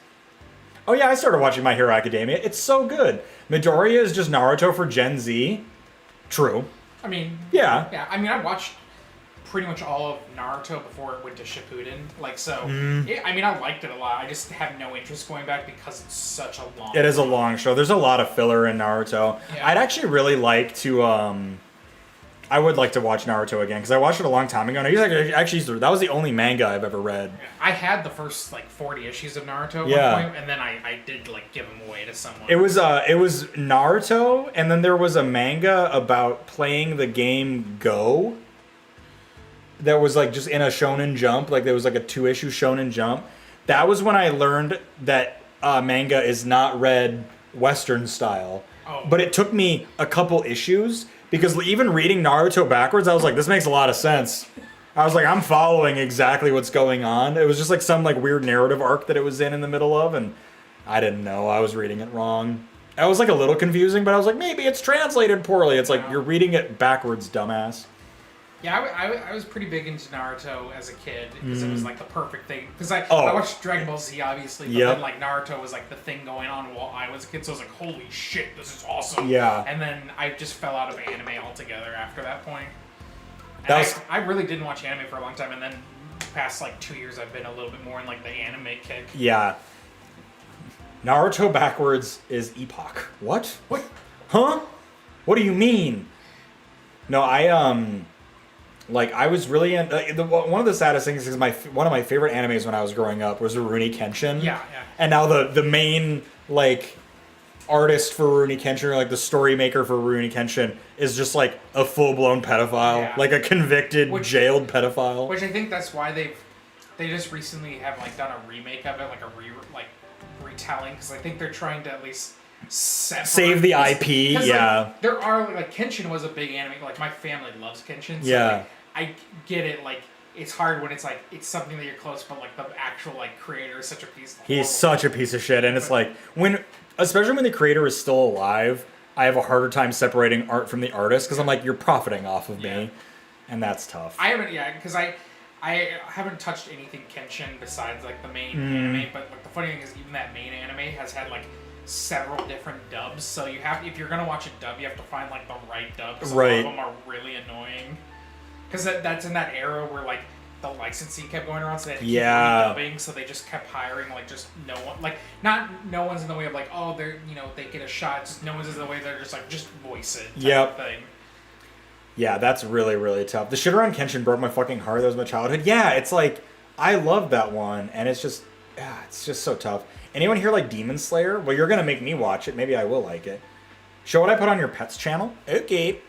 Oh yeah, I started watching My Hero Academia. It's so good. Midoriya is just Naruto for Gen Z. True. I mean, yeah. I mean, I watched pretty much all of Naruto before it went to Shippuden. Like, so, I mean, I liked it a lot. I just have no interest going back because it's such a long It is a long show. There's a lot of filler in Naruto. Yeah. I'd actually really like to, I would like to watch Naruto again, because I watched it a long time ago, and that was the only manga I've ever read. I had the first, like, 40 issues of Naruto at one point, and then I did, like, give them away to someone. It was Naruto, and then there was a manga about playing the game Go that was, like, just in a Shonen Jump. Like, there was, like, a 2-issue Shonen Jump. That was when I learned that manga is not read Western style. Oh. But it took me a couple issues, because even reading Naruto backwards, I was like, this makes a lot of sense. I was like, I'm following exactly what's going on. It was just like some like weird narrative arc that it was in the middle of, and I didn't know. I was reading it wrong. I was like a little confusing, but I was like, maybe it's translated poorly. It's like, you're reading it backwards, dumbass. Yeah, I was pretty big into Naruto as a kid because it was like the perfect thing. Because I watched Dragon Ball Z, obviously, but then like Naruto was like the thing going on while I was a kid. So I was like, holy shit, this is awesome. Yeah. And then I just fell out of anime altogether after that point. And I really didn't watch anime for a long time, and then past like 2 years, I've been a little bit more in like the anime kick. Yeah. Naruto backwards is Epoch. What? What? Huh? What do you mean? No, like, I was really one of the saddest things is one of my favorite animes when I was growing up was Rurouni Kenshin. Yeah. And now the main, like, artist for Rurouni Kenshin, or, like, the story maker for Rurouni Kenshin is just, like, a full-blown pedophile. Yeah. Like, a convicted, jailed pedophile. Which I think that's why they just recently have, like, done a remake of it, like, retelling, because I think they're trying to at least save the IP, yeah. Like, there are, like, Kenshin was a big anime, like, my family loves Kenshin, so, yeah. Like, I get it, like, it's hard when it's, like, it's something that you're close, but, like, the actual, like, creator is such a piece of He's such a piece of shit, and it's like, especially when the creator is still alive, I have a harder time separating art from the artist, because I'm like, you're profiting off of me, and that's tough. I haven't, because I haven't touched anything Kenshin besides, like, the main anime, but, like, the funny thing is, even that main anime has had, like, several different dubs, so you have, if you're gonna watch a dub, you have to find, like, the right dub, because a lot of them are really annoying. Because that's in that era where, like, the licensing kept going around, so they had to keep dubbing, so they just kept hiring, like, just no one, like, no one's in the way of, like, oh, they're, they get a shot, just no one's in the way, they're just, like, just voice it type of thing. Yeah, that's really, really tough. The shit around Kenshin broke my fucking heart. That was my childhood. Yeah, it's like, I love that one, and it's just so tough. Anyone here like Demon Slayer? Well, you're gonna make me watch it. Maybe I will like it. Show what I put on your pets channel? Okay.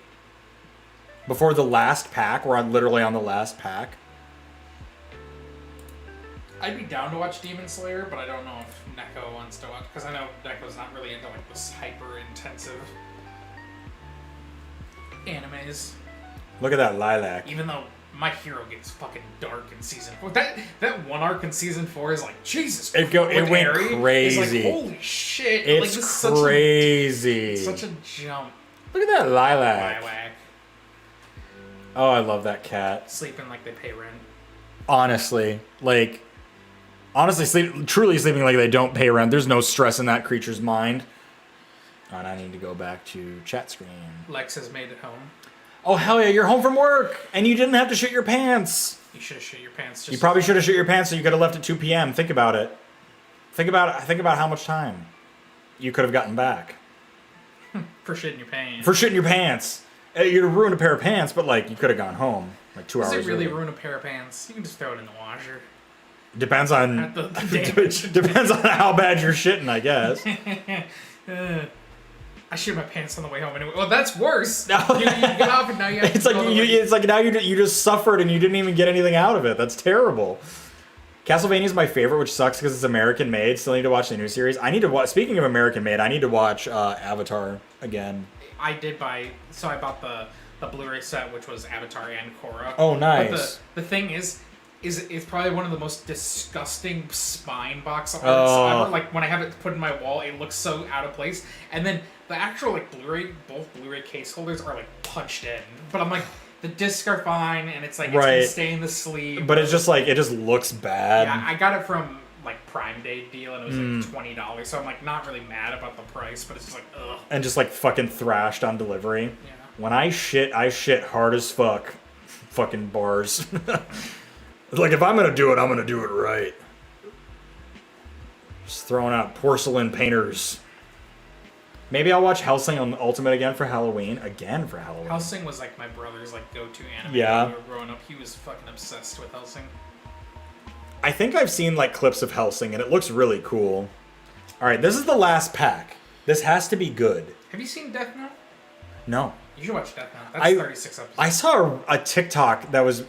Before the last pack, we're literally on the last pack. I'd be down to watch Demon Slayer, but I don't know if Neko wants to watch, because I know Neko's not really into, like, this hyper-intensive animes. Look at that lilac. Even though My Hero gets fucking dark in season 4. That one arc in season 4 is like, Jesus. It went crazy. It's like, holy shit. It's like, crazy. Such a jump. Look at that lilac. Oh, I love that cat. Sleeping like they pay rent. Honestly, truly sleeping like they don't pay rent. There's no stress in that creature's mind. And I need to go back to chat screen. Lex has made it home. Oh, hell yeah, you're home from work, and you didn't have to shit your pants. You should have shit your pants. You probably should have shit your pants, so you could have left at 2 p.m. Think about it. Think about how much time you could have gotten back. For shitting your pants. For shitting your pants. You'd have ruined a pair of pants, but, like, you could have gone home, like, 2 hours Does it really earlier. ruin a pair of pants? You can just throw it in the washer. Depends on depends on how bad you're shitting, I guess. I shit my pants on the way home anyway. Well, that's worse. You get off and now you have It's like now you just suffered and you didn't even get anything out of it. That's terrible. Castlevania is my favorite, which sucks because it's American made. Still need to watch the new series. I need to watch. Speaking of American made, I need to watch Avatar again. I bought the Blu-ray set, which was Avatar and Korra. Oh, nice. But the thing is it's probably one of the most disgusting spine box arts ever. Like, when I have it put in my wall, it looks so out of place. And then the actual, like, both Blu-ray case holders are, like, punched in. But I'm like, The discs are fine, and it's like it's Right. gonna stay in the sleeve. But it's just like it just looks bad. Yeah, I got it from like Prime Day deal, and it was like $20. So I'm like not really mad about the price, but it's just like ugh. And just like fucking thrashed on delivery. Yeah. When I shit hard as fuck. Fucking bars. Like if I'm gonna do it, I'm gonna do it right. Just throwing out porcelain painters. Maybe I'll watch Hellsing on Ultimate again for Halloween. Hellsing was like my brother's like go-to anime Yeah. when we were growing up. He was fucking obsessed with Hellsing. I think I've seen like clips of Hellsing and it looks really cool. Alright, this is the last pack. This has to be good. Have you seen Death Note? No. You should watch Death Note. That's 36 episodes. I saw a TikTok that was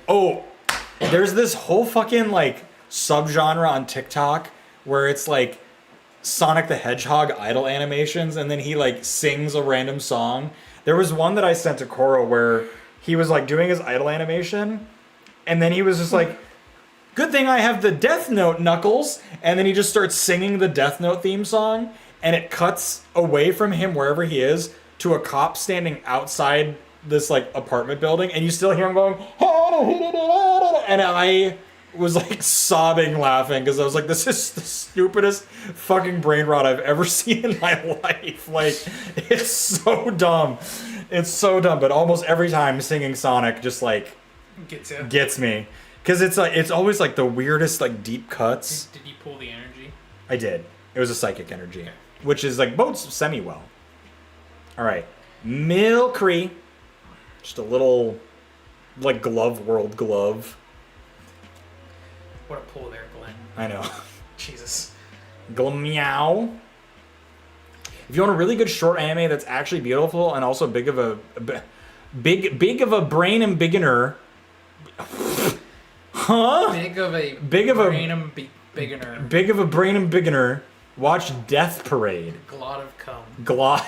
there's this whole fucking like subgenre on TikTok where it's like Sonic the Hedgehog idle animations and then he like sings a random song. There was one that I sent to Koro where he was like doing his idle animation and then he was just like, good thing I have the Death Note knuckles, and then he just starts singing the Death Note theme song and it cuts away from him wherever he is to a cop standing outside this like apartment building and you still hear him going and I was like sobbing laughing because I was like, this is the stupidest fucking brain rot I've ever seen in my life. Like, it's so dumb. It's so dumb, but almost every time singing Sonic just like gets me. Because it's like it's always like the weirdest like deep cuts. Did you pull the energy? I did. It was a psychic energy, which is like bodes semi well. All right, Milcery. Just a little like glove world glove. What a pull there, Glenn. I know. Jesus. Meow. If you want a really good short anime that's actually beautiful and also big of a big of a brain and beginner. Huh? Big of a brain and beginner. Big of a brain and beginner. Watch Death Parade. Glot of cum.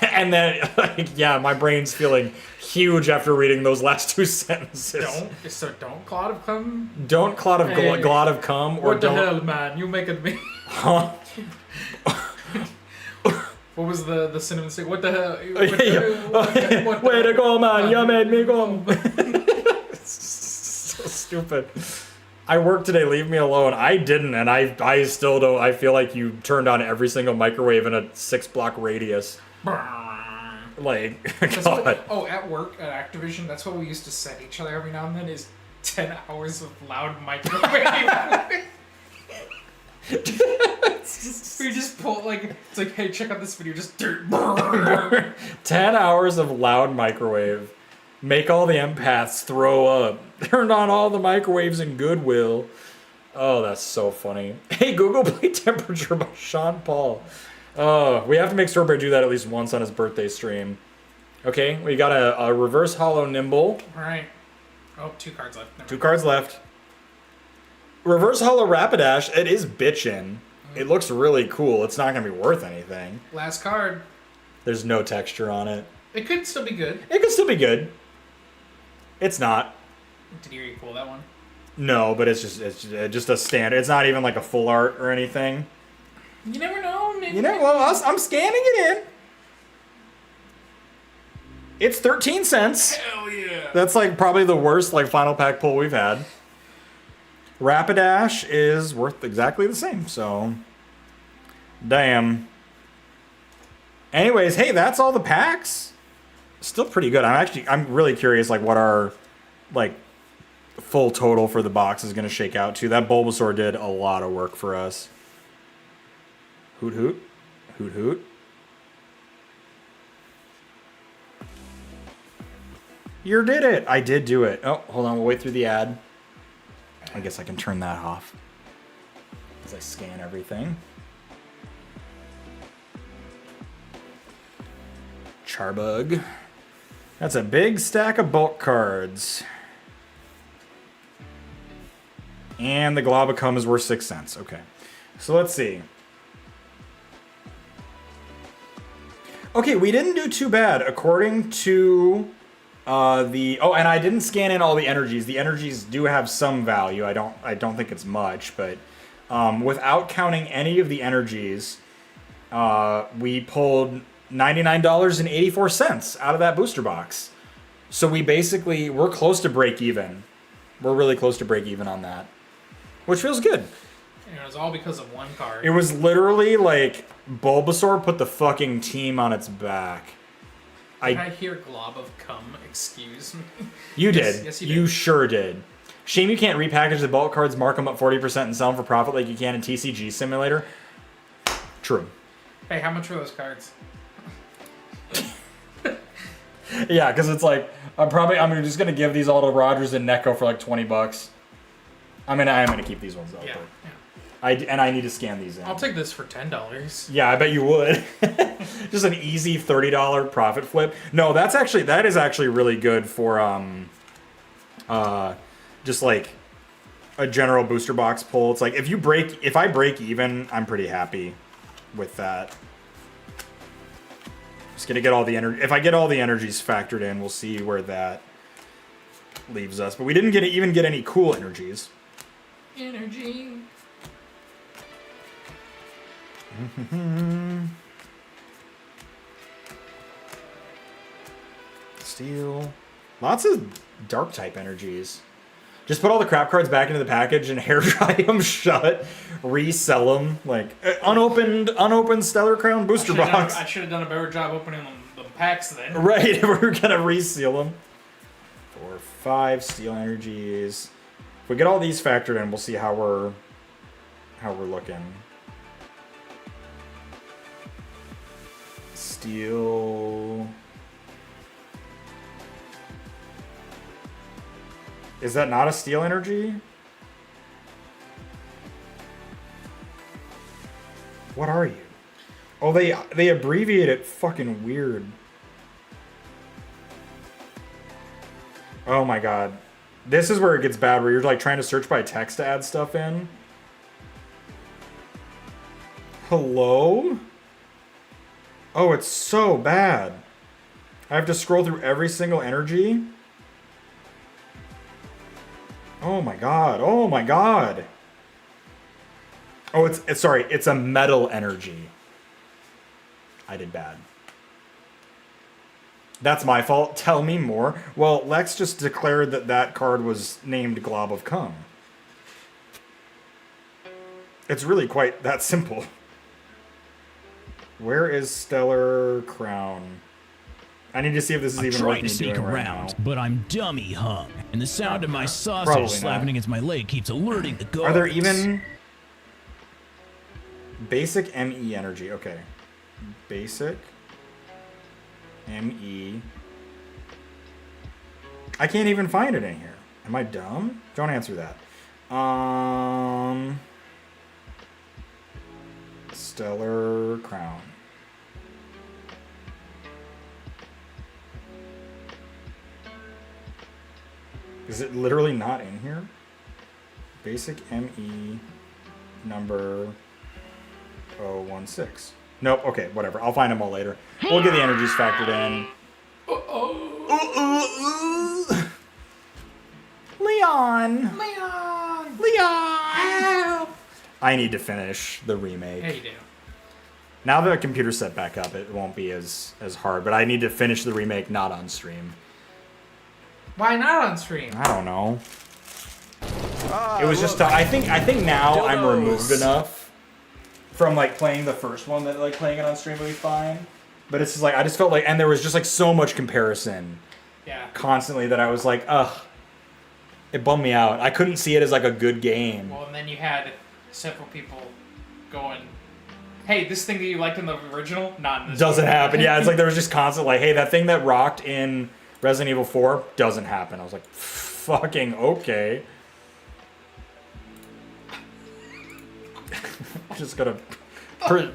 And then, like, yeah, my brain's feeling huge after reading those last two sentences. Don't clot of cum. Don't clot of glot of cum. Or What the don't... hell, man? You making me. Huh? What was the cinnamon stick? What the hell? Way to go, man. You made me go. So stupid. I worked today, leave me alone. I didn't, and I still don't. I feel like you turned on every single microwave in a 6-block radius. Like, God. At work, at Activision, that's what we used to set each other every now and then is 10 hours of loud microwave. We just pull, like, it's like, hey, check out this video, just dirt. 10 hours of loud microwave. Make all the empaths throw up. Turned on all the microwaves in Goodwill. Oh, that's so funny. Hey, Google, play Temperature by Sean Paul. Oh, we have to make Strawberry do that at least once on his birthday stream. Okay, we got a reverse hollow Nimble. Alright. Oh, 2 cards left. Never 2 cards left. Reverse hollow Rapidash, it is bitchin'. It looks really cool. It's not going to be worth anything. Last card. There's no texture on it. It could still be good. It could still be good. It's not. Did you pull that one? No, but it's just a standard. It's not even like a full art or anything. You never know. Maybe. You know, well, I'm scanning it in. It's 13 cents. Hell yeah. That's like probably the worst like final pack pull we've had. Rapidash is worth exactly the same, so damn. Anyways, hey, that's all the packs. Still pretty good. I'm really curious like what our like full total for the box is going to shake out to. That Bulbasaur did a lot of work for us. Hoot hoot. Hoot hoot. You did it. I did do it. Oh, hold on. We'll wait through the ad. I guess I can turn that off as I scan everything. Charbug. That's a big stack of bulk cards. And the Globacum is worth 6 cents. Okay. So let's see. Okay, we didn't do too bad according to and I didn't scan in all the energies. The energies do have some value. I don't think it's much, but without counting any of the energies, we pulled $99.84 out of that booster box. So we're close to break even. We're really close to break even on that, which feels good. And it was all because of one card. It was literally like Bulbasaur put the fucking team on its back. Did I hear glob of cum? Excuse me. You Yes, did. yes, you did. You sure did. Shame you can't repackage the bulk cards, mark them up 40% and sell them for profit like you can in TCG Simulator. True. Hey, how much are those cards? Yeah, because it's like, I'm just going to give these all to Rogers and Neko for like $20. I mean, I am going to keep these ones though. Yeah. And I need to scan these in. I'll take this for $10. Yeah, I bet you would. Just an easy $30 profit flip. No, that is actually really good for just like a general booster box pull. It's like if I break even, I'm pretty happy with that. Just gonna get all the energy. If I get all the energies factored in, we'll see where that leaves us. But we didn't even get any cool energies. Energy. Steel. Lots of dark type energies. Just put all the crap cards back into the package and hair dry them shut. Resell them. Like, unopened Stellar Crown booster box. I should have done a better job opening the packs then. Right, we're gonna reseal them. 4, 5 steel energies. If we get all these factored in, we'll see how we're looking. Steel. Is that not a steel energy? What are you? Oh, they abbreviate it fucking weird. Oh my god. This is where it gets bad, where you're like trying to search by text to add stuff in. Hello? Oh, it's so bad. I have to scroll through every single energy. Oh my god. Oh my god. Oh, sorry, it's a metal energy. I did bad. That's my fault. Tell me more. Well, Lex just declared that card was named Glob of Cum. It's really quite that simple. Where is Stellar Crown? I need to see if this is even worth me doing right now. But I'm dummy hung, and the sound of my sausage slapping against my leg keeps alerting the guards. Are there even basic ME energy? Okay, basic ME. I can't even find it in here. Am I dumb? Don't answer that. Stellar Crown. Is it literally not in here? Basic ME number 016. Nope, okay, whatever. I'll find them all later. We'll get the energies factored in. Leon! I need to finish the remake. Yeah, you do. Now that the computer's set back up, it won't be as hard, but I need to finish the remake not on stream. Why not on stream? I don't know. It was just I think now I'm removed enough from like playing the first one that like playing it on stream would be fine. But it's just like I just felt like, and there was just like so much comparison. Yeah. Constantly that I was like, ugh. It bummed me out. I couldn't see it as like a good game. Well, and then you had several people going, hey, this thing that you liked in the original, not in this Doesn't one. happen. Yeah, it's like there was just constant like, hey, that thing that rocked in Resident Evil 4 doesn't happen. I was like, fucking okay. Just gonna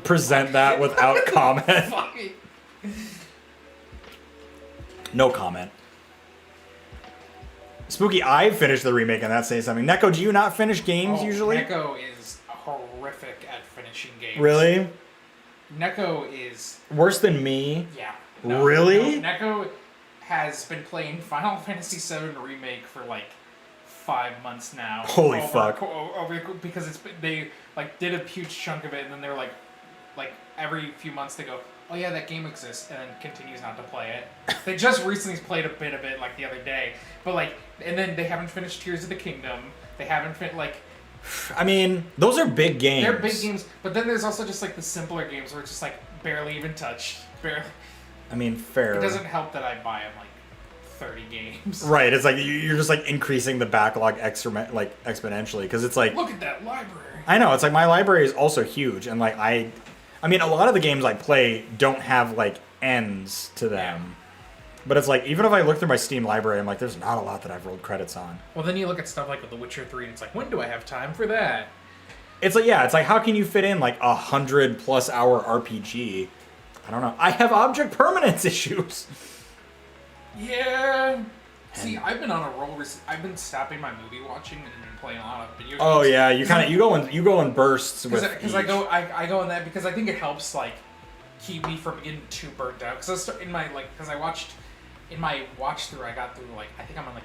present that without comment. No comment. Spooky, I finished the remake and that says something. Neko, do you not finish games usually? Neko is horrific at finishing games. Really? Neko is... Worse than me? Yeah. Really? No, Neko has been playing Final Fantasy VII Remake for like 5 months now. Holy fuck. Because they like did a huge chunk of it and then they were like every few months they go, oh yeah, that game exists, and then continues not to play it. They just recently played a bit of it, like, the other day. But, like, and then they haven't finished Tears of the Kingdom. They haven't I mean, those are big games. They're big games, but then there's also just, like, the simpler games where it's just, like, barely even touched. Barely. I mean, fair. It doesn't help that I buy them, like, 30 games. Right, it's like, you're just, like, increasing the backlog exponentially, because it's like... Look at that library! I know, it's like, my library is also huge, and, like, I mean, a lot of the games I play don't have, like, ends to them. But it's like, even if I look through my Steam library, I'm like, there's not a lot that I've rolled credits on. Well, then you look at stuff like The Witcher 3, and it's like, when do I have time for that? It's like, yeah, it's like, how can you fit in, like, 100+ hour RPG? I don't know. I have object permanence issues. Yeah. See, I've been on a roll. I've been stopping my movie watching and been playing a lot of video games. Oh yeah, you go in bursts with because I go in that because I think it helps like keep me from getting too burnt out. Because I watched in my watch through, I got through like I think I'm on like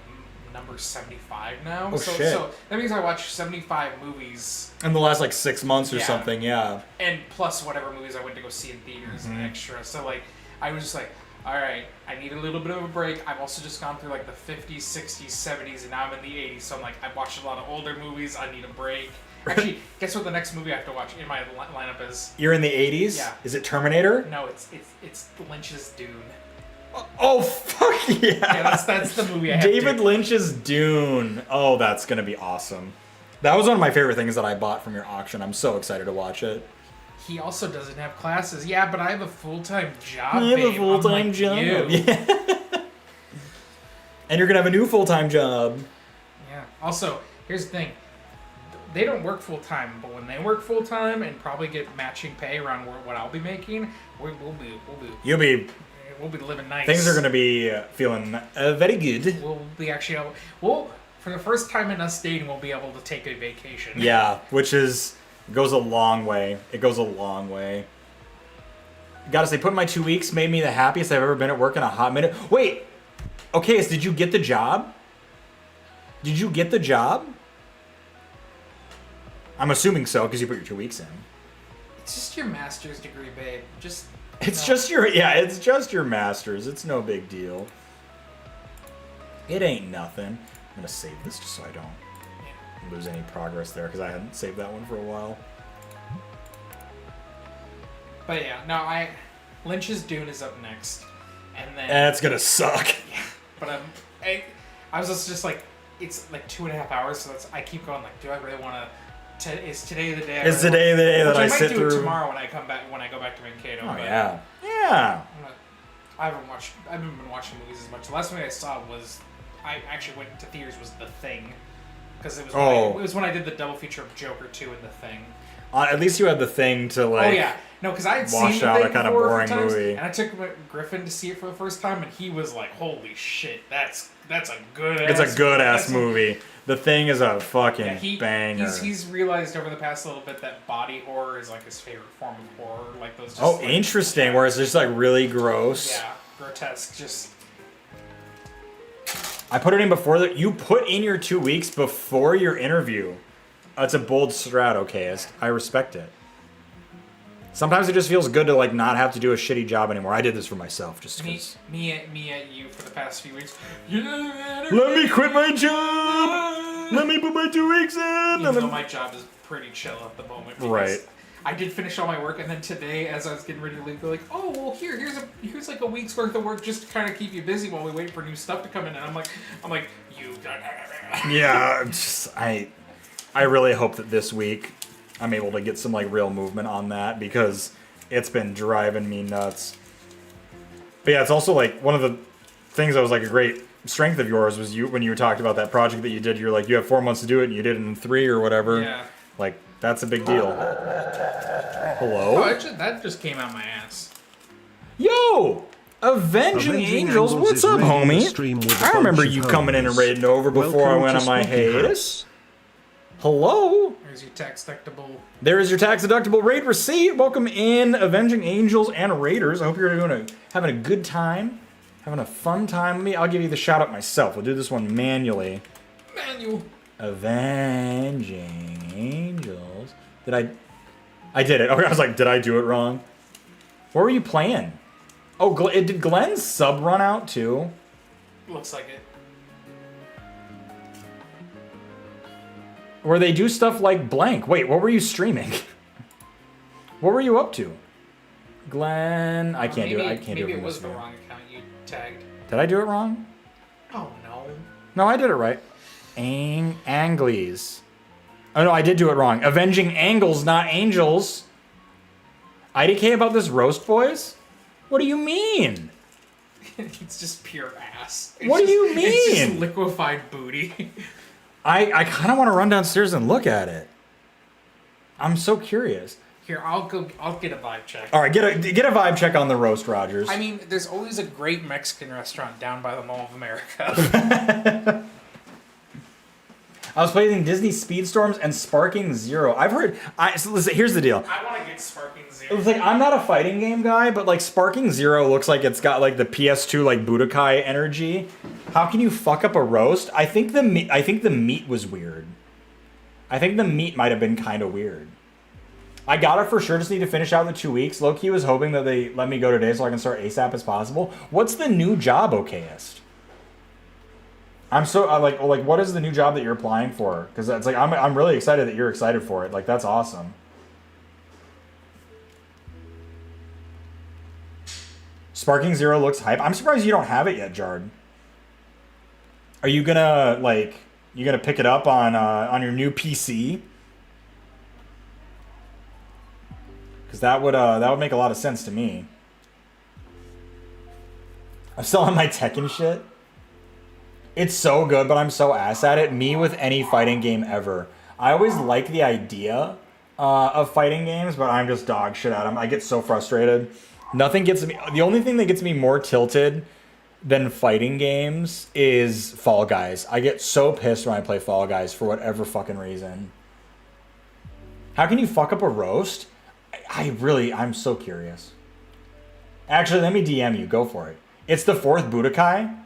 number 75 now. Oh shit! So that means I watched 75 movies in the last like 6 months or something. Yeah. And plus whatever movies I went to go see in theaters and extra. So like I was just like, all right, I need a little bit of a break. I've also just gone through like the 50s, 60s, 70s, and now I'm in the 80s. So I'm like, I've watched a lot of older movies. I need a break. Actually, guess what the next movie I have to watch in my lineup is? You're in the 80s? Yeah. Is it Terminator? No, it's Lynch's Dune. Oh fuck yeah! Yeah, that's the movie I have David Lynch's Dune. Oh, that's gonna be awesome. That was one of my favorite things that I bought from your auction. I'm so excited to watch it. He also doesn't have classes. Yeah, but I have a full-time job, I have a full-time job. Yeah. And you're gonna have a new full-time job. Yeah. Also, here's the thing. They don't work full-time, but when they work full-time and probably get matching pay around what I'll be making, we'll be living nice. Things are gonna be feeling very good. We'll be actually able, for the first time in us dating, we'll be able to take a vacation. Yeah, which goes a long way. It goes a long way. Gotta say, putting my 2 weeks made me the happiest I've ever been at work in a hot minute. Wait, okay, so did you get the job? Did you get the job? I'm assuming so, because you put your 2 weeks in. It's just your master's degree, babe. It's just your master's. It's no big deal. It ain't nothing. I'm gonna save this just so I don't lose any progress there, because I hadn't saved that one for a while. But yeah, no, Lynch's Dune is up next, and then that's gonna suck. Yeah, but I was just like, it's like 2.5 hours, so I keep going like, do I really want to? Is today the day? It's today the day that I sit through. I might do it tomorrow when I go back to Mankato. Oh yeah, yeah. I haven't been watching movies as much. The last movie I saw I actually went to theaters was The Thing. Because it was when I did the double feature of Joker 2 and The Thing. At least you had The Thing to like. Oh yeah, no, because I had seen wash out The Thing a kind of before boring a few times, movie. and I took Griffin to see it for the first time, and he was like, "Holy shit, that's a good." It's a good ass movie. The Thing is a fucking banger. He's realized over the past little bit that body horror is like his favorite form of horror, like those. Just, interesting. Where it's just like really gross. Yeah, grotesque. Just. I put it in before that. You put in your 2 weeks before your interview. It's a bold strat, okayist. I respect it. Sometimes it just feels good to like not have to do a shitty job anymore. I did this for myself, just because. Me at you for the past few weeks. Let me quit my job. Let me put my 2 weeks in. Even though my job is pretty chill at the moment. Right. I did finish all my work, and then today, as I was getting ready to leave, they're like, "Oh, well, here's like a week's worth of work just to kind of keep you busy while we wait for new stuff to come in." And I'm like, you. Yeah, I really hope that this week I'm able to get some like real movement on that, because it's been driving me nuts. But yeah, it's also like one of the things that was like a great strength of yours was when you talked about that project that you did. You're like, you have 4 months to do it, and you did it in 3 or whatever. Yeah. Like, that's a big deal. Hello? Oh, that just came out my ass. Yo! Avenging Angels, what's up, homie? I remember you coming in and raiding over before I went on my hiatus. Hello? There's your tax-deductible. There is your tax-deductible raid receipt. Welcome in, Avenging Angels and Raiders. I hope you're having a good time, having a fun time with me. I'll give you the shout-out myself. We'll do this one manually. Manual. Avenging Angels. I did it. Okay, I was like, did I do it wrong? What were you playing? Oh, did Glenn's sub run out too? Looks like it. Where they do stuff like blank. Wait, what were you streaming? What were you up to? Glenn, I can't do it. I can't do it. Maybe it was the wrong account you tagged. Did I do it wrong? Oh no. No, I did it right. Anglies. Oh no, I did do it wrong. Avenging angles, not angels. IDK about this roast, boys? What do you mean? It's just pure ass. What do you mean? It's just liquefied booty. I kind of want to run downstairs and look at it. I'm so curious. Here, I'll get a vibe check. All right, get a vibe check on the roast, Rogers. I mean, there's always a great Mexican restaurant down by the Mall of America. I was playing Disney Speedstorms and Sparking Zero. I've heard. So listen, here's the deal. I want to get Sparking Zero. It's like I'm not a fighting game guy, but like Sparking Zero looks like it's got like the PS2 like Budokai energy. How can you fuck up a roast? I think the meat was weird. I think the meat might have been kind of weird. I got it for sure. Just need to finish out the 2 weeks. Low-key was hoping that they let me go today so I can start ASAP as possible. What's the new job, okayest? I'm so like what is the new job that you're applying for? Because it's like I'm really excited that you're excited for it. Like that's awesome. Sparking Zero looks hype. I'm surprised you don't have it yet, Jard. Are you gonna pick it up on your new PC? Because that would make a lot of sense to me. I'm still on my Tekken shit. It's so good, but I'm so ass at it. Me with any fighting game ever. I always like the idea of fighting games, but I'm just dog shit at them. I get so frustrated. Nothing gets me. The only thing that gets me more tilted than fighting games is Fall Guys. I get so pissed when I play Fall Guys for whatever fucking reason. How can you fuck up a roast? I'm so curious. Actually, let me DM you. Go for it. It's the 4th Budokai.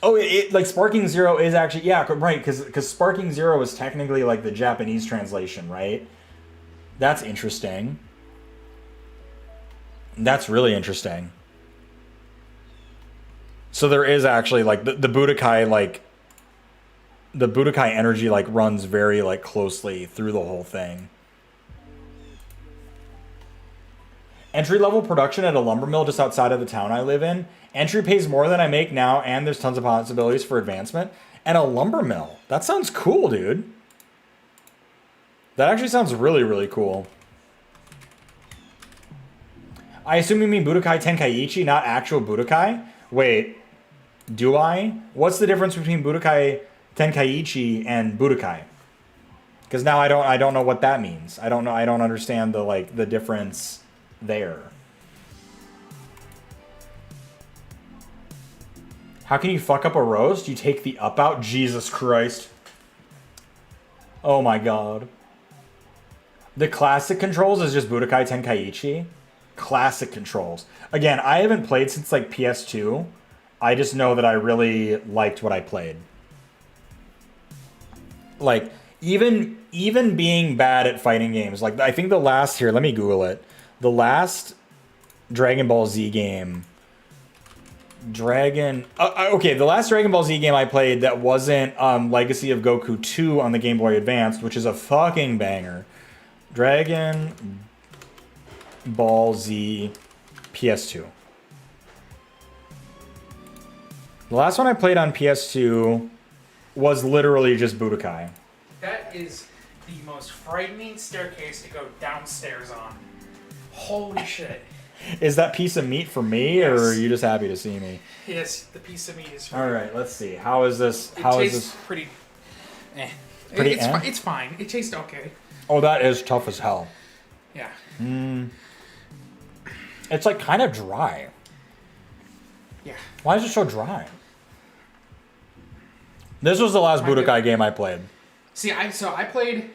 Oh, like Sparking Zero is actually, yeah, right, because Sparking Zero is technically like the Japanese translation, right? That's interesting. That's really interesting. So there is actually like the Budokai, like the Budokai energy like runs very like closely through the whole thing. Entry-level production at a lumber mill just outside of the town I live in. Entry pays more than I make now, and there's tons of possibilities for advancement. And a lumber mill. That sounds cool, dude. That actually sounds really, really cool. I assume you mean Budokai Tenkaichi, not actual Budokai? Wait, do I? What's the difference between Budokai Tenkaichi and Budokai? Because now I don't know what that means. I don't understand the difference there. How can you fuck up a roast? You take the up out? Jesus Christ. Oh my god. The classic controls is just Budokai Tenkaichi. Classic controls. Again, I haven't played since like PS2. I just know that I really liked what I played. Like, even being bad at fighting games, like I think the last, here, let me Google it. The last Dragon Ball Z game, okay, the last Dragon Ball Z game I played that wasn't Legacy of Goku 2 on the Game Boy Advance, which is a fucking banger. Dragon Ball Z PS2. The last one I played on PS2 was literally just Budokai. That is the most frightening staircase to go downstairs on. Holy shit. Is that piece of meat for me, yes, or are you just happy to see me? Yes, the piece of meat is for All me. right, let's see. How is this? It tastes pretty... It's fine. It tastes okay. Oh, that is tough as hell. Yeah. It's like kind of dry. Yeah. Why is it so dry? This was the last Budokai game I played. See, I played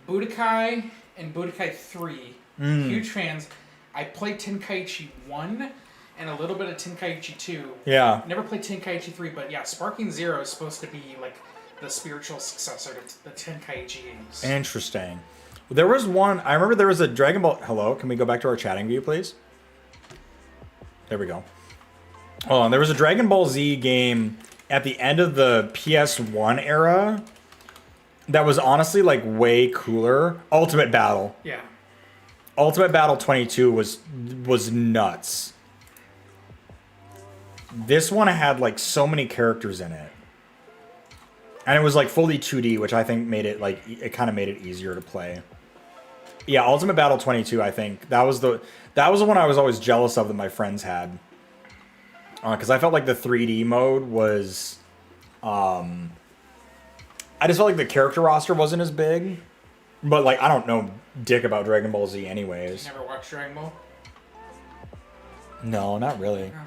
Budokai and Budokai 3. Huge fans. I played Tenkaichi 1 and a little bit of Tenkaichi 2. Yeah. Never played Tenkaichi 3, but yeah, Sparking Zero is supposed to be like the spiritual successor to the Tenkaichi games. Interesting. There was one, I remember there was a Dragon Ball, hello, can we go back to our chatting view, please? There we go. Oh, and there was a Dragon Ball Z game at the end of the PS1 era that was honestly like way cooler. Ultimate Battle. Yeah. Ultimate Battle 22 was nuts. This one had like so many characters in it. And it was like fully 2D, which I think made it like, it kind of made it easier to play. Yeah, Ultimate Battle 22, I think. That was the one I was always jealous of that my friends had. Because I felt like the 3D mode was... I just felt like the character roster wasn't as big. But like, I don't know dick about Dragon Ball Z anyways. You never watched Dragon Ball? No, not really. No.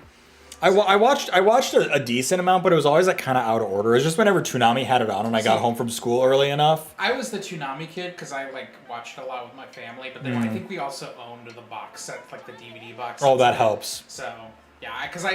I watched a decent amount, but it was always like kind of out of order. It was just whenever Toonami had it on and I got home from school early enough. I was the Toonami kid because I like watched a lot with my family, but then I think we also owned the box set, like the DVD box. Oh, that helps. So yeah, because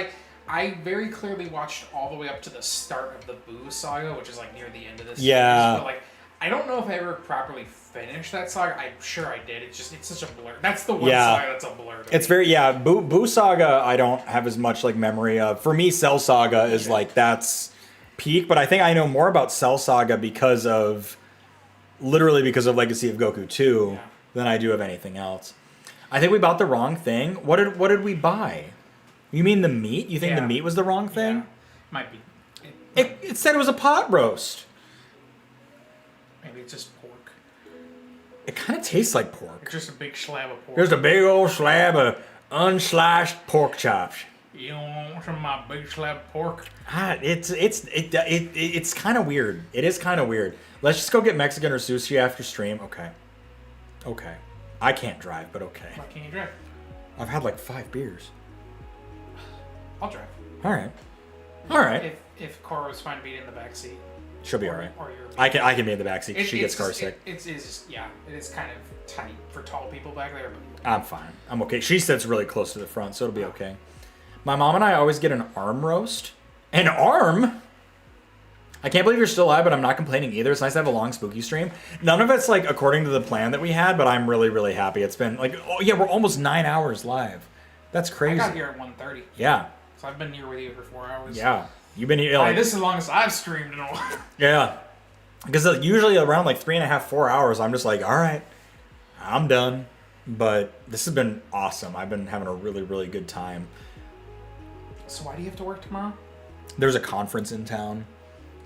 I very clearly watched all the way up to the start of the Boo saga, which is like near the end of this. Yeah. Series, but like I don't know if I ever properly finished that saga. I'm sure I did. It's such a blur. That's the one saga that's a blur. It's very Boo Saga I don't have as much like memory of. For me, Cell Saga is like that's peak, but I think I know more about Cell Saga because of Legacy of Goku 2 than I do of anything else. I think we bought the wrong thing. What did we buy? You mean the meat? You think the meat was the wrong thing? Yeah. Might be. It said it was a pot roast. Maybe it's just pork. It kind of tastes like pork. It's just a big slab of pork. There's a big old slab of unsliced pork chops. You don't want some of my big slab of pork? It's kind of weird. It is kind of weird. Let's just go get Mexican or sushi after stream. Okay. I can't drive, but okay. Why can't you drive? I've had like 5 beers. I'll drive. All right. If Cora was fine being in the back seat. She'll be all right. Or I can be in the back seat because she gets car sick. It is kind of tight for tall people back there. But I'm fine. I'm okay. She sits really close to the front, so it'll be okay. My mom and I always get an arm roast. An arm? I can't believe you're still alive, but I'm not complaining either. It's nice to have a long spooky stream. None of it's like according to the plan that we had, but I'm really, really happy. It's been like, we're almost 9 hours live. That's crazy. I got here at 1:30. Yeah. So I've been here with you for 4 hours. Yeah. You've been here like... this is the longest I've streamed in a while. Yeah. Because usually around like 3.5, 4 hours, I'm just like, all right, I'm done. But this has been awesome. I've been having a really, really good time. So why do you have to work tomorrow? There's a conference in town.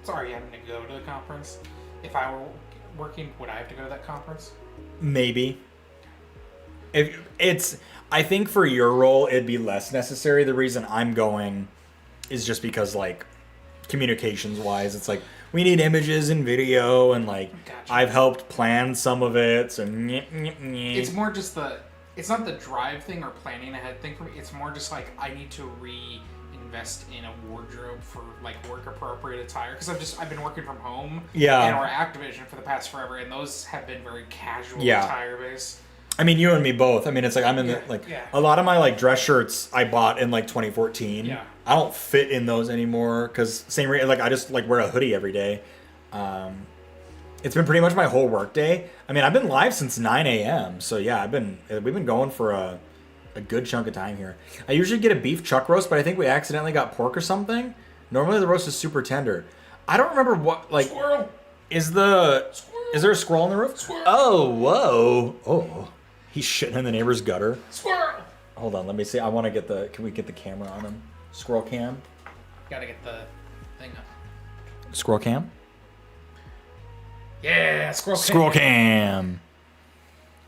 Sorry, you having to go to the conference. If I were working, would I have to go to that conference? Maybe. I think for your role, it'd be less necessary. The reason I'm going is just because, like, communications-wise, it's like, we need images and video, and, like, gotcha. I've helped plan some of it, so... It's more just it's not the drive thing or planning ahead thing for me. It's more just, like, I need to reinvest in a wardrobe for, like, work-appropriate attire. Because I've been working from home. Yeah. And or Activision for the past forever, and those have been very casual attire-based. I mean, you and me both. I mean, it's like I'm in a lot of my like dress shirts I bought in like 2014. Yeah. I don't fit in those anymore because I just like wear a hoodie every day. It's been pretty much my whole work day. I mean, I've been live since 9 a.m. So yeah, we've been going for a good chunk of time here. I usually get a beef chuck roast, but I think we accidentally got pork or something. Normally the roast is super tender. I don't remember what like. Squirrel. Is there a squirrel on the roof? Squirrel. Oh, whoa. Oh. He's shitting in the neighbor's gutter. Squirrel! Hold on, let me see. I want to can we get the camera on him? Squirrel cam? Gotta get the thing up. Squirrel cam? Yeah, squirrel cam. Squirrel cam.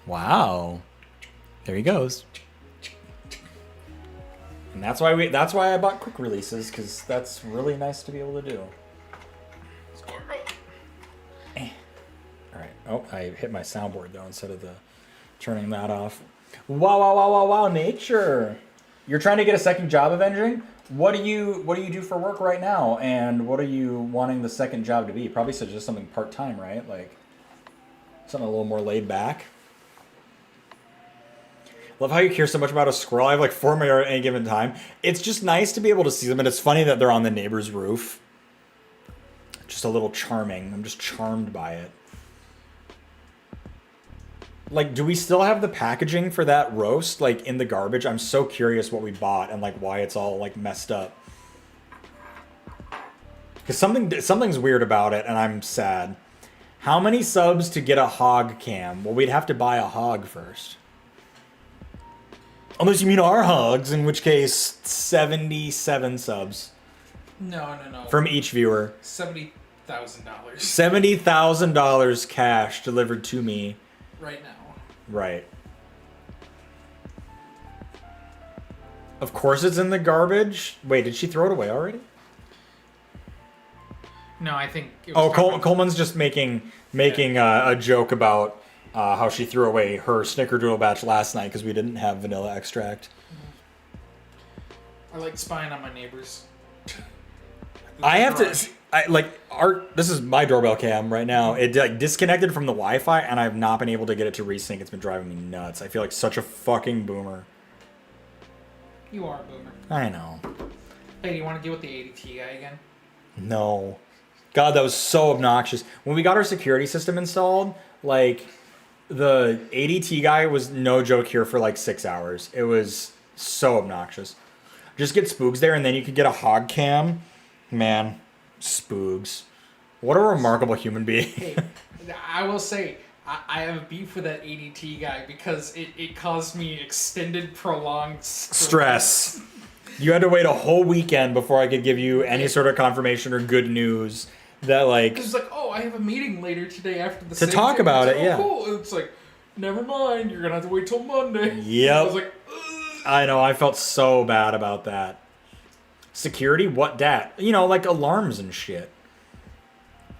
Wow. There he goes. And that's why I bought quick releases, because that's really nice to be able to do. Squirrel. Alright. Oh, I hit my soundboard though instead of turning that off. Wow, nature. You're trying to get a second job avenging? What do you do for work right now? And what are you wanting the second job to be? Probably just something part-time, right? Like something a little more laid back. Love how you care so much about a squirrel. I have like 4 more at any given time. It's just nice to be able to see them, and it's funny that they're on the neighbor's roof. Just a little charming. I'm just charmed by it. Like, do we still have the packaging for that roast, like, in the garbage? I'm so curious what we bought and, like, why it's all, like, messed up. Because something's weird about it, and I'm sad. How many subs to get a hog cam? Well, we'd have to buy a hog first. Unless you mean our hogs, in which case, 77 subs. No. From each viewer. $70,000. $70,000 cash delivered to me. Right now. Right. Of course it's in the garbage. Wait, did she throw it away already? No, I think... It was Coleman's just making a joke about how she threw away her Snickerdoodle batch last night because we didn't have vanilla extract. I like spying on my neighbors. I have to... this is my doorbell cam right now. It like disconnected from the Wi-Fi, and I've not been able to get it to resync. It's been driving me nuts. I feel like such a fucking boomer. You are a boomer. I know. Hey, do you want to deal with the ADT guy again? No. God, that was so obnoxious. When we got our security system installed, like, the ADT guy was no joke here for like 6 hours. It was so obnoxious. Just get Spoogs there, and then you could get a hog cam. Man, Spoogs. What a remarkable human being. Hey, I will say, I have a beef with that ADT guy because it caused me extended, prolonged stress. You had to wait a whole weekend before I could give you any sort of confirmation or good news that, like... It's like, oh, I have a meeting later today after the to talk about it, yeah. Cool. It's like, never mind, you're going to have to wait till Monday. Yep. I was like, I know, I felt so bad about that. Security? What dat? You know, like alarms and shit.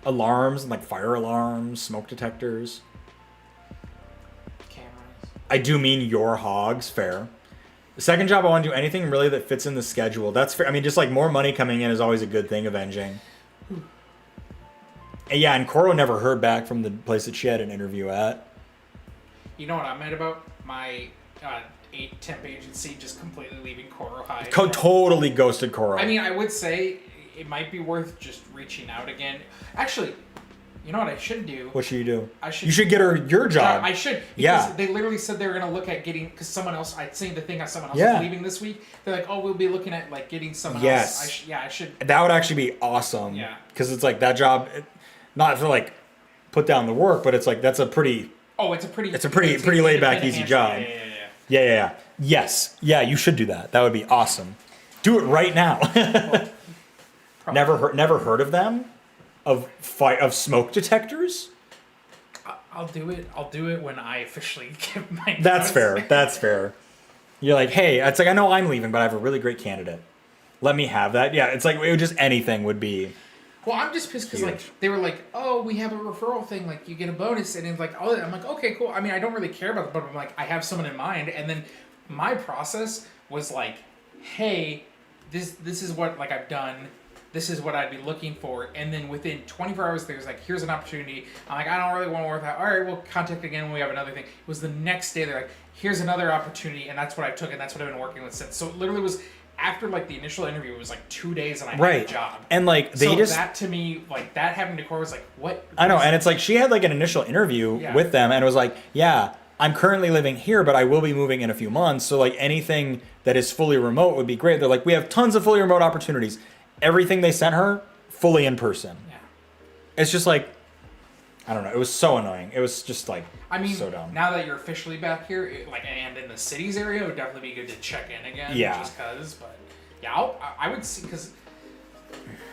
Alarms and like fire alarms, smoke detectors. Cameras. I do mean your hogs, fair. The second job, I want to do anything really that fits in the schedule. That's fair. I mean, just like more money coming in is always a good thing, avenging. And yeah, and Coro never heard back from the place that she had an interview at. You know what I'm mad about? My temp agency just completely leaving Coro high. Totally ghosted Coro. I mean, I would say it might be worth just reaching out again. Actually, you know what I should do? What should you do? You should get her your job. I should. Because yeah. They literally said they were going to look at getting, because someone else, I'd seen the thing on someone else Yeah. was leaving this week. They're like, oh, we'll be looking at like getting someone Yes. else. I should. That would actually be awesome. Yeah. Because it's like that job, not to like put down the work, but it's like that's a pretty... Oh, it's a pretty laid back, easy job. Yeah. Yes. Yeah, you should do that. That would be awesome. Do it right now. Never heard of them? Of smoke detectors? I'll do it. I'll do it when I officially give my That's notice. That's fair. You're like, hey, it's like, I know I'm leaving, but I have a really great candidate. Let me have that. Yeah, it's like, it would just anything would be... Well, I'm just pissed because, like, they were like, oh, we have a referral thing, like, you get a bonus, and it's like, oh, I'm like, okay, cool. I mean, I don't really care about it, but I'm like, I have someone in mind, and then my process was like, hey, this is what, like, I've done, this is what I'd be looking for, and then within 24 hours, there's like, here's an opportunity. I'm like, I don't really want to work that. All right, we'll contact again when we have another thing. It was the next day, they're like, here's another opportunity, and that's what I took, and that's what I've been working with since. So it literally was... After, like, the initial interview, it was, like, 2 days and I had a job. And, like, they just... that, to me, like, that happening to Cora was like, what? I know, and it's like, she had, like, an initial interview with them, and it was like, yeah, I'm currently living here, but I will be moving in a few months, so, like, anything that is fully remote would be great. They're like, we have tons of fully remote opportunities. Everything they sent her, fully in person. Yeah. It's just, like, I don't know, it was so annoying. It was just, like, I mean, so dumb. Now that you're officially back here, and in the cities area, it would definitely be good to check in again. Yeah. Just because, but... Yeah, I would see, because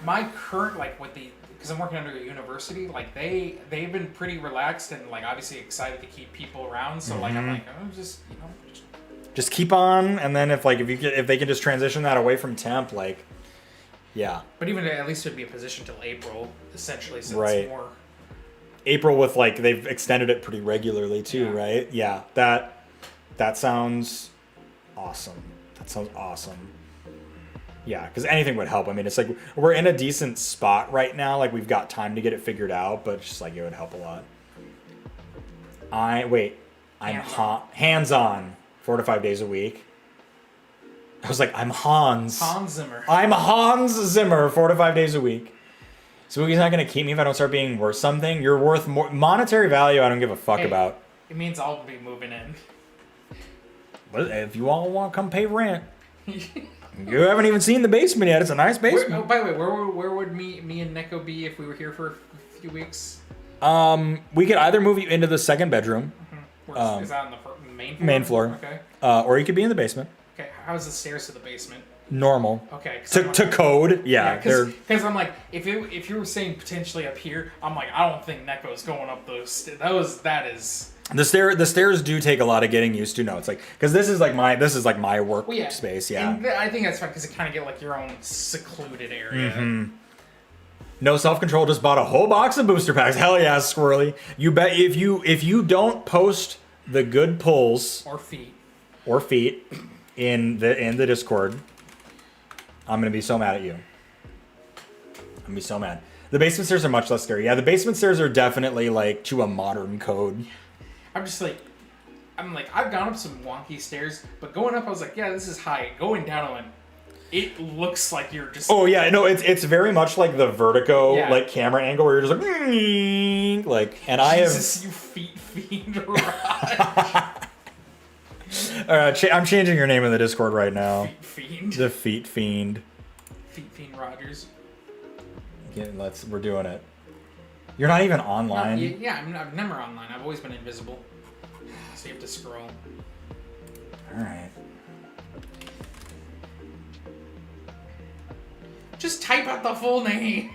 my current, like, because I'm working under a university, like, they've been pretty relaxed and, like, obviously excited to keep people around, so, like, I'm like, oh, just, you know. Just keep on, and then if they can just transition that away from temp, like, yeah. But even at least it'd be a position till April, essentially, so right. it's more. April with, like, they've extended it pretty regularly, too, right? Yeah, that sounds awesome. That sounds awesome. Yeah, because anything would help. I mean, it's like we're in a decent spot right now. Like, we've got time to get it figured out, but it's just like it would help a lot. I'm hands-on 4 to 5 days a week. I was like, I'm Hans. Hans Zimmer. I'm Hans Zimmer 4 to 5 days a week. Spooky's not going to keep me if I don't start being worth something. You're worth more monetary value. I don't give a fuck about. It means I'll be moving in. But if you all want to come pay rent, you haven't even seen the basement yet. It's a nice basement. By the way, where would me and Neko be if we were here for a few weeks? We could either move you into the second bedroom. Is that on the main floor? Main floor. Okay. Or you could be in the basement. Okay. How's the stairs to the basement? Normal. Okay. To code, yeah. Because I'm like, if you were saying potentially up here, I'm like, I don't think Neko's going up those stairs. That is. The stairs do take a lot of getting used to. No, it's like because this is like my work space. Yeah. And I think that's fine because you kind of get like your own secluded area. No self-control. Just bought a whole box of booster packs. Hell yeah, Squirrely. You bet if you don't post the good pulls or feet in the Discord, I'm gonna be so mad at you. I'm gonna be so mad. The basement stairs are much less scary. Yeah, the basement stairs are definitely like to a modern code. I'm like, I've gone up some wonky stairs, but going up, I was like, yeah, this is high. Going down, I went, it looks like you're just. Oh yeah, no, it's very much like the Vertigo like camera angle where you're just like, and I have. Jesus, you feet fiend, I'm changing your name in the Discord right now. Feet fiend. The feet fiend. Feet fiend Rogers. Okay, we're doing it. You're not even online. I'm never online. I've always been invisible. So you have to scroll. All right. Just type out the full name.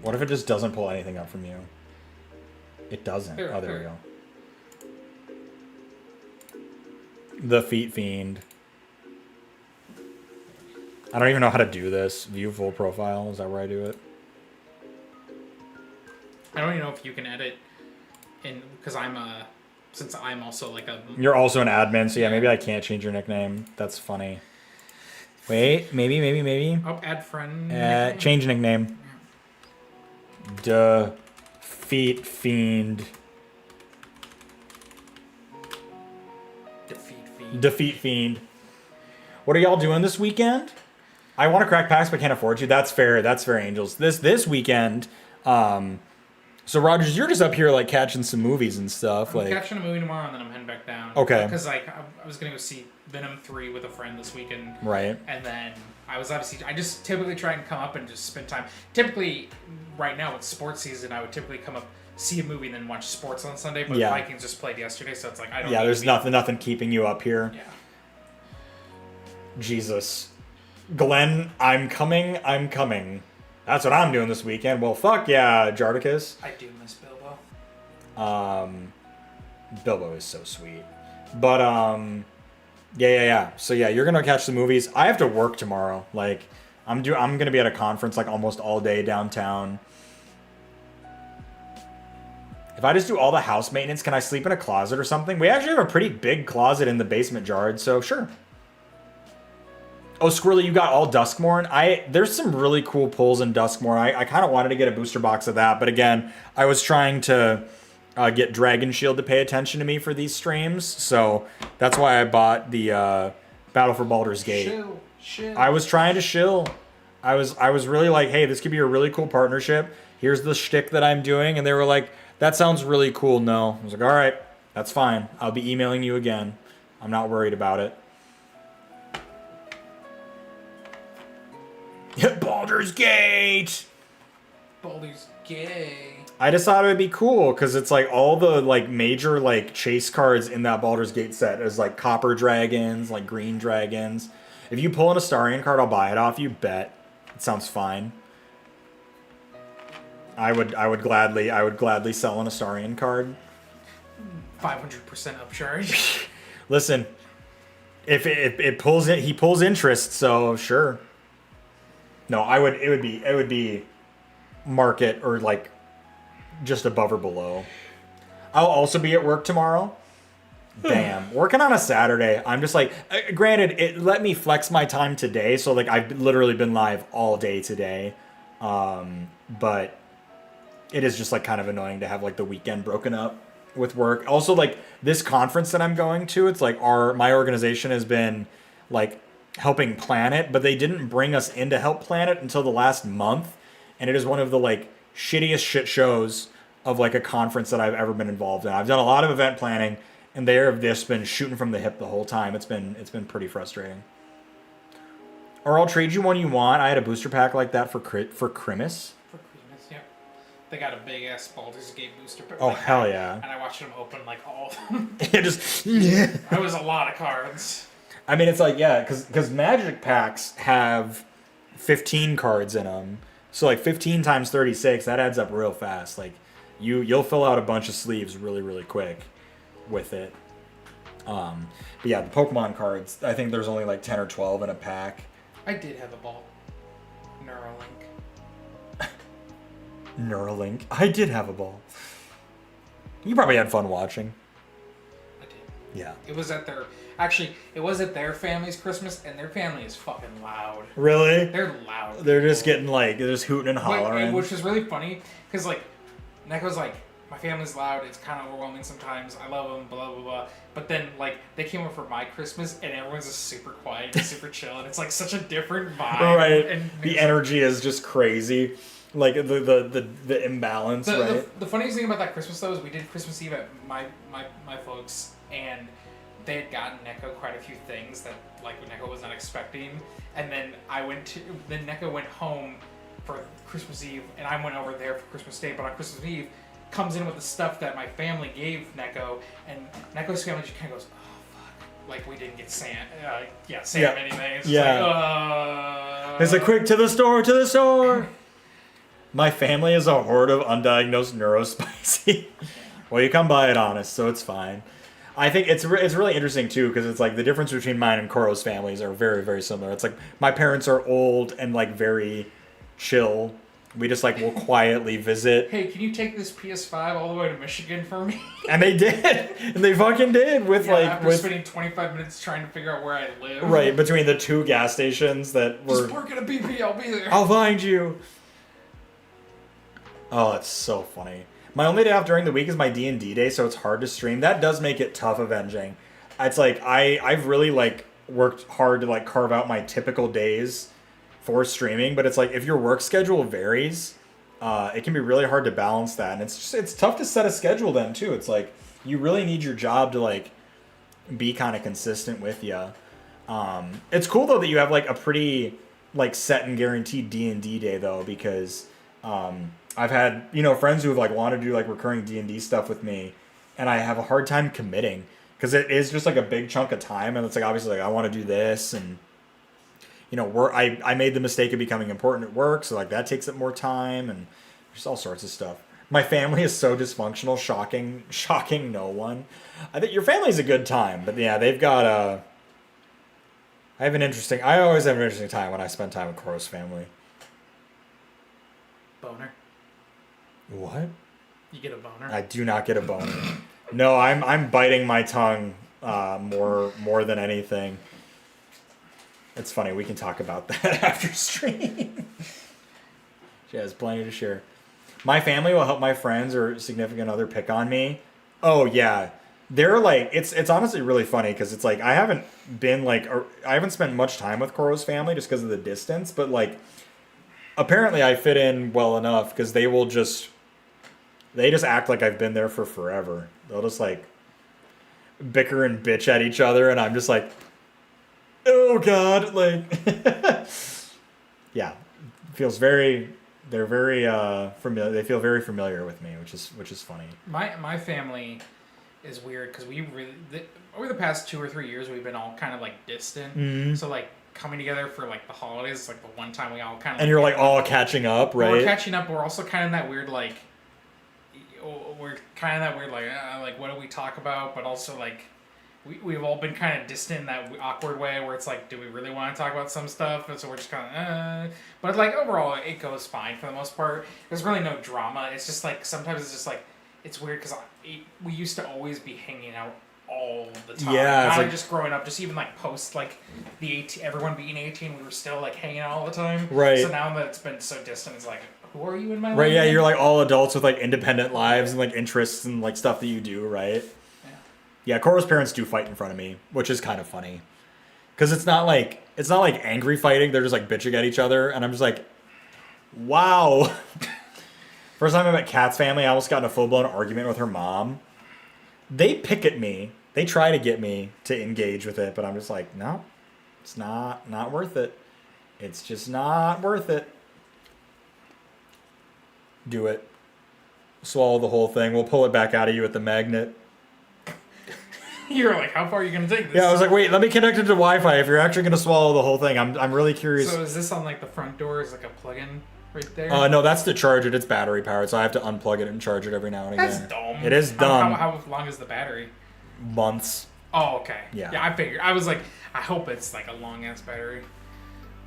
What if it just doesn't pull anything up from you? It doesn't. There we go. The feet fiend. I don't even know how to do this. View full profile. Is that where I do it? I don't even know if you can edit because since I'm also like a. You're also an admin, so yeah, maybe I can't change your nickname. That's funny. Wait, maybe. Oh, add friend. Change nickname. Defeat fiend. Defeat fiend. What are y'all doing this weekend? I want to crack packs, but can't afford to. That's fair. That's fair, Angels. This weekend. So Rogers, you're just up here like catching some movies and stuff. I'm catching a movie tomorrow, and then I'm heading back down. Okay. Because like I was gonna go see Venom 3 with a friend this weekend. Right. And then I just typically try and come up and just spend time. Typically, right now it's sports season. I would typically come up, see a movie, and then watch sports on Sunday. But Vikings just played yesterday, so it's like I don't. Yeah, there's nothing keeping you up here. Yeah. Jesus. Glenn, I'm coming. That's what I'm doing this weekend. Well, fuck yeah, Jardicus. I do miss Bilbo. Bilbo is so sweet. But, yeah. So, yeah, you're going to catch the movies. I have to work tomorrow. Like, I'm going to be at a conference, like, almost all day downtown. If I just do all the house maintenance, can I sleep in a closet or something? We actually have a pretty big closet in the basement, Jard, so sure. Oh, Squirrely, you got all Duskmorn. There's some really cool pulls in Duskmorn. I kind of wanted to get a booster box of that, but again, I was trying to get Dragon Shield to pay attention to me for these streams, so that's why I bought the Battle for Baldur's Gate. Shill. I was trying to shill. I was really like, hey, this could be a really cool partnership. Here's the shtick that I'm doing, and they were like, that sounds really cool. No, I was like, all right, that's fine. I'll be emailing you again. I'm not worried about it. Baldur's Gate! Baldur's Gay. I just thought it would be cool because it's like all the like major like chase cards in that Baldur's Gate set is like copper dragons, like green dragons. If you pull an Astarion card, I'll buy it off you. Bet. It sounds fine. I would gladly sell an Astarion card. 500% upcharge. Listen, if it pulls it, he pulls interest, so sure. No, it would be market or like just above or below. I'll also be at work tomorrow. Damn, working on a Saturday. I'm just like, granted, it let me flex my time today, so like I've literally been live all day today. But it is just like kind of annoying to have like the weekend broken up with work. Also, like this conference that I'm going to, it's like my organization has been like helping plan it, but they didn't bring us in to help plan it until the last month, and it is one of the like shittiest shit shows of like a conference that I've ever been involved in. I've done a lot of event planning, and they have just been shooting from the hip the whole time. It's been pretty frustrating. Or I'll trade you one you want. I had a booster pack like that for Crimis. For Christmas, yep. They got a big ass Baldur's Gate booster pack. Oh hell yeah! And I watched them open like all of them. It just yeah. That was a lot of cards. I mean, it's like yeah, because Magic packs have 15 cards in them. So like 15 times 36, that adds up real fast. Like you'll fill out a bunch of sleeves really quick with it. But yeah, the Pokemon cards, I think there's only like 10 or 12 in a pack. I did have a ball. Neuralink. I did have a ball. You probably had fun watching. I did. Yeah. It was at their family's Christmas, and their family is fucking loud. Really? They're loud. They're just getting like, they're just hooting and hollering. Which is really funny, because like, Neko's like, my family's loud, it's kind of overwhelming sometimes, I love them, blah, blah, blah. But then, like, they came over for my Christmas, and everyone's just super quiet and super chill, and it's like such a different vibe. Right. And the energy is just crazy. Like, the imbalance, right? The funniest thing about that Christmas, though, is we did Christmas Eve at my folks, and they had gotten Neko quite a few things that, like, Neko was not expecting. And then then Neko went home for Christmas Eve, and I went over there for Christmas Day, but on Christmas Eve, comes in with the stuff that my family gave Neko, and Neko's family just kind of goes, oh, fuck. Like, we didn't get Sam anything. It's It's like, quick, to the store! My family is a horde of undiagnosed neurospicy. Well, you come by it honest, so it's fine. I think it's really interesting, too, because it's like the difference between mine and Koro's families are very, very similar. It's like, my parents are old and, like, very chill. We just like will quietly visit. Hey, can you take this PS5 all the way to Michigan for me? And they did, and they fucking did after spending 25 minutes trying to figure out where I live. Right between the two gas stations that were. Just park at a BP. I'll be there. I'll find you. Oh, it's so funny. My only day off during the week is my D&D day, so it's hard to stream. That does make it tough avenging. It's like I've really like worked hard to like carve out my typical days for streaming, but it's like if your work schedule varies, it can be really hard to balance that, and it's tough to set a schedule then too. It's like you really need your job to like be kind of consistent with you. It's cool though that you have like a pretty like set and guaranteed D&D day though, because I've had friends who have like wanted to do like recurring D&D stuff with me, and I have a hard time committing because it is just like a big chunk of time, and it's like obviously like I want to do this and. I made the mistake of becoming important at work, so like that takes up more time, and there's all sorts of stuff. My family is so dysfunctional, shocking no one. I think your family's a good time, but yeah, they've got I always have an interesting time when I spend time with Koro's family. Boner. What? You get a boner? I do not get a boner. No, I'm biting my tongue more than anything. It's funny, we can talk about that after stream. She has plenty to share. My family will help my friends or significant other pick on me. Oh yeah. They're like, it's honestly really funny because it's like I haven't spent much time with Koro's family just because of the distance, but like apparently I fit in well enough because they just act like I've been there for forever. They'll just like bicker and bitch at each other, and I'm just like, oh God, like, yeah, they're very familiar. They feel very familiar with me, which is funny. My family is weird because over the past 2 or 3 years we've been all kind of like distant. Mm-hmm. So like coming together for like the holidays, like the one time we all kind of. And you're like all catching up, right? We're catching up. But we're also kind of in that weird like. We're kind of that weird like what do we talk about? But also like. We've all been kind of distant in that awkward way where it's like, do we really want to talk about some stuff? And so we're just kind of, But like overall, it goes fine for the most part. There's really no drama. It's just like, sometimes it's just like, it's weird because we used to always be hanging out all the time. Yeah. Not like, just growing up, just even like post like everyone being 18, we were still like hanging out all the time. Right. So now that it's been so distant, it's like, who are you in my life? Right, yeah, you're like all adults with like independent lives and like interests and like stuff that you do, right? Yeah, Koro's parents do fight in front of me, which is kind of funny. Because it's not like angry fighting, they're just like bitching at each other, and I'm just like, wow. First time I met Kat's family, I almost got in a full-blown argument with her mom. They pick at me. They try to get me to engage with it, but I'm just like, no, it's not worth it. It's just not worth it. Do it. Swallow the whole thing. We'll pull it back out of you with the magnet. You're like, how far are you going to take this? Yeah, I was like, wait, let me connect it to Wi-Fi if you're actually going to swallow the whole thing. I'm really curious. So is this on like the front door? Is like a plug-in right there? No, that's to charge it. It's battery powered, so I have to unplug it and charge it every now and again. That's dumb. It is dumb. How long is the battery? Months. Oh, okay. Yeah. Yeah, I figured. I was like, I hope it's like a long-ass battery.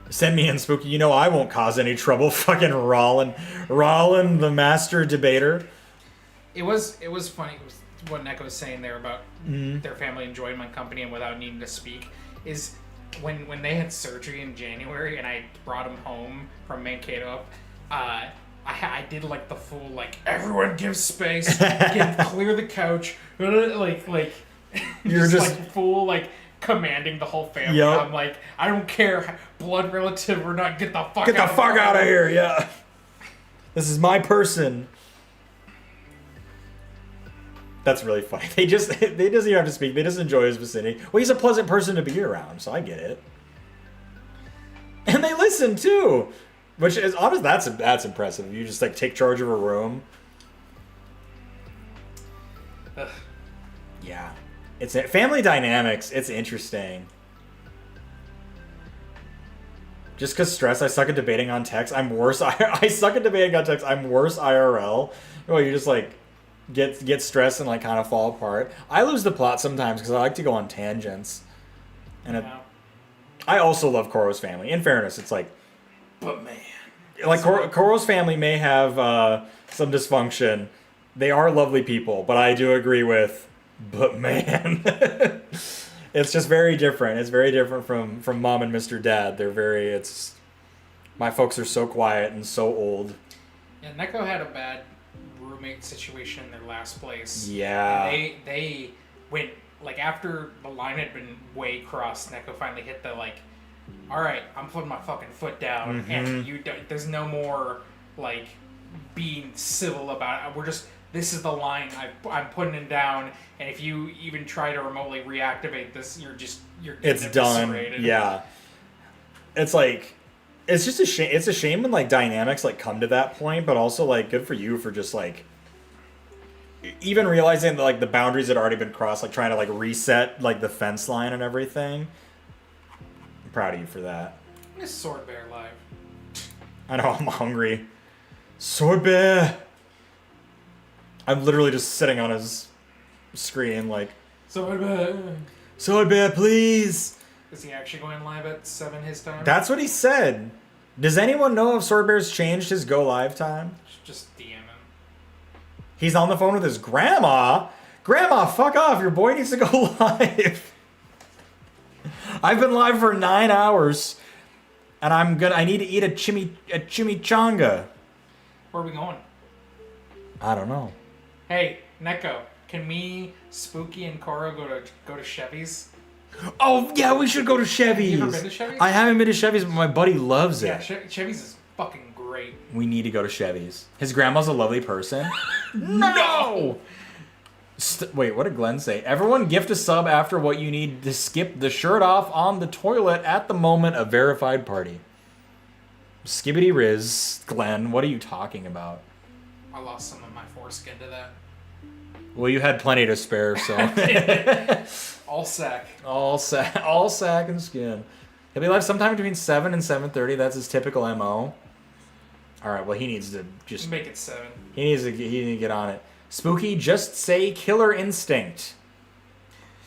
Send me in, Spooky. You know I won't cause any trouble. Fucking Rollin, the master debater. It was funny. It was what Neko was saying there about their family enjoying my company and without needing to speak. Is when they had surgery in January and I brought them home from Mankato, I did like the full like everyone give space, clear the couch, like you're just like full like commanding the whole family. Yep. I'm like, I don't care, blood relative or not, get the fuck out of here. Yeah, this is my person. That's really funny. They doesn't even have to speak. They just enjoy his vicinity. Well, he's a pleasant person to be around, so I get it. And they listen too, which is honest. That's impressive. You just like take charge of a room. Ugh. Yeah, it's family dynamics. It's interesting. Just because stress, I suck at debating on text. I'm worse. I suck at debating on text. I'm worse IRL. Well, you just like get stressed and like kind of fall apart. I lose the plot sometimes because I like to go on tangents. And I also love Koro's family. In fairness, it's like, but man, like Koro's family may have some dysfunction. They are lovely people, but I do agree with, but man, it's just very different. It's very different from Mom and Mr. Dad. My folks are so quiet and so old. Yeah, Neko had a bad roommate situation in their last place. Yeah. And they went, like, after the line had been way crossed, Neko finally hit the, like, all right, I'm putting my fucking foot down, and there's no more, like, being civil about it. This is the line, I'm putting it down, and if you even try to remotely reactivate this, you're getting eviscerated. Yeah. It's like, it's just a shame. It's a shame when like dynamics like come to that point, but also like good for you for just like even realizing that like the boundaries had already been crossed, like trying to like reset like the fence line and everything. I'm proud of you for that. I miss Sword Bear live. I know, I'm hungry. Sword Bear. I'm literally just sitting on his screen like, Sword Bear. Sword Bear, please. Is he actually going live at 7 his time? That's what he said. Does anyone know if Sword Bear's changed his go live time? Just DM him. He's on the phone with his grandma. Grandma, fuck off. Your boy needs to go live. I've been live for 9 hours, and I need to eat a chimichanga. Where are we going? I don't know. Hey, Neko, can me, Spooky, and Koro go to Chevy's? Oh, yeah, we should go to Chevy's. You ever been to Chevy's? I haven't been to Chevy's, but my buddy loves it. Yeah, Chevy's is fucking great. We need to go to Chevy's. His grandma's a lovely person. No! Wait, what did Glenn say? Everyone gift a sub after what you need to skip the shirt off on the toilet at the moment of verified party. Skibbity Riz, Glenn, what are you talking about? I lost some of my foreskin to that. Well, you had plenty to spare, so. All sack. All sack and skin. He'll be live sometime between 7 and 7:30. That's his typical MO. All right, well, he needs to just make it 7. He needs to get on it. Spooky, just say Killer Instinct.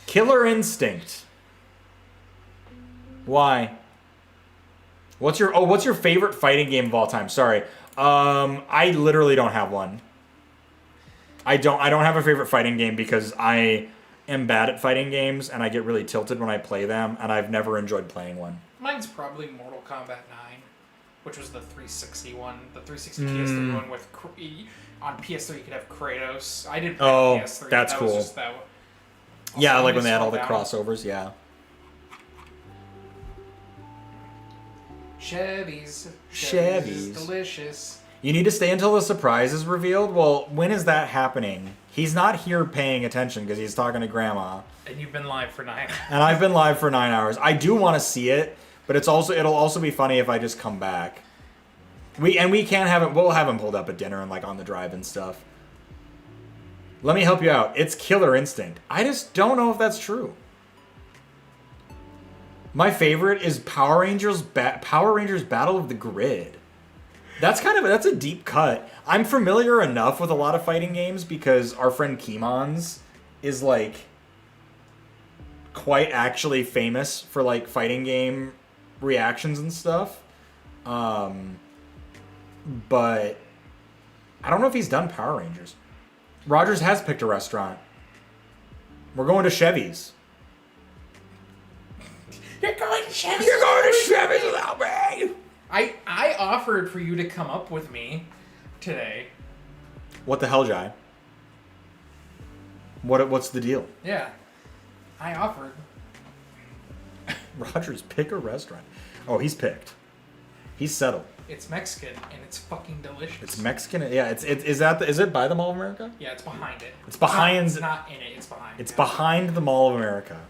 Killer Instinct. Why? What's your favorite fighting game of all time? Sorry. I literally don't have one. I don't have a favorite fighting game because I am bad at fighting games and I get really tilted when I play them, and I've never enjoyed playing one. Mine's probably Mortal Kombat 9, which was the 360 one. The 360 PS3 one with on PS3 you could have Kratos. I didn't play PS3. That's that cool. Was just that one. Yeah, like when they had all the crossovers, yeah. Chevy's Chevy's. Delicious. You need to stay until the surprise is revealed. Well, when is that happening? He's not here paying attention because he's talking to Grandma. And you've been live for 9 hours. And I've been live for 9 hours. I do want to see it, but it'll also be funny if I just come back. We can't have it. We'll have him pulled up at dinner and like on the drive and stuff. Let me help you out. It's Killer Instinct. I just don't know if that's true. My favorite is Power Rangers Battle of the Grid. That's a deep cut. I'm familiar enough with a lot of fighting games because our friend Keemon's is like quite actually famous for like fighting game reactions and stuff. But I don't know if he's done Power Rangers. Rogers has picked a restaurant. We're going to Chevy's. You're going to Chevy's. You're going to Chevy's without me. I offered for you to come up with me today. What the hell, Jai? What's the deal? Yeah, I offered. Rogers, pick a restaurant. Oh, he's picked. He's settled. It's Mexican and it's fucking delicious. It's Mexican. Yeah. Is it by the Mall of America? Yeah, it's behind it. It's behind. It's not in it. It's behind. It's behind the Mall of America.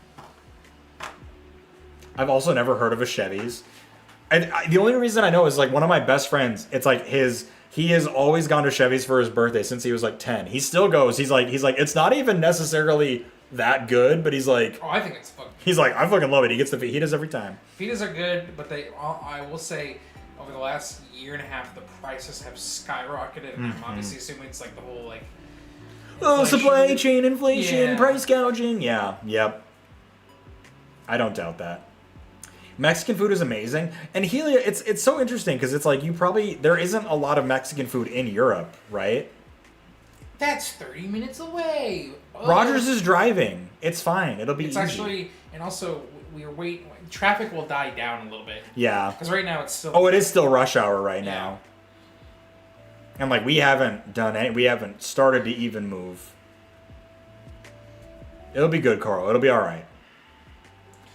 I've also never heard of a Chevy's. The only reason I know is like one of my best friends. It's like he has always gone to Chevy's for his birthday since he was like 10. He still goes. He's like it's not even necessarily that good, but he's like. Oh, I think it's fucking. He's like, I fucking love it. He gets the fajitas every time. Fajitas are good, but I will say, over the last year and a half, the prices have skyrocketed, and I'm obviously assuming it's like the whole like. Oh, supply chain inflation, Yeah. price gouging. Yeah, yep. I don't doubt that. Mexican food is amazing, and Helia, it's so interesting because it's like there isn't a lot of Mexican food in Europe, right? That's 30 minutes away. Oh. Rogers is driving. It's fine. It'll be It's easy. actually, and also we're waiting. Traffic will die down a little bit. Yeah. Because right now it's still. Oh, it is still rush hour right now. And like we haven't started to even move. It'll be good, Carl. It'll be all right.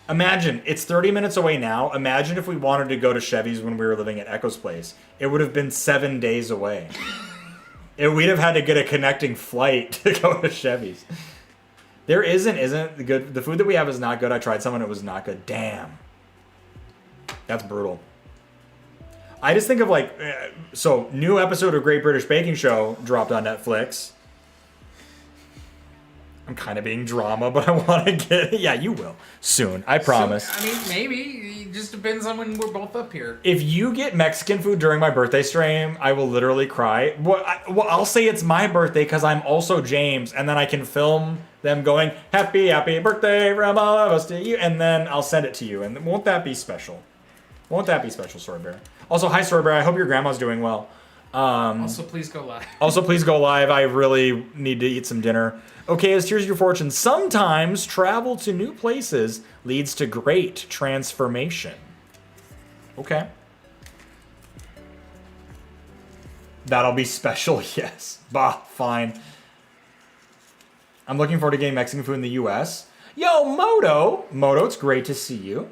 Imagine, it's 30 minutes away now. Imagine if we wanted to go to Chevy's when we were living at Echo's place. It would have been 7 days away. We'd have had to get a connecting flight to go to Chevy's. There isn't good. The food that we have is not good. I tried some and it was not good. Damn. That's brutal. I just think of like, so new episode of Great British Baking Show dropped on Netflix. I'm kind of being drama, but I want to get... Yeah, you will. Soon. I promise. So, I mean, maybe. It just depends on when we're both up here. If you get Mexican food during my birthday stream, I will literally cry. Well, I'll say it's my birthday because I'm also James, and then I can film them going, happy, happy birthday from all of us to you, and then I'll send it to you. And won't that be special? Won't that be special, Storybear? Also, hi, Storybear. I hope your grandma's doing well. Also, please go live. Also, please go live. I really need to eat some dinner. Okay, as Tears of Your Fortune, sometimes travel to new places leads to great transformation. Okay. That'll be special, yes. Bah, fine. I'm looking forward to getting Mexican food in the U.S. Yo, Moto! Moto, it's great to see you.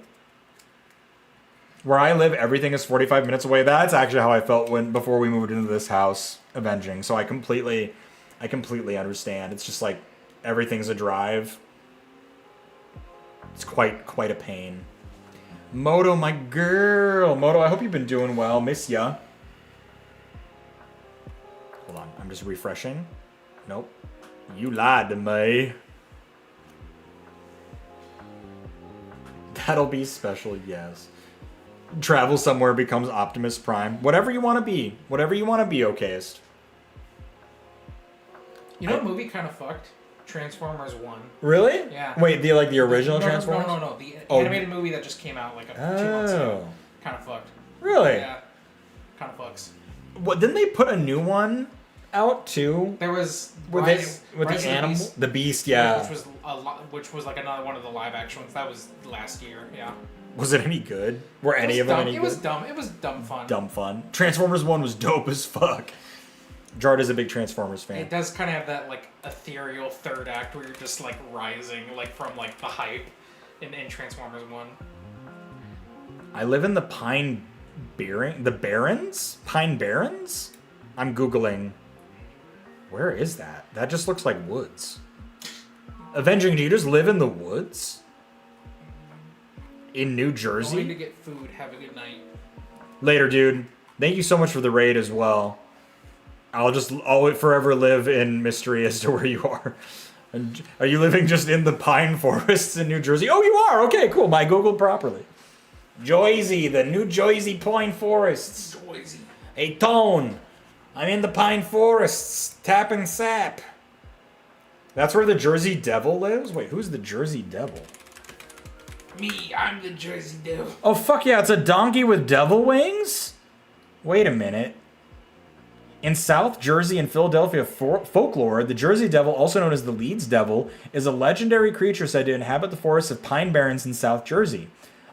Where I live, everything is 45 minutes away. That's actually how I felt before we moved into this house, Avenging. So I completely understand. It's just like everything's a drive. It's quite a pain. Moto, my girl. Moto, I hope you've been doing well. Miss ya. Hold on, I'm just refreshing. Nope. You lied to me. That'll be special, yes. Travel somewhere becomes Optimus Prime. Whatever you want to be. Whatever you want to be, okayest. You know what movie kind of fucked? Transformers 1. Really? Yeah. Wait, the original Transformers? No. The animated movie that just came out like 2 months ago. Kind of fucked. Really? Yeah. Kind of fucks. What, didn't they put a new one out too? There was with the animal, the beast, yeah. Which was like another one of the live action ones. That was last year, yeah. Was it any good? Were any of them any good? It was dumb. It was dumb fun. Dumb fun. Transformers 1 was dope as fuck. Jard is a big Transformers fan. It does kind of have that like ethereal third act where you're just like rising like from like the hype in Transformers 1. I live in the Pine Barrens? I'm Googling. Where is that? That just looks like woods. Avenging, do you just live in the woods? In New Jersey? Going to get food. Have a good night. Later, dude. Thank you so much for the raid as well. I'll forever live in mystery as to where you are. And are you living just in the pine forests in New Jersey? Oh, you are? Okay, cool. I Googled properly. Jersey, the New Jersey pine forests. Jersey. Hey, Tone. I'm in the pine forests, tapping sap. That's where the Jersey Devil lives? Wait, who's the Jersey Devil? Me, I'm the Jersey Devil. Oh, fuck yeah, it's a donkey with devil wings? Wait a minute. In South Jersey and Philadelphia folklore, the Jersey Devil, also known as the Leeds Devil, is a legendary creature said to inhabit the forests of Pine Barrens in South Jersey.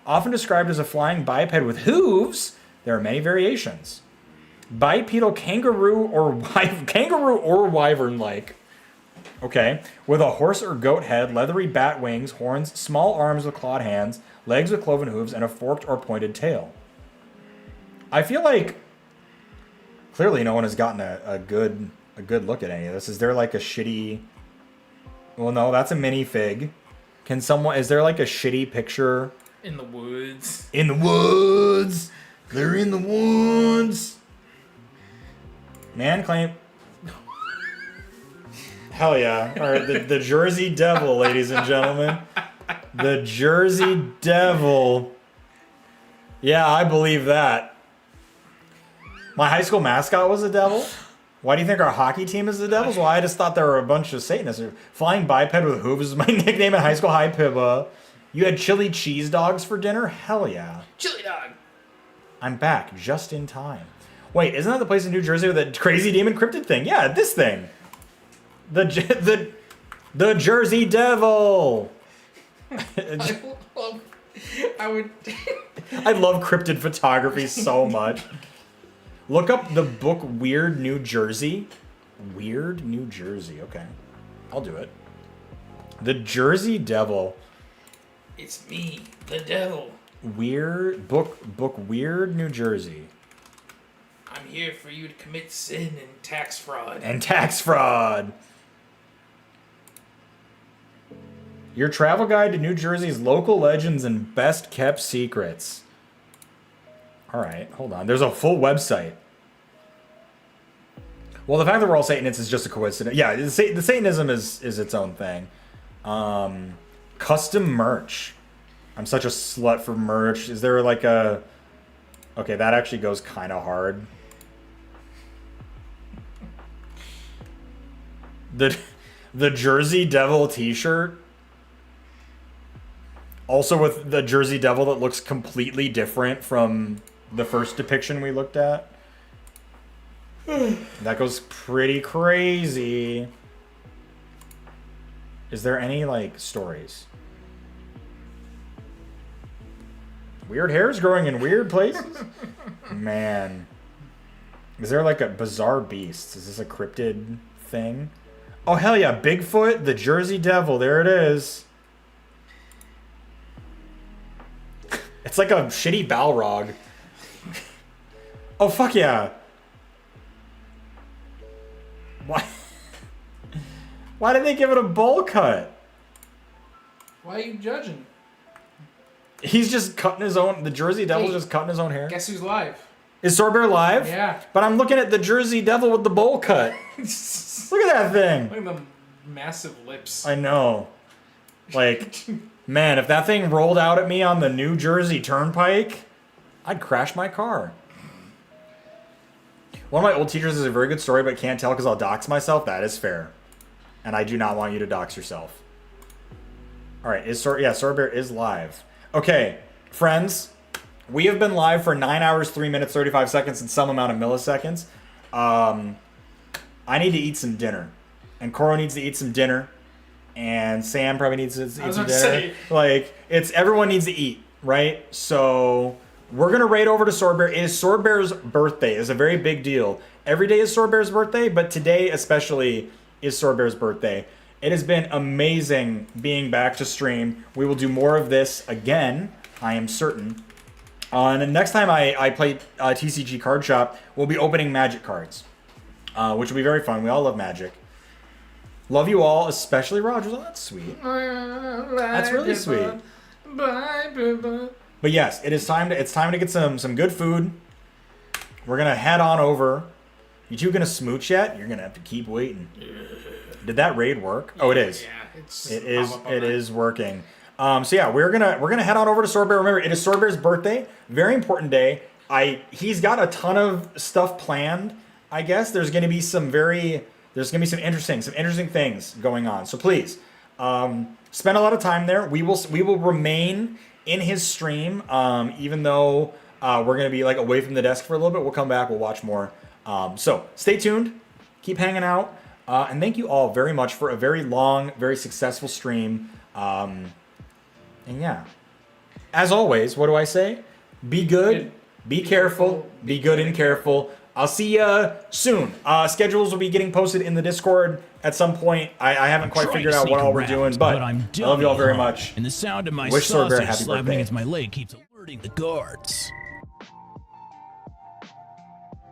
Often described as a flying biped with hooves, there are many variations. Bipedal kangaroo or wyvern-like. Okay. With a horse or goat head, leathery bat wings, horns, small arms with clawed hands, legs with cloven hooves, and a forked or pointed tail. I feel like clearly no one has gotten a good look at any of this. Is there like a shitty... Well, no, that's a minifig. Is there like a shitty picture? In the woods. In the woods! They're in the woods! Man claim... Hell yeah. Alright, the Jersey Devil, ladies and gentlemen. The Jersey Devil. Yeah, I believe that. My high school mascot was a devil. Why do you think our hockey team is the Devils? Well, I just thought there were a bunch of Satanists. Flying biped with hooves is my nickname in high school. Hi, Pibba. You had chili cheese dogs for dinner? Hell yeah. Chili dog. I'm back just in time. Wait, isn't that the place in New Jersey with the crazy demon cryptid thing? Yeah, this thing. The Jersey Devil. I love cryptid photography so much. Look up the book Weird New Jersey. Weird New Jersey. Okay, I'll do it. The Jersey Devil. It's me, the devil. Weird book Weird New Jersey. I'm here for you to commit sin and tax fraud. Your travel guide to New Jersey's local legends and best kept secrets. All right, hold on. There's a full website. Well, the fact that we're all Satanists is just a coincidence. Yeah, the Satanism is its own thing. Custom merch. I'm such a slut for merch. Is there like a... Okay, that actually goes kind of hard. The Jersey Devil t-shirt. Also with the Jersey Devil that looks completely different from the first depiction we looked at. That goes pretty crazy. Is there any, like, stories? Weird hairs growing in weird places? Man. Is there, like, a bizarre beast? Is this a cryptid thing? Oh, hell yeah. Bigfoot, the Jersey Devil. There it is. It's like a shitty Balrog. Oh, fuck yeah. Why did they give it a bowl cut? Why are you judging? He's just cutting his own... The Jersey Devil's just cutting his own hair. Guess who's live? Is Sorbear live? Yeah. But I'm looking at the Jersey Devil with the bowl cut. Look at that thing. Look at the massive lips. I know. Like, man, if that thing rolled out at me on the New Jersey Turnpike, I'd crash my car. One of my old teachers has a very good story, but can't tell because I'll dox myself. That is fair. And I do not want you to dox yourself. All right, Sorbear is live. Okay, friends, we have been live for 9 hours, 3 minutes, 35 seconds, and some amount of milliseconds. I need to eat some dinner. And Koro needs to eat some dinner. And Sam probably needs to eat some dinner. Like, everyone needs to eat, right? So we're going to raid over to Sorbear. It is Sorbear's birthday. It's a very big deal. Every day is Sorbear's birthday, but today especially is Sorbear's birthday. It has been amazing being back to stream. We will do more of this again, I am certain. And next time I play TCG Card Shop, we'll be opening Magic cards. which will be very fun. We all love magic. Love you all, especially Rogers. Oh, that's sweet. That's really sweet. But yes, it's time to get some good food. We're gonna head on over. You two gonna smooch yet? You're gonna have to keep waiting. Did that raid work? Oh, it is. Yeah, it is working. So yeah, we're gonna head on over to Sword Bear. Remember, it is Sword Bear's birthday. Very important day. He's got a ton of stuff planned. I guess there's gonna be some interesting things going on. So please, spend a lot of time there. We will remain in his stream, even though we're gonna be like away from the desk for a little bit. We'll come back. We'll watch more. So stay tuned. Keep hanging out. And thank you all very much for a very long, very successful stream. And yeah, as always, what do I say? Be good, be careful, be good and careful. I'll see you soon. Schedules will be getting posted in the Discord at some point. I haven't quite figured out what all we're doing, but I love you all very much. And the sound of my Wish Sword Bear sausage happy slapping birthday. against my leg keeps alerting the guards.